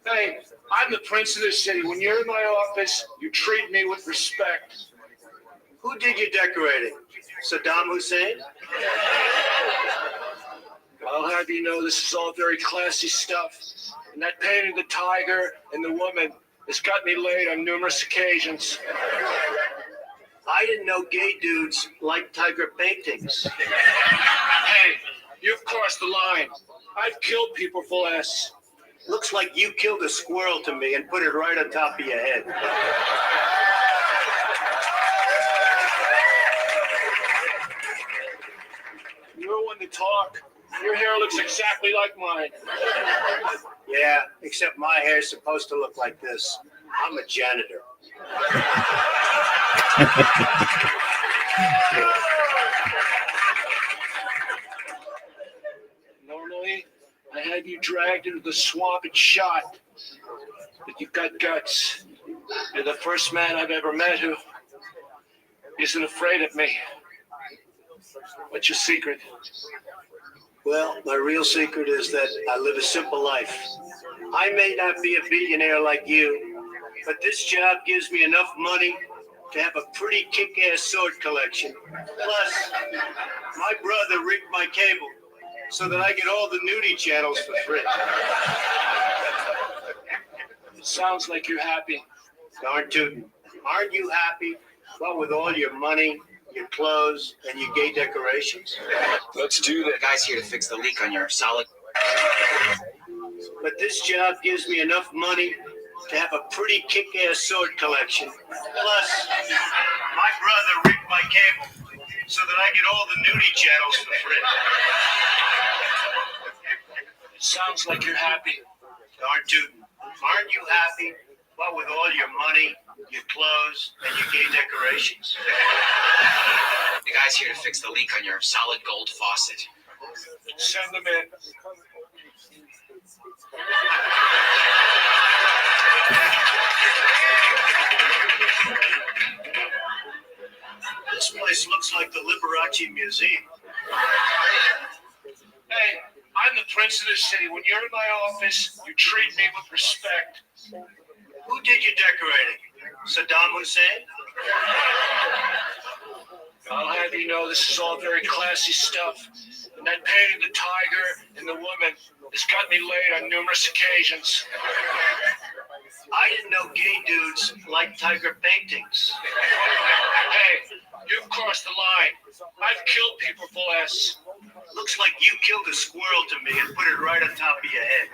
Hey, I'm the prince of this city. When you're in my office, you treat me with respect. Who did your decorating? Saddam Hussein? I'll have you know this is all very classy stuff. And that painting the tiger and the woman has got me laid on numerous occasions. I didn't know gay dudes liked tiger paintings. Hey, you've crossed the line. I've killed people for less. Looks like you killed a squirrel to me and put it right on top of your head. You're one to talk. Your hair looks exactly like mine. Yeah, except my hair's supposed to look like this. I'm a janitor. Normally, I had you dragged into the swamp and shot. But you've got guts. You're the first man I've ever met who isn't afraid of me. What's your secret? Well, my real secret is that I live a simple life. I may not be a billionaire like you, but this job gives me enough money to have a pretty kick-ass sword collection. Plus, my brother rigged my cable so that I get all the nudie channels for free. It sounds like you're happy. Darn tootin'. Aren't you happy? What with all your money, your clothes, and your gay decorations? Let's do that. The guy's here to fix the leak on your solid. But this job gives me enough money to have a pretty kick-ass sword collection. Plus, my brother rigged my cable so that I get all the nudie channels for free. It sounds like you're happy. Darn tootin'. Aren't you happy? What with all your money, your clothes, and your gay decorations? The guy's here to fix the leak on your solid gold faucet. Send them in. This place looks like the Liberace Museum. Hey, I'm the prince of this city. When you're in my office, you treat me with respect. Who did your decorating? Saddam Hussein? I'll have you know this is all very classy stuff. And that painting the tiger and the woman has got me laid on numerous occasions. I didn't know gay dudes liked tiger paintings. Hey, you've crossed the line. I've killed people for less. Looks like you killed a squirrel to me and put it right on top of your head.